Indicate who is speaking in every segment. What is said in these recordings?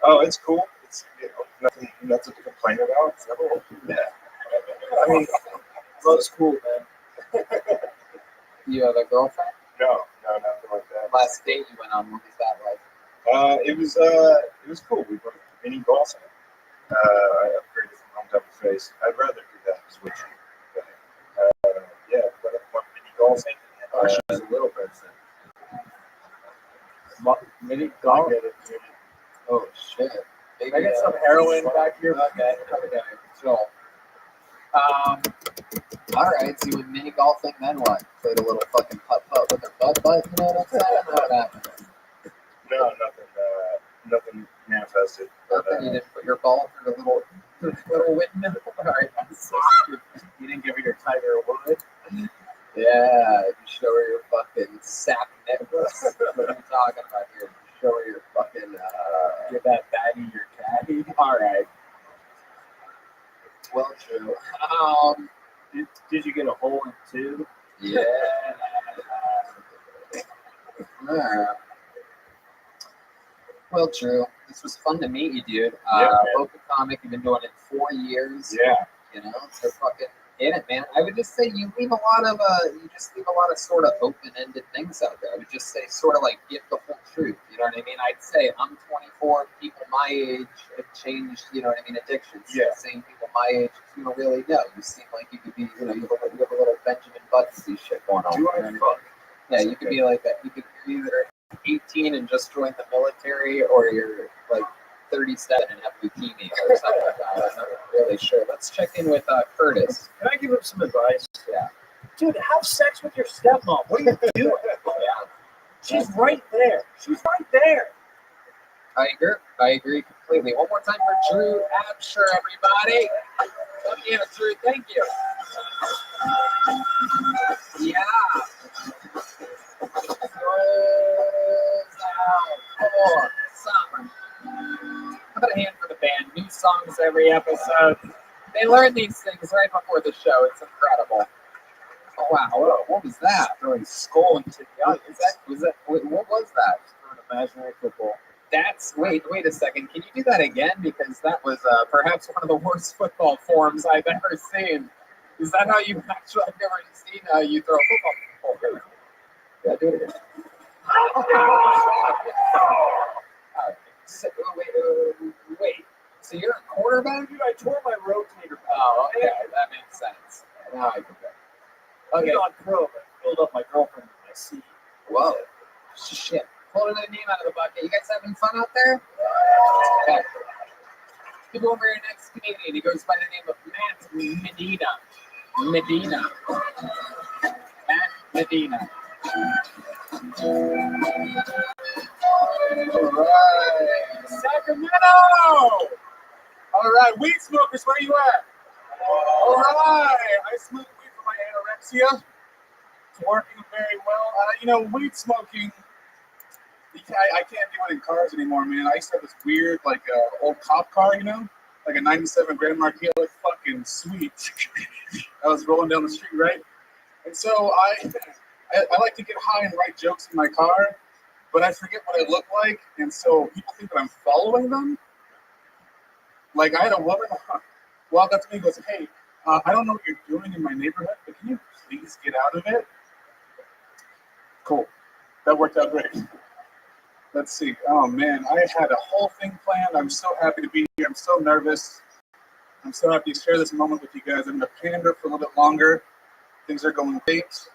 Speaker 1: Oh, it's cool. It's nothing to complain about. Yeah. I mean, it's cool, man.
Speaker 2: You have a girlfriend?
Speaker 1: No, nothing like that.
Speaker 2: Last date you went on, what was that like?
Speaker 1: It was cool. We went mini golfing. I upgraded from home to face. I'd rather do that as with you. But, yeah, but went mini golfing.
Speaker 3: Oh, she's a little person. Mini golf?
Speaker 2: Oh, shit.
Speaker 3: Can I get some heroin back here?
Speaker 2: Okay, chill. Alright, so you went mini golfing, then what? Played a little fucking putt-putt with her butt, you know what I'm saying? What happened?
Speaker 1: No, nothing manifested.
Speaker 2: Nothing, you didn't put your ball through the little window? Alright, that's so stupid.
Speaker 3: You didn't give her your Tiger Wood?
Speaker 2: Yeah, you show her your fucking sack necklace. What are you talking about here? Show her your fucking,
Speaker 3: give that baddie your caddy?
Speaker 2: Alright. Well, true.
Speaker 3: Did you get a hole in two?
Speaker 2: Yeah. Well, true. This was fun to meet you, dude. Local comic, you've been doing it 4 years.
Speaker 1: Yeah.
Speaker 2: You know, so fucking in it, man. I would just say you leave a lot of sort of open-ended things out there. I would just say sort of like give the whole truth. You know what I mean? I'd say I'm 24. People my age have changed. You know what I mean? Addictions.
Speaker 1: Yeah.
Speaker 2: Same people my age. You don't really know. You seem like you could be. You know, you have a little Benjamin Button shit going on.
Speaker 1: Do I fuck?
Speaker 2: Yeah, you could be like that. You could either 18 and just joined the military, or you're like 37 and have leukemia or something like that. I'm not really sure. Let's check in with Curtis.
Speaker 3: Can I give him some advice?
Speaker 2: Yeah.
Speaker 3: Dude, have sex with your stepmom. What are you doing?
Speaker 2: Yeah.
Speaker 3: She's right there. She's right there.
Speaker 2: I agree completely. One more time for Drew Absher, everybody. Oh, yeah, Drew, thank you. Yeah. Summer. How about a hand for the band? New songs every episode. They learn these things right before the show. It's incredible. Oh wow! What was that?
Speaker 3: Throwing skull into the audience.
Speaker 2: What was that?
Speaker 3: Throwing imaginary football.
Speaker 2: Wait a second. Can you do that again? Because that was perhaps one of the worst football forms I've ever seen. Is that how you actually? I've never seen how you throw a football. Oh, yeah, do it again. Wait. So you're a quarterback?
Speaker 3: Dude, I tore my rotator.
Speaker 2: Oh, okay. That makes sense. Now I get that.
Speaker 3: Okay. On pro, I filled up my girlfriend with my seed.
Speaker 2: Whoa. Shit. Pull another name out of the bucket. You guys having fun out there? Okay. People over here next Canadian. He goes by the name of Matt Medina. Matt Medina. All right.
Speaker 3: Sacramento! All right, weed smokers, where you at? All right, I smoke weed for my anorexia. It's working very well. Weed smoking, I can't do it in cars anymore, man. I used to have this weird, old cop car, like a 97 Grand Marquis, like fucking sweet. I was rolling down the street, right? And so I like to get high and write jokes in my car, but I forget what I look like, and so people think that I'm following them. Like, I had a woman walk up to me and goes, hey, I don't know what you're doing in my neighborhood, but can you please get out of it? Cool. That worked out great. Let's see. Oh, man, I had a whole thing planned. I'm so happy to be here. I'm so nervous. I'm so happy to share this moment with you guys. I'm going to pander for a little bit longer. Things are going great.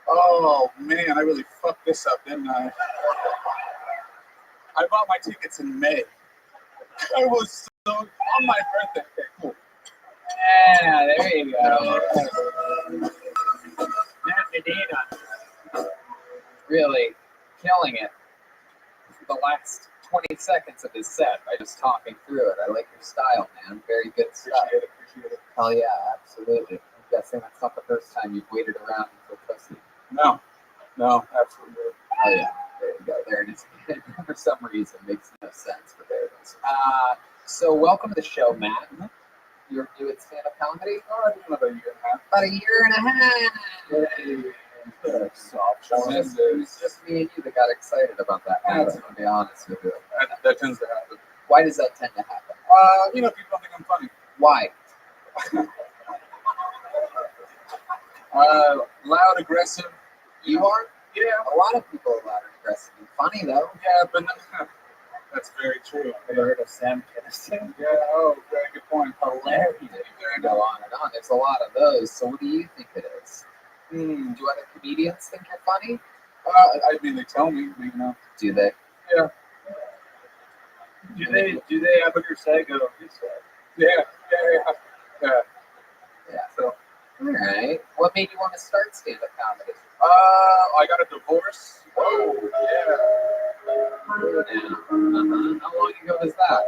Speaker 3: Oh, man, I really fucked this up, didn't I? I bought my tickets in May. I was so on my birthday. Okay, cool.
Speaker 2: Yeah, there you go. Matt Medina. Really killing it for the last 20 seconds of his set by just talking through it. I like your style, man. Very good stuff.
Speaker 1: Appreciate it.
Speaker 2: Hell yeah, absolutely. I'm guessing that's not the first time you've waited around for pussy.
Speaker 1: No, absolutely.
Speaker 2: Oh yeah, there you go. There it is. For some reason, makes no sense, but there it is. So welcome to the show, Matt. You're doing stand-up comedy?
Speaker 1: Oh, I did about a year and a half.
Speaker 2: About a year and a half.
Speaker 1: Hey, soft.
Speaker 2: It was just me and you that got excited about that. I'm going to be honest with you.
Speaker 1: That tends to happen.
Speaker 2: Why does that tend to happen?
Speaker 3: People don't think I'm funny.
Speaker 2: Why?
Speaker 3: Loud, aggressive.
Speaker 2: You are?
Speaker 3: Yeah.
Speaker 2: A lot of people are loud and aggressive and funny, though.
Speaker 3: Yeah, but that's very true.
Speaker 2: Have you heard of Sam Kinison?
Speaker 3: Yeah, very good point.
Speaker 2: Hilarious. You go on and on. There's a lot of those. So what do you think it is? Do other comedians think you're funny?
Speaker 3: I mean, they tell me,
Speaker 2: Do they?
Speaker 3: Yeah.
Speaker 1: Do they ever say go?
Speaker 3: Yeah.
Speaker 2: So, all right. What made you want to start stand-up comedy?
Speaker 3: I got a divorce.
Speaker 2: Oh, yeah. How long ago was that?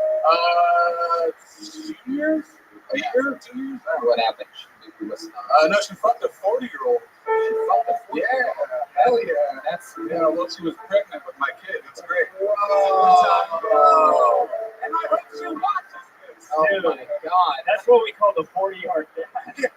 Speaker 3: 2 years? A year? 2 years?
Speaker 2: What happened?
Speaker 3: No, she fucked a 40-year-old. Yeah, hell yeah. Well, she was pregnant with my kid. That's great.
Speaker 2: Whoa.
Speaker 3: And I hope she watches this.
Speaker 2: Oh my God.
Speaker 1: That's what we call the 40-yard dash.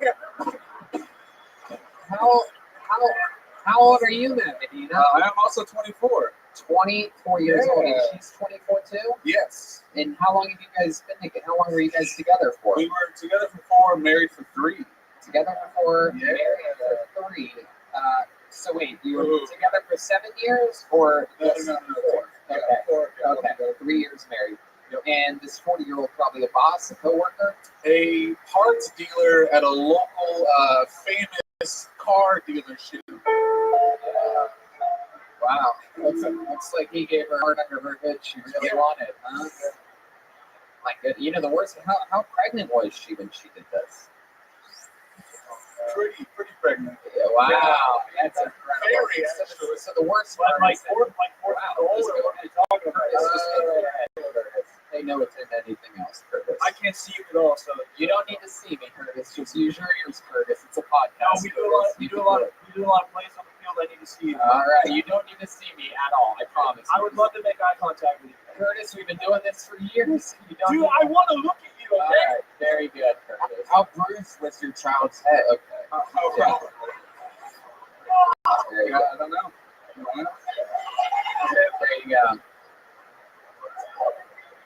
Speaker 2: How old are you then, Medina?
Speaker 3: I am also 24.
Speaker 2: 24 years old. And she's 24 too?
Speaker 3: Yes.
Speaker 2: And how long have you guys been together? How long were you guys together for?
Speaker 3: We were together for 4, married for 3.
Speaker 2: Together for 4,
Speaker 3: Yeah.
Speaker 2: married for 3. So wait, you were together for 7 years or
Speaker 3: No.
Speaker 2: 4?
Speaker 3: Yeah,
Speaker 2: Okay.
Speaker 3: 4.
Speaker 2: Okay. 3 years married. And this 40-year-old probably a boss, a coworker?
Speaker 3: A parts dealer at a local famous car dealership.
Speaker 2: Wow. Looks like he gave her heart under her hood she really wanted, huh? My good. You know the worst. How pregnant was she when she did this?
Speaker 3: Pretty pregnant.
Speaker 2: Yeah, wow. That's incredible.
Speaker 3: Very, actually.
Speaker 2: So the worst part
Speaker 1: Like
Speaker 2: is
Speaker 1: fourth
Speaker 2: wow,
Speaker 1: goal,
Speaker 2: just
Speaker 1: or
Speaker 2: go
Speaker 1: what are you talking about?
Speaker 2: Curtis, just go ahead, Curtis. They know it's in anything else, Curtis.
Speaker 1: I can't see you at all, so
Speaker 2: You don't need to see me, Curtis. Just use your ears, Curtis. It's a podcast.
Speaker 1: no, we do a lot of plays on the field. I need to see you.
Speaker 2: All right, you don't need to see me at all. I promise.
Speaker 1: I would love to make eye contact with you.
Speaker 2: Curtis, we've been doing this for years. You don't
Speaker 3: Dude,
Speaker 2: need
Speaker 3: I want to look at you,
Speaker 2: All
Speaker 3: okay?
Speaker 2: right, very good, Curtis. How bruised was your child's head? Okay. Yeah. There you
Speaker 3: Yeah,
Speaker 2: go.
Speaker 3: I don't know.
Speaker 2: There you go.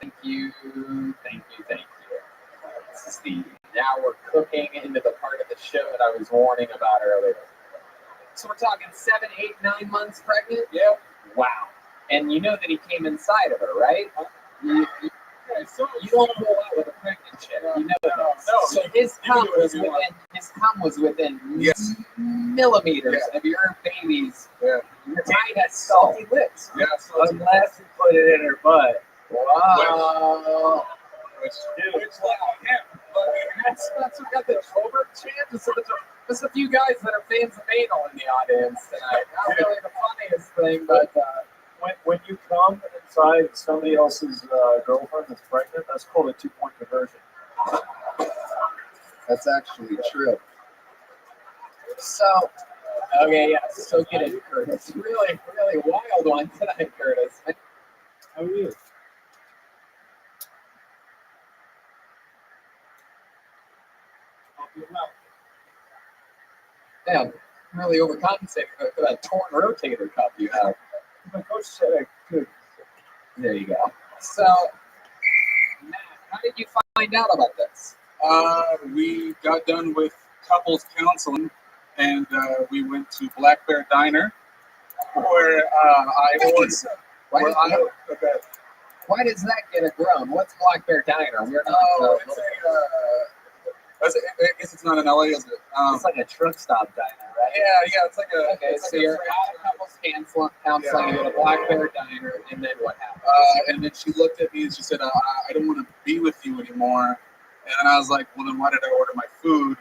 Speaker 2: Thank you. This is now we're cooking into the part of the show that I was warning about earlier. So we're talking 7, 8, 9 months pregnant?
Speaker 3: Yeah.
Speaker 2: Wow. And you know that he came inside of her, right? You don't pull out with a pregnant chick. You know that.
Speaker 3: No.
Speaker 2: So his cum was within
Speaker 3: Yes.
Speaker 2: millimeters of your baby's.
Speaker 3: Yeah.
Speaker 2: Your tiny has salty lips.
Speaker 3: Yeah, so it's
Speaker 1: Unless you put it in her butt.
Speaker 2: Wow.
Speaker 3: which like him. But
Speaker 2: That's what got the covert chance. So there's a few guys that are fans of anal in the audience tonight. Not really the funniest thing, but
Speaker 1: When you come inside somebody else's girlfriend that's pregnant, that's called a 2-point conversion.
Speaker 2: that's actually true. So, okay, yeah, so get it, Curtis. Really wild one tonight, Curtis.
Speaker 1: How are you?
Speaker 2: Damn, really overcompensating for that torn rotator cuff you have.
Speaker 1: My coach said I could.
Speaker 2: There you go. So, Matt, how did you find out about this?
Speaker 3: we got done with couples counseling, and we went to Black Bear Diner, where I ordered.
Speaker 2: Why does that get a groan? What's Black Bear Diner? We're not.
Speaker 3: I guess it's not in LA, is it?
Speaker 2: It's like a truck stop diner, right?
Speaker 3: Yeah, it's like a.
Speaker 2: Okay,
Speaker 3: it's
Speaker 2: so
Speaker 3: like
Speaker 2: you're
Speaker 3: a
Speaker 2: out of couples counseling, you go to Black Bear Diner, and then what happens?
Speaker 3: and then she looked at me and she said, I don't want to be with you anymore. And I was like, well, then why did I order my food?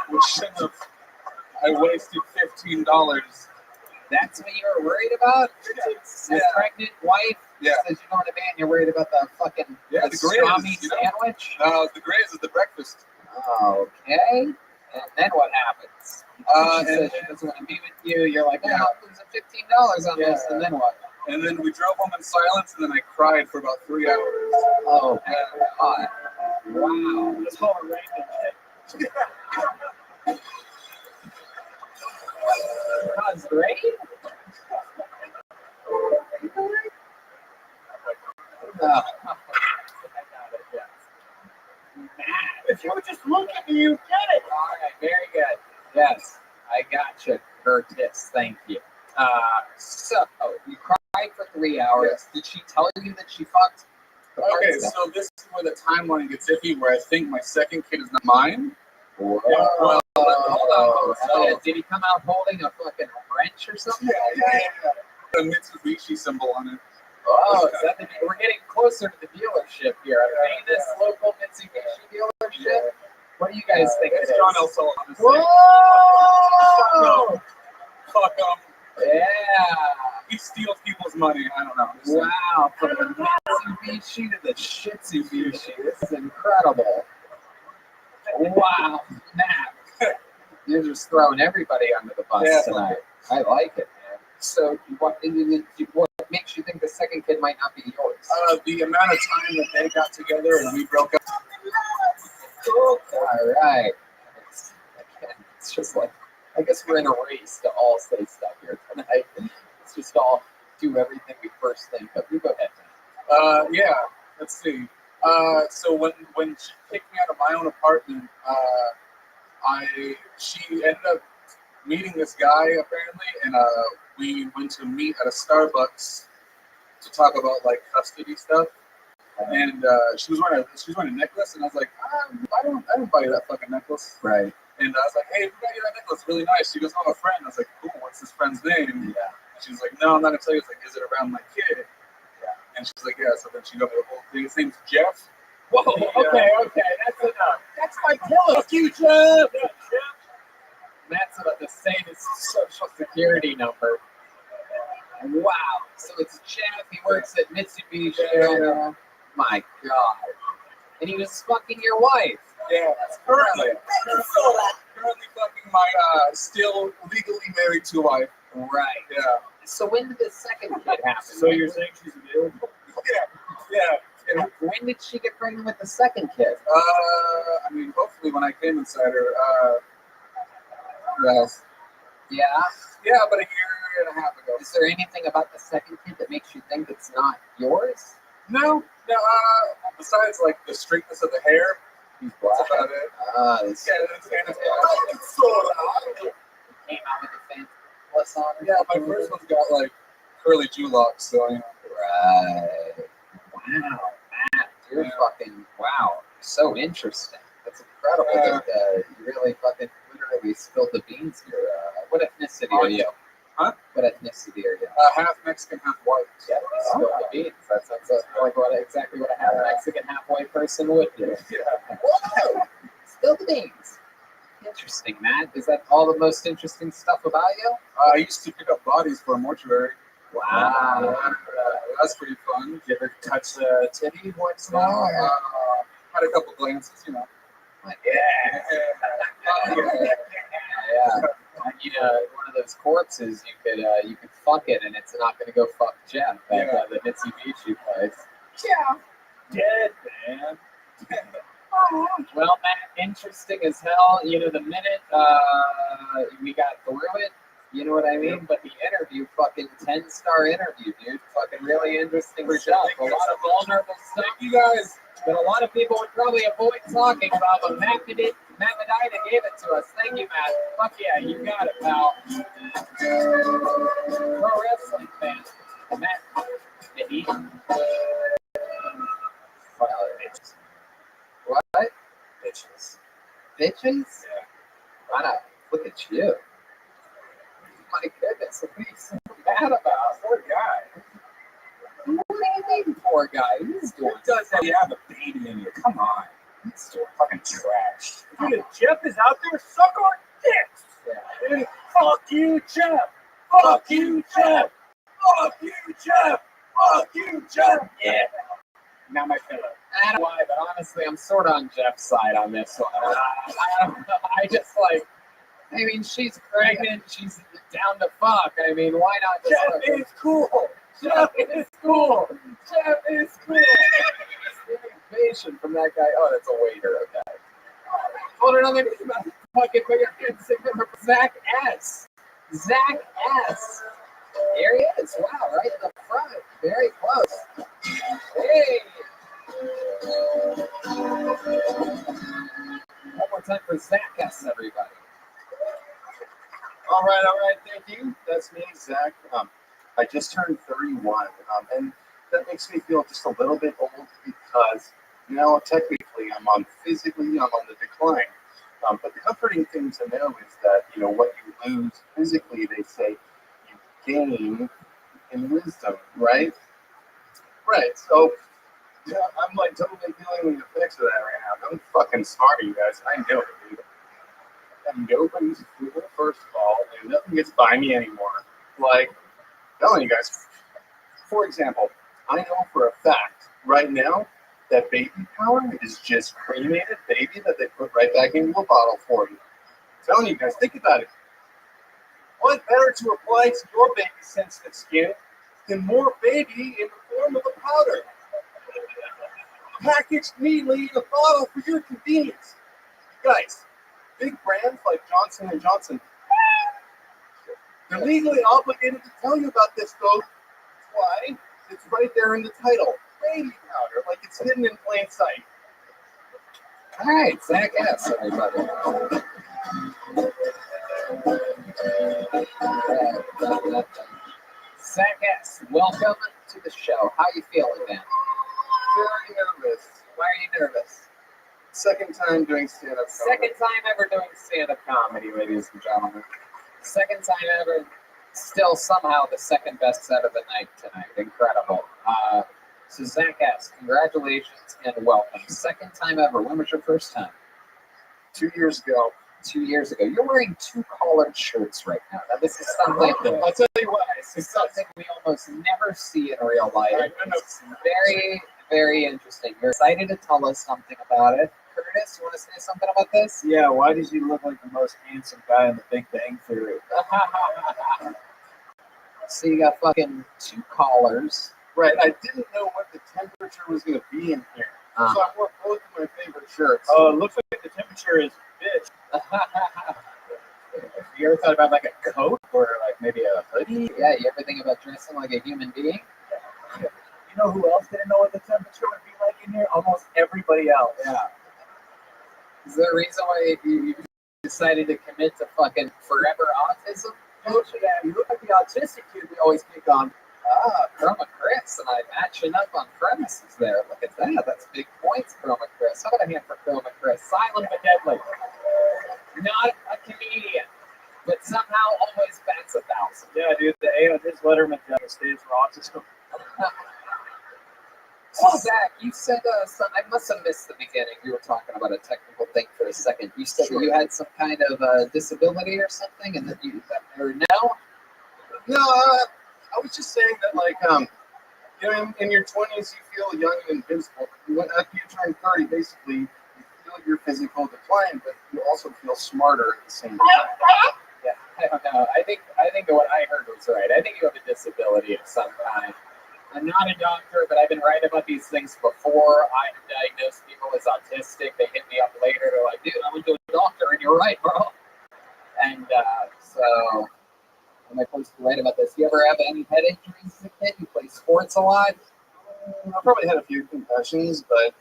Speaker 3: Which shouldn't have. I wasted $15.
Speaker 2: That's what you were worried about?
Speaker 3: Yeah.
Speaker 2: A pregnant wife
Speaker 3: Yeah.
Speaker 2: says you want a man, you're worried about the fucking
Speaker 3: Yeah, the
Speaker 2: pastrami
Speaker 3: Graze, you know?
Speaker 2: sandwich?
Speaker 3: The Graze is the breakfast.
Speaker 2: Okay. And then what happens? She
Speaker 3: And
Speaker 2: says she doesn't want to be with you. You're like, oh,
Speaker 3: Yeah.
Speaker 2: I'm losing $15 on this.
Speaker 3: Yeah.
Speaker 2: And then what?
Speaker 3: And then we drove home in silence, and then I cried for about 3 hours.
Speaker 2: Oh, God. Wow.
Speaker 1: Let's call it rain.
Speaker 2: Cause rain? I got it, yes. Matt.
Speaker 3: If you would just look at me, you get it.
Speaker 2: All right, very good. Yes, I got you, Curtis. Thank you. So you cried for 3 hours.
Speaker 3: Yes.
Speaker 2: Did she tell you that she fucked?
Speaker 3: Okay, so this is where the timeline gets iffy, where I think my second kid is not mine.
Speaker 2: Whoa.
Speaker 3: Yeah, well,
Speaker 2: Oh,
Speaker 3: hold on.
Speaker 2: did he come out holding a fucking wrench or something?
Speaker 3: The Mitsubishi symbol on it.
Speaker 2: Oh, is that we're getting closer to the dealership here. A famous local Mitsubishi dealership.
Speaker 3: Yeah.
Speaker 2: What do you guys think
Speaker 3: It's
Speaker 2: it is?
Speaker 3: John L. Sullivan.
Speaker 2: Whoa!
Speaker 3: Fuck him.
Speaker 2: Yeah.
Speaker 3: He steals people's money. I don't know.
Speaker 2: Wow, from the Mitsubishi to the Shitsubishi. This is incredible. Wow, Matt. You're just throwing everybody under the bus tonight. I like it, man. So, what makes you think the second kid might not be yours?
Speaker 3: The amount of time that they got together and we broke up.
Speaker 2: All right. It's just like, I guess we're in a race to all say stuff here tonight. Let's just all do everything we first think of. You go ahead, man.
Speaker 3: Yeah. Let's see. So when she kicked me out of my own apartment, she ended up meeting this guy apparently, and we went to meet at a Starbucks to talk about like custody stuff. And she was wearing a necklace, and I was like, I don't buy you that fucking necklace.
Speaker 2: Right.
Speaker 3: And I was like, hey, who got you that necklace? Really nice. She goes, oh, a friend. I was like, cool. What's this friend's name?
Speaker 2: Yeah.
Speaker 3: And she was like, no, I'm not gonna tell you. It's like, is it around my kid? Yeah. And she's like, yeah. So then she got me the whole thing. His name's Jeff.
Speaker 2: Whoa, okay, that's enough. That's my killer.
Speaker 3: Fuck you, Jeff.
Speaker 2: Yeah, Jeff. That's about the same as social security number. Wow. So it's Jeff. He works at Mitsubishi.
Speaker 3: Yeah.
Speaker 2: My God. And he was fucking your wife.
Speaker 3: Yeah, currently fucking my still legally married to wife.
Speaker 2: Right.
Speaker 3: Yeah.
Speaker 2: So when did the second kid happen?
Speaker 1: So you're saying she's available?
Speaker 3: Yeah.
Speaker 2: And when did she get pregnant with the second kid?
Speaker 3: I mean, hopefully when I came inside her. Yes.
Speaker 2: Yeah.
Speaker 3: Yeah, but a year and a half ago.
Speaker 2: Is there anything about the second kid that makes you think it's not yours?
Speaker 3: No. Besides like the straightness of the hair, that's about it.
Speaker 2: This
Speaker 3: Yeah, it's
Speaker 2: came out with the fancy plus on it.
Speaker 3: yeah, my first one's got like curly Jew locks, so you know.
Speaker 2: Right. Wow, Matt, you're fucking wow. So interesting. That's incredible that you really fucking literally spilled the beans here. What ethnicity are you?
Speaker 3: Huh?
Speaker 2: What ethnicity are you?
Speaker 3: Half Mexican, half white.
Speaker 2: Yeah, spilled the beans. That sounds like exactly what a half Mexican, half white person would do.
Speaker 3: Yeah.
Speaker 2: Whoa! Spill the beans. Interesting, Matt. Is that all the most interesting stuff about you?
Speaker 3: I used to pick up bodies for a mortuary.
Speaker 2: Wow.
Speaker 3: That's pretty fun.
Speaker 2: You ever touch the titty once in a while?
Speaker 3: Had a couple glances, you know.
Speaker 2: Like, yeah. And, one of those corpses, you could fuck it, and it's not going to go fuck Jeff at the Mitsubishi place.
Speaker 3: Yeah.
Speaker 2: Dead, man. Well, Matt, interesting as hell. The minute we got through it, you know what I mean? But the interview, fucking 10-star interview, dude. Fucking really interesting stuff. A lot of vulnerable stuff.
Speaker 3: You guys.
Speaker 2: That a lot of people would probably avoid talking about, but Matt Medina gave it to us. Thank you, Matt. Fuck yeah, you got it, pal. Pro wrestling fan. Matt Medina. What?
Speaker 3: Bitches.
Speaker 2: Bitches?
Speaker 3: Yeah.
Speaker 2: Why not? Look at you. My goodness, what are you so mad about?
Speaker 3: Poor guy.
Speaker 2: What do you mean, poor guy? He's doing
Speaker 3: Does that? You have a baby in you. Come on.
Speaker 2: He's doing
Speaker 3: Fucking trash.
Speaker 1: Dude, Jeff is out there, suck our dicks.
Speaker 2: yeah.
Speaker 1: Dude, fuck you, Jeff. Fuck you, Jeff. Fuck you, Jeff. Fuck you, Jeff. Yeah. Now my pillow.
Speaker 2: I don't know why, but honestly, I'm sort of on Jeff's side on this one. I don't know. I mean, she's pregnant. She's down to fuck. I mean, why not just
Speaker 1: Jeff is cool. Jeff is cool. Jeff is cool.
Speaker 2: Invasion from that guy. Oh, that's a waiter. Okay. Hold on, let me fucking put your hands together for Zach S. Zach S. There he is. Wow, right in the front. Very close. Hey, Zach S, everybody.
Speaker 1: All right, thank you. That's me, Zach. I just turned 31, and that makes me feel just a little bit old because, technically I'm on the decline. But the comforting thing to know is that, what you lose physically, they say, you gain in wisdom, right? Right, so, yeah, I'm like totally feeling the effects of that right now. I'm fucking smart, you guys. I know it, dude. And nobody's cool, first of all, and nothing gets by me anymore. Like, telling you guys, for example, I know for a fact right now that baby powder is just cremated baby that they put right back into a bottle for you. Telling you guys, think about it. What better to apply to your baby's sensitive skin than more baby in the form of a powder? Packaged neatly in a bottle for your convenience. Guys, big brands like Johnson & Johnson, they're legally obligated to tell you about this, though. Why? It's right there in the title. Baby powder, like it's hidden in plain sight.
Speaker 2: All right, Zach S, everybody. Zach S, welcome to the show. How you feeling, man?
Speaker 1: Very nervous.
Speaker 2: Why are you nervous?
Speaker 1: Second time doing stand-up comedy.
Speaker 2: Second time ever doing stand-up comedy, ladies and gentlemen. Second time ever. Still somehow the second best set of the night tonight. Incredible. So Zach S, congratulations and welcome. Second time ever. When was your first time?
Speaker 1: 2 years ago.
Speaker 2: 2 years ago. You're wearing two collared shirts right now. Now this is something.
Speaker 1: I'll tell you why.
Speaker 2: This is something we almost never see in real life. It's very, very interesting. You're excited to tell us something about it. Curtis, you want to say something about this?
Speaker 4: Yeah, why does he look like the most handsome guy in the Big Bang Theory?
Speaker 2: So you got fucking two collars.
Speaker 1: Right, I didn't know what the temperature was going to be in here. So I wore both of my favorite shirts.
Speaker 4: Oh, it looks like the temperature is bitch. You ever thought about like a coat or like maybe a hoodie?
Speaker 2: Yeah, you ever think about dressing like a human being?
Speaker 4: You know who else didn't know what the temperature would be like in here? Almost everybody else.
Speaker 2: Yeah. Is there a reason why you decided to commit to fucking forever autism?
Speaker 4: You look like the autistic kid we always pick on.
Speaker 2: Chroma Chris and I matching up on premises there. Look at that. That's big points, Chroma Chris. How about a hand for Chroma Chris? Silent but deadly. Not a comedian, but somehow always bats 1,000.
Speaker 4: Yeah, dude, the A on his letterman stands for autism.
Speaker 2: So Zach, you said I must have missed the beginning. You were talking about a technical thing for a second. You said that you had some kind of disability or something, and that or no?
Speaker 1: No, I was just saying that, like, in your 20s, you feel young and invincible. After you turn 30, basically, you feel your physical decline, but you also feel smarter at the same time.
Speaker 2: Yeah, I don't know. I think what I heard was right. I think you have a disability of some kind. I'm not a doctor, but I've been right about these things before. I diagnosed people as autistic. They hit me up later. They're like, dude, I went to a doctor, and you're right, bro. And so, am I supposed to write about this? You ever have any head injuries as a kid? You play sports a lot?
Speaker 1: I probably had a few concussions, but,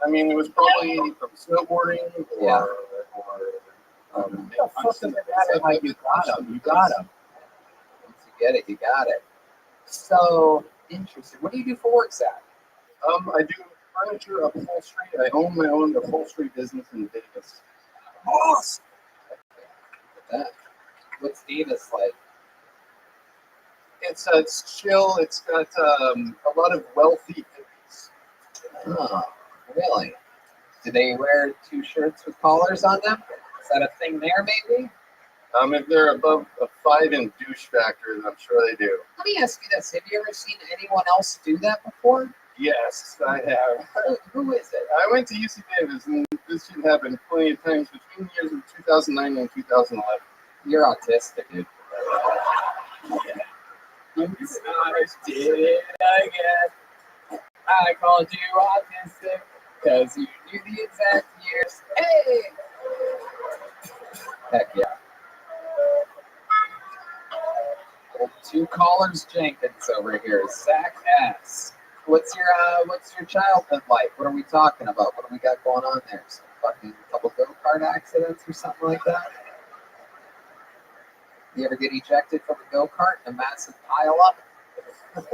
Speaker 1: I mean, it was probably from snowboarding or
Speaker 4: What the fuck does it matter how you got them? You got them.
Speaker 2: Once you get it, you got it. So interesting. What do you do for work, Zach?
Speaker 1: I do furniture upholstery. I own my own upholstery business in Vegas.
Speaker 2: Awesome. Look at that. What's Davis like?
Speaker 1: It's chill. It's got a lot of wealthy hippies.
Speaker 2: Oh, really? Do they wear two shirts with collars on them? Is that a thing there, maybe?
Speaker 1: If they're above a 5 in douche factor, then I'm sure they do.
Speaker 2: Let me ask you this. Have you ever seen anyone else do that before?
Speaker 1: Yes, I have.
Speaker 2: Who is it?
Speaker 1: I went to UC Davis, and this shit happened plenty of times between the years of 2009 and 2011.
Speaker 2: You're autistic, dude.
Speaker 4: I did it again. I called you autistic because you knew the exact years. Hey!
Speaker 2: Heck yeah. Old Two Collars Jenkins over here. Zach S. What's your childhood like? What are we talking about? What do we got going on there? fucking couple go-kart accidents or something like that? You ever get ejected from a go-kart in a massive pile-up? Am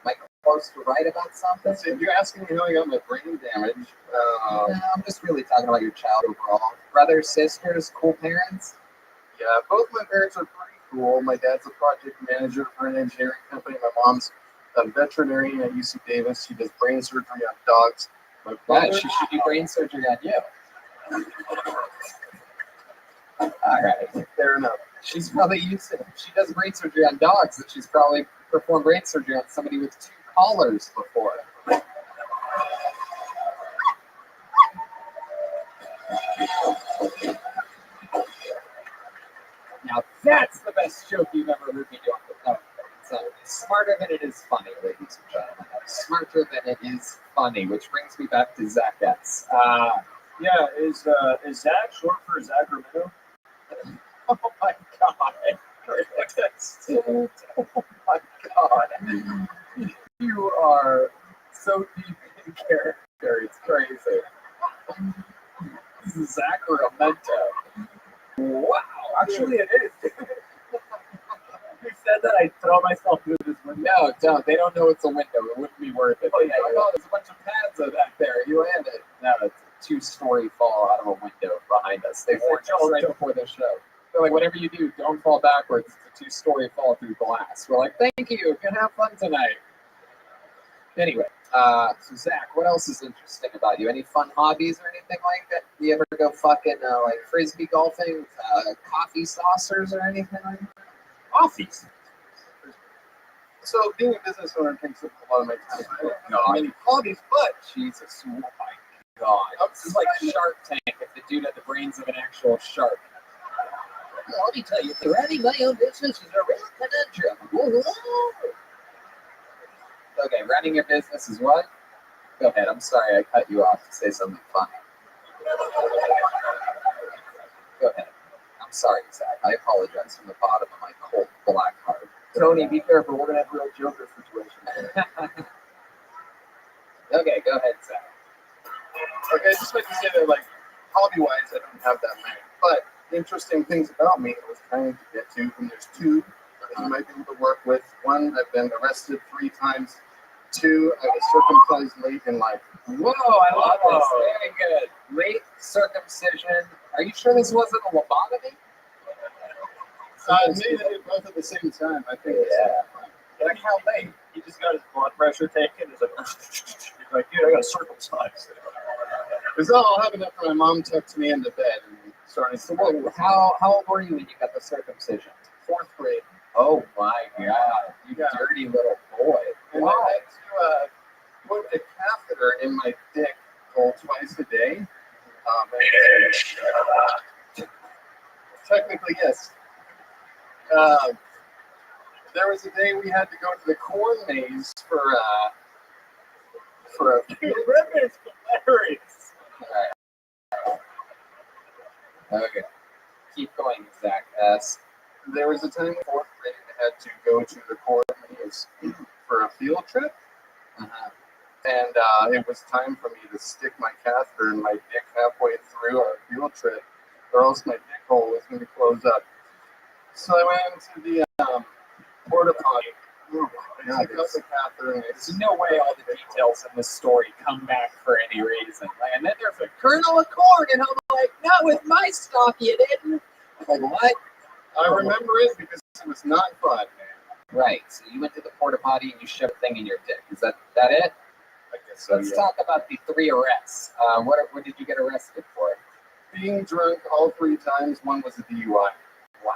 Speaker 2: I close to right about something?
Speaker 1: So you're asking me how I got my brain damage.
Speaker 2: No, I'm just really talking about your child overall. Brothers, sisters, cool parents?
Speaker 1: Yeah, both my parents are pretty cool. My dad's a project manager for an engineering company. My mom's a veterinarian at UC Davis. She does brain surgery on dogs. My
Speaker 2: Yeah,
Speaker 1: brother,
Speaker 2: she should do brain surgery on you. Alright.
Speaker 1: fair enough.
Speaker 2: She's probably used to, she does brain surgery on dogs, and she's probably performed brain surgery on somebody with 2 collars before. Now that's the best joke you've ever heard me do on the phone. So it's smarter than it is funny, ladies and gentlemen. Smarter than it is funny, which brings me back to Zach S.
Speaker 3: Yeah, is Zach short for Sacramento?
Speaker 2: Oh my god. Oh my god. You are so deep in character. It's crazy. This is Sacramento. Wow.
Speaker 3: Actually, it is. You said that I throw myself through this window.
Speaker 2: No, don't. They don't know it's a window. It wouldn't be worth it.
Speaker 3: Oh, yeah.
Speaker 2: Oh, there's a bunch of pads back there. You landed. No, it's a 2-story fall out of a window behind us. They warned us right before the show. They're like, whatever you do, don't fall backwards. It's a 2-story fall through glass. We're like, thank you. You can have fun tonight. Anyway, so Zach, what else is interesting about you? Any fun hobbies or anything like that? Do you ever go fucking like frisbee golfing, coffee saucers or anything like that?
Speaker 3: Office.
Speaker 1: So being a business owner takes up a lot of my time. I don't
Speaker 2: God.
Speaker 1: have many hobbies, but
Speaker 2: Jesus, oh my god. This is like Shark Tank if the dude had the brains of an actual shark. Well, let me tell you, running my own business is a real conundrum. Okay, running your business is what? Go ahead. I'm sorry I cut you off to say something funny. Go ahead. I'm sorry, Zach. I apologize from the bottom of my cold black heart.
Speaker 3: Tony, be careful. We're gonna have a real Joker situation.
Speaker 2: Okay, go ahead, Zach.
Speaker 1: okay, I just like to say that, like, hobby-wise, I don't have that many. But interesting things about me I was trying to get to, and there's 2 that you might be able to work with. 1, I've been arrested 3 times. 2, I was circumcised late in life.
Speaker 2: Whoa, I love this. Very good. Late circumcision. Are you sure this wasn't a lobotomy?
Speaker 1: Maybe they did both at the same time. I think.
Speaker 2: Yeah.
Speaker 3: Like how late? He just got his blood pressure taken. He's like, dude, I got circumcised.
Speaker 1: This all happened after my mom tucked me into bed and started.
Speaker 2: So how old were you when you got the circumcision?
Speaker 1: 4th grade.
Speaker 2: Oh my god, you dirty little boy.
Speaker 1: And
Speaker 2: Wow.
Speaker 1: I had to put a catheter in my dick hole twice a day. Technically, yes. There was a day we had to go to the corn maze for a
Speaker 3: Dude, Redman's hilarious.
Speaker 2: Okay. Keep going, Zach S.
Speaker 1: There was a time in 4th grade I had to go to the corn maze for a field trip,
Speaker 2: Uh-huh.
Speaker 1: and it was time for me to stick my catheter in my dick halfway through our field trip, or else my dick hole was going to close up. So I went into the porta potty. I took out the catheter, and
Speaker 2: There's no way all the details in this story come back for any reason. Like, and then there's a kernel of corn, and I'm like, not with my stock, you didn't. Like, what?
Speaker 1: I remember it because it was not fun, man.
Speaker 2: Right. So you went to the porta potty and you shoved a thing in your dick. Is that it?
Speaker 1: I guess so.
Speaker 2: Let's
Speaker 1: Yeah.
Speaker 2: talk about the 3 arrests. What did you get arrested for?
Speaker 1: Being drunk all 3 times. 1 was a DUI.
Speaker 2: Wow.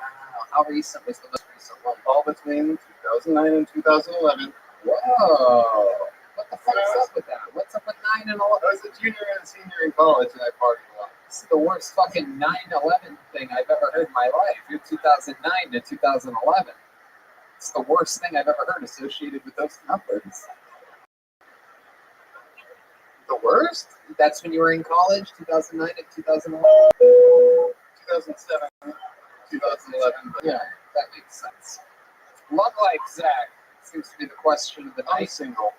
Speaker 2: How recent was the most recent one?
Speaker 1: All between 2009 and 2011.
Speaker 2: Whoa. What the fuck's up with that? What's up with 9 and 11?
Speaker 1: I was a junior and a senior in college, and I partied a lot.
Speaker 2: This is the worst fucking 9/11 thing I've ever heard in my life. You're 2009 to 2011. It's the worst thing I've ever heard associated with those numbers.
Speaker 1: The worst?
Speaker 2: That's when you were in college, 2009 and 2011?
Speaker 1: 2007, 2011. But
Speaker 2: Yeah, that makes sense. Love life, Zach, seems to be the question of the
Speaker 1: I'm
Speaker 2: night.
Speaker 1: single.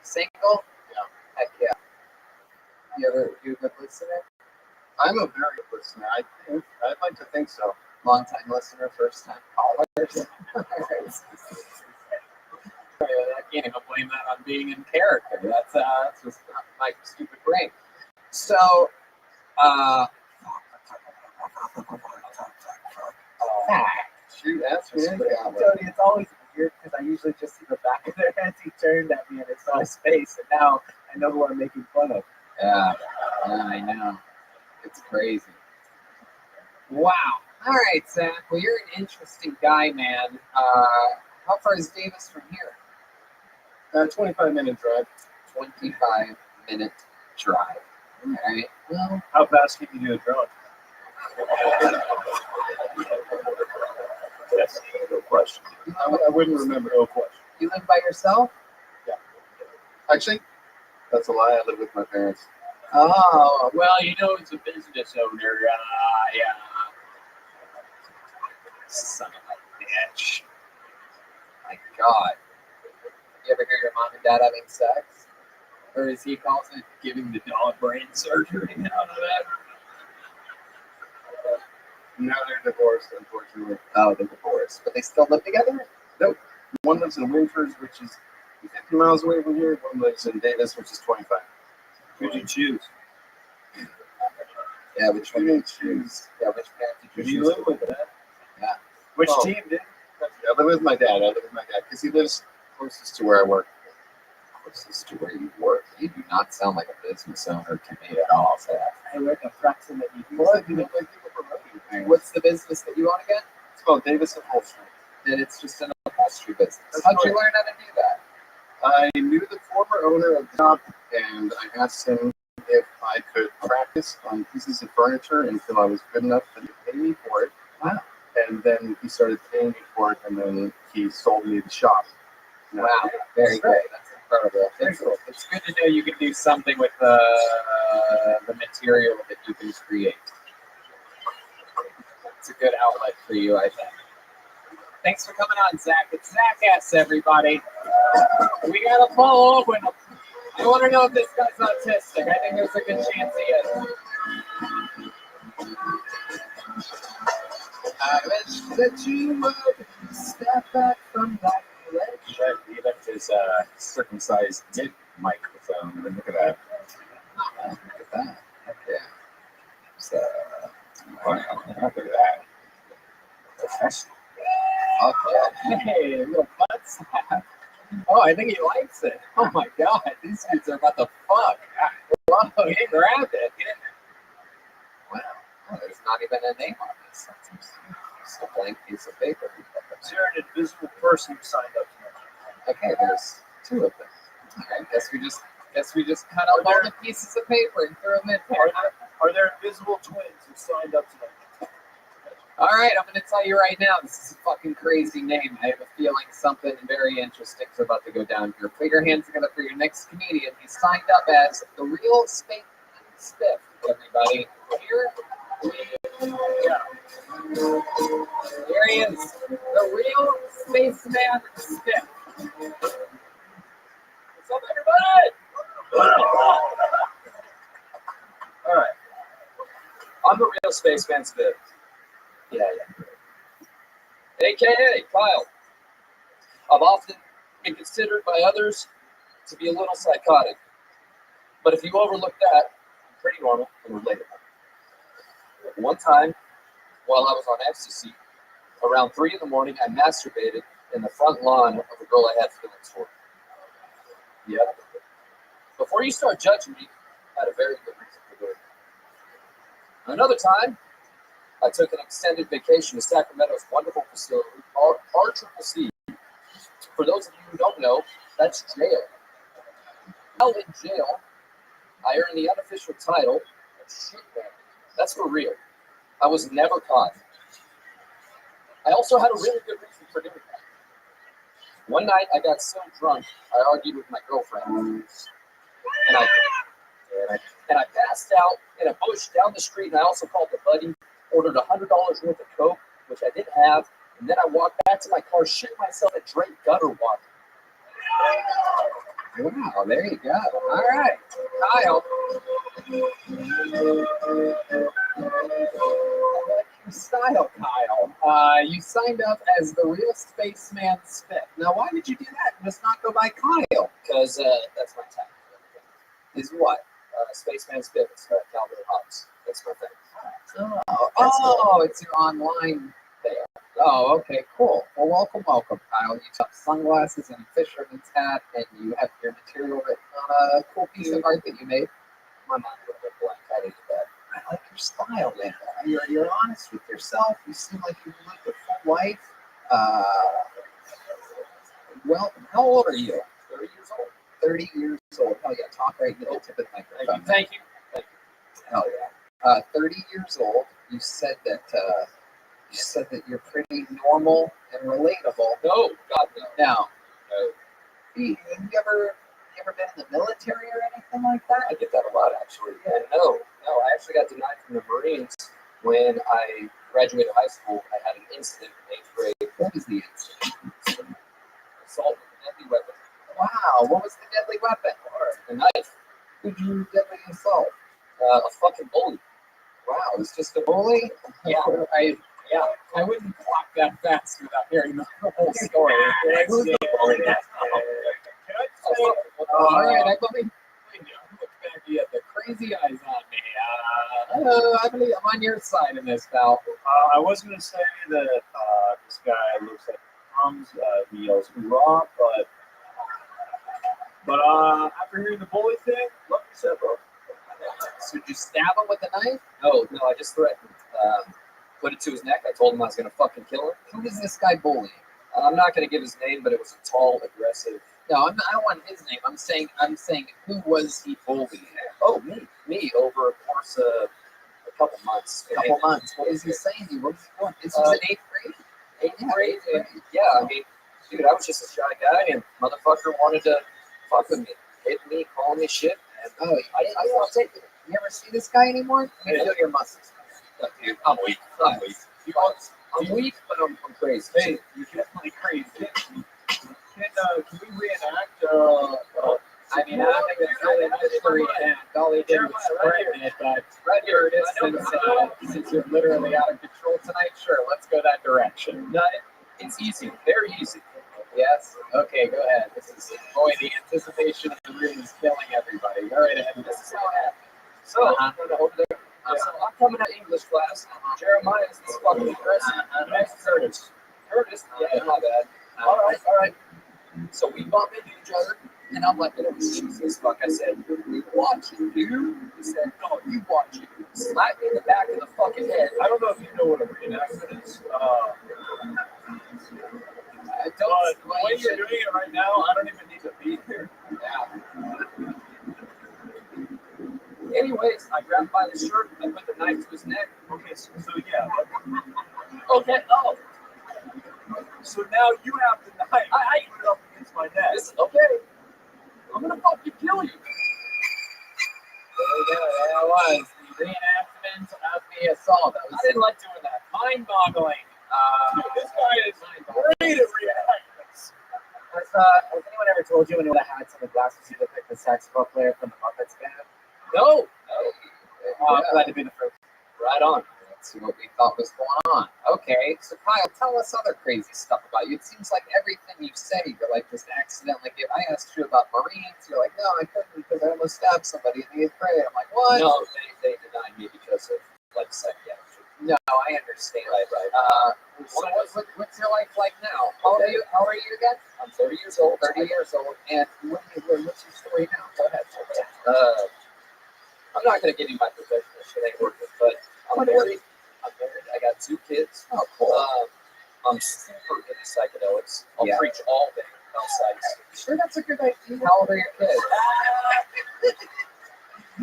Speaker 2: Single?
Speaker 1: Yeah.
Speaker 2: Heck yeah. You a good listener?
Speaker 1: I'm a very good listener. I'd like to think so.
Speaker 2: Long time listener, first time caller. I can't even blame that on being in character. That's just my stupid brain. So,
Speaker 1: Shoot, ask me anything.
Speaker 4: Jody, it's always weird because I usually just see the back of their heads. He turned at me and it's on his face, and now I know who I'm making fun of.
Speaker 2: yeah, I know. It's crazy. Wow. All right, Zach. Well, you're an interesting guy, man. How far is Davis from here?
Speaker 1: 25-minute drive.
Speaker 2: 25-minute drive. All right. Well,
Speaker 3: How fast can you do a drone? Yes, no question.
Speaker 1: I wouldn't remember.
Speaker 3: No question.
Speaker 2: you live by yourself?
Speaker 1: Actually, that's a lie. I live with my parents.
Speaker 2: Oh,
Speaker 4: Well, you know, as a business owner,
Speaker 2: son of a bitch. My God. You ever hear your mom and dad having sex?
Speaker 4: or as he calls it, giving the dog brain surgery. You know that?
Speaker 1: Now they're divorced, unfortunately.
Speaker 2: Oh, they're divorced, but they still live together?
Speaker 1: One lives in Winters, which is 50 miles away from here. One lives in Davis, which is 25.
Speaker 3: Who'd you choose?
Speaker 2: Yeah, which
Speaker 1: I
Speaker 2: one?
Speaker 1: didn't choose.
Speaker 2: Yeah, which parent did
Speaker 3: Who'd
Speaker 2: you
Speaker 3: you
Speaker 2: choose?
Speaker 3: live with, man?
Speaker 2: Yeah.
Speaker 3: Which
Speaker 1: Oh.
Speaker 3: team did?
Speaker 1: I live with my dad. Because he lives closest to where I work.
Speaker 2: Closest to where you work. You do not sound like a business owner to me at all, Zach.
Speaker 4: I work approximately
Speaker 2: What's the business that you own again?
Speaker 1: It's called Davis Upholstery.
Speaker 2: And it's just an upholstery business. How'd you learn how to do that?
Speaker 1: I knew the former owner of the shop, and I asked him if I could practice on pieces of furniture until I was good enough that he would pay me for it.
Speaker 2: Wow.
Speaker 1: And then he started paying me for it, and then he sold me the shop.
Speaker 2: Wow, very good. That's incredible. It's good to know you can do something with the material that you can create. It's a good outlet for you, I think. Thanks for coming on, Zach. It's Zach S, everybody. We got a poll open. I want to know if this guy's autistic. I think there's a good chance he is. I wish that you would step back from that ledge.
Speaker 3: He left his circumcised dick microphone. And look at that.
Speaker 2: Look at that. Yeah. So,
Speaker 3: Wow, look at that. Professional.
Speaker 2: okay. Hey, a little butt slap. Oh, I think he likes it. Oh my God, these dudes are about to fuck. Wow, he grabbed it. Wow. Oh, there's not even a name on this. That's just a blank piece of paper.
Speaker 3: Is there an invisible person who signed up tonight?
Speaker 2: Okay, there's two of them. All right, guess we just cut up all the pieces of paper and threw them in there.
Speaker 3: Are there invisible twins who signed up tonight?
Speaker 2: All right, I'm going to tell you right now, this is a fucking crazy name. I have a feeling something very interesting is about to go down here. Put your hands together for your next comedian. He signed up as the real Space Spiff, everybody. Here he is, the real spaceman Spiff. What's up, everybody?
Speaker 3: All right. I'm the real spaceman Spiff.
Speaker 2: Yeah.
Speaker 3: AKA Kyle. I've often been considered by others to be a little psychotic. But if you overlook that, I'm pretty normal and relatable. One time, while I was on ecstasy, around 3 in the morning, I masturbated in the front lawn of a girl I had feelings for. Yep. Before you start judging me, I had a very good reason for doing it. Another time, I took an extended vacation to Sacramento's wonderful facility, RCCC. For those of you who don't know, that's jail. While in jail, I earned the unofficial title of shitbag. That's for real. I was never caught. I also had a really good reason for doing that. One night, I got so drunk, I argued with my girlfriend. And I passed out in a bush down the street, and I also called a buddy, ordered $100 worth of coke, which I didn't have, and then I walked back to my car, shit myself, and drank gutter water.
Speaker 2: Wow, there you go. All right, Kyle. Kyle. You signed up as the real spaceman Spit. Now, why did you do that and just not go by Kyle?
Speaker 4: Because that's my tag.
Speaker 2: Is what?
Speaker 4: Spaceman Spit, Cowboy Hops. That's my thing.
Speaker 2: Oh, it's your online thing. Oh, okay, cool. Well, welcome, Kyle. You took sunglasses and a fisherman's hat, and you have your material written on a cool piece of art that you made.
Speaker 4: My mind a little bit blank. I didn't do that.
Speaker 2: I like your style, man. You're honest with yourself. You seem like you live a full life. Well, how old are you?
Speaker 4: 30 years old.
Speaker 2: 30 years old. Hell yeah, talk right into the tip of the microphone.
Speaker 4: Thank you.
Speaker 2: Hell yeah. 30 years old. You said that you're pretty normal and relatable.
Speaker 4: No, God no.
Speaker 2: Now,
Speaker 4: No.
Speaker 2: you ever been in the military or anything like that?
Speaker 4: I get that a lot, actually. Yeah, no. I actually got denied from the Marines when I graduated high school. I had an incident in 8th grade.
Speaker 2: What was the incident?
Speaker 4: Assault with a deadly weapon.
Speaker 2: Wow, what was the deadly weapon?
Speaker 4: A knife.
Speaker 2: Who'd you deadly assault?
Speaker 4: A fucking bully.
Speaker 2: Wow, it was just a bully?
Speaker 4: Yeah.
Speaker 3: I wouldn't clock that fast without hearing the whole story.
Speaker 2: Who's the bully?
Speaker 3: Can I just say,
Speaker 2: All right, I believe.
Speaker 3: look back, you have the crazy eyes on me.
Speaker 2: I believe I'm on your side in this, pal.
Speaker 3: I was going to say that this guy looks like drums. He yells hoorah, but after hearing the bully thing, love you said, bro.
Speaker 2: So did you stab him with a knife?
Speaker 4: No, I just threatened. Put it to his neck. I told him I was going to fucking kill him.
Speaker 2: Who was this guy bullying?
Speaker 4: I'm not going to give his name, but it was a tall, aggressive.
Speaker 2: No, I don't want his name. I'm saying who was he bullying?
Speaker 4: Oh, me over a course of a couple months.
Speaker 2: A couple months. What was he saying to you? What was he doing? This was in 8th grade?
Speaker 4: 8th grade. Yeah, I mean, dude, I was just a shy guy, and motherfucker wanted to fuck with me, hit me, call me shit. And I thought, take it.
Speaker 2: You ever see this guy anymore? You feel your muscles.
Speaker 4: Look, dude, I'm weak. I'm weak, but I'm crazy.
Speaker 3: Hey, you're definitely crazy. Can we reenact?
Speaker 2: I mean, I don't think it's really much to reenact. All he did was threaten it, but here it is, since you're literally out of control tonight, sure, let's go that direction.
Speaker 4: No, it's easy, very easy.
Speaker 2: Yes? Okay, go ahead. This is, boy, the anticipation of the room is killing everybody. Go right ahead.
Speaker 4: This is how it happened. So, over there. So I'm coming to English class. Jeremiah is this fucking aggressive. Next, Curtis. Yeah, my bad. All right. So we bump into each other, and I'm like, oh, Jesus, fuck. I said, you watch it, dude. He said, no, you watch it. Slap me in the back of the fucking head.
Speaker 3: I don't know if you know what a reenactment is.
Speaker 2: Don't,
Speaker 3: The way you're doing it right now, I don't even need to be here.
Speaker 2: yeah.
Speaker 4: Anyways, I grabbed by the shirt, I put the knife to his neck.
Speaker 3: Okay, so yeah.
Speaker 4: Okay, oh,
Speaker 3: So now you have the knife. I put it up against my neck.
Speaker 4: okay. I'm gonna fucking kill you.
Speaker 2: There we go. There it was. The reenactment of the assault.
Speaker 4: I didn't like doing that.
Speaker 2: Mind-boggling.
Speaker 3: Dude, this guy is great at reenactments.
Speaker 2: Has anyone ever told you when you would have had some of the glasses you look like the saxophone player from the Muppets band?
Speaker 4: No.
Speaker 2: I'm glad to be the first.
Speaker 4: Right on.
Speaker 2: Let's see what we thought was going on. Okay, so Kyle, tell us other crazy stuff about you. It seems like everything you say, you're like just accidentally. If I asked you about Marines, you're like, no, I couldn't because I almost stabbed somebody in the 8th grade. I'm like, what?
Speaker 4: No, they denied me because of like psychiatry.
Speaker 2: No, I understand.
Speaker 4: Right.
Speaker 2: So what's your life like now? How old are you again?
Speaker 4: I'm 30 years old.
Speaker 2: 30 years old. And what's your story now? Go ahead.
Speaker 4: I'm not gonna give you my professional shit ain't working, but I'm married. I got 2 kids.
Speaker 2: Oh, cool.
Speaker 4: I'm super into psychedelics. I'll
Speaker 2: Yeah.
Speaker 4: preach all day on sites.
Speaker 2: Sure, that's a good idea. How old are your kids?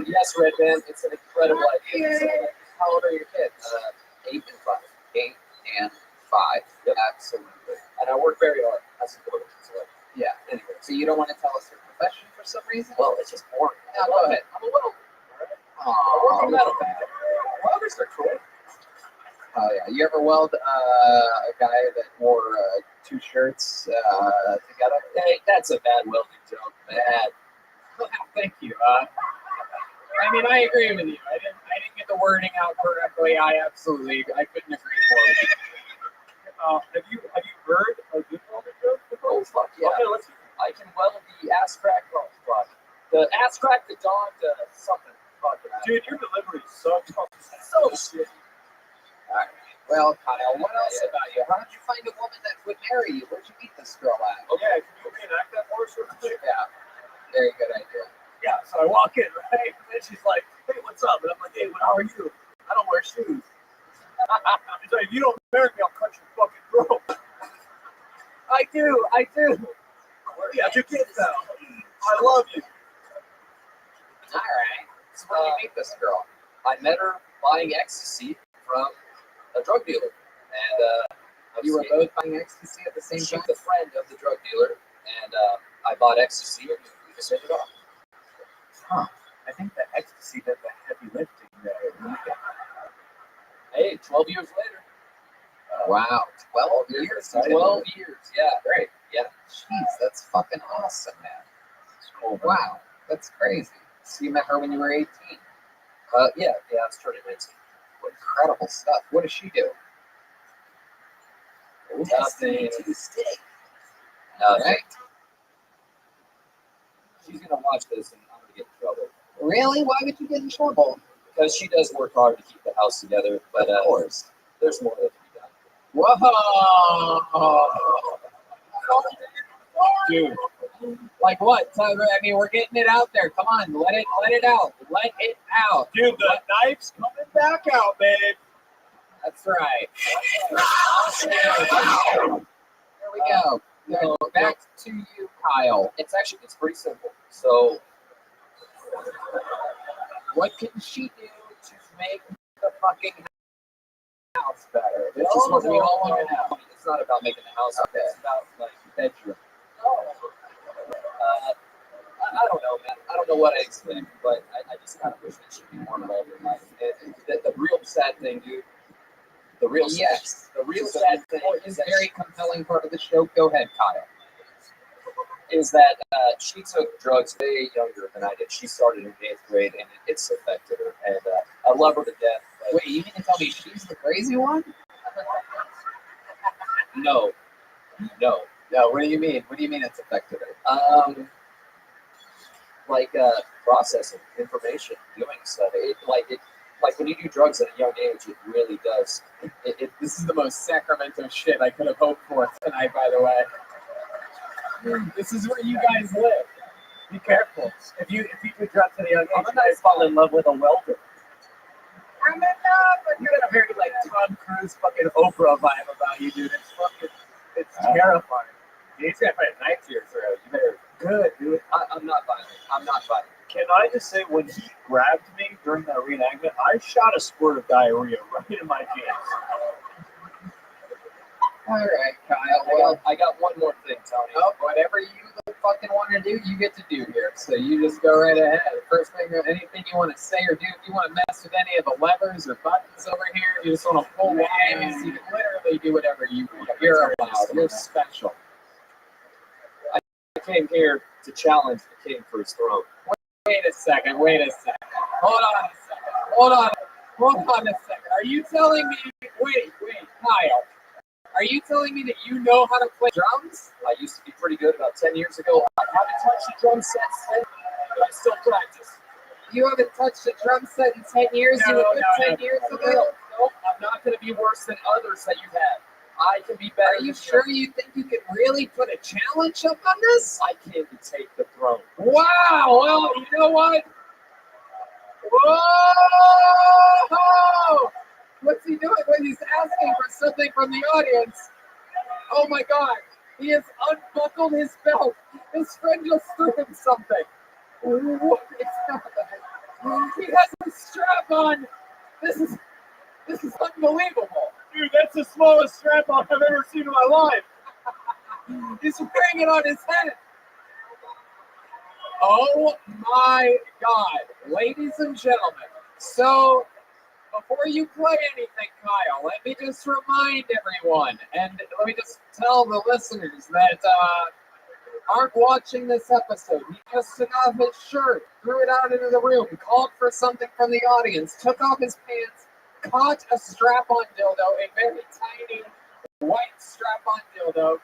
Speaker 4: Yes, Red Band, it's an incredible idea.
Speaker 2: How old are your kids?
Speaker 4: 8 and 5.
Speaker 2: 8 and 5.
Speaker 4: Yep.
Speaker 2: Absolutely.
Speaker 4: And I work very hard. I support it. So,
Speaker 2: Yeah.
Speaker 4: anyway,
Speaker 2: So you don't want to tell us your profession for some reason?
Speaker 4: well, it's just boring.
Speaker 2: Yeah, go ahead.
Speaker 4: I'm a welder. I work on
Speaker 2: Oh,
Speaker 4: metal. Welders are cool.
Speaker 2: oh yeah. You ever weld a guy that wore 2 shirts together?
Speaker 4: Hey, that's a bad welding joke. Bad.
Speaker 3: Thank you. I mean, I agree with you. I didn't get the wording out correctly. I couldn't agree Have you heard a good woman joke before?
Speaker 4: Oh, fuck yeah.
Speaker 3: Okay, let's.
Speaker 4: I can weld the ass crack. Oh, fuck. The ass crack, the dog, something. Fuck it.
Speaker 3: Dude, your delivery sucks.
Speaker 4: So shit.
Speaker 2: All right. Well, Kyle, what else about you? How did you find a woman that would marry you? Where'd you meet this girl at?
Speaker 3: Okay, can you reenact that for us real quick?
Speaker 2: Yeah, very good idea.
Speaker 3: Yeah, so I walk in, right? And then she's like, hey, what's up? And I'm like, hey, how are you? I don't wear shoes. She's like, if you don't marry me, I'll cut your fucking throat. I do. Yeah, you get that. I love you.
Speaker 2: All right. So where did you meet this girl?
Speaker 4: I met her buying ecstasy from a drug dealer. And
Speaker 2: You were both buying ecstasy at the same
Speaker 4: she
Speaker 2: time?
Speaker 4: was a friend of the drug dealer. And I bought ecstasy and we just hit it off.
Speaker 3: Huh. I think the ecstasy did the heavy lifting there.
Speaker 4: Hey, 12 years later.
Speaker 2: Wow, 12 years.
Speaker 4: 12 years. Yeah, great. Yeah.
Speaker 2: Jeez, that's fucking awesome, man.
Speaker 3: It's cool.
Speaker 2: Wow, that's crazy. So you met her when you were 18.
Speaker 4: Yeah, I was turning 19.
Speaker 2: Incredible stuff. What does she do?
Speaker 4: Nothing.
Speaker 2: Tuesday.
Speaker 4: Nothing.
Speaker 2: Right?
Speaker 4: She's going to watch this and I'm going to get in trouble.
Speaker 2: Really? Why would you get in trouble?
Speaker 4: Because she does work hard to keep the house together. But
Speaker 2: Of course.
Speaker 4: there's more that can be done.
Speaker 2: Whoa!
Speaker 3: Dude,
Speaker 2: Like what? So, I mean, we're getting it out there. Come on, let it out. Let it out.
Speaker 3: dude, the knife's coming back out, babe.
Speaker 2: That's right. There we go.
Speaker 4: No,
Speaker 2: Back to you, Kyle.
Speaker 4: it's pretty simple. So
Speaker 2: What can she do to make the fucking house better? This is
Speaker 4: No,
Speaker 2: what we all
Speaker 4: no,
Speaker 2: want to know.
Speaker 4: it's not about making the house.
Speaker 2: Okay.
Speaker 4: It's about like bedroom. I don't know, man. I don't know what I expect, but I just kind of wish that she'd be more involved in life. And the real sad thing, dude. The real
Speaker 2: Yes.
Speaker 4: the real sad thing
Speaker 2: Is
Speaker 4: is that
Speaker 2: very compelling part of the show. Go ahead, Kyle.
Speaker 4: she took drugs way younger than I did. She started in 8th grade, and it's affected her. And I love her to death. But
Speaker 2: Wait, you mean to tell me she's the crazy one?
Speaker 4: no.
Speaker 2: No. What do you mean? What do you mean it's affected her?
Speaker 4: Processing information, doing stuff. Like when you do drugs at a young age, it really does.
Speaker 2: This is the most Sacramento shit I could have hoped for tonight, by the way. This is where you guys live.
Speaker 3: Be careful. If you do drugs at a young age, you might fall in love with a welder. I'm in love, but you got a very like Tom Cruise fucking Oprah vibe about you, dude. It's terrifying. He's got a knife to your throat. You better good, dude.
Speaker 4: I'm not violent. I'm not violent.
Speaker 3: Can I just say, when he grabbed me during that reenactment, I shot a squirt of diarrhea right in my pants.
Speaker 2: All right, Kyle. Well,
Speaker 4: I got one more thing, Tony.
Speaker 2: whatever you fucking want to do, you get to do here. So you just go right ahead. First thing, anything you want to say or do, if you want to mess with any of the levers or buttons over here, you just want to pull the names, you can literally do whatever you want. You're allowed. You're special.
Speaker 4: I came here to challenge the king for his throne.
Speaker 2: Wait a second. Hold on a second. Are you telling me, wait, Kyle, are you telling me that you know how to play drums?
Speaker 4: I used to be pretty good about 10 years ago. I haven't touched a drum set since, but I still practice.
Speaker 2: You haven't touched a drum set in 10 years?
Speaker 4: No,
Speaker 2: you were good
Speaker 4: no,
Speaker 2: 10 years
Speaker 4: no,
Speaker 2: ago?
Speaker 4: No, I'm not going to be worse than others that you have. I can be better.
Speaker 2: Are you sure you think you can really put a challenge up on this?
Speaker 4: I can take the throne.
Speaker 2: Wow, well, you know what? Whoa! What's he doing when he's asking for something from the audience? Oh my God, he has unbuckled his belt. His friend just threw him something. What is happening? He has a strap on. This is unbelievable.
Speaker 3: Dude, that's the smallest strap on I've ever seen in my life.
Speaker 2: He's wearing it on his head. Oh my God, ladies and gentlemen. So, before you play anything, Kyle, let me just remind everyone, and let me just tell the listeners that aren't watching this episode. He just took off his shirt, threw it out into the room, called for something from the audience, took off his pants, caught a strap-on dildo, a very tiny white strap-on dildo.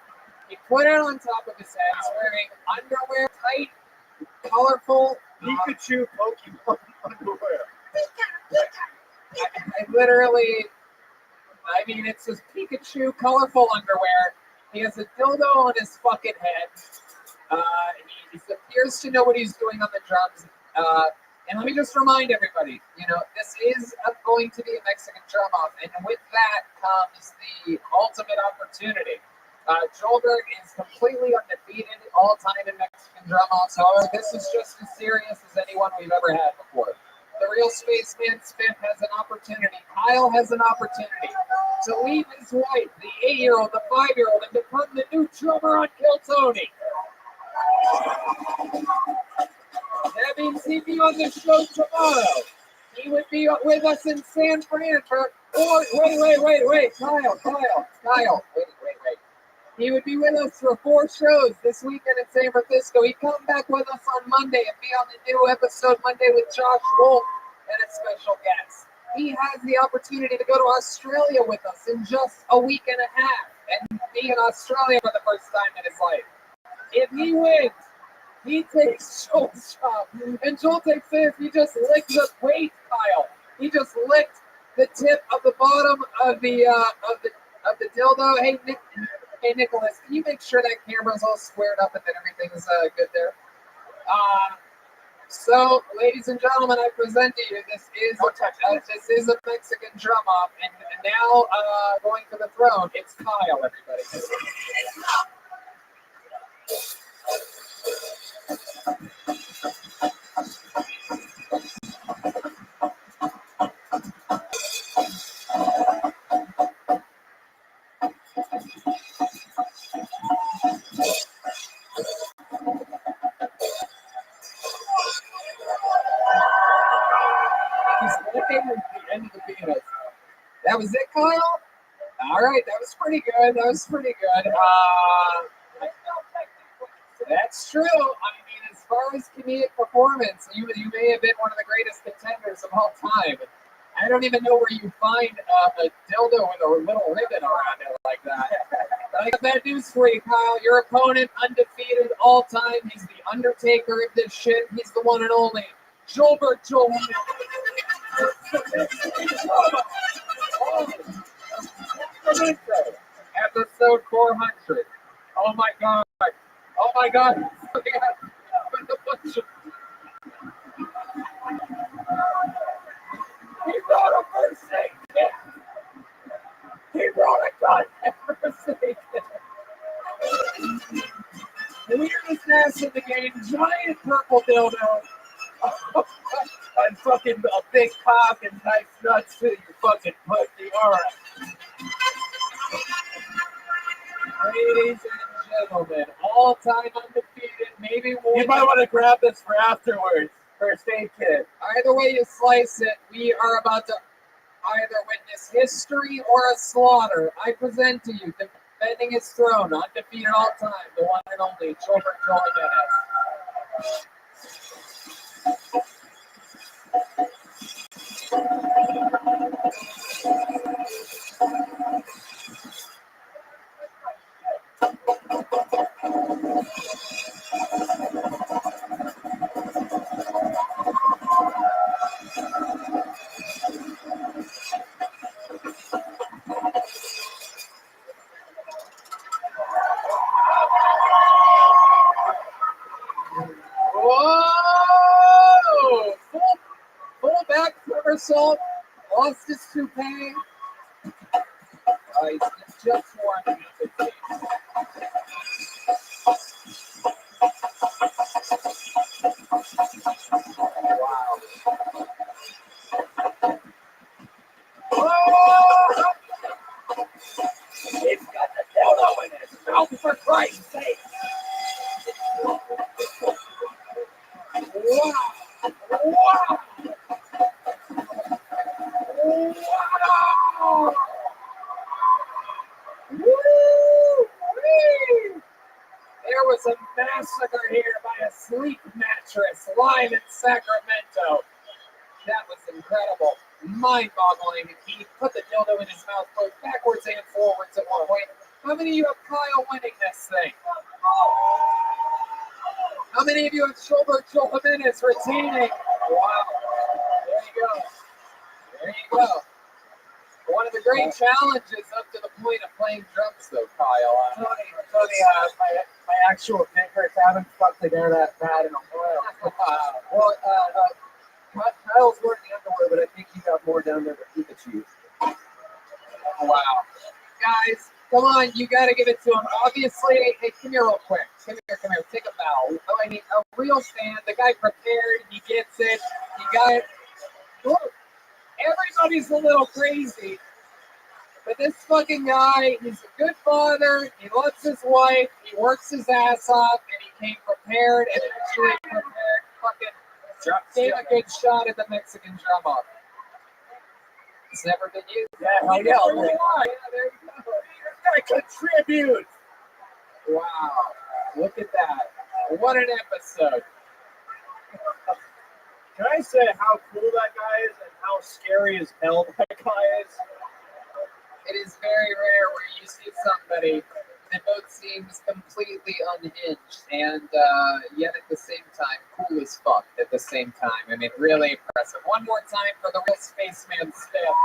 Speaker 2: He put it on top of his head. He's wearing underwear, tight, colorful.
Speaker 3: Pikachu Pokemon underwear.
Speaker 2: I literally, I mean, it's just Pikachu colorful underwear. He has a dildo on his fucking head. He appears to know what he's doing on the drums. And let me just remind everybody, this is going to be a Mexican drum off, and with that comes the ultimate opportunity. Joelberg is completely undefeated all time in Mexican drum offs. However, this is just as serious as anyone we've ever had before. The real Spaceman Spiff has an opportunity. Kyle has an opportunity to leave his wife, the 8-year-old, the 5-year-old, and become the new drummer on Kill Tony. That means he'd be on the show tomorrow. He would be with us in San Fran for wait, Kyle. Wait. He would be with us for 4 shows this weekend in San Francisco. He'd come back with us on Monday and be on the new episode Monday with Josh Wolf and a special guest. He has the opportunity to go to Australia with us in just a week and a half and be in Australia for the first time in his life. If he wins, he takes Joel's job, and Joel takes this. He just licked the weight, Kyle. He just licked the tip of the bottom of the dildo. Hey, Nicholas, can you make sure that camera's all squared up and that everything's good there? So, ladies and gentlemen, I present to you this is a Mexican drum off, and now going for the throne, it's Kyle. Everybody. The end of the penis. That was it, Kyle? All right, that was pretty good. That's true. I mean, as far as comedic performance, you may have been one of the greatest contenders of all time. I don't even know where you find a dildo with a little ribbon around it like that. But I got bad news for you, Kyle. Your opponent, undefeated all time. He's the Undertaker of this shit. He's the one and only Joelberg Joel. Episode 400. Oh my god. He brought a first aid kit. He brought a goddamn first aid kit. The weirdest ass in the game, giant purple dildo. And fucking a big cock and nice nuts too, you fucking pussy. Alright. Ladies and gentlemen, all-time undefeated, maybe one.
Speaker 3: You might want to grab this for afterwards. First aid kit.
Speaker 2: Either way you slice it, we are about to either witness history or a slaughter. I present to you, defending his throne, undefeated all time, the one and only Joelberg Joel Dennis. Whoa! Full back somersault, lost his toupee. He's just warming up his face. Wow. Oh! He's got the dildo in his mouth, for Christ's sake. Wow. Woo-wee! There was a massacre here by a sleep mattress live in Sacramento. That was incredible. Mind-boggling. He put the dildo in his mouth both backwards and forwards at one point. How many of you have Kyle winning this thing? How many of you have Schulberg Joel Jimenez retaining? Wow. There you go. There you go. One of the great challenges up to the point of playing drums, though, Kyle.
Speaker 4: Tony, my actual fingers haven't fucked together that bad in a while. Well, Kyle's wearing the underwear, but I think he got more down there than Pikachu.
Speaker 2: Wow. Guys, come on, you got to give it to him. Obviously, hey, come here real quick. Come here. Take a bow. I mean, a real fan. The guy prepared. He gets it. He got it. Look, everybody's a little crazy. But this fucking guy, he's a good father. He loves his wife. He works his ass off. And he came prepared and actually prepared. Fucking gave a good shot at the Mexican drum off. It's never been used.
Speaker 4: Yeah, hell yeah.
Speaker 2: Yeah, there you go.
Speaker 4: I contribute.
Speaker 2: Wow. Look at that. What an episode.
Speaker 4: Can I say how cool that guy is and how scary as hell that guy is?
Speaker 2: It is very rare where you see somebody that both seems completely unhinged and yet at the same time cool as fuck at the same time. I mean, really impressive. One more time for the real spaceman step.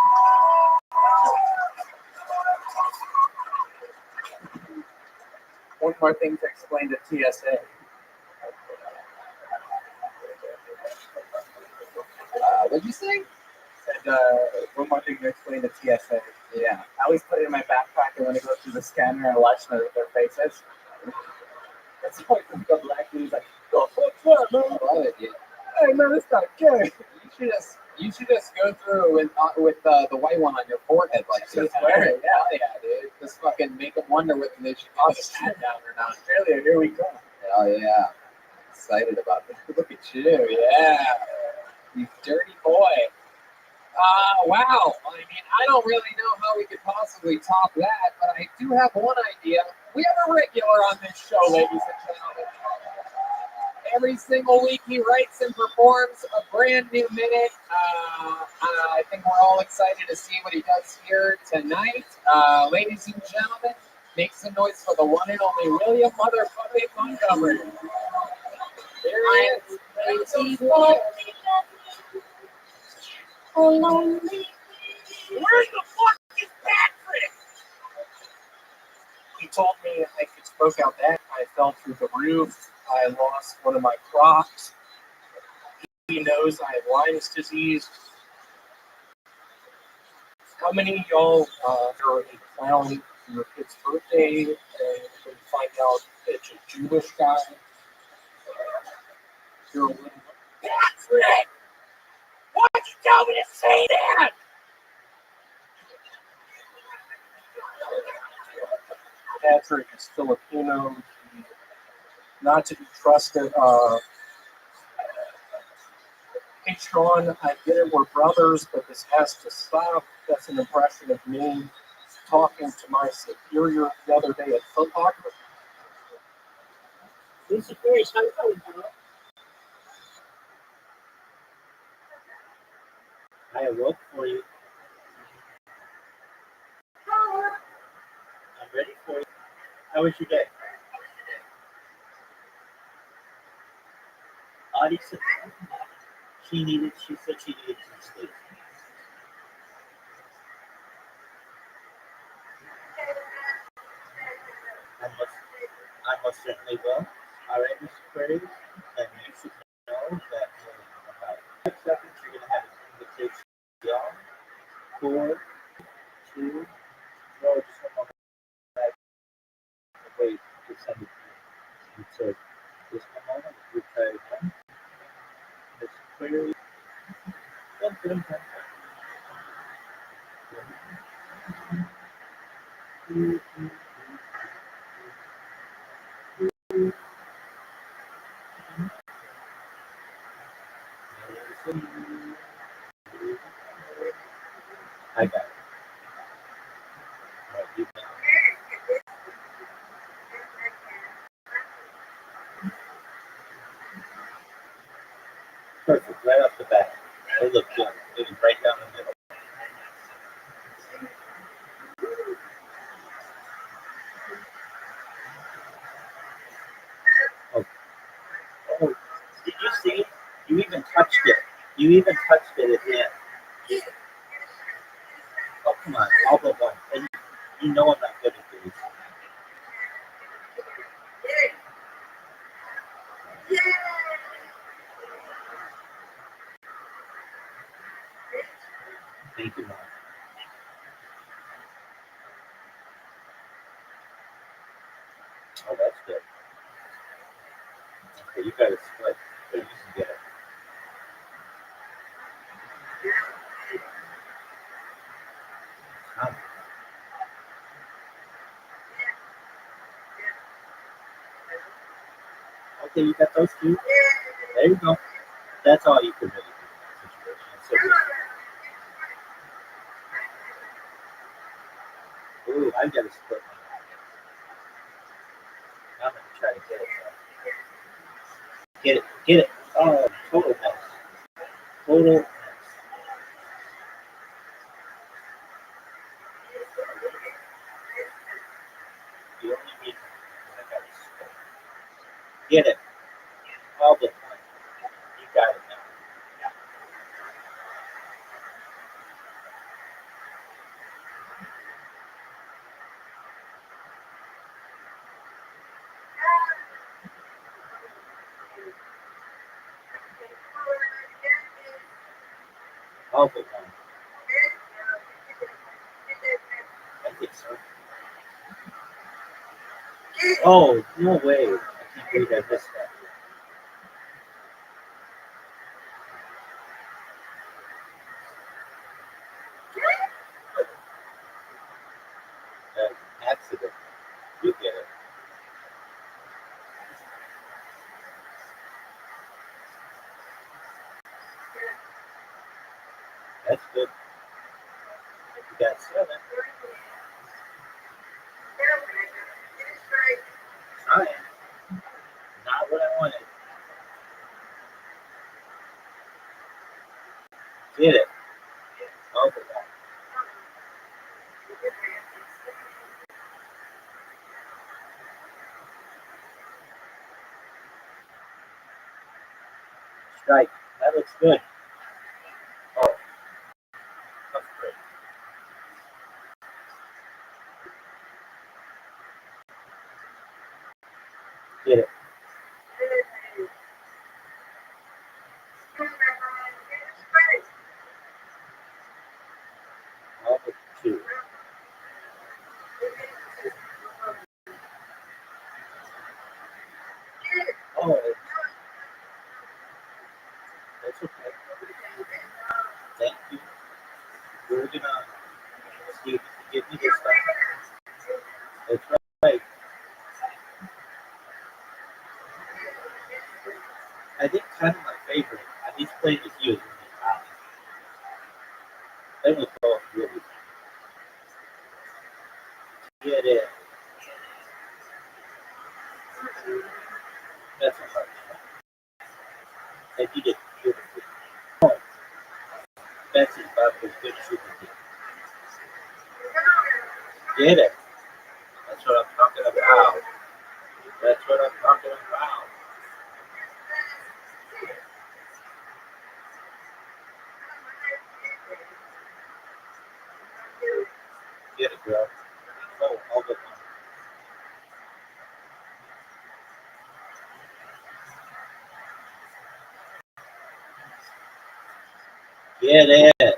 Speaker 4: One more thing to explain to TSA.
Speaker 2: What'd you say?
Speaker 4: And one more thing to explain to TSA.
Speaker 2: Yeah.
Speaker 4: I always put it in my backpack, and when I go through the scanner, I watch their faces. That's why the black dude's like, "Oh, what's that, man?
Speaker 2: I love it, dude.
Speaker 4: Hey, man, it's not gay."
Speaker 2: You should just go through with the white one on your forehead like this.
Speaker 4: Just wear it,
Speaker 2: Yeah, dude. Just fucking make them wonder whether they should put his hat down or not.
Speaker 4: Australia, here we go.
Speaker 2: Oh yeah. Excited about this. Look at you, yeah. You dirty boy. Wow. I mean, I don't really know how we could possibly top that, but I do have one idea. We have a regular on this show, ladies and gentlemen. Every single week he writes and performs a brand new minute. I think we're all excited to see what he does here tonight. Ladies and gentlemen, make some noise for the one and only William Motherfucking Montgomery. There he is.
Speaker 3: Oh, lonely. Where the fuck is Patrick?
Speaker 4: He told me I could spoke out that. I fell through the roof. I lost one of my Crocs. He knows I have Lyme's disease. How many of y'all are a clown for your kid's birthday and when you find out it's a Jewish guy? You're a little
Speaker 3: Patrick! Why'd you tell me to say that?
Speaker 4: Patrick is Filipino. He's not to be trusted. Hey, Sean, I get it, we're brothers, but this has to stop. That's an impression of me talking to my superior the other day at Foot Locker.
Speaker 3: This is very exciting, bro. I awoke for you. I'm ready for you. How was your day? Audie said she said she needed some sleep. I most certainly will. All right, Mr. Query, and you should know that in about 5 seconds you're going to have an invitation beyond 4, 2, no, just one moment. Wait, just send it to you. So, just one moment. We try again. Mr. Query. Dun, dun, dun. I got it. All right, you got it. Perfect, right off the bat.
Speaker 5: They look good. It was right down the middle. Oh, oh, did you see? You even touched it. You even touched it at the end. Oh, come on. All but one. And you know I'm not good at these. Thank you, Mom. Oh, that's good. Okay, you got to split so you can get it. Okay, you got those two? There you go. That's all you can really do in that situation. So ooh, I got to split mine. I'm going to try to get it. Get it. Get it. Oh, total mess. Total mess. You only need I got to split. Get it. All the time. You got it now. All the time. I think so. Oh, no way. I can't believe I missed that. Accident. You get it. That's good. You got 7. Trying. Not what I wanted. Get it. All the time. Strike. That looks good. Oh, that's great. Get it. All but 2. Oh, that's okay. Thank you. We're gonna see if you can get me this stuff. That's right. I think kind of my favorite. He's playing with you. They was both really good. Get it. That's a hard shot. And he did beautifully. Oh, Betsy's about as good as you can get it. That's what I'm talking about. That's what I'm talking about. Get it, girl. Oh, all the time. Get it.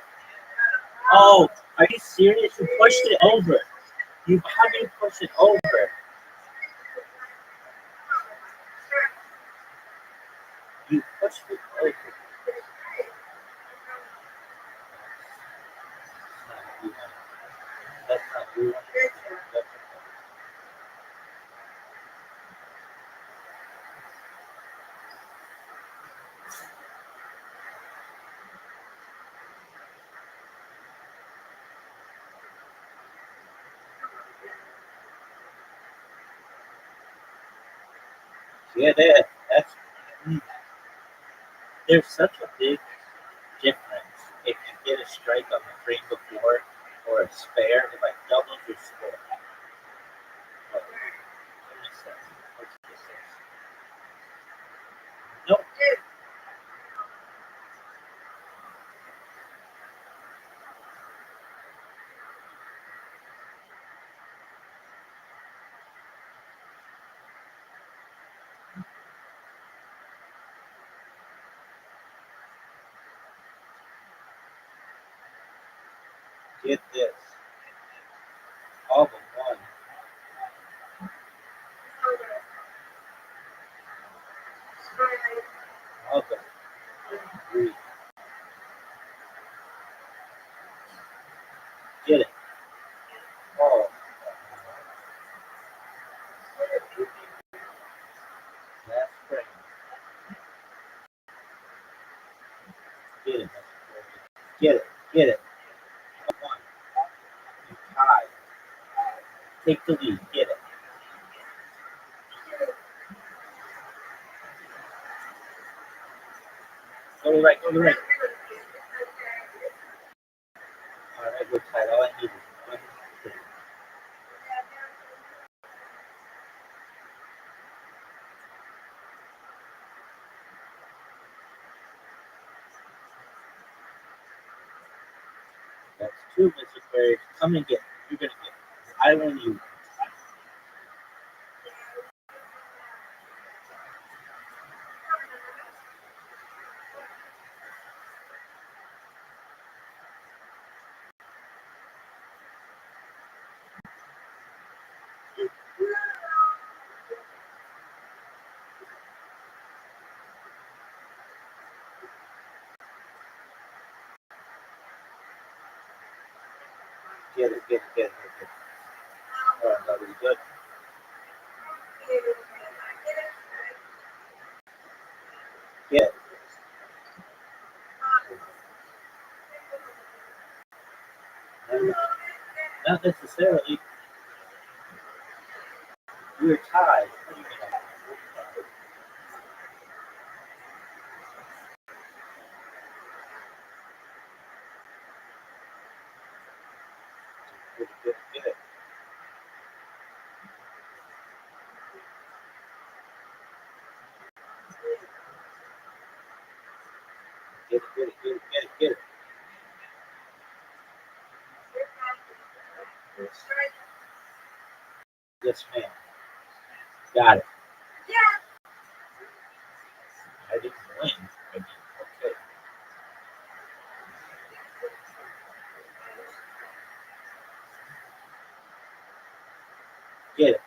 Speaker 5: Oh, are you serious? You pushed it over. How do you push it over? You pushed it over. That's not you. Get it. There's such a big difference strike on the frame before or a spare, it like doubles your score. Oh, let's get this. Nope. Get this. All but one. All but three. Get it. Oh. Last frame. Get it. Get it. Get it. One. You tie. Take the lead. Get it. Go to the right. Go to the right. All right, we're tied. All I need is one thing. That's two, Mr. Aquarius. Come and get it. You're going to get it. I win you. Get it, get it, get it, get it. All right, that was good. Get it. Not necessarily. We're tied. What do you mean? Get it, get it, get it. Get it, get it, get it, get it, get it. Yes, ma'am. Got it. I didn't win. I mean, okay. Get it.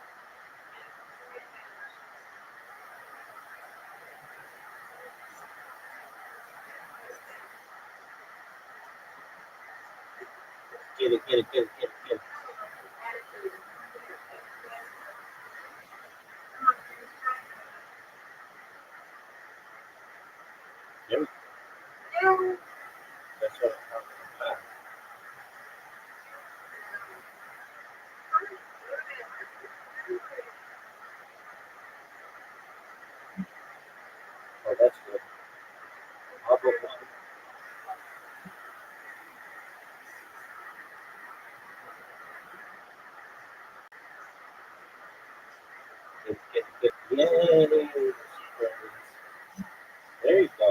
Speaker 5: Get it, get it, get it, get it, get it. There we go. That's what I'm talking about. Oh, that's good. I'll go one. Get it, get it, get it. Yay. There you go.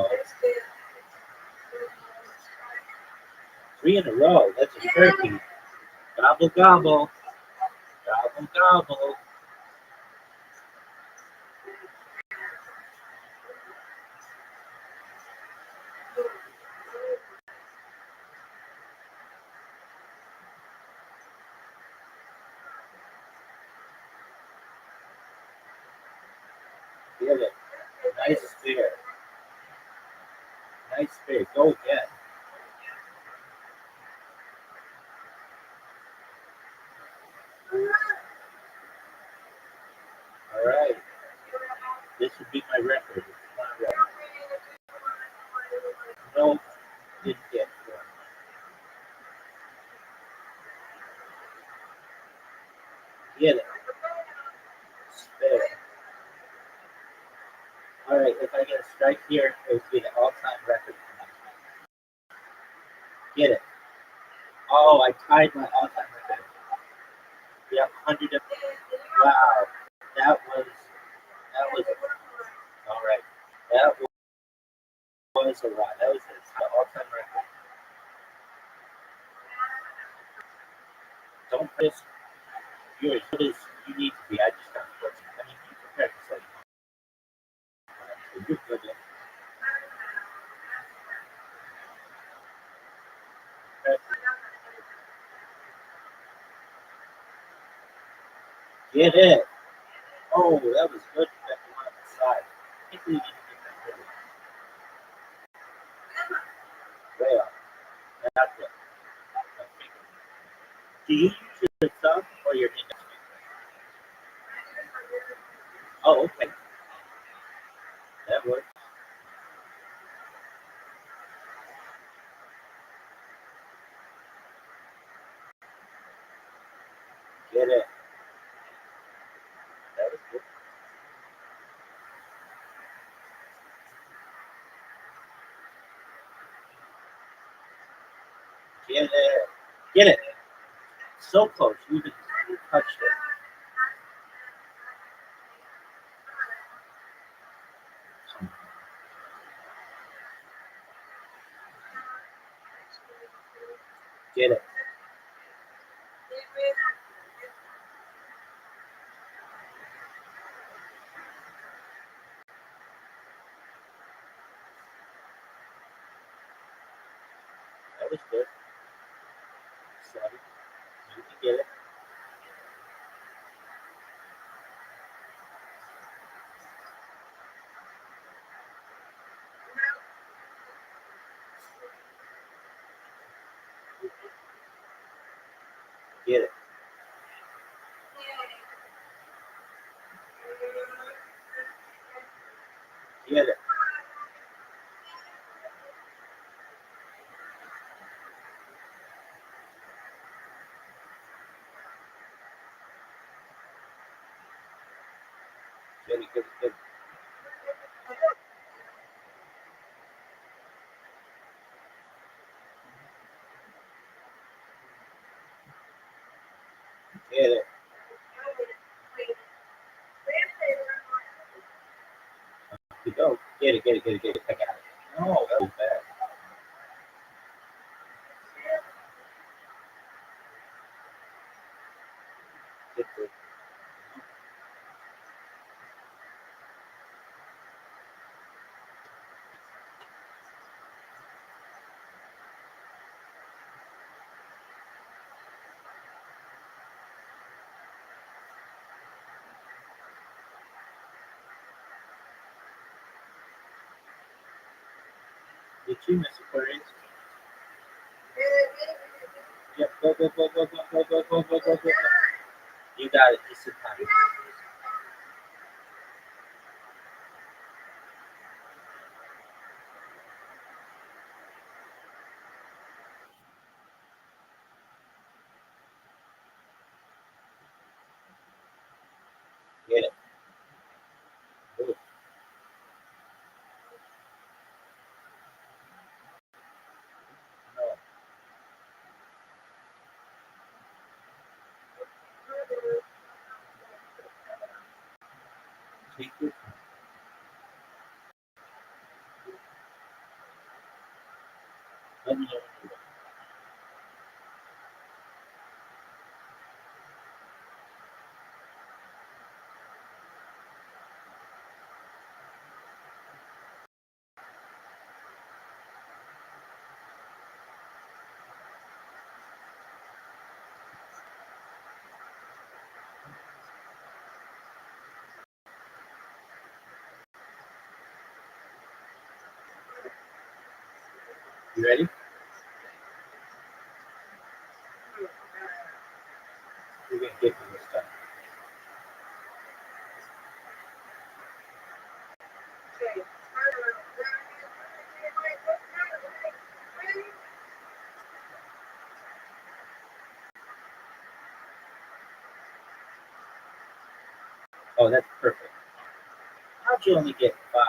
Speaker 5: 3 in a row. That's a turkey. Gobble, gobble. Gobble, gobble. Get it. Nice spear. Nice spear. Go again. All right. This would be my record. No, didn't get one. Get it. Spare. All right. If I get a strike here, it would be the all-time record. Get it. Oh, I tied my all-time record. Yeah, 100. Wow, that was all right. That was a lot. That was the all-time record. Don't just yours. What is you need to be? I just got close. I mean, you prepared to say you're good. Get it. Oh, that was good. That one on the side. I can't believe you didn't get that really. Way up. That's it. Do you use your thumb or your index finger? Oh, okay. That works. Get it. That was good. Get it. Get it. So close. You even touched it. Get it. That was good. 7. You can get it. Get it. Get it. Get it. Get it. Get it. Get it. You go. Get it. Get it. Get it. Get it. I got it. No, that was bad. Get it. Did you miss Aquarius? Yep. Go, go, go, go, go, go, go, go, go, go, go. You got it. Just in time. Get it. Good. No. Take your time. Let me know when you're ready. You ready? You're gonna get me this time. Oh, that's perfect. How'd you only get 5?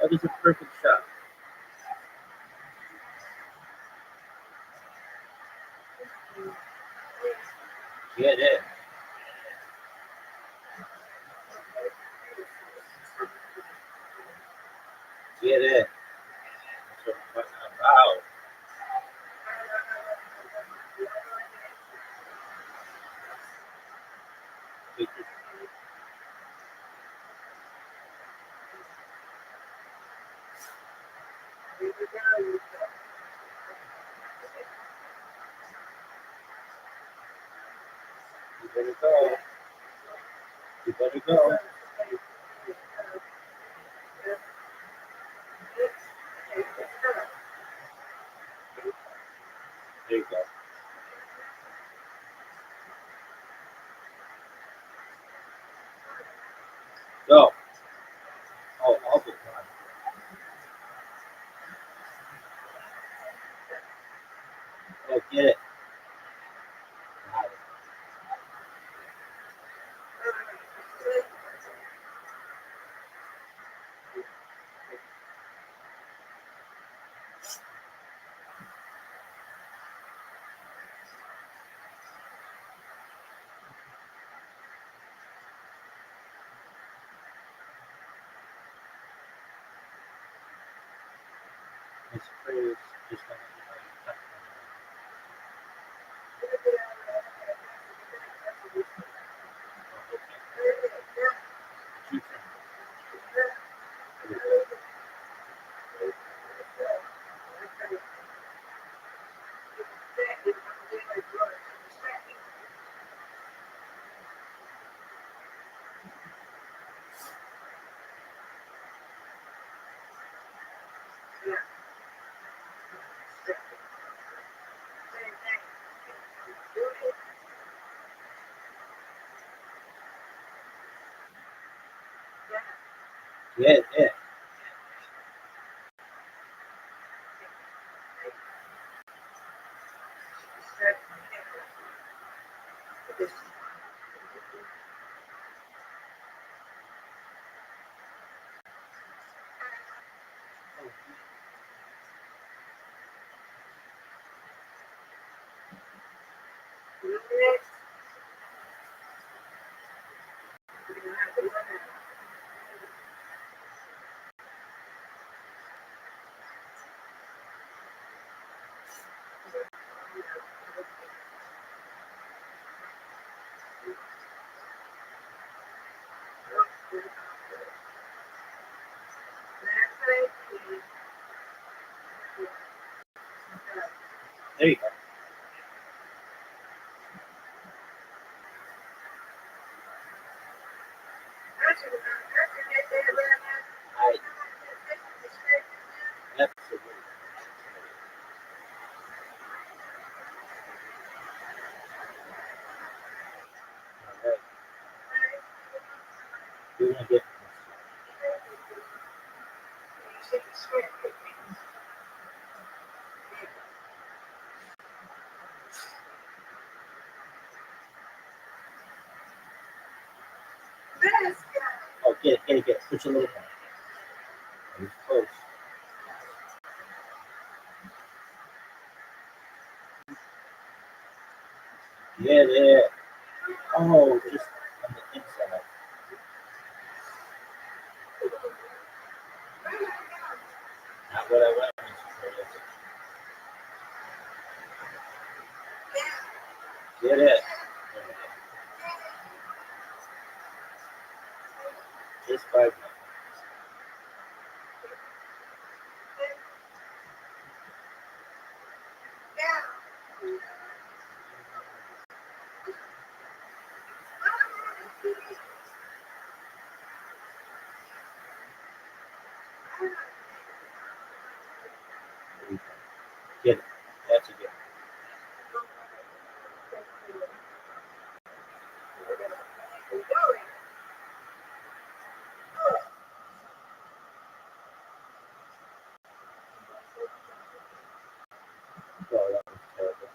Speaker 5: That was a perfect shot. Get it. Get it. That's what I'm talking about. You better go. You better go. There you go. Go. Oh, all the time. Oh, get it. Got it. It's pretty. Just don't Get it. There you go. I absolutely. All right. You're gonna get oh, get it. Push a little more. It's close. Get it. Oh, just on the inside. Not what I want. Get it. Just 5 minutes. Get it. That's a good. Oh, that was terrible.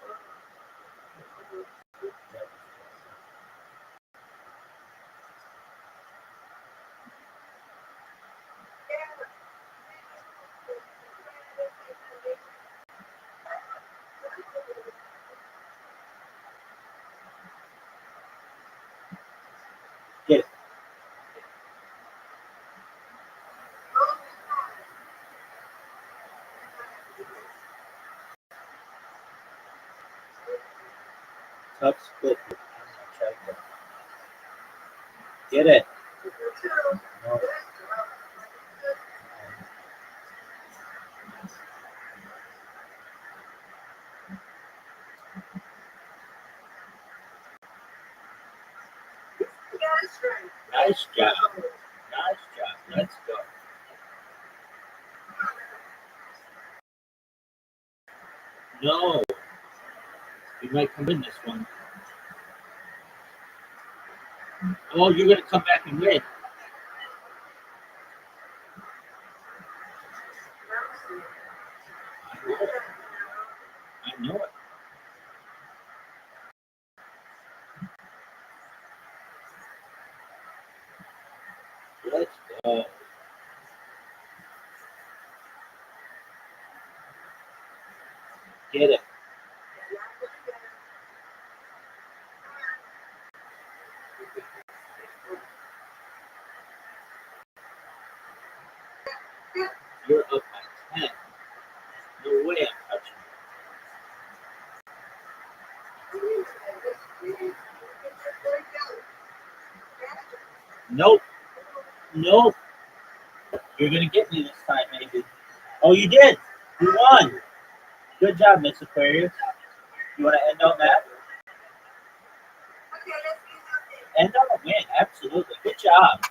Speaker 5: Cup split. Get it. No. Nice job. Nice job. Let's go. No. You might come in this one. Oh, you're going to come back and win. I know it. Let's go. Get it. You're up by 10. No way I'm touching you. Nope. Nope. You're going to get me this time, maybe. Oh, you did. You won. Good job, Miss Aquarius. You want to end on that? End on a win. Absolutely. Good job.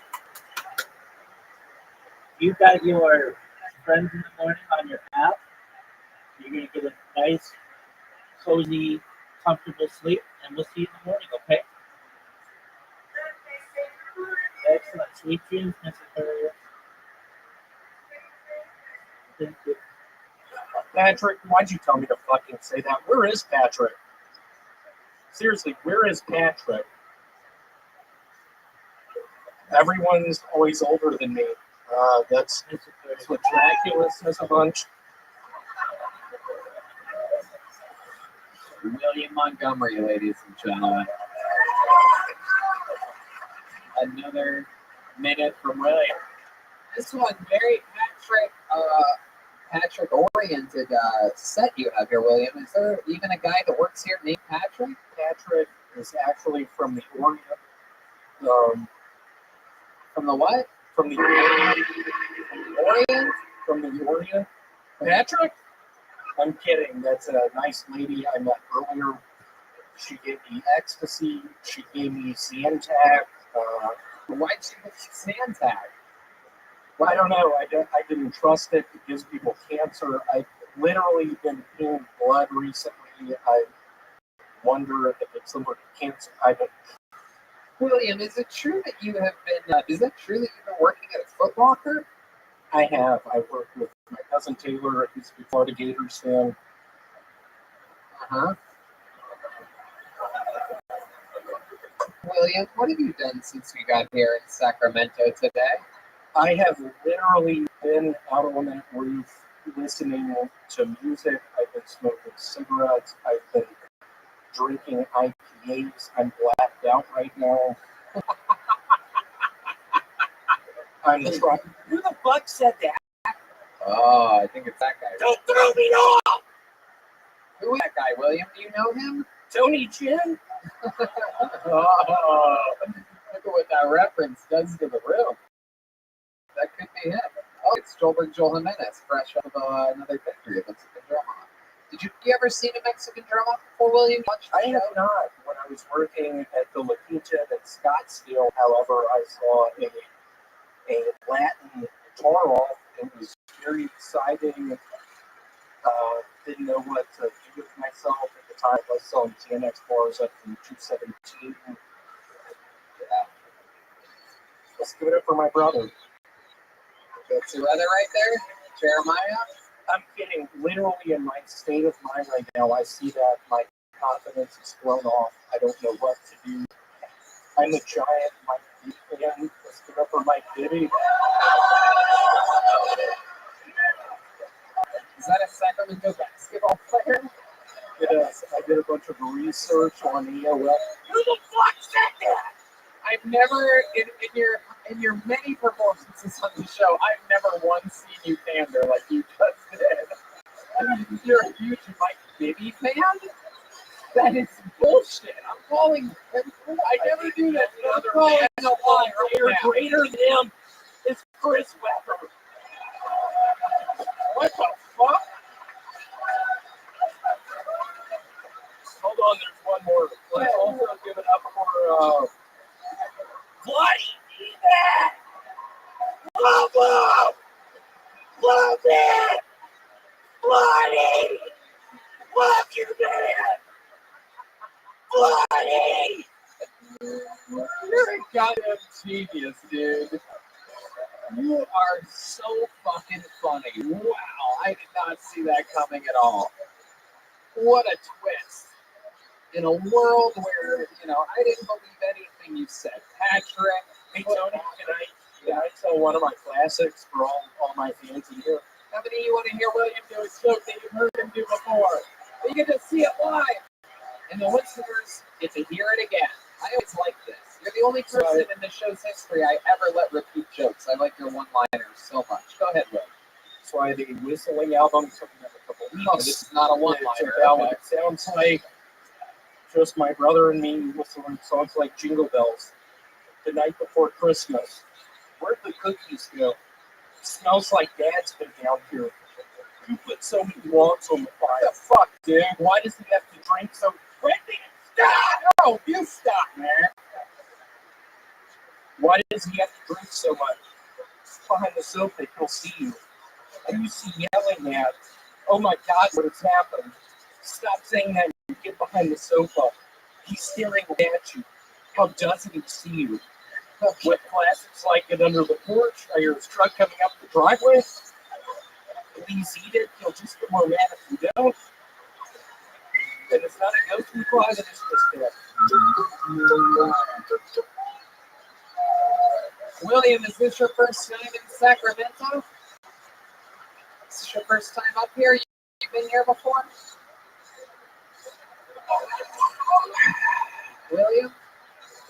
Speaker 5: You got your friends in the morning on your app. You're going to get a nice, cozy, comfortable sleep, and we'll see you in the morning, okay? Excellent. Sweet dreams, Miss Aquarius. Thank you.
Speaker 4: Patrick, why'd you tell me to fucking say that? Where is Patrick? Seriously, where is Patrick? Everyone's always older than me. That's what Dracula says a bunch.
Speaker 2: William Montgomery, ladies and gentlemen. Another minute from William. This one, very Patrick-oriented set you have here, William. Is there even a guy that works here named Patrick?
Speaker 4: Patrick is actually from the Orient.
Speaker 2: From the what?
Speaker 4: From the
Speaker 2: Orient?
Speaker 4: From the Orient. Patrick? I'm kidding. That's a nice lady I met earlier. She gave me ecstasy. She gave me Zantac.
Speaker 2: Why'd she give you Zantac?
Speaker 4: Well, I don't know. I didn't trust it. It gives people cancer. I've literally been in blood recently. I wonder if it's some sort of cancer. I don't.
Speaker 2: William, is it true that you have been? Is that true that you've been working at a Foot Locker?
Speaker 4: I have. I worked with my cousin Taylor. He used to be Florida Gators fan.
Speaker 2: William, what have you done since we got here in Sacramento today?
Speaker 4: I have literally been out on that roof listening to music. I've been smoking cigarettes. I've been drinking IPAs. I'm blacked out right now. I'm trying. Who the fuck said that?
Speaker 2: Oh, I think it's that guy.
Speaker 4: Don't throw me off!
Speaker 2: Who is that guy, William? Do you know him?
Speaker 4: Tony Chin?
Speaker 2: Oh, look at what that reference does to the room. That could be him. Oh, it's Joel Jimenez, fresh off of another victory of Mexican drama. Did you ever seen a Mexican drama before, William?
Speaker 4: I have not. When I was working at the La Quinta in Scottsdale, however, I saw a Latin guitar off. It was very exciting. Didn't know what to do with myself at the time. I was selling TNX bars up from 217. Yeah. Let's give it up for my brother.
Speaker 2: That's your brother right there, Jeremiah.
Speaker 4: I'm kidding. Literally, in my state of mind right now, I see that my confidence is thrown off. I don't know what to do. I'm a giant Mike B fan. Let's give it up for Mike Bibby.
Speaker 2: Is that a Sacramento basketball player?
Speaker 4: It is. I did a bunch of research on EOS. Who the fuck said that?
Speaker 2: I've never, in your many performances on the show, I've never once seen you pander like you just did. You're a huge Mike Bibby fan? That is bullshit. I'm calling. I never do that. I'm calling a lie right now.
Speaker 4: Greater than him is Chris Webber.
Speaker 3: What the fuck?
Speaker 4: Hold on, there's one more. Let's also give it up for Bloody that! Love it! Love it! Bloody! Love you, man! Bloody!
Speaker 2: You're a goddamn genius, dude. You are so fucking funny. Wow, I did not see that coming at all. What a twist. In a world where, I didn't believe anything you said. Patrick,
Speaker 4: Hey, Tony, can I tell one of my classics for all my fans in here?
Speaker 2: how many of you want to hear William do a joke that you've heard him do before? You get to see it live. And the listeners get to hear it again. I always like this. You're the only person in the show's history I ever let repeat jokes. I like your one-liners so much. Go ahead, Will.
Speaker 4: That's why the Whistling album coming up in a couple weeks.
Speaker 2: No, this is not a one-liner.
Speaker 4: It sounds like just my brother and me whistling songs like Jingle Bells the night before Christmas. Where'd the cookies go? Smells like Dad's been down here. You put so many logs on the fire.
Speaker 2: What the fuck, dude?
Speaker 4: Why does he have to drink so quickly? Stop!
Speaker 2: No, you stop, man.
Speaker 4: Why does he have to drink so much? Behind the sofa, he'll see you. And you see yelling at, oh my God, what has happened? Stop saying that and get behind the sofa. He's staring at you. How doesn't he see you? With classics like It Under the Porch, I hear his truck coming up the driveway. Please eat it. He'll just get more mad if you don't. And it's not a ghost in the closet, it's just that.
Speaker 2: William, is this your first time in Sacramento? Is this your first time up here? You've been here before? William?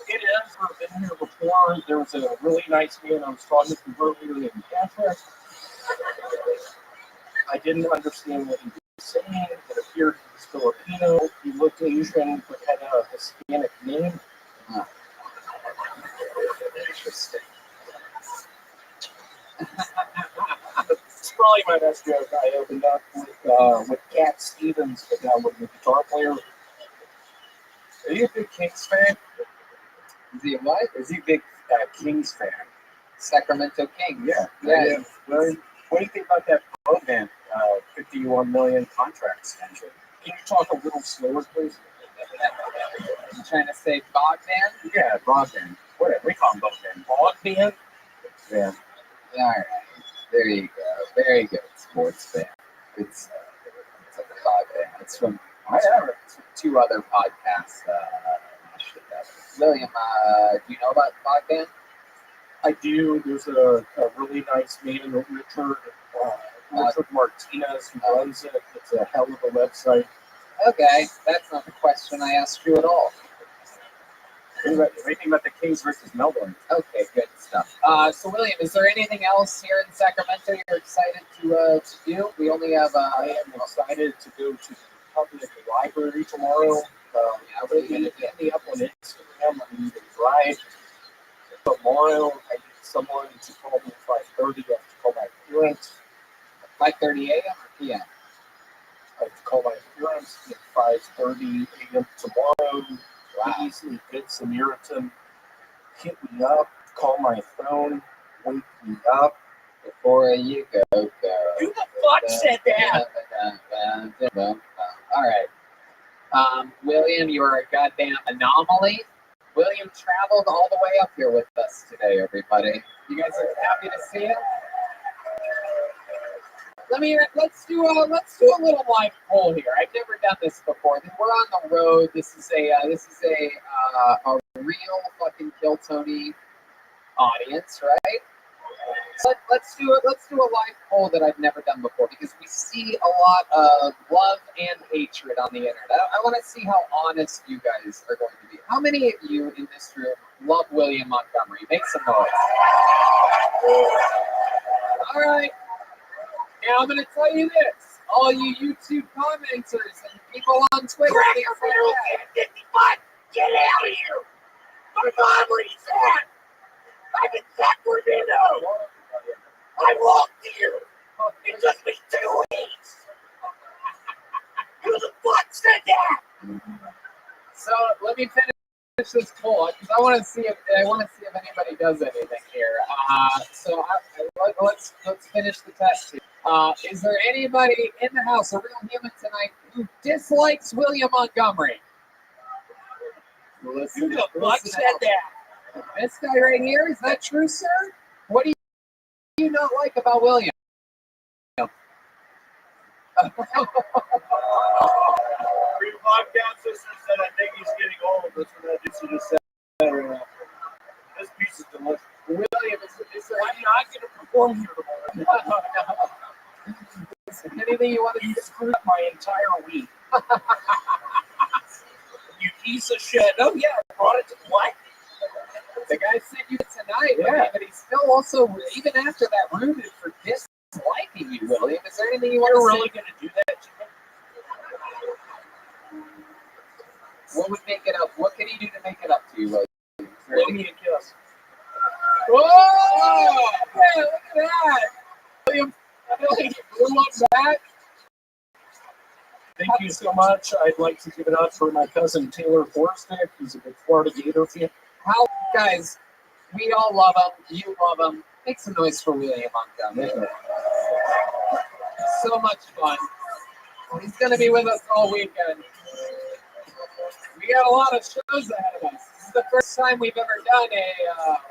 Speaker 4: It is. I've been here before. There was a really nice man I was talking to earlier named Patrick. I didn't understand what he was saying. It appeared he was Filipino. He looked Asian, but had a Hispanic name.
Speaker 2: Oh. Interesting.
Speaker 4: It's probably my best joke. I opened up with Cat Stevens, with the guitar player. Are you a big Kings fan?
Speaker 2: Is he a what?
Speaker 1: Is he a big Kings fan?
Speaker 2: Sacramento Kings.
Speaker 1: Yeah.
Speaker 2: Yeah.
Speaker 1: Well, what do you think about that Bogdan $51 million contract extension?
Speaker 4: Can you talk a little slower, please?
Speaker 2: You trying to say Bogdan?
Speaker 1: Yeah, Bogdan. Whatever. We call him Bogdan.
Speaker 4: Bogdan?
Speaker 1: Yeah.
Speaker 2: All right. There you go. Very good, sports fan. It's like a Bogdan. It's from two other podcasts. William, do you know about Bogdan?
Speaker 4: I do. There's a really nice man, Richard Martinez, who runs it. It's a hell of a website.
Speaker 2: Okay, that's not the question I asked you at all.
Speaker 1: Anything about the Kings versus Melbourne?
Speaker 2: Okay, good stuff. So, William, is there anything else here in Sacramento you're excited to do? We only have.
Speaker 4: I am excited to go to the public library tomorrow. I really hit me up on Instagram. I need a ride. Tomorrow, I need someone to call me at 5:30. I have to call my parents.
Speaker 2: 5:30 a.m. or p.m.?
Speaker 4: I have to call my parents at 5:30 a.m. tomorrow. Please, Good Samaritan, hit me up, call my phone, wake me up.
Speaker 2: Before you go.
Speaker 4: Who the fuck said that?
Speaker 2: All right. William, you are a goddamn anomaly. William traveled all the way up here with us today, everybody. You guys are happy to see him? Let's do a little live poll here. I've never done this before. We're on the road. This is a real fucking Kill Tony audience, right? So let's do a live poll that I've never done before because we see a lot of love and hatred on the internet. I want to see how honest you guys are going to be. How many of you in this room love William Montgomery? Make some noise. All right. Now I'm going to tell you this. all you YouTube commenters and people on Twitter.
Speaker 6: Get out of here! My mom, where he's at? I'm in Sacramento! I walked here! It took me 2 weeks! Who the fuck said that?
Speaker 2: So let me finish this poll because I want to see if anybody does anything here. Let's finish the test here. Is there anybody in the house, a real human tonight, who dislikes William Montgomery?
Speaker 6: Who the fuck said that?
Speaker 2: This guy right here, is that true, sir? What do you not like about William?
Speaker 3: Three podcast sisters said I think he's getting old. That's what that dude just said. This piece is delicious.
Speaker 2: William,
Speaker 6: I'm not going to perform here tomorrow.
Speaker 2: anything you want to
Speaker 6: You screwed up my entire week. You piece of shit. Oh, yeah, I brought it to what?
Speaker 2: The guy sent you tonight,
Speaker 6: Yeah.
Speaker 2: but he's still also, even after that, rooted for disliking you, William. Is there anything you want
Speaker 6: You're
Speaker 2: to
Speaker 6: really
Speaker 2: say?
Speaker 6: going to do that to me?
Speaker 2: What would make it up? What can he do to make it up to you, William? Is there
Speaker 6: Blow
Speaker 2: anything-
Speaker 6: me a kiss.
Speaker 2: Oh, yeah, look at that. William, I feel like you blew up back.
Speaker 6: Thank you so much. I'd like to give it up for my cousin Taylor Forstick. He's a big Florida Gator fan.
Speaker 2: How, guys, we all love him. You love him. Make some noise for William Montgomery. So much fun. He's going to be with us all weekend. We got a lot of shows ahead of us. This is the first time we've ever done a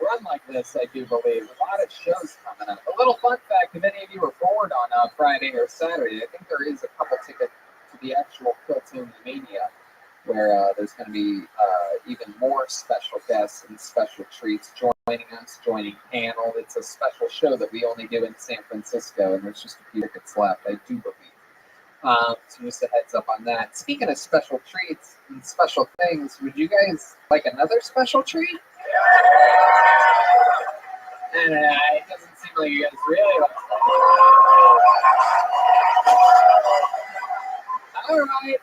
Speaker 2: run like this, I do believe. A lot of shows coming up. A little fun fact, if any of you are bored on Friday or Saturday, I think there is a couple tickets to the actual Cartoon Mania, where there's going to be even more special guests and special treats joining us, joining panel. It's a special show that we only do in San Francisco, and there's just a few tickets left, I do believe. So just a heads up on that. Speaking of special treats and special things, would you guys like another special treat? It doesn't seem like you guys really like that. All right.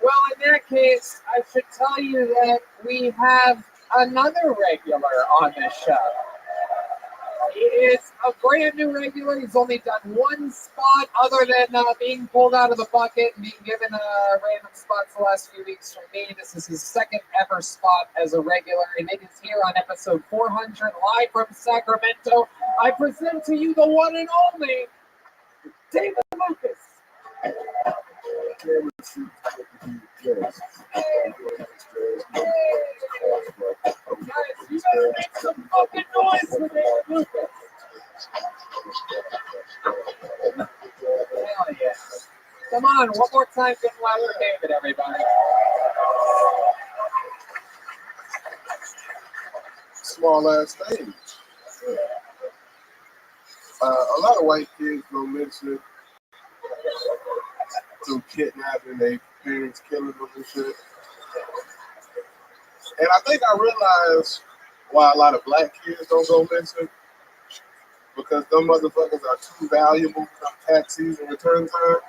Speaker 2: Well, in that case, I should tell you that we have another regular on this show. He is a brand new regular. He's only done one spot other than being pulled out of the bucket and being given random spots the last few weeks from me. This is his second ever spot as a regular, and it is here on episode 400, live from Sacramento. I present to you the one and only David Lucas. Guys, you better make some fucking noise for David Lucas. Hell yeah. Come on, one more time, good luck for David, everybody.
Speaker 7: Small ass thing. A lot of white kids go missing through kidnapping, their parents killing them and shit. And I think I realized why a lot of black kids don't go missing. Because them motherfuckers are too valuable come tax season return time.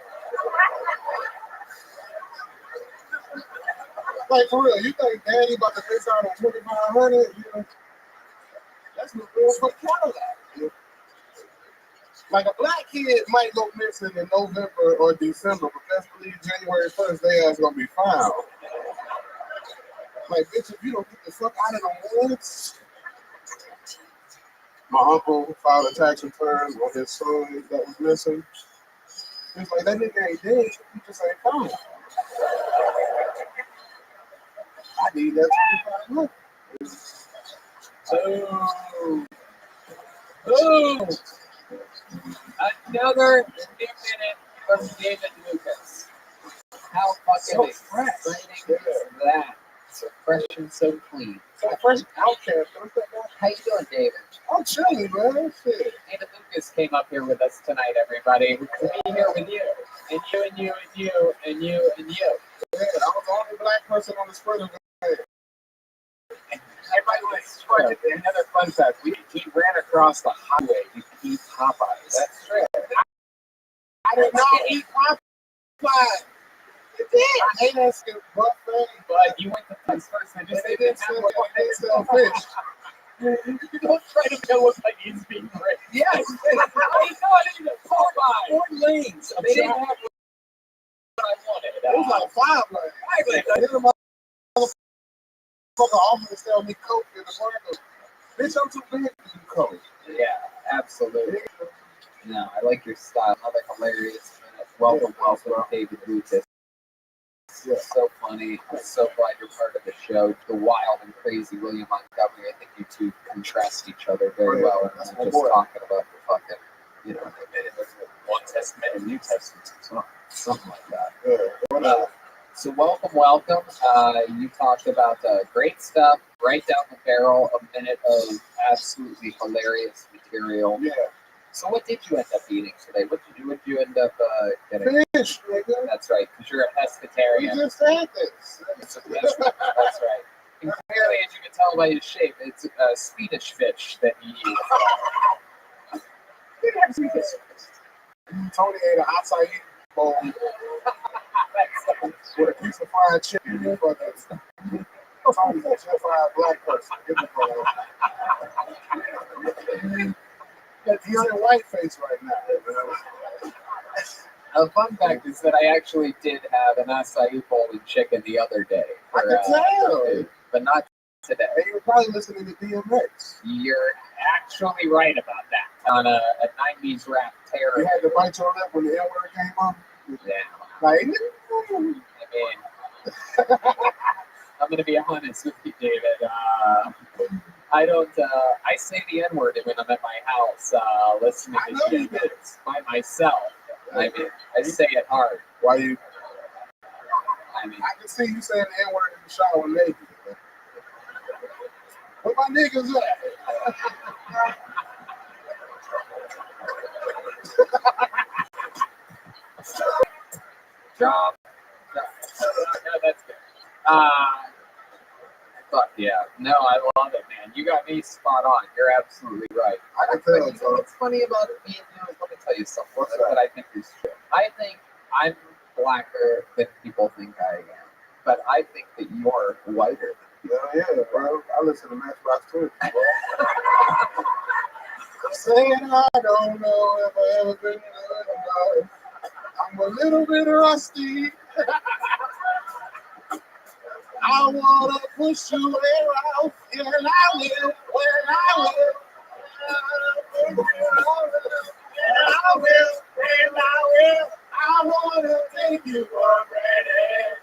Speaker 7: Like for real, you think daddy about to miss out on 2,500? You know, that's the real for Cadillac. You know? Like a black kid might go missing in November or December, but best believe January 1st, they ass gonna be found. Like, bitch, if you don't get the fuck out of the woods. My uncle filed a tax return on his son that was missing. He's like, that nigga ain't dead, he just ain't found. I need that 2,500.
Speaker 2: Boom. Boom. Another new minute from David Lucas. How fucking exciting is that? So fresh and so clean.
Speaker 7: So first outcast, what's that guy?
Speaker 2: How you doing, David?
Speaker 7: I'm chilling, man. Shit.
Speaker 2: David Lucas came up here with us tonight, everybody. To be here with you. And you and you and you and you and you.
Speaker 7: Yeah, I was the only black person on the spread of it.
Speaker 2: Hey, by the way, another fun fact. He ran across the highway to eat Popeyes. That's true.
Speaker 7: I did not eat Popeye.
Speaker 6: You did.
Speaker 7: I ate that shit buffet.
Speaker 2: But you went to place first. I just
Speaker 7: They
Speaker 2: said
Speaker 7: didn't sell fish.
Speaker 4: You don't try to tell us like he's being great.
Speaker 2: Yes.
Speaker 4: I know I didn't even Popeye. 4 lanes. They didn't have what I wanted.
Speaker 7: It was like 5 lanes.
Speaker 4: Exactly.
Speaker 7: Then the motherfucker offered to sell me Coke in the burger. Bitch, I'm too big for you, Coke.
Speaker 2: Yeah, absolutely. No, I like your style. Another hilarious minute. Welcome, David Lucas.
Speaker 7: Yeah.
Speaker 2: So funny. I'm so glad you're part of the show. The wild and crazy William Montgomery. I think you two contrast each other very well. And
Speaker 7: That's
Speaker 2: I'm
Speaker 7: my
Speaker 2: just
Speaker 7: boy.
Speaker 2: talking about the fucking, you know,
Speaker 4: Old Testament and New Testament.
Speaker 2: something like that.
Speaker 7: Yeah.
Speaker 2: So welcome. You talked about great stuff, right down the barrel, a minute of absolutely hilarious material.
Speaker 7: Yeah.
Speaker 2: So what did you end up eating today? What did you end up getting?
Speaker 7: Fish, nigga.
Speaker 2: That's right, because you're a
Speaker 7: We
Speaker 2: pescatarian.
Speaker 7: just said this.
Speaker 2: That's right. And clearly, as you can tell by his shape, it's Swedish fish that he eats.
Speaker 7: Tony ate an acai bowl with a piece of fried chicken. Tony's a fried black person. Give me that. He's in white face right now.
Speaker 2: A fun fact is that I actually did have an acai bowl and chicken the other day.
Speaker 7: I can tell.
Speaker 2: But not today.
Speaker 7: Hey, you're probably listening to DMX.
Speaker 2: You're actually right about that. On a 90s rap
Speaker 7: You
Speaker 2: terror.
Speaker 7: had to bite your lip when the N-word came up.
Speaker 2: Yeah.
Speaker 7: Like,
Speaker 2: I mean, I'm going to be honest with you, David. I don't, I say the N-word when I'm at my house listening
Speaker 7: I know
Speaker 2: to
Speaker 7: you
Speaker 2: shit
Speaker 7: did.
Speaker 2: by myself. I mean, I say it hard.
Speaker 7: why you?
Speaker 2: I mean,
Speaker 7: I can see you saying the N-word in the shower naked. Where my niggas at?
Speaker 2: job. No, that's good. Fuck yeah. No, I love it, man. You got me spot on. You're absolutely right.
Speaker 7: I can
Speaker 2: But
Speaker 7: tell.
Speaker 2: you know what's funny about me and you is, let me tell you something
Speaker 7: What's
Speaker 2: that
Speaker 7: that?
Speaker 2: I think is true. I think I'm blacker than people think I am. But I think that you're whiter than
Speaker 7: Hell yeah, bro. I listen to Matchbox too. Saying I don't know if I ever been good about it. I'm a little bit rusty. I wanna push you around, and I will, when I will. I wanna take you for granted.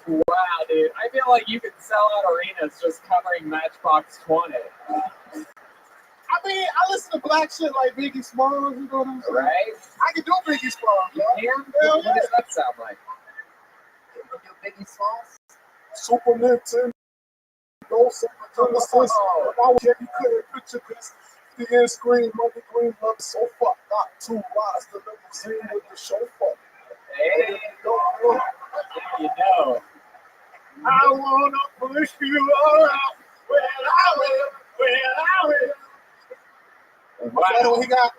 Speaker 2: Wow, dude. I feel like you could sell out arenas just covering Matchbox 20.
Speaker 7: I mean, I listen to black shit like Biggie Smalls, you know what I'm saying?
Speaker 2: Right?
Speaker 7: I can do Biggie Smalls,
Speaker 2: You
Speaker 7: bro.
Speaker 2: can?
Speaker 7: Hell
Speaker 2: What
Speaker 7: yeah.
Speaker 2: does that sound like? You do Biggie Smalls?
Speaker 7: Super Nintendo, Super Genesis. I was here, you couldn't picture this. The end screen, Monkey Green looks so fucked up. 2 rides, the limousine with the chauffeur.
Speaker 2: Hey, you know.
Speaker 7: I wanna push you around. Well, I will. Wow. What he got?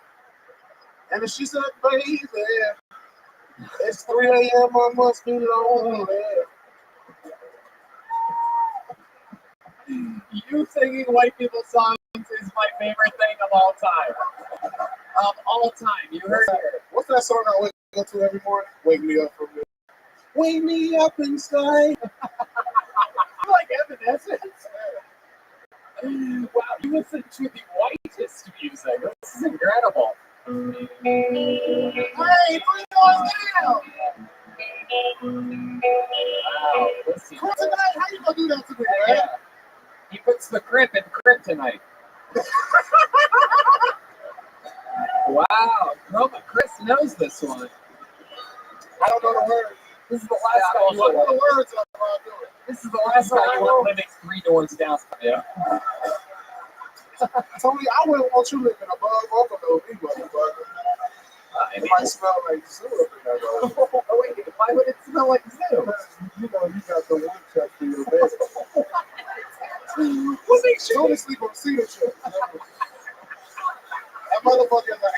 Speaker 7: And then she said, baby, it's 3 a.m. I must be lonely.
Speaker 4: You singing white people songs is my favorite thing of all time. Of all time. You heard it.
Speaker 7: What's that song I wake up to every morning? Wake me up from this. Wake me up inside.
Speaker 4: You like Evanescence? Wow, you listen to the whitest music. This is incredible.
Speaker 7: Hey, put yours down.
Speaker 4: Wow, listen.
Speaker 7: Tonight, how you gonna do that to me, man?
Speaker 2: Yeah. He puts the crib in kryptonite. Wow. No, but Chris knows this one.
Speaker 7: I don't know the words.
Speaker 4: This is the last
Speaker 2: Yeah,
Speaker 4: guy you
Speaker 7: What are
Speaker 4: want.
Speaker 7: the words I'm doing?
Speaker 4: This is the last guy you want living 3 doors down. Yeah.
Speaker 7: Tony, I wouldn't want you living above Buffalo, me, motherfucker. It might smell like zoo up in there, though.
Speaker 4: Oh, wait, why would it smell like zoo?
Speaker 7: You know, you got the woodchuck in your bed.
Speaker 4: What makes
Speaker 7: Tony sleep on cedar chips. That motherfucker is an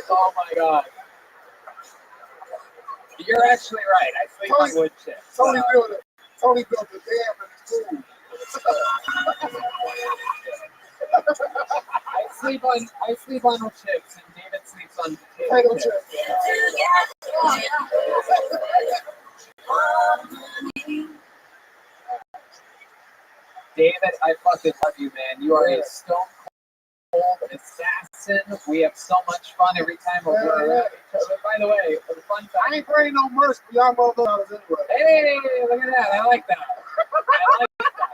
Speaker 2: Oh my god. You're actually right. I sleep on wood chips.
Speaker 7: Tony built a dam in his pool.
Speaker 2: I sleep on wood chips, and David sleeps on
Speaker 7: Potato
Speaker 2: chips.
Speaker 7: chips.
Speaker 2: David, I fucking love you, man. You are a stone cold assassin. We have so much fun every time we're around each other. By the way, for the fun
Speaker 7: I
Speaker 2: fact,
Speaker 7: ain't praying no mercy for y'all motherfuckers anyway.
Speaker 2: hey, look at that. I like that. I like that.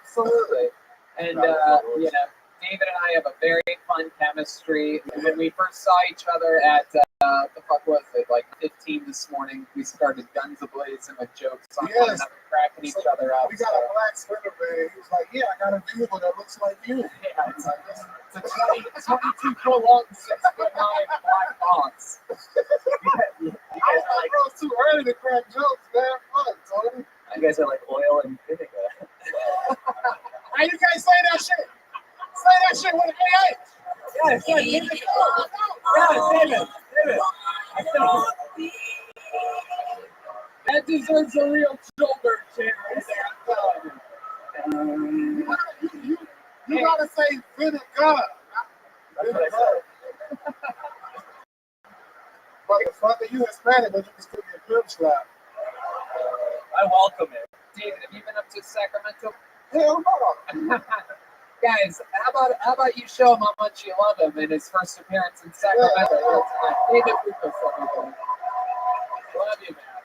Speaker 2: Absolutely. And, you know, David and I have a very fun chemistry. When we first saw each other at, the fuck was it, like 15 this morning, we started guns a-blazing with jokes on one
Speaker 7: Yes.
Speaker 2: another, cracking each other up.
Speaker 7: We got a black sprinter van. He was like, yeah, I got a vehicle that looks like you.
Speaker 2: Yeah, it's a 22-foot-long, 6-foot-high black box. You guys
Speaker 7: I
Speaker 2: are like,
Speaker 7: was too early to crack jokes, man. Fuck, Tony.
Speaker 4: You guys are like oil and vinegar.
Speaker 7: Hey, you can't say that shit. Say that shit with an AA.
Speaker 2: yeah, it's like, David. Yeah, David. That deserves a real shoulder chair right there.
Speaker 7: You gotta say vinegar.
Speaker 4: That's what I said.
Speaker 7: Motherfucker, you Hispanic, but you can still get pimp slap.
Speaker 4: I welcome it.
Speaker 2: David, have you been up to Sacramento?
Speaker 7: Hell no.
Speaker 2: Guys, how about you show him how much you love him in his first appearance in Sacramento? David Lucas, everybody. Love you, man.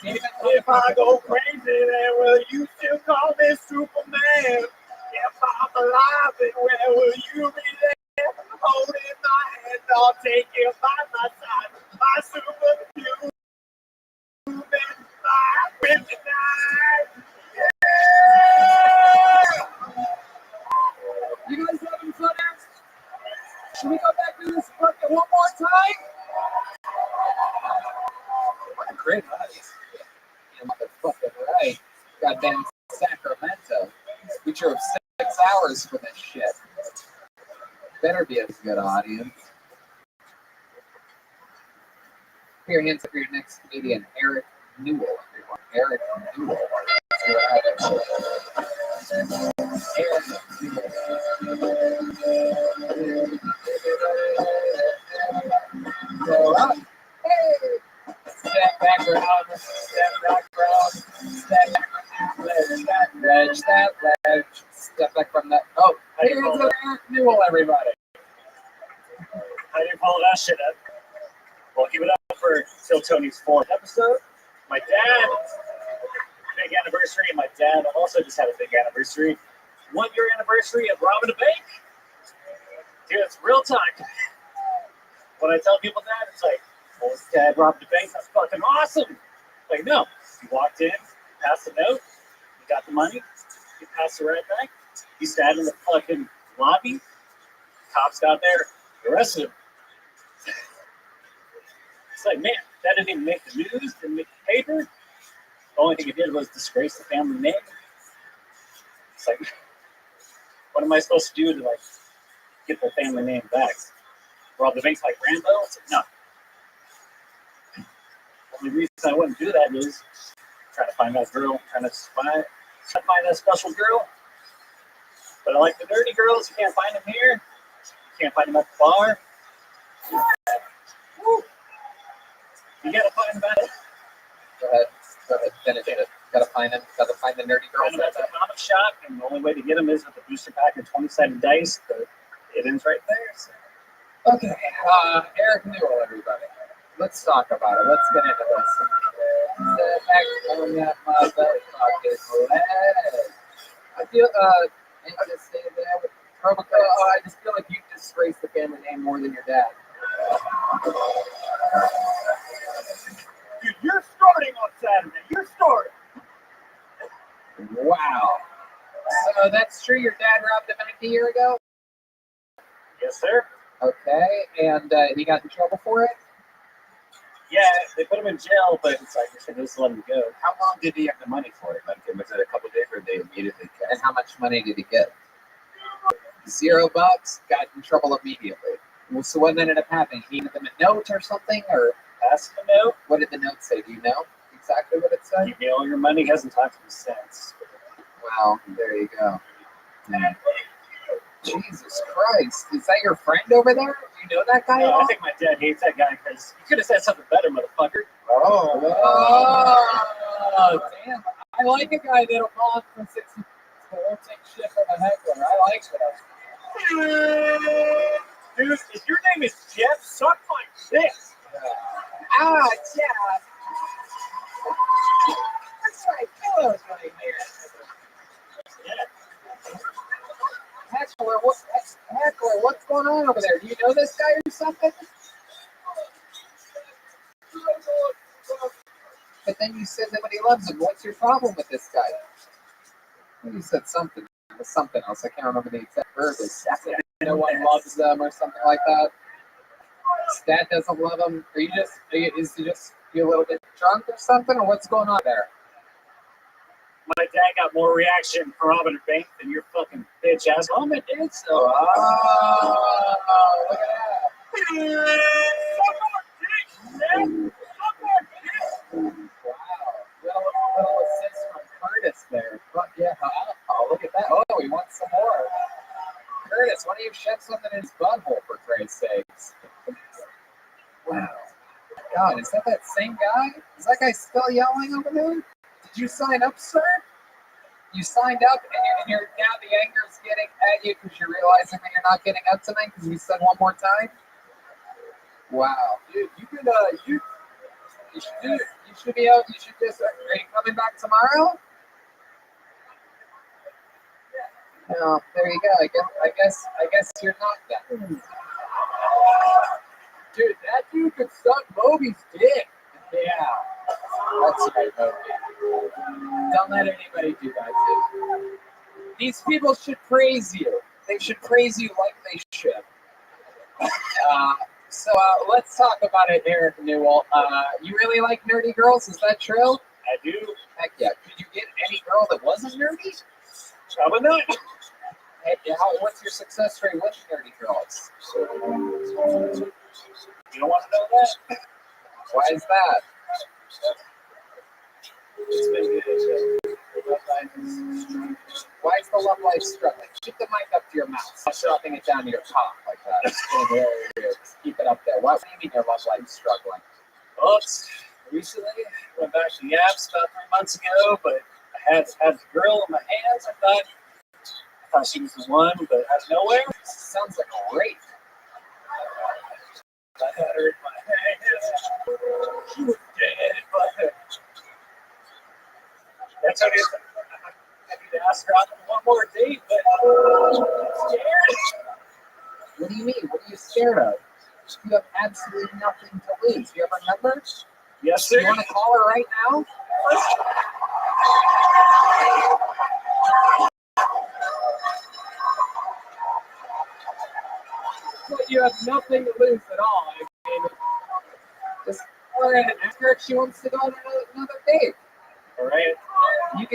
Speaker 2: David,
Speaker 5: If I go crazy, then will you still call me Superman? If I'm alive, then where will you be there? Holding my hand, I'll take you by my side. My superhuman, my kryptonite.
Speaker 2: you guys having fun? Should we go back to this bucket one more time? What a great audience. You motherfucking right. Goddamn Sacramento. We drove 6 hours for this shit. Better be a good audience. Put your hands up for your next comedian, Eric Newell, everyone. Eric Newell. Eric Newell. Hey! Step back around, step back around, step back, ledge, that ledge, step back from that. Oh, here's Eric Newell, everybody.
Speaker 5: How do you follow that shit up? Well, give it up for Till Tony's 4th episode. My dad, big anniversary. My dad also just had a big anniversary. 1-year anniversary of robbing a bank. Dude, it's real time. When I tell people that, it's like, well, his dad robbed a bank. That's fucking awesome. Like, no. He walked in, passed the note, he got the money, he passed it right back. He sat in the fucking lobby. Cops got there, arrested him. It's like, man, that didn't even make the news, didn't make the paper. The only thing it did was disgrace the family name. It's like, what am I supposed to do to, like, get the family name back? Rob the bank's like Rambo? It's like, no. The only reason I wouldn't do that is trying to find that girl, trying to find that special girl. But I like the dirty girls. You can't find them here. You can't find them at the bar. Woo. You gotta find them at it.
Speaker 2: Go ahead, finish it. Gotta find them, gotta find the nerdy girls.
Speaker 5: Find them at the comic shop, and the only way to get them is with the booster pack of 20-sided dice. The it ends right there. So.
Speaker 2: Okay, Eric Newell, everybody. Let's talk about it. Let's get into this. Sit back on that motherfucking leg. I feel, and just say that, I just feel like you disgraced the family name more than your dad.
Speaker 5: Dude, you're starting on Saturday. You're starting.
Speaker 2: Wow. So that's true. Your dad robbed a bank a year ago?
Speaker 5: Yes, sir.
Speaker 2: Okay, and he got in trouble for it?
Speaker 5: Yeah, they put him in jail, but it's like, they just let him go.
Speaker 1: How long did he have the money for it? Like, was it a couple days or they immediately
Speaker 2: And
Speaker 1: kept?
Speaker 2: how much money did he get? $0, got in trouble immediately. Well, so what ended up happening? He gave them a note or something, or
Speaker 8: Ask the note.
Speaker 2: what did the note say? Do you know exactly what it said?
Speaker 8: Give me all your money. Hasn't talked to me since.
Speaker 2: Well, there you go. Jesus Christ. Is that your friend over there? Do you know that guy at
Speaker 8: I
Speaker 2: all?
Speaker 8: think my dad hates that guy because he could have said something better, motherfucker.
Speaker 2: Oh, damn. I like a guy that'll call up from 60. Won't take shit from a heckler. I like that.
Speaker 8: Dude, if your name is Jeff, suck my dick.
Speaker 2: Ah, Jeff. That's right. Pillows right here. Heckler, what's going on over there? Do you know this guy or something? But then you said nobody loves him. What's your problem with this guy? You said something. It was something else. I can't remember the exact verb. No one loves them or something like that. Dad doesn't love him. Is he just you a little bit drunk or something? Or what's going on there?
Speaker 8: My dad got more reaction for robbing a bank than your fucking bitch ass mom did. So,
Speaker 2: Oh, look at that.
Speaker 8: suck my dick, man. Suck my dick.
Speaker 2: Wow. Little assist from Curtis there. But yeah, oh, look at that. Oh, he wants some more. Curtis, why don't you shove something in his butthole for Christ's sakes? Wow. God, is that same guy? Is that guy still yelling over there? Did you sign up, sir? You signed up, and you're now the anger is getting at you because you're realizing that you're not getting up tonight because you said one more time. Wow, dude, you should be out. You should just. Are you coming back tomorrow? No, there you go. I guess you're not that. Dude, that dude could suck Moby's dick. Yeah, that's right, Moby. Don't let anybody do that, dude. These people should praise you. They should praise you like they should. So let's talk about it, Eric Newell. You really like nerdy girls? Is that true?
Speaker 8: I do.
Speaker 2: Heck yeah. Could you get any girl that wasn't nerdy?
Speaker 8: Probably not.
Speaker 2: Hey, what's your success rate with nerdy girls?
Speaker 8: You don't want to know that?
Speaker 2: Why is that? Why is the love life struggling? Keep the mic up to your mouth. Stop dropping it down to your cock like that. There it is. Keep it up there. What do you mean your love life is struggling?
Speaker 8: Well, recently went back to the apps about 3 months ago, but I had the girl in my hands. I thought she was the one, but out of nowhere,
Speaker 2: Sounds like a rape.
Speaker 8: I had her in my hands. She was dead, but that's how it is. I need to ask her out on one more date, but I'm scared.
Speaker 2: What do you mean? What are you scared of? You have absolutely nothing to lose. Do you have a number?
Speaker 8: Yes,
Speaker 2: Do
Speaker 8: sir.
Speaker 2: you want to call her right now? But you have nothing to lose at all. I mean, just call her and ask her if she wants to go on another date.
Speaker 8: All right.
Speaker 2: You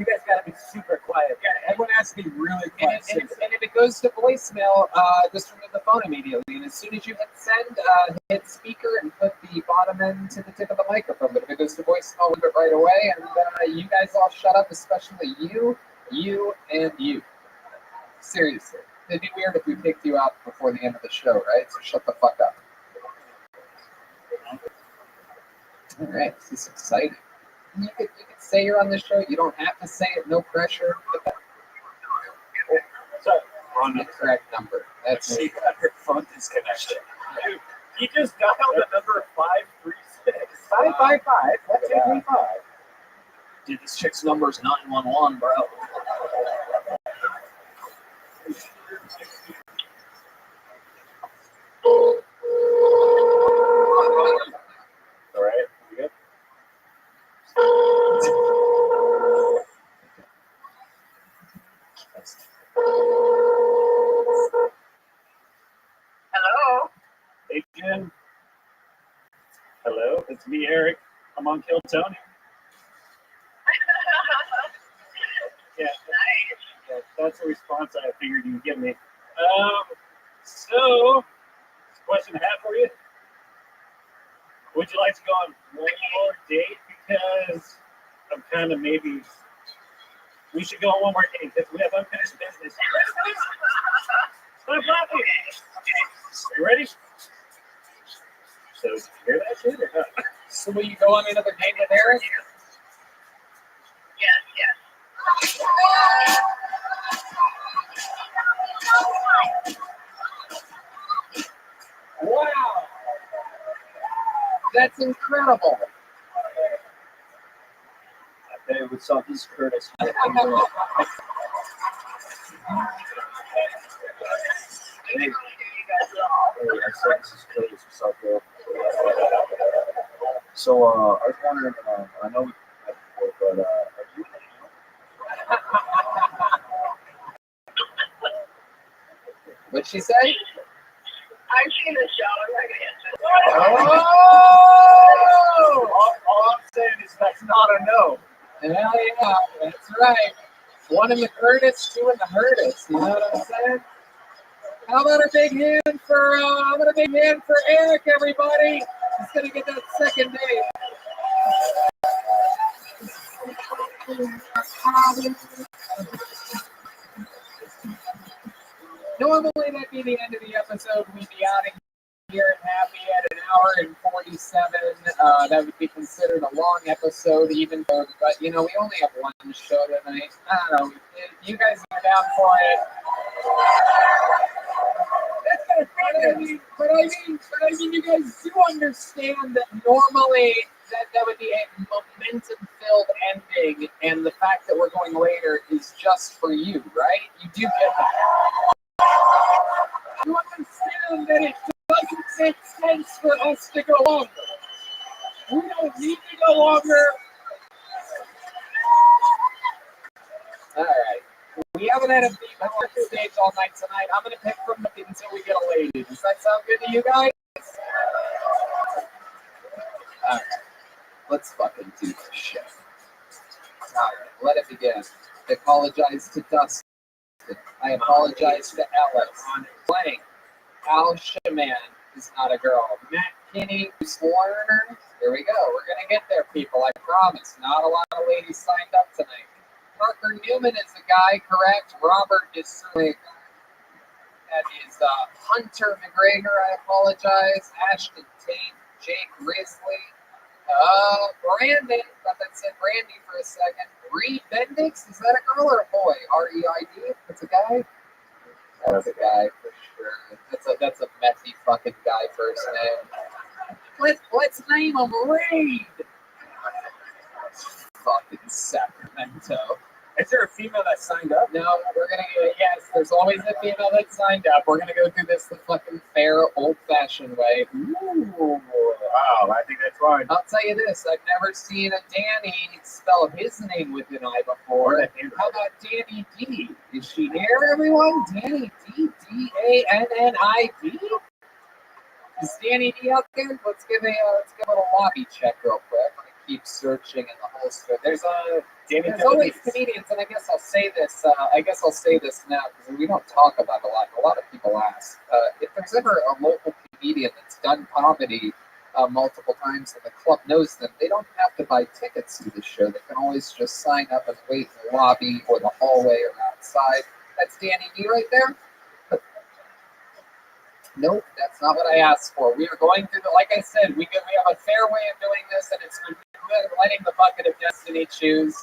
Speaker 2: guys gotta be super quiet. Yeah, everyone has to be really quiet. And if it goes to voicemail, just remove the phone immediately. And as soon as you hit send, hit speaker and put the bottom end to the tip of the microphone. But if it goes to voicemail, leave it right away. And you guys all shut up, especially you, and you. Seriously. It'd be weird if we kicked you out before the end of the show, right? So shut the fuck up. All right, this is exciting. You could say you're on the show. You don't have to say it. No pressure.
Speaker 8: So,
Speaker 2: On the correct number. That's
Speaker 8: she got her phone disconnected. Dude, he just dialed the number 536.
Speaker 2: 555. That's 835.
Speaker 8: Dude, this chick's number is 911, bro. All right, you good?
Speaker 6: Hello?
Speaker 8: Hey, Jen. Hello, it's me, Eric. I'm on Kill Tony. Yeah,
Speaker 6: Nice.
Speaker 8: that's the response I figured you'd give me. So, question I have for you. Would you like to go on one more date? Because I'm kind of maybe... We should go on one more date because we have unfinished business. Stop laughing. You ready? So, did you hear that shit or not?
Speaker 2: So will you go on another date with Eric?
Speaker 6: Yes.
Speaker 2: Wow. That's incredible.
Speaker 4: Hey, what's up? This is Curtis.
Speaker 8: Hey,
Speaker 4: This is Curtis. What's up, bro? So, I was wondering, I know we've met before, but are you in the show?
Speaker 2: What'd she say?
Speaker 6: I've seen the show. I'm not gonna answer.
Speaker 2: Oh!
Speaker 8: all I'm saying is that's not a no.
Speaker 2: Hell yeah, that's right. One in the Curtis, two in the Hurtis. You know what I'm saying? How about a big hand for Eric, everybody? He's gonna get that second date. Normally that'd be the end of the episode. We'd be out of here and happy at an hour and 47. That would be considered a long episode, even though, but you know, we only have one show tonight. I don't know. If you guys are down for it. That's kind of funny. But I mean, you guys do understand that normally that would be a momentum-filled ending, and the fact that we're going later is just for you, right? You do get that. You understand that it doesn't make sense for us to go longer. We don't need to go longer. All right. We haven't had a beat on the stage all night tonight. I'm going to pick from it until we get a lady. Does that sound good to you guys? All right. Let's fucking do this shit. All right. Let it begin. I apologize to Dustin. I apologize to Ellis. Blank. Al Shaman is not a girl. Matt Kinney, Warner. Here we go. We're going to get there, people. I promise. Not a lot of ladies signed up tonight. Parker Newman is the guy, correct? Robert is certainly. That is Hunter McGregor. I apologize. Ashton Tate. Jake Risley. Brandon. Thought that said Brandy for a second. Reed Bendix. Is that a girl or a boy? R-E-I-D. That's a guy. That's a guy for sure. That's a methy fucking guy first name. Let's name him Reed. Fucking Sacramento.
Speaker 8: Is there a female that signed up?
Speaker 2: No, we're gonna get yes. There's always a female that signed up. We're gonna go through this the fucking fair, old-fashioned way.
Speaker 8: Ooh, wow, I think that's fine.
Speaker 2: I'll tell you this: I've never seen a Danny spell his name with an I before. How about Danny D? Is she here, everyone? Danny D, D-A-N-N-I-D. Is Danny D out there? Let's give a little lobby check real quick. I'm gonna keep searching in the holster. There's always comedians, and I guess I'll say this. Now because we don't talk about it a lot. A lot of people ask if there's ever a local comedian that's done comedy multiple times, and the club knows them. They don't have to buy tickets to the show. They can always just sign up and wait in the lobby or the hallway or outside. That's Danny D right there. Nope, that's not what I asked for. We are going through like I said, we have a fair way of doing this, and it's letting the bucket of destiny choose.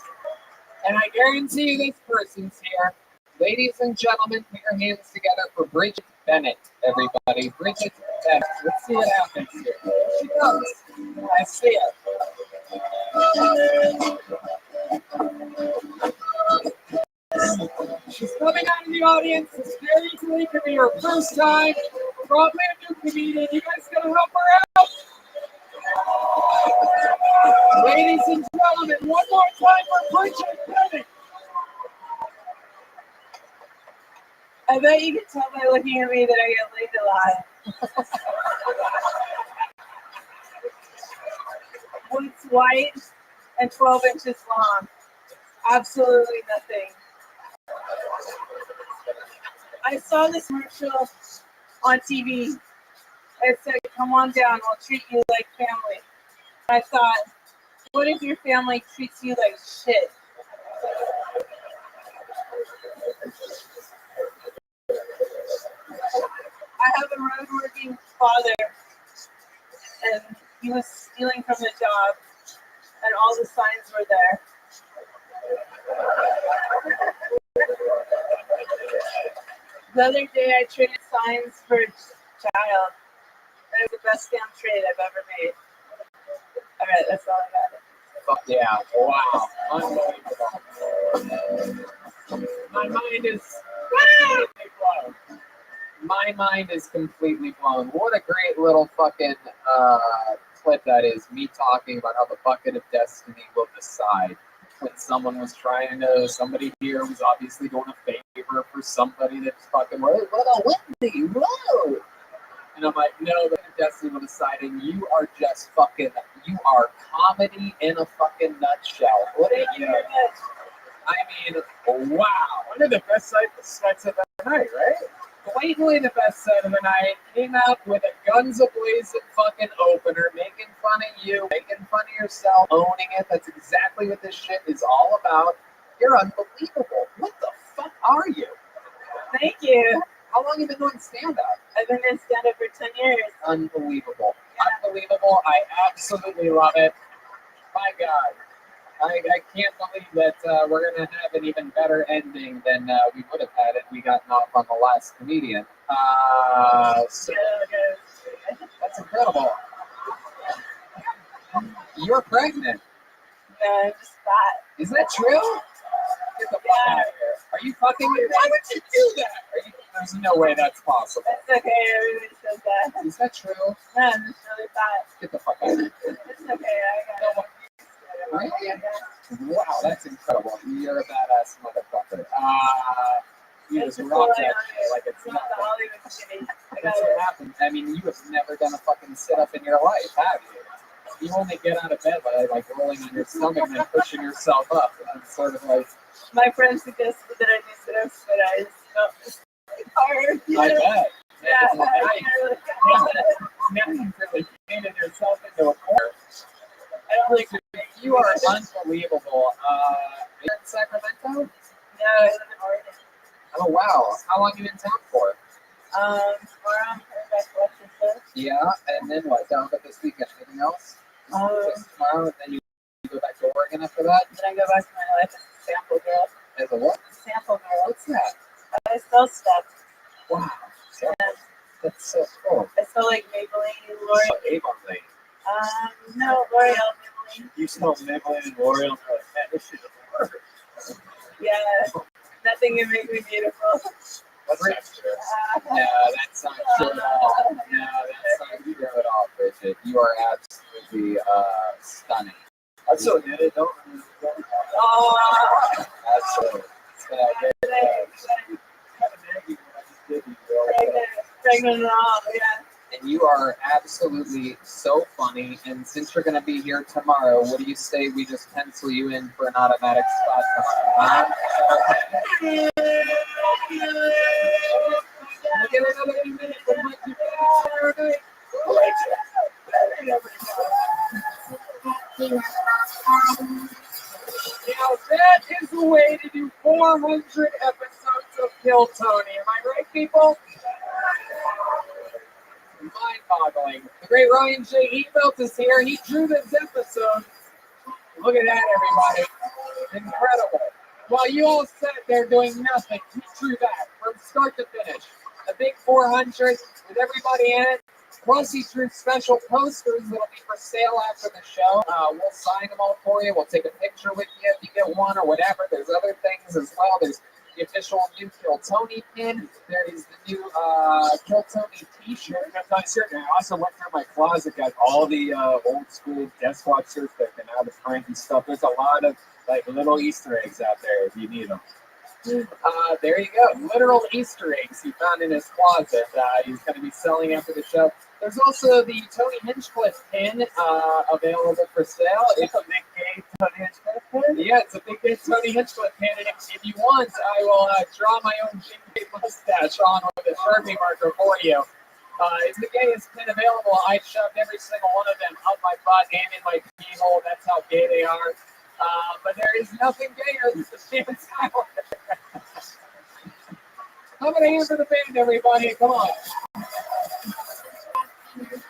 Speaker 2: And I guarantee you this person's here. Ladies and gentlemen, put your hands together for Bridget Bennett, everybody. Bridget Bennett. Let's see what happens here. Here she comes. I see it. She's coming out of the audience. This very easily could be her first time. Probably a new comedian. You guys gonna help her out? Ladies and gentlemen, one more time for Bridget Bennett.
Speaker 9: I bet you can tell by looking at me that I get laid a lot. What's white and 12 inches long? Absolutely nothing. I saw this commercial on TV. It said, "Come on down, we'll treat you like family." I thought, what if your family treats you like shit? I have a road-working father, and he was stealing from the job, and all the signs were there. The other day, I traded signs for a child. That was the best damn trade I've ever made. All right, that's all I got.
Speaker 2: Fuck yeah. Wow. Unbelievable. My mind is completely blown. My mind is completely blown. What a great little fucking clip that is. Me talking about how the bucket of destiny will decide. When somebody here was obviously doing a favor for somebody that's fucking, what about Wendy? Whoa! And I'm like, no, the destiny will decide, and you are just fucking, you are comedy in a fucking nutshell. What are you? I mean, wow.
Speaker 8: One of the best sights of the night, right?
Speaker 2: Blatantly the best set of the night. Came out with a guns a-blazing fucking opener, making fun of you, making fun of yourself, owning it. That's exactly what this shit is all about. You're unbelievable. What the fuck are you?
Speaker 9: Thank you.
Speaker 2: How long have you been doing stand-up?
Speaker 9: I've been in stand-up for 10 years.
Speaker 2: Unbelievable. Unbelievable. I absolutely love it. My God. I can't believe that we're going to have an even better ending than we would have had if we gotten off on the last comedian. So that's incredible. You're pregnant.
Speaker 9: No, I'm just fat.
Speaker 2: Is that true? Get the fuck out of here. Are you fucking me? Why would you do that? There's no way that's possible.
Speaker 9: It's okay, everybody says that.
Speaker 2: Is that true?
Speaker 9: No, I'm just really fat.
Speaker 2: Get the fuck out of here.
Speaker 9: It's okay, I got it.
Speaker 2: Really? Wow, that's incredible. You're a badass motherfucker. You just rock that shit like it's
Speaker 9: not
Speaker 2: nothing.
Speaker 9: the Hollywood skinny. I
Speaker 2: That's
Speaker 9: got
Speaker 2: what
Speaker 9: it.
Speaker 2: happened. I mean, you have never done a fucking sit-up in your life, have you? You only get out of bed by like rolling on your stomach and then pushing yourself up. And it's sort of like,
Speaker 9: My friend suggested that I do sit-ups, but I just felt it's hard.
Speaker 2: I bet.
Speaker 9: Yeah,
Speaker 2: Now you've really painted yourself into a corner. You are unbelievable. You're in Sacramento?
Speaker 9: No, I live in Oregon.
Speaker 2: Oh, wow. How long have you been in town for?
Speaker 9: Tomorrow I'm coming back to Washington.
Speaker 2: Yeah, and then what? Down but this weekend. Anything else? Just tomorrow, and then you go back to Oregon after that?
Speaker 9: Then I go back to my life as a sample girl.
Speaker 2: As a what?
Speaker 9: Sample girl.
Speaker 2: What's that?
Speaker 9: I sell stuff.
Speaker 2: Wow. That's so cool.
Speaker 9: I sell like Maybelline, L'Oreal.
Speaker 2: Avon.
Speaker 9: No, L'Oreal, Maybelline.
Speaker 8: You smell Maybelline and L'Oreal. Man, this shit is perfect.
Speaker 9: Yeah, nothing can make me beautiful.
Speaker 8: That's not true.
Speaker 2: No, that's not true at all. No, that's not true at all, Bridget. You are absolutely stunning.
Speaker 8: I'm so knitted. Don't.
Speaker 9: Oh,
Speaker 2: Absolutely.
Speaker 9: pregnant and all, yeah.
Speaker 2: And you are absolutely so funny. And since you're going to be here tomorrow, what do you say we just pencil you in for an automatic spot tomorrow? We'll get another few minutes of what you Now that is the way to do 400 episodes of Kill Tony. Am I right, people? Mind-boggling. The great Ryan J. Ebelt is here. He drew this episode. Look at that, everybody. Incredible. While you all sat there doing nothing, he drew that from start to finish. A big 400 with everybody in it. Plus, he drew special posters that'll be for sale after the show. We'll sign them all for you. We'll take a picture with you if you get one or whatever. There's other things as well. There's the official new Kill Tony pin. There is the new Kill Tony t-shirt.
Speaker 8: That's nice shirt. And I also went through my closet, got all the old school Death Watch shirts that have been out of print and stuff. There's a lot of like little Easter eggs out there if you need them.
Speaker 2: There you go. Literal Easter eggs he found in his closet. He's going to be selling after the show. There's also the Tony Hinchcliffe pin available for sale.
Speaker 8: It's a Nick Cave
Speaker 4: Tony Hinchcliffe?
Speaker 2: Yeah, it's a big Tony Hinchcliffe candidate. If you want, I will draw my own Jim mustache on with a Sharpie marker for you. It's the gayest pin available. I shoved every single one of them up my butt and in my pee hole. That's how gay they are. But there is nothing gayer than the Chance Islander. How about a hand for the band, everybody? Come on.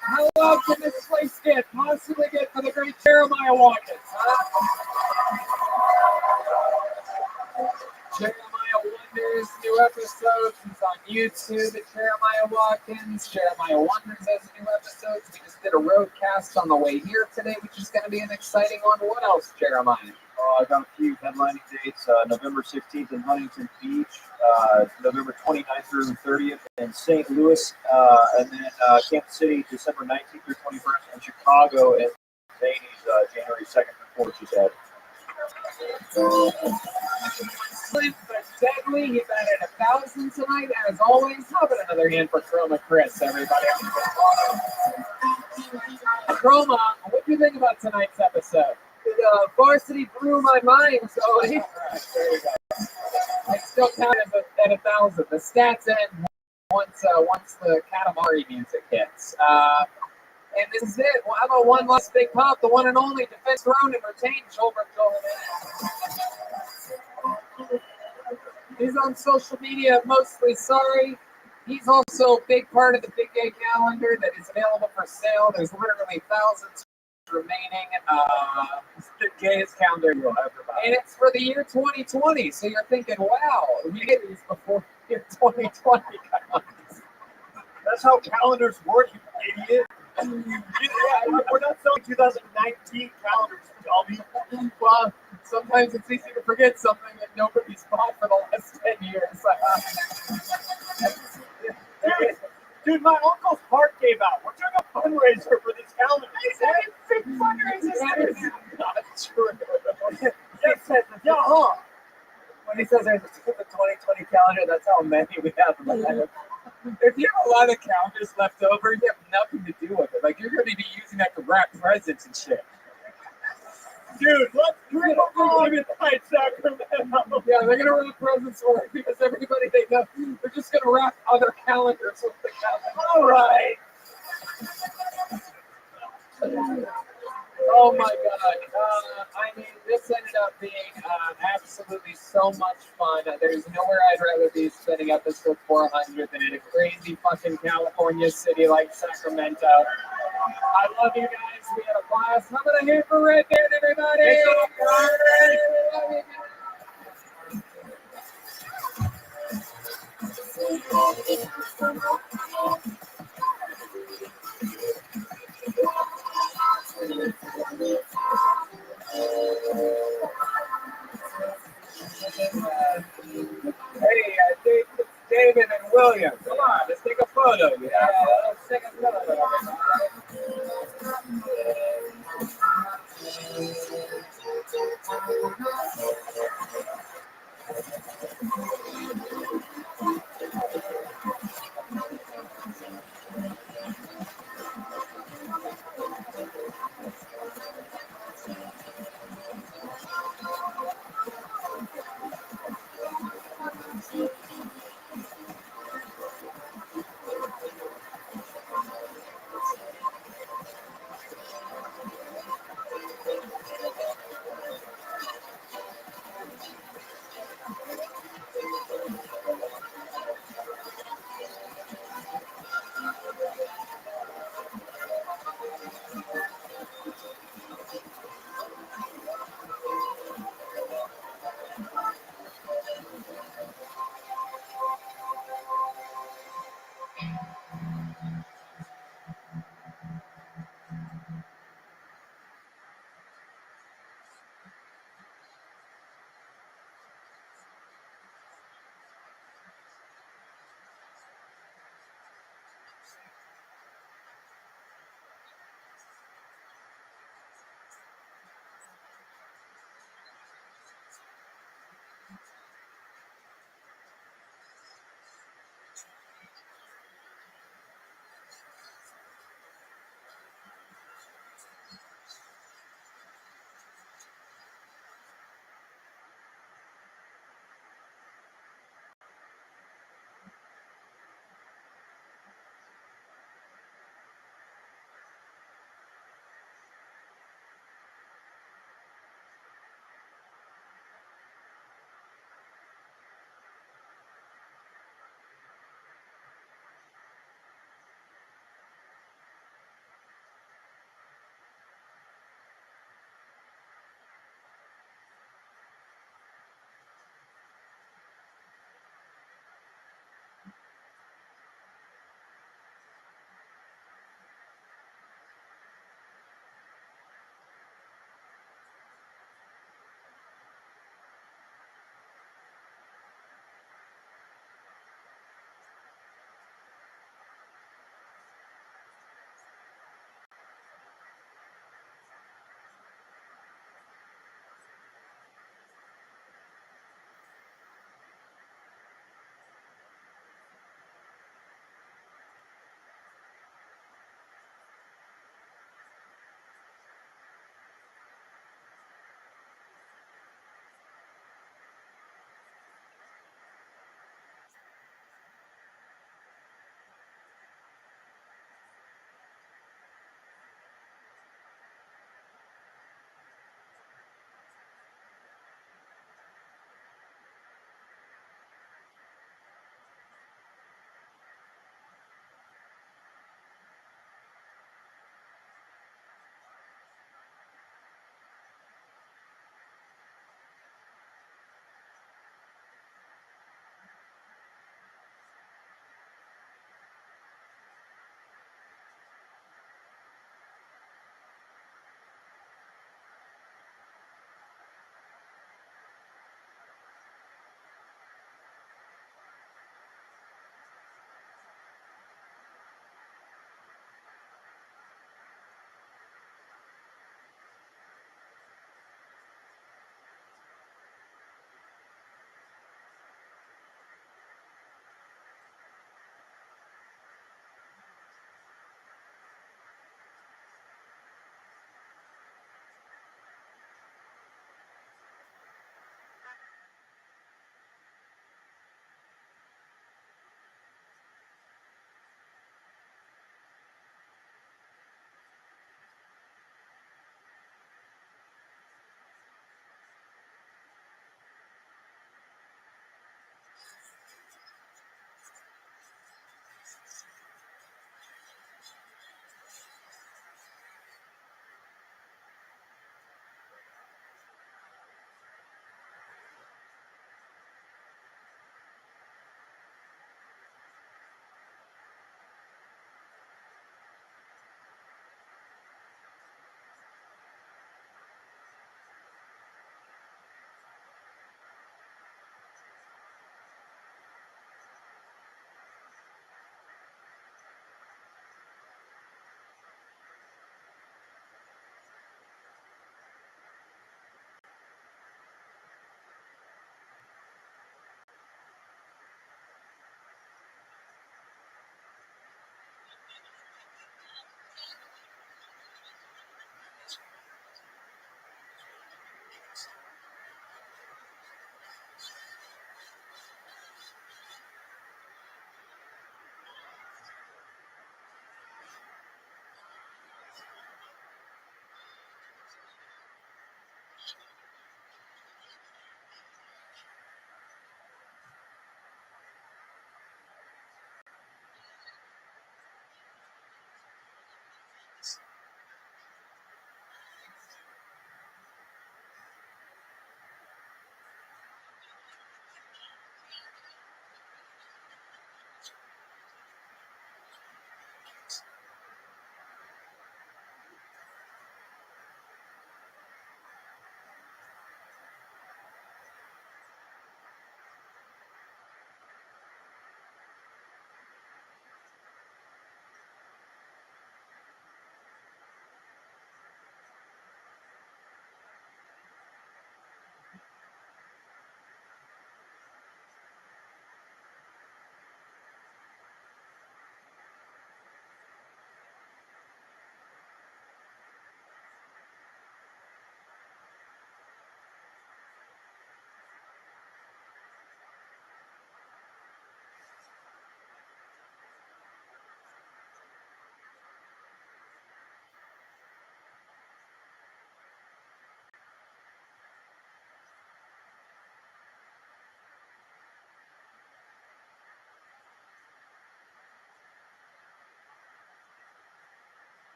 Speaker 2: How loud can this place get? Possibly get for the great Jeremiah Watkins, huh? Jeremiah Wonders, new episodes. He's on YouTube at Jeremiah Watkins. Jeremiah Wonders has new episodes. We just did a roadcast on the way here today, which is going to be an exciting one. What else, Jeremiah?
Speaker 4: I got a few headlining dates. November 16th in Huntington Beach, November 29th through 30th in St. Louis, and then Kansas City, December 19th through 21st, and Chicago and Zany's January 2nd through 4th, she said.
Speaker 2: Slim but deadly. He's at 1,000 tonight, as always. How about another hand for Chroma Chris, everybody? Chroma, what do you think about tonight's episode?
Speaker 4: Varsity blew my mind, so
Speaker 2: There you go. I still count it at 1,000. The stats end once the Katamari music hits. And this is it. Well, how about one last big pop? The one and only defense thrown and retained Joelberg Joel. He's on social media, mostly sorry. He's also a big part of the Big Gay calendar that is available for sale. There's literally thousands remaining. It's the gayest calendar you'll ever buy. And it's for the year 2020. So you're thinking, wow, we did these before year 2020 comes.
Speaker 3: That's how calendars work, you idiot. We're not selling 2019 calendars, dummy.
Speaker 2: Well, sometimes it's easy to forget something that nobody's bought for the last 10 years.
Speaker 3: Dude, my uncle's heart gave out. We're doing a fundraiser for this calendar.
Speaker 2: Big fundraisers. That is not true.
Speaker 3: Yeah, huh?
Speaker 4: when he says there's a 2020 calendar, that's how many we have in the life.
Speaker 2: If you have a lot of calendars left over, you have nothing to do with it. Like, you're going to be using that to wrap presents and shit.
Speaker 3: Dude, let's drink on Midnight Sacramento.
Speaker 2: Yeah, they're going to wrap presents for it because everybody they know, they're just going to wrap other calendars with the calendar.
Speaker 3: All right.
Speaker 2: Oh my God. I mean, this ended up being absolutely so much fun. There's nowhere I'd rather be spending episode 400 than in a crazy fucking California city like Sacramento. I love you guys. We had a blast. How about a hand for Red Beard, everybody? Hey, David and William, come on, let's take a photo. Yeah, let's take a photo.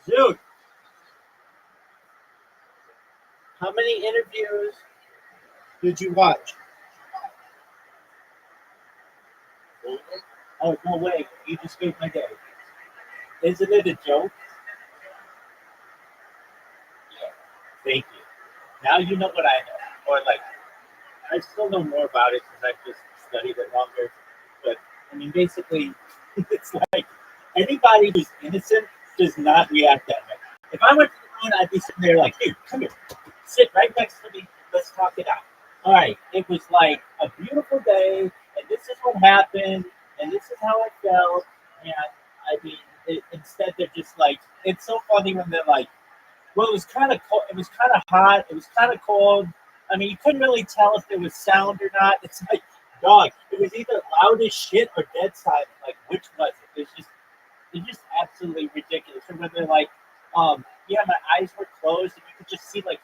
Speaker 5: Dude, how many interviews did you watch? Oh, no way. You just made my day. Isn't it a joke? Thank you. Now you know what I know. Or, like, I still know more about it because I've just studied it longer. But, I mean, basically, it's like anybody who's innocent does not react that way. If I went to the moon, I'd be sitting there like, dude, come here. Sit right next to me. Let's talk it out. All right. It was like a beautiful day, and this is what happened, and this is how I felt. And, I mean, instead they're just like, it's so funny when they're like, well, it was kind of cold. It was kind of hot. It was kind of cold. I mean, you couldn't really tell if there was sound or not. It's like, dog, it was either loud as shit or dead silent. Like, which was it? It's just absolutely ridiculous. Or when they're like, yeah, my eyes were closed, and you could just see like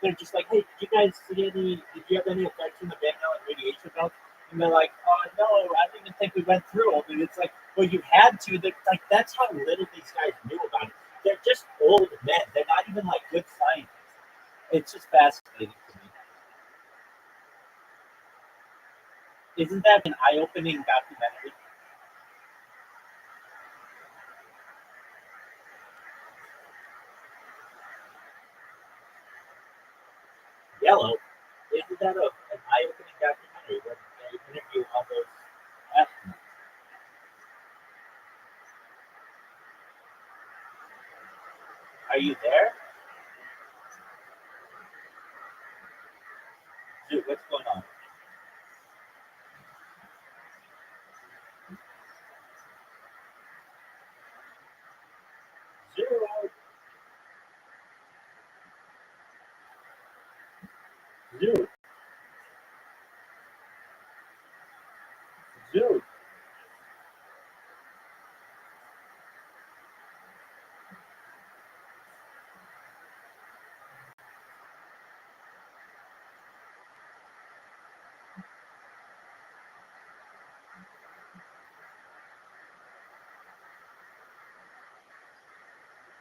Speaker 5: they're just like, hey, did you guys see any? Did you have any effects from the Van Allen radiation belt? And they're like, oh no, I don't even think we went through them. And it's like, well, you had to. They're like, that's how little these guys knew about it. They're just old men. They're not even like good scientists. It's just fascinating to me. Isn't that an eye-opening documentary? Yellow. Isn't that an eye-opening documentary when they interview all those astronauts? Are you there? Dude, what's going on? Zero. Dude. Dude.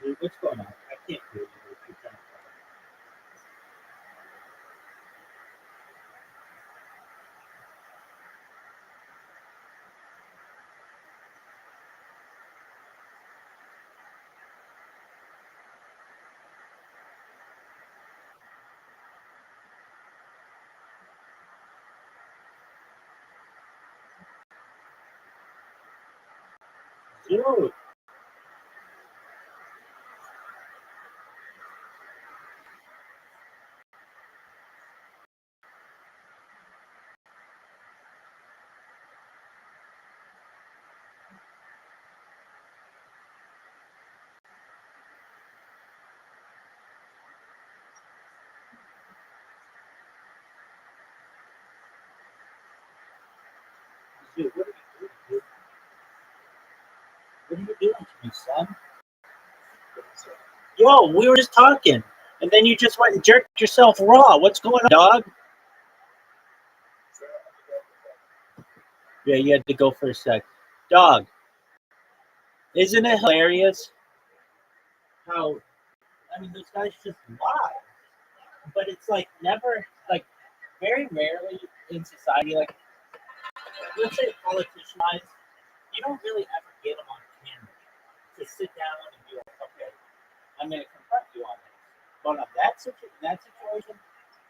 Speaker 5: Dude, what's going on? I can't hear you. Dude. Dude, what are you doing, dude? What are you doing to me, son? Yo, we were just talking, and then you just went and jerked yourself raw. What's going on, dog? Yeah, you had to go for a sec. Dog, isn't it hilarious how, I mean, those guys just lie. But it's like never, like very rarely in society, like, let's say a politician lies, you don't really ever get them on camera to sit down and be like, okay, I'm going to confront you on this. But on that situation,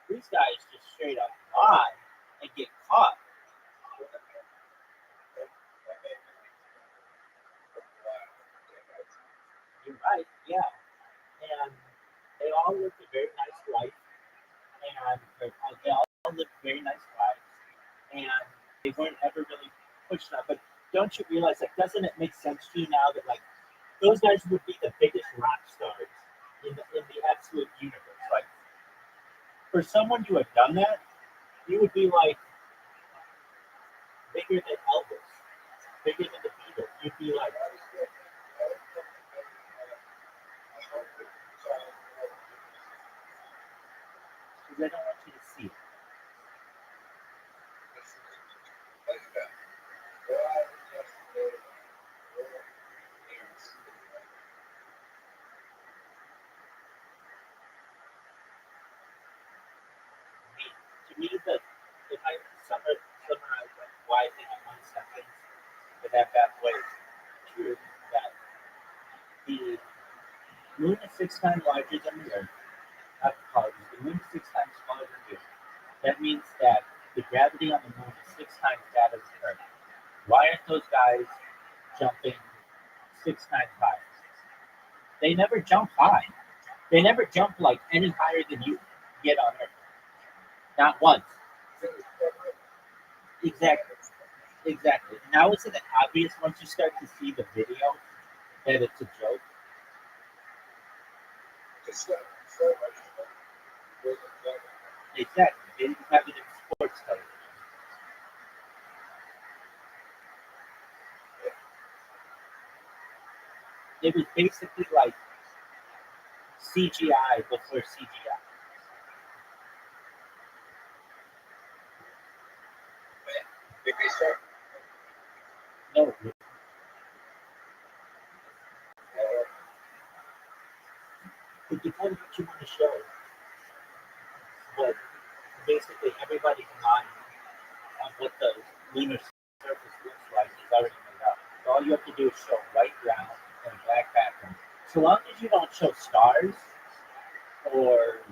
Speaker 5: these guys just straight up lie and get caught. You're right, yeah. And they all lived a very nice life, and they all lived very nice lives, and they weren't ever really pushed up. But don't you realize that? Doesn't it make sense to you now that like those guys would be the biggest rock stars in the absolute universe? Like for someone to have done that, you would be like bigger than Elvis, bigger than the Beatles. You'd be like, because I don't want you to see it. To me, if I summarize like why I think in 1 sentence that way is true, that the moon is 6 times larger than the Earth. Apologies, the moon is 6 times smaller than the Earth. That means that the gravity on the moon is 6 times that of the Earth. Why aren't those guys jumping 6 times higher? They never jump high. They never jump like any higher than you get on Earth. Not once. Exactly. Exactly. Now isn't it obvious once you start to see the video that it's a joke? Exactly. They didn't have it in sports television. It was basically like CGI before CGI. No, it depends what you want to show. But basically, everybody's mind on what the lunar surface looks like is already made up. So all you have to do is show white ground and black background. So long as you don't show stars, or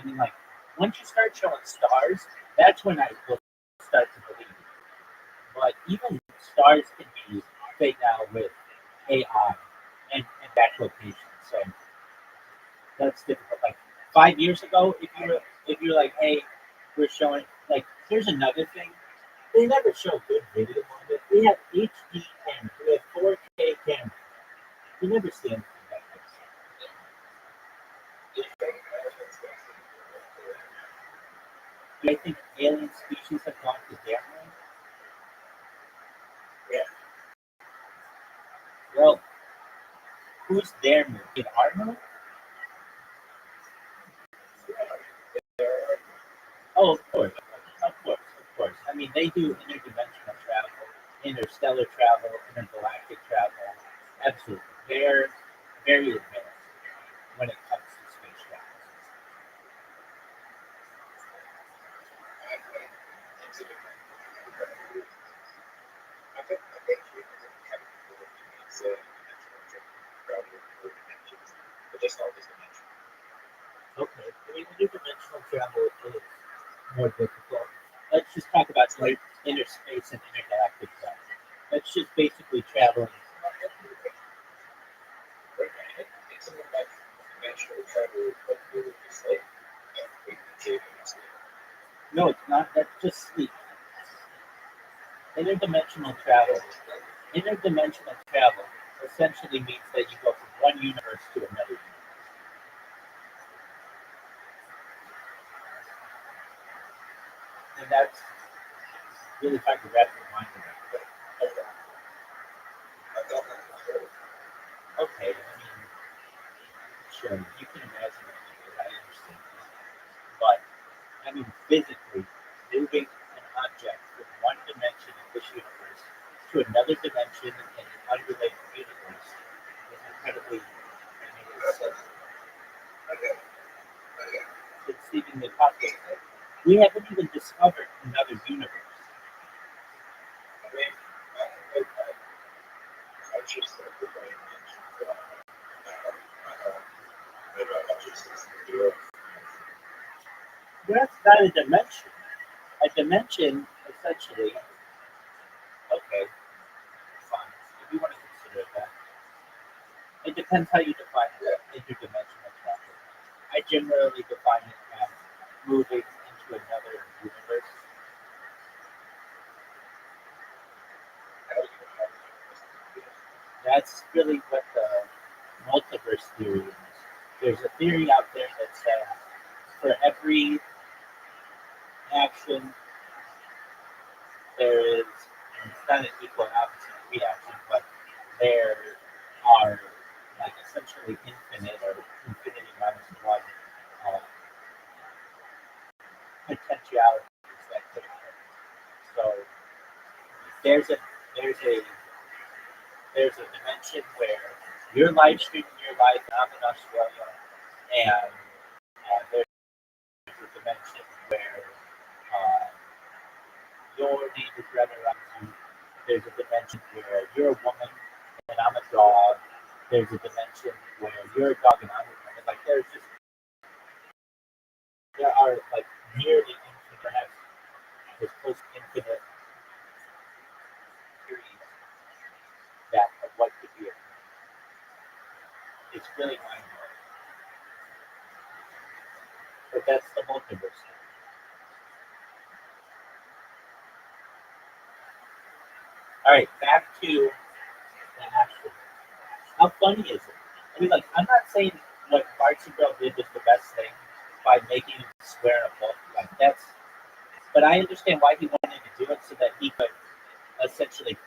Speaker 5: I mean, like once you start showing stars, that's when I will start to believe it. But even stars can be fake now with AI and back location. So that's difficult. Like 5 years ago, if you're like, hey, we're showing like here's another thing. They never show good video on it. We have HD cameras. We have 4K cameras. You never see anything like this. Do I think alien species have gone to their moon?
Speaker 6: Yeah.
Speaker 5: Well, who's their moon? In our moon? Oh, of course. Of course. Of course. I mean, they do interdimensional travel, interstellar travel, intergalactic travel. Absolutely. They're very advanced when it comes to space travel. Okay. I mean, interdimensional travel is more difficult. Let's just talk about interspace and intergalactic travel. That's just basically traveling. No, it's not. That's just sleep. Interdimensional travel. Interdimensional travel essentially means that you go from one universe to another universe. And that's really hard to wrap your mind around. Okay, I mean, sure, you can imagine it, I understand that. But, I mean, physically, moving an object from one dimension of this universe to another dimension in an unrelated universe is incredibly, I mean, it's seemingly impossible. We haven't even discovered another universe. That's not a dimension. A dimension, essentially, okay, fine. If you want to consider it that. It depends how you define interdimensional travel. I generally define it as moving into another universe. That's really what the multiverse theory is. There's a theory out there that says for every action, there is, and it's not an equal and opposite reaction, but there are like essentially infinite or infinity minus one potentialities that could occur. So there's a there's a there's a dimension where you're live streaming your life. I'm in Australia, and there's a dimension where your name is rather you. There's a dimension where you're a woman and I'm a dog. There's a dimension where you're a dog and I'm a woman. Like there are like nearly infinite, perhaps as close to infinite theories that of what could be a human. It's really mind blowing. But that's the multiverse. All right, back to the action. How funny is it? I mean, like, I'm not saying what Rothschild did was the best thing by making him swear in a book. Like, but I understand why he wanted to do it so that he could essentially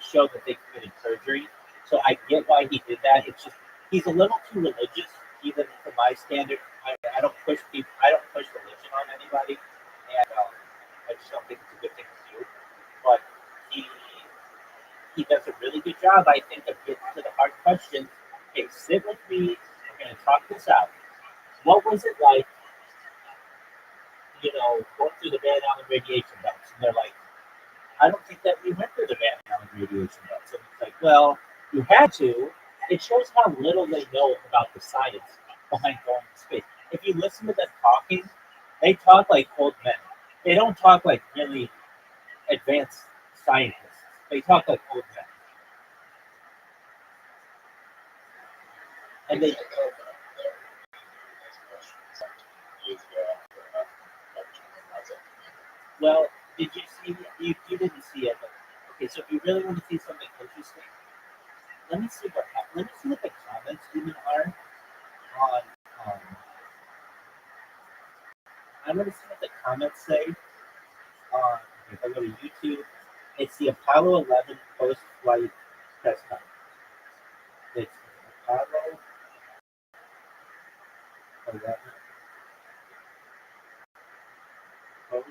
Speaker 5: show that they committed perjury. So I get why he did that. It's just he's a little too religious, even for my standard. I don't push people. I don't push religion on anybody, and I just don't think it's a good thing to do. But he does a really good job, I think, of getting to the hard questions. Okay, sit with me. We're going to talk this out. What was it like, going through the Van Allen radiation belts? And they're like, I don't think that we went through the Van Allen radiation belts. And it's like, well, you had to. It shows how little they know about the science behind going to space. If you listen to them talking, they talk like old men. They don't talk like really advanced scientists. They talk like old men. And they well, did you see? You didn't see it. But, okay, so if you really want to see something interesting, let me see what happened. Let me see what the comments even are on. I'm going to see what the comments say on. If I go to YouTube, it's the Apollo 11 post-flight press conference. It's Apollo 11 post-flight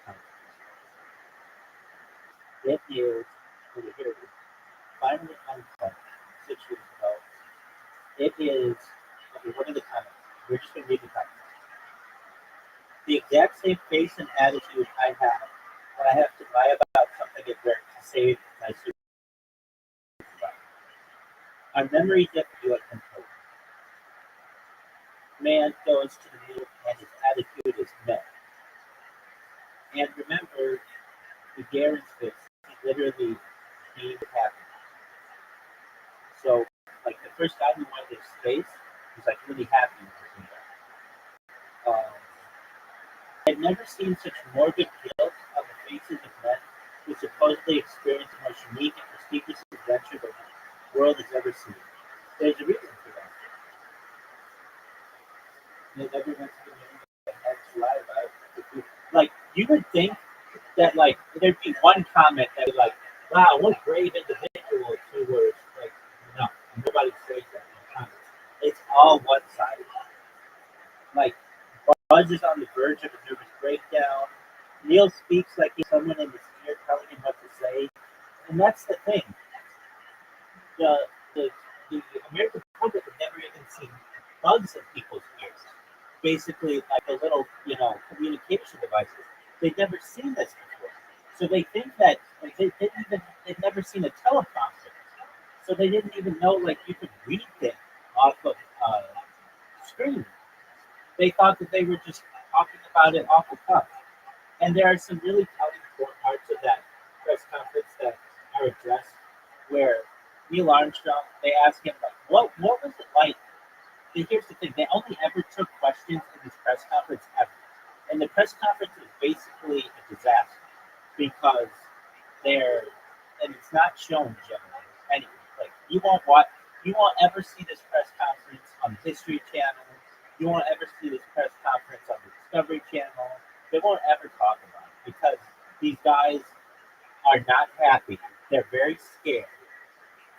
Speaker 5: conference. It is. Here it is. Finally unplugged 6 years ago. It is. Okay, what are the comments? We're just going to read the comments. The exact same face and attitude I have when I have to lie about something at work to save my supervisor. Our memories that do it completely. Man goes to the moon and his attitude is met. And remember, the Garen's face, he literally being happy. So, like the first guy who went to space was like really happy with that. I've never seen such morbid guilt on the faces of men who supposedly experience the most unique and prestigious adventure the world has ever seen. There's a reason for that. They never went to the moon and had to lie about it. Like, you would think that, like, there'd be one comment that would be like, wow, what brave individual, 2 words. Like, no, nobody says that in the comments. It's all one-sided. Like, Buzz is on the verge of a nervous breakdown. Neil speaks like he's someone in his ear telling him what to say. And that's the thing. The American public have never even seen bugs in people's ears. Basically, like a little, communication devices. They've never seen this before. So they think that like, they've never seen a teleprompter. So they didn't even know like you could read things off of screen. They thought that they were just talking about it off the cuff. And there are some really telling parts of that press conference that are addressed where Neil Armstrong, they asked him, like, what was it like? And here's the thing, they only ever took questions in this press conference ever. And the press conference is basically a disaster because and it's not shown generally anyway. Like, you won't ever see this press conference on the History Channel. You won't ever see this press conference on the Discovery Channel. They won't ever talk about it because these guys are not happy. They're very scared.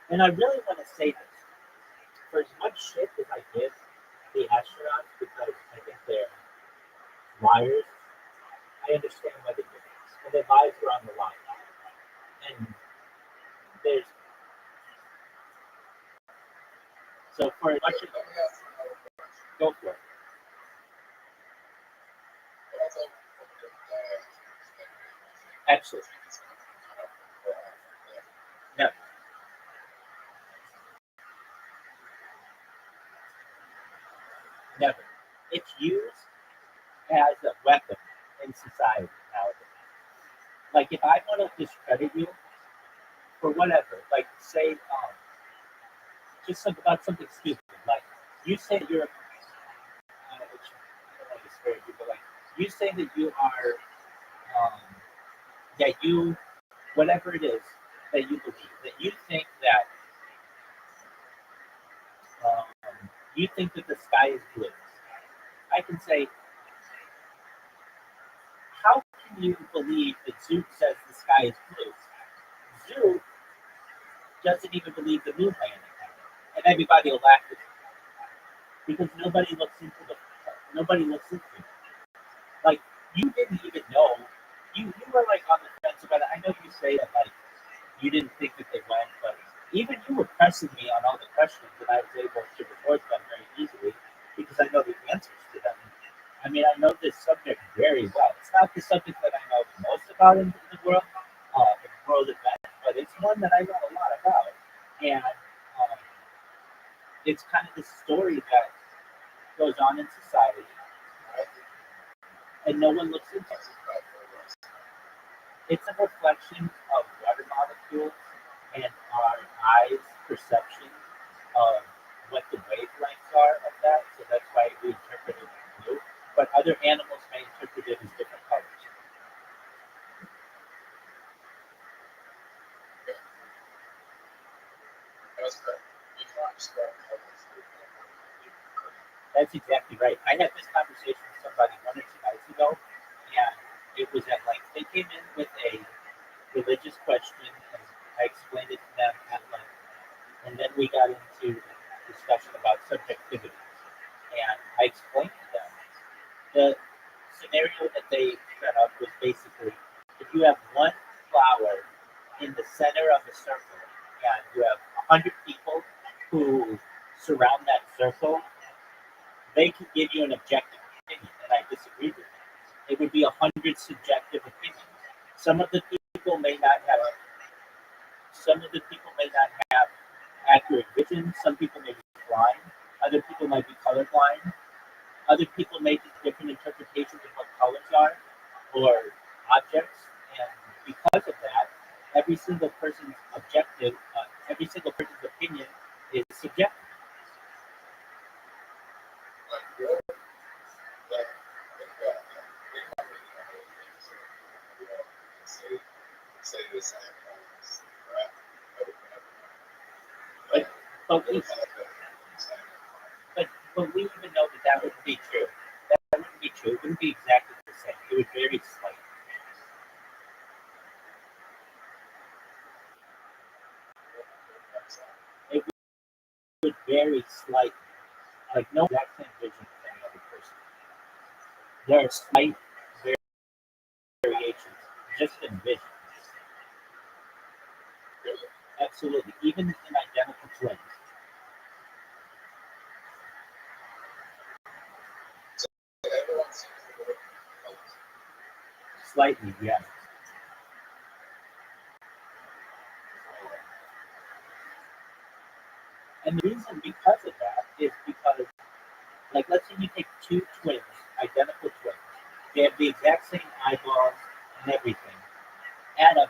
Speaker 5: And I really want to say this. For as much shit as I give the astronauts because I think they're liars, I understand why they do this. And their lives are on the line. And there's so for as much as go for it. Absolutely. Never. Never. It's used as a weapon in society nowadays. Like if I want to discredit you for whatever, like say, just think about something stupid, like you say you're, I don't want to disparage you, but like you say that you are, that you, whatever it is that you believe, that you think that the sky is blue. I can say, how can you believe that Zoot says the sky is blue? Zoot doesn't even believe the moon landing, and everybody will laugh at it because nobody looks into it. Like you didn't even know. You were like on the fence about it. I know you say that like you didn't think that they went, but even you were pressing me on all the questions, and I was able to report them very easily because I know the answers to them. I mean, I know this subject very well. It's not the subject that I know the most about in the world event, but it's one that I know a lot about, and it's kind of the story that goes on in society, and no one looks into it. It's a reflection of water molecules and our eyes' perception of what the wavelengths are of that. So that's why we interpret it as blue. But other animals may interpret it as different colors. That's exactly right. I had this conversation with somebody 1 or 2 nights ago, and it was at like they came in with a religious question, and I explained it to them at length, and then we got into discussion about subjectivity, and I explained to them the scenario that they set up was basically if you have one flower in the center of a circle, and you have 100 people who surround that circle, they can give you an objective opinion, and I disagree with that. It would be 100 subjective opinions. Some of the people may not have. Some of the people may not have accurate vision. Some people may be blind. Other people might be colorblind. Other people may have different interpretations of what colors are or objects, and because of that, every single person's every single person's opinion is subjective. But but we but we even know that that wouldn't be true. That wouldn't be true. It wouldn't be exactly the same. It would vary slightly. It would vary slightly. Like no exact same vision as any other person. There are slight variations just in vision. Absolutely. Even in identical twins. Slightly, yes. And the reason because of that is because, like, let's say you take two twins, identical twins. They have the exact same eyeballs and everything. At a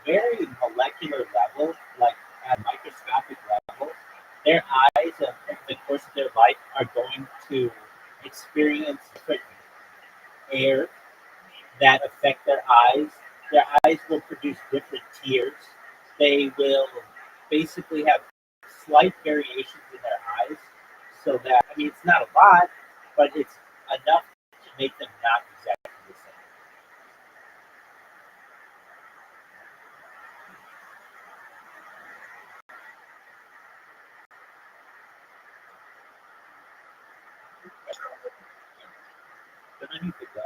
Speaker 5: very molecular level, like at a microscopic level, their eyes over the course of their life are going to experience different air that affect their eyes. Their eyes will produce different tears. They will basically have slight variations in their eyes. So that, I mean, it's not a lot, but it's enough to make them not exactly the same. But I need to go.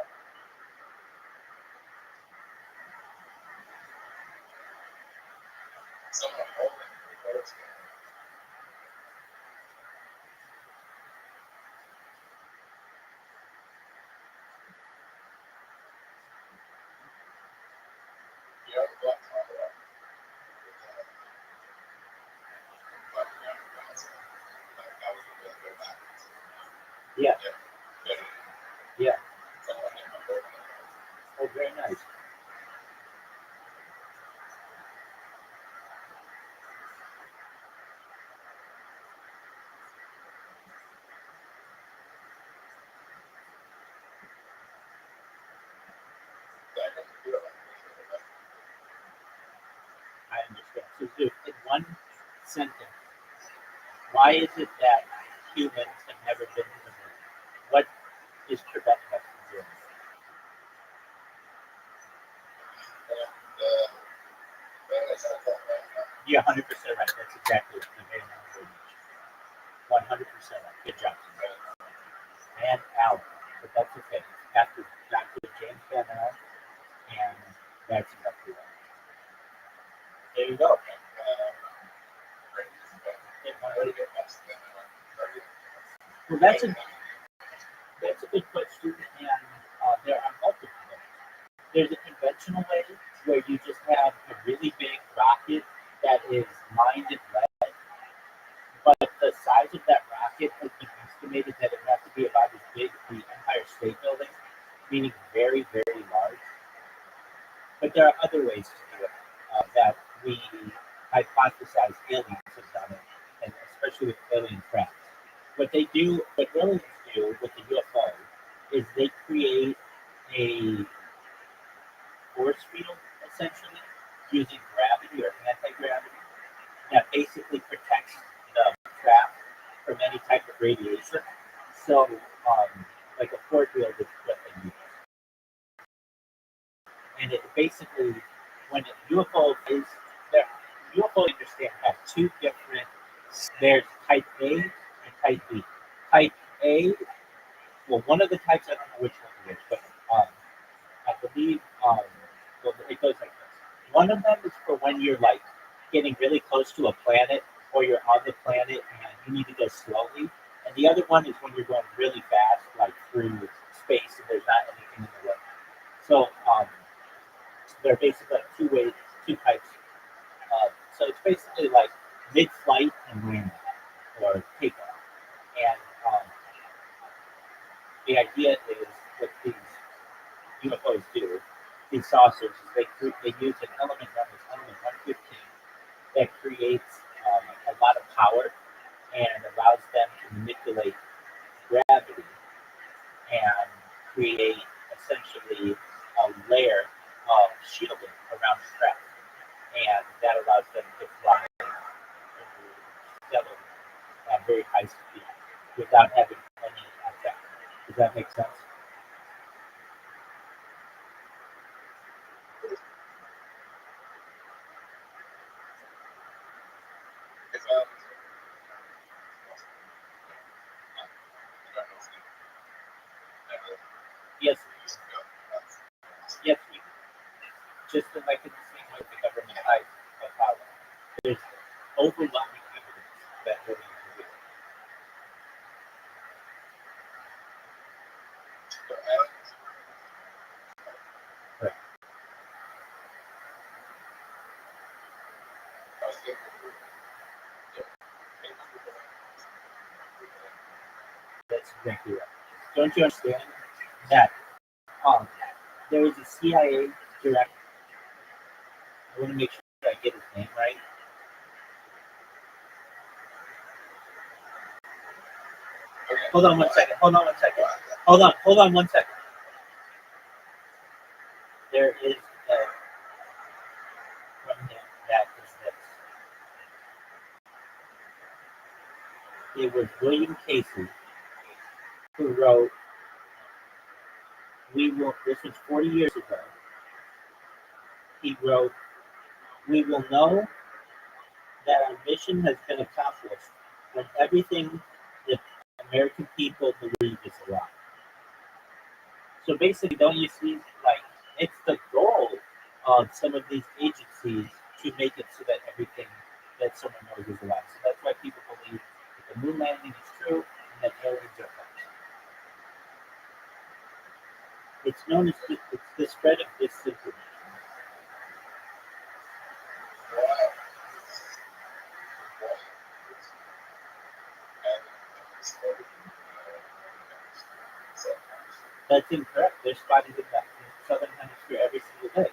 Speaker 5: sentence. Why is it that humans have never been to the moon? What is preventing us from doing it? You're 100% right. That's exactly what the very number 100% right. Good job. And Alan. But that's okay. After Dr. James Van Allen, and that's exactly right. There you go. Well, that's a good question, and there are multiple ways. There's a conventional way where you just have a really big rocket that is mined in lead, but the size of that rocket has been estimated that it has to be about as big as the Empire State Building, meaning very, very large. But there are other ways to do it that we hypothesize aliens have done it, and especially with alien craft. What aliens do with the UFO is they create a force field, essentially, using gravity or anti-gravity, that basically protects the craft from any type of radiation. So, like a force field is what they use. And it basically, when a UFO is there, UFO, understand, have two different, there's type A and type B. Type A, well, one of the types, I don't know which one it is, but I believe, well, it goes like this. One of them is for when you're like getting really close to a planet or you're on the planet and you need to go slowly. And the other one is when you're going really fast, like through space and there's not anything in the way. So they're basically like two types. So it's basically like mid-flight and landing or takeoff. And the idea is what these UFOs do, these saucers, is they use an element known as element 115 that creates a lot of power and allows them to manipulate gravity and create essentially a layer of shielding around the craft. And that allows them to fly steadily at very high speed without having any effect. Does that make sense? Yes. Yes, we do. Just like in the same way the government hides power. There's overwhelming evidence that aliens do. Right. That's exactly right. Don't you understand that there was a CIA director? I want to make sure I get his name right. Hold on one second. Hold on one second. There is from him that is this. It was William Casey who wrote, this was 40 years ago. He wrote, "We will know that our mission has been accomplished when everything the American people believe is a lie." So basically, don't you see, like, it's the goal of some of these agencies to make it so that everything that someone knows is a lie. So that's why people believe that the moon landing is true and that aliens are false. It's known as it's the spread of disinformation. That's incorrect. They're spotted in the southern hemisphere every single day.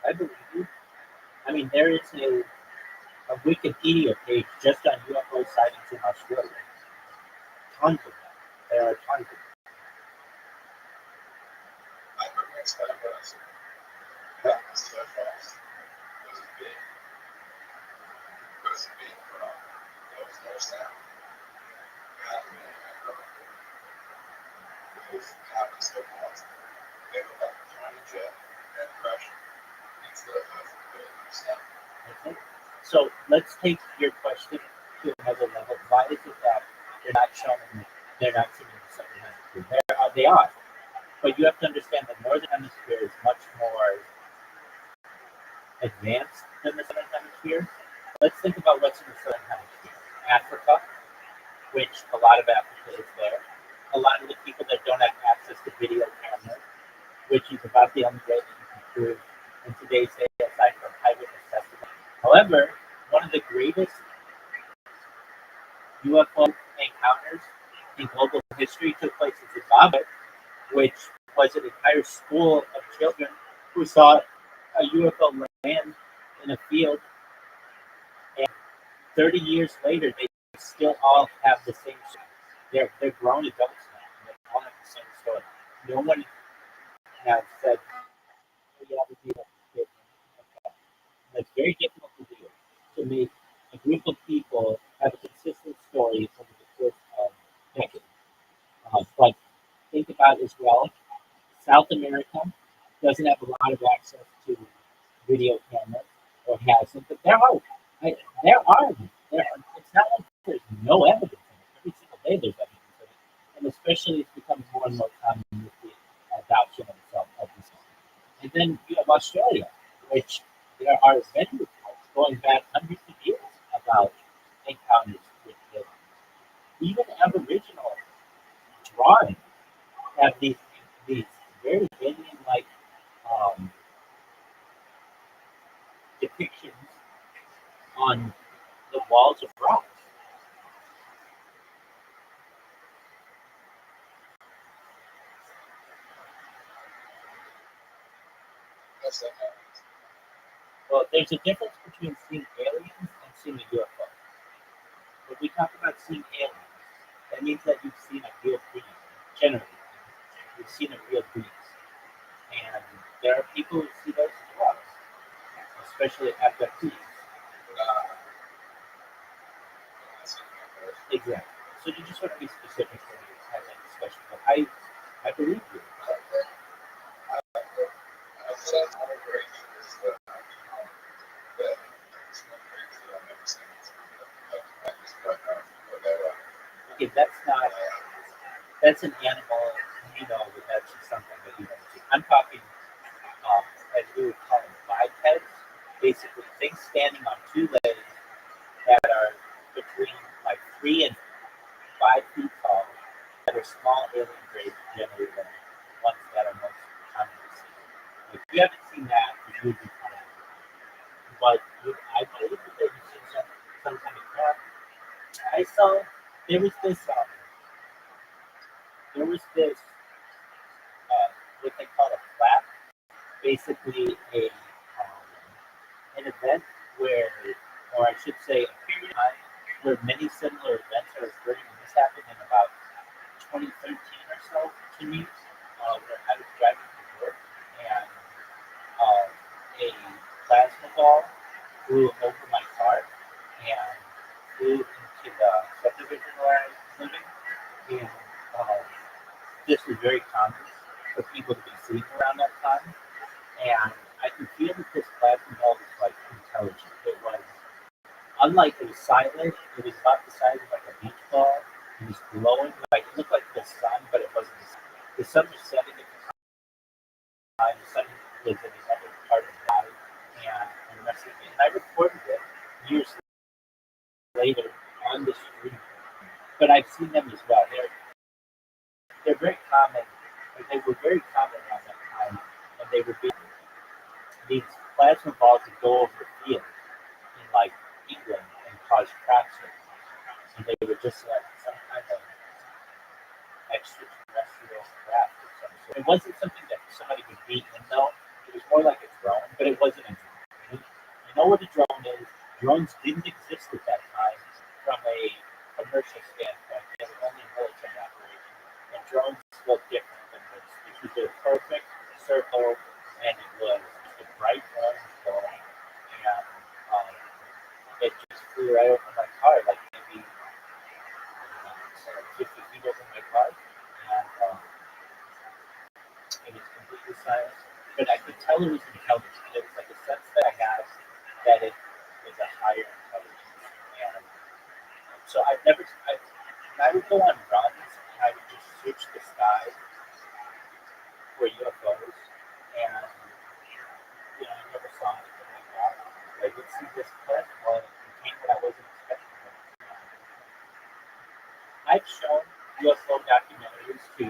Speaker 5: I believe you. I mean, there is a Wikipedia page just on UFO sightings in Australia. Tons of them. There are tons of them.
Speaker 7: I heard next time when I said, that was so fast. It was big. It was big crowd. There was no sound. God, man, I heard it. It was happened so fast. They were like a tiny jet and pressure. Instead of us, really no sound.
Speaker 5: Okay. So let's take your question to another level. Why is it that they're not showing, they're not seeing the southern hemisphere? They are. But you have to understand the northern hemisphere is much more advanced than the southern hemisphere. Let's think about what's in the southern hemisphere. Africa, which a lot of Africa is there. A lot of the people that don't have access to video cameras, which is about the only way that you can prove in today's day, aside from eyewitness testimony. However, one of the greatest UFO encounters in global history took place in Zimbabwe, which was an entire school of children who saw a UFO land in a field. And 30 years later, they still all have the same story. They're grown adults now. And they all have the same story. No one has said, oh, yeah, we did that. Okay. It's very difficult to do, to make a group of people have a consistent story over the course of decades. But think about as well, South America doesn't have a lot of access to video cameras or hasn't, but it's not like there's no evidence of it. Every single day there's evidence of it. And especially it's becoming more and more common with the adoption of this. And then you have Australia, which there are many reports going back hundreds of years about encounters with aliens. Even Aboriginal drawings have these very alien-like depictions on the walls of rocks.
Speaker 7: That's that happens.
Speaker 5: Well, there's a difference between seeing aliens and seeing a UFO. When we talk about seeing aliens, that means that you've seen a real being. Generally, you've seen a real being. And there are people who see those as well, especially abductees. Exactly. So you just want to be specific when you have that discussion. But I believe you. Okay, that's an animal, you know, but that's just something that you don't see. I'm talking, as we would call them, bipeds, basically things standing on two legs that are between like 3 and 5 feet tall, that are small alien grades, generally the ones that are most commonly seen. If you haven't seen that, you would be fine. But I believe that you've seen some kind of crap. I saw there was this what they call a flap, basically an event where, or I should say, a period of time where many similar events are occurring. And this happened in about 2013 or so to me, where I was driving to work and a plasma ball flew over my car and flew into the subdivision where I was living. And this was very common for people to be seen around that time. And I could feel that this plasma ball was like intelligent. It was unlike, it was silent. It was about the size of like a beach ball. It was glowing, like it looked like the sun, but it wasn't the sun. The sun was setting at the time. The sun was in another part of the body, and the rest of it. And I recorded it years later on the street. But I've seen them as well. They're very common. They were very common around that time, and they would be these plasma balls would go over the field in like England and cause cracks. And they were just like some kind of extraterrestrial craft or some sort. It wasn't something that somebody would beat in though. It was more like a drone, but it wasn't a drone. You know what a drone is? Drones didn't exist at that time from a commercial standpoint. They were only military operations. And drones look different than this. This was a perfect circle, and it was just a bright orange ball. And it just flew right over my car, like maybe 50 feet over my car. And it was completely silent. But I could tell it was intelligent. There was like a sense that I had that it was a higher intelligence. And so when I would go on runs, I would just search the sky for UFOs, and I never saw anything like that. I did see this clip, well, it became what I wasn't expecting. I've shown UFO documentaries to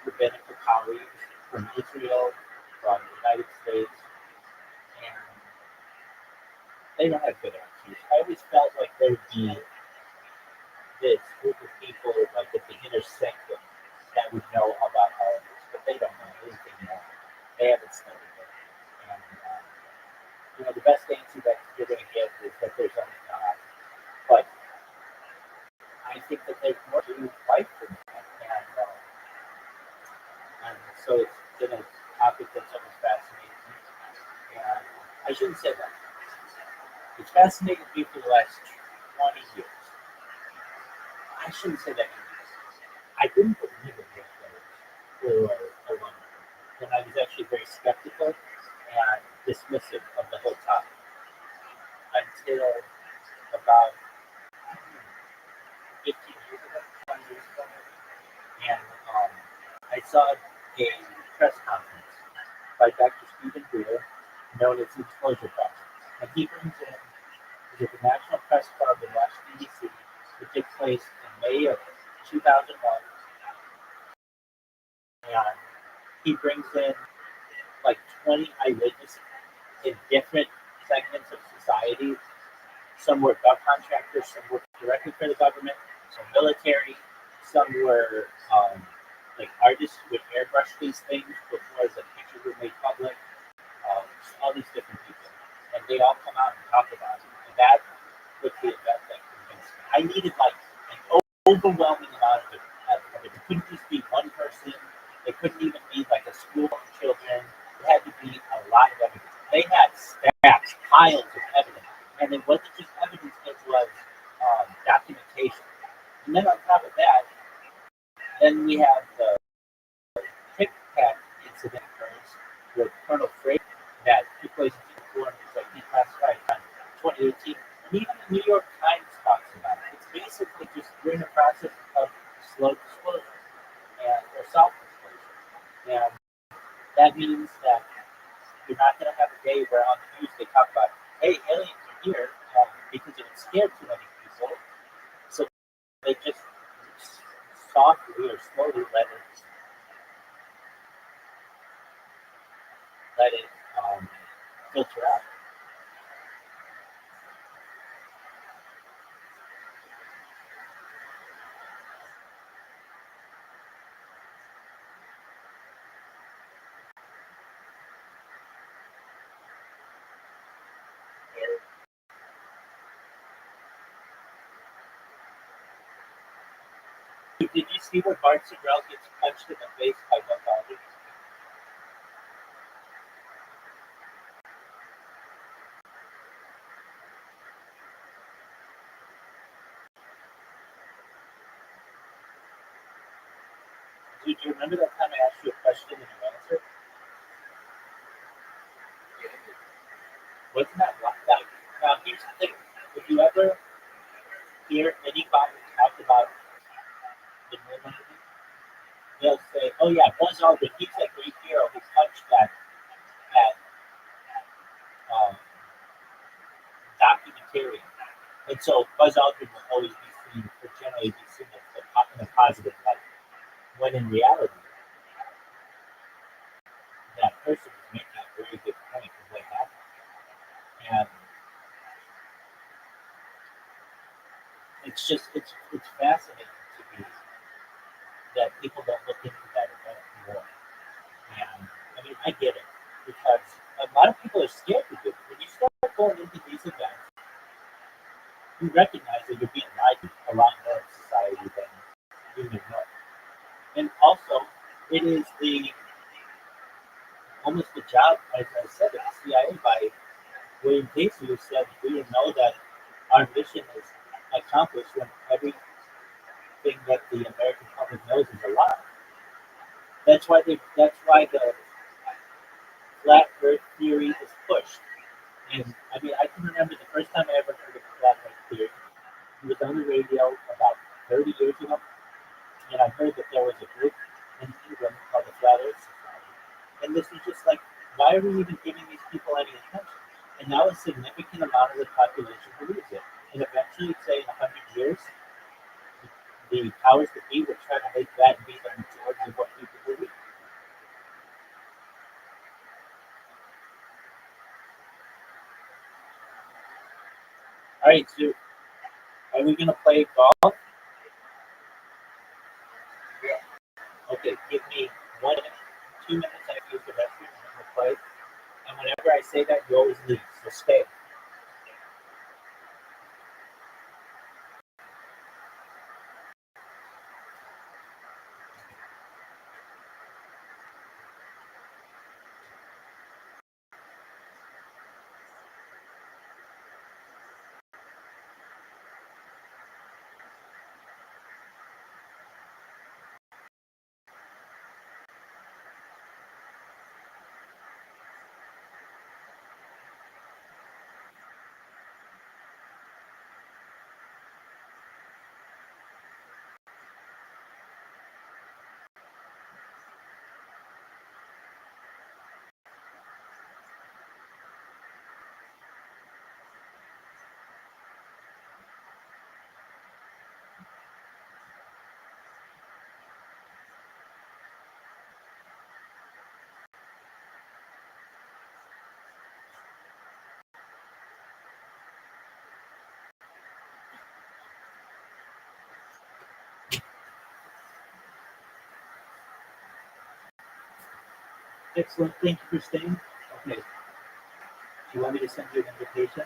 Speaker 5: rabbinical colleagues from Israel, from the United States, and they don't have good answers. I always felt like there would be this group of people, like at the inner sanctum, that would know about all of this, but they don't know anything more. They haven't studied it. And the best answer that you're going to get is that there's only God. But I think that there's more to life than that. And so it's been a topic that's always fascinated me. And I shouldn't say that. It's fascinated me for the last 20 years. I shouldn't say that. I didn't believe in UFOs for a long time. And I was actually very skeptical and dismissive of the whole topic until about 15 years ago, 20 years ago. And I saw a press conference by Dr. Stephen Greer, known as the Disclosure Project. And he brings in the National Press Club in Washington, D.C. It took place in May of 2001. And he brings in like 20 eyewitnesses in different segments of society. Some were contractors, some worked directly for the government, some military, some were like artists who would airbrush these things before the pictures were made public. All these different people. And they all come out and talk about it. And that was the event that convinced me. I needed like an overwhelming amount of it. It couldn't just be one person. It couldn't even be like a school of children. It had to be a lot of evidence. They had stacks, piles of evidence. And it wasn't just evidence, it was documentation. And then on top of that, then we have the Tic Tac incident occurs with Colonel Freight that took place in 2004 and was like declassified in 2018. And even the New York Times talks about it. It's basically just we're in a process of slow disclosure or self-disclosure. And that means that you're not going to have a day where on the news they talk about, hey, aliens are here, because it would scare too many people. So they just softly or slowly let it filter out. Did you see where Bart Sigrel gets punched in the face by Buck Aldrich? Do you remember that time I asked you a question and you answered? Wasn't that like that? Now, here's the thing. If you ever hear anybody talk about the moon landing, they'll say, oh yeah, Buzz Aldrin, he's that great hero who punched that documentarian. And so Buzz Aldrin will always be seen, or generally be seen in a positive light. When in reality, that person is making a very good point of what happened. And it's fascinating to me that people don't look into that event more. And I mean, I get it. because a lot of people are scared to do it. When you start going into these events, you recognize that you're being lied to a lot more in society than you may know. And also, it is almost the job, as I said, of the CIA by William Casey, who said we will know that our mission is accomplished when everything that the American public knows is a lie. That's why the flat Earth theory is pushed. And I mean, I can remember the first time I ever heard of flat Earth theory. It was on the radio about 30 years ago, and I heard that there was a group in England called the Flat Earth Society. And this was just like, why are we even giving these people any attention? And now a significant amount of the population believes it. And eventually, say in 100 years, the powers that be will try to make that be the majority of what people believe. All right, so are we going to play golf? Okay, give me 1 minute, 2 minutes. I use the restroom. I'm going to play. And whenever I say that, you always leave. So stay. Excellent. Thank you for staying. Okay. Do you want me to send you an invitation?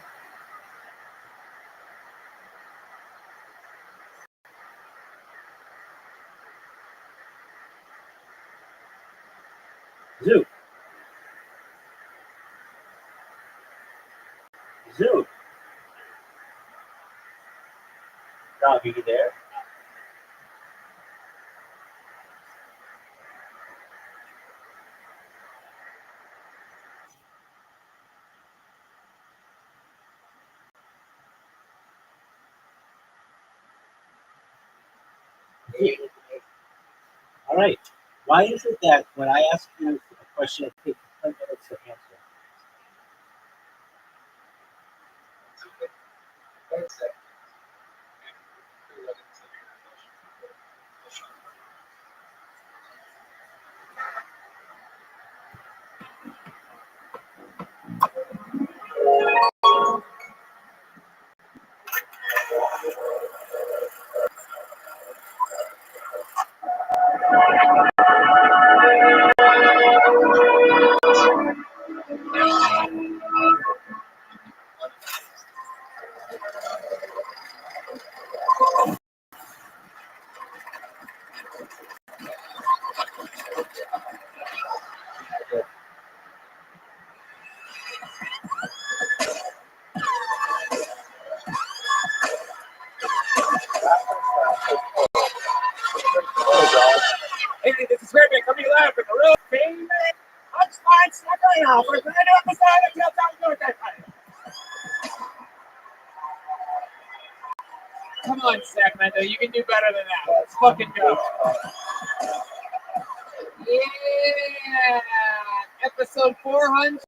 Speaker 5: Zoo. Zoo. Rob, are you there? All right. Why is it that when I ask you a question, it takes 10 minutes to answer?
Speaker 6: Hey, this is Rabbi coming live from the real famous Punchline Sacramento for a brand new episode of Kill Time Doing That Time. Come on, Sacramento, you can do better than that. Let's fucking go. Yeah, episode 401,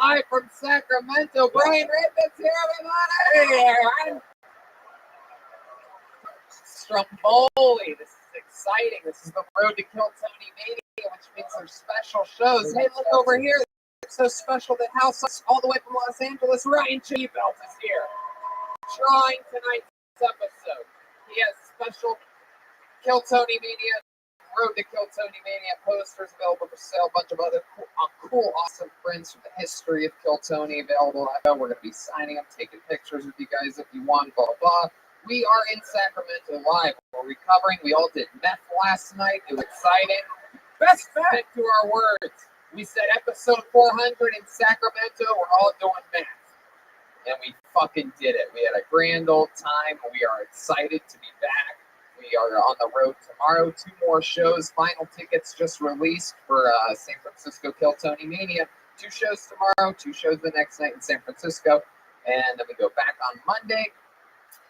Speaker 6: live from Sacramento. Brian Rapids here, everybody. Stromboli. This is exciting. This is the road to Kill Tony Mania, which means there's special shows. Hey, look over here. It's so special that House all the way from Los Angeles, Ryan Cheebelt is here. Drawing tonight's episode. He has special Kill Tony Mania
Speaker 2: Road to Kill Tony Mania posters available for sale. A bunch of other cool, awesome prints from the history of Kill Tony available. We're going to be signing them, taking pictures with you guys if you want, blah, blah, blah. We are in Sacramento live. We're recovering. We all did meth last night. It was exciting. Best bet to our words. We said episode 400 in Sacramento. We're all doing meth. And we fucking did it. We had a grand old time. We are excited to be back. We are on the road tomorrow. 2 more shows. Final tickets just released for San Francisco Kill Tony Mania. 2 shows tomorrow, 2 shows the next night in San Francisco. And then we go back on Monday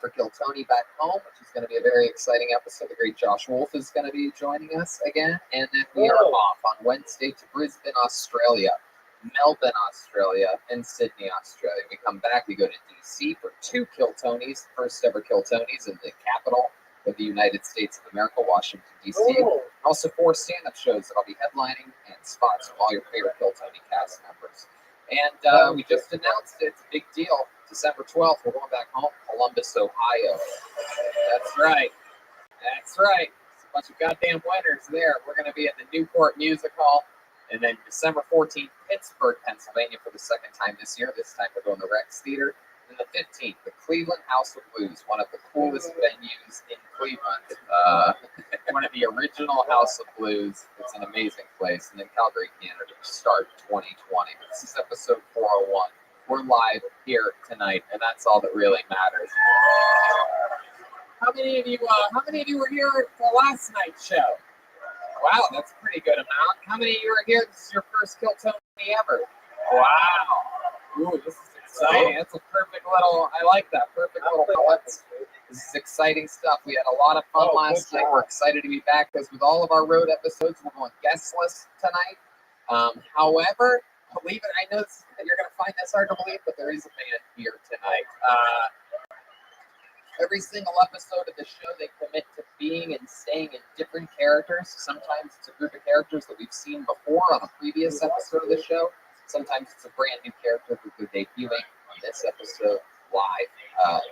Speaker 2: for Kill Tony Back Home, which is going to be a very exciting episode. The great Josh Wolf is going to be joining us again. And then we are off on Wednesday to Brisbane, Australia, Melbourne, Australia, and Sydney, Australia. We come back, we go to DC for 2 Kill Tonys, first ever Kill Tonys in the capital of the United States of America, Washington, DC. Also 4 stand-up shows that I'll be headlining and spots from all your favorite Kill Tony cast members. And we just announced it. It's a big deal. December 12th, we're going back home, Columbus, Ohio. That's right. That's right. There's a bunch of goddamn winners there. We're going to be at the Newport Music Hall. And then December 14th, Pittsburgh, Pennsylvania for the second time this year. This time we're going to Rex Theater. And the 15th, the Cleveland House of Blues, one of the coolest venues in Cleveland. One of the original House of Blues. It's an amazing place. And then Calgary, Canada to start 2020. This is episode 401. We're live here tonight, and that's all that really matters. How many of you were here for last night's show? Wow, that's a pretty good amount. How many of you are here? This is your first Kill Tony ever. Wow. Ooh, this is exciting. That's a perfect little, I like that. Perfect little pellets. This is exciting stuff. We had a lot of fun last night. We're excited to be back because with all of our road episodes, we're going guestless tonight. However, believe it, I know you're going to find this hard to believe, but there is a band here tonight. Every single episode of the show, they commit to being and staying in different characters. Sometimes it's a group of characters that we've seen before on a previous episode of the show. Sometimes it's a brand new character who they're debuting on this episode live.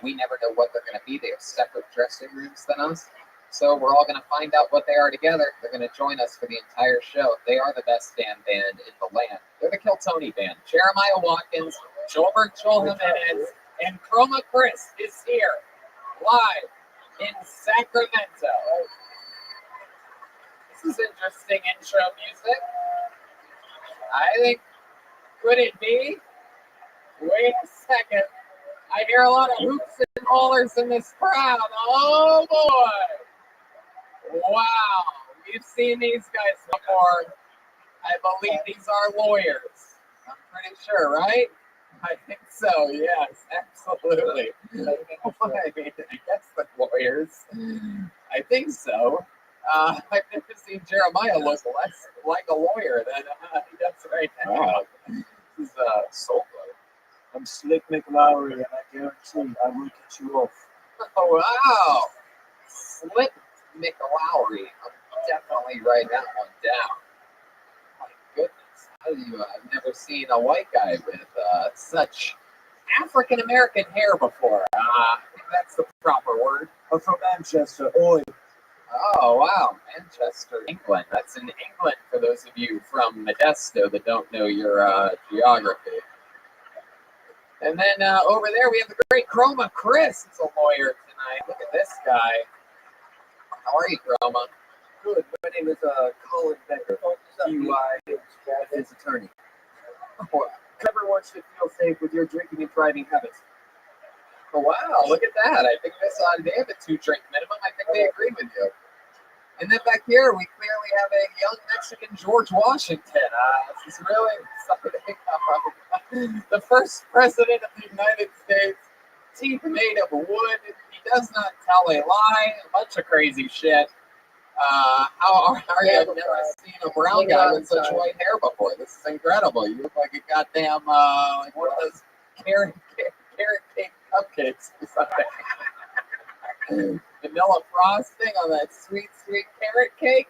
Speaker 2: We never know what they're going to be. They have separate dressing rooms than us. So we're all going to find out what they are together. They're going to join us for the entire show. They are the best damn band in the land. They're the Kill Tony band. Jeremiah Watkins, Joel Jimenez, and Chroma Chris is here. Live in Sacramento. This is interesting intro music. I think, could it be? Wait a second. I hear a lot of hoops and hollers in this crowd. Oh boy. Wow. We've seen these guys before. I believe these are lawyers. I'm pretty sure, right? I think so, yes, absolutely. I mean, I guess the lawyers. I think so. I've never seen Jeremiah look less like a lawyer than he does right now.
Speaker 3: Wow.
Speaker 2: This is soul food.
Speaker 3: I'm Slick McLowry, and I guarantee I will get you off.
Speaker 2: Oh, wow. Slick McLowry. I'm definitely writing that one down. My goodness. I've never seen a white guy with such African-American hair before. I think that's the proper word.
Speaker 3: I'm from Manchester. Oi.
Speaker 2: Oh, wow. Manchester, England. That's in England for those of you from Modesto that don't know your geography. And then over there we have the great Chroma Chris. He's a lawyer tonight. Look at this guy. How are you, Chroma?
Speaker 10: Good. My name is Colin Becker. DUI his attorney. Never wants to feel safe with your drinking and driving habits.
Speaker 2: Oh, wow, look at that. I think they have a 2-drink minimum. I think they agree with you. And then back here, we clearly have a young Mexican George Washington. This is really exciting. The first president of the United States, teeth made of wood. He does not tell a lie. A bunch of crazy shit. How are you? I've never seen a brown guy with such white hair before. This is incredible. You look like a goddamn, like one of those carrot cake cupcakes or something. Vanilla frosting on that sweet carrot cake.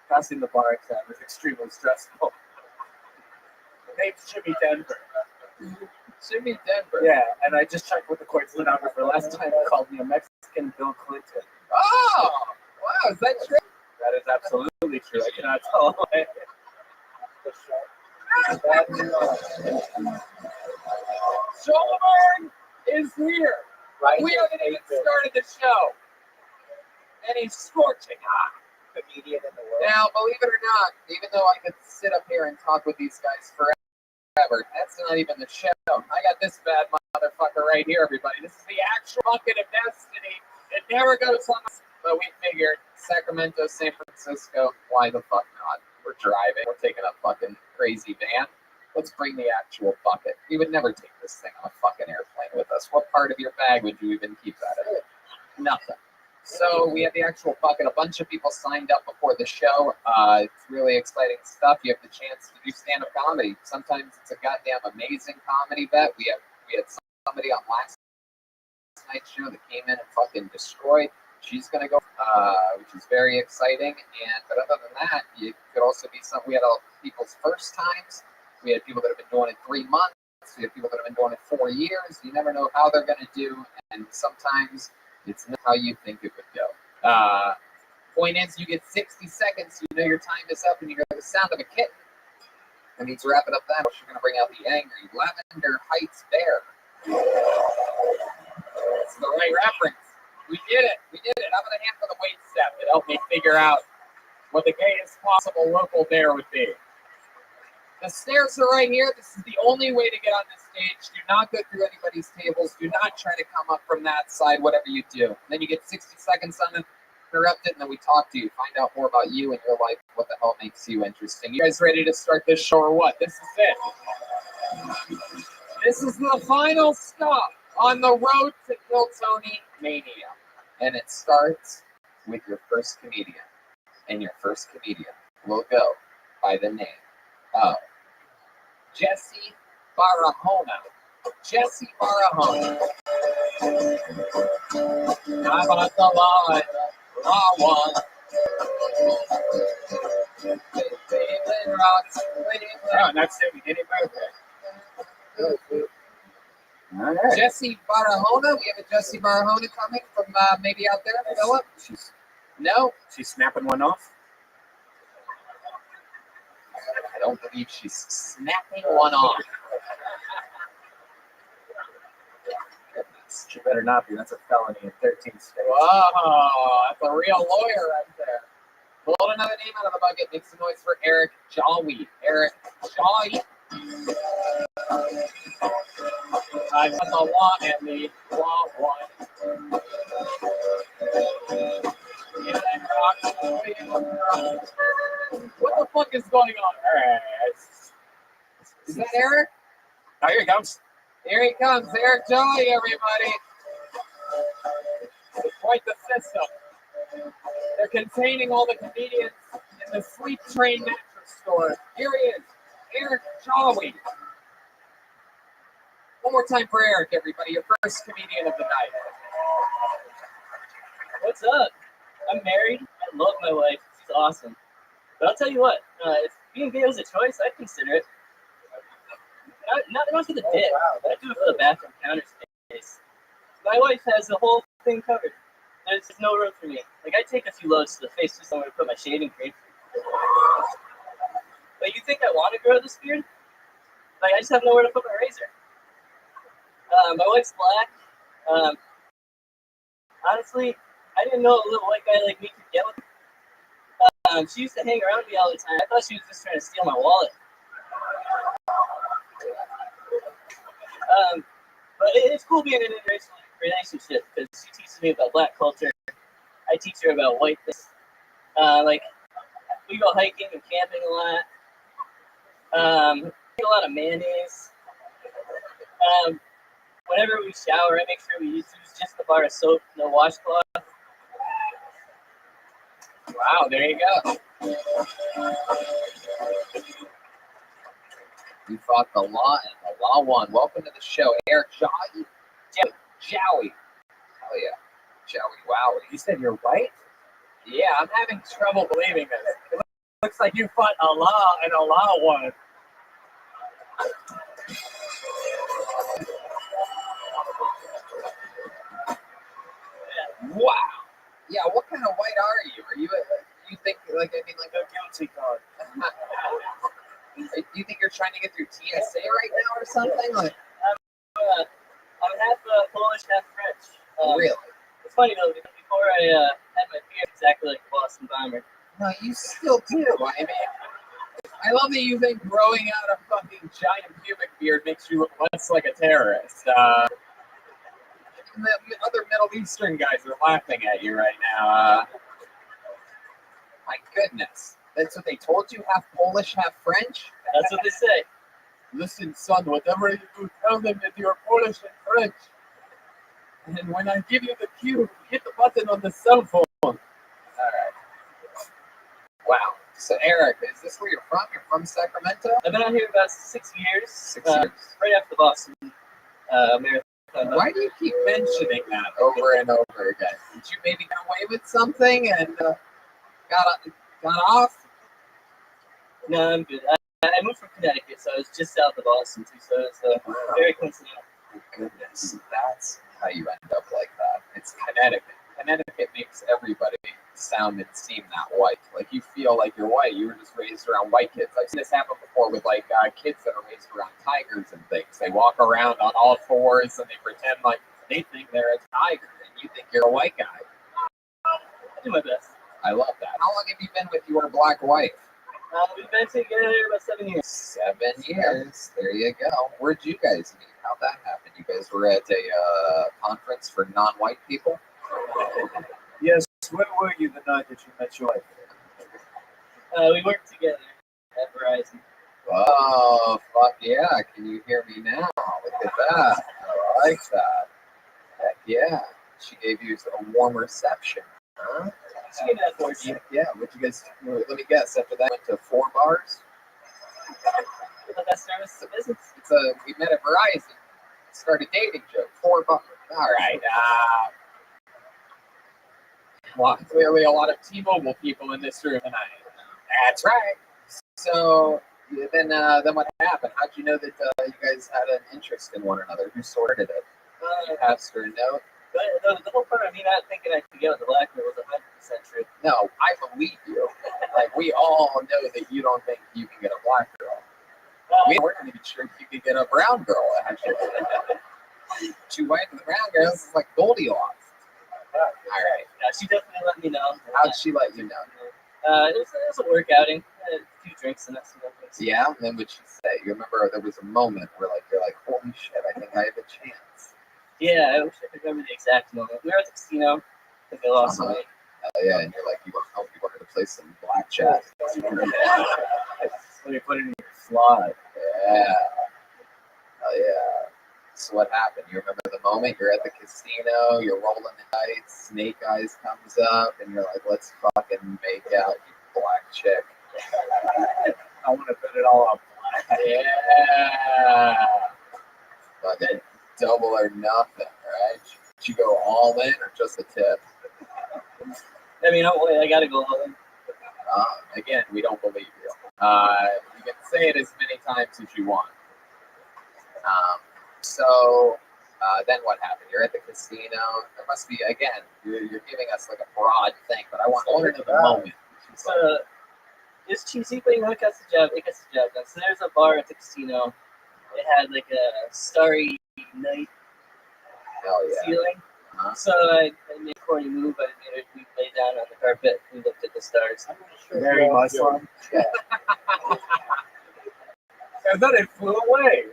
Speaker 10: Passing the bar exam is extremely stressful.
Speaker 3: My name's Jimmy Denver.
Speaker 2: Jimmy Denver.
Speaker 10: Yeah, and I just checked with the court stenographer. Last time he called me a Mexican Bill Clinton.
Speaker 2: Oh, wow, is that true?
Speaker 10: That is
Speaker 2: true. I cannot tell. Schoenberg is here.
Speaker 5: Right?
Speaker 2: We haven't even started the show. And he's scorching hot.
Speaker 5: Comedian in the world.
Speaker 2: Now, believe it or not, even though I could sit up here and talk with these guys forever, that's not even the show. I got this bad motherfucker right here, everybody. This is the actual bucket of destiny. It never goes on. But we figured Sacramento, San Francisco, why the fuck not? We're driving. We're taking a fucking crazy van. Let's bring the actual bucket. We would never take this thing on a fucking airplane with us. What part of your bag would you even keep that in? Nothing. So we have the actual bucket. A bunch of people signed up before the show. It's really exciting stuff. You have the chance to do stand-up comedy. Sometimes it's a goddamn amazing comedy bet. We had somebody on last night's show that came in and fucking destroyed. She's gonna go, which is very exciting. But other than that, it could also be something. We had people's first times. We had people that have been doing it 3 months. We have people that have been doing it 4 years. You never know how they're gonna do, and sometimes it's not how you think it would go. Point is, you get 60 seconds. You know your time is up, and you hear the sound of a kitten. That means wrap it up that much. You're gonna bring out the angry Lavender Heights bear. That's the right reference. We did it. How about a hand for the wait step that helped me figure out what the gayest possible local bear would be? The stairs are right here. This is the only way to get on this stage. Do not go through anybody's tables. Do not try to come up from that side, whatever you do. And then you get 60 seconds uninterrupted, and then we talk to you, find out more about you and your life, what the hell makes you interesting. You guys ready to start this show or what? This is it. This is the final stop on the road to Kill Tony Mania. And it starts with your first comedian. And your first comedian will go by the name of Jesse Barahona. Jesse Barahona. I'm on the line. Law one. Oh, that's it. We did it perfect. All right. Jesse Barahona. We have a Jesse Barahona coming from maybe out there, Philip. No.
Speaker 3: She's snapping one off.
Speaker 2: I don't believe she's snapping one off.
Speaker 3: She better not be. That's a felony in 13 states.
Speaker 2: Whoa, that's a real lawyer right there. Pull another name out of the bucket. Make some noise for Eric Jawi. Eric Jawi. I've got the law and the law one. What the fuck is going on? All right. Is that Eric?
Speaker 3: Oh, here he comes.
Speaker 2: Here he comes. Eric Jawi, everybody. It's quite the system. They're containing all the comedians in the Sleep Train mattress store. Here he is, Eric Jawi. One more time for Eric, everybody, your first comedian of the night.
Speaker 11: What's up? I'm married. I love my wife. She's awesome. But I'll tell you what, if being gay was a choice, I'd consider it. Not for the dick, but I do it for the bathroom counter space. My wife has the whole thing covered. There's no room for me. Like, I take a few loads to the face just somewhere to put my shaving cream. But you think I want to grow this beard? Like, I just have nowhere to put my razor. My wife's black. Honestly, I didn't know a little white guy like me could get with her. She used to hang around me all the time. I thought she was just trying to steal my wallet. But it's cool being in an interracial relationship because she teaches me about black culture. I teach her about whiteness. Like, we go hiking and camping a lot. Eat a lot of mayonnaise. Whenever we shower, I make sure we use just the bar of soap, no washcloth.
Speaker 2: Wow, there you go. You fought the law and the law won. Welcome to the show, Eric Jawi. Jowie. Oh yeah, Jowie. Wow.
Speaker 3: You said you're white?
Speaker 2: Yeah, I'm having trouble believing this.
Speaker 3: It looks like you fought Allah and Allah won.
Speaker 2: Wow. Yeah, what kind of white are you? Are you you think like I mean like trying to get through TSA right now or something? Like,
Speaker 11: I'm half Polish, half French.
Speaker 2: really?
Speaker 11: It's funny though, because before I had my beard exactly like the Boston Bomber.
Speaker 2: No, you still do. I mean, I love that you think growing out a fucking giant pubic beard makes you look less like a terrorist. The other Middle Eastern guys are laughing at you right now. My goodness. That's what they told you? Half Polish, half French?
Speaker 11: That's what they say.
Speaker 1: Listen, son, whatever you do, tell them that you're Polish and French. And when I give you the cue, hit the button on the cell phone.
Speaker 2: All right. Wow. So, Eric, is this where you're from? You're from Sacramento?
Speaker 11: I've been out here about 6 years.
Speaker 2: 6 years.
Speaker 11: Right after the Boston Marathon.
Speaker 2: Why do you keep mentioning that over and over again? Did you maybe get away with something and got off?
Speaker 11: No, I'm good. I moved from Connecticut, so I was just south of Boston, too, so it's very coincidental.
Speaker 2: Oh, goodness, that's how you end up like that. It's Connecticut. Connecticut makes everybody sound and seem that white. Like you feel like you're white. You were just raised around white kids. I've seen this happen before with like kids that are raised around tigers and things. They walk around on all fours and they pretend like they think they're a tiger and you think you're a white guy.
Speaker 11: I do my best.
Speaker 2: I love that. How long have you been with your black wife?
Speaker 11: We've been together about 7 years.
Speaker 2: 7 years. There you go. Where'd you guys meet? How'd that happen? You guys were at a conference for non-white people?
Speaker 3: Yes, where were you the night that you met your wife?
Speaker 11: We worked together at Verizon.
Speaker 2: Oh, fuck yeah. Can you hear me now? Look at that. I like that. Heck yeah. She gave you a warm reception, huh?
Speaker 11: She gave me that for you.
Speaker 2: Yeah, what you guys, let me guess, after that went to 4 bars?
Speaker 11: The best service in business.
Speaker 2: We met at Verizon, started dating joke, 4 bars. All right. Well, clearly a lot of T-Mobile people in this room tonight. That's right. So then what happened? How'd you know that you guys had an interest in one another? Who sorted it? You passed her a note?
Speaker 11: The whole part of me not thinking I could get with a black girl was 100% true.
Speaker 2: No, I believe you. Like, we all know that you don't think you can get a black girl. We weren't even sure if you could get a brown girl, actually. 2 white and the brown girls is like Goldilocks. All right.
Speaker 11: Yeah, she definitely let me know.
Speaker 2: How'd she let you know?
Speaker 11: It was a work outing. I had a few drinks and that's what it was.
Speaker 2: Yeah, and then what'd she say? You remember there was a moment where you're like, holy shit, I think I have a chance.
Speaker 11: Yeah, I wish I could remember the exact moment. We were at the casino. I think I lost money.
Speaker 2: Yeah, and you're like, you wanted to play some blackjack.
Speaker 3: Let me put it in your slot.
Speaker 2: Yeah. Oh yeah. So what happened? You remember the moment? You're at the casino, you're rolling the dice, Snake Eyes comes up, and you're like, let's fucking make out, you black chick.
Speaker 3: I want to put it all up.
Speaker 2: Yeah. Fucking double or nothing, right? Should you go all in or just a tip?
Speaker 11: I mean, I gotta go all in.
Speaker 2: Again, we don't believe you. You can say it as many times as you want. So then what happened? You're at the casino. There must be, again, you're giving us like a broad thing, but I want to know the moment.
Speaker 11: It's cheesy, but it gets the job done. So there's a bar at the casino. It had like a starry night ceiling.
Speaker 2: Uh-huh.
Speaker 11: So I made a corny move. We lay down on the carpet. We looked at the stars.
Speaker 3: Very Muslim.
Speaker 2: Yeah.
Speaker 3: And then it flew away.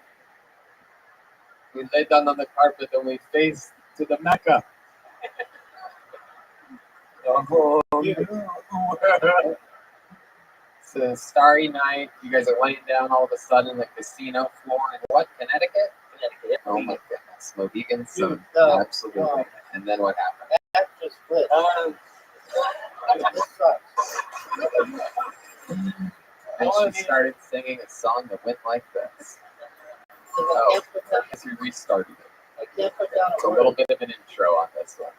Speaker 2: We laid down on the carpet and we faced to the Mecca.
Speaker 3: Oh,
Speaker 2: It's a starry night. You guys are laying down all of a sudden, the casino floor in what, Connecticut?
Speaker 11: Connecticut.
Speaker 2: Oh my goodness. Mohegan Sun.
Speaker 7: No,
Speaker 2: Absolutely.
Speaker 7: no.
Speaker 2: And then what happened?
Speaker 7: That just split. This sucks.
Speaker 2: And she started singing a song that went like this.
Speaker 7: I
Speaker 2: So we restarted it.
Speaker 7: can't put down
Speaker 2: It's a little bit of an intro on this one.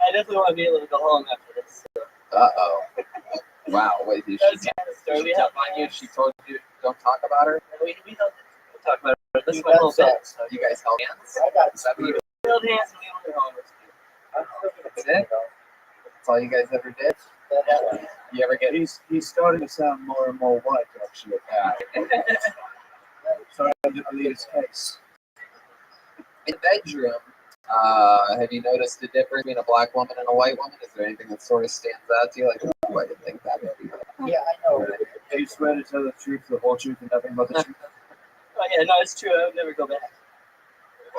Speaker 11: I definitely want to be able to go home after this. So.
Speaker 2: Uh-oh. Wow. Wait, did
Speaker 11: That's
Speaker 2: she
Speaker 11: kind of the story.
Speaker 2: she tap on you? She told you don't talk about her?
Speaker 11: We held it. We'll talk about it. This is my whole bit.
Speaker 2: You guys held hands?
Speaker 7: I got
Speaker 2: Is that what you
Speaker 11: We held hands and we went home.
Speaker 2: That's it? That's all you guys ever did? You ever get
Speaker 3: he's starting to sound more and more white, actually.
Speaker 2: Yeah.
Speaker 10: So I ended up this case.
Speaker 2: In the bedroom, have you noticed the difference between a black woman and a white woman? Is there anything that sort of stands out to you? Like, oh, I didn't think that would be.
Speaker 5: Yeah, I know.
Speaker 10: Do you swear to tell the truth, the whole truth, and nothing but the truth?
Speaker 11: Oh yeah, no, it's true. I would never go back.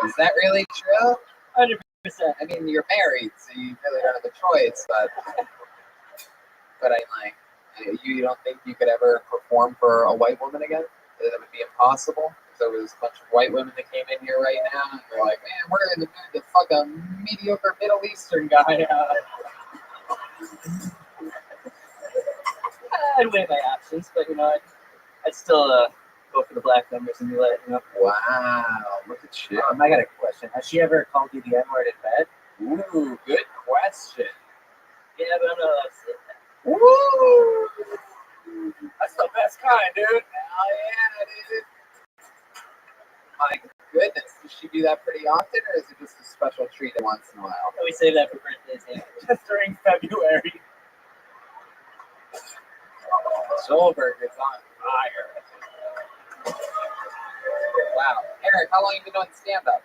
Speaker 2: Is that really true?
Speaker 11: 100%.
Speaker 2: I mean, you're married, so you really don't have a choice. But I'm like, you don't think you could ever perform for a white woman again? That it would be impossible? If there was a bunch of white women that came in here right now, and they're like, man, we're in the mood to fuck a mediocre Middle Eastern guy.
Speaker 11: I'd weigh my options, but you know, I'd still go for the black numbers and be like, you know.
Speaker 2: Wow, look at you.
Speaker 10: I got a question. Has she ever called you the N-word in bed?
Speaker 2: Ooh, good question.
Speaker 11: Yeah, but I'm not allowed to say that.
Speaker 2: Woo!
Speaker 10: That's the best kind, dude.
Speaker 2: Hell yeah, dude. My goodness, does she do that pretty often, or is it just a special treat once in a while?
Speaker 11: We save that for birthdays. Yeah.
Speaker 10: Just during February.
Speaker 2: Solberg is on fire. Wow. Eric, how long have you been doing stand-up?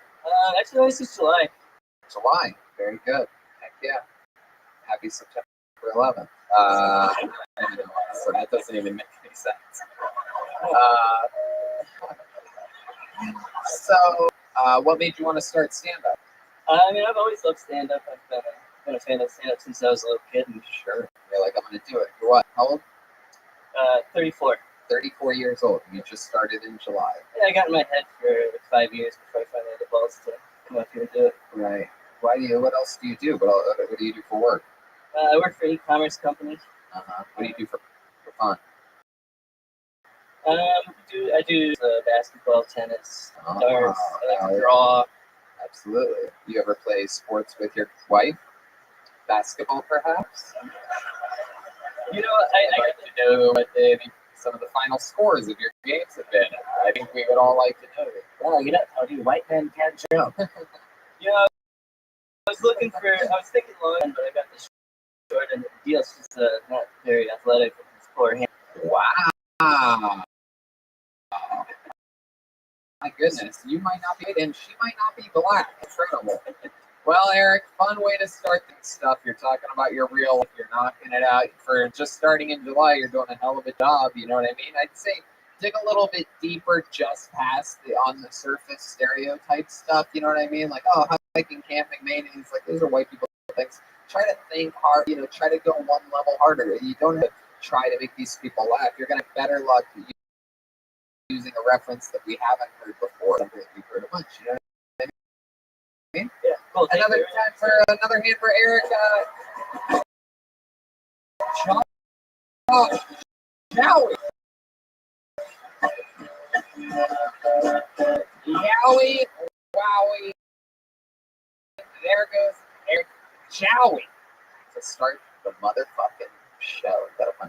Speaker 11: Actually, this is July.
Speaker 2: July. Very good. Heck yeah. Happy September 11th. So that doesn't even make any sense. What made you want to start stand-up?
Speaker 11: I mean, I've always loved stand-up. I've been a fan of stand-up since I was a little kid. And
Speaker 2: Sure. You're like, I'm going to do it. You're what? How old?
Speaker 11: 34.
Speaker 2: 34 years old. You just started in July.
Speaker 11: Yeah, I got in my head for like 5 years before I finally had the balls to come up here and do it.
Speaker 2: Right. What else do you do? What do you do for work?
Speaker 11: I work for e-commerce companies.
Speaker 2: What do you do for fun?
Speaker 11: I do basketball, tennis,
Speaker 2: Oh,
Speaker 11: darts. I like to
Speaker 2: yeah.
Speaker 11: draw.
Speaker 2: Absolutely. You ever play sports with your wife? Basketball, perhaps?
Speaker 11: You know,
Speaker 2: I'd like to know what some of the final scores of your games have been. I think we would all like to know.
Speaker 10: Well, you know, Tony, white men can't jump.
Speaker 11: you know, I was thinking long, but I got the short end of the deal. She's not very athletic with his poor hand.
Speaker 2: Wow. My goodness, you might not be, and she might not be black. Incredible. Well, Eric, fun way to start this stuff. You're talking about your real life. You're knocking it out. For just starting in July, you're doing a hell of a job. You know what I mean? I'd say dig a little bit deeper just past the on the surface stereotype stuff. You know what I mean? Like, oh, hiking, camping, mayonnaise. Like, those are white people things. Try to think hard. You know, try to go one level harder. You don't have to try to make these people laugh. You're going to have better luck using a reference that we haven't heard before, something that we've heard a bunch. You know what I mean?
Speaker 11: Yeah, cool.
Speaker 2: Another hand for Eric. Yowie. Yowie. Wowie. There goes Eric Jowie to start the motherfucking show.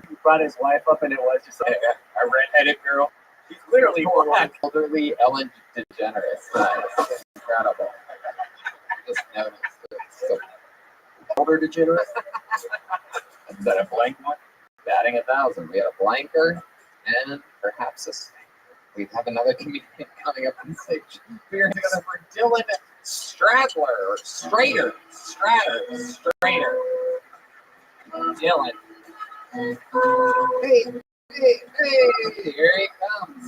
Speaker 10: He brought his wife up, and it was just like a redheaded girl. He's literally black.
Speaker 2: Elderly Ellen DeGeneres. It's incredible. I just noticed it. So, older DeGeneres. Is that a blank one? Batting 1,000. We had a blanker and perhaps a snake. We have another comedian coming up on stage. We are together for Dylan Stradler or Strader. Dylan. Hey, here he comes.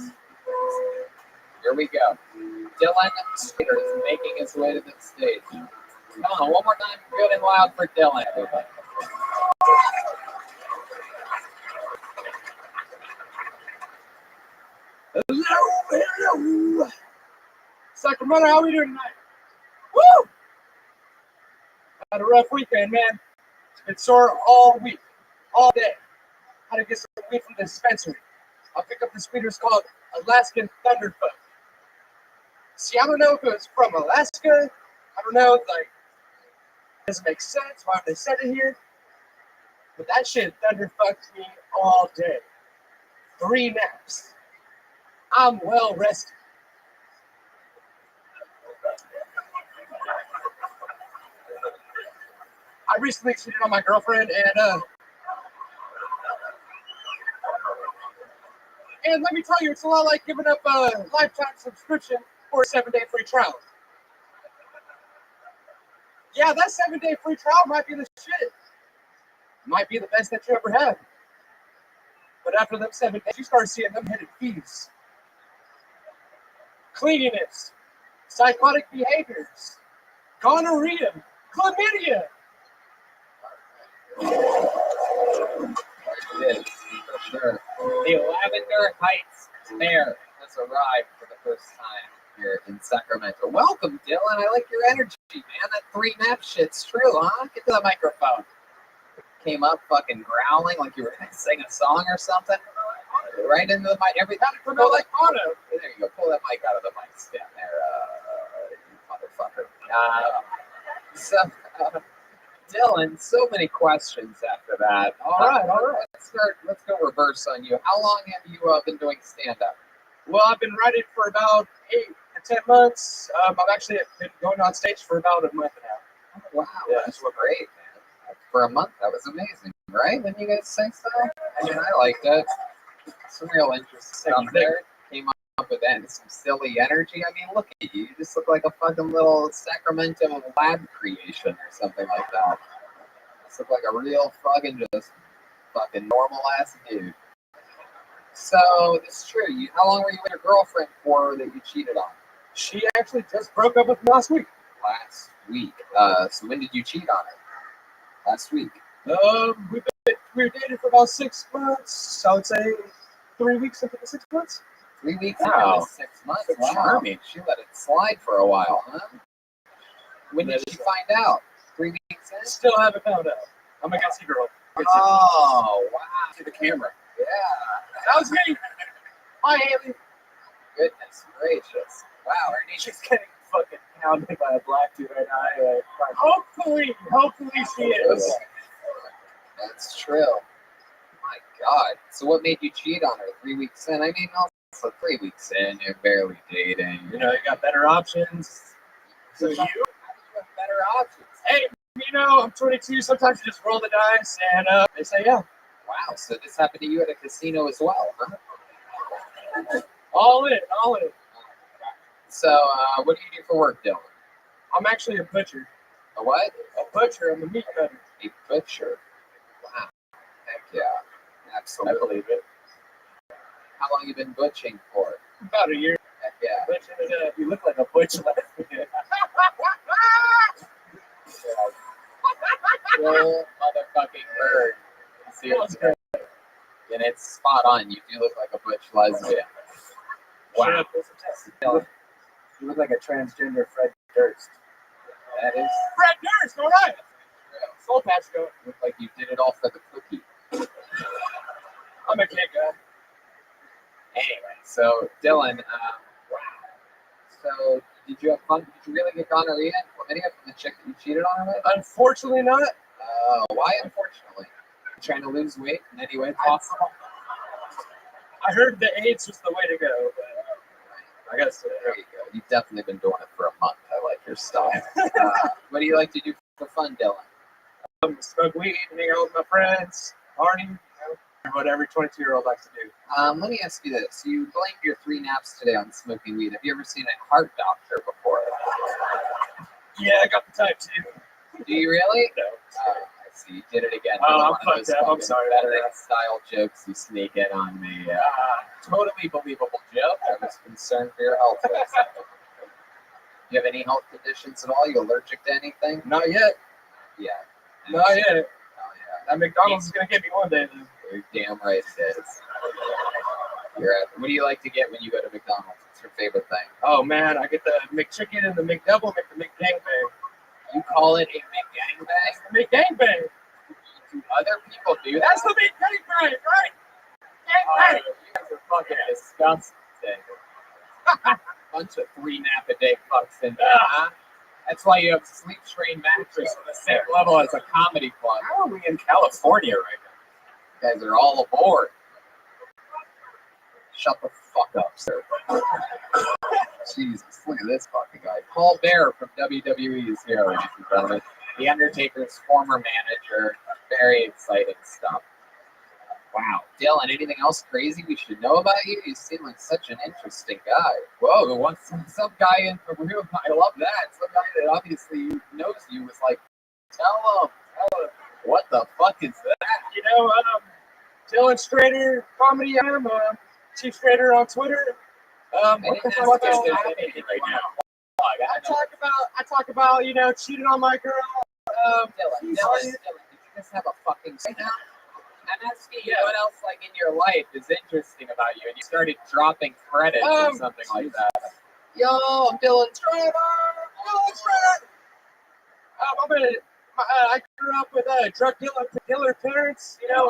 Speaker 2: Here we go. Dylan Strader is making his way to the stage. Come on, one more time, good and loud for Dylan, everybody.
Speaker 3: Hello. Sacramento, how we doing tonight? Woo! Had a rough weekend, man. Been sore all week, all day. Had to get some weed from the dispensary. I'll pick up this weed. It's called Alaskan Thunderfuck. See, I don't know if it's from Alaska. I don't know, like, does it make sense? Why they said it here? But that shit thunderfucked me all day. 3 naps. I'm well rested. I recently cheated on my girlfriend, and And let me tell you, it's a lot like giving up a lifetime subscription for a 7-day free trial. Yeah, that 7-day free trial might be the shit. Might be the best that you ever had. But after them 7 days, you start seeing them hidden fees. Cleanliness, psychotic behaviors, gonorrhea, chlamydia.
Speaker 2: It is, for sure. The Lavender Heights Fair has arrived for the first time here in Sacramento. Welcome, Dylan. I like your energy, man. That 3-nap shit's true, huh? Get to the microphone. Came up fucking growling like you were going to sing a song or something. Right into the mic. Every time. Pull that, there you go. Pull that mic out of the mic stand there, you motherfucker. Dylan, so many questions after that. All right. Let's go reverse on you. How long have you been doing stand-up?
Speaker 3: Well, I've been writing for about 8 to 10 months. I've actually been going on stage for about a month now.
Speaker 2: Oh, wow, that's great, man. For a month, that was amazing, right? When you guys say so? I mean, I liked it. Some real interesting stuff there. Came up with that and some silly energy. I mean, look at you. You just look like a fucking little Sacramento lab creation or something like that. You just look like a real fucking normal ass dude. So, this is true. How long were you with your girlfriend for that you cheated on?
Speaker 3: She actually just broke up with me last week.
Speaker 2: Last week. So when did you cheat on her? Last week.
Speaker 3: We were dating for about 6 months. I would say 3 weeks into the 6 months.
Speaker 2: 3 weeks
Speaker 3: Wow.
Speaker 2: into 6 months. Wow. Charming. She let it slide for a while, huh? When did she find out? 3 weeks in?
Speaker 3: Still haven't found out. I'm a gutsy girl.
Speaker 2: Oh, wow.
Speaker 3: To the camera.
Speaker 2: Yeah.
Speaker 3: That was me. Hi, Haley.
Speaker 2: Goodness gracious. Wow,
Speaker 3: She's getting fucking pounded by a black dude right now. Hopefully she is.
Speaker 2: That's true. My God. So what made you cheat on her 3 weeks in? I mean, also 3 weeks in, you're barely dating.
Speaker 3: You know, you got better options. So you?
Speaker 2: How do you have better options?
Speaker 3: Hey, you know, I'm 22. Sometimes you just roll the dice and they say yeah.
Speaker 2: Wow, so this happened to you at a casino as well, huh?
Speaker 3: All in.
Speaker 2: So, what do you do for work, Dylan?
Speaker 3: I'm actually a butcher.
Speaker 2: A what?
Speaker 3: A butcher. I'm a meat cutter.
Speaker 2: A butcher. Wow. Heck yeah. Absolutely.
Speaker 3: I believe it.
Speaker 2: How long you been butching for?
Speaker 3: About a year.
Speaker 2: Heck yeah.
Speaker 3: Butching it up. You look like a butcher.
Speaker 2: Full motherfucking bird. Seriously. And it's spot on. You do look like a butch lesbian. Wow.
Speaker 10: You look like a transgender Fred Durst.
Speaker 2: That is.
Speaker 3: Fred Durst, all right. Soul patch going.
Speaker 2: Look like you did it all for the cookie.
Speaker 3: I'm a kid guy.
Speaker 2: Anyway, so Dylan, wow. So did you have fun? Did you really get gonorrhea and chlamydia from the chick that you cheated on her with?
Speaker 3: Unfortunately not.
Speaker 2: Why unfortunately? Trying to lose weight in any way possible?
Speaker 3: I heard the AIDS was the way to go, but I guess
Speaker 2: there you go. You've definitely been doing it for a month. I like your style. What do you like to do for fun, Dylan?
Speaker 3: Smoke weed, hang out with my friends, party, what every 22-year-old likes to do.
Speaker 2: Let me ask you this. You blamed your 3 naps today on smoking weed. Have you ever seen a heart doctor before?
Speaker 3: Yeah, I got the type 2.
Speaker 2: Do you really?
Speaker 3: No.
Speaker 2: I see. You did it again.
Speaker 3: Oh, I'm fucked up. I'm sorry.
Speaker 2: Style jokes you sneak in on me. Totally believable joke. I was concerned for your health. Do you have any health conditions at all? You allergic to anything?
Speaker 3: Not yet.
Speaker 2: Yeah.
Speaker 3: Not yet.
Speaker 2: Oh, yeah.
Speaker 3: That McDonald's is going to get me one day, though.
Speaker 2: You're damn right it is. What do you like to get when you go to McDonald's? What's your favorite thing?
Speaker 3: Oh, man, I get the McChicken and the McDouble, the McGangbang.
Speaker 2: You call it a McGangbang?
Speaker 3: The McGangbang.
Speaker 2: Do other people do that?
Speaker 3: That's the McGangbang, right? Gangbang.
Speaker 2: You guys are fucking disgusting. Bunch of 3-nap-a-day fucks in there, huh? That's why you have sleep train mattress on the same level as a comedy club.
Speaker 3: How are we in California right now?
Speaker 2: You guys are all aboard. Shut the fuck up, sir. Jesus, look at this fucking guy. Paul Bear from WWE is here, ladies and gentlemen. The Undertaker's former manager. Very exciting stuff. Wow. Dylan, anything else crazy we should know about you? You seem like such an interesting guy. Whoa, once some guy in the room, I love that. Some guy that obviously knows you was like, tell him. What the fuck is that?
Speaker 3: You know, Dylan Strader, comedy. I'm Chief Strader on Twitter.
Speaker 2: And
Speaker 3: What the
Speaker 2: that's
Speaker 3: fuck
Speaker 2: what's
Speaker 3: is
Speaker 2: happening right now.
Speaker 3: I talk about, you know, cheating on my girl.
Speaker 2: Dylan, did you just have a fucking right now? I'm asking you what else, like, in your life is interesting about you, and you started dropping credits or something like that. Yo, I'm Dylan Strader.
Speaker 3: I grew up with drug dealer parents. You know,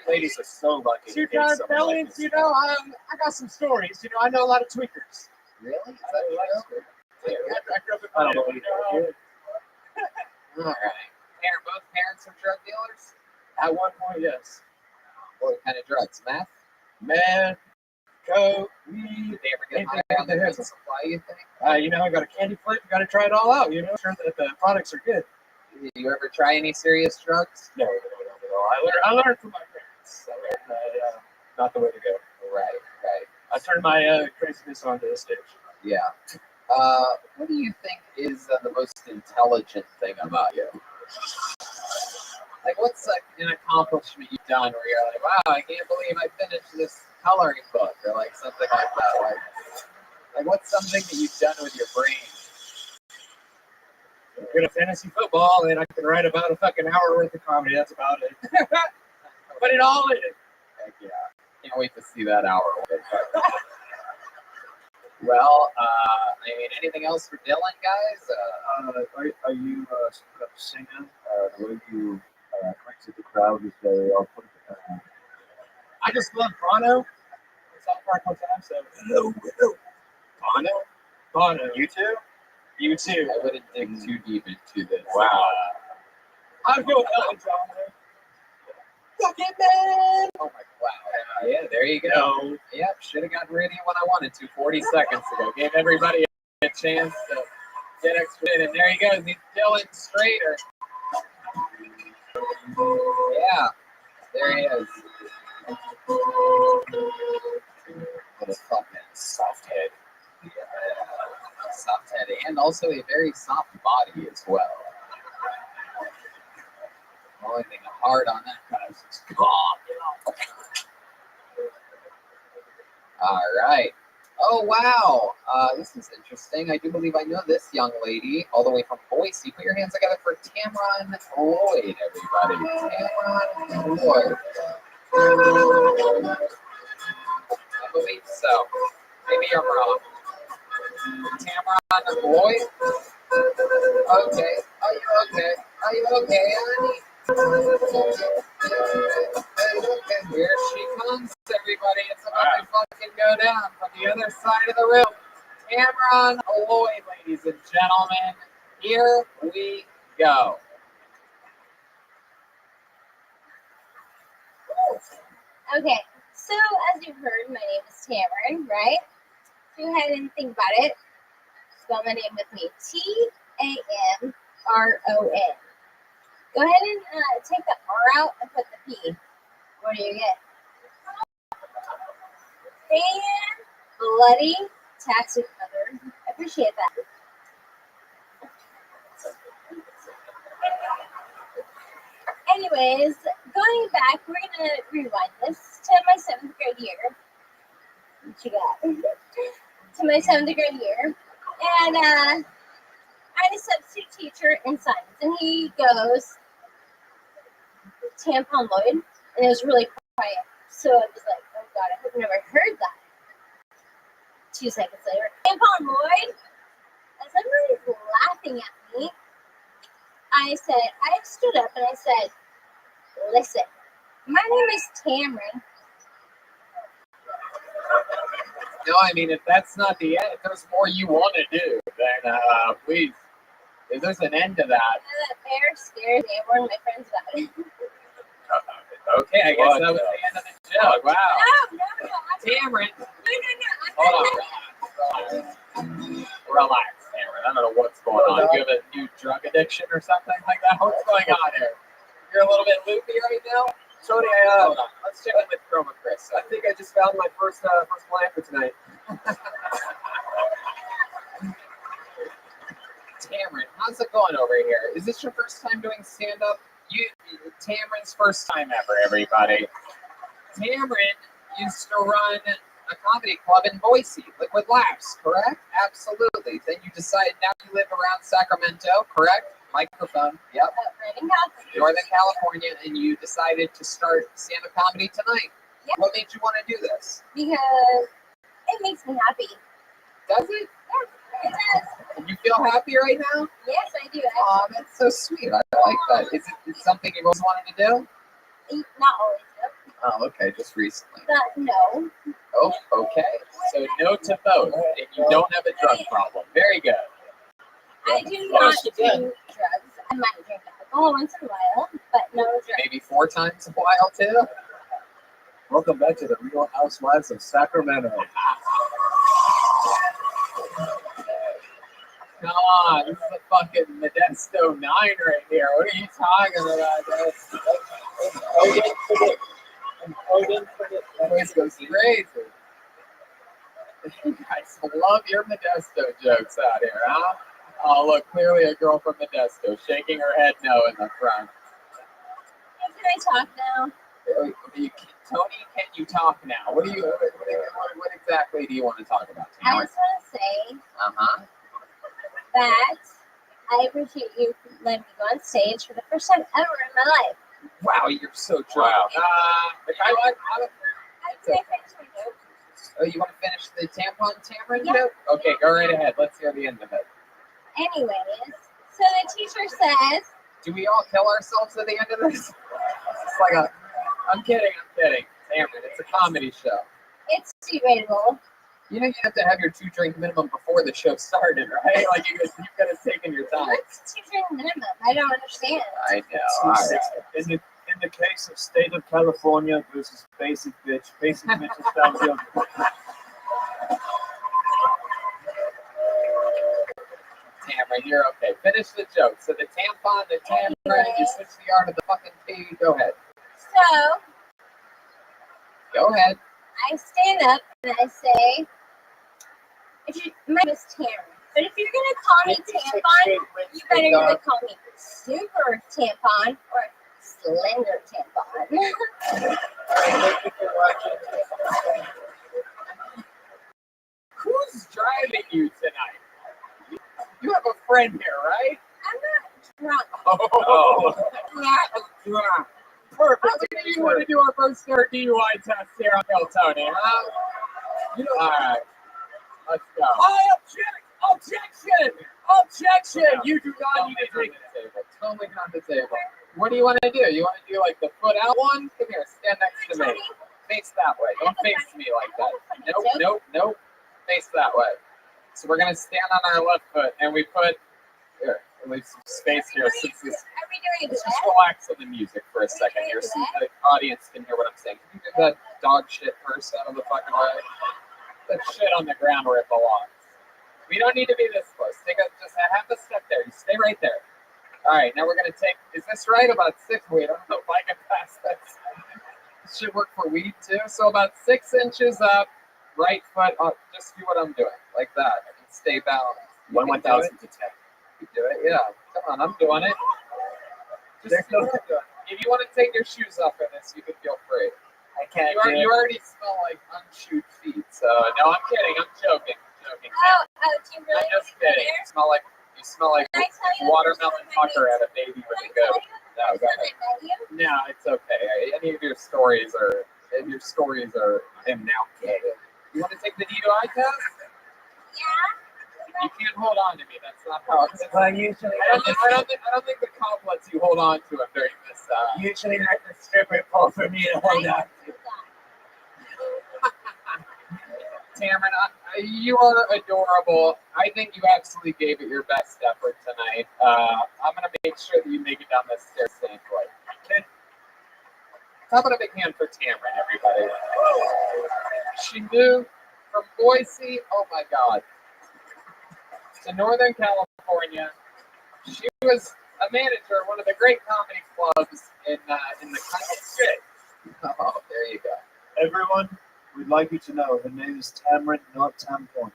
Speaker 2: Ladies are so lucky.
Speaker 3: two-time felons. You know, I got some stories. You know, I know a lot of tweakers.
Speaker 2: Really? Is that true?
Speaker 3: I grew up with
Speaker 8: I don't believe it.
Speaker 2: All right. Both parents are drug dealers?
Speaker 3: At one point, yes.
Speaker 2: What kind of drugs?
Speaker 3: Meth, coke, weed.
Speaker 2: Did they ever get high on the
Speaker 3: Anything
Speaker 2: drug supply, you think?
Speaker 3: You know, I got a candy flip. Got to try it all out. You know, sure that the products are good.
Speaker 2: Did you ever try any serious drugs?
Speaker 3: No. I learned from my parents. I learned not the way to go.
Speaker 2: Right.
Speaker 3: I turned my craziness onto the stage.
Speaker 2: Yeah. What do you think is the most intelligent thing about you? Like, what's like an accomplishment you've done where you're like, wow, I can't believe I finished this coloring book, or like something like that? Like what's something that you've done with your brain?
Speaker 3: I'm good at fantasy football, and I can write about a fucking hour worth of comedy. That's about it. Put it all in.
Speaker 2: Heck yeah. Can't wait to see that hour. Well, I mean, anything else for Dylan, guys?
Speaker 8: Are you a singer? The way you connect to the crowd is very often.
Speaker 3: I just love Bono. South Park one time, so hello. Bono.
Speaker 1: You too?
Speaker 3: You too.
Speaker 2: I wouldn't dig too deep into this.
Speaker 1: Wow.
Speaker 3: I'd go with Elton John.
Speaker 2: Fucking man! Oh my wow. Yeah, there you go.
Speaker 3: No.
Speaker 2: Yep, should have gotten ready when I wanted to 40 seconds ago. Gave everybody a chance to get extra in. And there he goes. He's Dylan Strader. Yeah, there he is. What a fucking soft head. Yeah. Soft head and also a very soft body as well. The only thing hard on that guy is his cock. All right. Oh, wow. This is interesting. I do believe I know this young lady all the way from Boise. Put your hands together for Tamron Lloyd, everybody. Tamron Lloyd. I believe so. Maybe I'm wrong. Tamron Lloyd? Okay. Are you okay? Are you okay, honey? Here she comes, everybody. It's about to fucking go down from the other side of the room. Tamron Lloyd, ladies and gentlemen. Here we go.
Speaker 12: Okay, so as you've heard, my name is Tamron, right? If you had anything about it, spell my name with me. Tamron. Go ahead and take the R out and put the P. What do you get? Fan, bloody, taxi cover. I appreciate that. Anyways, going back, we're going to rewind this to my 7th grade year. What you got? To my 7th grade year. And I had a substitute teacher in science, and he goes, Tampon Lloyd, and it was really quiet. So I was like, oh God, I hope I never heard that. 2 seconds later, Tampon Lloyd, as everybody's laughing at me, I stood up and I said, listen, my name is Tamron.
Speaker 2: No, I mean, if that's not the end, if there's more you want to do, then please, if there's an end to that.
Speaker 12: That bear scared me. I warned my friends about it.
Speaker 2: Okay, I guess that was the end of the joke. Wow.
Speaker 12: No.
Speaker 2: Tamron.
Speaker 12: No.
Speaker 2: Hold on. Relax, Tamron. I don't know what's going on. You have a new drug addiction or something like that? What's going on here? You're a little bit loopy right now?
Speaker 10: Tony,
Speaker 2: Hold on. Let's check in with Chroma Chris.
Speaker 10: I think I just found my first client for tonight.
Speaker 2: Tamron, how's it going over here? Is this your first time doing stand-up? Tamron's first time ever, everybody. Tamron used to run a comedy club in Boise, Liquid Laughs, correct? Absolutely. Then you decided now you live around Sacramento, correct? Microphone, yep. Northern California, and you decided to start stand-up comedy tonight.
Speaker 12: Yep.
Speaker 2: What made you want to do this?
Speaker 12: Because it makes me happy.
Speaker 2: Does it?
Speaker 12: Yes, it does.
Speaker 2: And you feel happy right now?
Speaker 12: Yes, I do.
Speaker 2: Oh, that's so sweet. I like that. Is it something you've always wanted to do?
Speaker 12: Not always, though.
Speaker 2: Oh, okay, just recently.
Speaker 12: No.
Speaker 2: Oh, okay. So no to both, and you don't have a drug problem. Very good.
Speaker 12: I do not do drugs. I might drink alcohol once in a while, but no drugs.
Speaker 2: Maybe 4 times a while too.
Speaker 3: Welcome back to the Real Housewives of Sacramento.
Speaker 2: Come on, this is a fucking Modesto 9 right here. What are you talking about? That place goes crazy. You guys love your Modesto jokes out here, huh? Oh, look, clearly a girl from Modesto shaking her head no in the front.
Speaker 12: Can I talk now?
Speaker 2: Tony, can you talk now? What exactly do you want to talk about,
Speaker 12: I
Speaker 2: Tamron?
Speaker 12: just want to say
Speaker 2: Uh-huh.
Speaker 12: that I appreciate you letting me go on stage for the first time ever in my life.
Speaker 2: Wow, you're so drunk. Oh, you want to finish the tampon Tamron joke? Okay, go right ahead. Let's hear the end of it.
Speaker 12: Anyways, so the teacher says,
Speaker 2: Do we all kill ourselves at the end of this? It's like a... I'm kidding. Tamron, it's a comedy show.
Speaker 12: it's debatable.
Speaker 2: You know you have to have your 2-drink minimum before the show started, right? Like you've got to take in your time.
Speaker 12: What's 2 drink minimum? I don't understand.
Speaker 2: I know. All right.
Speaker 3: In the case of state of California versus basic bitch is found guilty.
Speaker 2: Tamron, you're okay. Finish the joke. So the tampon, the Tamron, you switch the art of the fucking P. Go ahead.
Speaker 12: So
Speaker 2: Go ahead.
Speaker 12: I stand up and I say, my name is Tamron, but if you're gonna call me tampon, you better either call me super tampon or slender tampon.
Speaker 2: Who's driving you tonight? You have a friend here, right?
Speaker 12: I'm not drunk.
Speaker 2: Oh, not perfect. How do you want to do our first DUI test here on Hill, Tony? Huh? All right, let's go. Objection! You do not need to take the table. Totally not the table. What do you want to do? You want to do like the foot out one? Come here, stand next to me. Face that way. Don't face me like that. Nope. Face that way. So we're gonna stand on our left foot, and we put here. Leave some space here. Since this,
Speaker 12: Are we doing
Speaker 2: let's
Speaker 12: that?
Speaker 2: just relax on the music for a second here, so the audience can hear what I'm saying. Can you get that dog shit purse out of the fucking way? That shit on the ground where it belongs. We don't need to be this close. Just half a step there. You stay right there. All right, now we're gonna take. Is this right? About 6. Wait, I don't know if I can pass this. This should work for weed too. So about 6 inches up, right foot up. Just do what I'm doing, like that, and stay balanced.
Speaker 3: 1,000 to 10.
Speaker 2: You do it, yeah. Come on, I'm doing it. Just do what I'm doing. If you want to take your shoes off for this, you can feel free.
Speaker 3: I can't.
Speaker 2: You already smell like unchewed feet. So no, I'm kidding. I'm joking.
Speaker 12: Oh, do you really
Speaker 2: I'm just
Speaker 12: want to go
Speaker 2: kidding.
Speaker 12: there?
Speaker 2: You smell like
Speaker 12: Can I tell you the
Speaker 2: watermelon
Speaker 12: first time I
Speaker 2: pucker
Speaker 12: met
Speaker 2: at a baby with a
Speaker 12: Can I
Speaker 2: goat.
Speaker 12: tell you the
Speaker 2: No,
Speaker 12: first
Speaker 2: go
Speaker 12: time
Speaker 2: ahead.
Speaker 12: I met you?
Speaker 2: No, it's okay. Any of your stories are. I'm now gay. You want to take the DUI test?
Speaker 12: Yeah.
Speaker 2: You can't hold on to me. That's not how it's.
Speaker 3: Well, usually
Speaker 2: I don't think the cop lets you hold on to him during this.
Speaker 3: usually like the stripper pull for me to hold on.
Speaker 2: Tamron, you are adorable. I think you absolutely gave it your best effort tonight. I'm going to make sure that you make it down the stairs safely. Okay? How about a big hand for Tamron, everybody? She moved from Boise, oh my God, to Northern California. She was a manager of one of the great comedy clubs in the country. Oh, there you go.
Speaker 13: Everyone, we'd like you to know her name is Tamarind, not Tampon.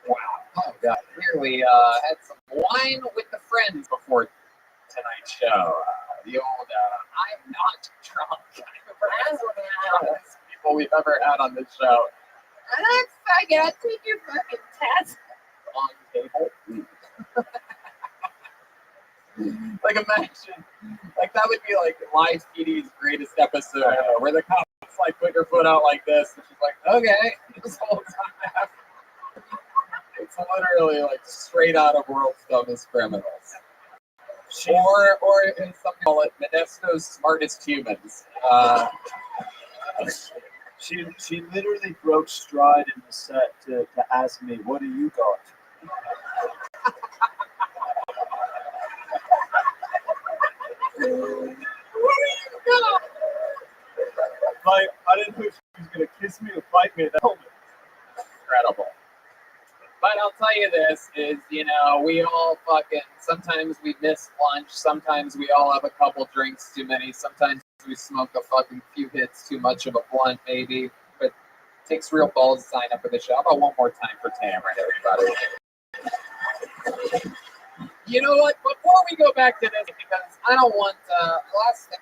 Speaker 2: Wow. Oh, God. Here we had some wine with the friends before tonight's show. The old, I'm not drunk. That's one of the drunkest people we've ever had on this show. And that's faggot. Take your fucking test on table. Like, imagine, like, that would be like live TV's greatest episode ever, where the cops like put her foot out like this, and she's like, okay, this whole time. It's literally like straight out of World's Dumbest Criminals. Or in some call it Modesto's Smartest Humans.
Speaker 13: She literally broke stride in the set to ask me, what do you got? Like, I didn't know if she was going to kiss me or fight me at that moment.
Speaker 2: Incredible. But I'll tell you this is, you know, we all sometimes we miss lunch, sometimes we all have a couple drinks too many, sometimes we smoke a fucking few hits too much of a blunt, maybe. But it takes real balls to sign up for the show. How about one more time for Tamarind, everybody? You know what? Before we go back to this, because I don't want, last thing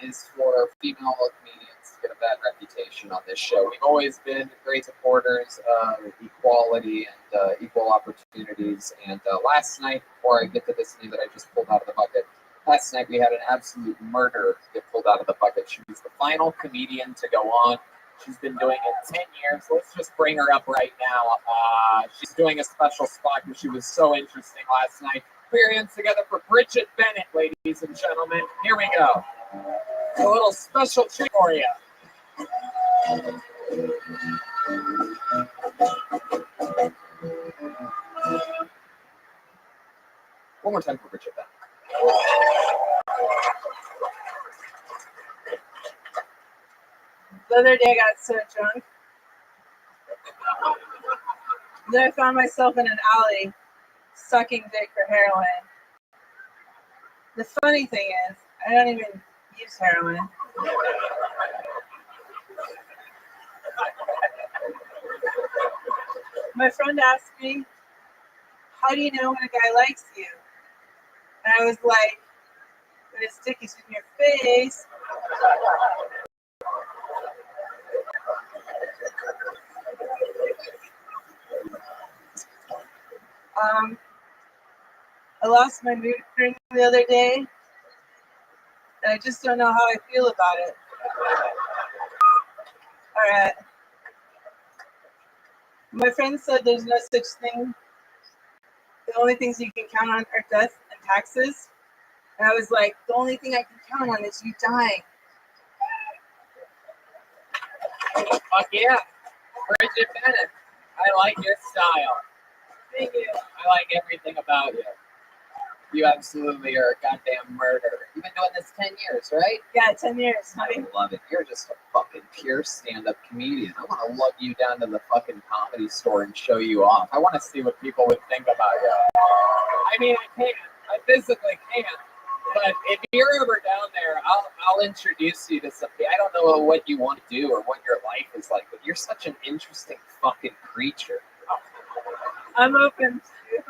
Speaker 2: is for female comedians to get a bad reputation on this show. We've always been great supporters of equality and equal opportunities. And last night, before I get to this name that I just pulled out of the bucket, last night we had an absolute murder get pulled out of the bucket. She was the final comedian to go on. She's been doing it 10 years. Let's just bring her up right now. She's doing a special spot because she was so interesting last night. Put your hands together for Bridget Bennett, ladies and gentlemen. Here we go. A little special treat for you. One more time for Bridget Bennett.
Speaker 9: The other day I got so drunk. Then I found myself in an alley sucking dick for heroin. The funny thing is, I don't even use heroin. My friend asked me, how do you know when a guy likes you? And I was like, when his dick is in your face. I lost my mood ring the other day, and I just don't know how I feel about it. All right. My friend said there's no such thing. The only things you can count on are death and taxes. And I was like, the only thing I can count on is you dying.
Speaker 2: Fuck yeah. Bridget Bennett. I like your style.
Speaker 9: Thank you.
Speaker 2: I like everything about you. You absolutely are a goddamn murderer. You've been doing this 10 years, right?
Speaker 9: Yeah, 10 years, honey.
Speaker 2: I love it. You're just a fucking pure stand-up comedian. I want to lug you down to the fucking Comedy Store and show you off. I want to see what people would think about you. I mean, I can't. I physically can't. But if you're ever down there, I'll introduce you to something. I don't know what you want to do or what your life is like, but you're such an interesting fucking creature.
Speaker 9: I'm open to it.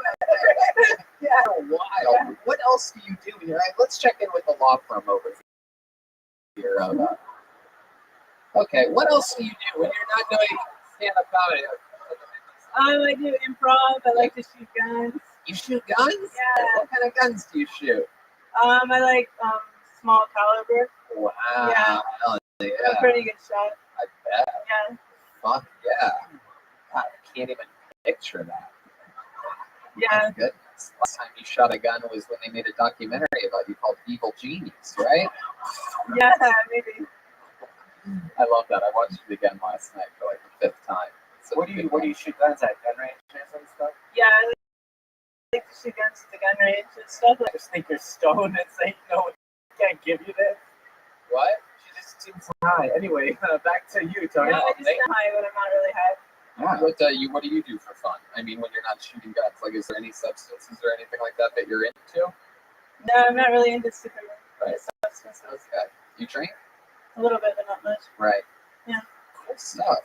Speaker 2: Yeah, wild. Yeah. What else do you do here? Let's check in with the law firm over here. Okay, what else do you do when you're not doing stand-up comedy?
Speaker 9: I do improv. I like to shoot guns.
Speaker 2: You shoot guns?
Speaker 9: Yeah.
Speaker 2: What kind of guns do you shoot?
Speaker 9: I like small caliber.
Speaker 2: Wow.
Speaker 9: Yeah.
Speaker 2: Hell yeah.
Speaker 9: I'm a pretty good shot.
Speaker 2: I bet.
Speaker 9: Yeah.
Speaker 2: Fuck yeah. God, I can't even picture that.
Speaker 9: Yeah.
Speaker 2: My goodness. Last time you shot a gun was when they made a documentary about you called Evil Genius, right?
Speaker 9: Yeah, maybe.
Speaker 2: I love that. I watched it again last night for like the 5th time. So
Speaker 4: What do you shoot guns at? Gun ranges and stuff?
Speaker 9: Yeah, I like to shoot guns at the gun range and stuff.
Speaker 4: I just think you're stoned and say, no, I can't give you this.
Speaker 2: what?
Speaker 4: She just seems high. Anyway, back to you, Tony.
Speaker 9: Yeah, I just get high when I'm not really high.
Speaker 2: What do you do for fun? I mean, when you're not shooting guns, like, is there any substances or anything like that you're into?
Speaker 9: No, I'm not really into super
Speaker 2: Right.
Speaker 9: substances. expensive.
Speaker 2: Okay. You drink?
Speaker 9: A little bit, but not much.
Speaker 2: Right.
Speaker 9: Yeah.
Speaker 2: Cool stuff.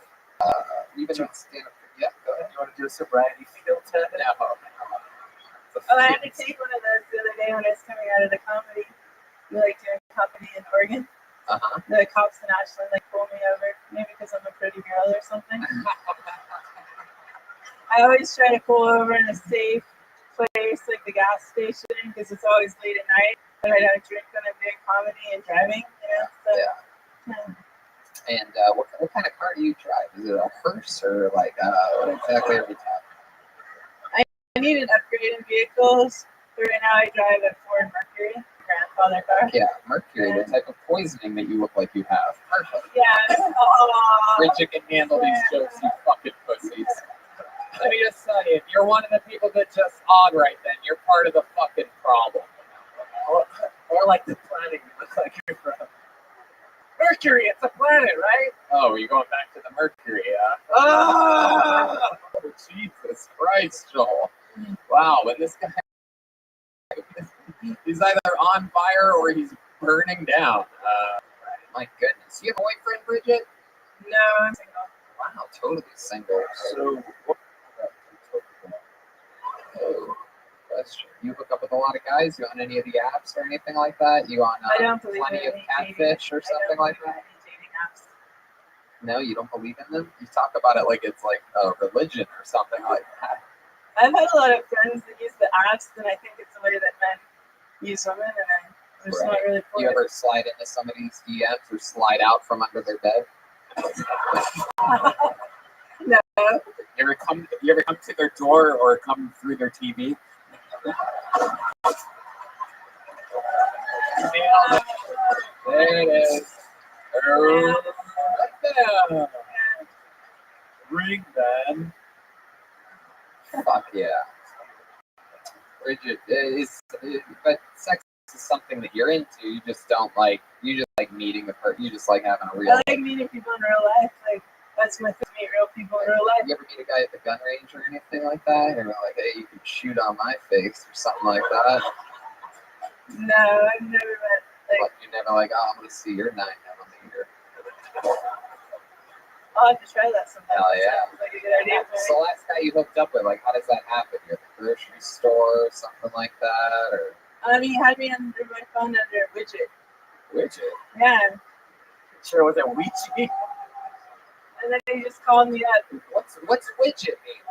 Speaker 2: You've been doing stand-up. Yeah, go ahead.
Speaker 10: You want to do a sobriety field test?
Speaker 2: No.
Speaker 9: Oh, I had to take one of those the other day when I was coming out of the comedy. We like doing comedy in Oregon.
Speaker 2: Uh-huh.
Speaker 9: The cops in Ashland like pulled me over, maybe because I'm a pretty girl or something. I always try to pull over in a safe place like the gas station because it's always late at night. But I don't drink when I'm doing comedy and driving, you know. So,
Speaker 2: Yeah. And what kind of car do you drive? Is it a hearse or like what exactly are we talking?
Speaker 9: I need an upgrade in vehicles. But right now I drive a Ford Mercury, grandfather car.
Speaker 2: Yeah, Mercury, the type of poisoning that you look like you have. Perfect.
Speaker 9: Yeah. Oh.
Speaker 2: Bridget can handle these jokes, you fucking pussies. Let me just tell you, if you're one of the people that just odd right then, you're part of the fucking problem.
Speaker 10: Or like the planet you look like you're from. Mercury, it's a planet, right?
Speaker 2: Oh, you're going back to the Mercury,
Speaker 10: Oh!
Speaker 2: Oh, Jesus Christ, Joel. Wow, and this guy, he's either on fire or he's burning down. My goodness. You have a boyfriend, Bridget?
Speaker 9: No, I'm single.
Speaker 2: Wow, totally single. So, question. You hook up with a lot of guys? You on any of the apps or anything like that? You on
Speaker 9: I don't believe
Speaker 2: plenty
Speaker 9: in
Speaker 2: of
Speaker 9: any
Speaker 2: catfish or something like that?
Speaker 9: dating apps.
Speaker 2: No, you don't believe in them? You talk about it like it's like a religion or something like that.
Speaker 9: I've had a lot of friends that use the apps, and I think it's the way that men use women, and I'm just not really for
Speaker 2: You
Speaker 9: it.
Speaker 2: ever slide into some of these DMs or slide out from under their bed?
Speaker 9: No.
Speaker 2: You ever come to their door or come through their TV? There it is. Right there.
Speaker 13: Ring then.
Speaker 2: Fuck yeah. Bridget, but sex is something that you're into. You just don't like. You just like meeting the person. You just like having a real.
Speaker 9: I like meeting people in real life. Like that's my thing, meet real people in real life.
Speaker 2: You ever meet a guy at the gun range or anything like that? Or like, hey, you can shoot on my face or something like that?
Speaker 9: No, I've never met.
Speaker 2: Like you never like, oh, I'm gonna see your 9mm.
Speaker 9: I'll have to try that sometime.
Speaker 2: Hell yeah.
Speaker 9: Sounds like a good idea.
Speaker 2: So the last guy you hooked up with, like, how does that happen? You're at the grocery store or something like that, or?
Speaker 9: He had me under my phone under a widget.
Speaker 2: Widget?
Speaker 9: Yeah.
Speaker 10: Sure, was it Ouija?
Speaker 9: And then he just called me up.
Speaker 2: What's widget mean?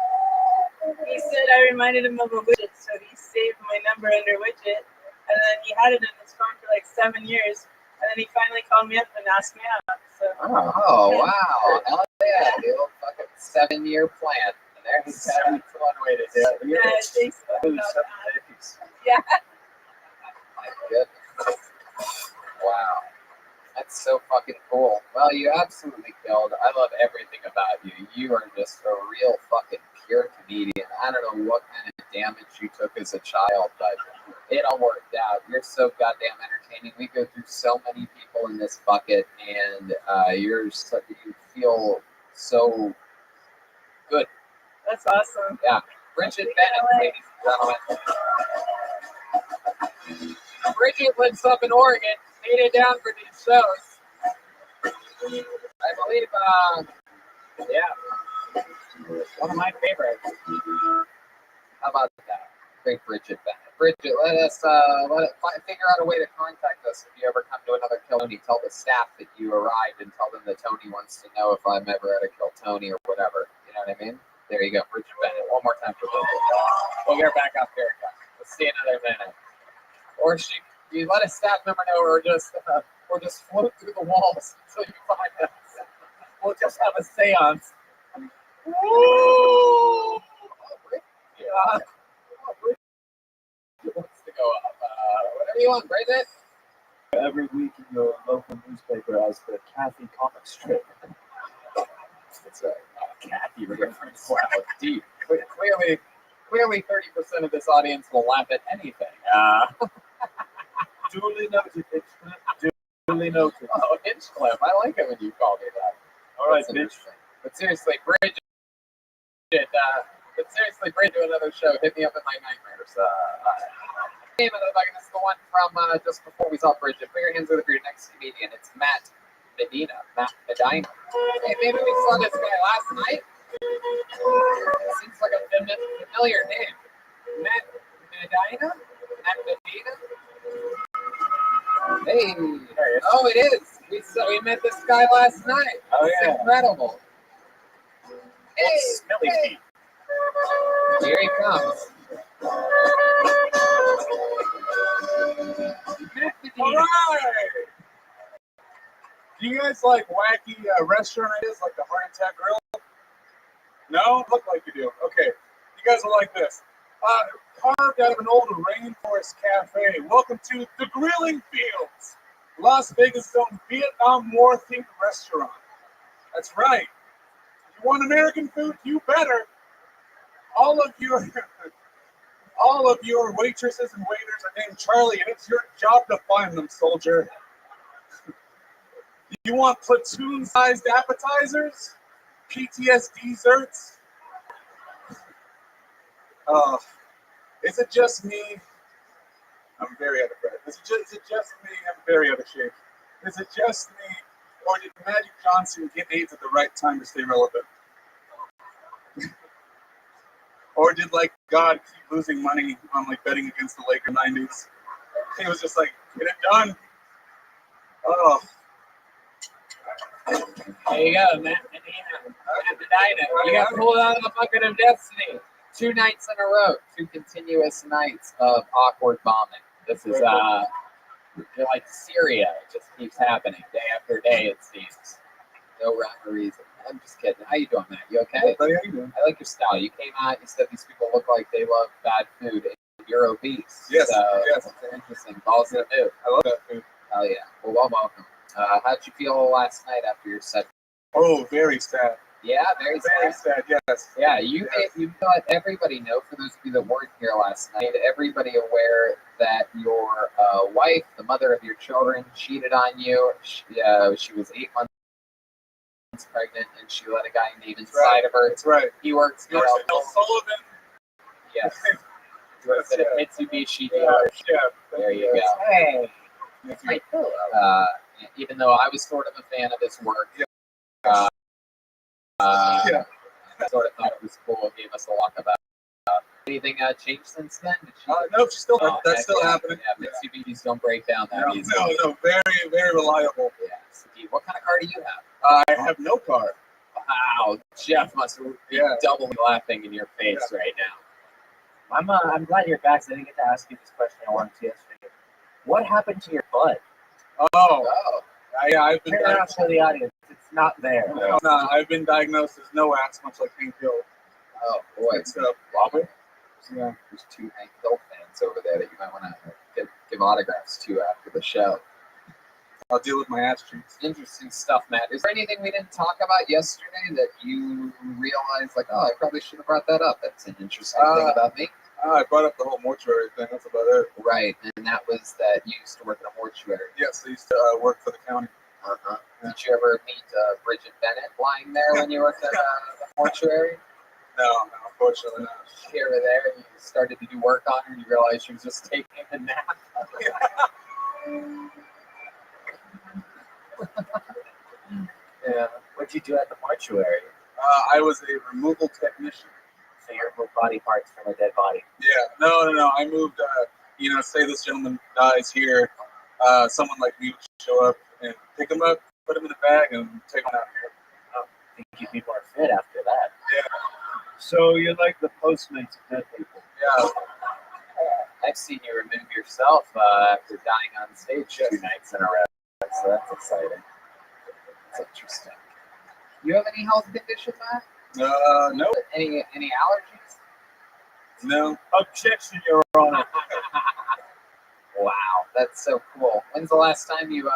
Speaker 9: He said I reminded him of a widget, so he saved my number under widget. And then he had it in his phone for like 7 years. And then he finally called me up and asked me out. So.
Speaker 2: Oh, wow. Hell yeah, the old fucking 7-year plan. And there's
Speaker 10: That's one way to do it.
Speaker 9: Yeah, I think so. Yeah.
Speaker 2: My goodness. Wow. That's so fucking cool. Well, you absolutely killed. I love everything about you. You are just a real fucking pure comedian. I don't know what kind of damage you took as a child, but it all worked out. You're so goddamn entertaining. We go through so many people in this bucket, and you feel so good.
Speaker 9: That's awesome.
Speaker 2: Yeah. Bridget Bennett, ladies and gentlemen. Bridget lives up in Oregon. Made it down for these shows. I believe, yeah, one of my favorites. How about that? Great Bridget Bennett. Bridget, let us figure out a way to contact us if you ever come to another Kill Tony. Tell the staff that you arrived and tell them that Tony wants to know if I'm ever at a Kill Tony or whatever. You know what I mean? There you go, Bridget Bennett. One more time for Bridget. We'll get her back up here. Let's see another minute. Or you let a staff member know, or just float through the walls until you find us. We'll just have a seance. Woo! Oh, yeah. Wants to go up. Whatever you want, Bridget.
Speaker 13: Every week in your local newspaper has the Kathy comic strip.
Speaker 2: That's right. Kathy reference. Wow, deep. Clearly 30% of this audience will laugh at anything.
Speaker 13: Duly noted, Hinchcliffe. Duly noted.
Speaker 2: Oh, Hinchcliffe. I like it when you call me that.
Speaker 13: All right,
Speaker 2: That's
Speaker 13: bitch.
Speaker 2: But seriously, Bridget. Do another show. Hit me up in my nightmares. This is the one from just before we saw Bridget. Put your hands over your next comedian. It's Matt Medina. Matt Medina. Hey, maybe we saw this guy last night. Seems like a familiar name. Matt Medina? Matt Medina? Hey. Oh, it is. We met this guy last night.
Speaker 8: Oh,
Speaker 2: It's
Speaker 8: yeah.
Speaker 2: incredible. Hey,
Speaker 8: Smelly feet.
Speaker 2: here he comes.
Speaker 3: All right. Do you guys like wacky restaurant ideas like the Heart Attack Grill? No? Look like you do. Okay. You guys will like this. Carved out of an old rainforest cafe. Welcome to the Grilling Fields, Las Vegas' own Vietnam War themed restaurant. That's right. If you want American food, you better. All of your waitresses and waiters are named Charlie, and it's your job to find them, soldier. You want platoon-sized appetizers? PTSD desserts? Is it just me? I'm very out of breath. Is it just me? I'm very out of shape. Is it just me? Or did Magic Johnson get AIDS at the right time to stay relevant? Or did, like, God keep losing money on, like, betting against the Lakers 90s? He was just like, get it done. Oh.
Speaker 2: There you go, Matt Medina. Matt Medina. You got pulled out of the bucket of destiny. 2 nights in a row. 2 continuous nights of awkward bombing. This is, you're like Syria. It just keeps happening day after day, it seems. No rhyme or reason. I'm just kidding. How you doing, Matt? You okay?
Speaker 3: Hey, buddy, how you doing?
Speaker 2: I like your style. You came out, you said these people look like they love bad food, and you're obese.
Speaker 3: Yes,
Speaker 2: So
Speaker 3: yes.
Speaker 2: it's interesting. Balls in the mood.
Speaker 3: I love that food.
Speaker 2: Oh, yeah. Well, welcome. How'd you feel last night after your set?
Speaker 3: Oh, very sad.
Speaker 2: Yeah, very
Speaker 3: Very
Speaker 2: sad.
Speaker 3: sad, yes.
Speaker 2: Yeah, you let everybody know, for those of you that weren't here last night, everybody aware that your wife, the mother of your children, cheated on you. She was 8 months pregnant, and she let a guy named inside of her.
Speaker 3: That's right.
Speaker 2: He works
Speaker 3: Yours
Speaker 2: at
Speaker 3: is Bill Sullivan.
Speaker 2: Yes. He works at a Mitsubishi
Speaker 3: Yeah,
Speaker 2: dealership.
Speaker 3: yeah.
Speaker 2: There you go.
Speaker 10: Hey.
Speaker 3: That's
Speaker 10: Pretty cool.
Speaker 2: Even though I was sort of a fan of his work,
Speaker 3: Yeah.
Speaker 2: I sort of thought it was cool. Gave us a lot about. Anything changed since then? Did she,
Speaker 3: No, she's still,
Speaker 2: Oh,
Speaker 3: that's still
Speaker 2: yeah,
Speaker 3: happening.
Speaker 2: Yeah, Mitsubishis don't break down that easily.
Speaker 3: No, very, very reliable.
Speaker 2: Yes. What kind of car do you have?
Speaker 3: I have no car.
Speaker 2: Wow, Jeff must be doubly laughing in your face right now.
Speaker 10: I'm glad you're back. So I didn't get to ask you this question I wanted to yesterday. What happened to your butt?
Speaker 2: Oh.
Speaker 3: Yeah, I've been
Speaker 10: Clear out for the audience. It's not there.
Speaker 3: No, I've been diagnosed as no ass, much like Hank Hill.
Speaker 2: Oh boy,
Speaker 3: So,
Speaker 2: Robert.
Speaker 3: yeah.
Speaker 2: There's 2 Hank Hill fans over there that you might want to give autographs to after the show.
Speaker 3: I'll deal with my ass cheeks.
Speaker 2: Interesting stuff, Matt. Is there anything we didn't talk about yesterday that you realized, like, oh, I probably should have brought that up? That's an interesting thing about me.
Speaker 3: I brought up the whole mortuary thing. That's about it.
Speaker 2: Right, and that was that you used to work in a mortuary.
Speaker 3: Yes, I used to work for the county.
Speaker 2: Uh-huh. Did you ever meet Bridget Bennett lying there when you worked at the mortuary?
Speaker 3: No, unfortunately not.
Speaker 2: She over there, you started to do work on her, and you realized she was just taking a nap.
Speaker 10: Yeah. What'd you do at the mortuary?
Speaker 3: I was a removal technician.
Speaker 10: So you remove body parts from a dead body.
Speaker 3: Yeah, no. I moved, say this gentleman dies here. Someone like me would show up and pick him up, put him in a bag, and take him out here.
Speaker 10: I think you'd be more fit after that.
Speaker 3: Yeah.
Speaker 13: So you're like the Postmates of dead people.
Speaker 3: Yeah.
Speaker 2: I've seen you remove yourself after dying on stage 2 nights in a row. So that's exciting. That's interesting. You have any health conditions, Matt?
Speaker 3: No.
Speaker 2: Any allergies?
Speaker 3: No.
Speaker 13: Objection, Your Honor.
Speaker 2: Wow, that's so cool. When's the last time you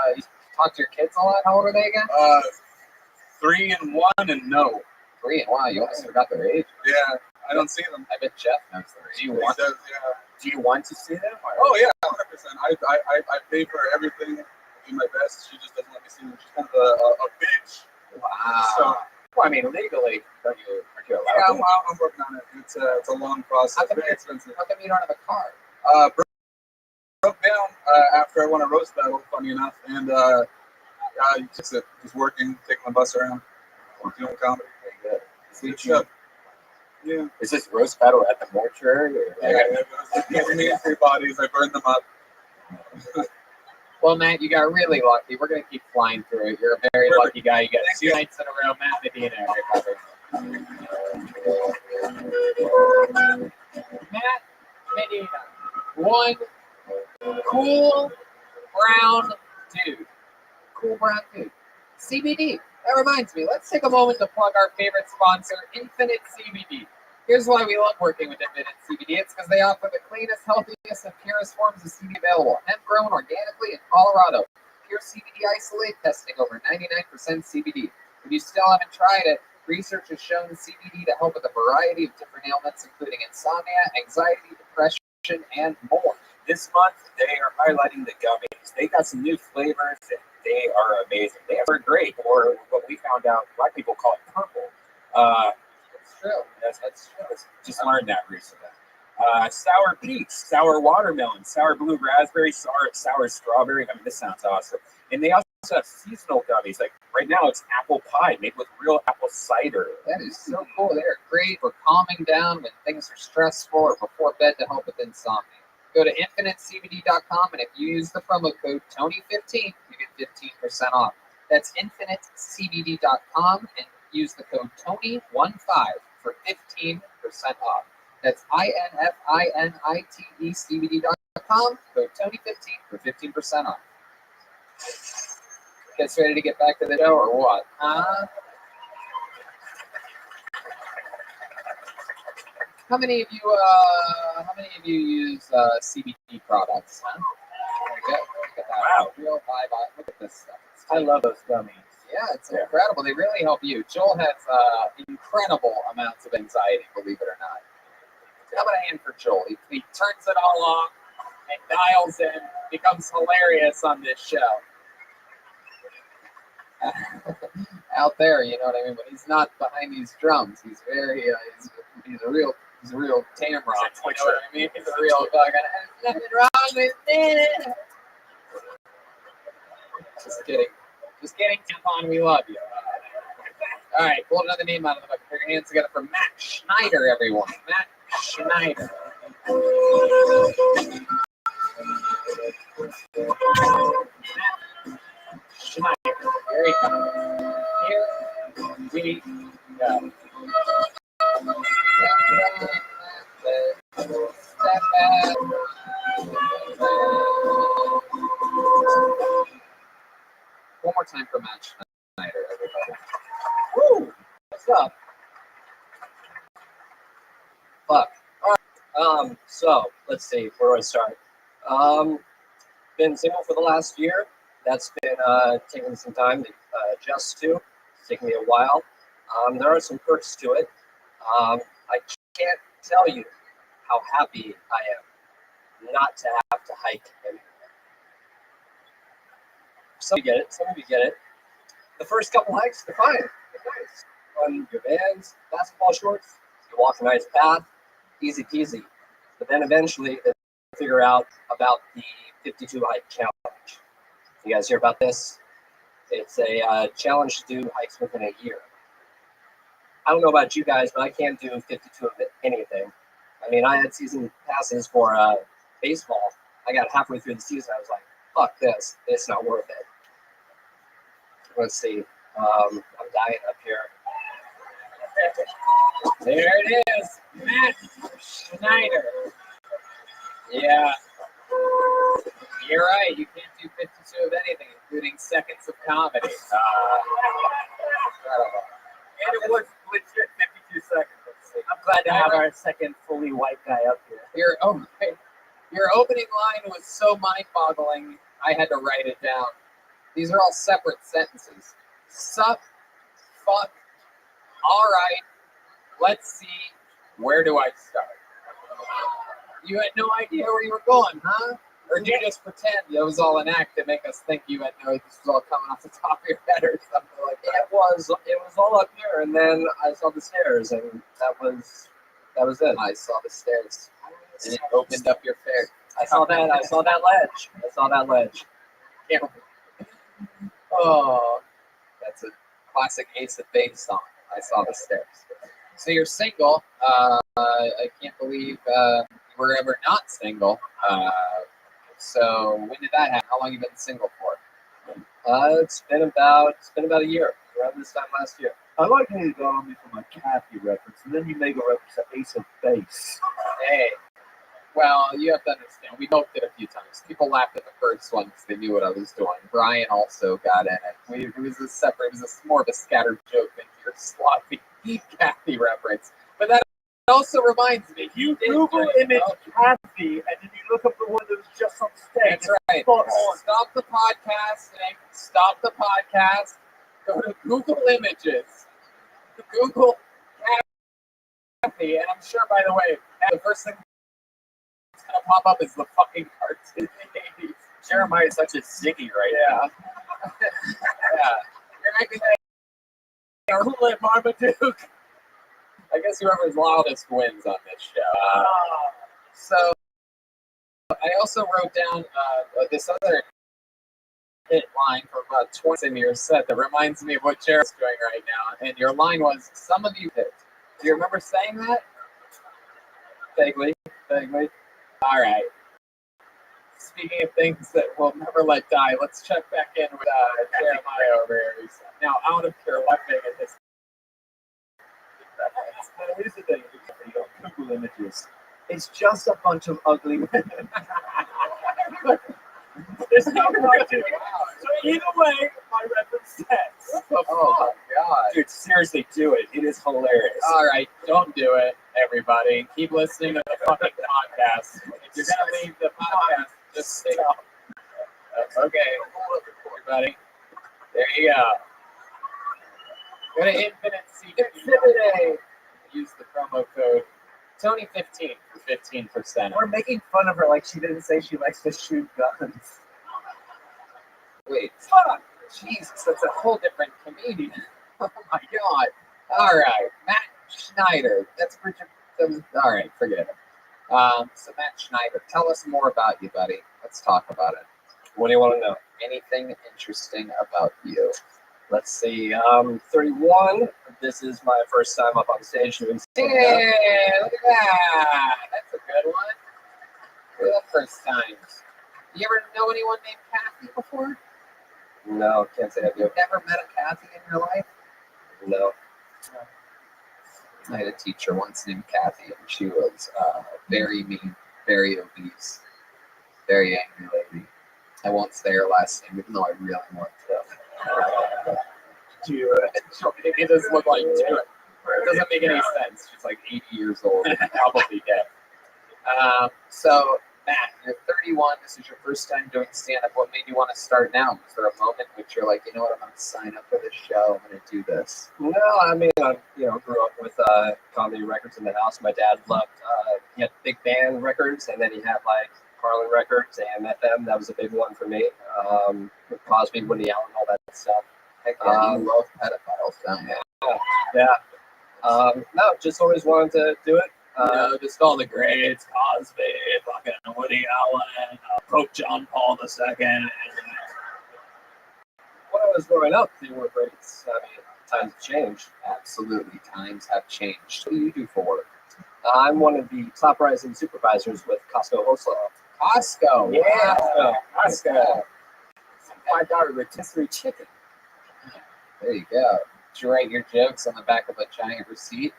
Speaker 2: talked to your kids a lot? How old are they again?
Speaker 3: 3 and 1 and no.
Speaker 2: 3 and wow, you almost forgot their age.
Speaker 3: Yeah, I don't see them.
Speaker 2: I bet Jeff knows their age.
Speaker 3: He does, yeah.
Speaker 10: Do you want to see them? Or?
Speaker 3: Oh yeah, 100%. I pay for everything. I do my best. She just doesn't let me see them. She's kind of a bitch.
Speaker 2: Wow.
Speaker 3: So,
Speaker 2: well, I mean, legally, aren't you allowed?
Speaker 3: yeah,
Speaker 2: to?
Speaker 3: I'm working on it. It's a long process.
Speaker 2: How come
Speaker 3: Very expensive.
Speaker 2: How come you don't have a car?
Speaker 3: broke down after I won a roast battle, funny enough, and just working, taking the bus around, doing comedy. Good show. Yeah.
Speaker 2: Is this roast battle at the mortuary? Or
Speaker 3: Me and 3 bodies. I burned them up.
Speaker 2: Well, Matt, you got really lucky. We're going to keep flying through it. You're a very lucky guy. You got 2 nights in a row. Matt Medina, everybody. Matt Medina. One cool brown dude. Cool brown dude. CBD. That reminds me. Let's take a moment to plug our favorite sponsor, Infinite CBD. Here's why we love working with Infinite CBD. It's because they offer the cleanest, healthiest, and purest forms of CBD available. Hemp grown organically in Colorado. Pure CBD isolate, testing over 99% CBD. If you still haven't tried it, research has shown CBD to help with a variety of different ailments, including insomnia, anxiety, depression, and more.
Speaker 4: This month, they are highlighting the gummies. They got some new flavors, and they are amazing. They are great, or what we found out, black people call it purple.
Speaker 2: It's true.
Speaker 4: That's true. Just learned that recently. Sour peach, sour watermelon, sour blue raspberry, sour strawberry. I mean, this sounds awesome. And they also have seasonal gummies. Like right now, it's apple pie made with real apple cider.
Speaker 2: That is so cool. They're great for calming down when things are stressful or before bed to help with insomnia. Go to infinitecbd.com, and if you use the promo code TONY15, you get 15% off. That's infinitecbd.com, and use the code TONY15 for 15% off. That's infinitecbd.com, code TONY15 for 15% off. Guys ready to get back to the show or what? How many of you use CBD products? Huh? There you go. Look at that.
Speaker 4: Wow.
Speaker 2: Real vibe. Look at this stuff.
Speaker 4: I love those gummies.
Speaker 2: Yeah, it's incredible. They really help you. Joel has incredible amounts of anxiety, believe it or not. How about a hand for Joel? He turns it all on and dials in, becomes hilarious on this show. Out there, you know what I mean? When he's not behind these drums, he's very, he's a real Tamron. You know what I mean? He's a real fucking, there's nothing wrong with it. Just kidding. Just kidding, Tampon, we love you. All right, pull another name out of the bucket. Put your hands together for Matt Schneider, everyone. Matt Schneider. Schneider. Very good. Here we go. Step back. One more time for Matt Schneider, everybody. Woo! What's up?
Speaker 10: Fuck. All right. So let's see. Where do I start? Been single for the last year. That's been taking some time to adjust to. It's taken me a while. There are some perks to it. I can't tell you how happy I am not to have to hike anymore. Some of you get it. Some of you get it. The first couple hikes, they're fine. They're nice. On your Vans, basketball shorts, you walk a nice path, easy peasy. But then eventually they figure out about the 52 hike challenge. You guys hear about this? It's a challenge to do hikes within a year. I don't know about you guys, but I can't do 52 of anything. I mean, I had season passes for baseball. I got halfway through the season. I was like, fuck this. It's not worth it. Let's see. I'm dying up here.
Speaker 2: There it is. Matt Schneider. Yeah. You're right. You can't do 52 of anything, including seconds of comedy. Incredible.
Speaker 4: And it was legit 52 seconds. I'm glad to have our second fully white guy up here.
Speaker 2: Your opening line was so mind-boggling, I had to write it down. These are all separate sentences. Sup, fuck, all right, let's see, where do I start? You had no idea where you were going, huh? Or did you just pretend it was all an act to make us think you had no, this was all coming off the top of your head or something like that?
Speaker 10: It was all up here, and then I saw the stairs, and that was it.
Speaker 2: I saw the stairs, and it opened up your face.
Speaker 10: I saw that. I saw that ledge. I saw that ledge.
Speaker 2: Can't- Oh, that's a classic Ace of Base song. I saw the stairs. So you're single. I can't believe you were ever not single. So when did that happen? How long have you been single for?
Speaker 10: It's been about a year. Around this time last year.
Speaker 13: I like how you go on me for my Kathy reference, and then you make a reference to Ace of Base.
Speaker 2: Hey, well, you have to understand. We both did a few times. People laughed at the first one because they knew what I was doing. Brian also got in it. It was a separate. It was more of a scattered joke than your sloppy Kathy reference. But that also reminds me.
Speaker 13: You Google image Kathy, and then you look up the one that was just on stage.
Speaker 2: That's right. Stop the podcast, Nick. Stop the podcast. Go to Google Images. Google Kathy, and I'm sure, by the way, the first thing that's gonna pop up is the fucking cartoon.
Speaker 10: Jeremiah's such a ziggy right now.
Speaker 2: Yeah. You're making that Hula Marmaduke. I guess whoever's loudest wins on this show. So I also wrote down this other hit line from about 20 in your set that reminds me of what Jared's doing right now. And your line was, some of you hit. Do you remember saying that? Vaguely. All right. Speaking of things that will never let die, let's check back in with Jeremiah over here. Now, I don't care what thing at this.
Speaker 13: Now, here's the thing. You got Google images. It's just a bunch of ugly women. There's no cartoon. So either way, my reference stands.
Speaker 2: Oh my god.
Speaker 10: Dude, seriously, do it. It is hilarious.
Speaker 2: All right, don't do it, everybody. Keep listening to the fucking podcast. If you're gonna leave the podcast, just stop. Okay, everybody. There you go. Go to Infinite Secret. Use the promo code Tony15 for 15%.
Speaker 10: We're making fun of her like she didn't say she likes to shoot guns.
Speaker 2: Wait, fuck. Jesus, that's a whole different comedian. Oh my god. All right, Matt Schneider. That's Richard. All right, forget it. So Matt Schneider, tell us more about you, buddy. Let's talk about it.
Speaker 10: What do you want to know?
Speaker 2: Anything interesting about you?
Speaker 10: Let's see. 31. This is my first time up on stage doing stand-up.
Speaker 2: Yeah, look at that. That's a good one. Look at the first times. You ever know anyone named Kathy before?
Speaker 10: No, can't say I do.
Speaker 2: You've never met a Kathy in your life?
Speaker 10: No.
Speaker 2: I had a teacher once named Kathy, and she was very mean, very obese, very angry lady. I won't say her last name, even though I really want to. Do it. It doesn't look like do it. It doesn't make any sense. She's like 80 years old, probably dead. So, Matt, you're 31. This is your first time doing stand-up. What made you want to start now? Was there a moment in which you're like, you know what, I'm going to sign up for this show. I'm going to do this.
Speaker 10: No, I mean, I grew up with comedy records in the house. My dad loved, he had big band records, and then he had like Carlin records and FM. That was a big one for me. With Cosby, Woody Allen, all that stuff.
Speaker 2: Heck yeah, you love pedophiles, don't you?
Speaker 10: Yeah. No, just always wanted to do it.
Speaker 2: Just all the greats, Cosby, fucking Woody Allen, Pope John Paul II.
Speaker 10: When I was growing up, they were great. I mean, times have changed.
Speaker 2: Absolutely, times have changed. What do you do for work?
Speaker 10: I'm one of the top rising supervisors with Costco Wholesale.
Speaker 2: Costco.
Speaker 10: Yeah.
Speaker 2: Costco.
Speaker 10: $5 rotisserie chicken.
Speaker 2: There you go. Did you write your jokes on the back of a giant receipt?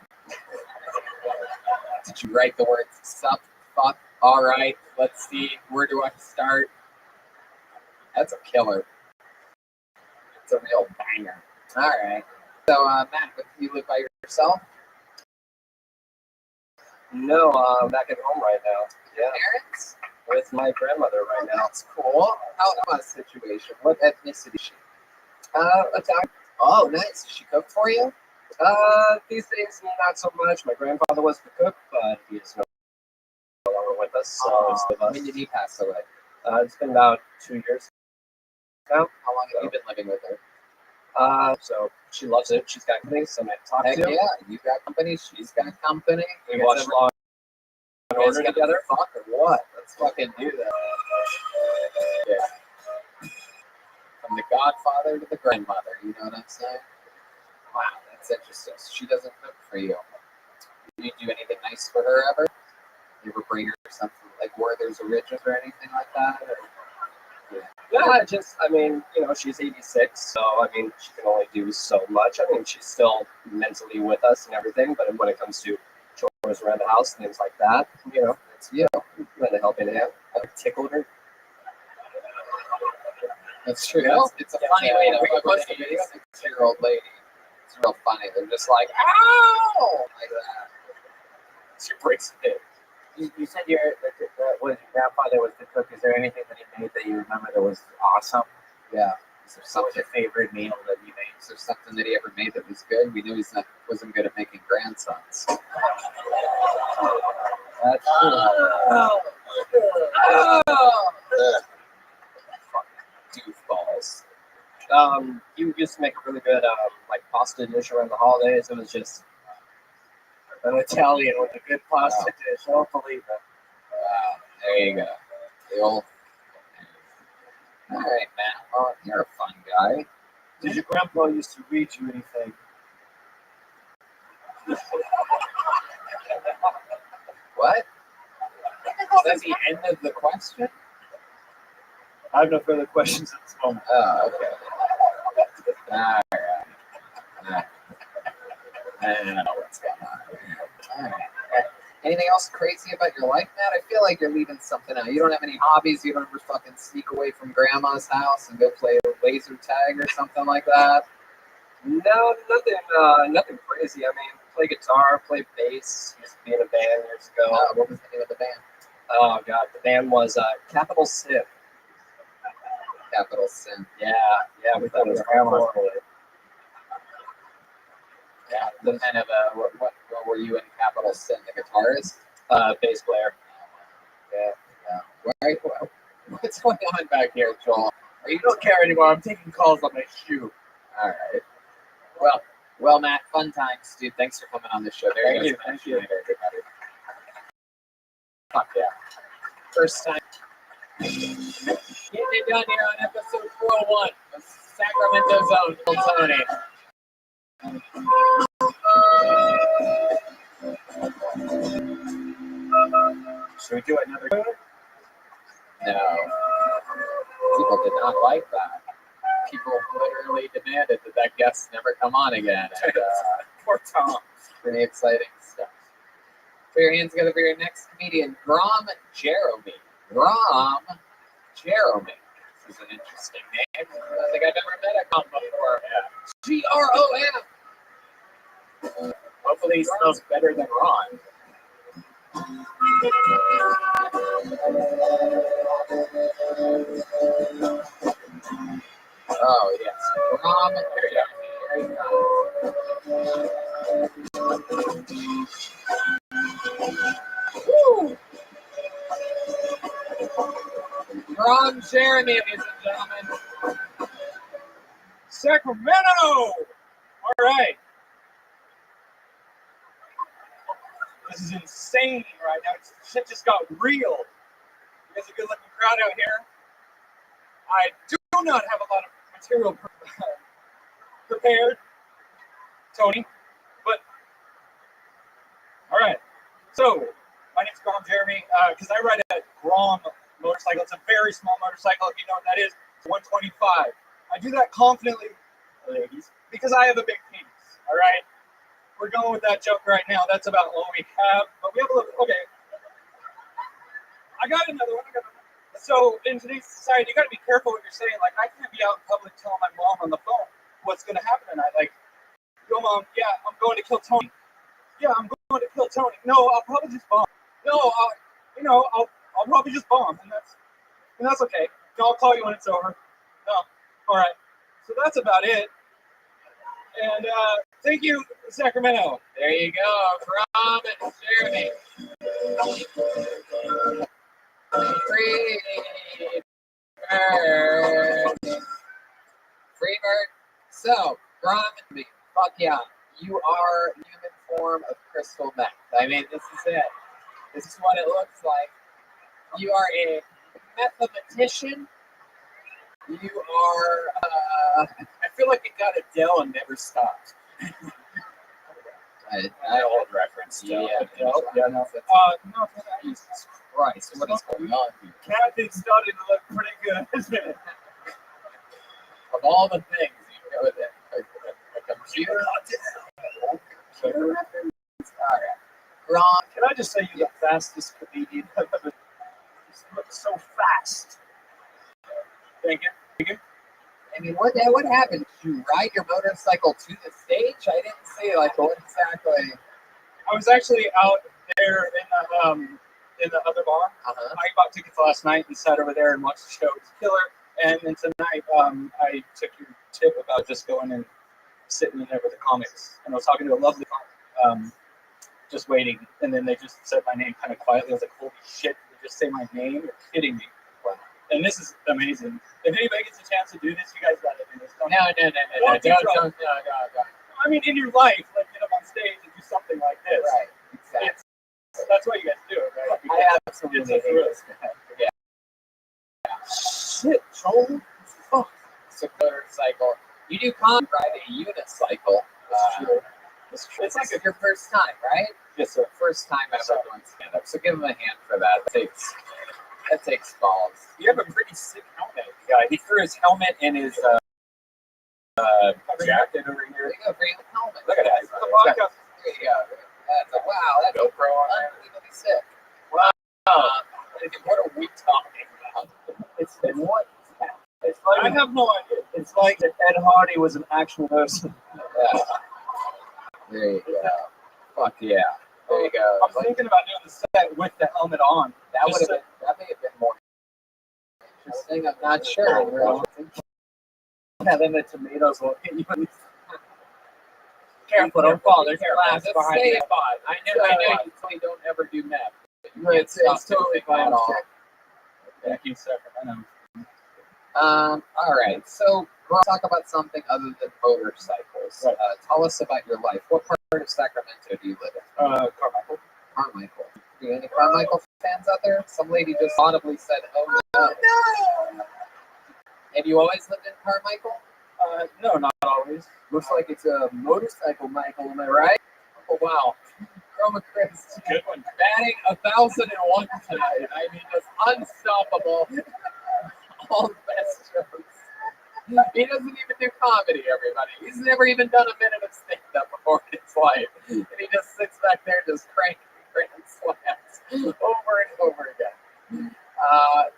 Speaker 2: Did you write the words sup, fuck, all right, let's see, where do I start? That's a killer. It's a real banger. All right. So, Matt, you live by yourself?
Speaker 10: No, I'm back at home right now. Yeah.
Speaker 2: Parents?
Speaker 10: With my grandmother right now.
Speaker 2: That's cool. How about a situation? What ethnicity is she?
Speaker 10: Italian.
Speaker 2: Oh, nice. Does she cook for you?
Speaker 10: These days, not so much. My grandfather was the cook, but he is no longer with us. So it's with us.
Speaker 2: When did he pass away?
Speaker 10: It's been about 2 years now.
Speaker 2: How long have you been living with her?
Speaker 10: So she loves it. She's got company, somebody to talk
Speaker 2: Heck
Speaker 10: to.
Speaker 2: yeah, you got company, she's got company.
Speaker 10: We watch Law in order together?
Speaker 2: Fuck or what? Let's fucking do that. Yeah. From the godfather to the grandmother, you know what I'm saying? Wow, that's interesting. So she doesn't cook for you. Do you do anything nice for her ever? You ever bring her something like Werther's Originals or anything like that? Or,
Speaker 10: Yeah, just, I mean, you know, she's 86, so, I mean, she can only do so much. I mean, she's still mentally with us and everything, but when it comes to chores around the house, things like that, you know, it's, you know, lend a helping hand. I've tickled her.
Speaker 2: That's true. It's a funny way to fuck with a 86-year-old lady. It's real funny. They're just like, ow! Like that.
Speaker 10: She breaks it.
Speaker 5: You said your grandfather was the cook. Is there anything that he made that you remember that was awesome?
Speaker 2: Yeah. Is there
Speaker 5: What was
Speaker 2: something?
Speaker 5: your favorite meal that you made?
Speaker 2: Is there something that he ever made that was good? We knew he wasn't good at making grandsons. That's true.
Speaker 10: Doofballs. You used to make a really good, like, pasta dish around the holidays. It was just
Speaker 5: An Italian with a good pasta dish. I don't believe it.
Speaker 2: Wow. There you go. The old. All right, man. Well, you're a fun guy.
Speaker 13: Did your grandpa used to read you anything?
Speaker 2: What? Is that the end of the question?
Speaker 13: I have no further questions at this moment.
Speaker 2: Oh, okay. All right. I don't know what's going on. All right. Anything else crazy about your life, Matt? I feel like you're leaving something out. You don't have any hobbies. You don't ever fucking sneak away from grandma's house and go play laser tag or something like that.
Speaker 10: no, nothing crazy. I mean, play guitar, play bass. Used to be in a band years ago.
Speaker 2: What was the name of the band?
Speaker 10: Oh god, the band was Capital Sin.
Speaker 2: Capital Sin.
Speaker 10: Yeah, we thought it was grandma's boy.
Speaker 2: Yeah. The kind of what were you in Capital Sin? The guitarist?
Speaker 10: Bass player.
Speaker 2: Yeah. What's going on back here, Joel?
Speaker 5: You don't care anymore. I'm taking calls on my shoe.
Speaker 2: All right. Well, Matt, fun times, dude. Thanks for coming on the show. There
Speaker 5: Thank
Speaker 2: you
Speaker 5: you.
Speaker 2: go.
Speaker 5: Thank you.
Speaker 2: Everybody. Fuck yeah. First time. Getting it done here on episode 401 of Sacramento Zone. Tony.
Speaker 13: Should we do another?
Speaker 2: No. People did not like that. People literally demanded that guest never come on again. And,
Speaker 13: Poor Tom.
Speaker 2: pretty exciting stuff. Put your hands together for your next comedian, Grom Jeremy. Grom Jeremy. This is an interesting name. I don't think I've ever met a Grom before. G-R-O-M. Hopefully he smells better than Ron. Oh, yes. Grom Jeremy. Here he comes. Woo! Grom Jeremy, ladies and gentlemen.
Speaker 3: Sacramento! All right. This is insane right now. Shit just got real. There's a good looking crowd out here. I do not have a lot of material prepared, Tony, but all right. So, my name's Grom Jeremy, because I ride a Grom motorcycle. It's a very small motorcycle, if you know what that is. It's 125. I do that confidently, ladies, because I have a big penis, all right? We're going with that joke right now. That's about all we have, but we have a little, okay. I got another one. So, in today's society, you got to be careful what you're saying. Like, I can't be out in public telling my mom on the phone what's going to happen tonight. Like, yo, Mom, yeah, I'm going to kill Tony. Yeah, I'm going to kill Tony. No, I'll probably just bomb. No, I'll probably just bomb, and that's okay. No, I'll call you when it's over. No, all right. So that's about it. And thank you, Sacramento.
Speaker 2: There you go, Grom and Jeremy. Freebird. So, Grom, fuck yeah. You are human form of crystal meth. I mean, this is it. This is what it looks like. You are a mathematician. You are.
Speaker 3: I feel like it got Adele and never stopped.
Speaker 2: I
Speaker 3: old reference.
Speaker 2: Yeah,
Speaker 3: no.
Speaker 2: no. Jesus Christ, what is going on here?
Speaker 3: Kathy's starting to look pretty good, isn't it?
Speaker 2: Of all the things you know, a computer. Computer reference. All right. Ron,
Speaker 13: Can I just say you're the fastest comedian I've ever just look so fast.
Speaker 3: Thank you.
Speaker 2: I mean, what happened? Did you ride your motorcycle to the stage? I didn't see like what exactly.
Speaker 3: I was actually out there in the other bar.
Speaker 2: Uh-huh.
Speaker 3: I bought tickets last night and sat over there and watched the show. It was killer. And then tonight, I took your tip about just going and sitting in there with the comics. And I was talking to a lovely comic, just waiting. And then they just said my name kind of quietly. I was like, holy shit, did they just say my name? You're kidding me. Wow. And this is amazing. If anybody gets a chance to do this, you guys got to do this.
Speaker 2: No.
Speaker 3: I mean, in your life, like get up on stage and do something like this.
Speaker 2: Right. Exactly.
Speaker 3: That's why you guys do it, right?
Speaker 2: I absolutely hate this. Yeah.
Speaker 3: Shit, Joel.
Speaker 2: Fuck. It's a motorcycle. You do ride a unicycle. It's like your first time, right?
Speaker 3: Yes, sir.
Speaker 2: First time ever doing stand up. So give him a hand for that. That takes balls.
Speaker 3: You have a pretty sick helmet, guy. He threw his helmet and his jacket over here.
Speaker 2: There you go, bring the helmet.
Speaker 3: Look at that.
Speaker 2: There you go. That's
Speaker 3: GoPro on there.
Speaker 2: unbelievably sick.
Speaker 3: Wow.
Speaker 2: What are we talking about?
Speaker 13: It's what? It's
Speaker 3: I
Speaker 13: like
Speaker 3: have no idea.
Speaker 13: it's like if Ed Hardy was an actual person.
Speaker 2: Yeah. There you go. Fuck yeah. There you go.
Speaker 3: I'm thinking about doing the set with the helmet on.
Speaker 2: That may have been more interesting. I'm not sure.
Speaker 13: Yeah, then the tomatoes will hit you.
Speaker 2: Careful, don't fall. There's glass
Speaker 3: Just
Speaker 2: behind
Speaker 3: stay
Speaker 2: you. I know you say don't ever do meth.
Speaker 3: It's totally fine.
Speaker 2: at all.
Speaker 3: Thank you, Sacramento.
Speaker 2: All right. So we'll talk about something other than motorcycles.
Speaker 3: Right.
Speaker 2: Tell us about your life. What part of Sacramento do you live in?
Speaker 3: Carmichael.
Speaker 2: Carmichael. Do you have any Carmichael fans out there? Some lady just audibly said, "Oh no." Have you always lived in Carmichael?
Speaker 3: No, not always.
Speaker 13: Looks like it's a motorcycle, Michael. Am I right?
Speaker 2: Oh wow. Chroma Chris.
Speaker 3: Good one.
Speaker 2: Batting 1,001 tonight. I mean, just unstoppable. All the best jokes. He doesn't even do comedy, everybody. He's never even done a minute of stand-up before in his life. And he just sits back there and just cranking grand slams over and over again.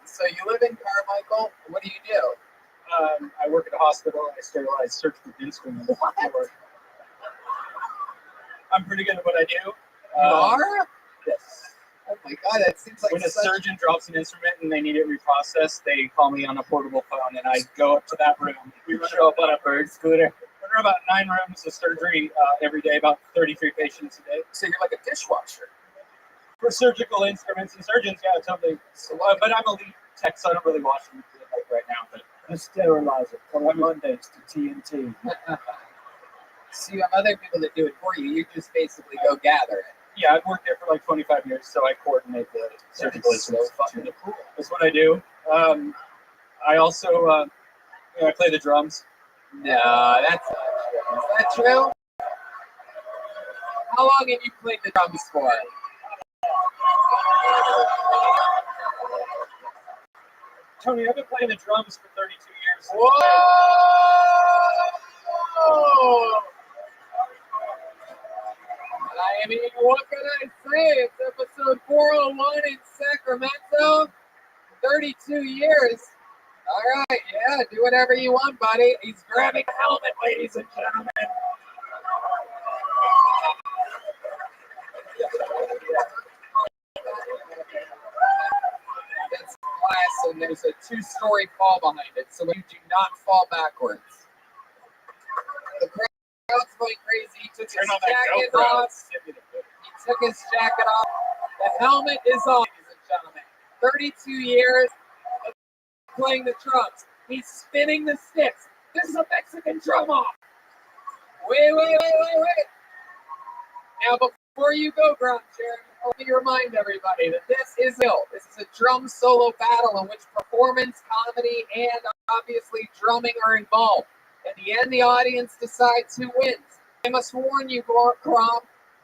Speaker 2: So you live in Carmichael. What do you do?
Speaker 3: I work at a hospital and I sterilize surgical instruments.
Speaker 2: What?
Speaker 3: I'm pretty good at what I do.
Speaker 2: You are?
Speaker 3: Yes.
Speaker 2: Oh my god, that seems like
Speaker 3: When a
Speaker 2: such...
Speaker 3: surgeon drops an instrument and they need it reprocessed, they call me on a portable phone and I go up to that room. We show up on a bird scooter. We run about 9 rooms of surgery every day, about 33 patients a day.
Speaker 2: So you're like a dishwasher.
Speaker 3: For surgical instruments and surgeons, yeah, totally. So, but I'm a lead tech, so I don't really watch them like right now. But
Speaker 13: The sterilizer. Come on Mondays to TNT.
Speaker 2: So you have other people that do it for you. You just basically go gather it.
Speaker 3: yeah, I've worked there for like 25 years, so I coordinate the surgical
Speaker 2: That is so
Speaker 3: instruments.
Speaker 2: fucking cool.
Speaker 3: That's what I do. I also I play the drums.
Speaker 2: No, that's not true. Is that true? How long have you played the drums for?
Speaker 3: Tony, I've been playing the drums for 32 years.
Speaker 2: Whoa! I mean, what can I say? It's episode 401 in Sacramento. 32 years. All right, yeah, do whatever you want, buddy. He's grabbing the helmet, ladies and gentlemen. That's glass, and there's a 2-story fall behind it, so you do not fall backwards. The crowd's going crazy. He took his jacket off. He took his jacket off. The helmet is on, ladies and gentlemen. 32 years of playing the drums. He's spinning the sticks. This is a Mexican drum off. Wait. Now, before Before you go, Grom Jeremy, let me remind everybody that this is a drum solo battle in which performance, comedy, and obviously drumming are involved. At the end, the audience decides who wins. I must warn you, Grom,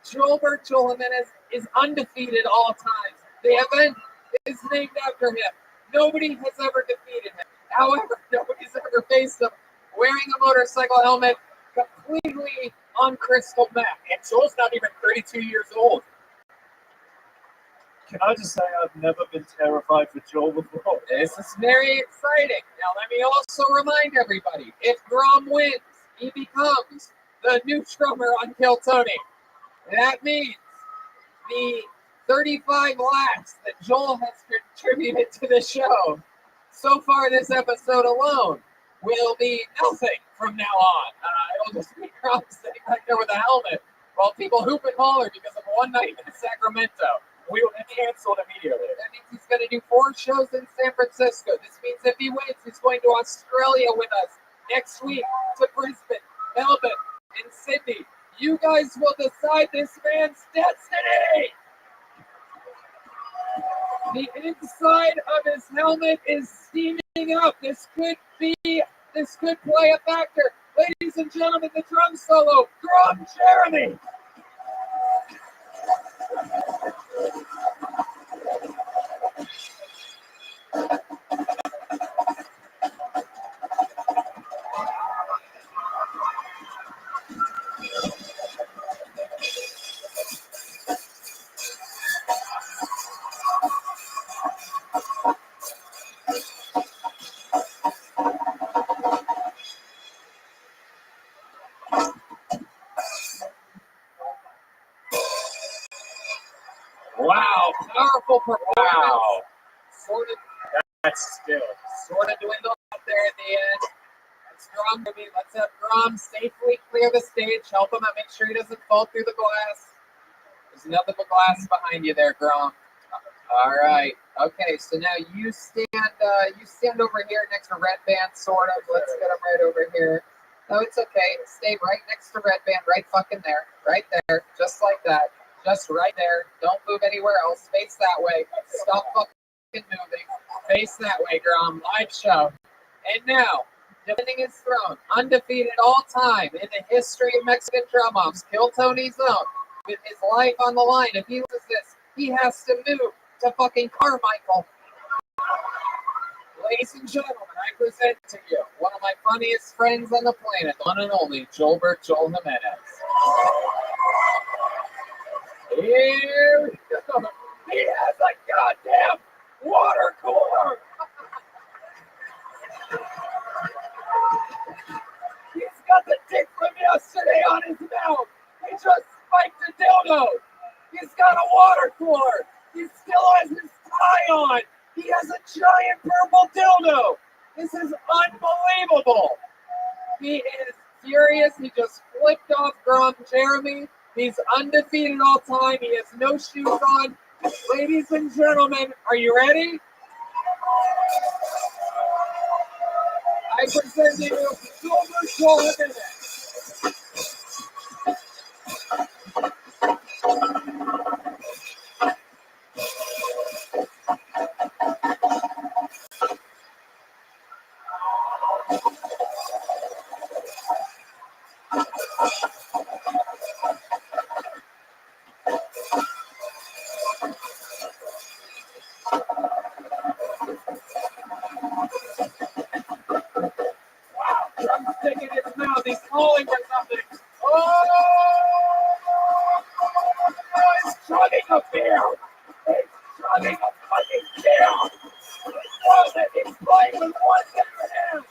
Speaker 2: Joel Jimenez is undefeated all times. The event is named after him. Nobody has ever defeated him. However, nobody's ever faced him wearing a motorcycle helmet completely on crystal meth.
Speaker 8: And Joel's not even 32 years old. Can I just say I've never been terrified for Joel before?
Speaker 2: This is very exciting. Now, let me also remind everybody, if Grom wins, he becomes the new drummer on Kill Tony. That means the 35 laughs that Joel has contributed to the show so far this episode alone will be nothing from now on. It'll just be Grom sitting back there with a helmet while people hoop and holler because of one night in Sacramento.
Speaker 8: We were canceled immediately.
Speaker 2: That means he's going to do 4 shows in San Francisco. This means if he wins, he's going to Australia with us next week, to Brisbane, Melbourne, and Sydney. You guys will decide this man's destiny. The inside of his helmet is steaming up. This could play a factor. Ladies and gentlemen, the drum solo, Grom Jeremy. Wow, powerful performance.
Speaker 8: Wow.
Speaker 2: That's sort of dwindled out there at the end. Let's have Grom safely clear the stage. Help him out. Make sure he doesn't fall through the glass. There's nothing but glass behind you there, Grom. All right. Okay, so now you stand over here next to Red Band, sort of. Let's get him right over here. No, it's okay. Stay right next to Red Band, right fucking there. Right there. Just like that. Just right there. Don't move anywhere else. Face that way. Stop fucking moving. Face that way, Grom. Live show. And now, defending his throne, undefeated all time in the history of Mexican drum-offs, Kill Tony's own, with his life on the line. If he loses this, he has to move to fucking Carmichael. Ladies and gentlemen, I present to you one of my funniest friends on the planet, the one and only Joel Jimenez. Here we go. He has a goddamn water cooler. He's got the dick from yesterday on his mouth. He just spiked a dildo. He's got a water cooler. He still has his tie on. He has a giant purple dildo. This is unbelievable. He is furious. He just flipped off Grom Jeremy. He's undefeated all time. He has no shoes on. Ladies and gentlemen, are you ready? I present to you Joel Jimenez. Sticking his mouth, he's calling for something. Oh, he's chugging a beer. He's chugging a fucking beer. He knows it. He's playing with one different hand.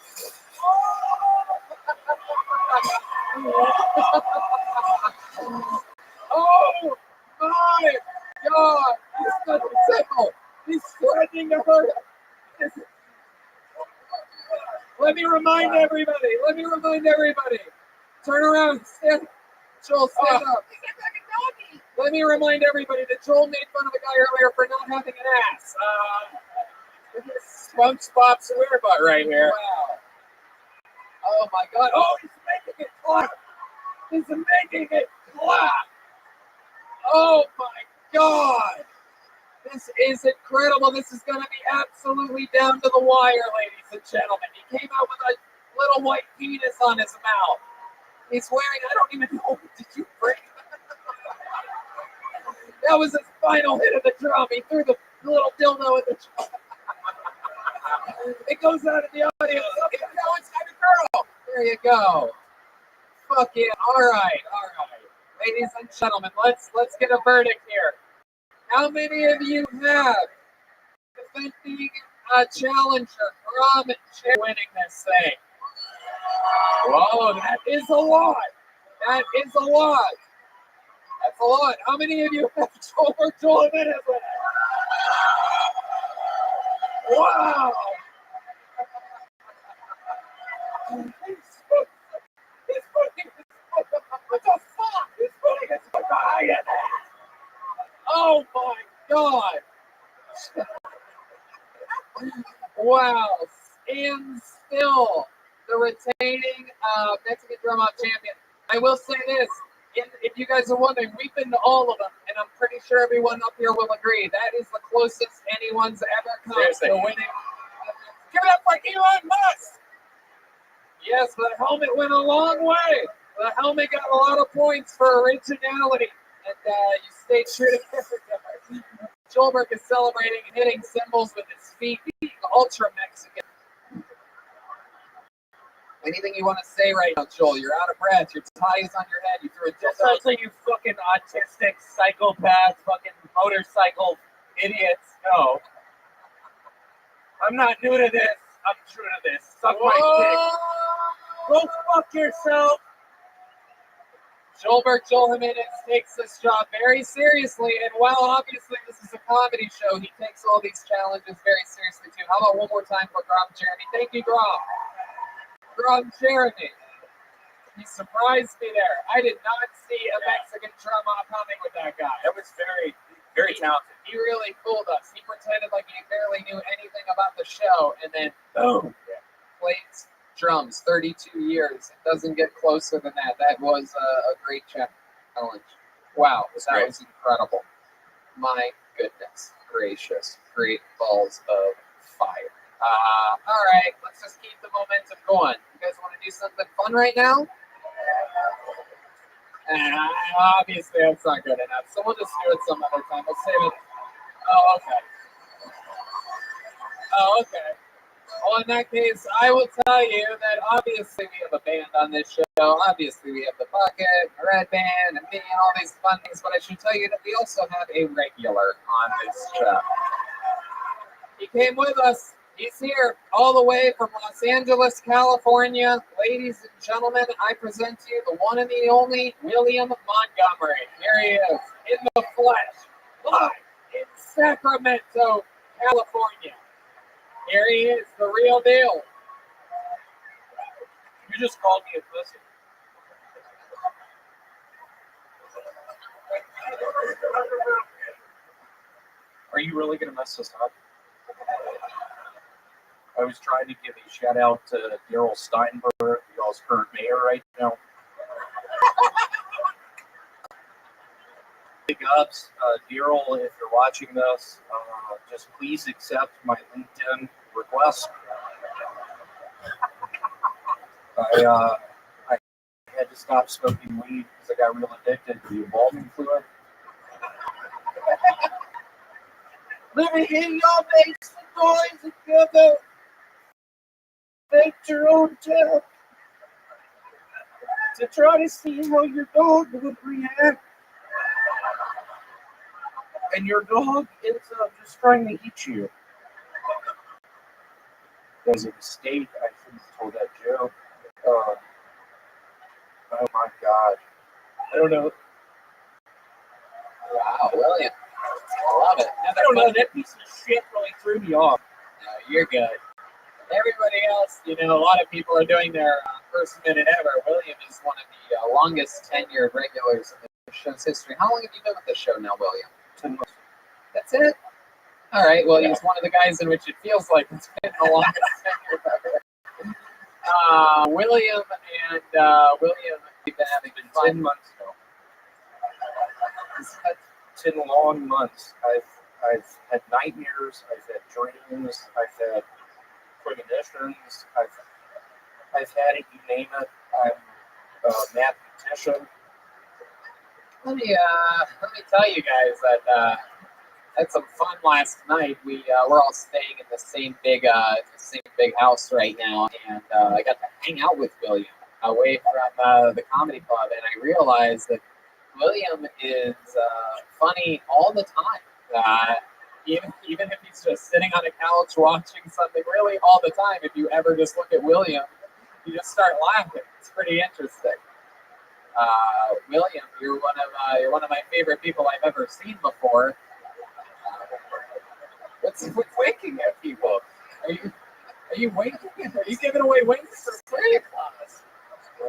Speaker 2: Oh my God! He's such a sickle. He's threatening to hurt us. Let me remind everybody. Turn around. Joel, stand up. Let me remind everybody that Joel made fun of a guy earlier for not having an ass. SpongeBob SquareButt right here. Wow. Oh my God. Oh, he's making it clap. He's making it clap. Oh my God! This is incredible. This is going to be absolutely down to the wire, ladies and gentlemen. He came out with a little white penis on his mouth. He's wearing, I don't even know, did you break? That was his final hit of the drum. He threw the little dildo at the drum. It goes out of the audience. Okay, now it's got a girl. There you go. Fuck yeah. All right. Ladies and gentlemen, let's get a verdict here. How many of you have defending a challenger from winning this thing? Whoa, that is a lot. That's a lot. How many of you have over 12 minutes with it? Wow. He's putting what the fuck? He's putting his foot behind it. Oh my God. Wow. Stand still. The retaining Mexican drum off champion. I will say this. If you guys are wondering, we've been to all of them, and I'm pretty sure everyone up here will agree. That is the closest anyone's ever come to winning. Give it up for Elon Musk! Yes, the helmet went a long way. The helmet got a lot of points for originality, and you stayed true to character. Schulberg is celebrating and hitting cymbals with his feet, being ultra Mexican. Anything you want to say right now, Joel? You're out of breath. Your tie is on your head. You threw a dildo.
Speaker 8: Sounds like you fucking autistic psychopath, fucking motorcycle idiots. No. I'm not new to this. I'm true to this. Suck my dick. Go fuck yourself.
Speaker 2: Joel Jimenez takes this job very seriously, and while obviously this is a comedy show, he takes all these challenges very seriously too. How about one more time for Grom Jeremy? Thank you, Grom. Grom Jeremy. He surprised me there. I did not see a Mexican drum off coming with that guy.
Speaker 8: That was very, very talented.
Speaker 2: He really fooled us. He pretended like he barely knew anything about the show, and then boom, plays drums. 32 years. It doesn't get closer than that. That was a great challenge. Wow, that was incredible. My goodness gracious, great balls of fire. All right, let's just keep the momentum going. You guys want to do something fun right now? Obviously, that's not good enough. So we'll just do it some other time. We'll save it. Oh, okay. Well, in that case, I will tell you that obviously we have a band on this show. Obviously, we have the Bucket, the Red Band, and me, and all these fun things. But I should tell you that we also have a regular on this show. He came with us. He's here all the way from Los Angeles, California. Ladies and gentlemen, I present to you the one and the only William Montgomery. Here he is, in the flesh, live in Sacramento, California. Here he is, the real deal.
Speaker 8: You just called me a pussy. Are you really going to mess this up? I was trying to give a shout out to Daryl Steinberg, y'all's current mayor right now. Big ups, Daryl, if you're watching this, just please accept my LinkedIn request. I had to stop smoking weed because I got real addicted to the embalming fluid. Living in your basement, boys together. Make your own tip to try to see how your dog would react. And your dog ends up just trying to eat you. That was a mistake. I shouldn't have told that joke. Oh my God. I don't know.
Speaker 2: Wow, William. I love it.
Speaker 8: I don't know. That piece of shit really threw me off.
Speaker 2: No, you're good. Everybody else, you know, a lot of people are doing their first minute ever. William is one of the longest tenured regulars in the show's history. How long have you been with the show now, William?
Speaker 8: 10 months.
Speaker 2: That's it? All right, well, he's one of the guys in which it feels like it's been the longest tenure ever. William, we've been having fun.
Speaker 8: 10 months ago.
Speaker 1: 10 long months. I've had nightmares. I've had dreams. I've had premonitions. I've had it. You name it. I'm a mathematician.
Speaker 2: Let me tell you guys that had some fun last night. We're all staying in the same big house right now, and I got to hang out with William away from the comedy club, and I realized that William is funny all the time. Even if he's just sitting on a couch watching something, really all the time. If you ever just look at William, you just start laughing. It's pretty interesting. William, you're one of my favorite people I've ever seen before. What's winking at people? Are you winking? Are you giving away winks for free?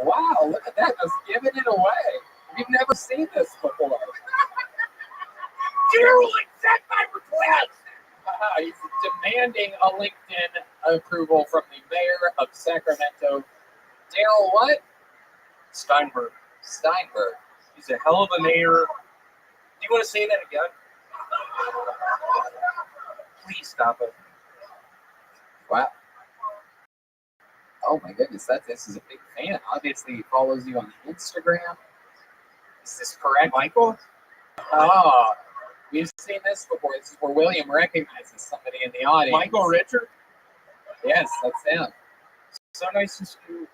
Speaker 2: Wow, look at that, just giving it away. We've never seen this before.
Speaker 6: Daryl, accept my request.
Speaker 2: He's demanding a LinkedIn approval from the mayor of Sacramento. Daryl what?
Speaker 1: Steinberg. He's a hell of a mayor. Do you want to say that again? Please stop it.
Speaker 2: Wow. Oh my goodness, this is a big fan. Obviously, he follows you on Instagram. Is this correct, Michael? Oh, we've seen this before. This is where William recognizes somebody in the audience.
Speaker 1: Michael Richard?
Speaker 2: Yes, that's him.
Speaker 1: So nice to see you.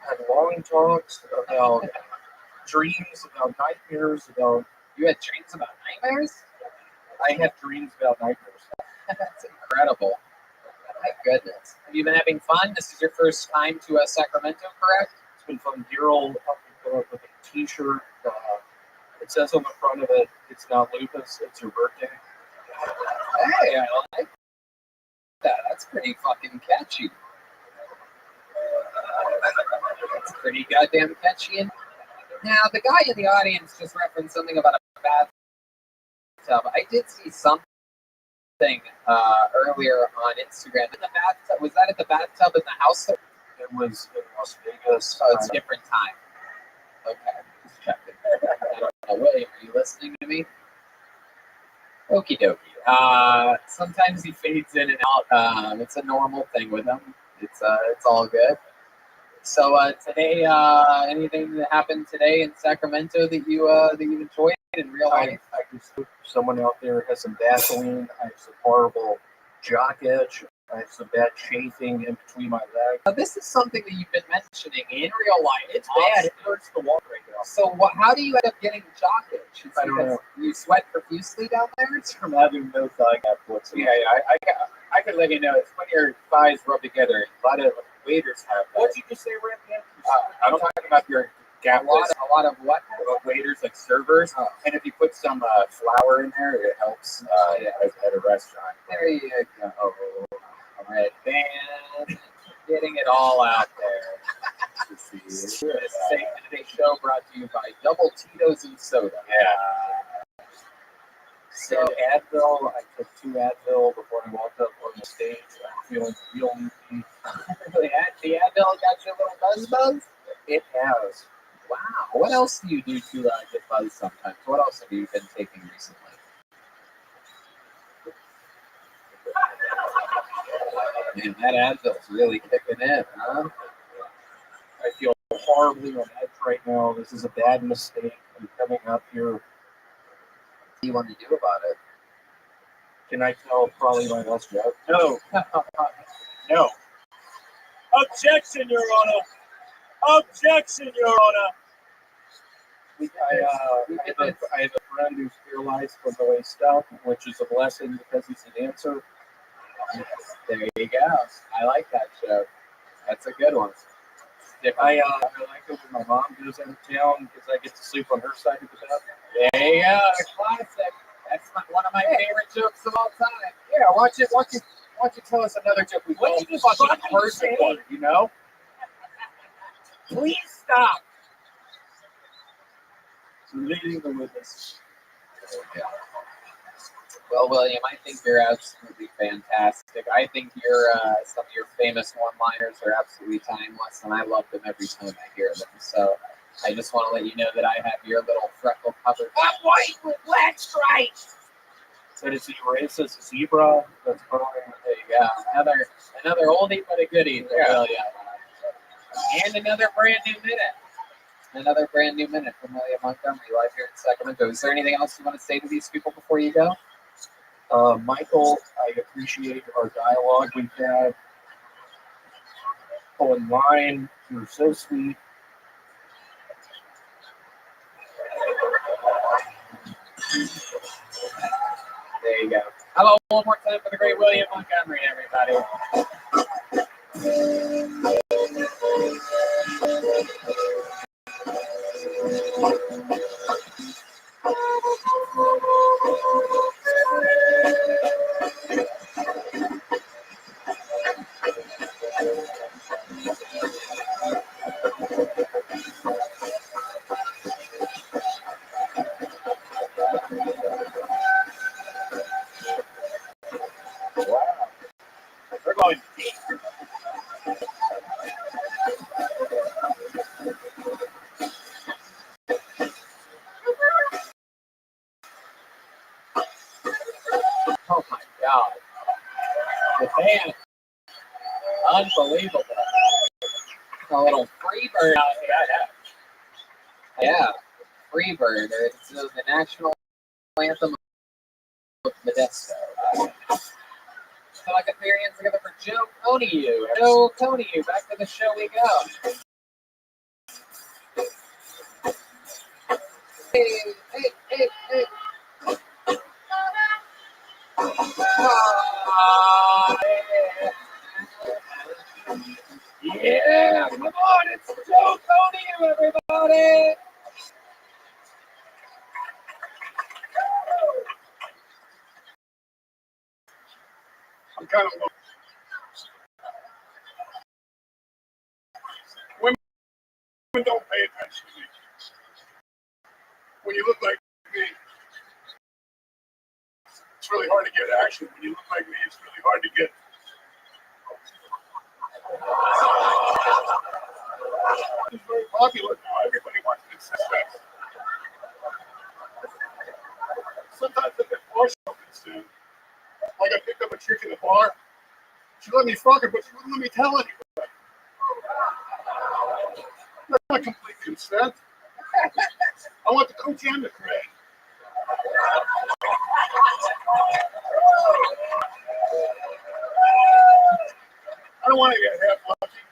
Speaker 1: Had long talks about dreams, about nightmares, about.
Speaker 2: You had dreams about nightmares?
Speaker 1: I have dreams about nightmares.
Speaker 2: That's incredible. My goodness. Have you been having fun? This is your first time to Sacramento, correct?
Speaker 1: It's been fun. Daryl helped me come up with a t-shirt. It says on the front of it, it's not lupus, it's your birthday.
Speaker 2: Hey, I like that. That's pretty fucking catchy. That's pretty goddamn catchy. Now, the guy in the audience just referenced something about a bathtub. I did see something earlier on Instagram. In the bathtub, was that at the bathtub in the house?
Speaker 1: It was in Las Vegas.
Speaker 2: Oh, it's a different time. Okay, just checking. I don't know, William, are you listening to me? Okie dokie. Sometimes he fades in and out. It's a normal thing with him. It's all good. So today, anything that happened today in Sacramento that you enjoyed in real life?
Speaker 1: I just someone out there has some Vaseline. I have some horrible jock itch. I have some bad chafing in between my legs.
Speaker 2: This is something that you've been mentioning in real life.
Speaker 1: It's bad. It hurts to walk right now.
Speaker 2: So how do you end up getting jock itch?
Speaker 1: I don't know.
Speaker 2: You sweat profusely down there?
Speaker 13: It's from having no thigh gap whatsoever.
Speaker 2: Yeah, I could let you know. It's when your thighs rub together. A lot of waiters have that.
Speaker 1: What did you just say, Rabbi?
Speaker 2: I'm talking about your gap. A lot of what? Waiters, like servers. And if you put some flour in there, it helps at a restaurant. There you go. All right, man. Getting it all out there. This Today's show brought to you by Double Tito's and Soda. Yeah.
Speaker 1: So Advil, I took 2 Advil before I walked up on the stage. I'm feeling real loopy.
Speaker 2: The Advil got you a little buzz?
Speaker 1: It has.
Speaker 2: Wow. What else do you do to get buzz sometimes? What else have you been taking recently? Man, that Advil's really kicking in, huh?
Speaker 1: I feel horribly on edge right now. This is a bad mistake. I'm coming up here.
Speaker 2: What do you want to do about it?
Speaker 1: Can I tell probably my best joke?
Speaker 3: No. No. Objection, Your Honor. Objection, Your Honor.
Speaker 1: I have a friend who's paralyzed from the waist up, which is a blessing because he's a dancer.
Speaker 2: There you go. I like that joke. That's a good one.
Speaker 1: I like it when my mom goes out of town because I get to sleep on her side of the bed.
Speaker 2: There you go. Classic. That's one of my favorite jokes of all time. Yeah, why don't you tell us another joke?
Speaker 1: What you just fucking person one, you know?
Speaker 2: Please stop.
Speaker 13: Leading the witness.
Speaker 2: Well, William, I think you're absolutely fantastic. I think some of your famous one-liners are absolutely timeless, and I love them every time I hear them. So I just want to let you know that I have your little freckle covered.
Speaker 6: I'm white with black stripes.
Speaker 13: So does he race as a zebra? That's probably
Speaker 2: There you go. Another oldie but a goodie. Yeah. And another brand new minute. Another brand new minute from William Montgomery live here in Sacramento. Is there anything else you want to say to these people before you go?
Speaker 13: Michael, I appreciate our dialogue we've had online. You're so sweet.
Speaker 2: There you go. How about one more time for the great William Montgomery, everybody?
Speaker 3: We're going deep.
Speaker 2: Oh my God. The band. Unbelievable. A little Freebird. Yeah. Freebird. It's the national anthem of Modesto. So like a pair hands together for Joe Coney. Joe Coney. Back to the show we go. Hey. Yeah, come on, it's Joe Coney, everybody.
Speaker 3: I'm kind of women don't pay attention to me. When you look like me, it's really hard to get action. When you look like me, it's really hard to get. It's very popular now. Everybody wants to get sex. Sometimes I get bar something soon. Like I picked up a chick in the bar. She let me fuck her, but she wouldn't let me tell anybody. That's not complete consent. I want the coach and the cred. I don't want to get half lucky.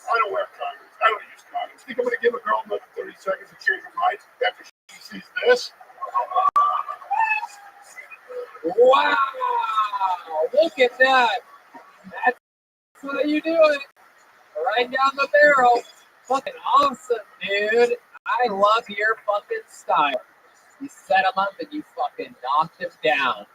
Speaker 3: I don't wear condoms. I don't use condoms. Think I'm going to give a girl another 30 seconds to change her mind after she sees this?
Speaker 2: Wow! Look at that. That's how you do it. Right down the barrel. Fucking awesome, dude. I love your fucking style. You set them up and you fucking knocked them down.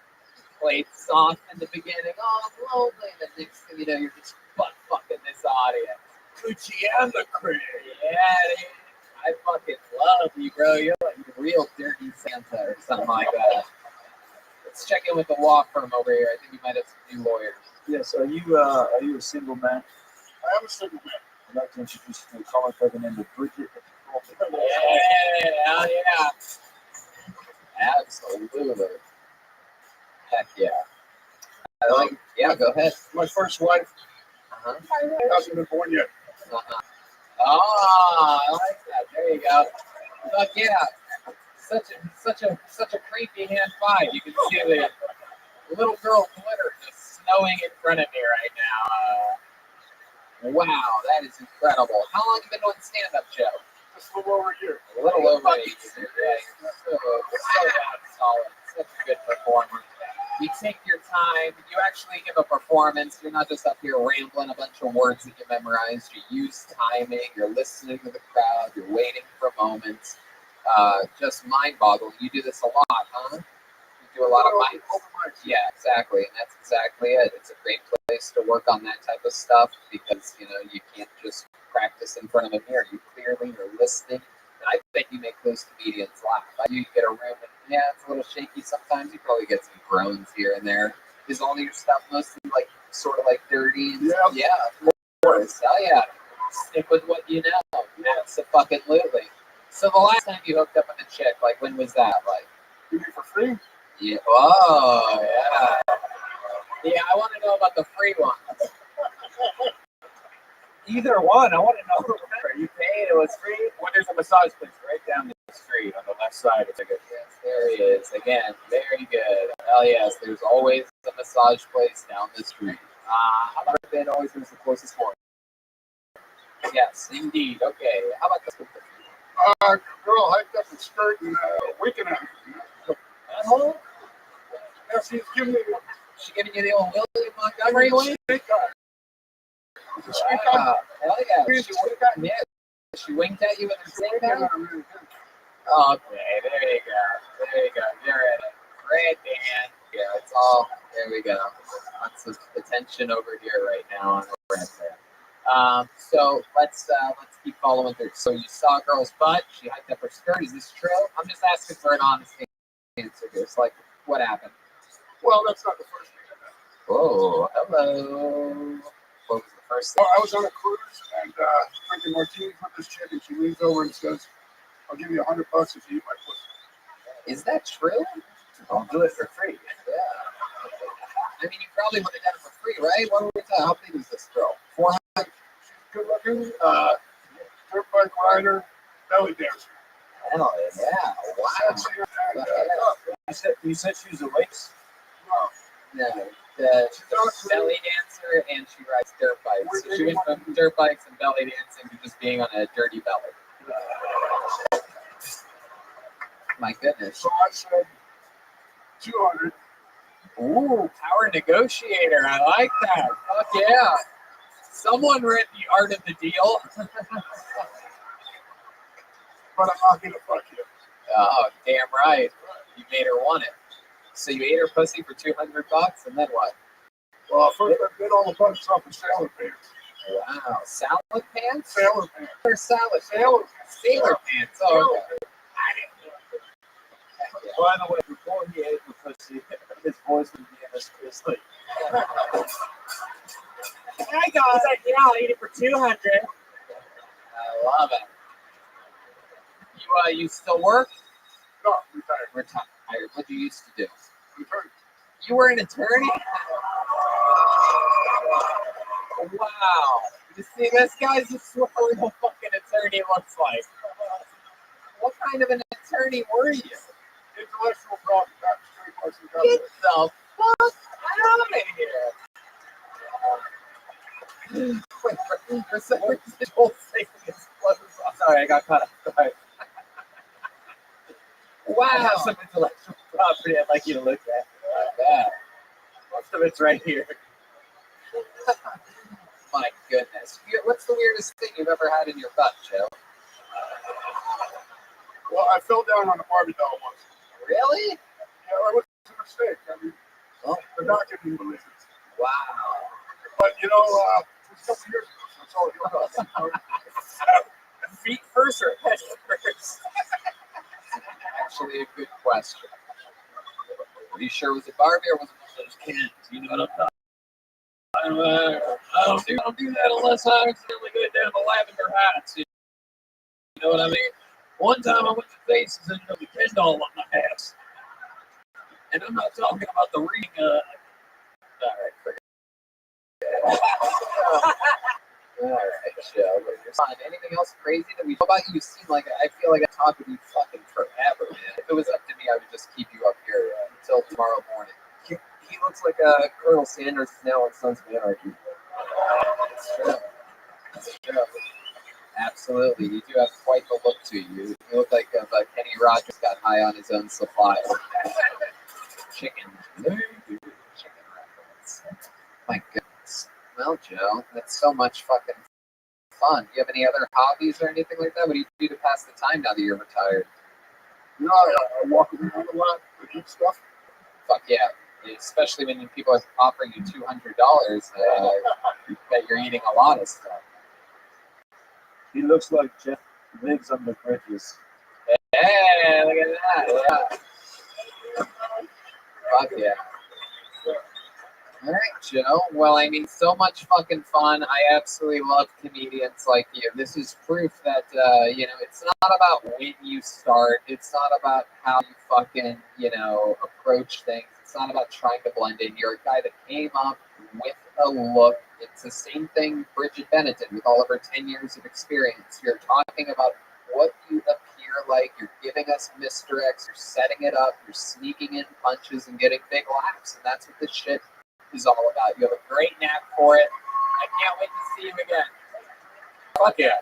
Speaker 2: Played soft in the beginning. Oh, I'm lonely. And the next thing you know, you're just butt fucking this audience.
Speaker 3: Coochie and the cred.
Speaker 2: Yeah, dude. I fucking love you, bro. You're like a real dirty Santa or something like that. Let's check in with the law firm over here. I think we might have some new lawyers.
Speaker 13: Yes, are you a single man?
Speaker 3: I am a single man.
Speaker 13: I'd like to introduce you to a comic by the name of Bridget.
Speaker 2: Yeah, hell yeah. Absolutely. Heck yeah. Yeah, go ahead.
Speaker 3: My first wife
Speaker 2: Uh-huh.
Speaker 3: hasn't been born yet.
Speaker 2: Uh-huh. Oh, I like that. There you go. Fuck yeah. Such a creepy hand five. You can see the little girl glitter just snowing in front of me right now. Wow, that is incredible. How long have you been doing stand-up, Joe?
Speaker 3: Just a little over a year.
Speaker 2: A little over 8 years. Yeah, so solid. Such a good performer. You take your time. You actually give a performance. You're not just up here rambling a bunch of words that you memorized. You use timing. You're listening to the crowd. You're waiting for moments. Just mind-boggling. You do this a lot, huh? You do a lot of mics. Yeah, exactly. And that's exactly it. It's a great place to work on that type of stuff because, you can't just practice in front of a mirror. You clearly are listening. And I bet you make those comedians laugh. You get a room and, yeah, it's a little shaky sometimes. You probably get some groans here and there. Is all your stuff mostly sort of like dirty?
Speaker 3: Yeah.
Speaker 2: Yeah, of course. Hell yeah. Stick with what you know. Absolutely. So the last time you hooked up with a chick, like when was that? Like,
Speaker 7: You mean for free?
Speaker 2: yeah. Oh, yeah. Yeah, I want to know about the free ones.
Speaker 8: Either one. I want to know.
Speaker 2: You paid, it was free.
Speaker 8: When there's a massage place right down the street on the left side, it's like a
Speaker 2: Yes, there he is. Again, very good. Hell yes, there's always a massage place down the street. How about it always is the closest one? Yes, indeed. Okay. How about this?
Speaker 7: Girl hiked up a skirt and winking at me.
Speaker 2: Asshole?
Speaker 7: Yeah, she's giving me
Speaker 2: She giving you the old William Montgomery wink? Hell yeah. She winked at you with her snake eye? Okay, there you go. There you go. You're in it. Great, Dan. Yeah, it's all, there we go. Lots of attention over here right now on the rest there. So let's keep following through. So you saw a girl's butt. She hiked up her skirt. Is this true? I'm just asking for an honest answer here. It's like, what happened?
Speaker 7: Well, that's not the first thing I did.
Speaker 2: Oh, hello. What was the first thing?
Speaker 7: Well, I was on a cruise and drinking martinis with this chick, and she leans over and says, "I'll give you $100 if you eat my pussy."
Speaker 2: Is that true?
Speaker 8: I'll do it for free.
Speaker 2: Yeah. I mean, you probably would have done it for free, right? What were we talking? How big is this girl? 400?
Speaker 7: Good looking, dirt bike rider, belly dancer.
Speaker 2: Hell yeah. Wow.
Speaker 8: You said she was a waist?
Speaker 2: No, she's a belly dancer and she rides dirt bikes. So she went from dirt bikes and belly dancing to just being on a dirty belly. My goodness.
Speaker 7: So I said 200.
Speaker 2: Ooh, power negotiator. I like that. Fuck yeah. Someone read The Art of the Deal.
Speaker 7: But I'm not gonna fuck you.
Speaker 2: Oh, damn right. You made her want it. So you ate her pussy for $200, and then what?
Speaker 7: Well, first I bit all the buttons off the salad pants.
Speaker 2: Wow, salad pants?
Speaker 7: Sailor pants.
Speaker 2: Or salad?
Speaker 7: Sailor pants.
Speaker 2: Sailor pants. Oh, okay.
Speaker 8: By the way, before he ate the pussy, his voice would be in his face like,
Speaker 11: Hi guys. Like, yeah, I'll eat it for 200.
Speaker 2: I love it. You still work?
Speaker 7: No, retired.
Speaker 2: Retired. What did you used to do?
Speaker 7: Retired.
Speaker 2: You were an attorney? Wow. You see, this guy's just what a real fucking attorney looks like. What kind of an attorney were you?
Speaker 7: Intellectual property, trademarks and
Speaker 2: Get
Speaker 7: copyrights.
Speaker 2: the fuck out of here. Wait, for some reason, the whole thing is closed off. Sorry, I got cut off. Sorry.
Speaker 8: I have
Speaker 2: Wow.
Speaker 8: some intellectual property I'd like you to look at.
Speaker 2: Yeah.
Speaker 8: Most of it's right here.
Speaker 2: My goodness. What's the weirdest thing you've ever had in your butt, Joe?
Speaker 7: Well, I fell down on a Barbie doll once.
Speaker 2: Really?
Speaker 7: Yeah, it was a mistake. I mean, they're not giving me religions.
Speaker 2: Wow.
Speaker 7: But, you know, it was a couple years ago, so it's all your
Speaker 2: Feet first or head first? Actually, a good question. Are you sure it was a Barbie or was it one of those kids? You know what I'm talking about. I don't do that unless I accidentally go down the lavender hats. You know what I mean? One time I went to Faces and there was a Ken doll on my ass. And I'm not talking about the ring. All right, forget it. All right, Joe. You're fine. Anything else crazy that we know about you? You seem like I feel like I talk with you fucking forever, man. If it was up to me, I would just keep you up here until tomorrow morning.
Speaker 10: He looks like Colonel Sanders now on Sons of Anarchy.
Speaker 2: That's true. That's true. Absolutely. You do have quite the look to you. You look like Kenny Rogers got high on his own supply. Chicken. Chicken reference. My goodness. Well, Joe, that's so much fucking fun. Do you have any other hobbies or anything like that? What do you do to pass the time now that you're retired?
Speaker 7: You know, I walk around a lot and eat stuff.
Speaker 2: Fuck yeah. Especially when people are offering you $200 that you're eating a lot of stuff.
Speaker 8: He looks like Jeff lives on the bridges.
Speaker 2: Hey, look at that. Yeah. Fuck yeah. All right, Joe. Well, I mean, so much fucking fun. I absolutely love comedians like you. This is proof that, it's not about when you start. It's not about how you fucking, approach things. It's not about trying to blend in. You're a guy that came up with a look. It's the same thing Bridget Bennett did with all of her 10 years of experience. You're talking about what you appear like. You're giving us misdirects. You're setting it up. You're sneaking in punches and getting big laughs. And that's what this shit is all about. You have a great knack for it. I can't wait to see you again.
Speaker 3: Fuck yeah.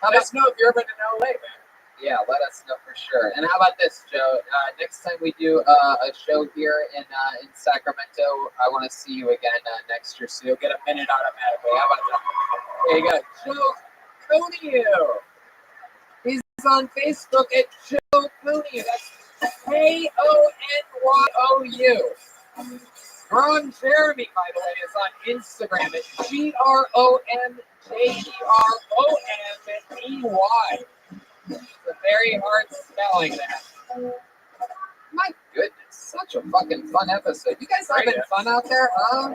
Speaker 2: Let us know if you're ever in LA, man. Yeah, let us know for sure. And how about this, Joe? Next time we do a show here in Sacramento, I want to see you again next year, so you'll get a minute automatically. How about that? There you go. Joe Coney. He's on Facebook at Joe Coney. That's Konyu. Ron Jeremy, by the way, is on Instagram at GRONJEROMEY. It's a very hard spelling that. My goodness, such a fucking fun episode. You guys having fun out there, huh?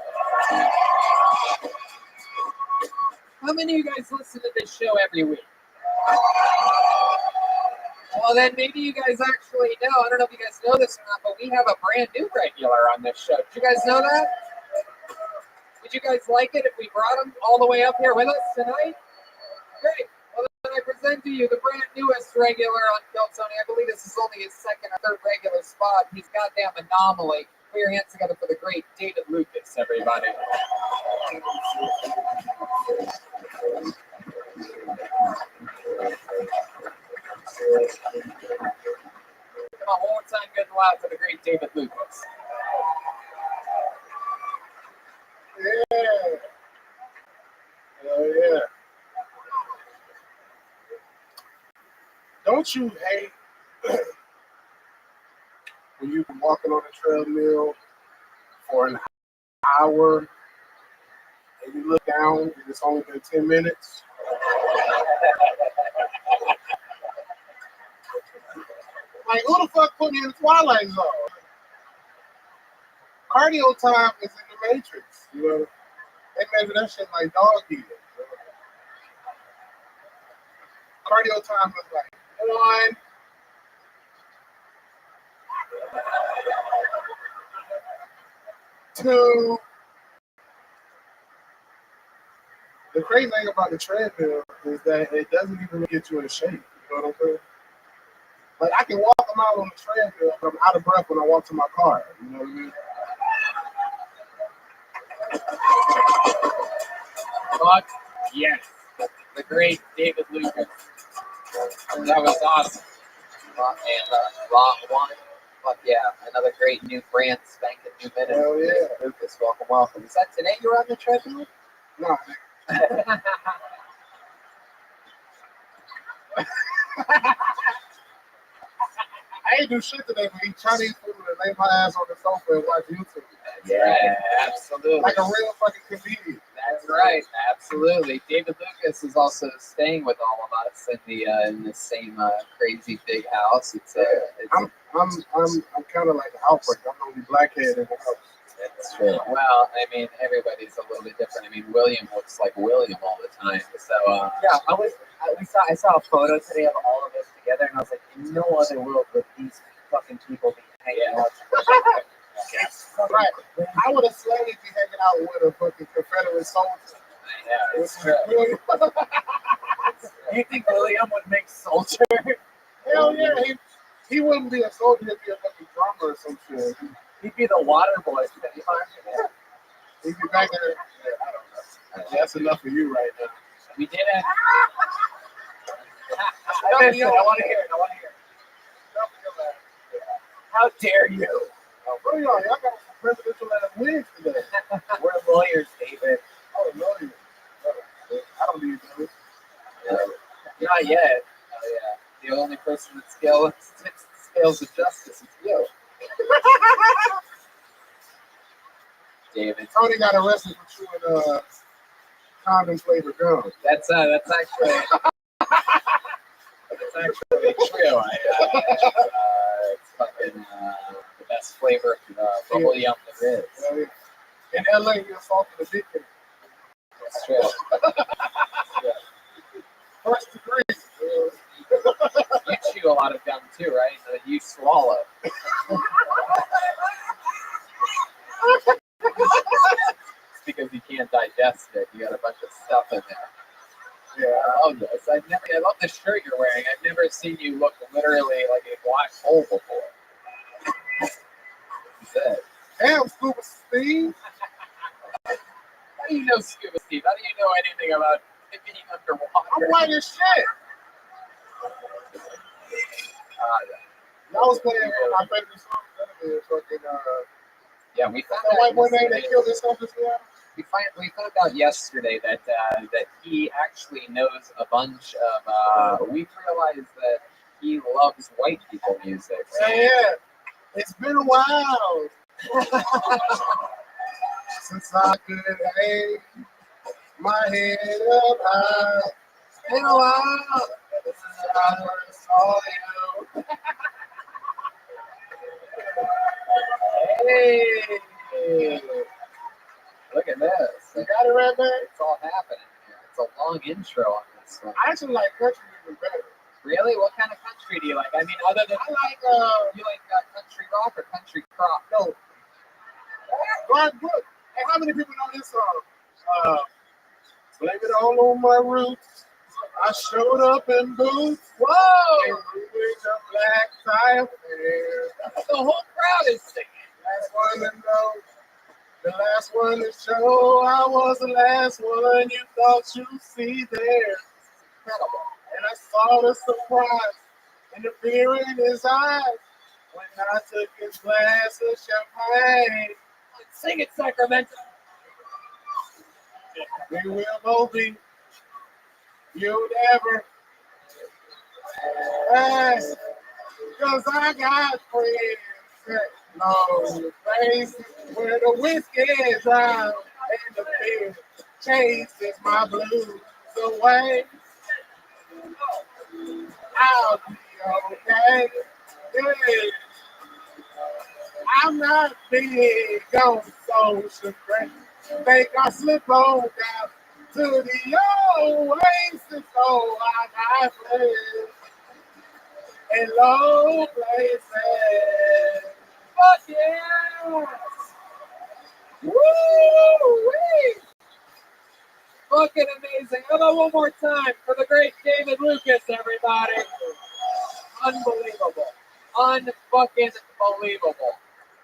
Speaker 2: How many of you guys listen to this show every week? Well, then maybe you guys actually know. I don't know if you guys know this or not, but we have a brand new regular on this show. Did you guys know that? Would you guys like it if we brought him all the way up here with us tonight? Great. Well, then I present to you the brand newest regular on Kill Tony. I believe this is only his second or third regular spot. He's goddamn anomaly. Put your hands together for the great David Lucas, everybody. Come on, one more time, good and loud for the great David Lucas.
Speaker 7: Yeah. Hell yeah. Don't you hate when you've been walking on a treadmill for an hour and you look down and it's only been 10 minutes? Like, who the fuck put me in the Twilight Zone? Cardio time is in the Matrix, you know? They measure that shit like dog eating. Cardio time is like 1, 2. The crazy thing about the treadmill is that it doesn't even get you in shape. You know what I'm saying? Like, I can walk a mile on the treadmill, but I'm out of breath when I walk to my car. You know what I mean?
Speaker 2: Fuck yes. The great David Lucas. That was awesome. And Ron, fuck yeah. Another great new brand spanking new minute.
Speaker 7: Hell yeah.
Speaker 2: Lucas, welcome. Is that today you were on the treadmill?
Speaker 7: No. I ain't do shit today, but eat Chinese food and lay my ass on the sofa and watch YouTube.
Speaker 2: Yeah, absolutely.
Speaker 7: Like a real fucking comedian.
Speaker 2: That's right, absolutely. David Lucas is also staying with all of us in the same crazy big house.
Speaker 7: I'm kind of like an outbreak. I'm the only blackhead in the house.
Speaker 2: That's true. Well, I mean, everybody's a little bit different. I mean, William looks like William all the time. So
Speaker 10: yeah, I saw a photo today of all of us together, and I was like, in no other world would these fucking people be hanging out.
Speaker 7: Right. I would have slightly be hanging out with a fucking Confederate soldier.
Speaker 2: Yeah, it's true.
Speaker 10: You think William would make soldier?
Speaker 7: Hell yeah, he wouldn't be a soldier, he'd be a fucking drummer or some shit.
Speaker 10: He'd be the water boy.
Speaker 7: He'd be back in there. I don't know. That's enough for you right now.
Speaker 2: We did it.
Speaker 10: I want to hear it. How dare you?
Speaker 7: What are y'all? Y'all got some presidential ass wigs today.
Speaker 10: We're lawyers, David.
Speaker 7: Oh, lawyers. I don't need those.
Speaker 2: Not yet. Oh yeah. The only person that scales the justice is you. David.
Speaker 7: Tony got arrested for chewing condom flavored gum.
Speaker 2: That's actually true. It's fucking the best flavor.
Speaker 7: It
Speaker 2: Probably up the Riz.
Speaker 7: Hell yeah. In LA, you're assaulting a dickhead.
Speaker 2: That's true.
Speaker 7: First degree.
Speaker 2: You chew a lot of gum too, right? And then you swallow. It's because you can't digest it. You got a bunch of stuff in there. Yeah, I love this. I love the shirt you're wearing. I've never seen you look literally like a black hole before. What's that?
Speaker 7: Damn, Scuba Steve.
Speaker 2: How do you know Scuba Steve? How do you know anything about being underwater?
Speaker 7: I'm white as shit. I was playing my favorite song. Fucking,
Speaker 2: yeah, we found
Speaker 7: that
Speaker 2: out
Speaker 7: white boy name
Speaker 2: yesterday-
Speaker 7: that killed himself as well.
Speaker 2: We found out yesterday that that he actually knows a bunch of. We realized that he loves white people music. So
Speaker 7: Yeah. It's been a while since I could hang my head up high. It's been a while since I first saw you.
Speaker 2: Hey, look at this!
Speaker 7: You got it right there?
Speaker 2: It's all happening here. It's a long intro on this one.
Speaker 7: I actually like country music better.
Speaker 2: Really? What kind of country do you like? I mean, other than
Speaker 7: I like
Speaker 2: you like country rock or country crop?
Speaker 7: no. Garth Brooks. Hey, how many people know this song? Blame it all on my roots. I showed up in boots.
Speaker 2: Whoa!
Speaker 7: And with a black tie affair.
Speaker 2: The whole crowd is singing.
Speaker 7: Last one to know. The last one to show. I was the last one you thought you'd see there.
Speaker 2: Incredible.
Speaker 7: And I saw the surprise and the fear in his eyes when I took his glass of champagne.
Speaker 2: Sing it, Sacramento.
Speaker 7: We will both be. You'll never ask, cause I got friends that know the place where the whiskey is out and the beer chases my blues away. I'll be okay. Yeah. I'm not big on social credit. Think I slip on down to the oasis, so I got friends in low places. Fuck yeah!
Speaker 2: Woo-wee! Fucking amazing. How about one more time for the great David Lucas, everybody? Unbelievable. Unfucking believable.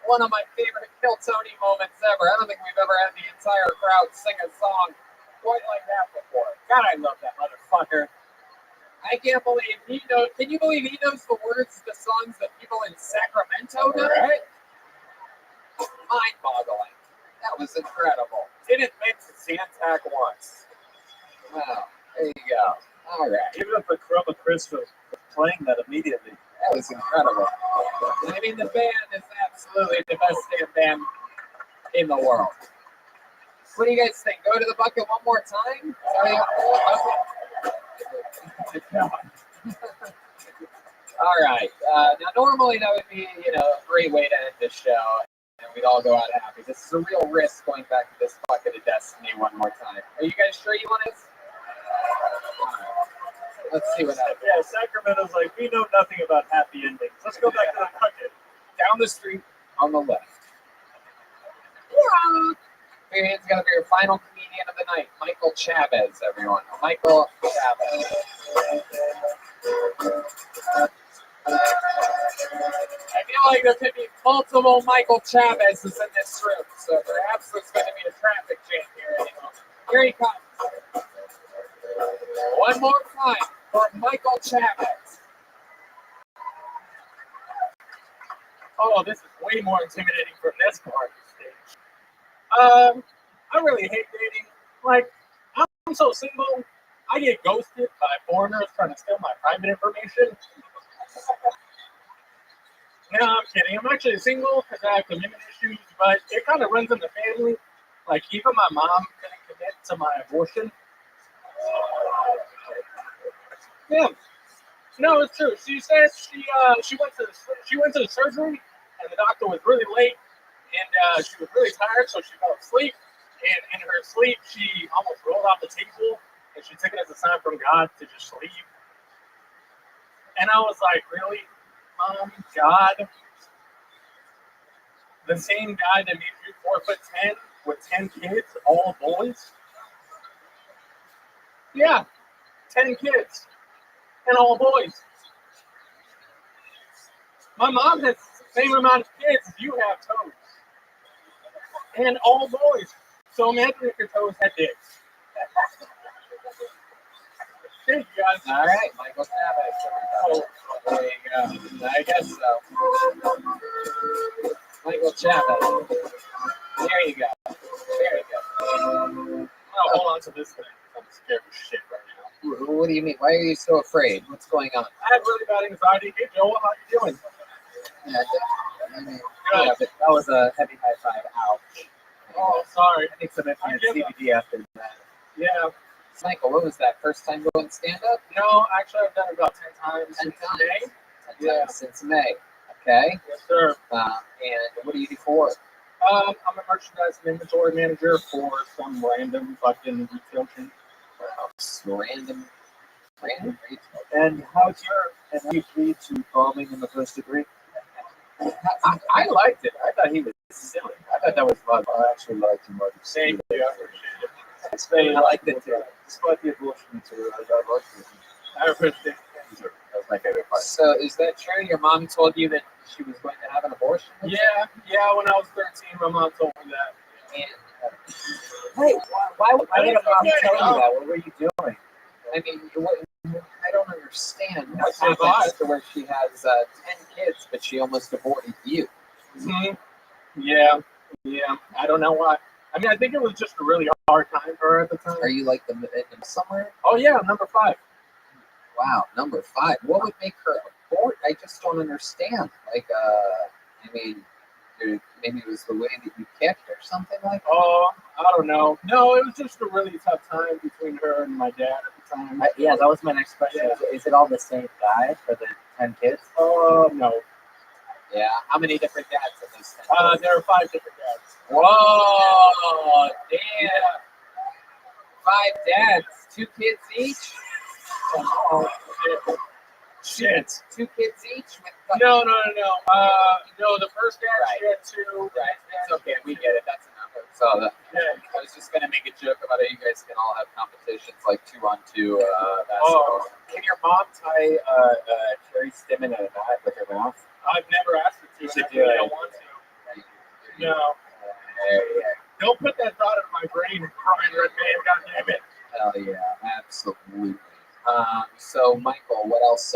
Speaker 2: One of my favorite Kill Tony moments ever. I don't think we've ever had the entire crowd sing a song quite like that before. God, I love that motherfucker. I can't believe he knows. Can you believe he knows the words to songs that people in Sacramento know? Right? Mind-boggling. That was incredible.
Speaker 8: Didn't mix the Santac once.
Speaker 2: Wow. There you go. All right.
Speaker 8: Even if the Chroma Chris was playing that immediately.
Speaker 2: That was incredible. I mean, the band is absolutely the best damn band in the world. What do you guys think? Go to the bucket one more time? All right. Now, normally that would be, a great way to end the show, and we'd all go out happy. This is a real risk going back to this bucket of destiny one more time. Are you guys sure you want this? Let's see what happens.
Speaker 8: Yeah, Sacramento's like, we know nothing about happy endings. Let's go back to the bucket.
Speaker 2: Down the street on the left. Put your hands together for your final comedian of the night, Michael Chavez, everyone. Michael Chavez. I feel like there could be multiple Michael Chavezes in this room, so perhaps there's going to be a traffic jam here. Here he comes. One more time for Michael Chavez.
Speaker 8: Oh, this is way more intimidating from this part of the stage. I really hate dating. Like, I'm so single, I get ghosted by foreigners trying to steal my private information. No, I'm kidding. I'm actually single because I have commitment issues, but it kind of runs in the family. Like, even my mom couldn't commit to my abortion. Yeah. No, it's true. She said she went to the surgery and the doctor was really late,
Speaker 3: and she was really tired, so she fell asleep. And in her sleep, she almost rolled off the table, and she took it as a sign from God to just sleep. And I was like, really, God, the same guy that made you 4'10" with 10 kids, all boys? Yeah, 10 kids and all boys. My mom has the same amount of kids as you have toes, and all boys. So imagine if your toes had dicks. Thank you guys.
Speaker 2: All right, Michael Chavez. There you go. I guess so. Michael Chavez. There you go. There you go.
Speaker 3: I'll hold on to this thing. I'm scared as shit right now.
Speaker 2: What do you mean? Why are you so afraid? What's going on?
Speaker 3: I have really bad anxiety. Hey, Joel, how you doing?
Speaker 2: Yeah, but that was a heavy high five. Ouch.
Speaker 3: Oh, sorry.
Speaker 2: I think some CBD after that.
Speaker 3: Yeah.
Speaker 2: Michael, what was that? First time going stand up?
Speaker 3: No, actually, I've done it about 10 times
Speaker 2: 10
Speaker 3: since
Speaker 2: times.
Speaker 3: May.
Speaker 2: 10 times since May. Okay.
Speaker 3: Yes, sir.
Speaker 2: And what do you do for work?
Speaker 3: I'm a merchandise and inventory manager for some random fucking retail chain.
Speaker 2: Random retail.
Speaker 13: And how'd you plead to bombing in the first degree?
Speaker 3: I liked it. I thought he was silly. I thought that was fun.
Speaker 13: I actually liked him.
Speaker 3: Thank you. I appreciate it.
Speaker 2: I liked it too.
Speaker 13: Despite the abortion material, I liked it.
Speaker 3: I appreciate it.
Speaker 13: That was my favorite part.
Speaker 2: So is that true? Your mom told you that she was going to have an abortion?
Speaker 3: Yeah, when I was 13, my mom told me that.
Speaker 2: And, wait, why did a mom tell you that? What were you doing? I mean, I don't understand what happens to where she has 10 kids, but she almost aborted you.
Speaker 3: Mm-hmm. Yeah. I don't know why. I mean, I think it was just a really hard time for her at the time.
Speaker 2: Are you like the somewhere?
Speaker 3: Oh yeah, number 5.
Speaker 2: Wow, number 5. What would make her abort? I just don't understand. Like, I mean, maybe it was the way that you kicked or something like that.
Speaker 3: Oh, I don't know. No, it was just a really tough time between her and my dad at the time.
Speaker 5: Yeah, that was my next question.
Speaker 3: Yeah.
Speaker 5: Is it all the same guy for the 10 kids?
Speaker 3: Oh, no.
Speaker 2: Yeah, how many different dads in those 10 kids?
Speaker 3: There are 5 different dads.
Speaker 2: Whoa, damn. 5 dads, 2 kids each?
Speaker 3: Oh, shit.
Speaker 2: 2 kids each?
Speaker 3: No. No, the first dad shared 2.
Speaker 2: Right, it's okay, we get it, that's enough. So I was just going to make a joke about how you guys can all have competitions like 2-on-2 basketball.
Speaker 10: Can your mom tie Cherry Stimmin in a knot with her mouth?
Speaker 3: I've never asked her to. I don't want to. No. Don't put that thought in my brain, Brian Redman. God damn it.
Speaker 2: Hell yeah, absolutely. So Michael, what else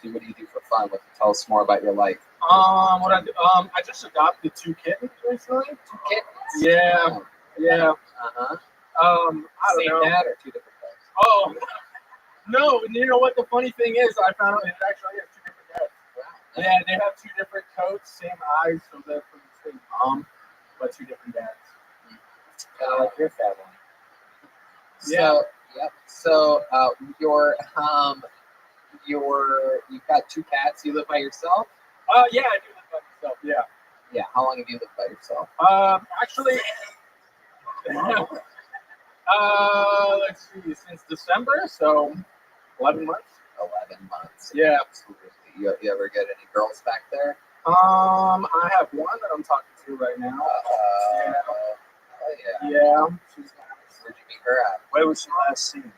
Speaker 2: do you do for fun? Tell us more about your life.
Speaker 3: I just adopted 2 kittens recently.
Speaker 2: 2 kittens?
Speaker 3: Yeah.
Speaker 2: Uh-huh.
Speaker 3: I don't know.
Speaker 2: Same dad or 2 different dads?
Speaker 3: Oh, no. You know what the funny thing is? I found out it actually has 2 different dads.
Speaker 2: Wow.
Speaker 3: Yeah, they have 2 different coats, same eyes, so they're from the same mom, but 2 different dads.
Speaker 10: Kind of like your family.
Speaker 3: Yeah.
Speaker 2: So you've got 2 cats. You live by yourself?
Speaker 3: Yeah, I do live by myself. Yeah.
Speaker 2: Yeah. How long have you lived by yourself?
Speaker 3: Actually, let's see, since December, so 11 months.
Speaker 2: 11 months.
Speaker 3: Yeah.
Speaker 2: Absolutely. You ever get any girls back there?
Speaker 3: I have one that I'm talking to right now. Yeah. She's nice.
Speaker 2: Where'd you meet her at?
Speaker 13: Where was she last seen?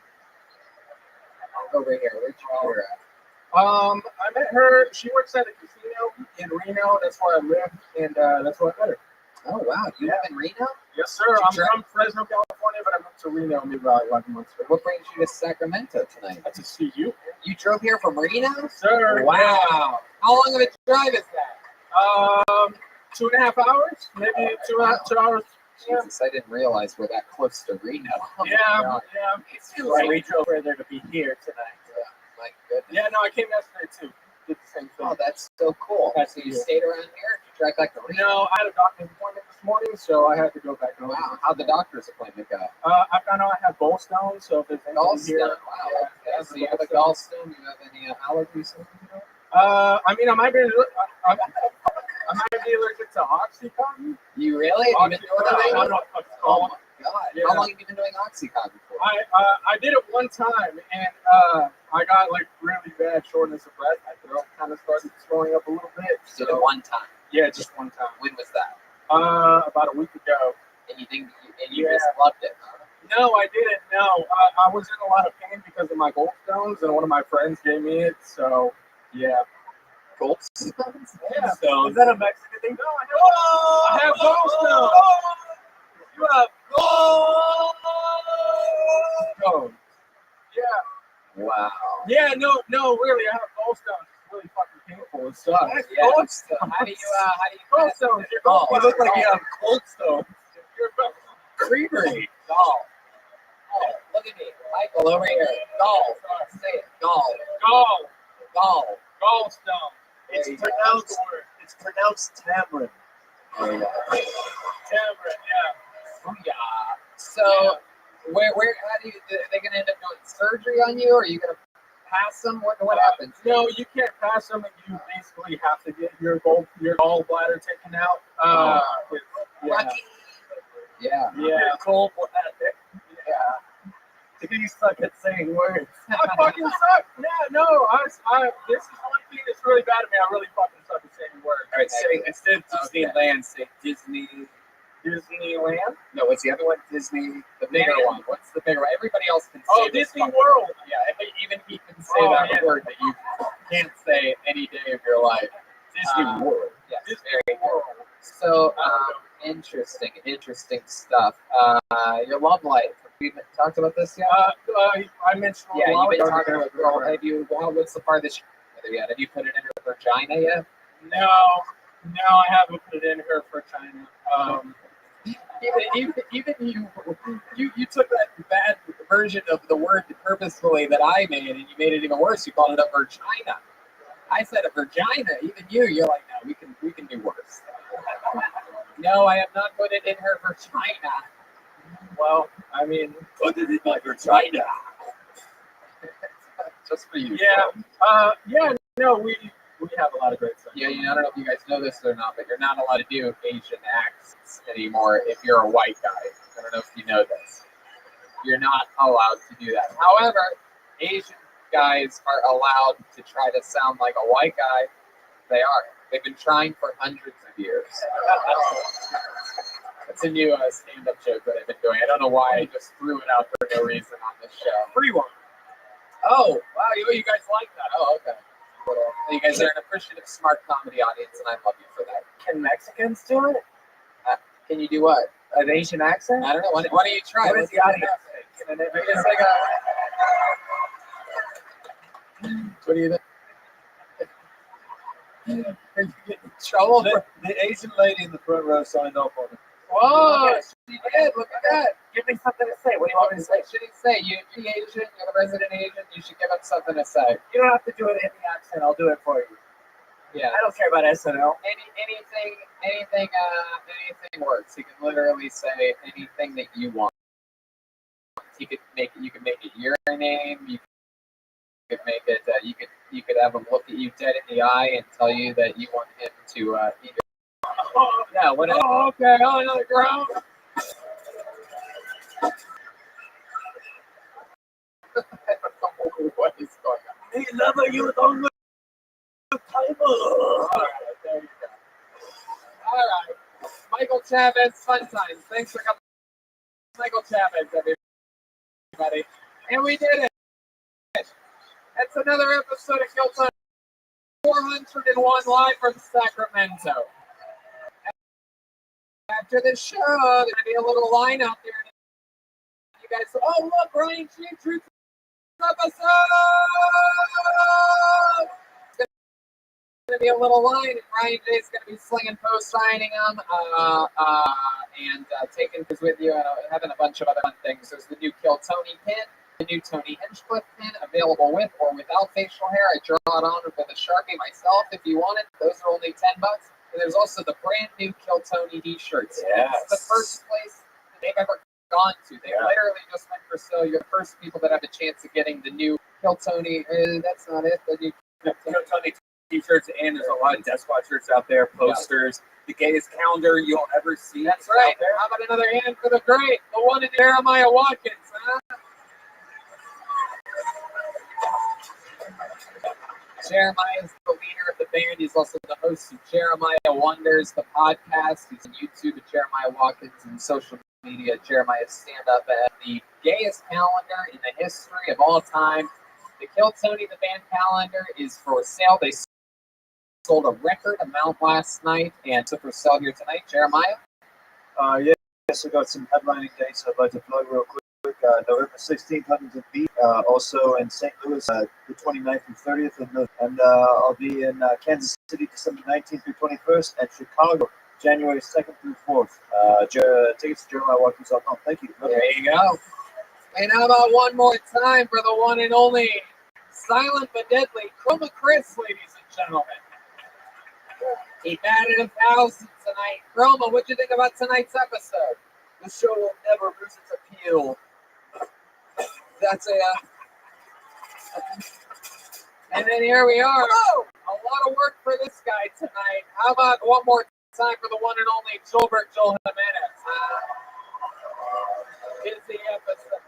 Speaker 2: Over here. Where'd you meet her at?
Speaker 3: I met her. She works at a casino in Reno. That's where I live, and that's where I met her.
Speaker 2: Oh wow, you live in Reno?
Speaker 3: Yes, sir. I'm from Fresno, California, but I moved to Reno maybe about 11 months ago.
Speaker 2: What brings you to Sacramento tonight?
Speaker 3: To see you.
Speaker 2: You drove here from Reno?
Speaker 3: Sir.
Speaker 2: Wow. How long of a drive is that?
Speaker 3: 2.5 hours, maybe 2 hours.
Speaker 2: Jesus, I didn't realize we're that close to Reno.
Speaker 3: Yeah.
Speaker 5: Right, we drove further to be here tonight.
Speaker 2: My goodness.
Speaker 3: Yeah, no, I came yesterday too. Did the same thing.
Speaker 2: Oh, that's so cool. So you stayed around here? Did you drive back to Reno?
Speaker 3: No, I had a doctor's appointment this morning, so I had to go back home.
Speaker 2: Wow, how'd the doctor's appointment go?
Speaker 3: I found out I have gallstones, so if there's anything
Speaker 2: Gallstone?
Speaker 3: here.
Speaker 2: Wow. Okay. So you have a gallstone? You have any allergies?
Speaker 3: I mean, I might be allergic to Oxycontin.
Speaker 2: You really? Have you been doing that?
Speaker 3: I don't know what it's
Speaker 2: Oh
Speaker 3: called.
Speaker 2: my god!
Speaker 3: Yeah.
Speaker 2: How long have you been doing Oxycontin for?
Speaker 3: I did it one time, and I got like really bad shortness of breath. My throat kind of started swelling up a little bit.
Speaker 2: So did it one time.
Speaker 3: Yeah, just one time.
Speaker 2: When was that?
Speaker 3: About a week ago.
Speaker 2: And you just loved it, huh?
Speaker 3: No, I didn't. No, I was in a lot of pain because of my gallstones, and one of my friends gave me it. So, yeah.
Speaker 2: Gallstones?
Speaker 3: Yeah.
Speaker 4: So is that a Mexican thing?
Speaker 3: No, I have gallstones.
Speaker 4: You have
Speaker 3: Gallstones. Yeah.
Speaker 2: Wow.
Speaker 3: Yeah. No, really, I have gallstones. It's really fucking painful. It sucks.
Speaker 2: Yeah.
Speaker 3: Gallstones.
Speaker 2: How do you
Speaker 3: Gallstones. You're
Speaker 2: Oh,
Speaker 3: you look like you have gallstones. You're
Speaker 2: creamery. Gall. Oh, look at me. Michael over here. Gall. Say it. Gall. Gall.
Speaker 3: Gallstone.
Speaker 4: It's pronounced tamarind.
Speaker 2: There you go.
Speaker 3: Tamarind. Yeah.
Speaker 2: Booyah. So, where, how do you, are they going to end up doing surgery on you, or are you going to pass them? What happens?
Speaker 3: No, you can't pass them, and you basically have to get your gallbladder taken out.
Speaker 2: Lucky. Yeah.
Speaker 3: Yeah.
Speaker 4: Cold bladder.
Speaker 2: Yeah.
Speaker 4: You suck at saying words.
Speaker 3: I fucking suck. Yeah, no, this is one thing that's really bad to me. I really fucking suck at saying words.
Speaker 2: All right, say instead of Disneyland, say
Speaker 3: Disneyland?
Speaker 2: No, what's the other one? Disney, the bigger one. What's the bigger one? Everybody else can say
Speaker 3: Oh,
Speaker 2: this
Speaker 3: Disney
Speaker 2: fucking
Speaker 3: World.
Speaker 2: word. Yeah, even he can say that word that you can't say any day of your life. Disney World. Yes, very
Speaker 3: World.
Speaker 2: good. So, interesting stuff. Your love life. Have we talked about this yet?
Speaker 3: I mentioned
Speaker 2: Yeah, you've been
Speaker 3: about
Speaker 2: talking about girl. What's the farthest yet? Have you put it in her vagina yet?
Speaker 3: No, I haven't put it in her for China.
Speaker 2: Even you took that bad version of the word purposefully that I made, and you made it even worse. You called it a vagina. I said a vagina. Even you're like, no, we can do worse. No, I have not put it in her vagina.
Speaker 3: Well, I mean,
Speaker 2: Put it in my vagina. Just for you.
Speaker 3: Yeah. No, we have a lot of great stuff.
Speaker 2: Yeah, I don't know if you guys know this or not, but you're not allowed to do Asian accents anymore if you're a white guy. I don't know if you know this. You're not allowed to do that. However, Asian guys are allowed to try to sound like a white guy. They are. They've been trying for hundreds of years. It's a new stand-up joke that I've been doing. I don't know why. I just threw it out for no reason on this show.
Speaker 3: Free one.
Speaker 2: Oh, wow. You guys like that. Oh, okay. You guys are an appreciative, smart comedy audience, and I love you for that.
Speaker 4: Can Mexicans do it?
Speaker 2: Can you do what?
Speaker 4: An Asian accent?
Speaker 2: I don't know. Why don't you try?
Speaker 4: What is the audience think?
Speaker 2: It's like what do you think? Are you getting in trouble?
Speaker 13: The Asian lady in the front row signed off on it.
Speaker 2: Whoa, she did. Look at that.
Speaker 4: Give me something to say. What do you want me to say?
Speaker 2: What should he say? You're Asian. You're the resident Asian. You should give him something to say.
Speaker 4: You don't have to do it in the accent. I'll do it for you.
Speaker 2: Yeah.
Speaker 4: I don't care about SNL.
Speaker 2: Anything works. You can literally say anything that you want. You could make it your name. You could make it. You could have him look at you dead in the eye and tell you that you want him to eat it. Yeah. Whatever.
Speaker 3: Oh, okay. Oh, another ground.
Speaker 2: What is going on?
Speaker 4: Hey, lover, you don't look timer.
Speaker 2: All right, there you go. All right, Michael Chavez, fun times. Thanks for coming, Michael Chavez, everybody. And we did it. That's another episode of Kill Time 401 live from Sacramento. After the show, there's gonna be a little line out there. You guys, oh look, Ryan G. Truth episode. It's gonna be a little line, and Ryan J. is gonna be slinging posts, signing them, and taking this with you, and having a bunch of other fun things. There's the new Kill Tony pin, the new Tony Hinchcliffe pin, available with or without facial hair. I draw it on with a Sharpie myself if you want it. Those are only $10. And there's also the brand new Kill Tony t-shirts.
Speaker 4: Yes.
Speaker 2: It's the first place that they've ever gone to. They literally just went for sale. You're the first people that have a chance of getting the new Kill Tony. That's not it. The new
Speaker 4: Kill Tony t-shirts, and there's a lot of Death Squad shirts out there, posters.
Speaker 2: the gayest calendar you'll ever see. That's right. How about another hand for the great, the one in Jeremiah Watkins, huh? Jeremiah is the leader of the band. He's also the host of Jeremiah Wonders, the podcast. He's on YouTube at Jeremiah Watkins and social media at Jeremiah Stand Up. At the gayest calendar in the history of all time. The Kill Tony the band calendar is for sale. They sold a record amount last night and took for sale here tonight. Jeremiah?
Speaker 13: Yes, I got some headlining dates I'd like to plug real quick. November 16th, Huntington Beach. Also in St. Louis, the 29th and 30th. And I'll be in Kansas City, December 19th through 21st, and Chicago, January 2nd through 4th. Tickets to JeremiahWatkins.com. Thank you.
Speaker 2: There you go. And how about one more time for the one and only silent but deadly Chroma Chris, ladies and gentlemen. He batted 1,000 tonight. Chroma, what'd you think about tonight's episode?
Speaker 4: The show will never lose its appeal.
Speaker 2: That's and then here we are. A lot of work for this guy tonight. How about one more time for the one and only Joel Jimenez? Busy episode.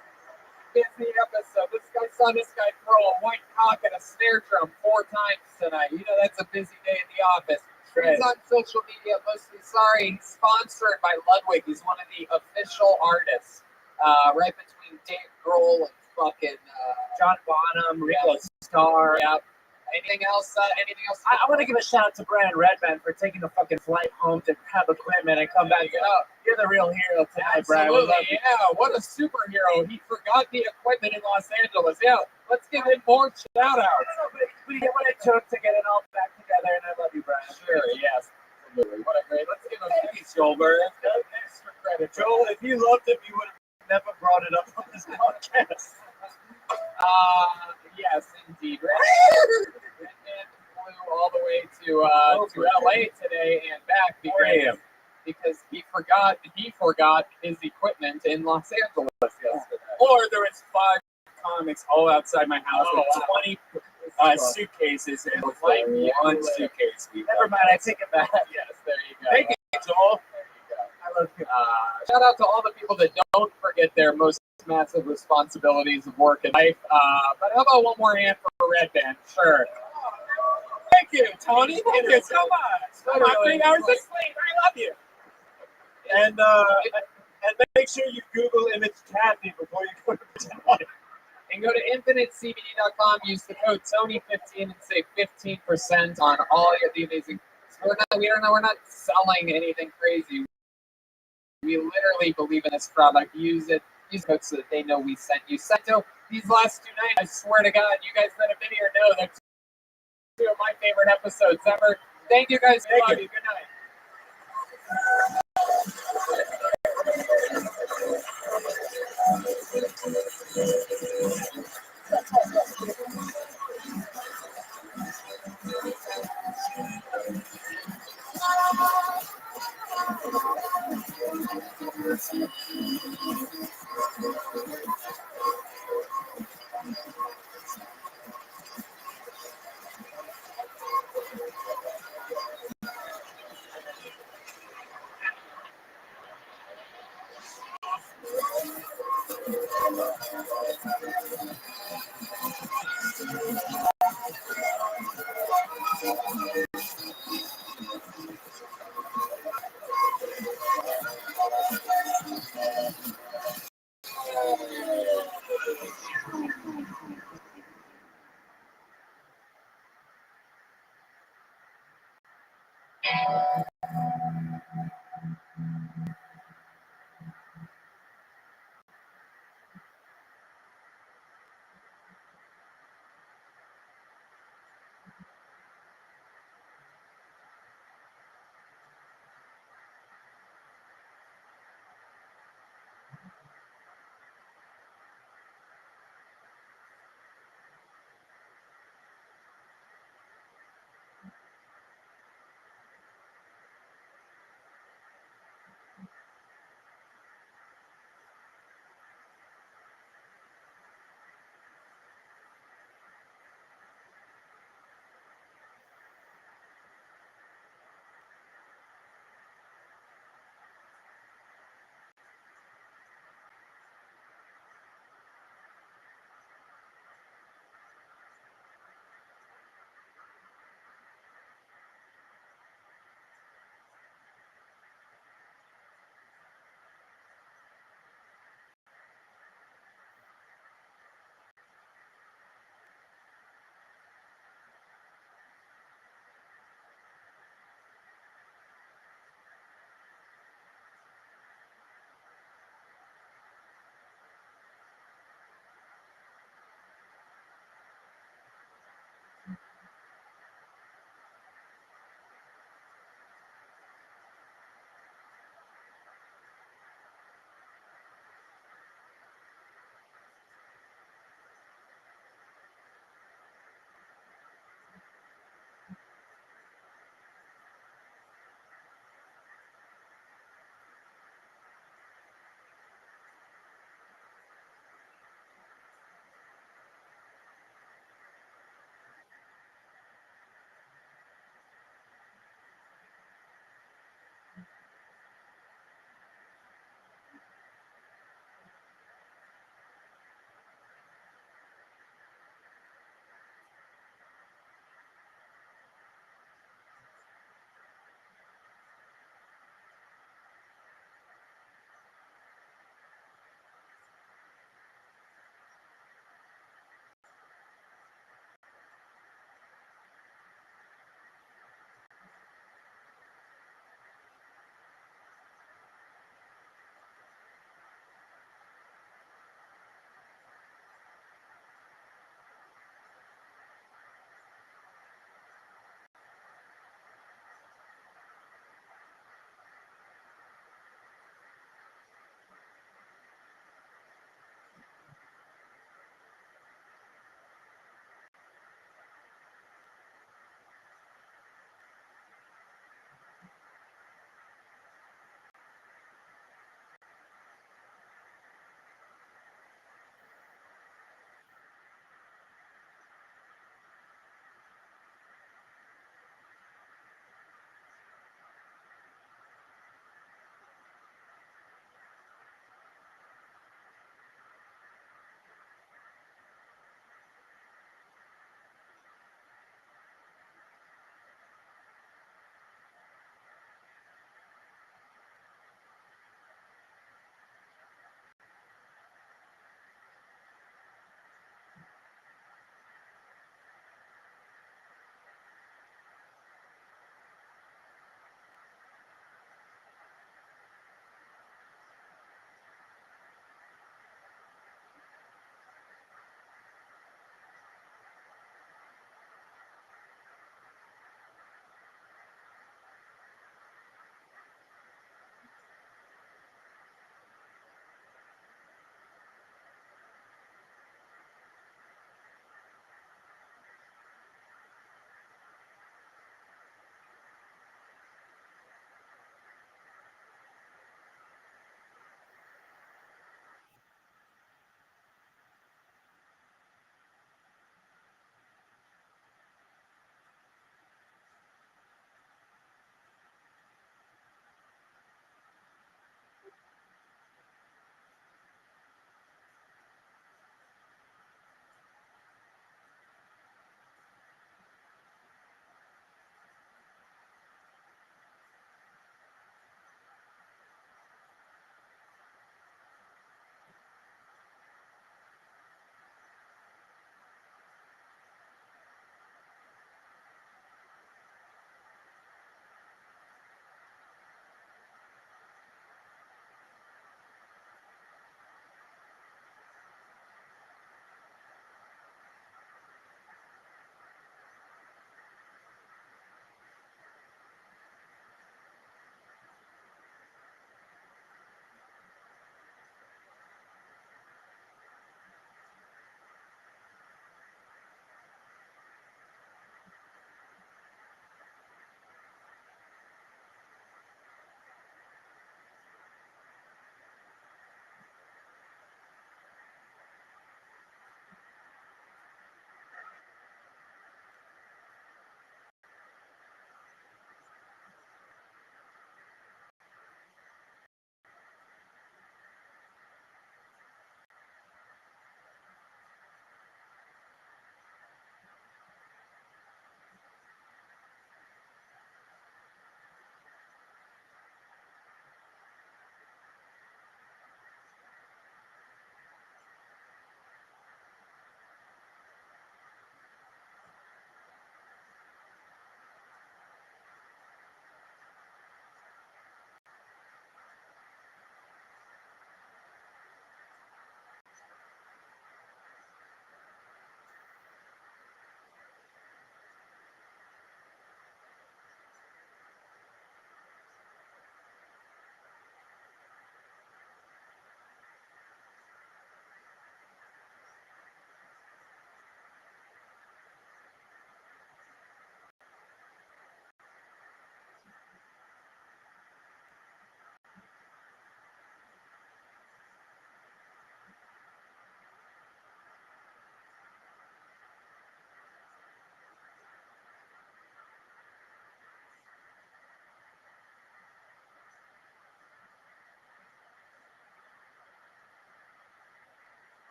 Speaker 2: This guy throw a white cock at a snare drum 4 times tonight. You know that's a busy day in the office. Right. He's on social media mostly. Sorry, he's sponsored by Ludwig. He's one of the official artists, right between Dave Grohl and fucking
Speaker 4: John Bonham, Ringo Starr.
Speaker 2: Yep. Anything else?
Speaker 4: I want to give a shout out to Brian Redband for taking the fucking flight home to have equipment and come back. You're the real hero tonight, Brian.
Speaker 2: Absolutely, yeah. What a superhero. He forgot the equipment in Los Angeles. Yeah, let's give him more shout outs.
Speaker 4: We get what it took to get it all back together, and I love you, Brian.
Speaker 2: Sure, yes. Absolutely. What a great. Let's give him Joel. Extra credit.
Speaker 13: Joel, if you loved him, you would have never brought it up on this podcast.
Speaker 2: Yes, indeed. Redman flew all the way to LA today and back because he forgot his equipment in Los Angeles yesterday.
Speaker 3: Or there was 5 comics all outside my house with 20 suitcases and like one suitcase.
Speaker 4: Never mind, I take it back.
Speaker 2: Yes, there you go.
Speaker 3: Thank you, Joel.
Speaker 4: I love you.
Speaker 2: Shout out to all the people that don't forget their most massive responsibilities of work and life. But how about one more hand for Red Band? Sure.
Speaker 3: Thank you, Tony. Thank you so much. I'm 3 hours of sleep. I love you.
Speaker 13: And make sure you Google image Kathy before you go to bed.
Speaker 2: And go to infinitecbd.com, use the code Tony15 and save 15% on all the amazing. We're not selling anything crazy. We literally believe in this product. Use it. Use code so that they know we sent you. Sento, these last 2 nights, I swear to God, you guys that have been here know they're 2 of my favorite episodes ever. Thank you guys. Love you. Good night.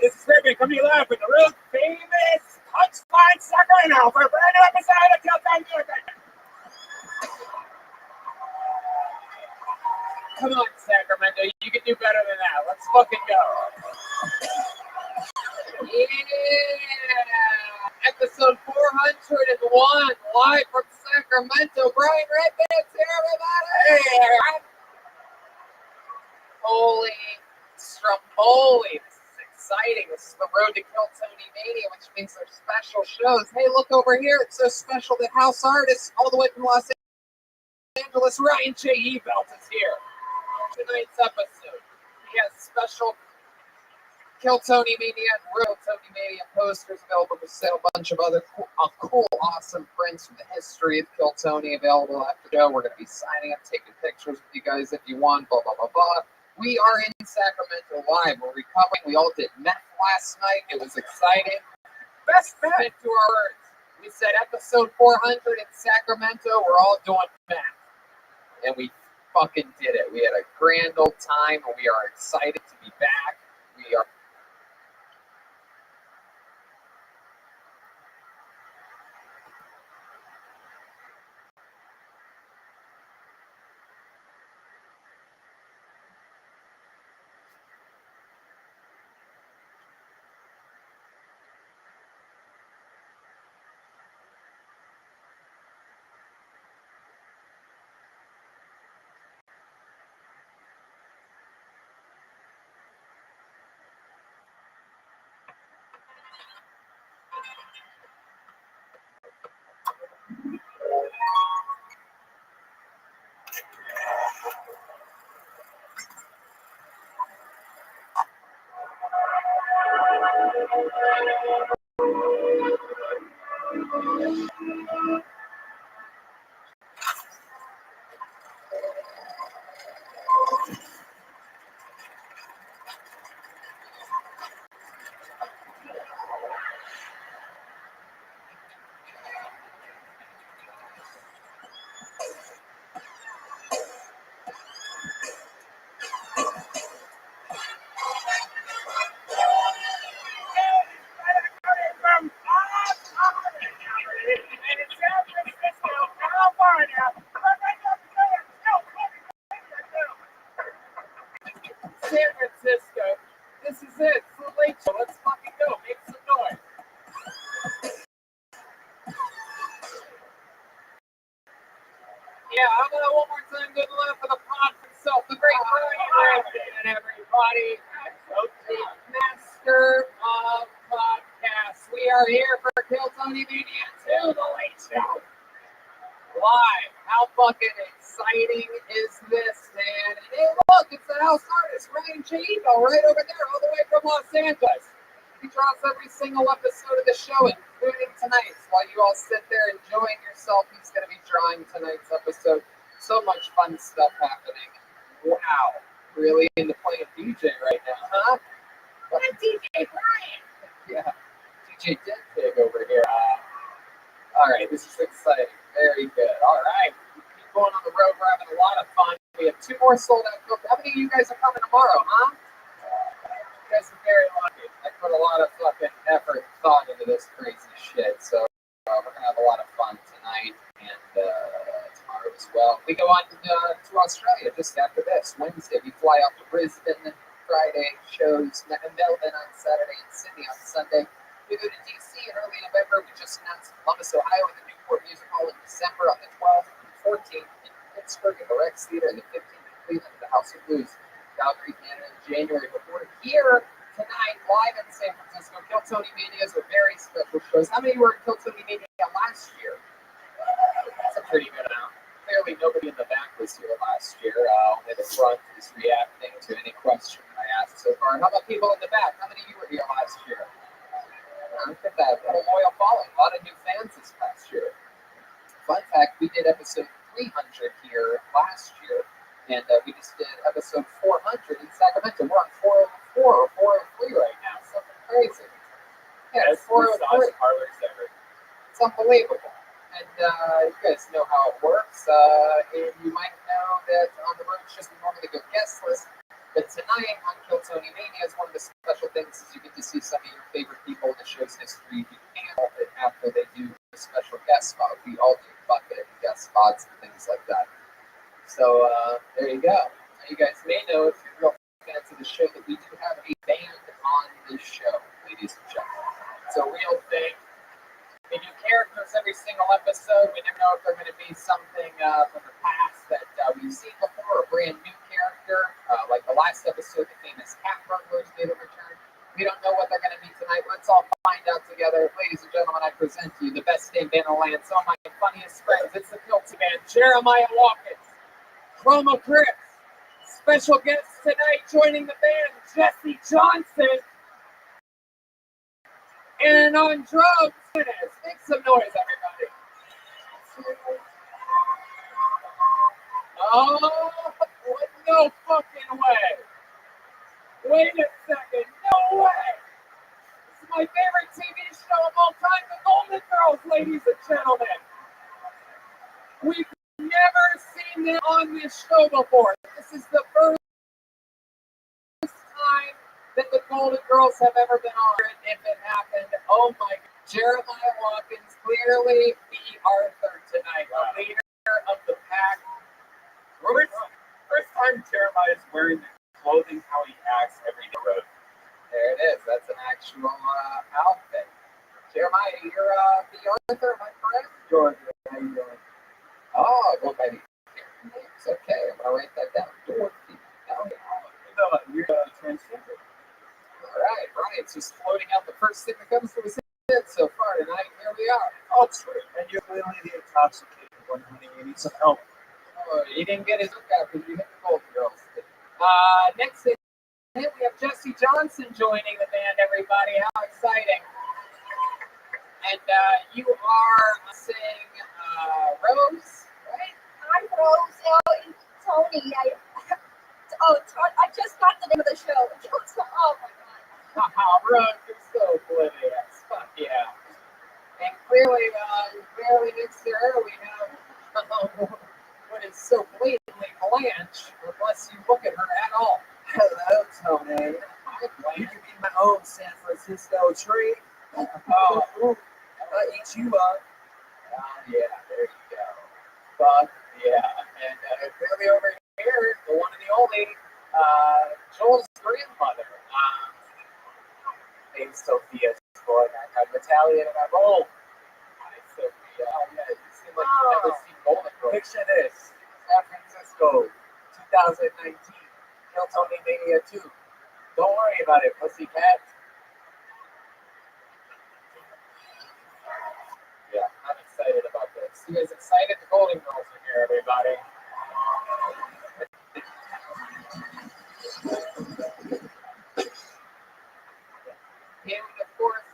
Speaker 3: this is Rabbi coming live with the real famous Punchline Sacramento for a brand new episode of Killtime Music. Come on, Sacramento, you can do better than that. Let's fucking go.
Speaker 2: Yeah! Episode 401, live from Sacramento. Brian Redman's here, everybody! Hey! Holy Stromboli, this is exciting. This is the road to Kill Tony Mania, which means there's special shows. Hey, look over here. It's so special that house artist all the way from Los Angeles, Ryan J. Ebelt is here. Tonight's episode, he has special Kill Tony Mania and Real Tony Mania posters available for sale. A bunch of other cool, awesome prints from the history of Kill Tony available after the show. We're going to be signing up, taking pictures with you guys if you want, blah, blah, blah, blah. We are in Sacramento live. We're recovering. We all did meth last night. It was exciting. Best meth to our words. We said episode 400 in Sacramento. We're all doing meth. And we fucking did it. We had a grand old time, and we are excited to be back. We are San Francisco. This is it. It's the late show. Let's fucking go. Make some noise. Yeah, how about one more time? Good luck for the pod himself, the great Brian and everybody. The master of podcasts. We are here for Kill Tony Mania 2, the late show. Live. How fucking exciting is this, man? And hey, look, it's the house artist, Ryan J. Ebelt, right over there, all the way from Los Angeles. He drops every single episode of the show, including tonight's. While you all sit there enjoying yourself, he's going to be drawing tonight's episode. So much fun stuff happening. Wow. Really into playing DJ right now, huh? I'm DJ Brian. Yeah. DJ Dead Pig over here. All right, this is exciting. Very good. All right. Keep going on the road. We're having a lot of fun. We have 2 more sold out books. How many of you guys are coming tomorrow, huh? You guys are very lucky. I put a lot of fucking effort and thought into this crazy shit. So we're going to have a lot of fun tonight and tomorrow as well. We go on to Australia just after this. Wednesday, we fly out to Brisbane. Friday, shows in Melbourne on Saturday and Sydney on Sunday. We go to DC in early November. We just announced Columbus, Ohio, at the Newport Music Hall in December on the 12th and 14th, in Pittsburgh at the Rex Theater, and the 15th in Cleveland at the House of Blues, Calgary, Canada, in January. Before here tonight, live in San Francisco, Kill Tony Manias with very special shows. How many were at Kill Tony Mania last year? That's a pretty good amount. Clearly, nobody in the back was here last year. Only the front is reacting to any question I asked so far. How about people in the back? How many of you were here last year? Look at that. What a loyal following. A lot of new fans this past year. Fun fact, we did episode 300 here last year, and we just did episode 400 in Sacramento. We're on 404 or 403 right now. Something crazy. Yeah, it's 403. It's unbelievable. And you guys know how it works. And you might know that on the road shows we normally go guest list. But tonight on Kill Tony Mania, one of the special things is you get to see pods and things like that. So there you go. Now you guys may know, if you're real fans of the show, that we do have a band on this show, ladies and gentlemen. It's a real thing. We do characters every single episode. We never know if they're going to be something from the past that we've seen before, or a brand new character. Like the last episode, the famous cat burglars made a return. We don't know what they're going to be tonight. Let's all find out together. Ladies and gentlemen, I present to you the best damn band in the land. Some of my funniest friends. It's the Filthy Band. Jeremiah Watkins, Chroma Chris. Special guests tonight joining the band, Jesse Johnson. And on drums, make some noise, everybody. Oh, no fucking way. Wait a second, no way. This is my favorite TV show of all time, The Golden Girls, ladies and gentlemen. We've never seen them on this show before. This is the first time that the Golden Girls have ever been on. If it happened, oh my God. Jeremiah Watkins, clearly the Arthur tonight, the leader of the pack.
Speaker 3: First time Jeremiah is wearing the clothing how he acts every day.
Speaker 2: There it is. That's an actual outfit. Jeremiah, you're the Arthur, am I correct?
Speaker 13: George, how you doing?
Speaker 2: Oh, go by the names. Okay, I'm going to write that down. Dorothy. Oh,
Speaker 13: No, you're transgender.
Speaker 2: all right. It's just floating out the first thing that comes to his head so far tonight. Here we are.
Speaker 13: Oh, true. And you're clearly the intoxicated one, honey. You need some help.
Speaker 2: Oh, he didn't get his look out because you hit the Golden Girls. Next thing, we have Jesse Johnson joining the band, everybody. How exciting. And you are saying Rose, right?
Speaker 12: I'm Rose. Tony. I just got the name of the show. Oh my God.
Speaker 2: Rose, you're so oblivious. Fuck yeah. And clearly next to her, we have what is so blatantly Blanche, unless you look at her at all.
Speaker 13: Hello, Tony.
Speaker 2: Hi, Blanche.
Speaker 13: You can be my own San Francisco tree.
Speaker 2: Oh,
Speaker 13: I'll eat you up.
Speaker 2: yeah, there you go. Fuck yeah. And clearly over here, the one and the only, Joel's grandmother. Named Sophia. Boy, I got Italian and I roll. Hi, Sophia. Oh, yeah, you seem like you've never seen Golden Girls.
Speaker 13: Picture this. San Francisco, 2019. Kill Tony Mania 2. Don't worry about it, pussycat.
Speaker 2: Yeah, I'm excited about this. You guys excited? The Golden Girls are here, everybody. And of course,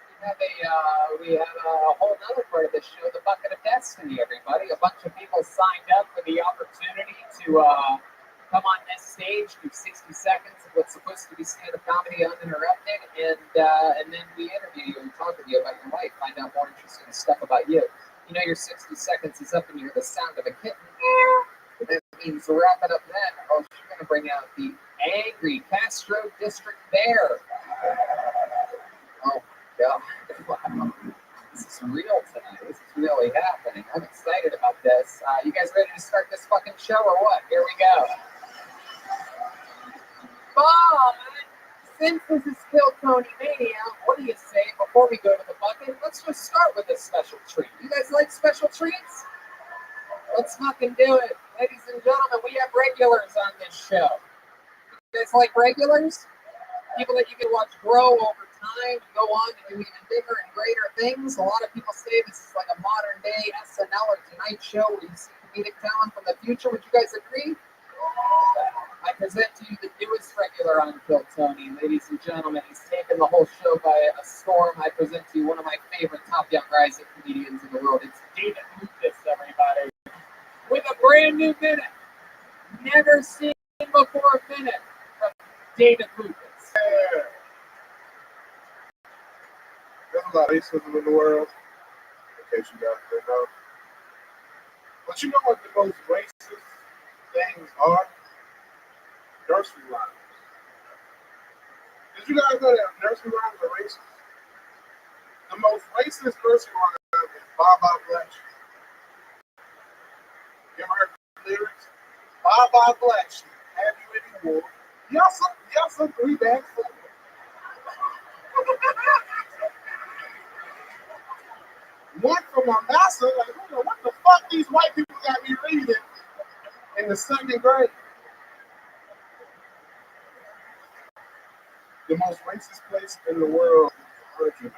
Speaker 2: we have a whole other part of this show, the Bucket of Destiny, everybody. A bunch of people signed up for the opportunity to come on this stage, do 60 seconds of what's supposed to be stand-up comedy uninterrupted, and then we interview you and talk with you about your life, find out more interesting stuff about you. You know, your 60 seconds is up and you hear the sound of a kitten. That means wrap it up then. Oh, she's going to bring out the angry Castro District Bear. Oh, God. Wow. This is real tonight. This is really happening. I'm excited about this. You guys ready to start this fucking show or what? Here we go. Bob, since this is Kill Tony Mania, what do you say before we go to the bucket? Let's just start with a special treat. You guys like special treats? Let's fucking do it. Ladies and gentlemen, we have regulars on this show. You guys like regulars? People that you can watch grow over time, go on to do even bigger and greater things. A lot of people say this is like a modern day SNL or Tonight Show where you see comedic talent from the future. Would you guys agree? I present to you the newest regular on Kill Tony. Ladies and gentlemen, he's taken the whole show by a storm. I present to you one of my favorite top young rising comedians in the world. It's David Lucas, everybody. With a brand new minute. Never seen before a minute from David Lucas.
Speaker 7: There's a lot of racism in the world, in case you guys didn't know. But you know what the most racist things are? Nursery rhymes. Did you guys know that nursery rhymes are racist? The most racist nursery rhyme is Baba Bless You. lyrics. Bye bye black sheep. Have you any war? Y'all some three bags full. One from my master, like, what the fuck these white people got me reading in the second grade? The most racist place in the world is the Virgin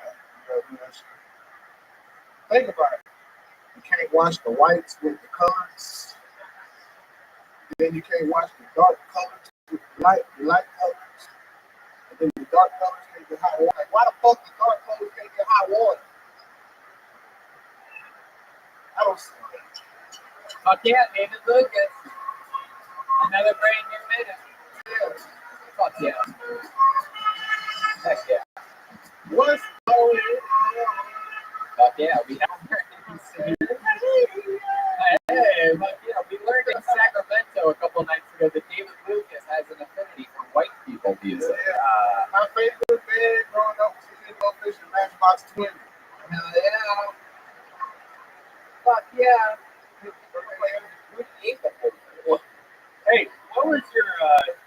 Speaker 7: Islands. Think about it. You can't wash the whites with the colors. Then you can't wash the dark colors with the light colors. And then the dark colors can't get hot water. Like, why the fuck the dark colors can't get hot water? I don't see that.
Speaker 2: Fuck yeah, David Lucas. Another brand new minute.
Speaker 7: Yeah.
Speaker 2: Fuck yeah. Heck yeah.
Speaker 7: What's going on?
Speaker 2: Fuck yeah, we have Hey, fuck yeah, we learned in Sacramento a couple nights ago that David Lucas has an affinity for white people music.
Speaker 7: Yeah. My favorite band growing up was Hero Fish and Matchbox 20.
Speaker 2: Hell yeah. Fuck yeah.
Speaker 8: Hey, what was your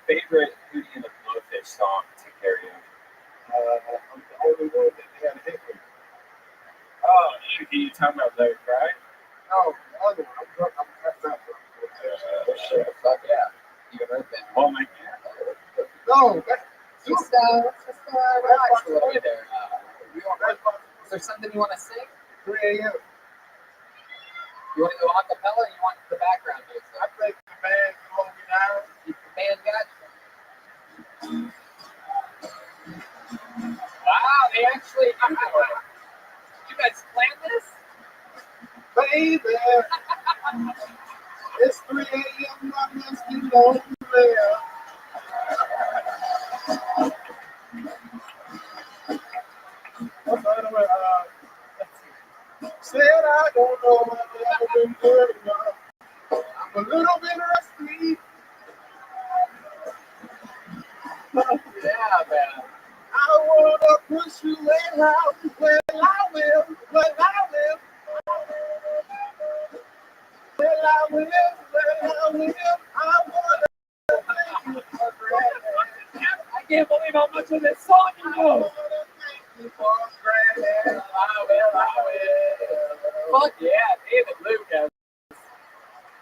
Speaker 8: favorite Hootie and the Blowfish song to carry on?
Speaker 7: I'm the only one that they had a hit with.
Speaker 8: Oh, you talking about Let It Cry?
Speaker 7: No, the other one. I'm drunk. I'm passed out.
Speaker 2: Fuck yeah. You heard that.
Speaker 8: Oh my God.
Speaker 7: No,
Speaker 2: Let's just relax a little bit there. Is there something you want to sing?
Speaker 7: 3 a.m.
Speaker 2: You want to go a cappella or you want the background music?
Speaker 7: I think the band can hold me down.
Speaker 2: The band got you. Wow, they actually. Did you guys plan this?
Speaker 7: Baby, it's 3 a.m. I must be lonely there. Said I don't know if I've ever been good enough. I'm a little bit rusty.
Speaker 2: Yeah, man.
Speaker 7: I wanna push you out. Well, I will. Well, I will. Well, I will. Well, I will. I wanna thank you for granted.
Speaker 2: I can't believe how much of this song you
Speaker 7: I
Speaker 2: know.
Speaker 7: wanna thank you for granted.
Speaker 2: I will. Fuck yeah, David Lucas.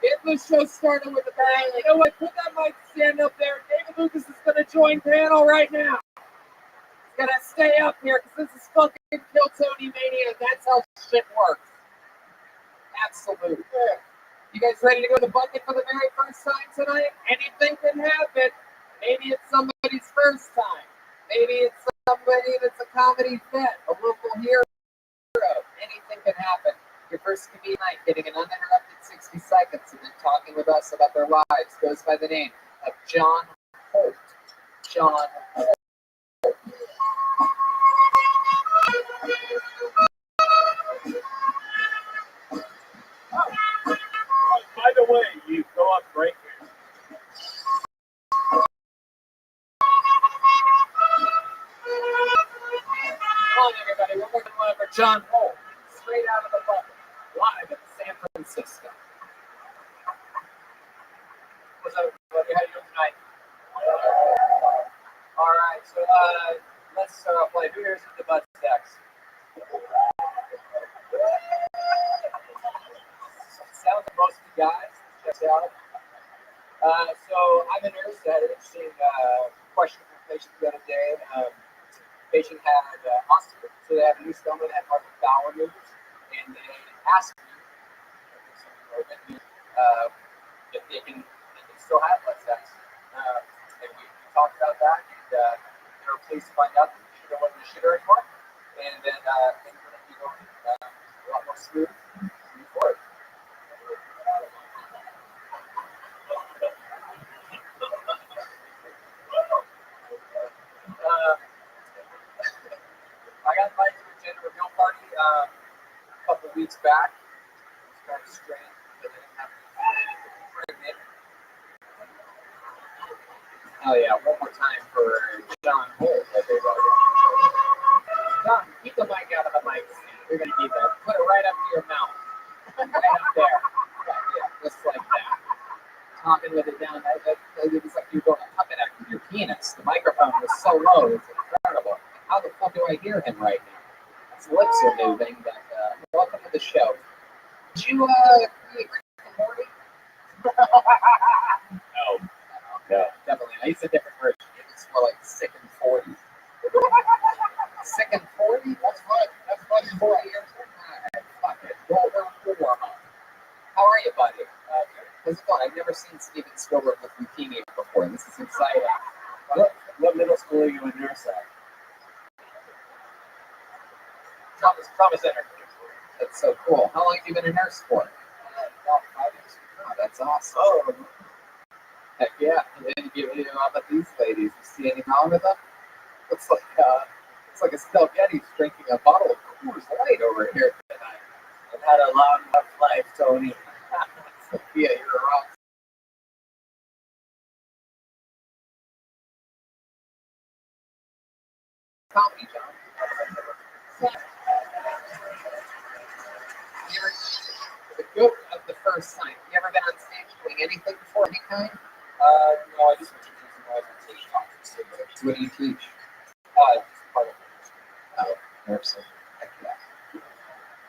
Speaker 2: Get the show started with the band. You know what? Put that mic stand up there. David Lucas is going to join panel right now. He's going to stay up here because this is fucking Kill Tony Mania. That's how shit works. Absolutely. You guys ready to go to the bucket for the very first time tonight? Anything can happen. Maybe it's somebody's first time. Maybe it's somebody that's a comedy vet, a local hero. Anything can happen. Your first comedian night, getting an uninterrupted 60 seconds and then talking with us about their lives goes by the name of John Holt. John Holt.
Speaker 8: By the way, you go up right here.
Speaker 2: Come on, everybody. We're looking for John Holt, straight out of the bucket, live in San Francisco. What's up, everybody? How you doing tonight? All right, so let's start off playing. Who here's the butt next? Sounds like most of you guys. Check it out. So I'm a nurse. I had an interesting question from a patient the other day. Patient had osteoporosis, so they had a new stomach that had part of the bowel removed, and they asked me if they can still have blood sex. And we talked about that, and they were pleased to find out that the shitter wasn't a shitter anymore, and then things were going to be going a lot more smooth moving forward. I got invited to a gender reveal party a couple weeks back. It's kind of strange because I didn't have to be pregnant. Oh yeah, one more time for John Holt, everybody. John, keep the mic out of the mic stand. You're gonna need that. Put it right up to your mouth. Right up there. Yeah, just like that. talking with it down. It was like you were going to puppet act with your penis. The microphone was so low, it was incredible. How the fuck do I hear him right now? His lips are moving, but welcome to the show. Did you read Rick and Morty? No, definitely. I used a different version. It was more like Sick and 40. Sick and 40? That's fun. That's fun. 40 years old. Alright, fuck it. We'll warm up. How are you, buddy? How's it going? I've never seen Steven Spielberg with leukemia before. This is exciting.
Speaker 13: What middle school are you in nurse at?
Speaker 2: Trauma Center. That's so cool. How long have you been a nurse for? About 5 years. Oh, that's awesome. Oh. Heck yeah. And then you know about these ladies. You see anything wrong with them? Looks like a stealth Yeti's drinking a bottle of Coors Light over here tonight.
Speaker 13: I've had a long enough life, Tony.
Speaker 2: Sophia, you're a rock. Comedy, John. The goat of the first time. You ever been on stage doing anything before, any kind?
Speaker 4: No, I just went to teaching conferences.
Speaker 2: What do you teach?
Speaker 4: Part of
Speaker 2: Oh, nursing. Heck yeah.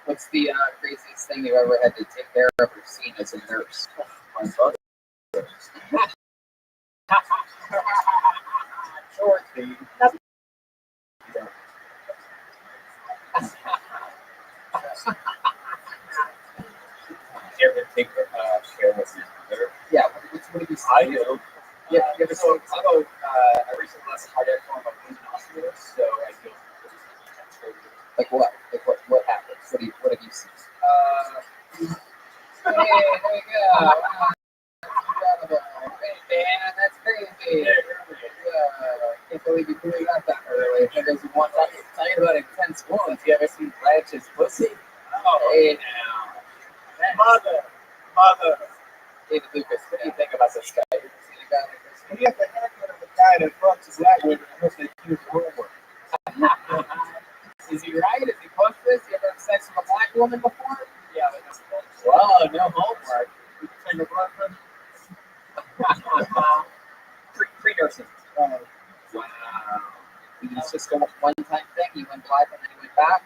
Speaker 2: What's the craziest thing you ever had to take care of or seen as a nurse?
Speaker 4: my brother.
Speaker 2: Dorothy.
Speaker 4: You ever take care of your mother?
Speaker 2: Yeah, what do you say?
Speaker 4: I do.
Speaker 2: Yeah, you ever
Speaker 4: So
Speaker 2: say
Speaker 4: I recently lost a cardiac form of an hospital, so I feel
Speaker 2: like what? Like what happened? What have you seen? Hey, there you go. Incredible. Hey, man, that's crazy. Can't believe you blew it out that early. There goes one time. Talking about intense wounds. You ever seen Blanche's pussy?
Speaker 4: Oh,
Speaker 2: Hey, now.
Speaker 4: mother.
Speaker 2: David Lucas, what do you think about this guy? You ever seen a guy like this?
Speaker 13: He has the haircut of a guy that fucks his black women unless they choose homework.
Speaker 2: Is he right? Is he close to this? You ever had sex with a black woman before?
Speaker 4: Yeah, but that's
Speaker 2: Whoa, no homework.
Speaker 13: You can take a breakfast.
Speaker 2: Pre-nursing. Wow. It's just a one-time thing. You went black and then you went back.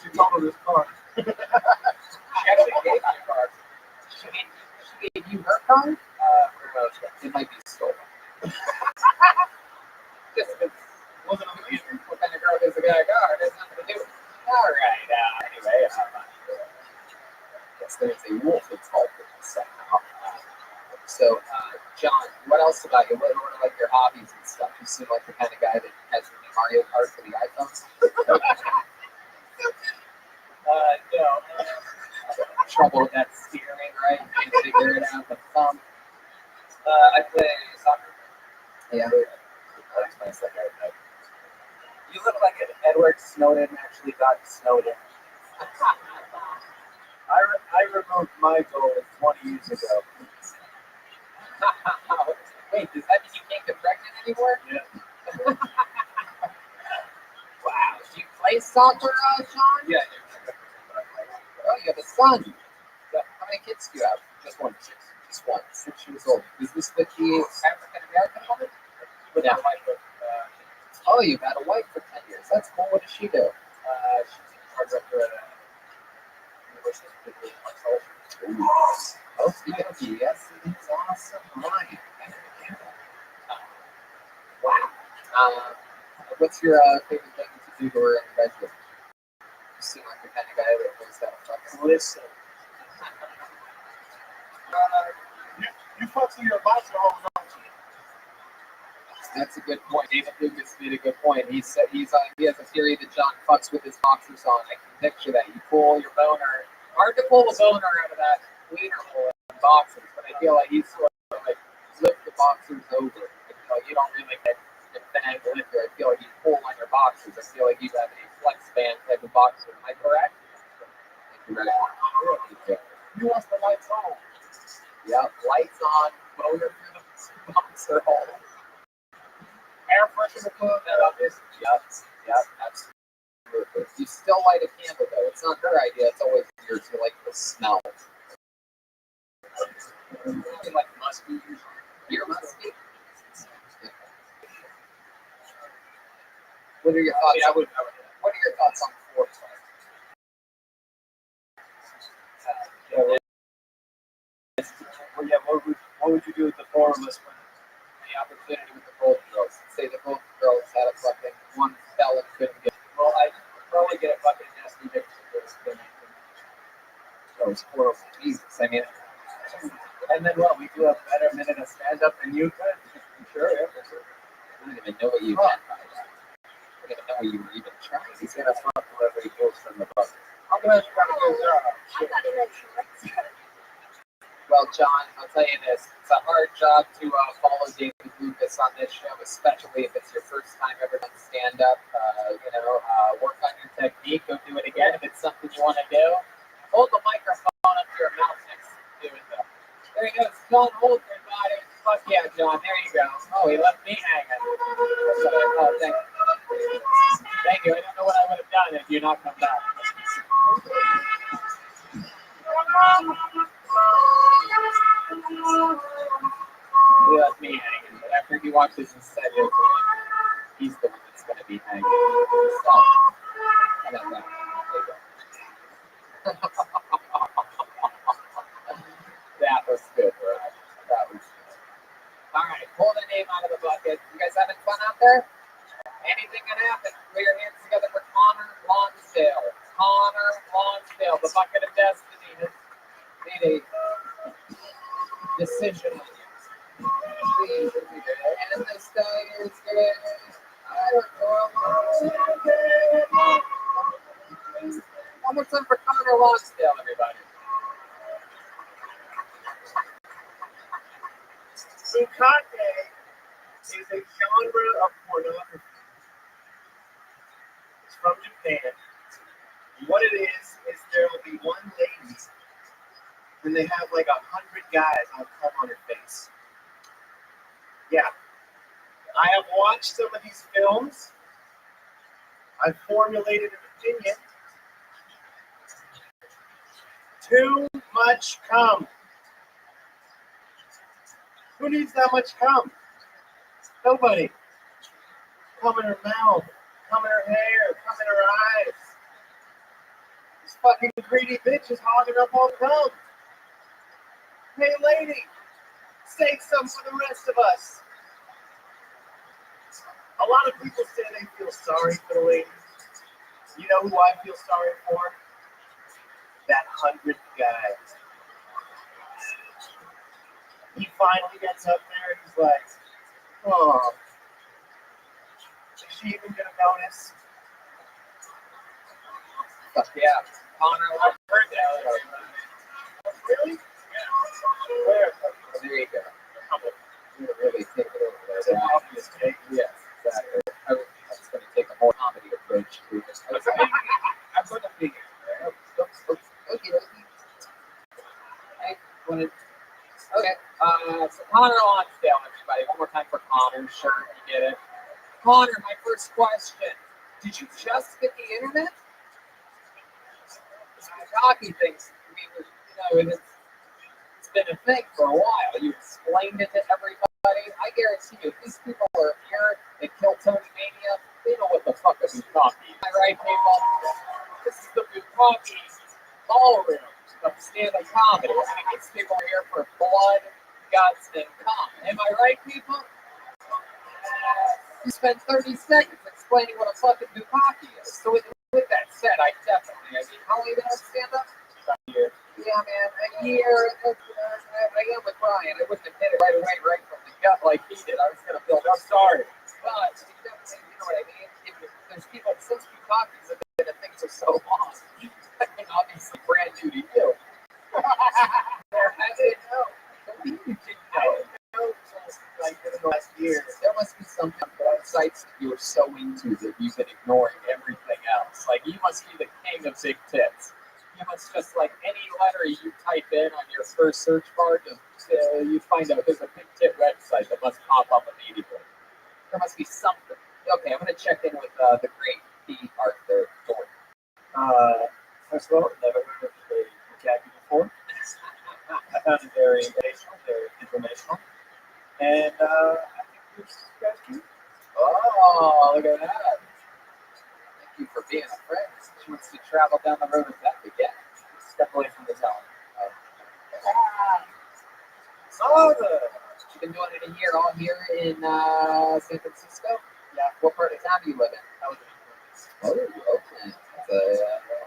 Speaker 13: She told him this car.
Speaker 2: She actually gave you a car. She gave you her car? It might be stolen. Just because it wasn't on the meter. What kind of girl gives a guy a car? It has nothing to do with it. All right. Anyway, yes, there's a wolf involved in this somehow. So, John, what else about you? What are like your hobbies and stuff? You seem like the kind of guy that has Mario Kart for the iPhones.
Speaker 4: no.
Speaker 2: Trouble with that steering, right? Can't figure it out. The thumb.
Speaker 4: I play soccer.
Speaker 2: Yeah.
Speaker 4: That's nice. Like you look like an Edward Snowden actually got Snowden.
Speaker 13: I removed my goal 20 years ago.
Speaker 2: Wait, does that mean you can't get pregnant anymore?
Speaker 13: Yeah.
Speaker 2: Wow. Do you play soccer, Sean?
Speaker 4: Yeah.
Speaker 2: Oh, you have a son. Yeah. How many kids do you have? Just one. Just one. 6 years old. Is this with the African American woman?
Speaker 4: With
Speaker 2: Yeah.
Speaker 4: my wife,
Speaker 2: Oh, you've had a wife for 10 years. That's cool. What does she do?
Speaker 4: she's in charge of the University of
Speaker 2: Oh, speaking of you, yes, it's awesome. Right. Wow. What's your favorite thing to do to her in the bedroom? You seem like the kind of guy that knows how to fuck.
Speaker 13: Listen.
Speaker 7: You fucks with your boxer holes, don't you?
Speaker 2: That's a good point. David Lucas made a good point. He said he has a theory that John fucks with his boxers on. I can picture that. You pull your boner. Hard to pull a boner out of that wiener hole in boxers, but I feel like he's sort of like lift the boxers over. I feel like you don't really get bang into. I feel like you pull on your boxers. I feel like you have a flex band type of boxer. Am I correct? Thank you very much.
Speaker 7: You want the lights on?
Speaker 2: Yep, lights on, boner through the boxer hole.
Speaker 7: Air freshener club, that obvious.
Speaker 2: Yep, absolutely. You still light a candle though. It's not her idea. It's always yours. You like the smell. Like must be beer must be. What are your thoughts?
Speaker 4: Yeah, I
Speaker 2: on,
Speaker 4: would.
Speaker 2: what are your thoughts on foreplay?
Speaker 13: Well, yeah, what would you do with the four of us?
Speaker 2: The opportunity with the both girls. Say the both girls had a fucking one fella couldn't get.
Speaker 4: Well, I'd probably get a fucking nasty mix of
Speaker 2: Those horrible Jesus. I mean,
Speaker 4: and then what? We do a better minute of stand up than you could.
Speaker 2: sure, yeah, for sure. I don't even know what you meant by that. I don't even know what you were even trying.
Speaker 4: He's gonna fuck whoever he pulls from the bucket.
Speaker 3: I'm glad you got a good job.
Speaker 12: I thought it meant shorts.
Speaker 2: Well, John, I'll tell you this. It's a hard job to follow David Lucas on this show, especially if it's your first time ever done stand-up. Work on your technique. Go do it again if it's something you want to do. Hold the microphone up to your mouth next to it, though. There he goes. John Holt, everybody. Fuck yeah, John. There you go. Oh, he left me hanging. Oh, thank you. Thank you. I don't know what I would have done if you not come back. He left me hanging, but after he watches and said it, he's the one that's going to be hanging. So, how about that? There you go. That was good, Brad. That was good. All right, pull the name out of the bucket. You guys having fun out there? Anything can happen. Put your hands together for Connor Lonsdale. Connor Lonsdale, the bucket of destiny, has made a decision on you. And this guy is good. One more time for Connor Lonsdale, everybody.
Speaker 3: Bukkake is a genre of pornography. It's from Japan. What it is there will be one lady, and they have like 100 guys on come on her face. Yeah. I have watched some of these films. I've formulated an opinion. Too much cum. Who needs that much cum? Nobody. Cum in her mouth, cum in her hair, cum in her eyes. This fucking greedy bitch is hogging up all cum. Hey lady, save some for the rest of us. A lot of people say they feel sorry for the lady. You know who I feel sorry for? That 100th guy. He finally gets up there and he's like, oh, is she even gonna notice?
Speaker 2: Fuck yeah. Connor, I've heard that.
Speaker 3: Really?
Speaker 2: Yeah. Where? There you go. You really take it over there.
Speaker 3: It's an obvious take.
Speaker 2: Yes, exactly. I was going to take a more comedy approach to this.
Speaker 3: I'm going to be.
Speaker 2: Okay. Okay. So Connor Lonsdale, everybody. One more time for Connor. Sure, you get it. Connor, my first question. Did you just get the internet? This hockey things, I mean, it's been a thing for a while. You explained it to everybody. I guarantee you, if these people are here, they kill Tony Mania, they know what the fuck a bukkake is. Am I right, people? This is the bukkake ballroom of stand-up comedy. I mean, these people are here for blood, guts, and cum. Am I right, people? You spend 30 seconds explaining what a fucking bukkake is. So with that said, I mean, how long have you been on stand-up?
Speaker 3: A year.
Speaker 2: Yeah, man, a year. I am with Ryan. I wouldn't have hit it right away, right from the gut like he did. I was going to build up. Sorry. But, you know what I mean? If there's people, since bukkake's have been a thing for so long, I mean, obviously brand new to you. I didn't know.
Speaker 3: Like in the last year.
Speaker 2: There must be some sites that you were so into that you've been ignoring everything else. Like, you must be the king of big tits. You must just, like, any letter you type in on your first search bar, you find out there's a big tit website that must pop up immediately. There must be something. Okay, I'm going to check in with the great P. Arthur Jordan.
Speaker 13: First of all, never heard of the bukkake before. I found it very educational, very informational, and I think you guys can.
Speaker 2: Oh, look at that. Thank you for being a friend. She wants to travel down the road with that again. Step away from the zone. So, you've been doing it a year all here in San Francisco? Yeah. What part of town do you live in? Oh, Oakland.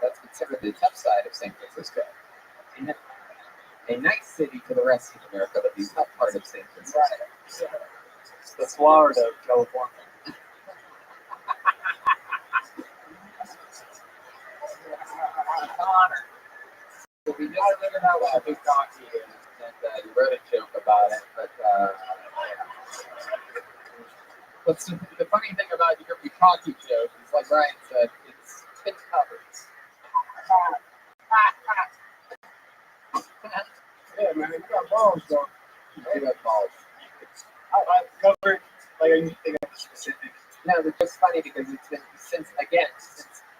Speaker 2: That's considered the tough side of San Francisco. A nice city to the rest of America, but the tough part of San Francisco.
Speaker 13: It's the Florida of California.
Speaker 2: Connor. So we just figured out what a big donkey is, and you wrote a joke about it, but what's the funny thing about your bukkake joke is, like Ryan said, it's been covered.
Speaker 3: Yeah, man, you got balls, though.
Speaker 2: You got balls.
Speaker 3: I covered, like, anything of the specific.
Speaker 2: No, it's just funny because it's been since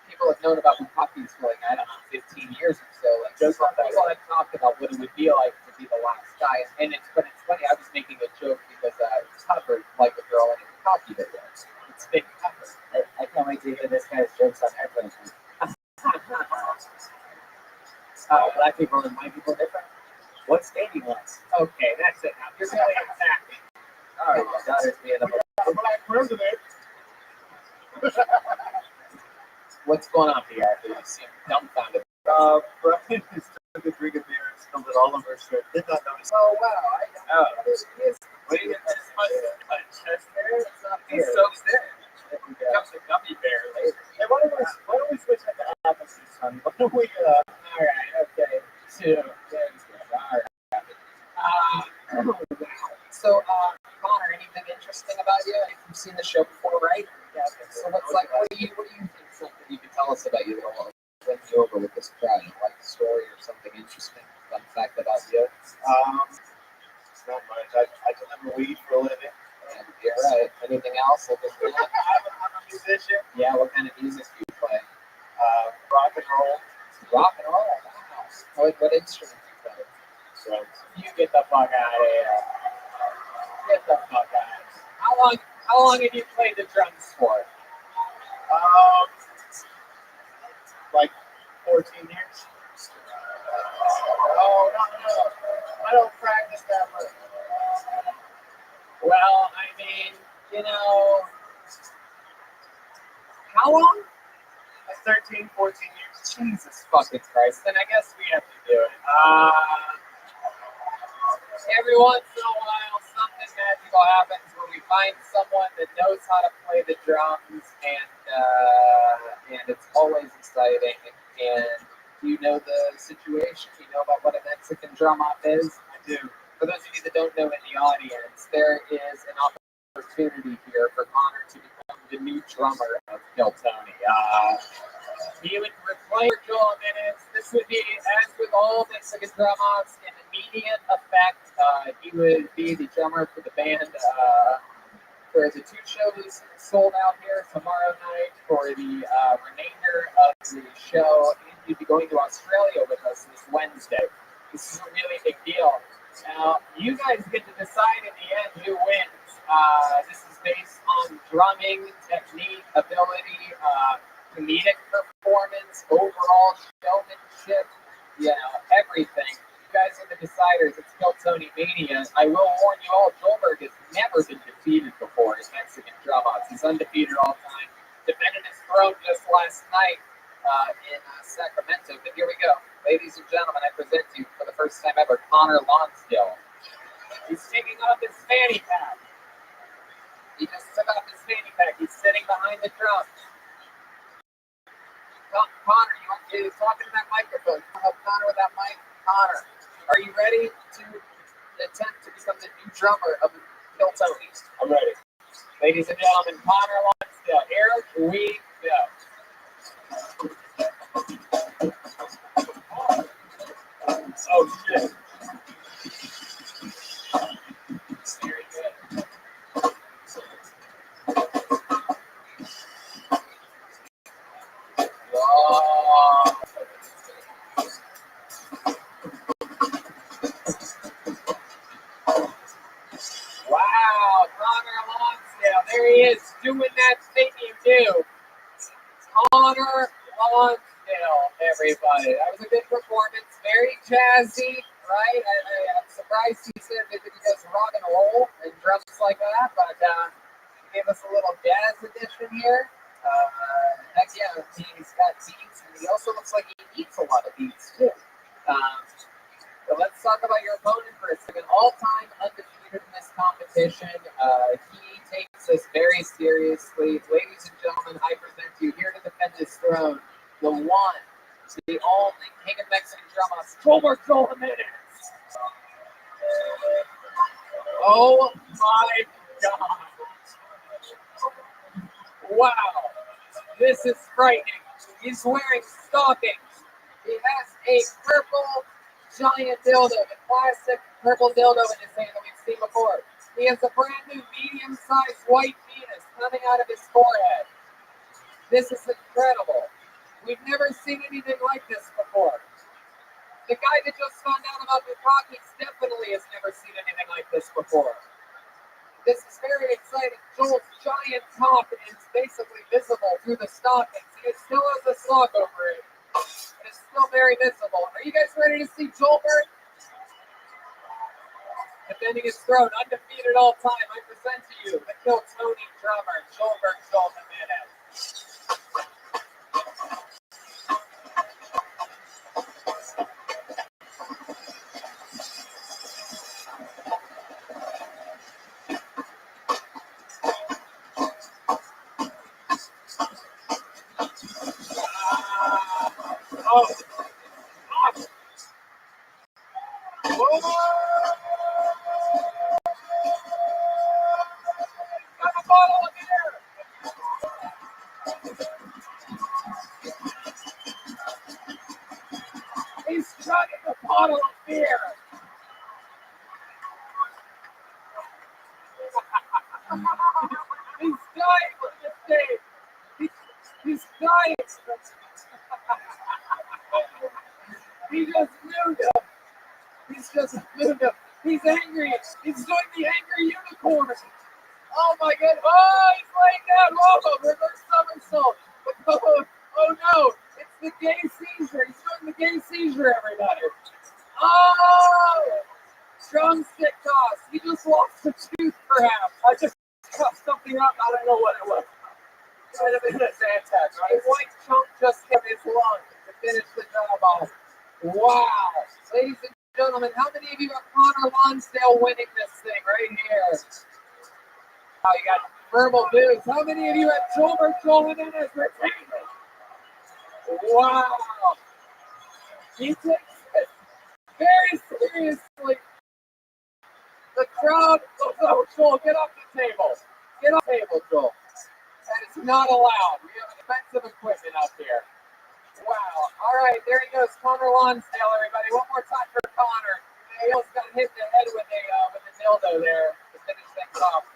Speaker 2: people have known about bukkakes for like, I don't know, 15 years or so. Like, just people have talked about what it would be like to be the last guy, and it's funny. I was making a joke because it's covered like a girl in a bukkake video. It's been covered.
Speaker 5: I can't wait to hear this guy's jokes on airplanes. Black people and white people different. What's dating was?
Speaker 2: Okay, that's it. Now you're really attacking. All right, my daughter's being a
Speaker 3: Black president.
Speaker 2: What's going on here? You seem dumbfounded.
Speaker 13: Brian just took a drink of beer and spilled it all over his shirt. Did not notice.
Speaker 2: Oh wow!
Speaker 4: What do you get this much chest hair? It's not
Speaker 2: He's
Speaker 4: beer.
Speaker 2: so sick.
Speaker 4: Becomes a gummy bear later.
Speaker 5: Hey, why don't we switch it to opposites, honey? Why don't we,
Speaker 2: All right, okay. Two. All right. So, Connor, anything interesting about you? You've seen the show before, right? Yeah. So, what do you think something you can tell us about you that'll win you over with this crowd? Like a story or something interesting, fun fact about you?
Speaker 13: Not much. I deliver weed for a living.
Speaker 2: And you're right. Anything else?
Speaker 13: I'm a musician.
Speaker 2: Yeah. What kind of music do you play?
Speaker 13: Rock and roll.
Speaker 2: Rock and roll. Wow. What instrument do you play?
Speaker 13: Drums.
Speaker 2: You get the fuck out of here. Get the fuck out. How long have you played the drums for?
Speaker 13: Like 14 years.
Speaker 2: Oh no.
Speaker 13: I don't practice that much.
Speaker 2: Well, I mean, how long?
Speaker 13: 13, 14 years.
Speaker 2: Jesus fucking Christ. Then I guess we have to do it. Every once in a while, something magical happens where we find someone that knows how to play the drums, and it's always exciting. And you know the situation. You know about what a Mexican drum off is.
Speaker 13: I do.
Speaker 2: For those of you that don't know in the audience, there is an opportunity here for Connor to become the new drummer of Kill Tony. He would replace Joel minutes. This would be, as with all Mexican drum offs, an immediate effect. He would be the drummer for the band for the 2 shows sold out here tomorrow night, for the remainder of the show, and he'd be going to Australia with us this Wednesday. This is a really big deal. Now, you guys get to decide in the end who wins. This is based on drumming, technique, ability, comedic performance, overall showmanship, everything. You guys are the deciders. It's Kill Tony Mania. I will warn you all, Joelberg has never been defeated before in Mexican drum offs. He's undefeated all time. Defended his throne just last night in Sacramento. But here we go. Ladies and gentlemen, I present to you for the first time ever, Connor Lonsdale. He's taking off his fanny pack. He just took off his fanny pack. He's sitting behind the drums. Connor, you want to talk into that microphone? Help Connor with that mic. Connor, are you ready to attempt to become the new drummer of Kill Tony?
Speaker 3: I'm ready.
Speaker 2: Ladies and gentlemen, Connor Lonsdale. Here we go.
Speaker 3: Oh, shit.
Speaker 2: Very good. Whoa. There he is, doing that thing you do. Connor Lonsdale, everybody. That was a good performance. Very jazzy, right? I'm surprised he said that he does rock and roll and drums like that, but he gave us a little jazz edition here. Heck yeah, he's got beats, and he also looks like he eats a lot of beats, too. So let's talk about your opponent for a second. All-time undefeated in this competition. He takes us very seriously. Ladies and gentlemen, I present to you here to defend his throne, the one, the only King of Mexican drum offs, Joel Jimenez. Oh my God. Wow. This is frightening. He's wearing stockings. He has a purple giant dildo, the classic purple dildo in his hand that we've seen before. He has a brand new medium-sized white penis coming out of his forehead. This is incredible. We've never seen anything like this before. The guy that just found out about Bukkake definitely has never seen anything like this before. This is very exciting. Joel's giant cock is basically visible through the stockings. It still has a sock over it. It's still very visible. Are you guys ready to see Joelberg? Defending his throne, undefeated all time, I present to you the Kill Tony drummer, Joel Jimenez. He's chugging a bottle of beer. He's dying on the stage. He's dying. He just moved him. He's angry. He's doing the angry unicorn. Oh my God. Oh, he's laying down. Oh, reverse somersault. Oh no. It's the gay seizure. He's doing the gay seizure, everybody. Oh! Drumstick toss. He just lost a tooth, perhaps. I just cuffed something up. I don't know what it was. Might have been a Zantac. A white chunk just hit his lung to finish the job off. Wow. Ladies and gentlemen, how many of you got Connor Lonsdale winning this thing right here? Oh, you got verbal news. How many of you had Joel Jimenez retaining? Wow. He takes it very seriously. The crowd, oh, Joel, get off the table. Get off the table, Joel. That is not allowed. We have expensive equipment out here. Wow. All right, there he goes, Connor Lonsdale, everybody. One more time for Connor. He almost got hit in the head with a dildo there to finish things off.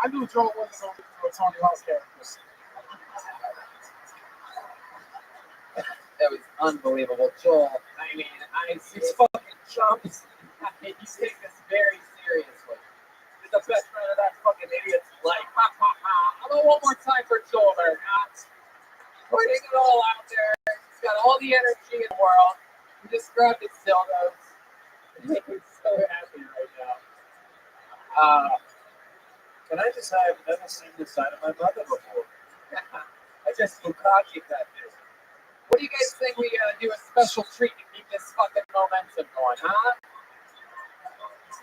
Speaker 3: I knew Joel wasn't going to do a Tony Hawk character.
Speaker 2: That was unbelievable. Joel, I mean, he's fucking chumps. He's taking this very seriously. He's the best friend of that fucking idiot's life. How about one more time for Joel there? Putting it all out there. He's got all the energy in the world. He just grabbed his dildos. He's so happy right now.
Speaker 13: Can I just say I've never seen the side of my mother before?
Speaker 2: I just Bukkake that dude. What do you guys think we do a special treat to keep this fucking momentum going, huh?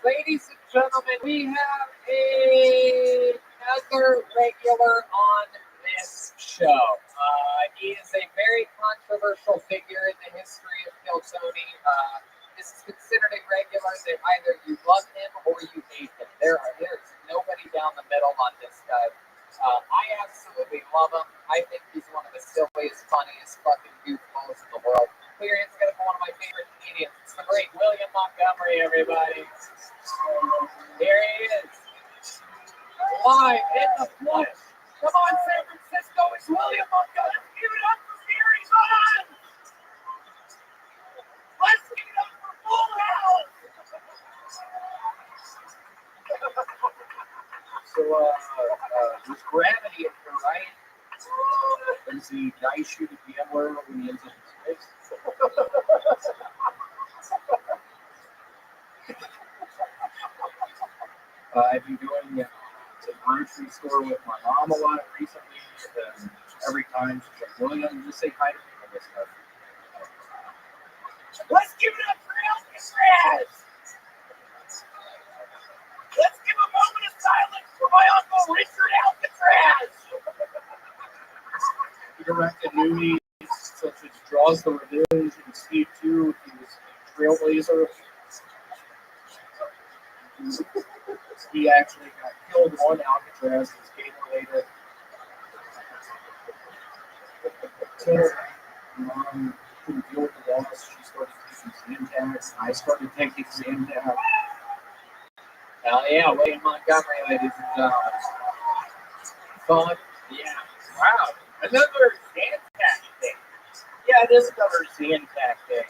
Speaker 2: Ladies and gentlemen, we have another regular on this show. He is a very controversial figure in the history of Kill Tony. This is considered a regular that either you love him or you hate him. There's nobody down the middle on this guy. I absolutely love him. I think he's one of the silliest, funniest fucking goofballs in the world. Put your hands together for one of my favorite comedians. It's the great William Montgomery, everybody. Here he is. Live in the flesh. Come on, San Francisco. It's William Montgomery. Give it up for Gary Vaughn. Let's give it up for gravity in here, right? Does he die shoot at VMware when he ends up in space? I've been going to the grocery store with my mom a lot recently, and every time she's like, William, just say hi to me on this stuff.
Speaker 6: Let's give it up for Alcatraz! Let's give a moment of silence for my Uncle Richard Alcatraz!
Speaker 2: He directed movies such as Draws the Revenge and Speed 2. He was a trailblazer. He actually got killed on Alcatraz. It was game related. Mom couldn't deal with the loss. She started taking Xanax. I started taking Xanax. Hell yeah, William Montgomery, ladies and gentlemen. Fun. Yeah. Wow. Another Xanax day. Yeah, this covers Xanax day.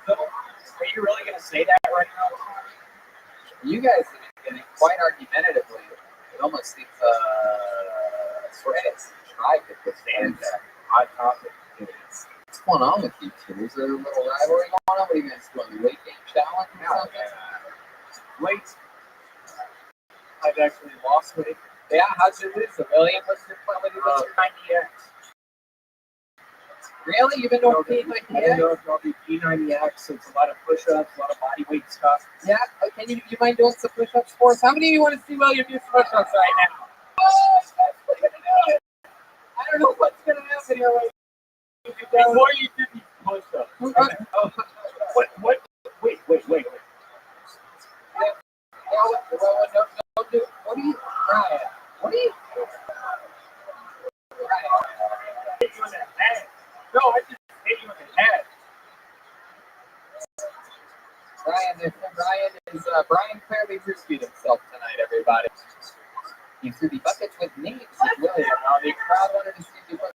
Speaker 2: So, are you really going to say that right now? You guys have been getting quite argumentatively. It almost seems sort of tried to put Xanax hot topic. What's going on with you two? Is there a little rivalry going on? What are you guys doing? The weight gain challenge or something? Weight. I've actually lost weight. Yeah, how'd you lose it, William? What's your 90X? Really? You've been doing P90X? I know it's probably P90X. It's a lot of push-ups, a lot of body weight stuff. Yeah? Okay, you mind doing some push-ups for us? How many of you want to see William do push-ups right now? Oh, that's what you're going to do. I don't know what's going to happen here. Before you do these push-ups. What? Wait. Don't do it. What are you, Ryan? What are you? Ryan. Hit you in the head. No, I just hit you in the head. Brian clearly reviewed himself tonight, everybody. He threw the buckets with names with William. Now the crowd wanted to see the buckets.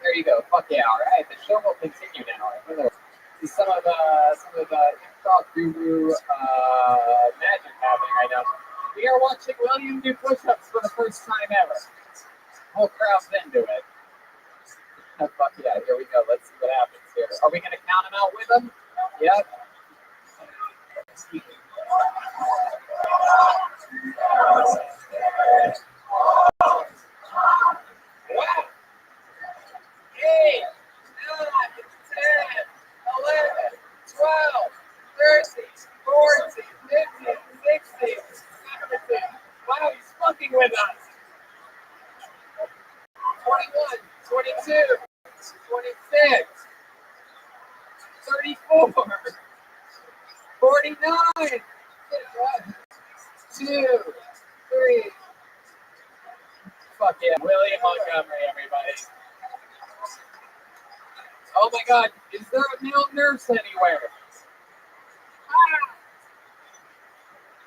Speaker 2: There you go. Fuck yeah! All right, the show will continue now. See some of improv guru magic happening right now. We are watching William do push-ups for the first time ever. Whole crowd's into it. Fuck yeah! Here we go. Let's see what happens here. Are we gonna count him out with him? Yep. Wow. 8, 9, 10, 11, 12, 13, 14, 15, 16, 17. Wow, he's fucking with us. 21, 22, 26, 34, 49, 2, 3. Fuck yeah, William Montgomery, everybody. Oh my God, is there a male nurse anywhere?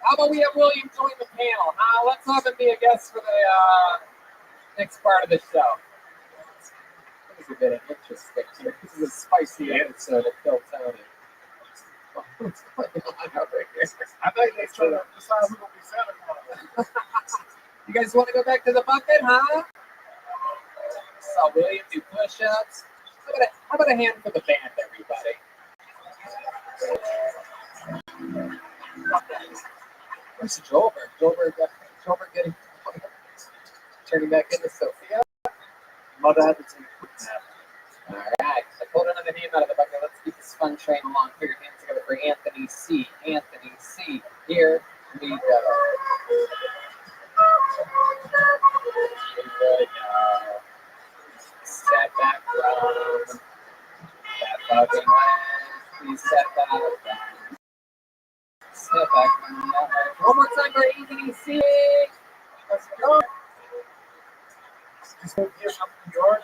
Speaker 2: How about we have William join the panel? Let's have him be a guest for the next part of the show. This is a bit of interesting here. This is a spicy episode of Phil Tony. What's going on over here?
Speaker 3: I think they trying to decide who's going to be Santa Claus.
Speaker 2: You guys want to go back to the bucket, huh? Saw William do push-ups. How about a hand for the band, everybody? Where's Joelberg? Joelberg getting turning back into Sophia.
Speaker 13: Mother had to take a quick nap.
Speaker 2: All right. I pulled another name out of the bucket. Let's keep this fun train along. Put your hands together for Anthony C. Anthony C. Here we go. Here we go. Step back from that fucking land. Please step back. Step back from that land. One more time for Anthony C. Let's go.
Speaker 3: Just moved here from New York.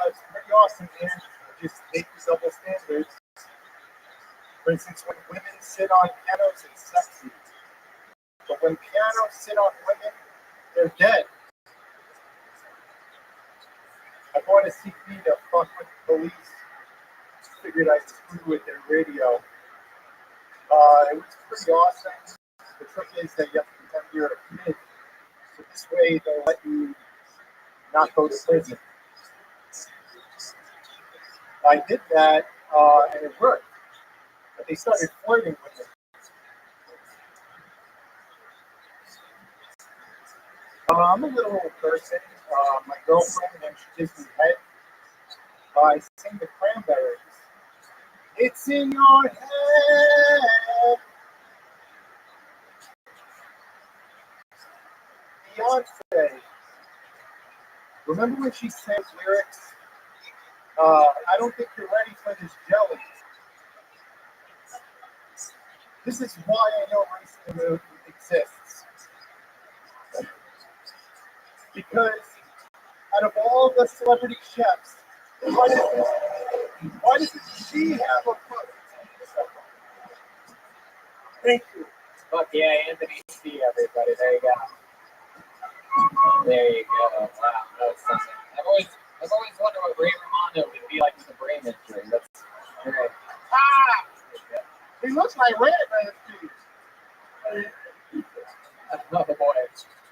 Speaker 3: It's pretty awesome here. Just take these double standards. For instance, when women sit on pianos, it's sexy. But when pianos sit on women, they're dead. I bought a CD to fuck with the police. Figured I'd screw with their radio. It was pretty awesome. The trick is that you have to pretend you're a kid. So this way they'll let you not go to prison. I did that and it worked. But they started flirting with it. I'm a little old person. My girlfriend, when she gives me head, I sing the Cranberries. It's in your head. Beyonce. Remember when she sang lyrics? I don't think you're ready for this jelly. This is why I know racism exists. Because out of all the celebrity chefs, why doesn't she have a foot? Thank you.
Speaker 2: Fuck yeah, Anthony C, everybody. There you go. There you go. Wow, that was something. I've always wondered what Ray Romano would be like with a brain injury. That's great.
Speaker 3: He looks like Red Man.
Speaker 2: Oh boy.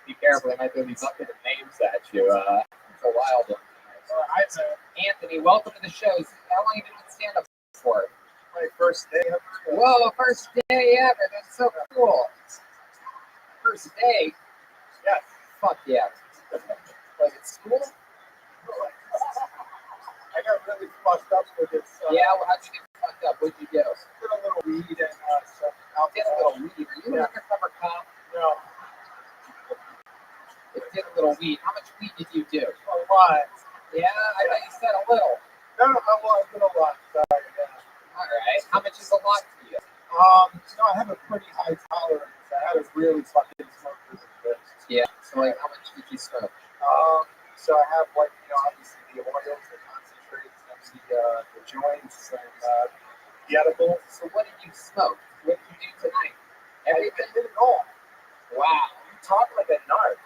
Speaker 2: Be careful, I might be bucketing names at you. It's a wild one. Anthony, welcome to the show. How long have you been doing stand-up for?
Speaker 3: My first day ever.
Speaker 2: Whoa, first day ever. That's so cool. First day?
Speaker 3: Yes.
Speaker 2: Fuck yeah. Like at school?
Speaker 3: I got really fucked up with this.
Speaker 2: Yeah, well, how'd you get fucked up? What'd you do?
Speaker 3: Did a little weed and some alcohol.
Speaker 2: Did a little weed. Are you an undercover cop?
Speaker 3: No.
Speaker 2: It did a little weed. How much weed did you do?
Speaker 3: A lot.
Speaker 2: Yeah, I thought you said a little.
Speaker 3: No, I did a lot. Sorry. Yeah.
Speaker 2: All right. How much is a lot to you?
Speaker 3: I have a pretty high tolerance. I had a really fucking smoke with this.
Speaker 2: Yeah. So, like, how much did you smoke?
Speaker 3: So I have, like, obviously the oils, the concentrates, and the joints, and the edibles.
Speaker 2: So, what did you smoke? What did you do tonight?
Speaker 3: Everything. I did it all.
Speaker 2: Wow.
Speaker 3: You talk like a narc.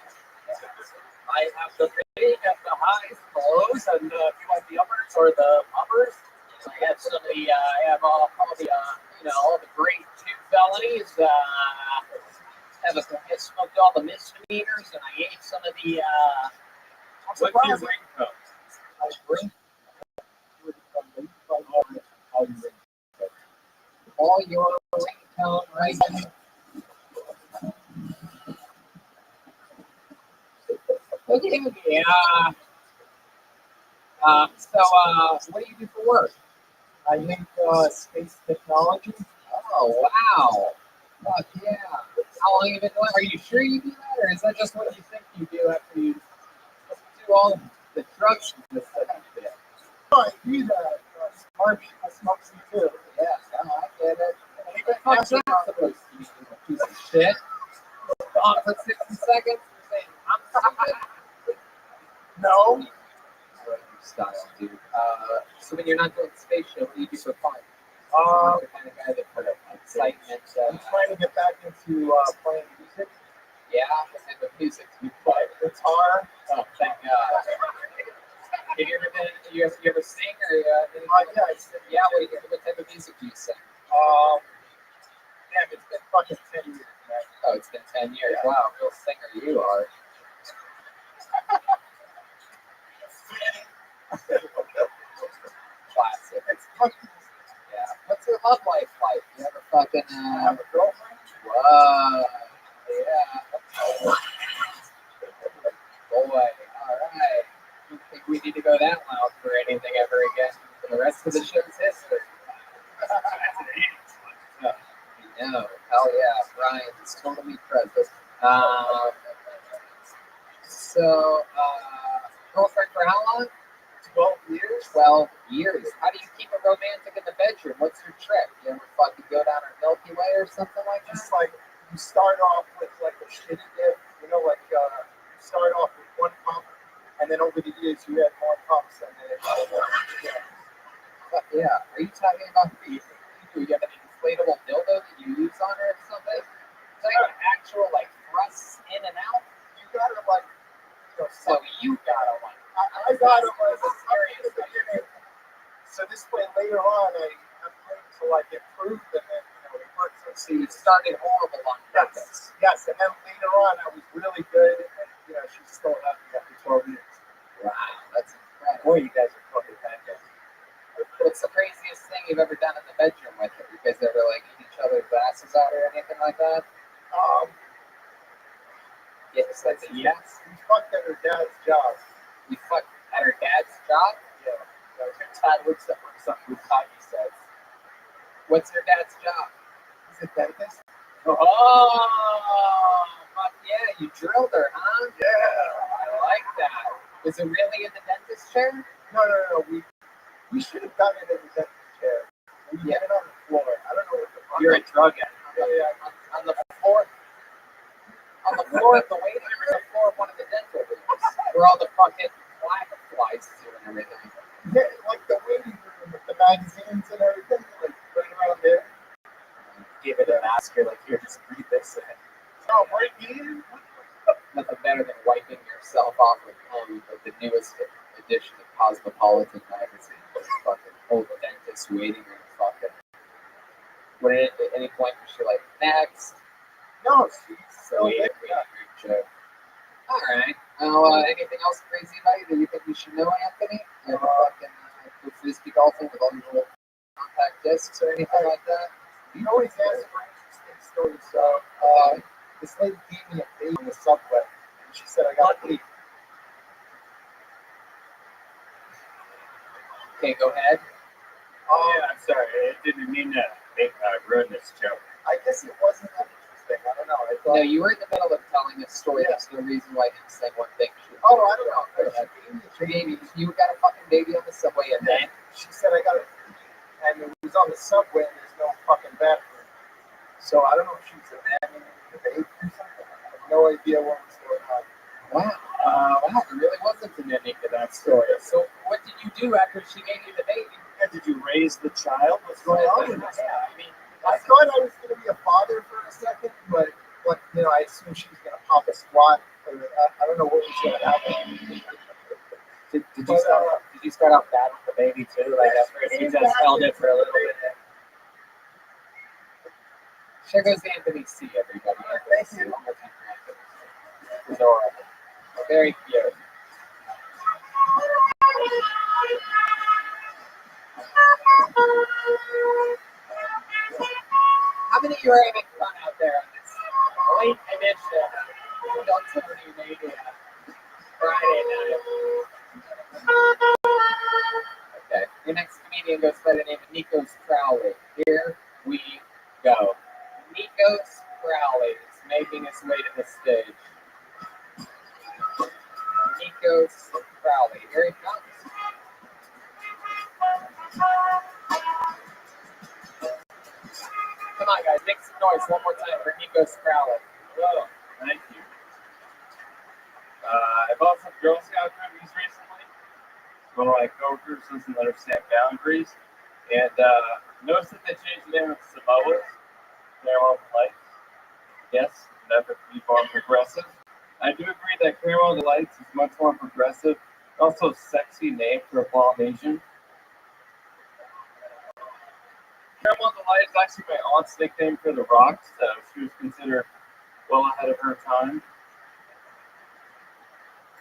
Speaker 4: I have the big and the highs, the lows, and if you like the uppers or the uppers, I have some of the, I have all the, all the grade 2 felonies. I smoked all the misdemeanors, and I ate some of the.
Speaker 3: What's your ringtone?
Speaker 2: All your ringtone, right? Okay, yeah. What do you do for work?
Speaker 3: I make space technology.
Speaker 2: Oh, wow. Fuck yeah. How long have you been doing? Are you sure you do that, or is that just what you think you do after you do all the drugs you just said you did?
Speaker 3: No, I do that. Smart people smoke some too.
Speaker 2: Yeah, no, I get it. What the fuck's that supposed to be, you piece of shit? On for 60 seconds and saying, I'm stupid?
Speaker 3: No.
Speaker 2: Style, dude. So when you're not doing space show, what do you do for fun? The kind of guy that put excitement.
Speaker 3: I'm trying to get back into playing music.
Speaker 2: Yeah, what type of music do you play?
Speaker 3: Guitar.
Speaker 2: Oh, thank God. Have you ever been? You ever sing or?
Speaker 3: Yeah, I sing.
Speaker 2: Yeah, what type of music do you sing?
Speaker 3: Damn, it's been fucking 10 years, man.
Speaker 2: Oh, it's been 10 years. Yeah. Wow, real singer you are. Classic.
Speaker 3: It's fucking.
Speaker 2: Yeah. What's your love life like? You ever fucking
Speaker 3: have a girlfriend?
Speaker 2: Whoa. Yeah. Boy. All right. I don't think we need to go that loud for anything ever again. For the rest of the show's history. No. Hell yeah. Brian's totally present. Girlfriend for how long?
Speaker 3: 12 years.
Speaker 2: 12 years. How do you keep it romantic in the bedroom? What's your trick? You ever fucking go down a Milky Way or something like that?
Speaker 3: Just like you start off with like a shitty gift, you start off with one pump, and then over the years you add more pumps, and then
Speaker 2: Fuck yeah. Are you talking about do you have an inflatable dildo that you use on her or something? Is that an actual like thrusts in and out?
Speaker 3: You gotta like.
Speaker 2: So you gotta like.
Speaker 3: I got him as a I have room to like improve them and it works.
Speaker 2: So you started horrible on purpose.
Speaker 3: Yes, and then later on I was really good, and she's still happy after 12 years.
Speaker 2: Wow, that's incredible.
Speaker 3: Boy, you guys are fucking fantastic.
Speaker 2: What's the craziest thing you've ever done in the bedroom with her? You guys ever like eat each other's asses out or anything like that? Yes, like yes.
Speaker 3: We fucked at her dad's job.
Speaker 2: You fucked at her dad's job?
Speaker 3: Yeah. Her dad looks at her something Bukaki says.
Speaker 2: What's her dad's job?
Speaker 3: He's a dentist.
Speaker 2: Oh, fuck yeah, you drilled her, huh?
Speaker 3: Yeah.
Speaker 2: I like that. Was it really in the dentist chair?
Speaker 3: No. We should have done it in the dentist chair. We did it on the floor. I don't know what the fuck.
Speaker 2: You're a drug addict.
Speaker 3: Yeah.
Speaker 2: On the floor. On the floor of the waiting room, or the floor of one of the dental rooms, where all the fucking black flies do and everything.
Speaker 3: Yeah, like the waiting room with the magazines and everything, like right around there.
Speaker 2: Give it a mask, you're like, here, just breathe this in.
Speaker 3: Oh, right in?
Speaker 2: Nothing better than wiping yourself off with the newest edition of Cosmopolitan magazine. Fucking old dentist waiting room, fucking. When at any point was she like, next?
Speaker 3: No, she's
Speaker 2: So
Speaker 3: so
Speaker 2: joke. All right. Well, anything else crazy about you that you think we should know, Anthony? You ever fucking go frisbee golfing with all your little compact discs or anything like that?
Speaker 3: You always ask for interesting stories. So this lady gave me a baby on the subway, and she said, "I got to leave."
Speaker 2: Okay, go ahead.
Speaker 8: Yeah, I'm sorry. I didn't mean to ruin this joke.
Speaker 3: I guess it wasn't that interesting. I don't know. I thought,
Speaker 2: No, you were in the middle of telling a story. There's no reason why him saying one thing should.
Speaker 3: I don't know.
Speaker 2: Go ahead. Baby, you got a fucking baby on the subway, and then
Speaker 3: She said, "I got to leave," and it was on the subway, and there's no fucking bathroom. So I don't know if she was abandoning the baby or something. I have no idea what was going on.
Speaker 2: wow, there really wasn't an ending to that story. So what did you do after she gave you the baby?
Speaker 8: And did you raise the child? What's going on?
Speaker 2: Yeah, I mean,
Speaker 3: I thought I was going to be a father for a second, but I assumed she was going to pop a squat. Or, I don't know what was going to happen.
Speaker 2: Did you start off bad with the baby too? Like at first you just held it for a little bit. There goes Anthony C, everybody.
Speaker 3: Thank you.
Speaker 2: One more time for Anthony. Adorable. Very cute. How many of you are having fun out there on this late edition of Don't Tony Mania Friday night? Okay, your next comedian goes by the name of Nikos Crowley. Here we go. Nikos Crowley is making his way to the stage. Nikos Crowley, here he comes. Come on, guys, make some noise one more time for Nikos Crowley.
Speaker 8: Hello. Thank you. I bought some Girl Scout cookies recently. One of my coworkers doesn't understand boundaries. And noticed that they changed the name of Samoas. They're all polite. Yes, never be more progressive. I do agree that Caramel Delights is much more progressive. Also, a sexy name for a Polynesian. Caramel Delight is actually my aunt's nickname for the rocks, so she was considered well ahead of her time.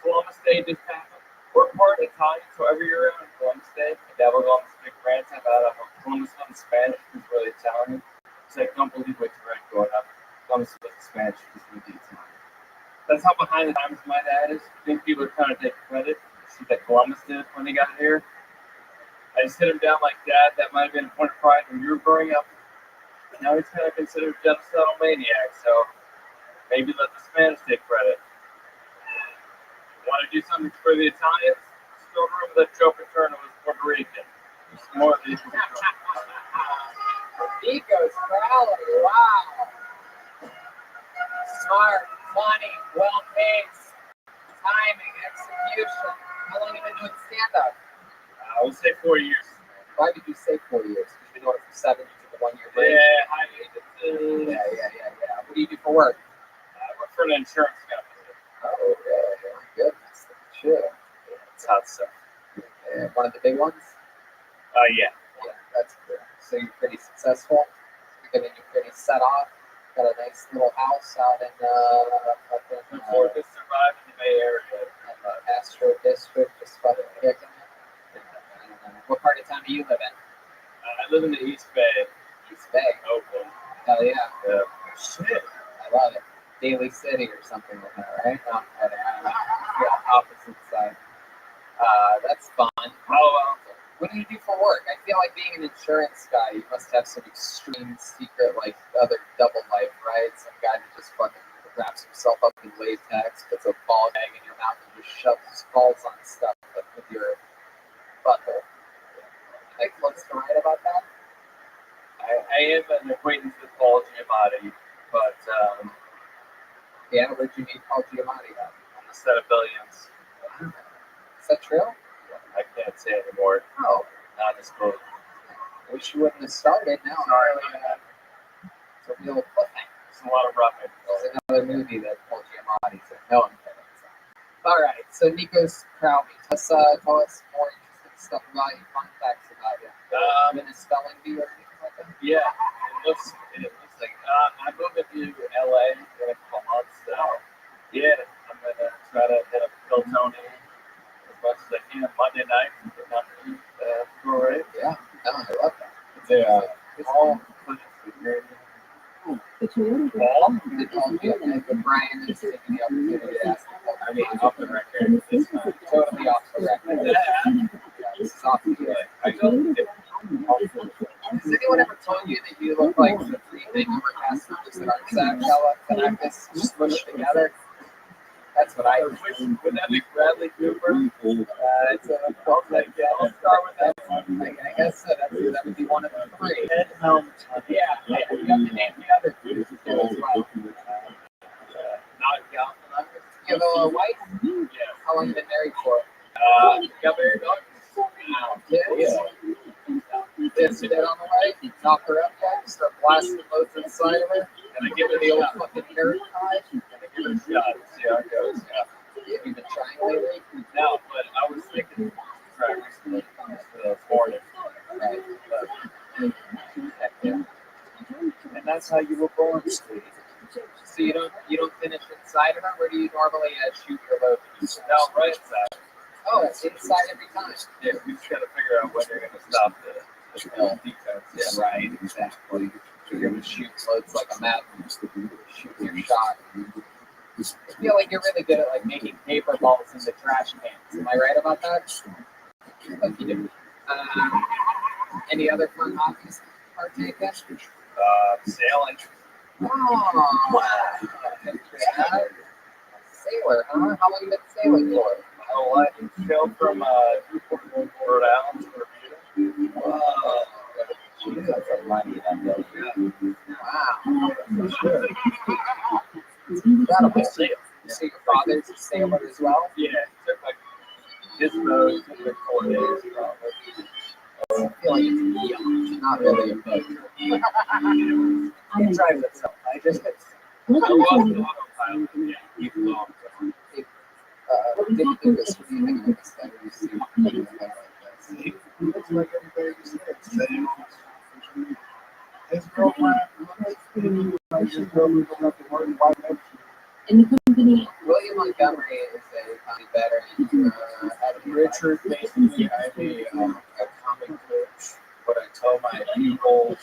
Speaker 8: Columbus Day just happened. We're part Italian, so every year on Columbus Day, my dad will go on this big rant about how Columbus was Spanish was really Italian. It's like, don't believe what you read growing up. Columbus was Spanish was really Italian. That's how behind the times my dad is. I think people are trying to take credit for shit that Columbus did when he got here. I just hit him down like, Dad, that might have been a point of pride when you were growing up. Now he's kind of considered a genocidal maniac, so maybe let the Spanish take credit. Want to do something for the Italians? Still remember that Joe Paterno was Puerto Rican. There's more of these.
Speaker 2: Nikos Crowley, wow. Smart, funny, well-paced, timing, execution. How long have you been doing stand-up?
Speaker 8: I would say 4 years.
Speaker 2: Why did you say 4 years? Because you've been doing it for 7 years with the 1 year break.
Speaker 8: Yeah, hiatus.
Speaker 2: Yeah. What do you do for work?
Speaker 8: I work for an insurance company.
Speaker 2: Oh, yeah, very good. Sure.
Speaker 8: It's hot stuff.
Speaker 2: One of the big ones?
Speaker 8: Yeah.
Speaker 2: Yeah, that's good. successful. You're getting your pretty set off. Got a nice little house out in
Speaker 14: Afford to survive in the Bay Area.
Speaker 2: Astro District, just fucking kicking it. What part of town do you live in?
Speaker 14: I live in the East Bay.
Speaker 2: East Bay.
Speaker 14: Oakland.
Speaker 2: Hell yeah.
Speaker 14: Yeah.
Speaker 2: Shit. I love it. Daly City or something like that, right? No, I don't know. Yeah, opposite side. That's fun. What do you do for work? I feel like being an insurance guy, you must have some extreme secret, like, other double life, right? Some guy that just fucking wraps himself up in latex, puts a ball gag in your mouth, and just shoves his balls on stuff with your butthole. Like, what's to write about that?
Speaker 14: I am an acquaintance with Paul Giamatti, but
Speaker 2: Yeah, where'd you meet Paul Giamatti at?
Speaker 14: on the set of Billions.
Speaker 2: Is that true?
Speaker 14: I can't say anymore.
Speaker 2: Oh,
Speaker 14: Not disclosed.
Speaker 2: wish you wouldn't have started. Now I'm really, it's a real cliffhanger.
Speaker 14: There's a lot of roughing.
Speaker 2: There's another movie that Paul Giamatti's in. No, I'm kidding. All right, so Nico's Crowley. Tell us more interesting stuff about you, fun facts about you. In a spelling bee or anything like that?
Speaker 14: Yeah, it looks like I'm moving to LA in a couple months. So yeah, I'm gonna try to hit up Phil Tony as much as I can Monday night. All right.
Speaker 2: Yeah, no, I love that.
Speaker 14: Paul.
Speaker 2: Paul? They told me that Brian is taking the opportunity to ask him.
Speaker 14: I mean, off the record. This time.
Speaker 2: Totally off the record.
Speaker 14: Yeah.
Speaker 2: This is off the record.
Speaker 14: I don't.
Speaker 2: Has anyone ever told you that you look like the three Vancouver cast members that aren't Zach Galifianakis smushed together? That's what I think.
Speaker 14: Would that be Bradley Cooper?
Speaker 2: It's a I'll start with that one. I guess that would be one of the three.
Speaker 14: Ed Helms.
Speaker 2: Yeah, you have to name the other two as well.
Speaker 14: Not Galifianakis.
Speaker 2: You have a wife?
Speaker 14: Yeah.
Speaker 2: How long you been married for?
Speaker 14: Got married dog.
Speaker 2: Kids? Kids dead on the way? Knock her up yet? Start blasting loads inside of her?
Speaker 14: And I give it
Speaker 2: The old fucking carrot pie?
Speaker 14: and I give it a shot. See how it goes. Yeah.
Speaker 2: Have you been trying lately?
Speaker 14: No, but I was thinking try recently this morning.
Speaker 2: Right. Heck yeah.
Speaker 13: And that's how you were born, sweetie.
Speaker 2: So you don't finish inside of her? Where do you normally shoot your load?
Speaker 14: No, right side.
Speaker 2: Oh, it's inside every time.
Speaker 14: Yeah, we just got to figure out when they're going to stop the defense.
Speaker 2: Yeah, right, exactly. You're going to shoot loads like a madman. Shoot your shot. I feel like you're really good at like making paper balls into trash cans. Am I right about that? Like you do. Any other fun hobbies to partake in?
Speaker 14: Sailing.
Speaker 2: Oh, wow. Sailor, huh? How long you been sailing for?
Speaker 14: My whole life. Sailed from Newport, Rhode Island to Bermuda.
Speaker 2: Whoa. Jeez, that's a money that goes. Wow.
Speaker 14: Sure.
Speaker 2: Incredible. So your father's a sailor as well?
Speaker 14: Yeah, it took like his boat, took like 4 days probably.
Speaker 2: I feel like it's young, not really a boat. It drives itself. I just
Speaker 14: I was an autopilot. Yeah, he flew off.
Speaker 2: didn't do this. What do you think of this thing you see?
Speaker 7: Looks like everybody just said. His girlfriend looks like his girlfriend don't have to worry about him.
Speaker 2: William Montgomery is a comedy veteran.
Speaker 13: Richard basically, I'm a comic coach. What I tell my people,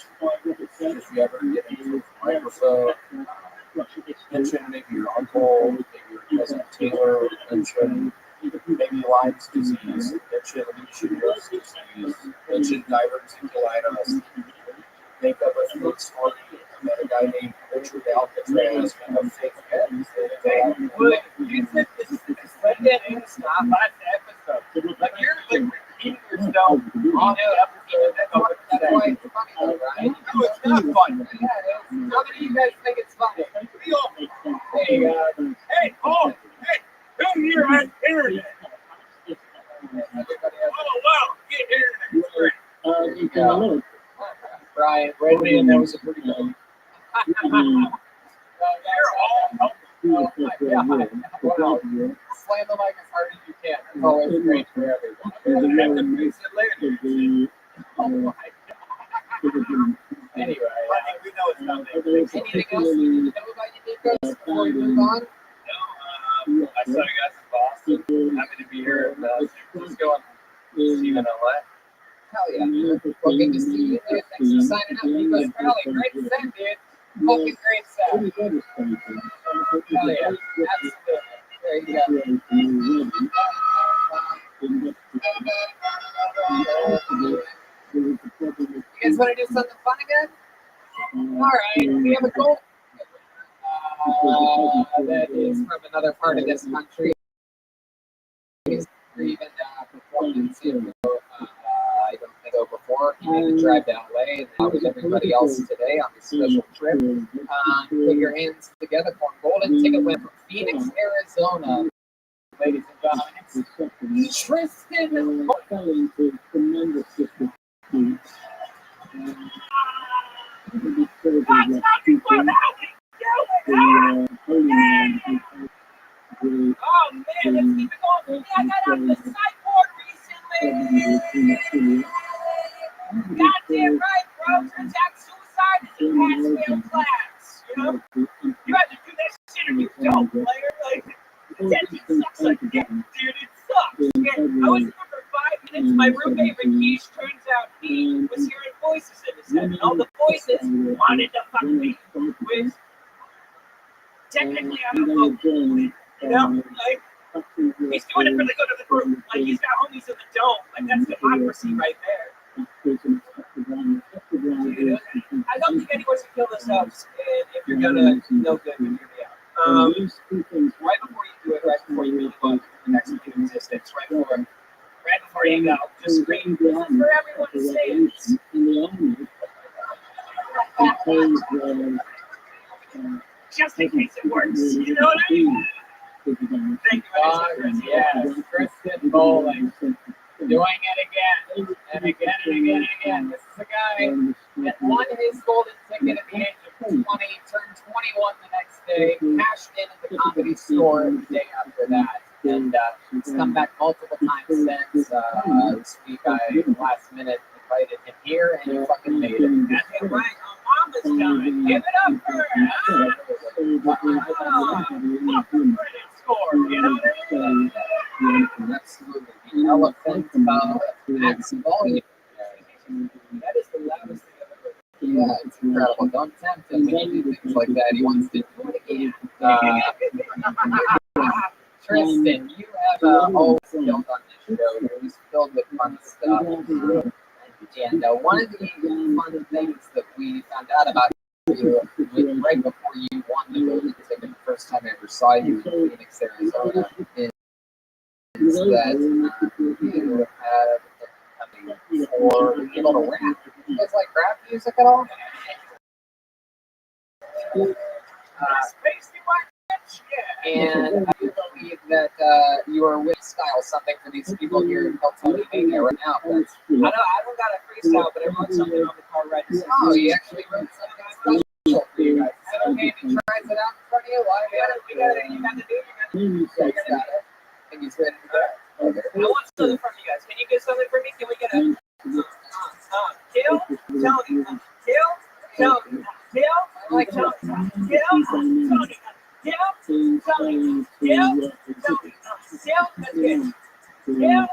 Speaker 13: if you ever get into a microphone, mention maybe your uncle, maybe your cousin Taylor, mention maybe Lyme's disease, mention leishmaniasis disease, mention diverticulitis, make up a fake story about a guy named Richard Alcatraz and a fake head.
Speaker 14: Well, you said this that in the last episode. Like you're like repeating yourself on the episode.
Speaker 2: That's why it's funny though, right?
Speaker 14: No, it's not fun.
Speaker 2: Yeah, it is. How many of you guys think it's funny?
Speaker 14: Hey, Paul! Hey, come here on internet.
Speaker 2: Everybody
Speaker 14: Oh, wow, get internet. Great.
Speaker 2: There you go. Brian, Randy, and that was a pretty good one.
Speaker 14: You're all
Speaker 2: Yeah, wow. Slam the mic as hard as you can. It's always great for everyone.
Speaker 14: I have to fix it later.
Speaker 2: Oh my God. Anyway,
Speaker 14: I think we know it's coming.
Speaker 2: anything else you need to know about you, Nico, before we move on?
Speaker 14: No, I saw you guys in Boston. Happy to be here. Just going to see you in LA.
Speaker 2: Hell yeah. Well, good to see you, dude. Thanks for signing up. Nico's Crowley. Great set, dude. Fucking great set. Hell yeah. Absolutely. There you go. You guys want to do something fun again? All right. We have a goal. That is from another part of this country. Or even performance here. I don't think so before. He made the drive to LA and now with everybody else today on this special trip. Put your hands together for a golden ticket win from Phoenix, Arizona. Ladies and gentlemen, Tristan.
Speaker 6: Oh man, let's keep it going for me. I got off the sideboard recently. Goddamn right, bro. Turns out suicide is a pass-fail class. You know? You have to do that shit or you don't, player. Like, attention sucks like dick, dude. It sucks. And I was there for 5 minutes. My roommate, Rakesh, turns out he was hearing voices in his head. And all the voices wanted to fuck me. Which, technically, I'm a vocal. You know, like, he's doing it for the good of the group. Like, he's got homies in the dome. Like, that's democracy right there. Dude, I don't think anyone should kill themselves if you're gonna know good when you're out. Right before you do it, right before you really go to the next existence, right before you go, just scream, this is for everyone to say it. Just in case it works, you know what I mean? Thank you,
Speaker 2: Yes, Kristen Bowling. Doing it again and again and again and again. This is a guy that won his golden ticket at the age of 20, turned 21 the next day, cashed in at the Comedy Store the day after that. And he's come back multiple times since. This week I last minute invited him here and he fucking made it.
Speaker 6: That's right, Mama's done. Give it up for her. Credit score, you know what I mean?
Speaker 2: Absolutely. The elephant max volume. That is the loudest thing I've ever heard. Yeah, it's incredible. Don't tempt him when you do things like that. He wants to do it again. Tristan, you have a whole built on this show. It was filled with fun stuff. And one of the fun things that we found out about you right before you won the golden ticket the first time I ever saw you in Phoenix, Arizona, is that you had for being able to rap. You guys like rap music at all? And I do believe that you are with style something for these people here in Tony Mania right now. I don't got a freestyle, but I wrote something on the car right now. Oh, you actually wrote something special for you guys. Is it okay if he tries it out in front of you? You got to do it. You got it. And he's ready to go. Okay.
Speaker 6: I want something from you guys. Can you get something from me? Can we get a kill? Tony. Kill? Tony. Kill?
Speaker 2: I like Tony.
Speaker 6: Kill? Tony. Kill? Tony. Kill? Tony. Kill? That's good. Kill?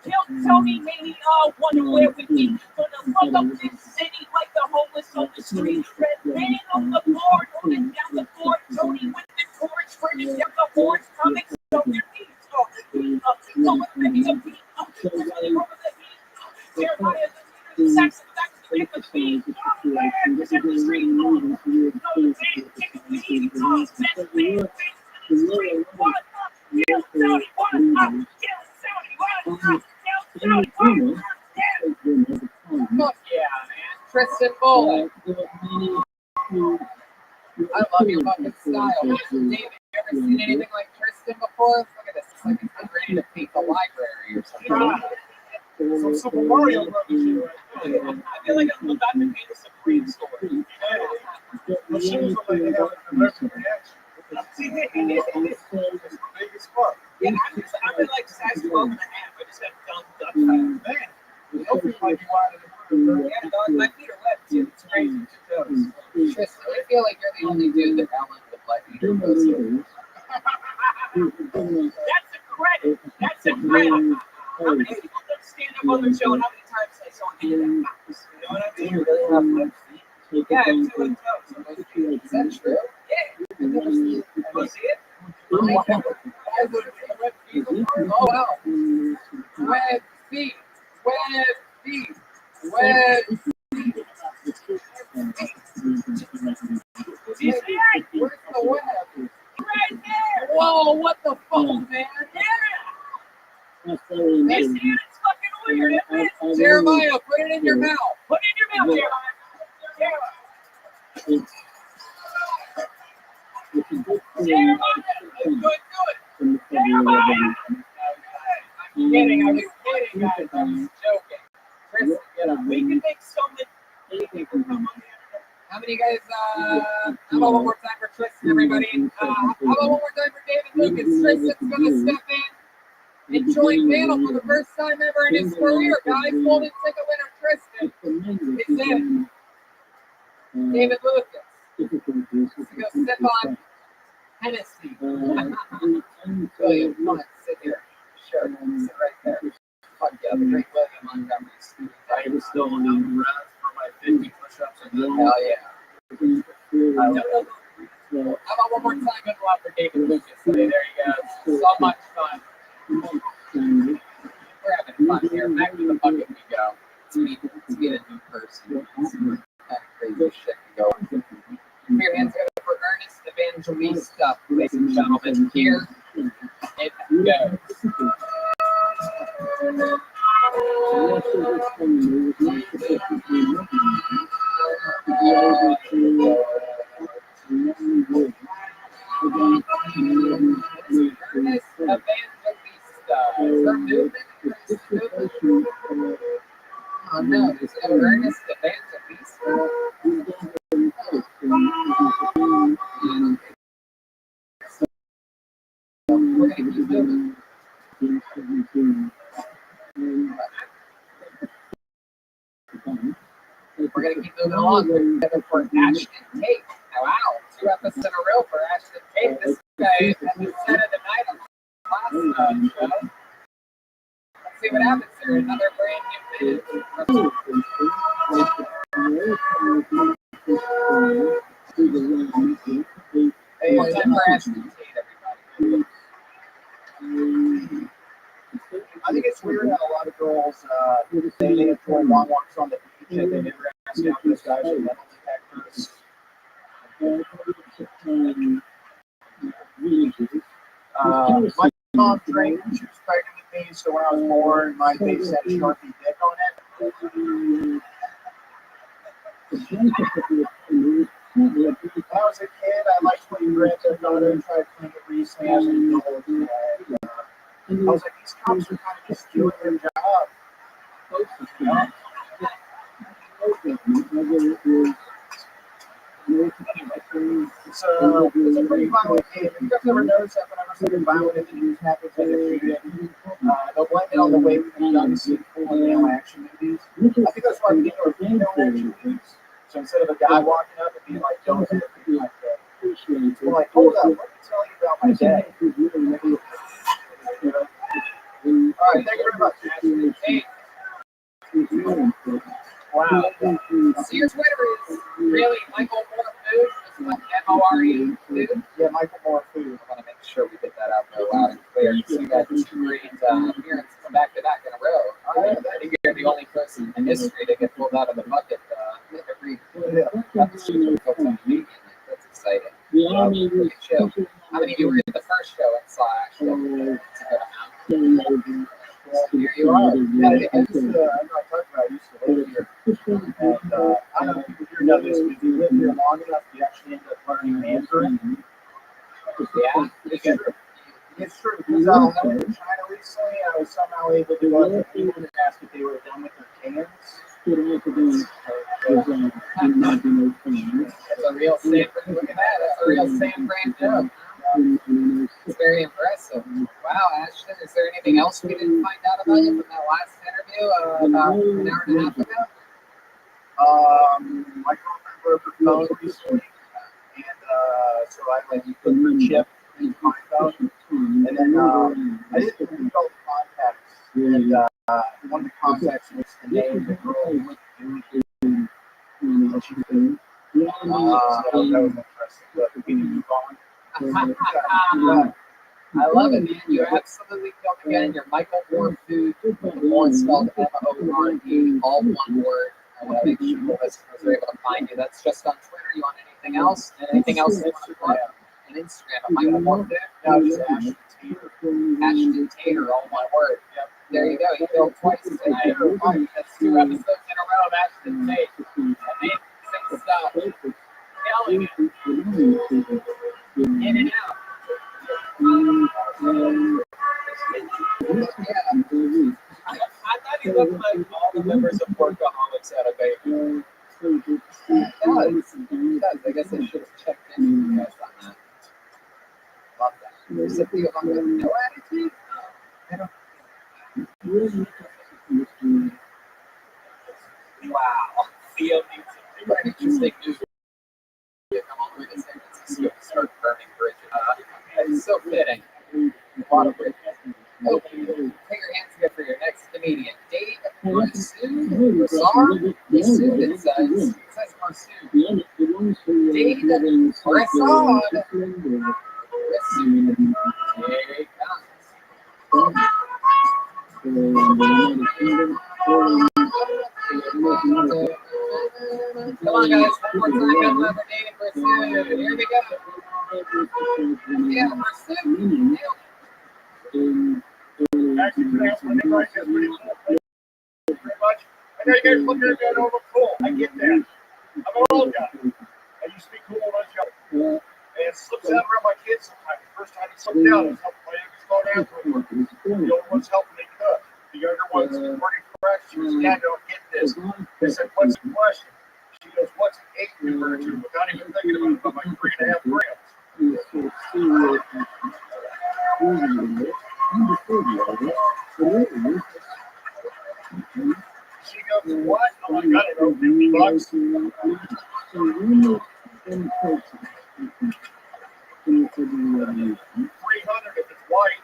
Speaker 6: Kill Tony, maybe wonder where we be. Gonna fuck up this city like the homeless on the street. Red man on the board, holding down the board. Tony with the torch, spreading down the boards, coming so your knees. Going ready to beat up, running over the heat. Jeremiah, the Saxon back to the neck of speed. Oh man, push up the street. No, the day, kick the lead. Set man, face to the street. One up, kill Tony, one up, kill Tony, one up.
Speaker 2: Fuck yeah, man. Tristan Bowling. I love your fucking style. David, you ever seen anything like Tristan before? Look at this. It's like he's ready to paint the library or something.
Speaker 3: Some Super Mario Brothers shit right now.
Speaker 6: I feel like I'm about to paint a Supreme store.
Speaker 3: The shoes are like they have an electric reaction. It's the biggest fuck.
Speaker 6: Yeah, I've been like size 12 and a half. I just got dumb duck.
Speaker 3: Man, you don't feel like you wanted to.
Speaker 6: Yeah, dog, my feet are wet
Speaker 2: Tristan, I feel like you're the only dude that Ellen would let you do this with.
Speaker 6: That's a credit. That's a credit. How many people don't stand up on the show and how many times I saw me in that house? You know what I
Speaker 2: Do
Speaker 6: mean?
Speaker 2: you really have left feet?
Speaker 6: Yeah, I have 2 left toes.
Speaker 2: Is that true?
Speaker 6: Yeah.
Speaker 2: I've never seen it.
Speaker 6: You see it?
Speaker 2: Oh, wow. Web feet. Web feet. Web feet.
Speaker 6: Do you see it?
Speaker 2: Where's the web?
Speaker 6: Right there.
Speaker 2: Whoa, what the fuck, man?
Speaker 6: Yeah. You see it? It's fucking weird, isn't it?
Speaker 2: Jeremiah, put it in your mouth.
Speaker 6: Put it in your mouth, Jeremiah. Jeremiah.
Speaker 2: Do it.
Speaker 6: Jeremiah.
Speaker 2: I'm kidding, I was kidding, guys. I was joking. Tristan, get up.
Speaker 6: We can make so many people come on here.
Speaker 2: How many guys, how about one more time for Tristan, everybody? How about one more time for David Lucas? Tristan's going to step in and join panel for the first time ever in his career, guys. Golden ticket winner Tristan is in. David Lucas. He's going to sip on Hennessy. William, come on, sit here. Sure, sit right there. Fuck yeah, the great William Montgomery.
Speaker 14: I was still on the rest for my 50 push-ups and then
Speaker 2: Hell yeah. How about one more time and go out for David Lucas? There you go. So much fun. We're having fun here. Back to the bucket we go. To get a new person. Kind of crazy shit to go on. Put your hands together for Ernest Evangelista, ladies and gentlemen. Here it goes. Ernest Evangelista. Is her movement? Oh no, is it Ernest Evangelista? We're gonna keep moving. We're going to keep moving along. We're together for Ashton Tate. Now, wow, 2 episodes in a row for Ashton Tate. This guy has been set of the night on the last show. Let's see what happens here. Another brand new minute. Hey, one time for Ashton Tate, everybody.
Speaker 1: I think it's weird how a lot of girls they enjoy long walks on the beach and they never ask out those guys with metal detectors. My mom drank when she was pregnant with me, so when I was born, my face had a Sharpie dick on it. When I was a kid, I liked playing Grand Theft Auto and tried playing it recently as an adult. I was like, these cops are kind of just doing their job. You know? It's a pretty violent game. If you guys ever notice that whenever something violent in the news happens and they're shooting, they'll blame it on the way we've done seen cool and male action movies. I think that's why people are female action movies. So instead of a guy walking up and being like, don't do it like that, we're like, hold up, let me tell you about my day. All right, thank you very much.
Speaker 2: Hey. Wow. So your Twitter is really Michael Moore Food? It's like M-O-R-E Food?
Speaker 1: Yeah, Michael Moore Food.
Speaker 2: I want to make sure we get that out there loud and clear. So you got 2 great appearances come back to back in a row. I think you're the only person in history to get pulled out of the bucket every episode of the week. That's exciting. Good show. How many of you were at the first show and saw Ashton? It's a good amount. Here you are.
Speaker 1: Yeah, I used to, I know I talked about, I used to live here. And I don't know if you know this, but if you live here long enough, you actually end up learning Mandarin.
Speaker 2: Yeah,
Speaker 1: it's true. Because I was in China recently, I was somehow able to go up to people and ask if they were done with their cans.
Speaker 2: That's a real San Fran. Look at that. That's a real San Fran joke. It's very impressive. Wow, Ashton, is there anything else we didn't find out about you from that last interview about an hour and a half ago?
Speaker 1: My girlfriend broke her phone recently, and so I like you put your chip in my phone, and then I didn't read all the contacts, and one of the contacts was the name of the girl who went through what she did. That was interesting, but we need to move on.
Speaker 2: I love it, man. You absolutely killed it again. Your Michael Moore food. Moore spelled M-O-R-E, all one word. I want to make sure the listeners are able to find you. That's just on Twitter. You want anything else? Anything else you want to plug? And Instagram at Michael Moore food?
Speaker 1: No, just Ashton Tater.
Speaker 2: Ashton Tater, all one word. Yep. There you go. You killed twice tonight. That's 2 episodes in a row of Ashton Tate. Amazing stuff. Killing it. In and out. I thought he looked like all the members of Workaholics had a baby. It does. I guess I should have checked in with you guys on that. Love that. There's a few of them with no attitude. I don't. Wow. Theo needs a new interesting news. Come all the way to San Francisco to start burning bridges. It's so fitting. A lot of bridges. Okay, put your hands together for your next comedian. Dave Marsoon. It says. It says Marsoon. Dave Marsoon. Here he comes. Come on, guys. One more time. Another Dave Marsoon. Here we go. Yeah, Marsoon.
Speaker 3: Actually, pronounce my name right. That's pretty cool. Thank you very much. I know you guys look at that over cool. I get that. I'm an old guy. I used to be cool when I was young. And it slips out around my kids sometimes. The first time he slipped down, I was helping my youngest go down for work. The older one's helping me cook. The younger one's pretty fresh. She goes, Dad, don't get this. I said, what's the question? She goes, what's an 8 refer to? Without even thinking about my 3.5 grams. She goes, what? Oh, I got it. Oh, $50. 300 if it's white.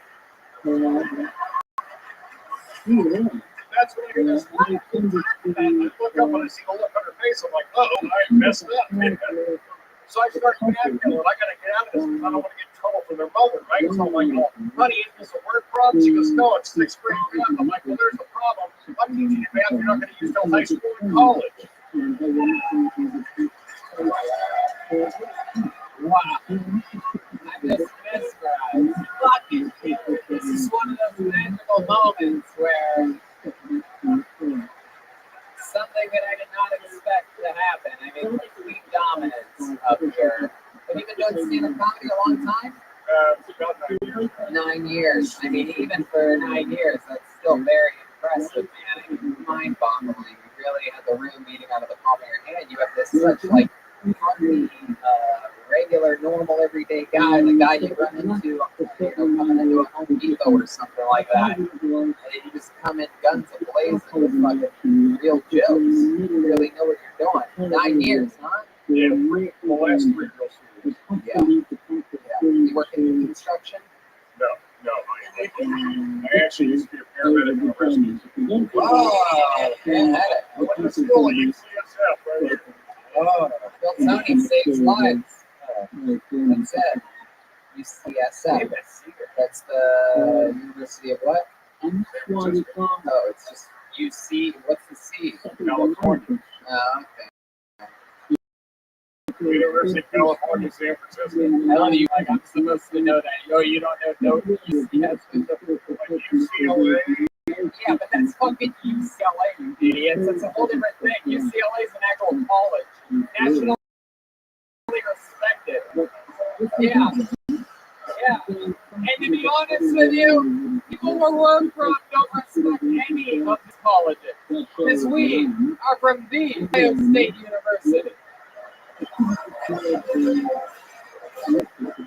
Speaker 3: That's when I hear this light. I look up and I see the look on her face. I'm like, oh, I messed up. So I start navigating. I got to get out of this because I don't want to get in trouble for their mother, right? So I'm like, oh, honey, is this a word problem? She goes, no, it's 6th grade math. I'm like, well, there's a problem. I'm teaching you math you're not going to use till high school and college.
Speaker 2: Wow. I'm just mesmerized. Lucky. This is one of those magical moments where something that I did not expect to happen. I mean, complete dominance up here. Have you been doing stand-up comedy a long time?
Speaker 3: About 9 years.
Speaker 2: 9 years. I mean, even for 9 years, that's still very impressive, man. I mean, mind-boggling. You really have the room beating out of the palm of your hand. You have this such, like, healthy, regular, normal, everyday guy, the guy you run into, coming into a Home Depot or something like that. And then you just come in guns a-blazing with fucking real jokes. You really know what you're doing. 9 years, huh?
Speaker 3: Yeah, the last 3 real years.
Speaker 2: Yeah. You work in construction?
Speaker 3: No. I actually used to be a paramedic in a rescue.
Speaker 2: Oh, man.
Speaker 3: I went to school at UCSF, right?
Speaker 2: Oh, Bill Tony saves lives. That's it. UCSF. That's the University of what? Oh, it's just UC. What's the C?
Speaker 3: California.
Speaker 2: Oh, okay.
Speaker 3: University of California, San Francisco.
Speaker 2: I love you. Like, I'm supposed to know that. Oh, you don't know UCSF.
Speaker 3: Like UCLA.
Speaker 2: Yeah, but that's fucking UCLA, you idiots. It's a whole different thing. UCLA is an actual college. Nationally respected. Yeah. And to be honest with you, people where we're from don't respect any of these colleges. Because we are from the Ohio State University.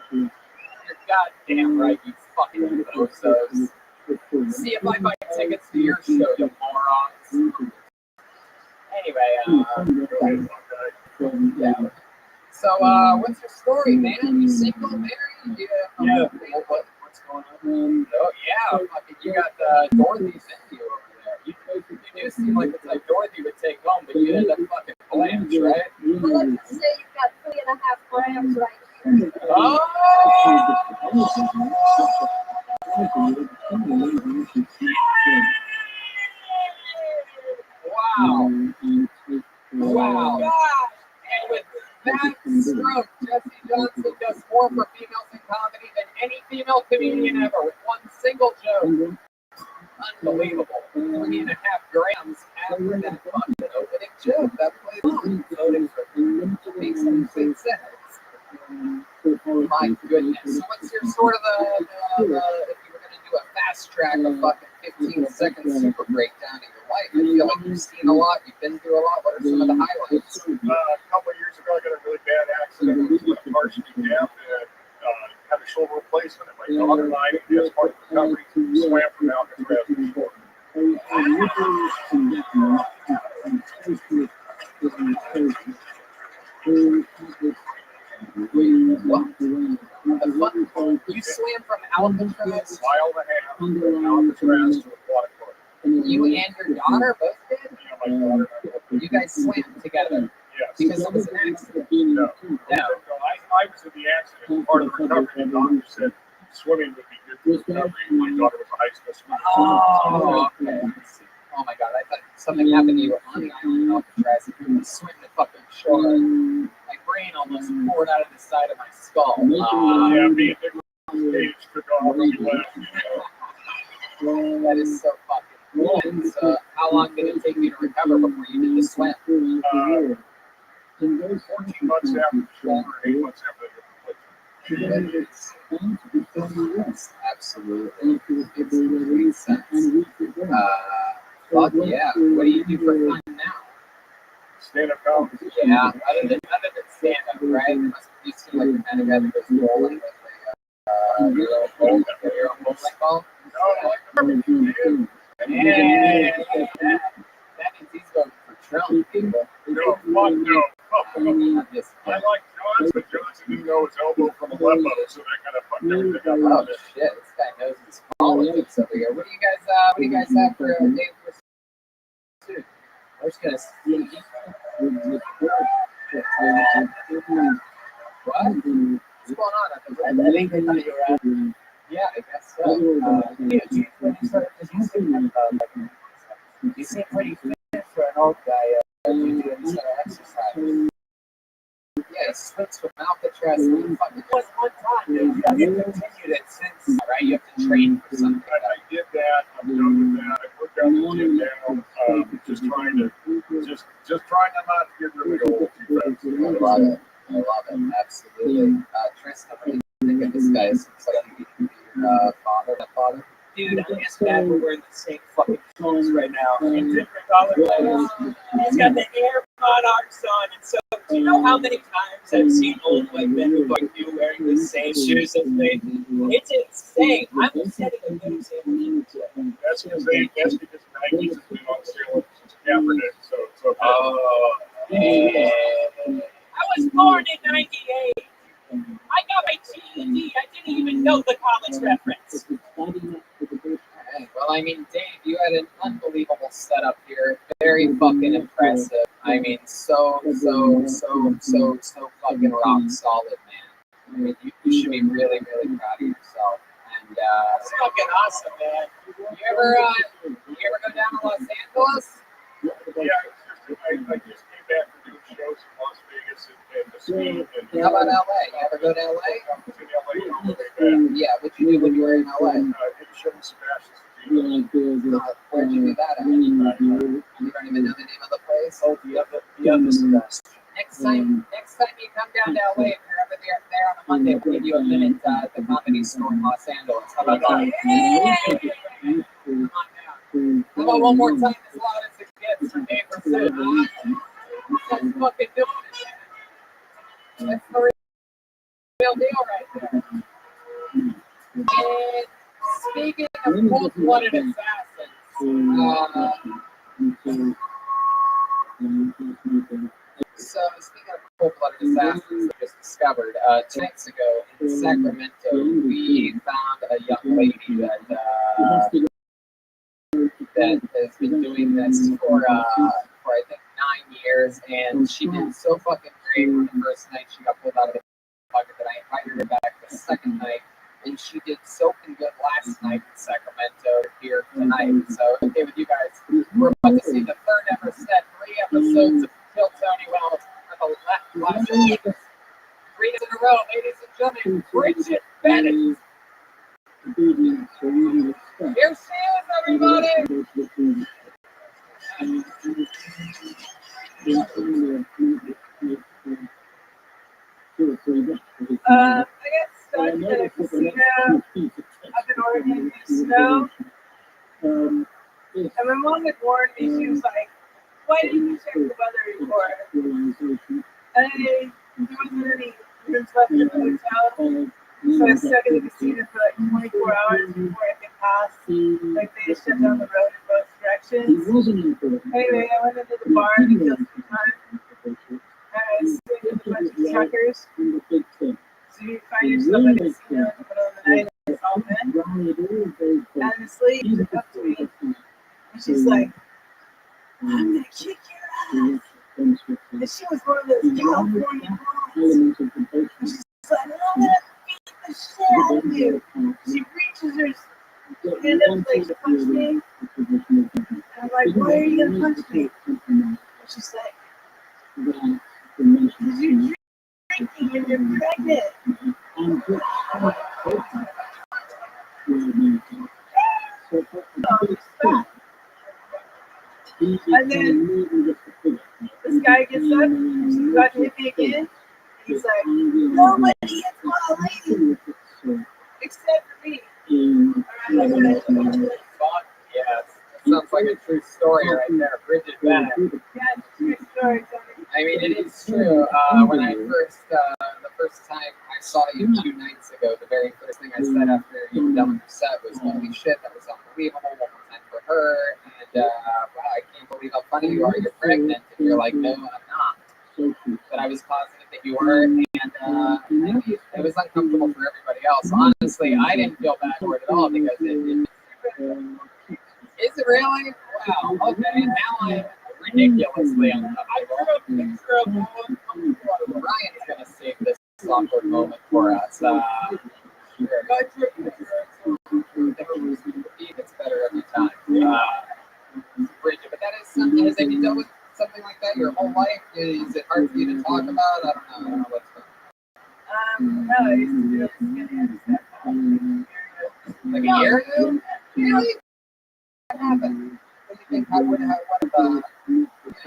Speaker 2: You're goddamn right, you fucking bozos. See if I buy tickets to your show, you morons. Anyway, yeah. So, what's your story, man? You single, married?
Speaker 8: Yeah. What's going on?
Speaker 2: Oh, yeah. Fucking, you got Dorothy's in you over there. You do seem like the type Dorothy would take home, but you end up fucking Blanche, right?
Speaker 12: Well, let's just say you've got 3.5 grams right here.
Speaker 2: Oh! Wow. Wow. And with that stroke, Jesse Johnson does more for females in comedy than any female comedian ever with one single joke. Unbelievable. 3.5 grams after that fucking opening joke. That played on. Voting for makes complete sense. My goodness. So what's your sort of if you were going to do a fast track of fucking 15-second super breakdown of your life? I feel like you've seen a lot, you've been through a lot. What are some of the highlights?
Speaker 3: A couple of years ago, I got a really bad accident. I was partially deaf and had a shoulder replacement. And my daughter and I, as part of recovery, swam from Alcatraz to shore.
Speaker 2: You swam from Alcatraz?
Speaker 3: Mile and a half from Alcatraz to a water park.
Speaker 2: You and your daughter both did?
Speaker 3: Yeah, my daughter and I.
Speaker 2: You guys swam together?
Speaker 3: Yes.
Speaker 2: Because it was an accident?
Speaker 3: No.
Speaker 2: No.
Speaker 3: I was in the accident. Part of the recovery, the doctor said swimming would be good for recovery. My daughter was a high school swimmer.
Speaker 2: Oh, okay. Oh my god, I thought something happened to you on the island of Alcatraz and you were swimming to fucking shore. My brain almost poured out of the side of my skull.
Speaker 3: Yeah, me and Nick took off when we left.
Speaker 2: That is so fucking cool. And so, how long did it take you to recover before you did the swim?
Speaker 3: 14 months after the shoulder, 8 months after the
Speaker 2: Yes, absolutely. It's complete sense. Fuck yeah. What do you do for fun now?
Speaker 3: stand-up comedy.
Speaker 2: Yeah, other than stand-up, right? It must be seem like the kind of guy that goes bowling with your own bowling ball. Yeah. That means he's going for Trump, people.
Speaker 3: No, fuck no. I like Johnson, but Johnson didn't know his elbow from Aleppo, so that kind of fucked everything up.
Speaker 2: Oh shit, this guy knows his politics over here. What do you guys have for a day for pursuit? I was gonna see. What? What's going on? I think they thought you were out. Yeah, I guess so.
Speaker 6: You seem pretty fit for an old guy. You do a ton of exercise.
Speaker 2: Yeah, he switched from Alcatraz to fucking. It was one time, dude. You continued it since, right? You have to train for something.
Speaker 3: I did that. I'm done with that. I worked out the gym now. Just trying to not get really old too fast.
Speaker 2: I love it. I love it. Absolutely. Tristan, what do you think of this guy? It looks like he could be your father.
Speaker 11: Dude, I'm just glad we're wearing the same fucking clothes right now. In different colorways. He's got the Air Monarchs on, and so do you know how many times I've seen old white men like you wearing the same shoes as me? It's insane. I'm setting a new example.
Speaker 3: That's because Nike's has been on sale since Kaepernick, so it's okay.
Speaker 2: Oh, yeah.
Speaker 11: I was born in '98. I got my GED. I didn't even know the college reference.
Speaker 2: Okay. Well, I mean, Dave, you had an unbelievable setup here. Very fucking impressive. I mean, so fucking rock solid, man. I mean, you should be really, really proud of yourself. And
Speaker 11: It's fucking awesome, man.
Speaker 2: you ever go down to Los Angeles?
Speaker 3: Yeah, I just came back from doing shows in Las Vegas and the ski.
Speaker 2: How about LA? You ever go to LA?
Speaker 3: I was in LA on the way back.
Speaker 2: Yeah, what'd you do when you were in LA?
Speaker 3: I did a show with Sebastian.
Speaker 2: Where'd you do that at? You don't even know the name of the place?
Speaker 6: Oh, the other Sebastian.
Speaker 2: Next time you come down to LA, if you're ever there on a Monday, we'll give you a minute at the Comedy Store in Los Angeles. How about that? Come on down. How about one more time as loud as it gets for Dave Pursuit? Let's fucking do it. That's the real deal right there. And speaking of cold-blooded assassins, so speaking of cold-blooded assassins that just discovered 2 nights ago in Sacramento. We found a young lady that has been doing this for I think 9 years, and she did so fucking great on the first night. She got pulled out of the bucket that I invited her back the second night, and she did soaking good last night in Sacramento here tonight. So, okay, with you guys, we're about to see the third ever set, 3 episodes of Kill Tony Well on the last 3 days in a row, ladies and gentlemen, Bridget Bennett. Here she is, everybody.
Speaker 9: I got stuck at a casino up in Oregon in the snow. And my mom had warned me, she was like, why didn't you check the weather report? And there wasn't any rooms left in the hotel. So I was stuck in the casino for like 24 hours before I could pass. Like they just shut down the road in both directions. Anyway, I went into the bar and killed some time. And I was sitting with a bunch of truckers. So you find yourself at a casino in the middle of the night and it's all men. And this lady came up to me and she's like, I'm gonna kick your ass. And she was one of those California moms. And she's like, I'm gonna beat the shit out of you. She reaches her hand up like to punch me. And I'm like, why are you gonna punch me? And she's like, because you're drinking and you're pregnant. And then this guy gets up, she's about to hit me again, and he's like, nobody hits my lady except for me.
Speaker 2: Fuck yes. Sounds like a true story right there, Bridget Bennett.
Speaker 9: Yeah, it's a true story, Tony.
Speaker 2: I mean, it is true. When I first, the first time I saw you 2 nights ago, the very first thing I said after you were done with your set was, holy shit, that was unbelievable. One more time for her. And, wow, I can't believe how funny you are. You're pregnant. And you're like, no, I'm not. But I was positive that you were. And it was uncomfortable for everybody else. Honestly, I didn't feel bad for it at all because it is it really? Wow. Okay, now I'm ridiculously uncomfortable. Ryan's gonna save this awkward moment for us. It's better every time. Bridget, but that is something. Have you dealt with something like that your whole life? Is it hard for you to talk about? I don't know what's going on.
Speaker 9: No, I used to do it
Speaker 2: like a year ago? Really? What happened? What do you think? What about? I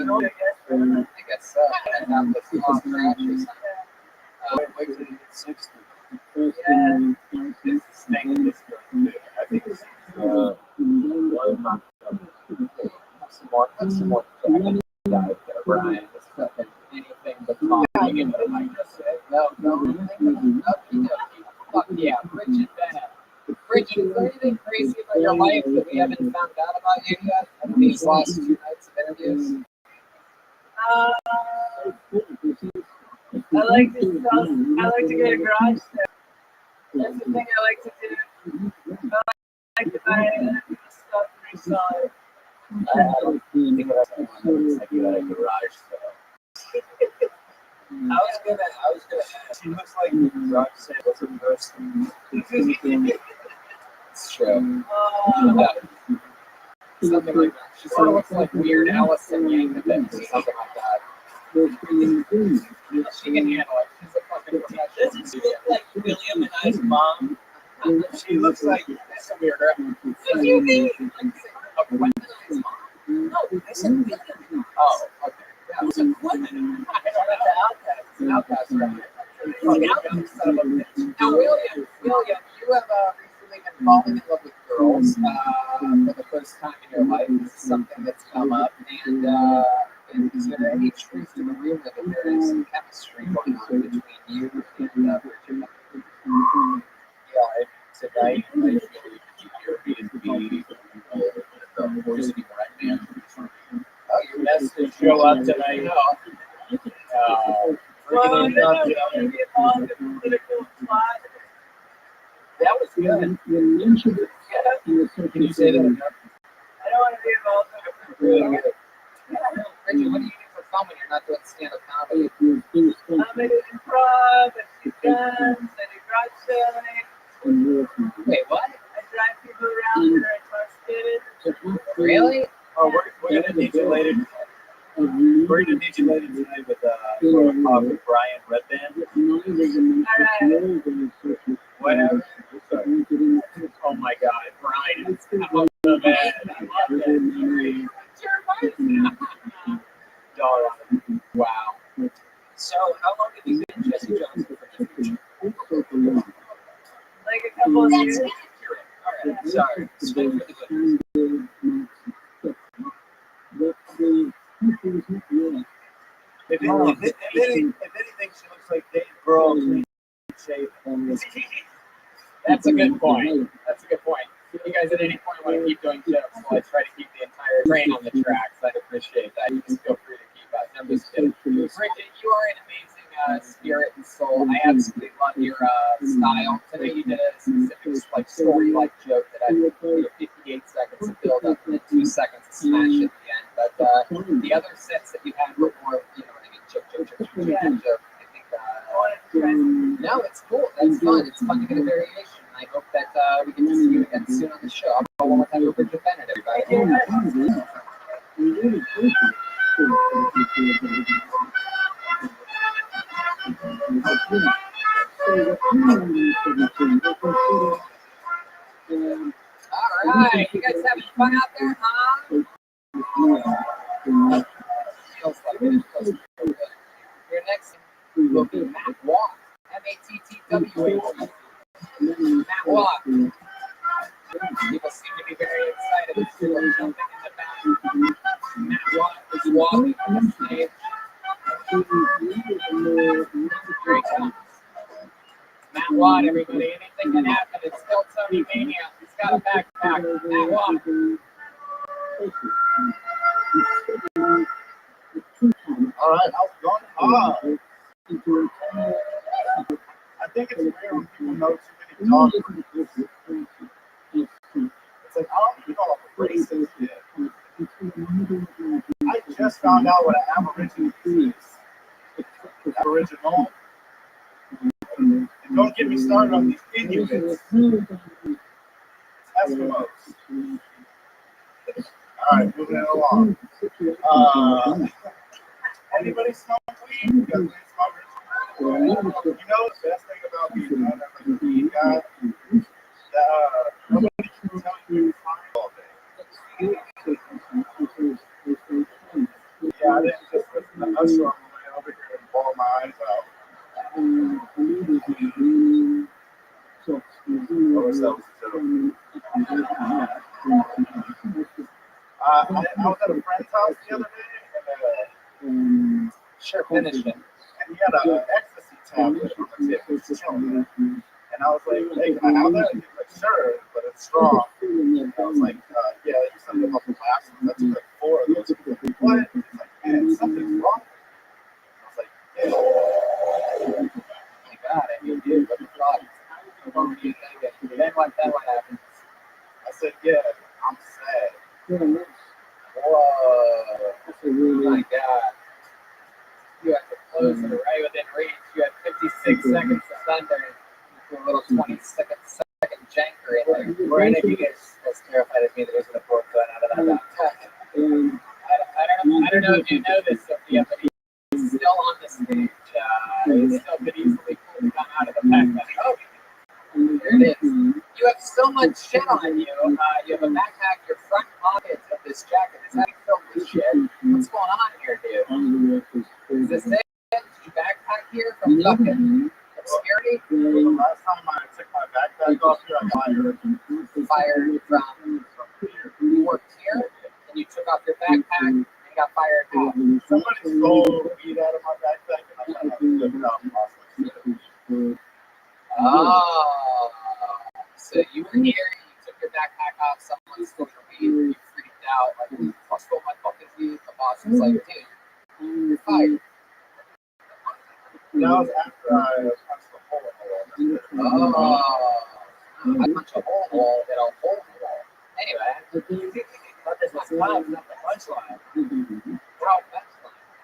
Speaker 2: guess so. And that was the long crash or something.
Speaker 13: Wait till you hit 60.
Speaker 9: Yeah.
Speaker 14: This thing is good. I think it's
Speaker 2: Some more Jack died there, Brian. It's fucking anything but talking into the microphone. No, fuck yeah, Bridget Bennett. Bridget, is there anything crazy about your life that we haven't found out about you yet in these last 2 nights of interviews?
Speaker 9: I like to go to garage sales. That's the thing I like to do. I like to buy stuff and resell it.
Speaker 14: I don't think that's like you at a garage sale. I was gonna ask. She looks like the garage sale was a person.
Speaker 2: It's true. Something like that. She sort of looks like weird Allison Yankovic or something like that. She can handle it. She's a fucking professional.
Speaker 5: Doesn't she look like William and I's mom?
Speaker 2: She looks like that's a weird girl. What do you mean? A Quentin's mom? No, I said William. Oh, okay. Yeah, it was a Quentin. I don't know the Outcast. It's an Outcast, right? Outcast, son of a bitch. Now, William, you have recently been falling in love with girls for the first time in your life. This is something that's come up, and is there any truth to the rumor that there is some chemistry going on between you and Bridget?
Speaker 14: Yeah, tonight I feel you're being the voice of right now.
Speaker 2: Oh, your message show up tonight.
Speaker 9: Well, I
Speaker 8: Freaking
Speaker 9: don't know.
Speaker 8: up,
Speaker 9: It's going to be involved in political plot.
Speaker 8: That was good.
Speaker 9: Yeah.
Speaker 8: Can you say that again?
Speaker 9: I don't want to be involved in it.
Speaker 8: Really good.
Speaker 2: Reggie, what do you do for fun when you're not doing stand-up comedy?
Speaker 9: I do improv, I do guns, I do garage selling.
Speaker 2: Wait, what?
Speaker 9: I drive people around that are intoxicated.
Speaker 2: Really?
Speaker 8: Oh, we're gonna need you later. We're gonna need you later tonight with with Brian Redband.
Speaker 9: Alright.
Speaker 8: Whatever. Oh my God, Brian! Oh the man! I love that. Dog.
Speaker 2: Wow. So, how long have you been Jesse Jones?
Speaker 9: Like a couple of years.
Speaker 2: All right. Sorry. Spin for the good.
Speaker 13: If anything, she looks like Dave Grohl, clean shaven.
Speaker 2: That's a good point. That's a good point. If you guys at any point want to keep doing jokes while I try to keep the entire train on the tracks, I'd appreciate that. You just feel free to keep us. I'm just kidding. Bridget, you are an amazing spirit and soul. I absolutely love your style. Today you did a specific like story-like joke that I took 58 seconds to build up and then 2 seconds to smash at the end. But the other sets that you had were more, you know what I mean, joke. I think, no, it's cool. That's fun. It's fun to get a variation. I hope that we get to see you again soon on the show. I'll go one more time for Bridget Bennett, everybody. All right, you guys having fun out there, huh? Feels like it. Your next will be Matt Watt. MATTWA. Matt Watt. People seem to be very excited. People are jumping in the back. Matt Watt is walking on the stage. Great job. Matt Watt, everybody. Anything can happen. It's still Tony Mania. He's got a backpack. Matt Watt.
Speaker 7: All right, how's it going? I think it's weird when people know too many dogs. It's like, I don't know what racist yet. I just found out what an Aboriginal is. Aboriginal. And don't get me started on these Inuits. Eskimos. All right, moving it along. Anybody smoke weed? You guys smoke weed? You know the best thing about being known as like a weed guy? Nobody can tell you you're fine all day. Yeah, I didn't just listen to Usher on my way over here and ball my eyes out. What was that? I was at a friend's house the other day, and
Speaker 2: Sure, finish it.
Speaker 7: and he had an ecstasy tablet on the tip. He was chilling. And I was like, hey, can I have that? And he was like, sure, but it's strong. And I was like, yeah, you sent them up the last one. That's like 4 of those. Like, what? He's like, man, something's wrong. I was like, yeah.
Speaker 2: Oh my God, I mean, dude, what the fuck? What were you thinking? Then what happened?
Speaker 7: I said, yeah, I'm sad.
Speaker 2: Whoa. Oh my God. You have to close it right within reach. You had 56 seconds to thunder. A little 20-second janker in there. Were any of you guys as terrified as me that there's an report going out of that backpack? I don't know if you know this, Sophia, but he's still on the stage. He still could easily pull the gun out of the backpack. Oh, there it is. You have so much shit on you. You have a backpack, your front pocket of this jacket is having filled with shit. What's going on here, dude? Is this it? Did you backpack here from fucking obscurity?
Speaker 7: The last time I took my backpack off here, I got
Speaker 2: Fired from here. You worked here, and you took off your backpack and got fired out.
Speaker 7: Somebody stole weed out of my backpack, and I thought I was living out in
Speaker 2: Oh, so you were here, you took your backpack off, someone stole your weed, you freaked out, like, who stole my fucking weed? The boss was like, dude, you're fired.
Speaker 3: punched a hole in the wall.
Speaker 2: Oh, I punch a hole in the wall, hit a hole in the wall. Anyway,
Speaker 8: But this was not the punchline.
Speaker 2: how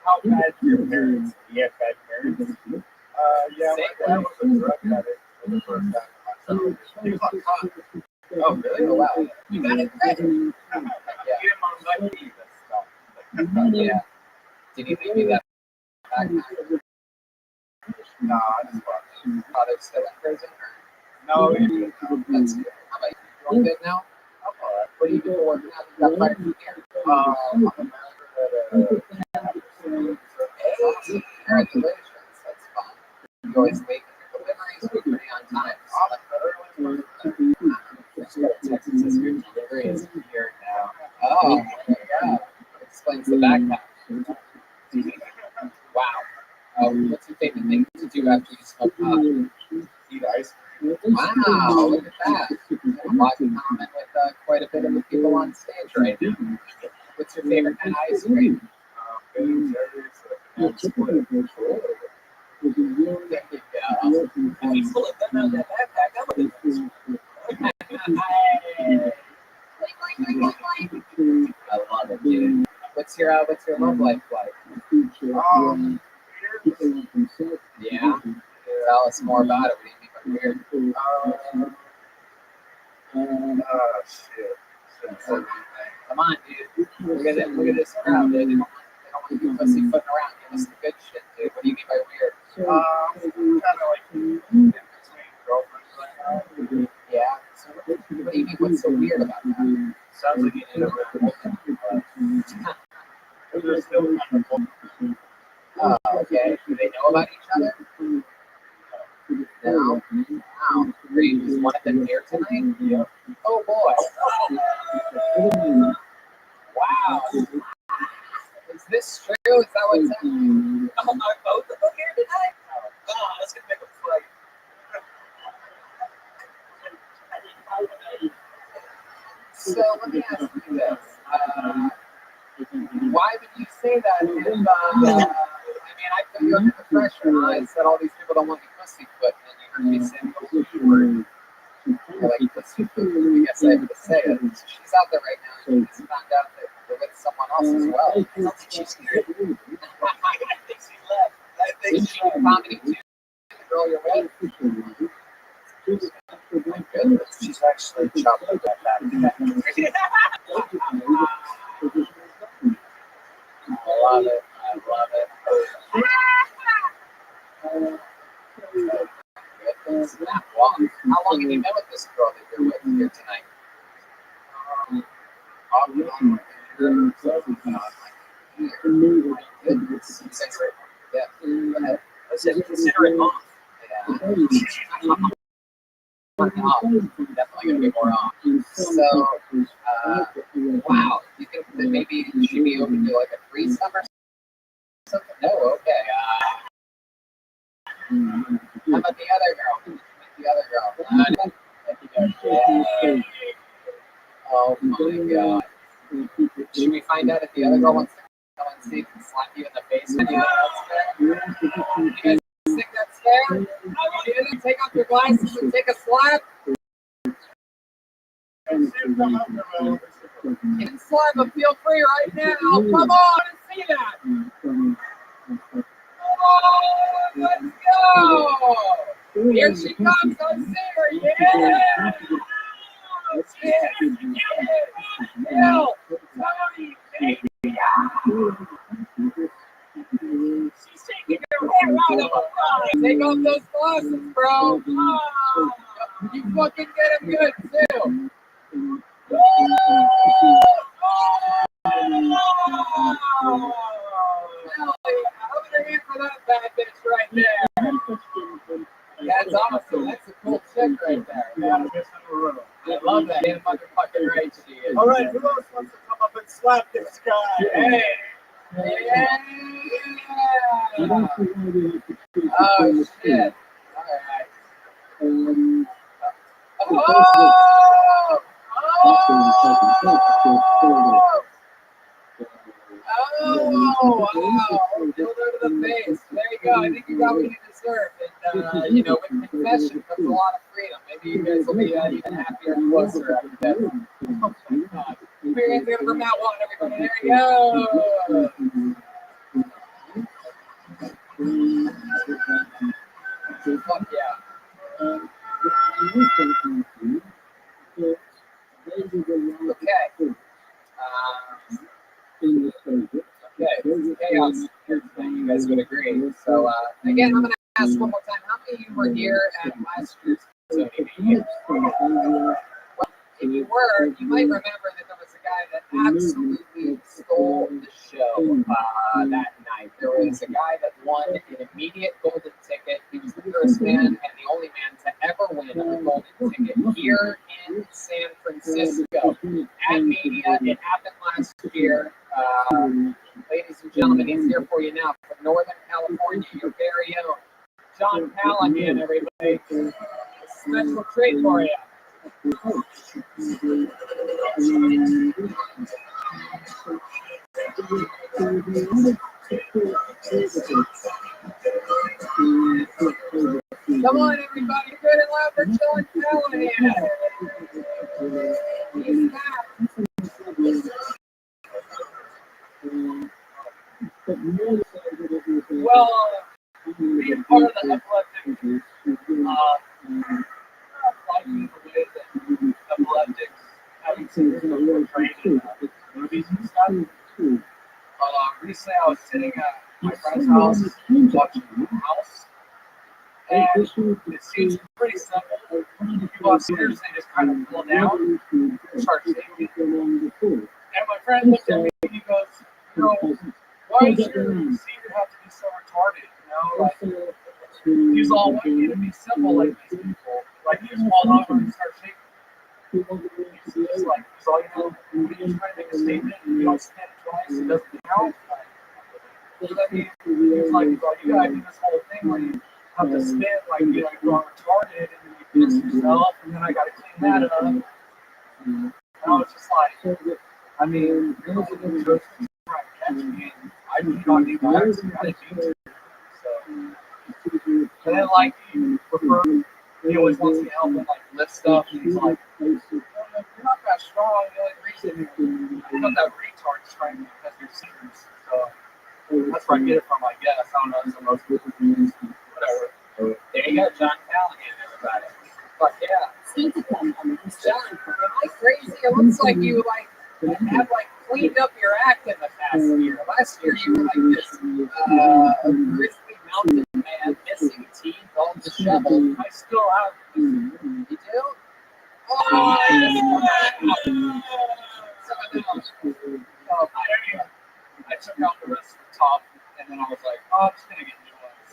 Speaker 3: How bad are your parents?
Speaker 8: Do you have bad parents?
Speaker 3: Yeah, my dad was a drug addict for the first time in my childhood. He was on cop.
Speaker 2: Oh, really? Oh, wow. You got it right.
Speaker 3: Get him on my knee, this stuff.
Speaker 2: Yeah. Did he leave you that backpack?
Speaker 3: No, I just watched it.
Speaker 2: Father still in prison?
Speaker 3: No, he didn't.
Speaker 2: That's good. How about you? You all good now?
Speaker 3: I'm alright.
Speaker 2: What do you do for work now? You got fired from here?
Speaker 3: I'm a member at
Speaker 2: Hey, congratulations. That's fun. You always make your deliveries, you're pretty on time. Texas is your delivery is here now. Oh, my God. Explains the backpack. Wow. What's your favorite thing to do after you smoke pot?
Speaker 3: Eat ice.
Speaker 2: Wow, look at that. I'm watching comment with quite a bit of the people on stage right now. What's your favorite kind of ice cream?
Speaker 3: Ben and Jerry's.
Speaker 2: There you go.
Speaker 11: If you pull it down out of that backpack, that would
Speaker 2: I love it, dude. What's your love life like? Yeah. Tell us more about it. What do you mean by weird?
Speaker 3: Shit.
Speaker 2: Come on, dude. Look at this crowd, dude. They don't want you pussy footing around. Give us the good shit, dude. What do you mean by weird?
Speaker 3: Kind of like in between girlfriends right now.
Speaker 2: Yeah. So what do you mean? What's so weird about that?
Speaker 3: Sounds like you need a real They're still kind of
Speaker 2: Oh, okay. Do they know about each other? No. Wow. Great. Is one of them here tonight?
Speaker 3: Yep.
Speaker 2: Oh boy. Wow. Is this true? Is that what's happening?
Speaker 11: are both of them here tonight? Oh, that's gonna make a fight.
Speaker 2: So let me ask you this. Why would you say that if, I mean, I put you under the pressure. I said all these people don't want me pussy foot, and you heard me say the word. Like pussy foot. I guess I have to say it. She's out there right now. She just found out that they're with someone else as well. I don't think she's here. I think she left. I think she's in comedy too. The girl you're with. My goodness, she's actually chopped up that back. I love it. I love it. Well, how long have you been with this girl that you're with here tonight? Goodness. Yeah. Go ahead.
Speaker 11: I said, consider it off.
Speaker 2: Yeah. Definitely going to be more on. So, wow. You think that maybe she'd be open to like a threesome or something? No, okay. How about the other girl? The other girl. Oh my God. Should we find out if the other girl wants to come and see and slap you in the face? You guys think that's fair? You didn't take off your glasses and take a slap? You can slap him, feel free right now. Come on and see that. Come on, let's go. Here she comes, let's see her. Yeah. Hell, Tony, baby. She's taking her hair out of her. Take off those glasses, bro. Oh, you fucking get him good, too. Over here for that bad bitch right there. That's awesome. That's a cool chick right there. I love that. Damn motherfucking right she is.
Speaker 3: All right, who else wants to come up and slap this guy?
Speaker 2: Hey. Yeah. Oh shit. All right. Oh! wow. Shoulder to the face. There you go. I think you got what you deserve. And, you know, with confession comes a lot of freedom. Maybe you guys will be even happier and closer after that. Oh, my God. Put your hands together for Matt One, everybody. There you go. Fuck yeah. Okay. Okay, this is chaos. You guys would agree. So, again, I'm going to ask one more time. How many of you were here at last year's Sony meeting? Well, if you were, you might remember that there was a guy that absolutely stole the show that night. There was a guy that won an immediate golden ticket. He was the first man and the only man to ever win a golden ticket here in San Francisco at Media. It happened last year. Ladies and gentlemen, he's here for you now from Northern California, your very own John Callahan, everybody. Special treat for you. Come on, everybody, good and loud for John Callahan. He's back. Well, being part of the epileptic, epileptics, having some training, movies and stuff. Recently, I was sitting at my friend's house watching the house, and it seems pretty simple. People upstairs, they just kind of pull down and start shaking. And my friend looked at me and he goes, you know, why does your seizure have to be so retarded? You know, like, he's all wanting you to be simple like these people. Like, you just fall over and start shaking. He's like, that's all you know. When you're trying to make a statement, you don't spin it twice, it doesn't count. So that means, he's like, you gotta do this whole thing where you have to spin, like, you know, you're all retarded, and then you piss yourself, and then I gotta clean that up. And I was just like, I mean, you're the one who's trying to catch me, and I do not need my eyes, I didn't mean to. So, and then, like, he referred, he always wants to help him, like, lift stuff, and he's like, you're not that strong, the only reason I thought that retard's trying to because you're seizures. So, that's where I get it from, I guess. I don't know, it's the most whatever. There you go, John Callahan, everybody. Fuck yeah. John, am I crazy? It looks like you, like, have, like, cleaned up your act in the past year. Last year, you were like this grizzly mountain man, missing teeth, all disheveled. I still have. You do? Oh, I took out the rest of the top, and then I was like, oh, I'm just gonna get new ones.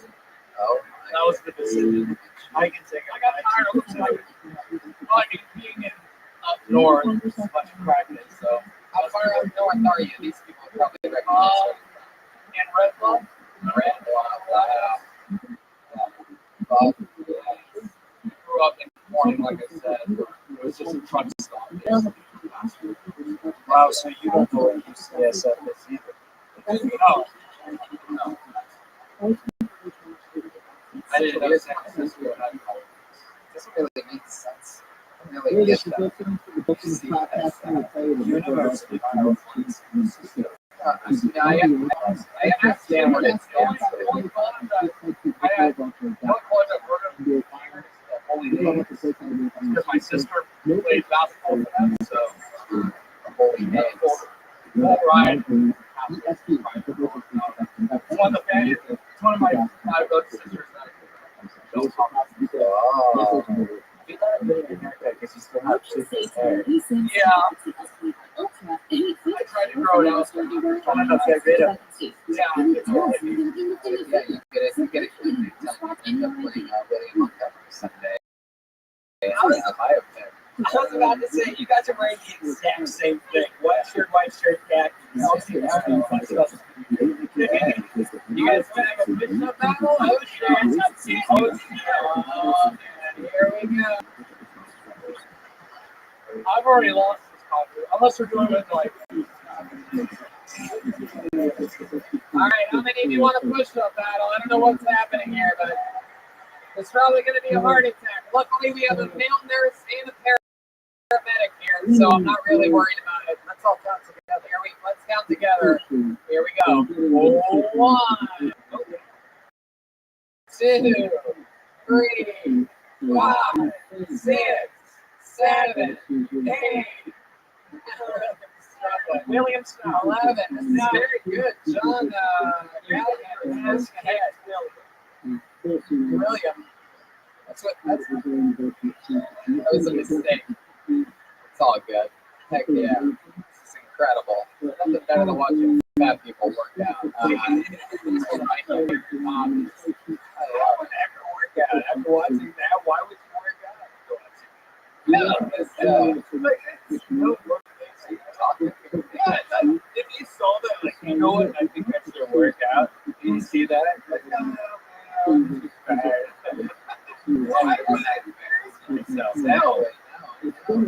Speaker 2: Oh, that was the decision. I can take it. I got tired of looking like it. Well, I mean, being in up north, there's a bunch of practice, so. How far up north are you? These people are probably recognize in Red Bluff? Red Bluff, wow. I grew up in the morning, like I said. It was just a truck stop.
Speaker 13: Wow, so you don't know what UCSF is either.
Speaker 2: No. I didn't know San Francisco had college. This really makes sense. I don't really get that.
Speaker 13: University.
Speaker 2: I understand what it's going. The only college that I had, the only college I've heard of is the Holy Name, because my sister played basketball for them, so the Holy Name. Full ride. It's one of my five other sisters that I don't talk about.
Speaker 13: Oh. Because you still have shit hair.
Speaker 2: Yeah. I tried to grow it out.
Speaker 13: Trying to get rid of it.
Speaker 2: Yeah, it's all I mean. Yeah, you get it. You end up putting William Montgomery someday. I was about to say, you guys are wearing the exact same thing. White shirt, khaki. You guys want to have a push-up battle? Oh, shit. Oh, man. Here we go. I've already lost this confidence. Unless we're doing it like... All right, how many of you want to push up battle? I don't know what's happening here, but it's probably going to be a heart attack. Luckily, we have a male nurse and a paramedic here, so I'm not really worried about it. Let's all count together. Let's count together. Here we go. 1, 2, 3, 5, 6, 7, 8. William Snow, 11. This is very good. John Gallagher. William. That was a mistake. It's all good. Heck yeah. It's incredible. Nothing better than watching fat people work out. I love after workout. After watching that, why would you work out? No, it's if you saw that, like, you know what, I think I should work out. Did you see that? Like, no,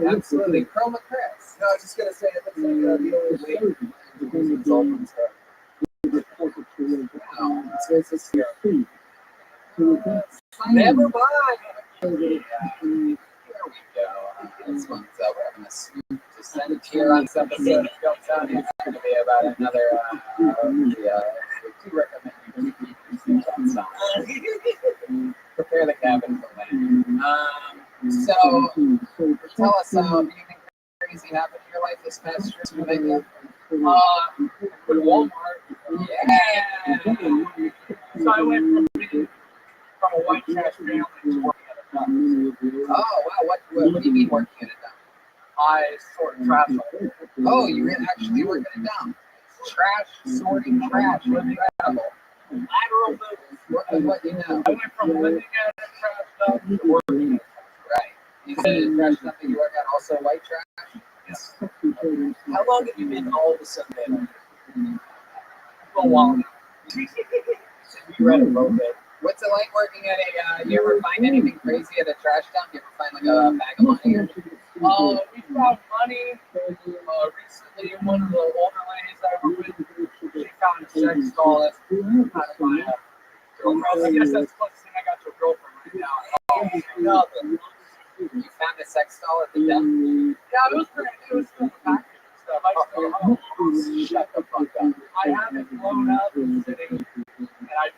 Speaker 2: absolutely. Chroma Chris. No, I was just going to say it looks like the only way consultants never mind. Here we go. This one's we're having a smooth descent here on this episode of Go Tony. It's going to be about another. We do recommend you keep your seatbelts on. Prepare the cabin for landing. So tell us anything crazy happened in your life this past year to Jamaica?
Speaker 4: With Walmart.
Speaker 2: Yeah.
Speaker 4: So I went from a white trash family to working at a dump.
Speaker 2: Oh wow! What do you mean working at a dump?
Speaker 4: I sort trash.
Speaker 2: Oh, you were actually working at a dump. Trash sorting trash. What travel?
Speaker 4: Lateral movement.
Speaker 2: What you know?
Speaker 4: I went from living at a trash dump to working at
Speaker 2: Right. You said trash dump that you work at also white trash?
Speaker 4: Yes. How long have you been all of a sudden? A while now. You read a little bit.
Speaker 2: What's it like working at a, you ever find anything crazy at a trash dump? You ever find like a bag of money?
Speaker 4: We found money. Recently, one of the older ladies I work with, she found a sex doll that's kind of my girlfriend. I guess that's the closest thing I got to a girlfriend right now. Nothing.
Speaker 2: You found a sex doll at the dump?
Speaker 4: Yeah, it was pretty. It was still packaged and stuff. I just go home.
Speaker 2: Shut the fuck up.
Speaker 4: I have it blown up and sitting, and I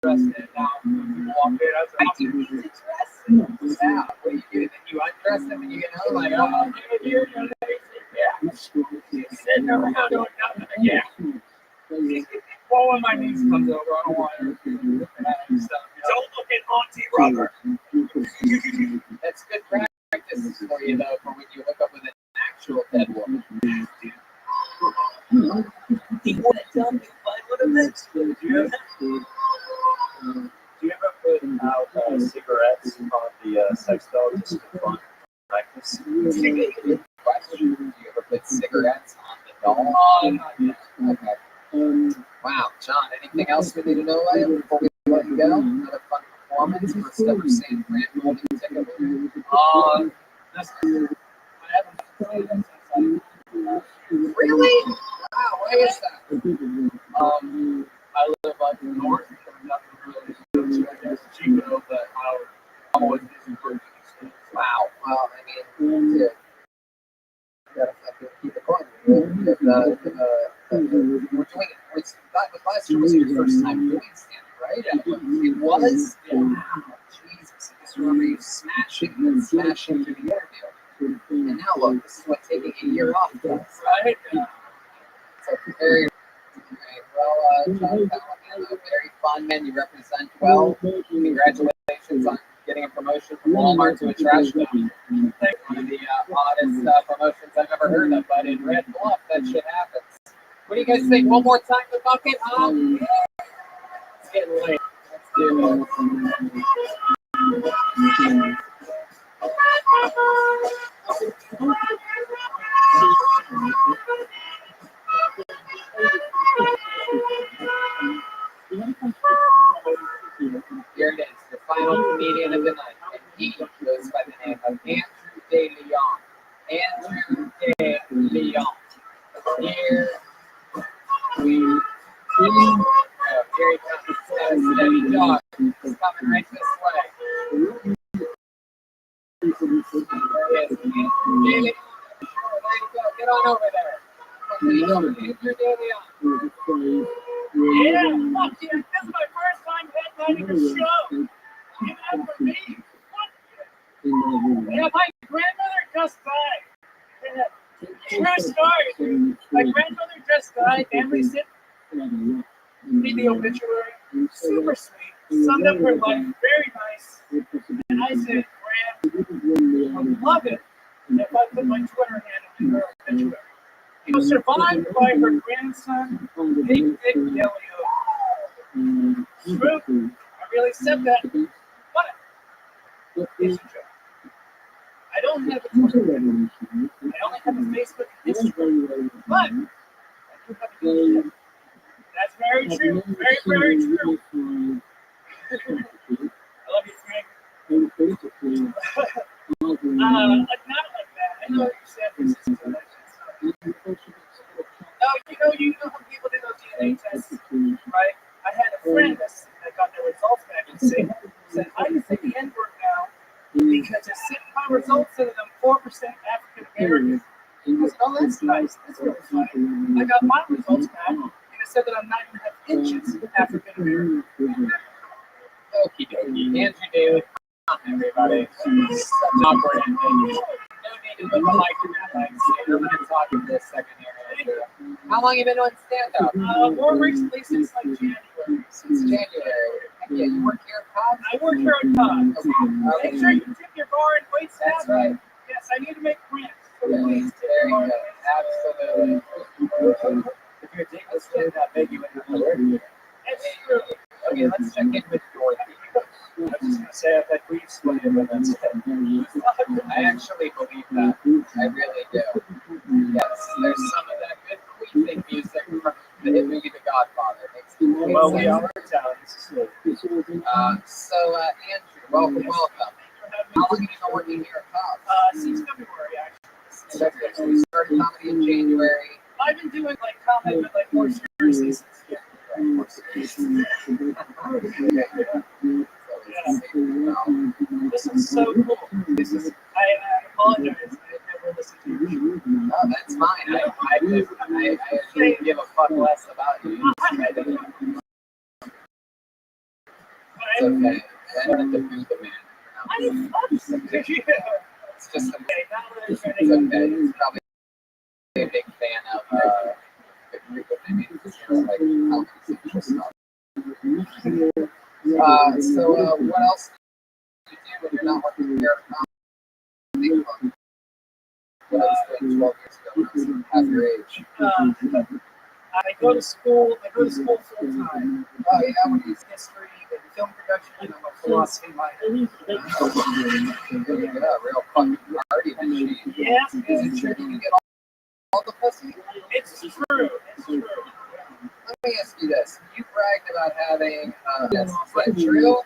Speaker 4: dressed it. Now, people walk in, I was like,
Speaker 2: Yeah, what do you do? Then you undress them and you get home like, oh, I'm here.
Speaker 4: yeah. Sitting around doing nothing. Yeah. Well, when my niece comes over, I don't want her to look at it and stuff. Don't look at Auntie Rubber.
Speaker 2: That's good practice for you, though, for when you hook up with an actual dead woman.
Speaker 4: He would have done me if I would have been.
Speaker 13: Do you ever put out cigarettes on the sex doll just for fun practice?
Speaker 2: Good question. Do you ever put cigarettes on the doll?
Speaker 4: Not yet.
Speaker 2: Okay. Wow, John, anything else we need to know about you before we let you go? Another fun performance for Stepper St. Grant holding ticket winner.
Speaker 4: This is, I haven't played them since
Speaker 2: Really? Wow, why is that?
Speaker 4: I live like north, so nothing really, I guess, Chico, but I'm always busy for
Speaker 2: Wow. Well, I mean, dude, you gotta fucking keep it going. We're doing it. Last year was your first time doing stand-up, right? It was? Yeah. Wow. Jesus. I just remember you smashing through the interview. And now look, this is what taking a year off does, right? So very well, John, very fun man. You represent well. Congratulations on getting a promotion from Walmart to a trash dump. One of the oddest promotions I've ever heard of, but in Red Bluff, that shit happens. What do you guys think? One more time, the bucket? Yeah. It's getting late. Let's do Here it is, the final comedian of the night. And he goes by the name of Andrew De Leon. Andrew De Leon. Here
Speaker 3: Yeah, fuck yeah, this is my first time headlining a show. Give it up for me. Fuck yeah. Yeah, my grandmother just died. Yeah. True story, dude. My grandmother just died. Family sit. Read the obituary. Super sweet. Summed up her life. Very nice. And I said, Gran, I would love it if I put my Twitter handle in her obituary. He was survived by her grandson, Big Dick Delio. True. I really said that. But it's a joke. I don't have a Twitter handle. I only have a Facebook and Instagram. But I do have a YouTube. That's very true. Very, very true. I love you, Frank. Like not like that. I know you said this is too much. No, you know how people do those DNA tests, right? I had a friend that got their results back and said I can say the N-word now because they're sitting my results in them 4% African American. I said, oh, that's nice. That's really funny. I got my results back and it said that I'm 9.5 inches African American.
Speaker 2: Okie dokie. Andrew Daly, everybody. Such awkward ending. No need to put the mic in that mic. I'm going to talk in this second here. How long have you been doing stand-up?
Speaker 3: More recently since like January.
Speaker 2: Since January. Heck yeah, you work here at Cobb's?
Speaker 3: I work here at Cobb's.
Speaker 2: Okay.
Speaker 3: Make sure you tip your bar and wait staff.
Speaker 2: That's right.
Speaker 3: Yes, I need to make rent. So
Speaker 2: Yeah,
Speaker 3: please tip
Speaker 2: there
Speaker 3: your
Speaker 2: you
Speaker 3: bar.
Speaker 2: go. Absolutely. If you're ridiculously that big, you wouldn't have to work here.
Speaker 3: It's true.
Speaker 2: Okay, let's check in with Dorothy.
Speaker 8: I was just gonna say I've had weed splitted, but that's it.
Speaker 2: I actually believe that. I really do. Yes, there's some of that good queefing music from the hit movie The Godfather. Makes complete
Speaker 8: Well, we
Speaker 2: sense.
Speaker 8: are in town. This is good.
Speaker 2: Andrew, welcome. How long have you been working here at Cobb's?
Speaker 3: Since February, actually.
Speaker 2: So you started comedy in January.
Speaker 3: I've been doing like comedy, but like more seriously since This is so cool. I apologize. I never listened to your show.
Speaker 2: No, that's fine. I actually give a fuck less about you. It's okay. I don't have to be the man.
Speaker 3: I love you.
Speaker 2: It's just okay. It's okay. He's probably a big fan of the group of women. Like comedy central stuff. What else do you do when you're not working here at Comedy Club? What else did 12 years ago when I was half your age?
Speaker 3: I go to school full time.
Speaker 2: Oh yeah, what do you
Speaker 3: History and film production, and I'm a philosophy minor.
Speaker 2: Yeah, real fucking party machine.
Speaker 3: Yeah,
Speaker 2: Is it true you can get all the pussy?
Speaker 3: it's true. It's true.
Speaker 2: Let me ask you this. You bragged about having is that true?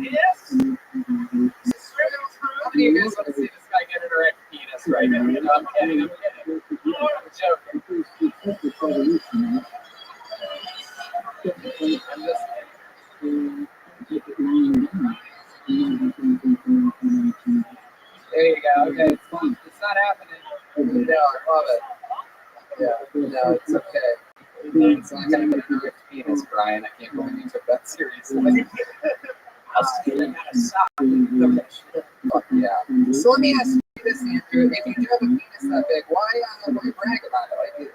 Speaker 3: Yes.
Speaker 2: How many of you guys want to see this guy get an erect penis right now? No, I'm kidding. I'm joking. I'm just there you go. Okay, it's not happening. No, I love it. Yeah, no, it's okay. It's not gonna get an erect penis, Brian. I can't believe you took that seriously.
Speaker 3: I'll see them out of sock.
Speaker 2: Fuck yeah. So let me ask you this, Andrew. If you do have a penis that big, why brag about it? Like, is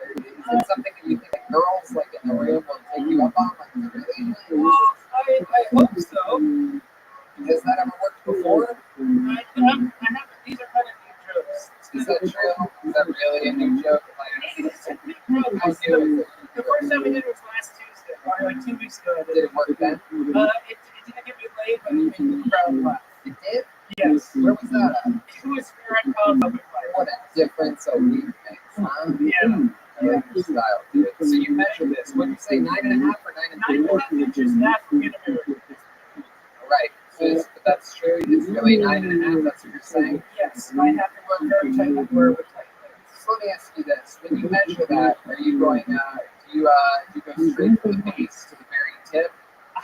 Speaker 2: it something that you think like, girls like in the room will take you up on? Like, really?
Speaker 3: Well, I hope so.
Speaker 2: Has that ever worked before?
Speaker 3: These are kind of new jokes.
Speaker 2: Is that true? Is that really a new joke? Like,
Speaker 3: The first time we did it was last Tuesday, or like 2 weeks ago.
Speaker 2: did it work then?
Speaker 3: It didn't get me laid, but it made the crowd laugh.
Speaker 2: It did?
Speaker 3: Yes.
Speaker 2: Where was that at?
Speaker 3: It was here at Cobb's Open Mic.
Speaker 2: What a difference a week makes, huh?
Speaker 3: Yeah.
Speaker 2: I like your style, dude. So you measure this. What did you say, 9.5 or 9.5?
Speaker 3: 9.5 inches African American.
Speaker 2: Right. So but that's true. It's really 9.5. That's what you're saying.
Speaker 3: Yes, I have to wear very tight underwear with tight legs.
Speaker 2: So let me ask you this: when you measure that, are you going? Do you go straight from the base to the very tip?
Speaker 3: I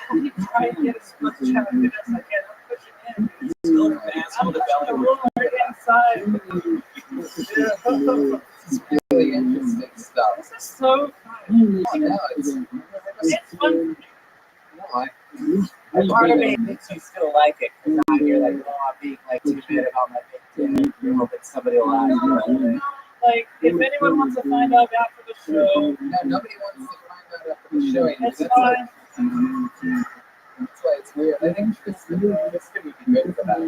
Speaker 3: try and get as much out of it as I can. I'm pushing in. It's still an asshole to belly. The roller inside.
Speaker 2: This is really And part of me thinks you still like it because now you're like, oh, I'm being like too bad about my big dick. You're hoping somebody will ask you.
Speaker 11: Like, if anyone wants to find out after the show,
Speaker 2: No, nobody wants to find out after the show.
Speaker 11: that's
Speaker 2: That's
Speaker 11: fine.
Speaker 2: That's why it's weird. I think Tristan would be good for that. Not a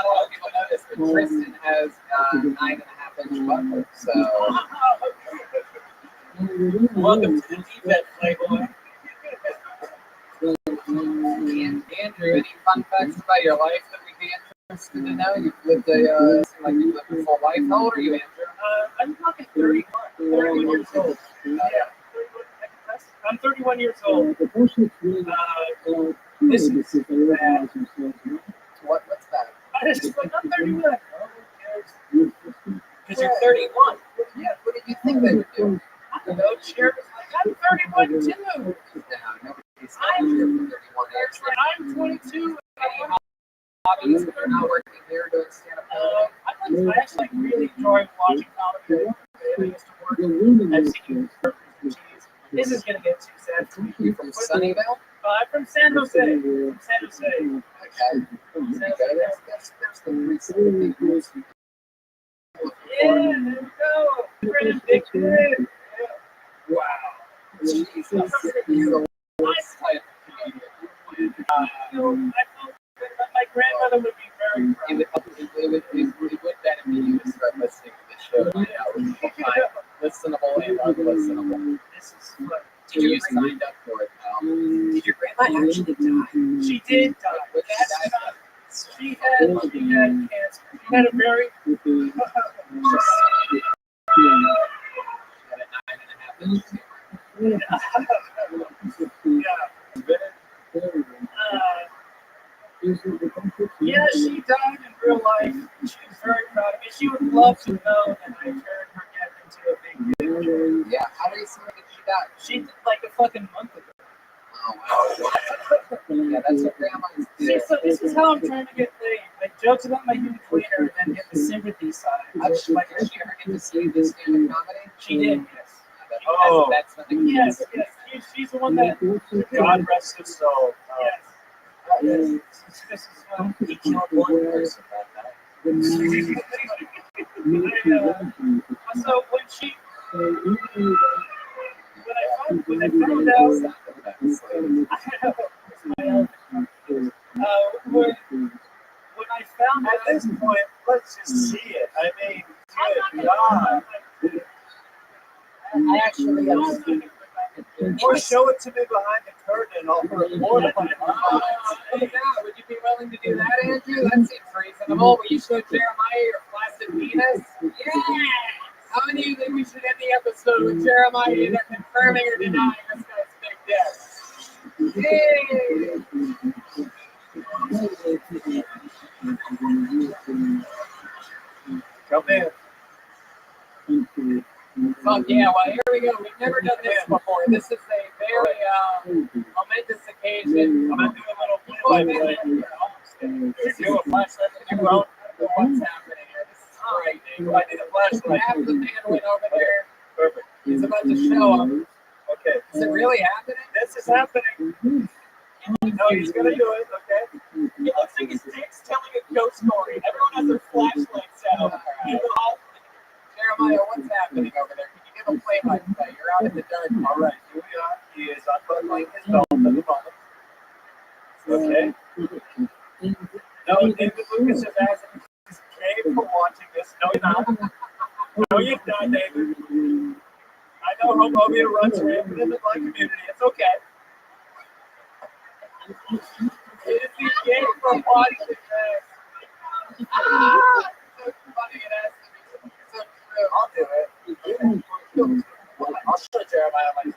Speaker 2: lot of people know this, but Tristan has 9.5-inch buckle. So,
Speaker 11: Welcome to the defense, Playboy.
Speaker 2: and Andrew, any fun facts about your life that we'd be interested to know? You've lived seem like you've lived a full life. How old are you, Andrew?
Speaker 11: I'm talking 31 years old. Yeah, I'm 31 years old. This is bad.
Speaker 2: What's that?
Speaker 11: I'm 31. Because you're 31.
Speaker 2: Yeah, what did you think they would do?
Speaker 11: I don't know, Cheers. I'm 31 too.
Speaker 2: No, nobody's I'm 31 actually.
Speaker 11: I'm 22.
Speaker 2: Hobbies, if you're not working here doing stand-up comedy.
Speaker 11: I actually really enjoy watching comedy. I used to work. I've seen you. This is going to get too sad for me.
Speaker 2: You from Sunnyvale?
Speaker 11: I'm from San Jose.
Speaker 2: Okay. That's the reason.
Speaker 11: Yeah, there we go. Pretty big kid.
Speaker 2: Wow. Jesus. You're the worst type of comedian.
Speaker 11: I felt that my grandmother would be very proud.
Speaker 2: It would benefit you to start listening to this show now. We'll find listenable and unlistenable.
Speaker 11: This is fun.
Speaker 2: Did you signed up for it, pal? Did your grandma actually die?
Speaker 11: She did die.
Speaker 2: What did she die?
Speaker 11: She had cancer. She had a very yeah, she died in real life. She was very proud of me. She would love to know that I turned her death into a big deal.
Speaker 2: Yeah, how recently did she die?
Speaker 11: She did like a fucking month ago.
Speaker 2: Oh, wow. Yeah, that's what grandmas do.
Speaker 11: See, so this is how I'm trying to get laid. Like jokes about my huge wiener and then get the sympathy side.
Speaker 2: Did she ever get to see this stand-up comedy?
Speaker 11: She did, yes.
Speaker 8: Oh.
Speaker 11: Yes. She's the one that.
Speaker 8: God rest his soul.
Speaker 11: Yes. This is
Speaker 2: He killed one person that night.
Speaker 11: So when I found out, when I found out
Speaker 8: At this point, let's just see it. I mean, good God.
Speaker 2: I actually
Speaker 8: Or show it to me behind the curtain and I'll report it.
Speaker 2: Yeah, would you be willing to do that, Andrew? That seems reasonable. Will you show Jeremiah your flaccid penis? Yeah! How many of you think we should end the episode with Jeremiah either confirming or denying this guy's big dick? Yay!
Speaker 8: Come in.
Speaker 2: Fuck yeah, well, here we go. We've never done this before. This is a very momentous occasion.
Speaker 8: I'm going to do a little play-by-play. Do a flashlight. You won't know what's happening here. This is great, dude. I need a flashlight.
Speaker 2: Half the man went over there.
Speaker 8: Perfect.
Speaker 2: He's about to show him.
Speaker 8: Okay.
Speaker 2: Is it really happening?
Speaker 8: This is happening. No, he's going to do it, okay?
Speaker 11: it looks like his dick's telling a ghost story. Everyone has their flashlights out.
Speaker 2: Jeremiah, what's happening over there? Can you give a play-by-play? You're out in the dark.
Speaker 8: All right, here we are. He is unbuckling his belt at the moment. Okay. No, David Lucas is asking his cave for watching this. No, you're not. No, you're not, David. I know homophobia runs rampant in the black community. It's okay. It is the cave for watching this.
Speaker 2: So funny and asking. So true. I'll do it. I'll show Jeremiah my dick.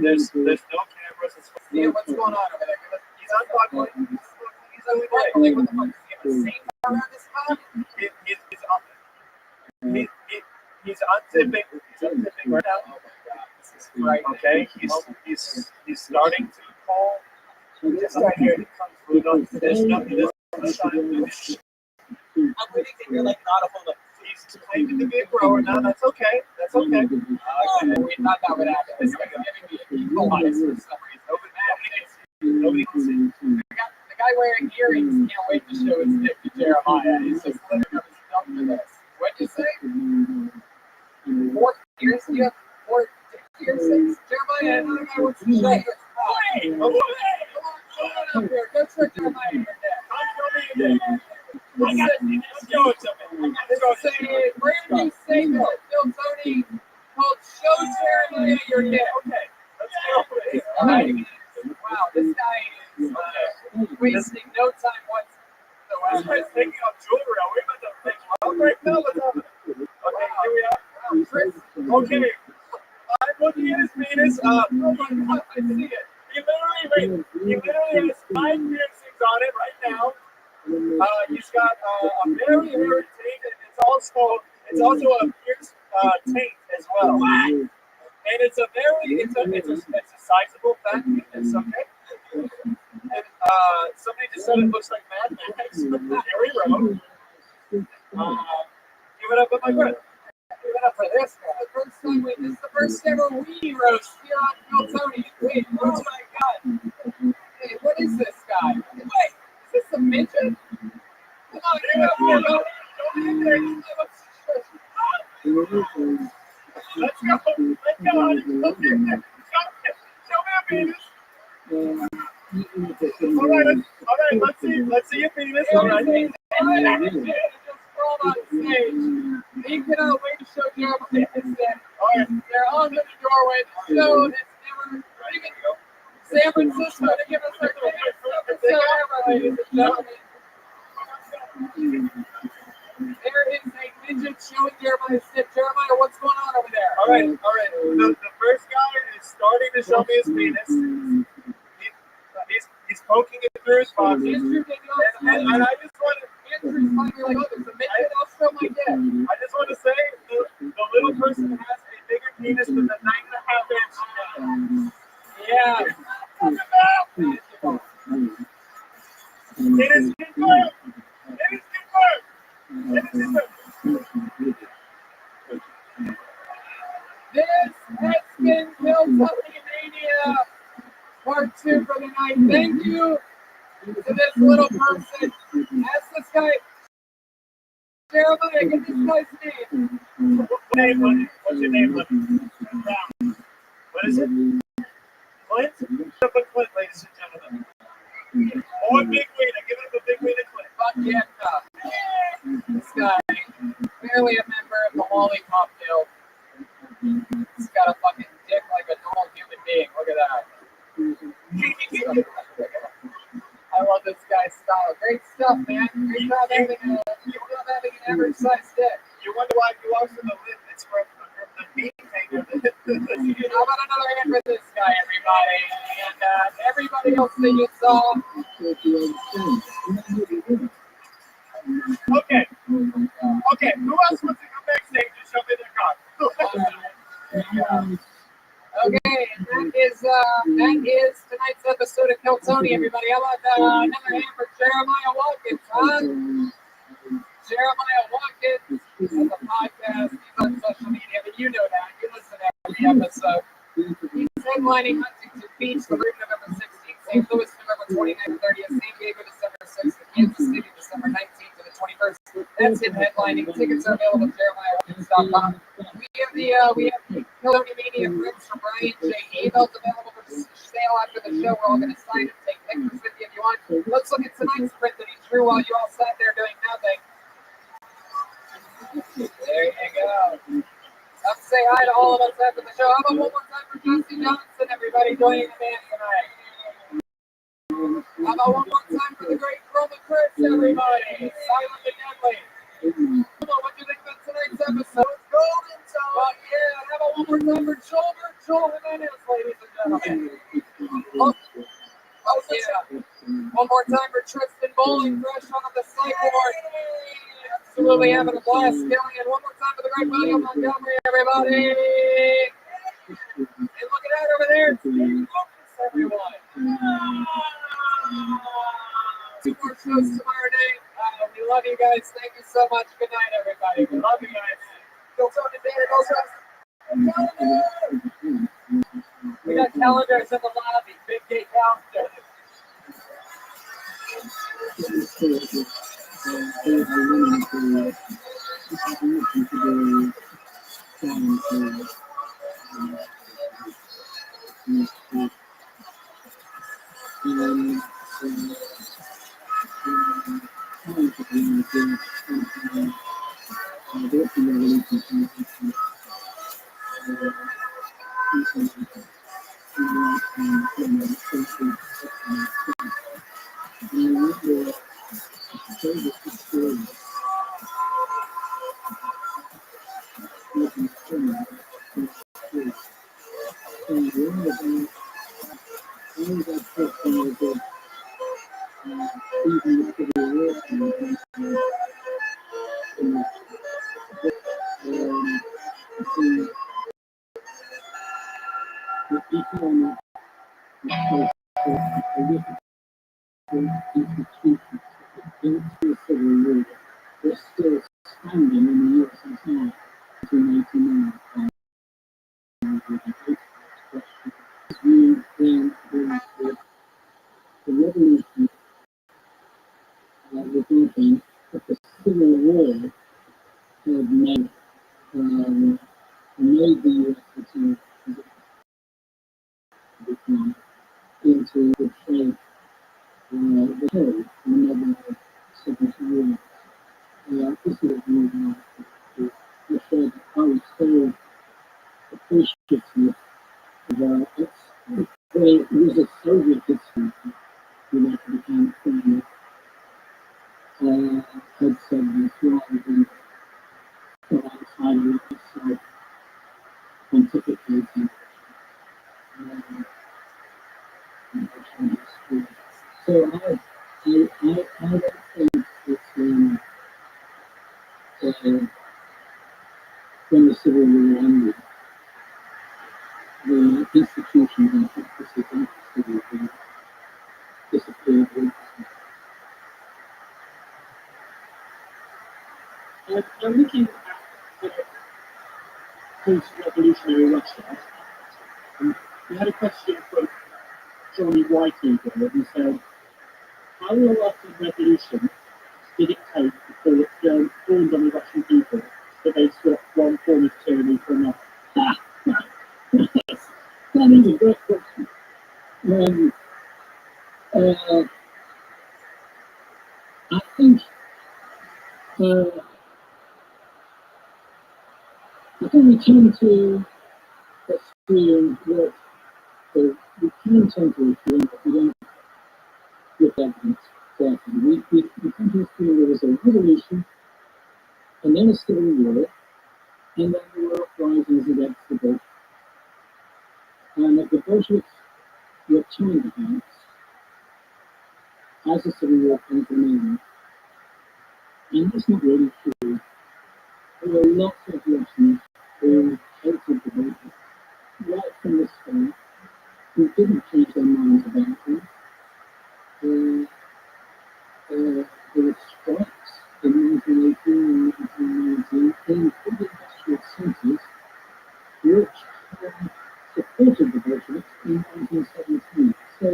Speaker 8: There's no cameras.
Speaker 2: Yeah, what's going on over there? He's unbuckling. He's unbuckling. What the fuck? Does he have a safe around his mouth?
Speaker 8: He's unzipping. He's unzipping right now.
Speaker 2: Oh my god, this is frightening.
Speaker 8: Okay, he's starting to pull. Just right here, he comes through. No, there's nothing. There's no sign.
Speaker 11: I'm waiting to hear like an audible.
Speaker 8: He's claiming to be a grower now. That's okay. That's okay.
Speaker 2: We thought that would happen. This guy's giving me a equalizer for some reason. Come on up here. Go trick Jeremiah in your neck. Let's go to me. Let's say a brand new segment of Phil Tony called Show Jeremiah Your Neck. Okay, let's go with it. All right. Wow, this guy is wasting no time whatsoever. This guy's taking off jewelry. Are we about to make love right now? What's happening? Okay, here we are. Okay. I'm looking at his penis. Oh my God, I see it. He literally has 5 piercings on it right now. He's got a very hairy taint, and it's also a pierced taint as well. And it's a sizable fat penis, okay? And somebody just said it looks like Mad Max with Harry Rowe. Give it up, my friend. Give it up for this guy. This is the first ever weenie roast here on Phil Tony. Wait, oh my God. Hey, what is this guy? Wait, is this a midget? Come on, give it up for him. Let's go. Show me a penis. All right, let's see your penis. All right. Just crawled on stage. He cannot wait to show Jeremiah his neck. All right, they're on the doorway. The show has never even San Francisco to give us our biggest episode ever, ladies and gentlemen. There is a midget showing Jeremiah's neck. Jeremiah, what's going on over there? All right. The first guy is starting to show me his penis. He's poking it through his box. And I just want to. Andrew's finally like, oh, there's a midget. I'll show my dick. I just want to say the little person has a bigger penis than the 9.5 inch. Yeah. It is confirmed. This has been Phil Tony Mania Part 2 for the night. Thank you to this little person. Ask this guy, Jeremiah, get this guy's name. What's your name, buddy? What is it? Clint? Clint, ladies and gentlemen. Oh, a big wiener. Give it up a big wiener, Clint. Fuck yeah. This guy, barely a member of the Lollipop Guild. He's got a fucking dick like a normal human being. Look at that. I love this guy's style. Great stuff, man. Great job having an average size dick. You wonder why he walks in the lip. It's from the meat hanger. How about another hand for this guy, everybody? And everybody else that you saw. Okay. Who else wants to come backstage and show me their cock? Okay, and that is tonight's episode of Phil Tony, everybody. How about another hand for Jeremiah Watkins, huh? Jeremiah Watkins has a podcast. He's on social media, but you know that. You listen to every episode. He's headlining Huntington Beach, the room November 16th, St. Louis, November 29th and 30th, San Diego, December 6th, and Kansas City, December 19th to the 21st. That's him headlining. Tickets are available at JeremiahWatkins.com. We have the Phil Tony Mania prints from Brian J. Emails available for sale after the show. We're all going to sign and take pictures with you if you want. Let's look at tonight's print that he drew while you all sat there doing nothing. There you go. Come say hi to all of us after the show. How about one more time for Jesse Johnson, everybody joining the band tonight? How about one more time for the great Chroma Chris, everybody? Silent and Deadly. What do you think about tonight's episode? Golden Zone. Well, yeah. How about one more time for Joel Jimenez, ladies and gentlemen? Oh, yeah. One more time for Tristan Bowling, fresh on the cycleboard. Absolutely having a blast, killing it. One more time for the great William Montgomery, everybody. And look at that over there. Steve Lucas, everyone. 2 more shows tomorrow night. We love you guys. Thank you so much. Good night, everybody. We love you guys. Go Tony Banner, go Calendar. We got calendars in the lobby. Big gay calendar.
Speaker 6: and trying to be good and working revolution They're still standing in the USSR in 1989. The revolution resulting that the Civil War had made the USSR into the shape the whole another Civil War. This is I said I was so appreciative of it was a Soviet history that became famous. Had said this rather than put outside of myself pontificating. So I don't think it's when the Civil War ended, the institutions and practices of the Civil War disappeared.
Speaker 5: I'm looking at post-revolutionary Russia. We had a question from Johnny Whitehead who said, how long after the revolution did it take before it dawned on the Russian people that they swapped one form of tyranny for another?
Speaker 6: That is a great question. I think we tend to assume that we can tend to assume that we don't look at evidence carefully. We tend to assume there was a revolution and then a civil war and then there were uprisings against the Bolsheviks. And that the Bolsheviks were turned against as the civil war came to an end. And that's not really true. There were lots of Russians who hated the Bolsheviks right from the start, who didn't change their minds about them. There were strikes in 1918 and 1919 in big industrial centres which supported the Bolsheviks in 1917. So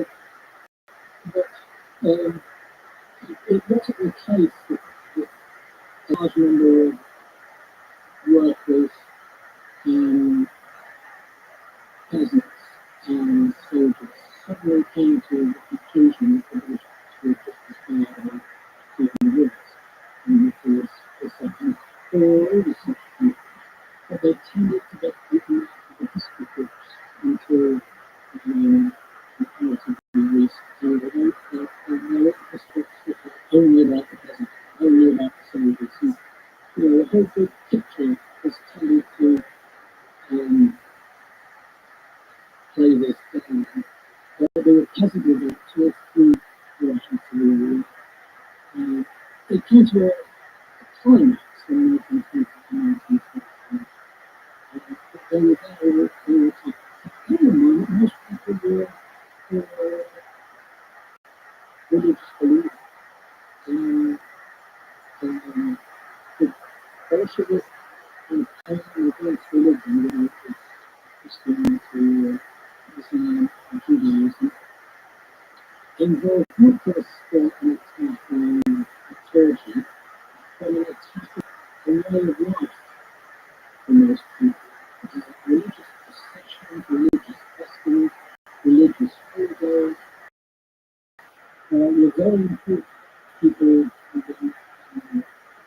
Speaker 6: that it wasn't the case that a large number of workers and peasants and soldiers suddenly came to the conclusion that the Bolsheviks were just as bad as the wars, and which was the second for all the such people. But they tended to get people out of the history books until comparatively recent. And they wrote history books that were only about the peasants, only about the soldiers. And, the whole big picture has tended to play this down. There were peasant revolts all through the Russian Civil War. It came to a climax in 1920 and 1925. But they were tough. At the moment, most people were religious believers. The Bolsheviks campaign against religion, Christianity, Islam, and Judaism, involved not just an attack on the clergy, but an attack on the way of life for most people. Religious processions, religious festivals, religious holidays,
Speaker 15: We're very important people within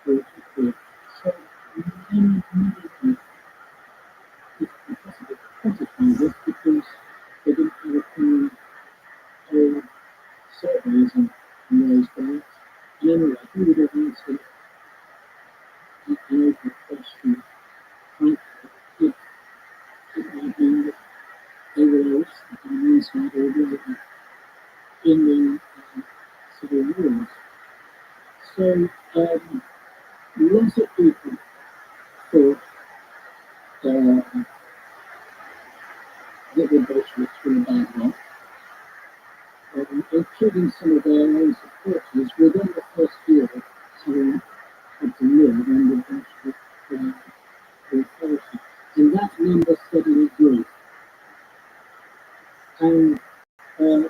Speaker 15: the group. So many people it's impossible to quantify this because they didn't have a common surveys and those days. And anyway, he would have answered an open question frankly if it had been that they were arrested on one side or the other in the civil wars. So lots of people thought that the Bolsheviks were a bad lot, including some of their own supporters within the first year of having had to live under Bolshevik authority. And that number steadily grew. And when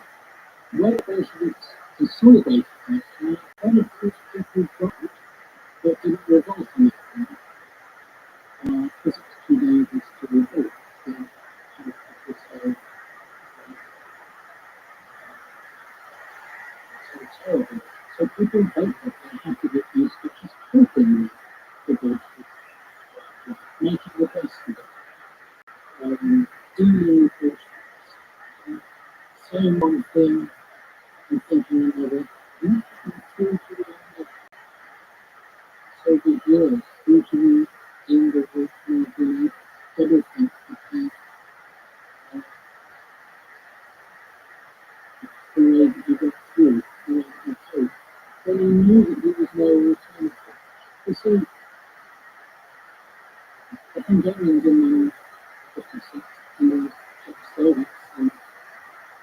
Speaker 15: the Bolsheviks consolidated that power, one of those people got it, but didn't revolt on it because it's too dangerous to revolt. So terrible. So people felt that they had to get used to just helping the Bolsheviks, making the best of it, dealing with Bolsheviks, saying one thing and thinking another, and through to the end of Soviet years, through to the end of the everything that the way that he got through, the way that he coped, when he knew that there was no alternative. You see, the Hungarians in the 56 and the Czechoslovakians and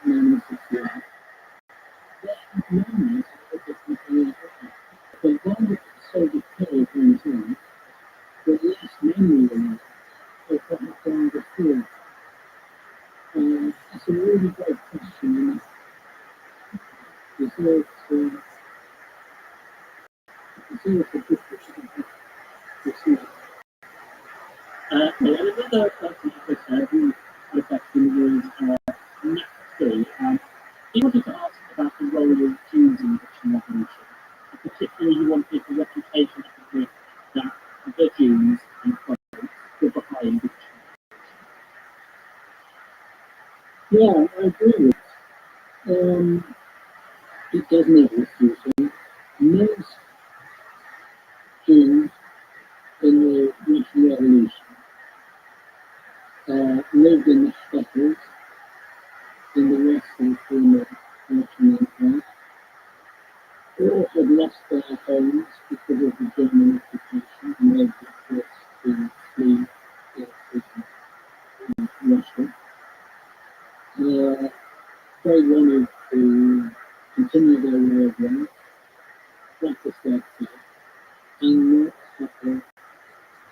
Speaker 15: the 1968, they had memories of the different things. But when the Soviet period went on, the last memory they had of what had gone before. That's a really great question, and it deserves a good question to see. Another person who had a question was Natalie. He wanted to ask about the role of Jews in the Russian Revolution. Particularly, he wanted the reputation of the group that the Jews and Poles were behind the Yeah, I agree with it. It does need refuting. Most Jews in the Russian Revolution lived in the steppes in the west of the former Russian Empire, or had lost their homes because of the German occupation and they were forced to flee Russia. They wanted to continue their way of life, practice their faith, and not suffer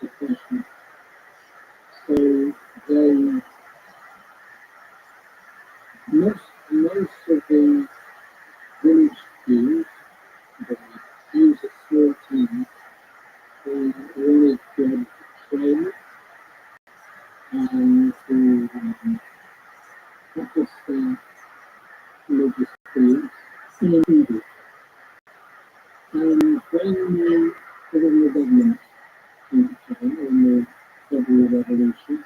Speaker 15: oppression. So they, most of the village Jews, the Jews at small towns, they wanted to train and to practice their religious beliefs in English. And when the Federal government came to power in the February Revolution,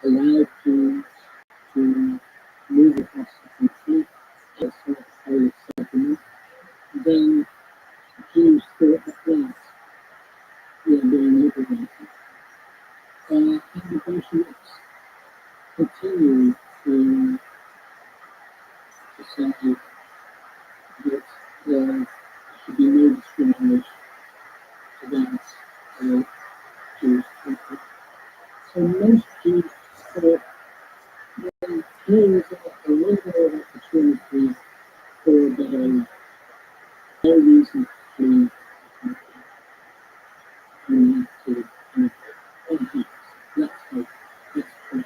Speaker 15: allowed Jews to move across the country as a Polish settlement, then Jews thought that we are being liberated. And the Bolsheviks continued to say that there should be no discrimination against Jewish people. So most Jews thought, well, here is a window of opportunity for a better life. No reason to flee. We need to perhaps, let's hope, let's pray.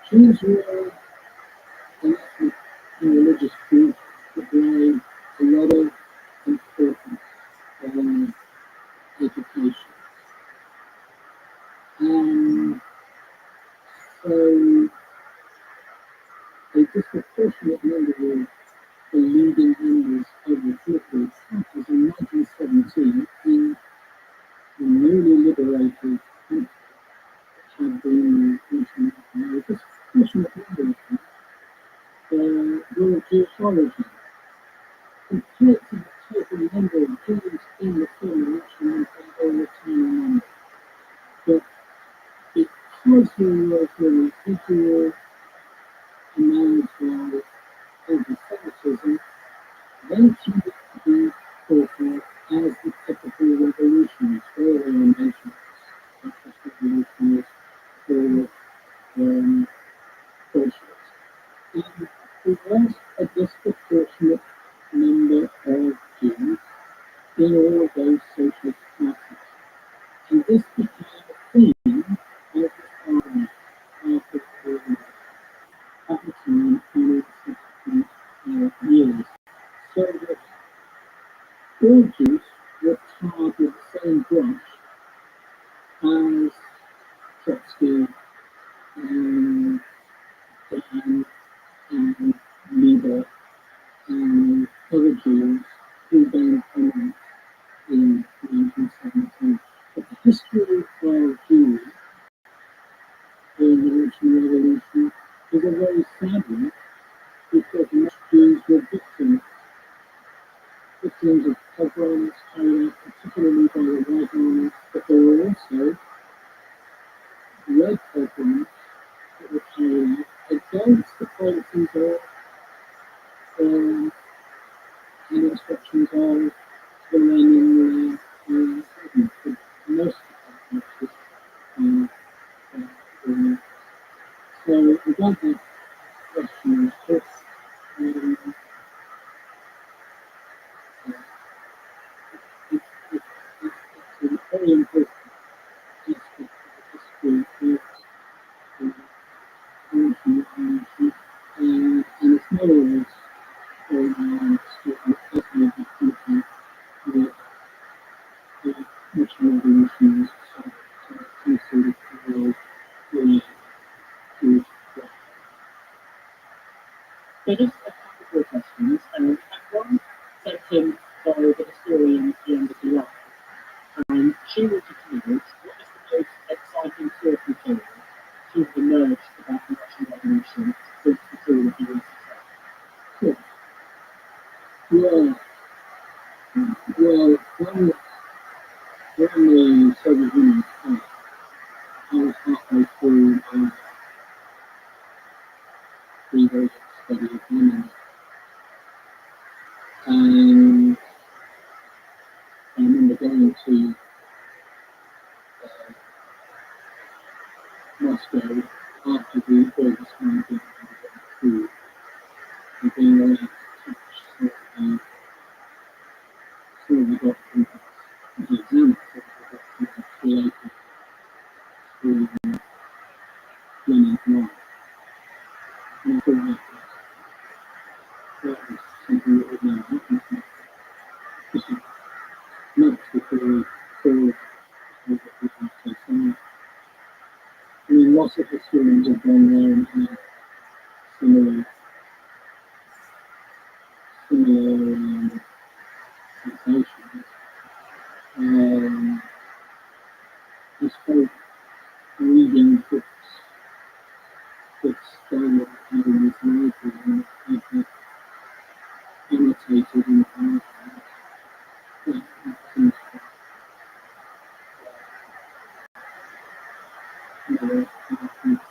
Speaker 15: Jews were an ethnic and religious group that played a lot of importance on education. So disproportionate number of the leading members of the political parties in 1917 in the newly liberated country had been mentioned. A disproportionate number of them were of Jewish origin. Compared to the total number of Jews in the film election, they were a tiny number. But because there was a residual amount of anti-Semitism, they tended to be thought of as the typical revolutionists, earlier nations, such as revolutionists or Bolsheviks. And there was a disproportionate number of Jews in all of those socialist parties. And this became a theme of the parliament after the at the time and in subsequent years. So that all Jews were tarred with the same brush as Trotsky and Lieber and other Jews who gained prominence in 1917. But the history of Jews in the Russian Revolution is a very sad one, because most Jews were victims of pogroms carried out particularly by the White Army, but there were also red pogroms that were carried out against the policies of and instructions of the Lenin government. But most of the countries so about that question, of course, it's a very important aspect of the history of and it's not always very well understood, especially the thinking that the Russian Revolution was some sort of world where Jews were. So just a couple of questions. One sent in by the historian Ian Iraq. She wanted to know what is the most exciting source material to have emerged about the Russian Revolution since the fall of the USSR? Sure. Well, when the Soviet Union fell, I was halfway through a 3-day study of Lenin. And I remember going to Moscow after the August 1992 and being allowed to touch some of the documents, to examine some of the documents related to Lenin's life. And I thought that was something that would never happen to me. This is months before the fall of the USSR. I mean, lots of historians have gone there and had similar sensations. I suppose reading books that Stalin had in his library and had annotated in paragraphs. That seems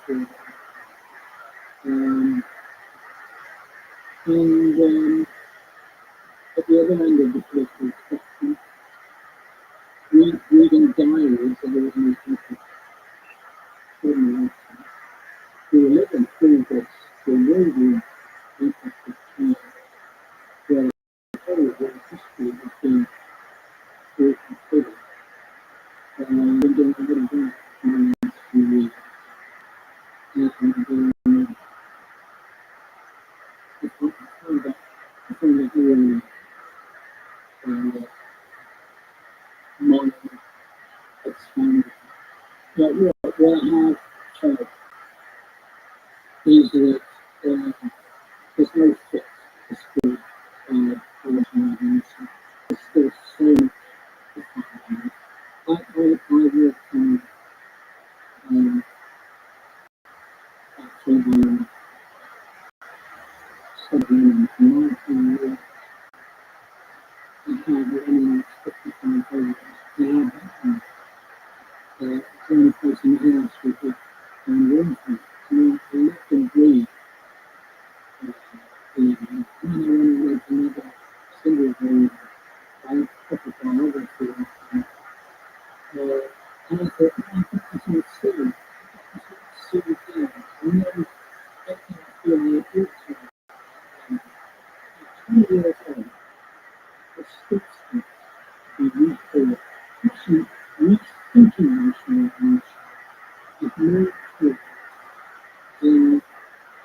Speaker 15: to and at the other end of the political spectrum, reading diaries of ordinary people who were living through this bewildering impact of time, where the whole of world history has been reconsidered. I've been doing a little bit in the last few years. And I find that really mind expanding. But what I have felt is that there's no fit for sport original evolution. There's still so much to find. I work actually studying American law. I have almost 55 pages. I have the only person who else with it on Rothschild. I mean, I let them breathe. And then I want to make another single volume proper biography of them. And I thought, no, I think this is silly. This is silly thing. And then I feel like it's 20 years old. The still stuff to be rethought. Actually, rethinking national evolution is more important than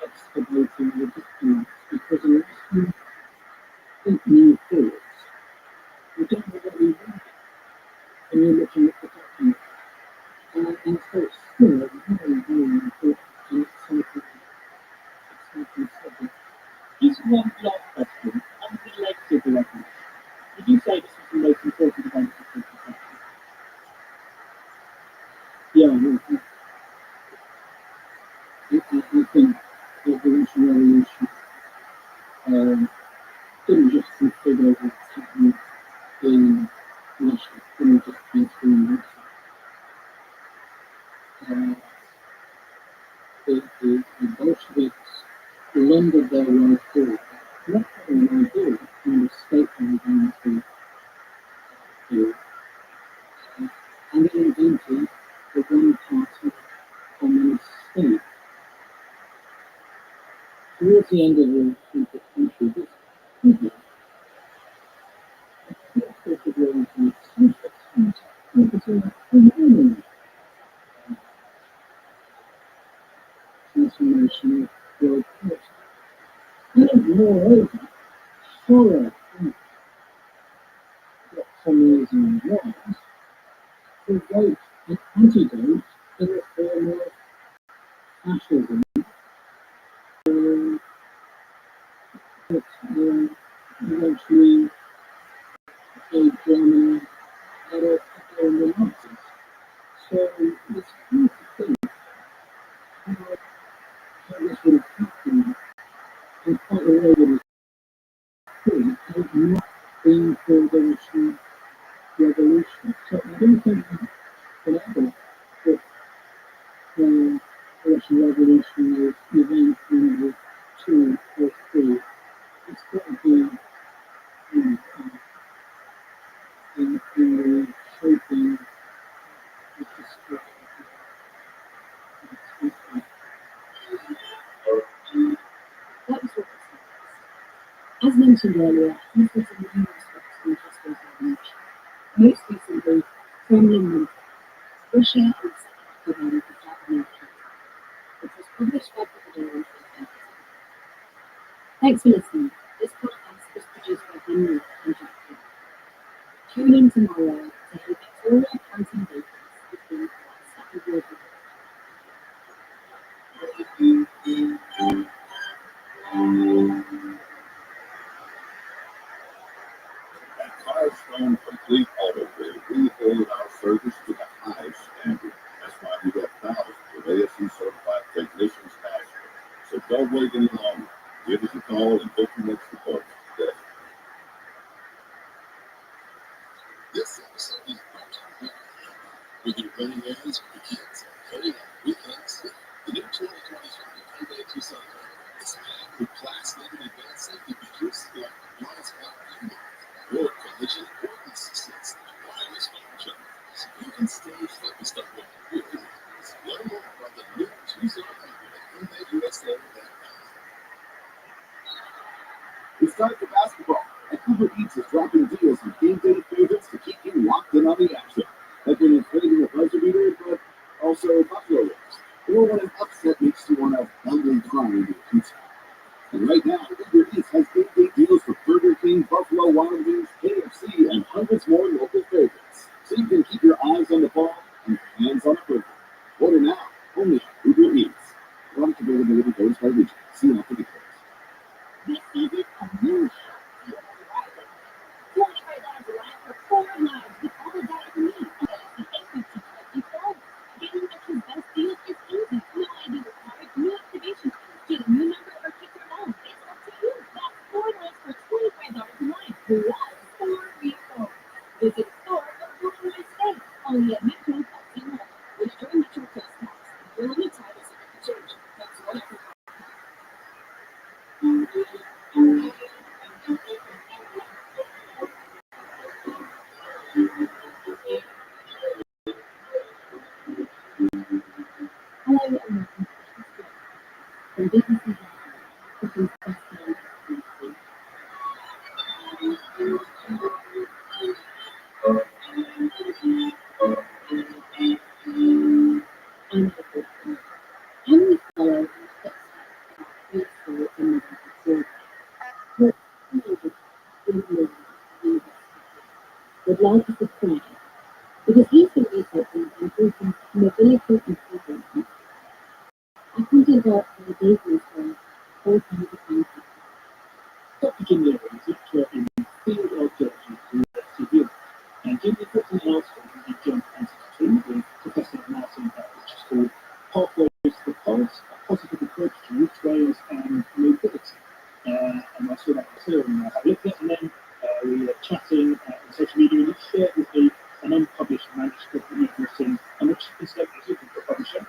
Speaker 15: excavating the documents, because unless you think new thoughts, you don't know what you want when you're looking at the document. And so it's still a very, very important and exciting subject. Just one last question. On the legacy of the revolution, would you say this is the most important event of the 20th century? Yeah, I think the Revolution didn't just configure what's happening in Russia, didn't just transform Russia. The Bolsheviks blended their way forward, not an idea, kind of state-run dynasty period, and it invented the one-party communist state. Towards the end of the 20th century, this figure, the revolution of socialism, it was a phenomenal transformation of world politics. And moreover, horror what communism was, provoked an antidote in the form of fascism, that eventually gave Germany out of the Nazis. So it's hard to think how this would have happened in quite a way that is free had it not been for the Russian Revolution. So I don't think whatever that the Russian Revolution is event number 2 or 3, it's got to be in the shaping the history of the country.
Speaker 16: That was what as mentioned earlier, he's written numerous books on History's Revolution. Most recently, Kremlin Winter, Russia and the Second Rebellion of Vladimir Putin, which was published by Propaganda in 2010. Thanks for listening. This podcast was produced by Henry and Jack. Tune in tomorrow to hear Victoria Canton Bakers speaking about Second World War.
Speaker 17: At Firestone Complete Auto Grid, we hold our service to the highest standard. That's why we have thousands of ASE certified technicians nationally. So don't wait any longer. Give us a call and book your next appointment today. This episode is brought to you with your running errands for the kids, going on weekends. The new 2023 Hyundai Tucson is packed with class-leading advanced safety features like blind spot viewing, or collision avoidance assistance, wireless phone chargers. You can stay focused on what really matters. Learn more about the new Tucson Hyundai at HyundaiUSA.com. It's time for basketball, and Uber Eats is dropping deals on game day favorites to keep you locked in on the action. Like when inflating the buzzer beater, but also buffalo wings. Or when an upset makes you want to ugly cry into a pizza. And right now, Uber Eats has game day deals for Burger King, Buffalo Wild Wings, KFC, and hundreds more local favorites. So you can keep your eyes on the ball and your hands on the burger. Order now, only on Uber Eats. Product availability goes by region. See all for details.
Speaker 16: This season, a new shop is arriving. $25 a line for 4 lines with all the data you need. The A50 Getting Metro's best deals is easy. No ID required, no activation fees. Get a new number or keep your own. It's up to you. That's 4 lines for $25 a line. Plus 4 vehicles. Visit the store or go online today. Only at Metro.com. Which during Metro Plus Max. Your limit time is subject to change. That's whatever. Hello and welcome to from BBC Britain's best known BBC. I'm Heather. Henry Fellow and Fitz Great School in November 4. What created in the university would like us to try because he's been researching and improving mobility and progress. I pointed out the bakeries for all kinds of things.
Speaker 15: Dr. Jim Leary is lecturer in the field of geology at the University of York, and Jim is written an article that he joined forces to with Professor Martin Bell, which is called Pathways to the Past, a positive approach to trails and mobility. And I saw that material and I had a look at it, and then we were chatting on social media, and he shared with me an unpublished manuscript that he'd written, and which incidentally is looking for a publisher,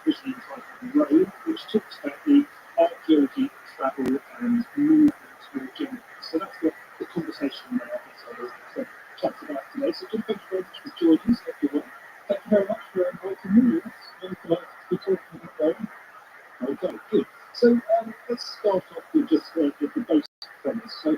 Speaker 15: originally entitled Road, which talks about the archaeology, travel, and movement more generally. So that's the conversation that I guess I was chat about today. So Jim, thank you very much for joining us, everyone. Thank you very much for inviting me. It's very nice to be talking about Road. Okay, good. So let's start off with just the basic premise. So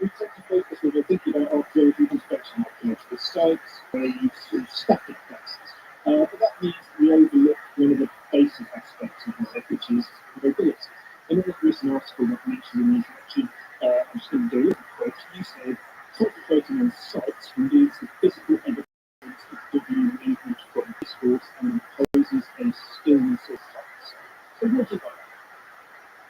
Speaker 15: we tend to focus when we're thinking about archaeology, inspection archaeological sites, where you sort of static places. But that means we overlook one of the basic aspects of life, which is mobility. In a recent article that I mentioned in the introduction, I'm just going to do a little quote. You said, concentrating on sites removes the physical evidence of W movement from discourse and imposes a stillness of sites. So what do you like?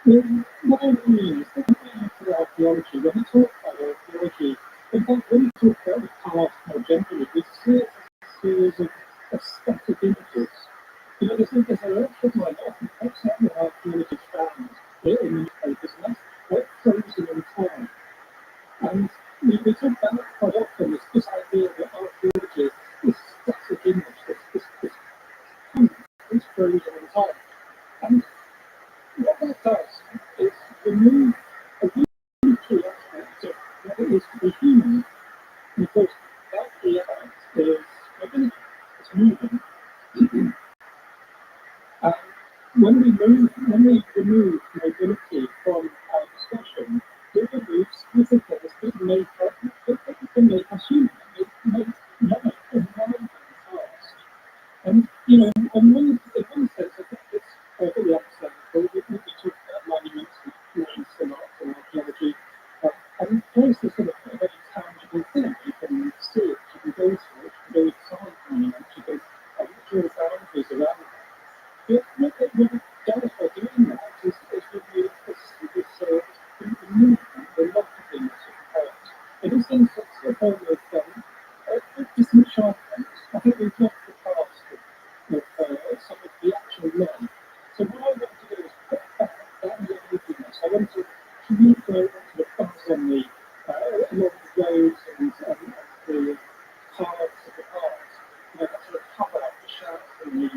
Speaker 15: Well, what I mean is that when we enter archaeology, when we talk about archaeology, in fact, when we talk about the past more generally, we see it as a series of static images. You know, there's a lot of like except archaeology found in the newspapers, and that's frozen in time. And we talk about that quite often, this idea that archaeology is static image, this it's frozen in time. And what that does is remove a really key aspect of what it is to be human, because that key aspect is mobility, it's moving. When we remove mobility from our discussion, we remove specific things that make us human, make the past. And you know, in one sense, I think it's perfectly understandable. We talk about monuments, we place a lot for archaeology, and place is sort of a very tangible thing. You can see it, you can go to it, you can go inside monuments, you can draw boundaries around it. What it does by doing that is remove this movement, the loftiness of the past. It is in such a form of disenchantment. I think we've lost the past of some of the actual life. So what I want to do is put back that moodiness. I want to communicate onto the bumps on the along the roads and the paths of the past. You know, that sort of cover up the shouts and the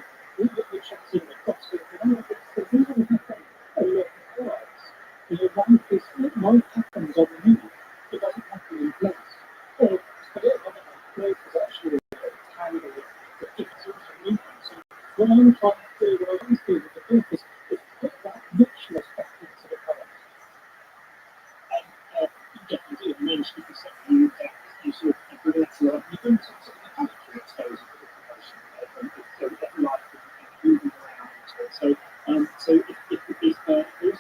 Speaker 15: chatting, the gossip, and all of this. So these all happen a lot of lives. You know, life happens on the move. It doesn't happen in place. Or place is actually a tangle of different sorts of movements. So what I'm trying to do, what I want to do with the book is put that richness back into the past. And you definitely do. The manuscript is something that you sort of bring that to life. You bring some sort of mechanical exposure to the information so that life is moving around into it. So if there is a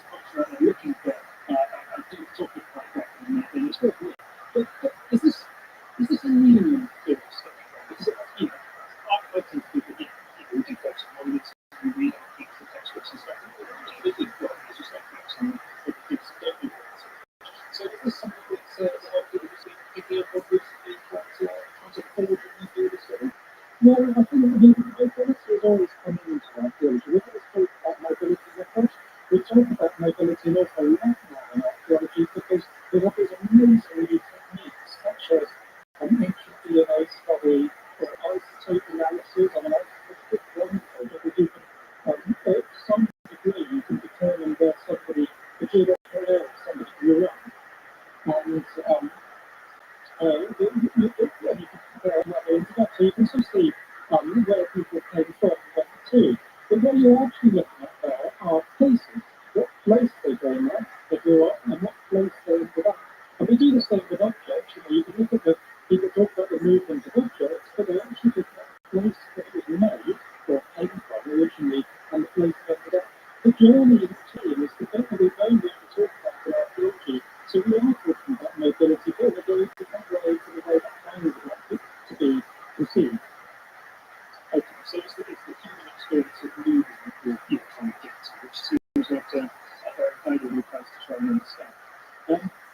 Speaker 15: culture out there looking for a deep topic like that, then it's worth it. But is this a new field of study? Because you know, I tend to think that we do focus on monuments, we read our textbooks and stuff. They do got as you say, focus on the big Well, I think mobility is always coming into our theology. We're going to talk about mobility in the first. We talk about mobility an awful lot now in our theology because we have these amazing new techniques such as ancient DNA study or isotope analysis. I mean, it's wonderful that you can, to some degree, you can determine where somebody, the geographical area somebody grew up. And you can compare another internet, so you can sort of see where people came from and went to. But what you're actually looking at there are places, what place they grew up, they grew up, and what place they ended up. And we do the same with objects. You can look at people talk about the movement of objects, but they actually look at the place that it was made or came from originally and the place it ended up. The journey in between is the bit that we don't really talk about in our theology. So we are talking about mobility, but we're going to different ways to the way that time would like it to be conceived. Okay, so it's the human experience of moving that you're trying to get to, which seems like a very valuable place to try and understand.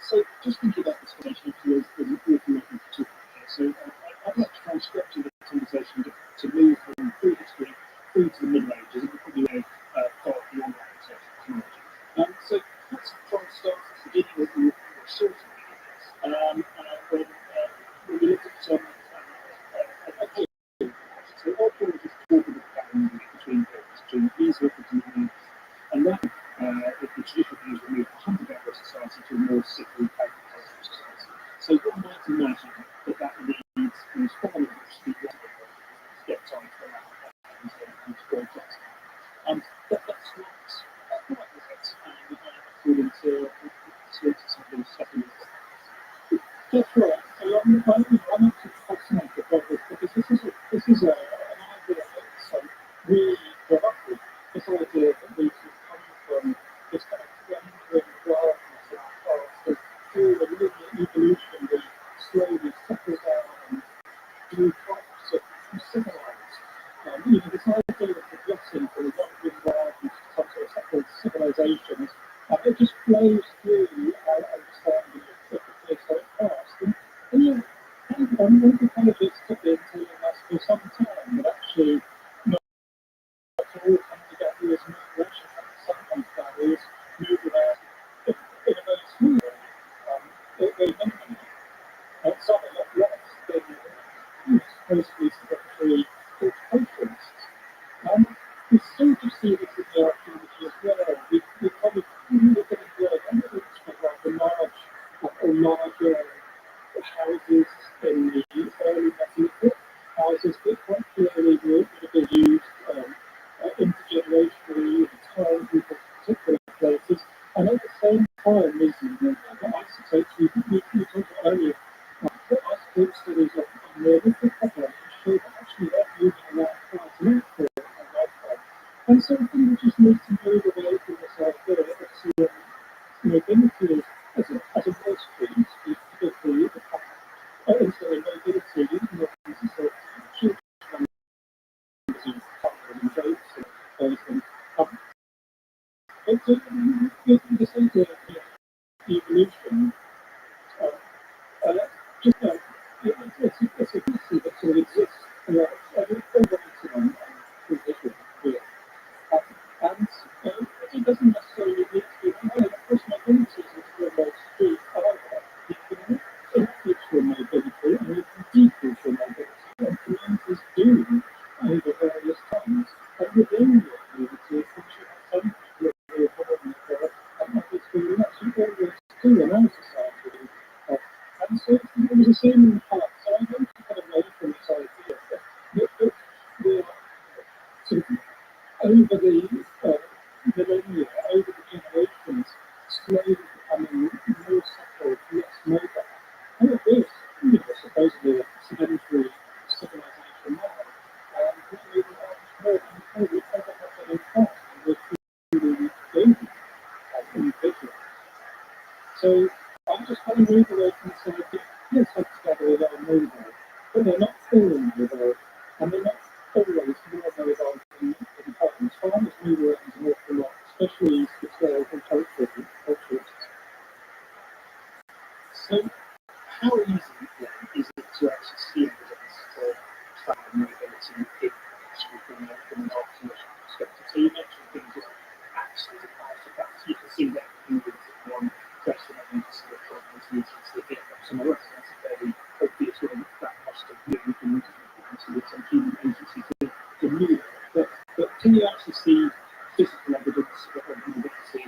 Speaker 15: So just thinking about this conversation towards the looking at the talk here. So I'd like to try and structure the conversation to move from prehistory through to the Middle Ages, and probably far beyond that in terms of technology. So let's try and start at the beginning with your sort of beginnings. When we look at so all forms of talking about boundary between these between and then the traditional views removed the hunter-gatherer society to a more sickly agricultural society. So one might imagine that leads these followers to get time for that and to go just. But that's not quite right. According to some of those stuff in this. That's right. I'm actually fascinated by this because this is an idea that we got up with. This idea that we can come from this kind of wandering wildness in our past, and through the linear evolution, we slowly settle down and do types of civilized. This idea of progressing from wandering wildness to some sort of settled civilization, it just flows through our understanding of the prehistoric past. And anthropologists have been telling us for some time that actually not all hunter-gatherers move around, sometimes gatherers move around in a very small way, very minimally. Some a lot less than supposedly sedentary culturalists. We sort of see this in the archaeology as well. We probably look at it evidence for like the larger houses in the early Neolithic houses that quite clearly would have been used intergenerationally in time people particular places, and at the same time these isotopes we talked about earlier, the isotope studies of Neolithic populations show that actually they're moving around quite a lot for a lifetime. And so I think we just need to move away from this idea of seeing mobility as a voice stream, particularly the instead of mobility, not necessarily children and jokes and those things. But this idea of evolution, it's a policy that sort of exists. And it doesn't necessarily need to be, of course, mobility is a remote street either. You can increase your mobility and you can decrease your mobility, and communities do over various times. And within your community, if you have some people who are born there, and others who actually always do in our society. And so it was the same in the past. So I want to kind of away from this idea that we're sort of over the millennia, over the generations, slowly becoming more settled, less mobile. And it is, supposedly a sedentary civilization now. We're moving on more and more. We've ever had that in the past, and we're truly gaining individuals. So I'm just going to move away from this idea. Yes, hunter-gatherers are mobile, but they're not fully mobile, and they're not always more mobile than farmers. Farmers move around an awful lot, especially historical cultures. So how easy then is it to actually see evidence of travel mobility So perhaps you can see that in one question and then just look at those regions that get up somewhere else. That's a very obvious way that must have been with some human agency to move it. But can you actually see physical evidence of university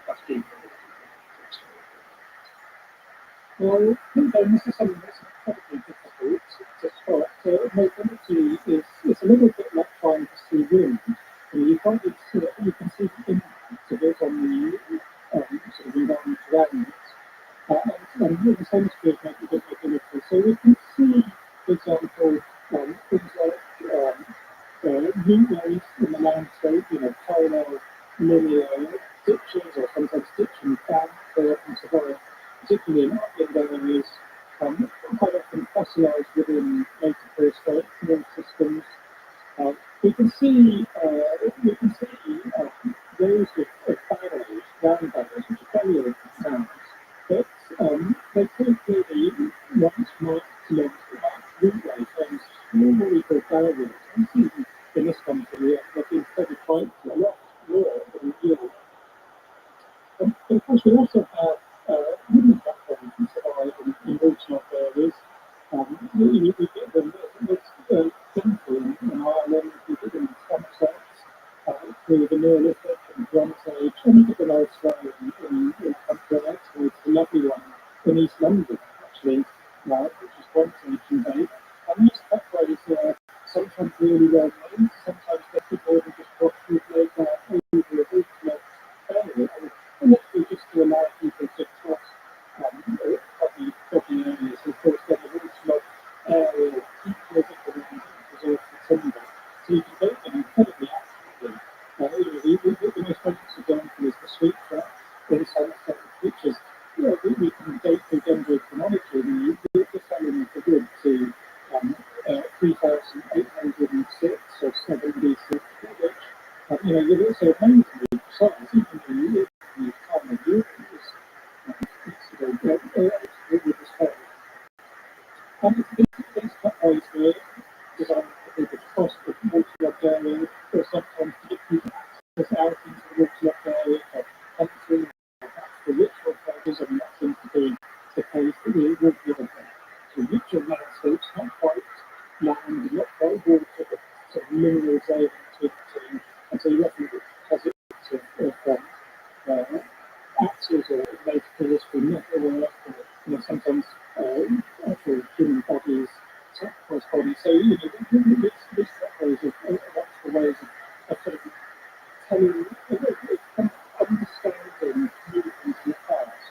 Speaker 15: question? Well, this is something that's incredibly difficult to spot. Mobility is a little bit like trying to see wind. You can't see it, you can see the impact of it on the sort of environment around it. And the hemispheres make a good mobility. So we can see, for example, things like root waves in the landscape, parallel linear ditches or sometimes ditching back into the particularly in upland areas, quite often fossilised within later prehistoric mill systems. We can see rows of barrows, round barrows, which are very old sounds, but they could clearly once marked root waves and small equal barrows. And see in this country, they've been studied quite a lot more than Europe. But of course, we also have wooden platforms that survive in waterlogged areas. We get them plentiful in Ireland, we get them in Somerset, through the Neolithic and Bronze Age, and we get them elsewhere in country towards the lovely one in East London, actually, which is Bronze Age in date. And these pathways are sometimes really well made, sometimes they're more than just possibly laid out over a waterlogged area. And literally just to allow people to cross dodgy areas. Of course, then the waterlogged area deeply different reserves for timber. So you can date them incredibly accurately. The most famous example is the sweet trap in Somerset, which is, we can date through dendrochronology the selling of the wood to 3,806 or 7 BC, which, you're also amazingly precise, even though the time of year with this whole. And these pathways were designed for people to cross the waterlogged area, or sometimes to get people access out into the waterlogged area for hunting, or perhaps for ritual purposes, and that seems to be the case that we will be able to ritual landscapes, not quite land, not quite water, but sort of mineral zones between, and so you often get deposits of axes or later history metalwork, or sometimes actual human bodies, sacrifice bodies. So these pathways are actual ways of sort of telling, understanding movements in the past.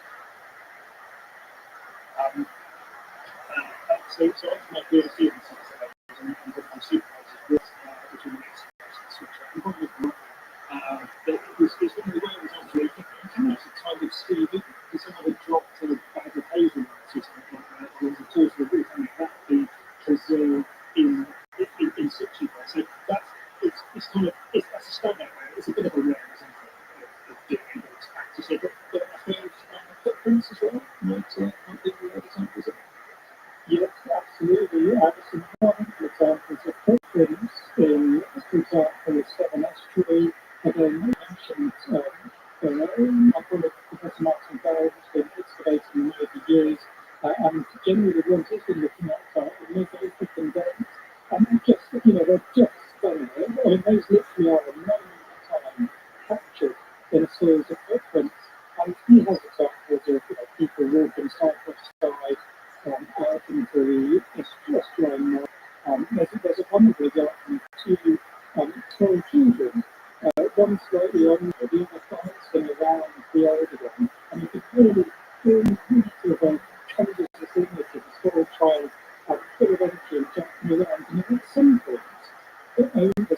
Speaker 15: So I might be able to see this and my supervisors with which are the next switch up. It's one of the ways of you can actually kind of see if someone had dropped a bag of hazelnuts or something like that, or a torch of wood, and that be preserved in situ. So it's kind of that's a standout there. It's a bit of a rare example of doing those practices, but I think footprints as well might be examples of. Yes, absolutely. Some wonderful examples of footprints in, for example, Seven Estuary. Again, mentioned my colleague Professor Martin Bell has been excavating in over years, and generally the ones he's been looking at are Mesolithic and Dens, and they're just stunning. I mean, those literally are a moment in time captured in a series of footprints, and he has examples of people walking side by side. Out into the estuarine now. There's a wonderful example of two small children, one slightly younger, the other dancing around the older one, and you can really sort of changes the signature of the small child, full of energy and jumping around. And at some points, there's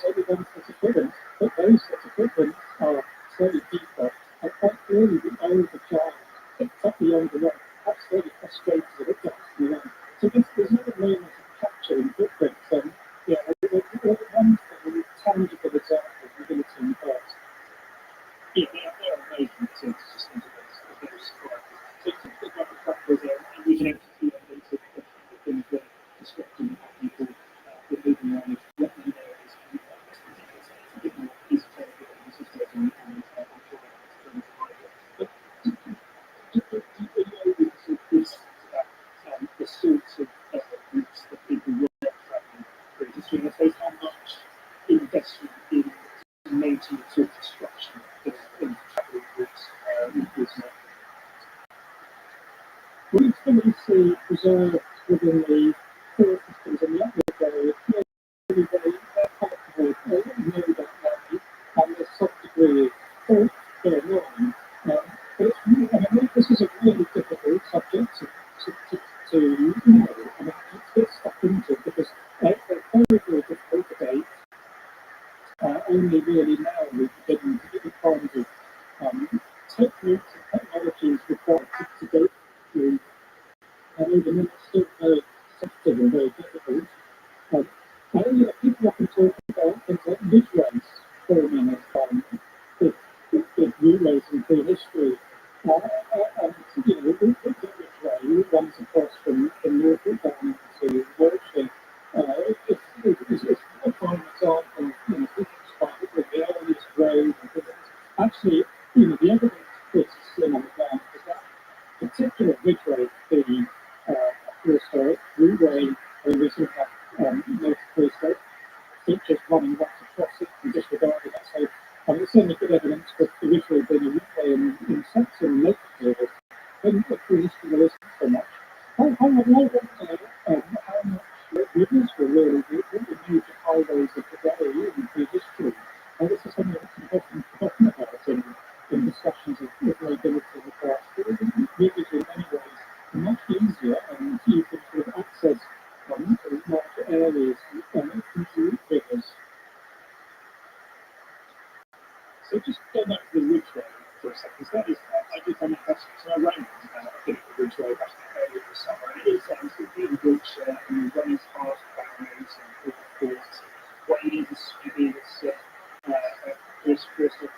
Speaker 15: only one set of footprints, but those sets of footprints are slightly deeper, and quite clearly the older child picks up the younger one, absolutely frustrated with it dancing around. So there's no moment of capturing footprints, and they're wonderful, tangible examples of ability in the past. Yeah, they're amazing to just think of those surprises. So it's a bit like the fact that we can actually see evidence of the things that are disrupting how people were moving around, what the areas, and it's a bit more esoteric than this is fluidity preserved within the core systems and the upward area, very, very comfortable, nearly that way, and there's some degree of fault going on. But it's really, I mean, this is a really difficult subject to know. I mean, to get stuck into because they're very, very difficult debate. Only really now we begin to get the kinds of techniques and technologies required to go through, and even then it's still very sensitive and very difficult. People often talk about things like mid-race forming of big relays in prehistory. And the mid-ray runs across from Norfolk down to Yorkshire. It's a prime example of people started with the earliest road and things. Actually, the evidence that's seen on the ground is that particular ridge-ray being prehistoric, root-ray, where we sort of have most prehistoric features running right across it and disregarding that. So there's certainly good evidence for the ridge-ray being a root-ray in Saxon and local periods. When the prehistory there isn't so much. How much rivers were really the major highways of the day in prehistory? And this is something that's often forgotten about in discussions of mobility in the past. Rivers in many ways are much easier and you can sort of access large areas through rivers. So just go back to the ridge-ray for a second. So that is, I did find that fascinating. So I wrote about a bit of the ridge-ray back earlier this summer. And it is absolutely in ridge and running past barriers and waterfalls. What you need is to be this first of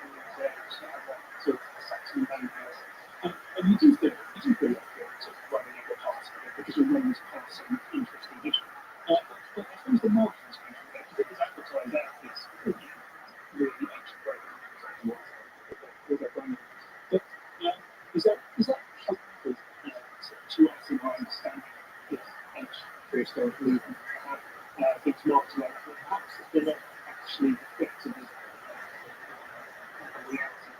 Speaker 15: sort of Saxon roundhouse. And you do feel like you're sort of running over past it because you're running past some interesting history. But I suppose the margins come from there because it was advertised out this really ancient road. But is that helpful to us in our understanding of ancient prehistoric movement to have things marked like that? Perhaps they're not actually reflected as a reality.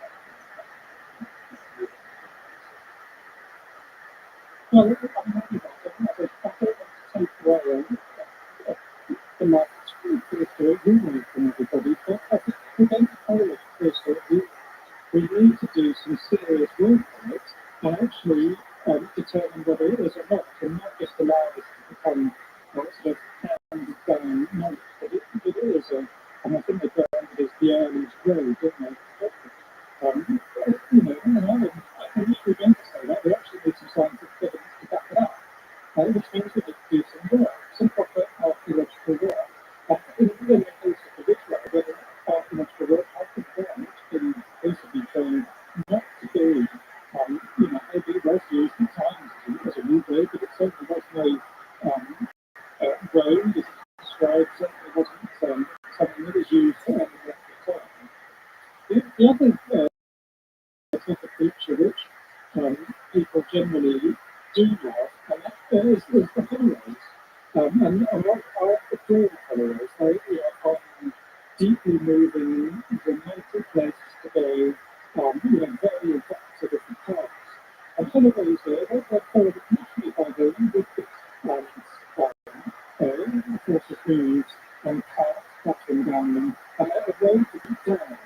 Speaker 15: Well, I don't take away the market's prehistoric movement from everybody, but I think we don't correlate prehistoric movement. We need to do some serious work on it and actually determine whether it is or not, and not just allow it to become sort of handed down knowledge. But it is, and I think the ground is the earliest road, don't they? And if we're going to say that, we actually need some scientific evidence to back it up, which means we need to do some work, some proper archaeological work. In the case of the ridge-ray, whether archaeological work has been done, it's been recently shown not to be, maybe it was used at times as a route, but it certainly was no road, as described, certainly wasn't something that was used at the time. The other type of feature which people generally do love, and that is the holloways. And I adore the holloways. They are often deeply moving, romantic places to go, very effective different parts. And holloways they're followed naturally by the forces moves and paths flashing down them, and a road to be down.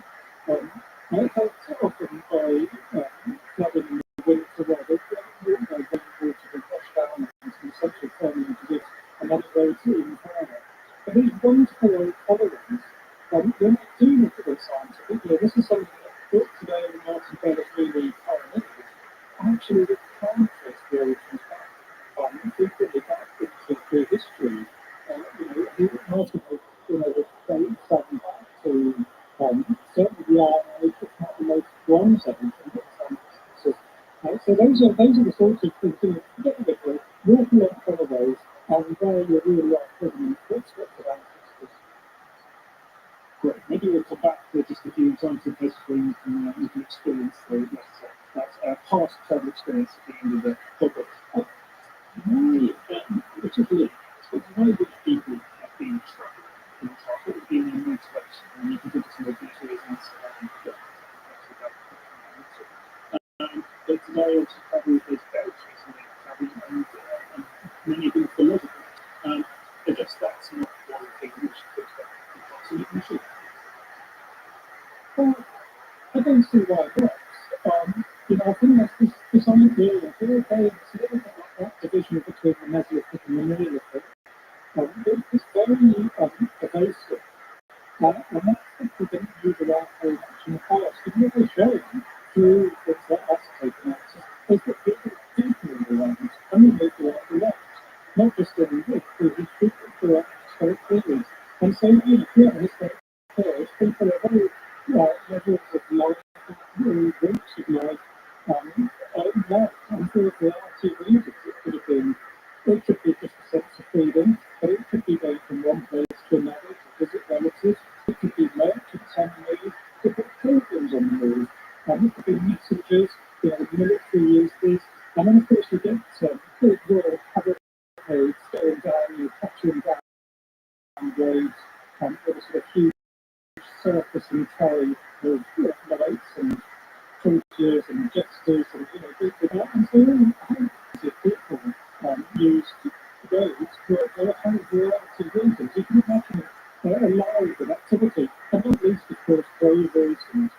Speaker 15: And it's often by flooding in the winter weather, rainwater will wash down and essentially turning into this another road to even higher. But these wonderful holloways, when I do look at this scientifically, this is something that today Martin Bell is really pioneered. Actually, we can trace the origins back, frequently back into prehistory. Multiple, the dates back to certainly the Iron Age, if not the most bronze age. So those are the sorts of things that get a bit of walk along holloways, and there you really are putting footsteps of ancestors. Great. Maybe we'll come back to just a few examples of places where you can experience that past travel experience at the end of the topic. Which is linked. So the way which people have been travelling in the past, what has been their motivation? And you can give us more details and so on. But today, also travel is very recently travelling don't see why it works. I think that's this idea, it's a little bit like that division between the Mesolithic and the Neolithic. It's very pervasive. And that's something we didn't use around very much in the past. But what we're showing through things like acetate analysis is that people do move around, and they move around a lot. Not just in through history, but throughout historic periods. And so, throughout the historic periods, people are very levels of life, groups of life, life, and for a variety of reasons. It could be just a sense of freedom, but it could be going from one place to another to visit relatives. It could be merchants on the move, it could be pilgrims on the move, it could be messengers, the military use these, and then of course you get big royal cavalcades going down, capturing down roads, with a sort of huge circus and carry of knights and courtiers and jesters and people like that. And so hundreds of people used roads for a whole variety of reasons. You can imagine a live of activity, and not least of course drovers and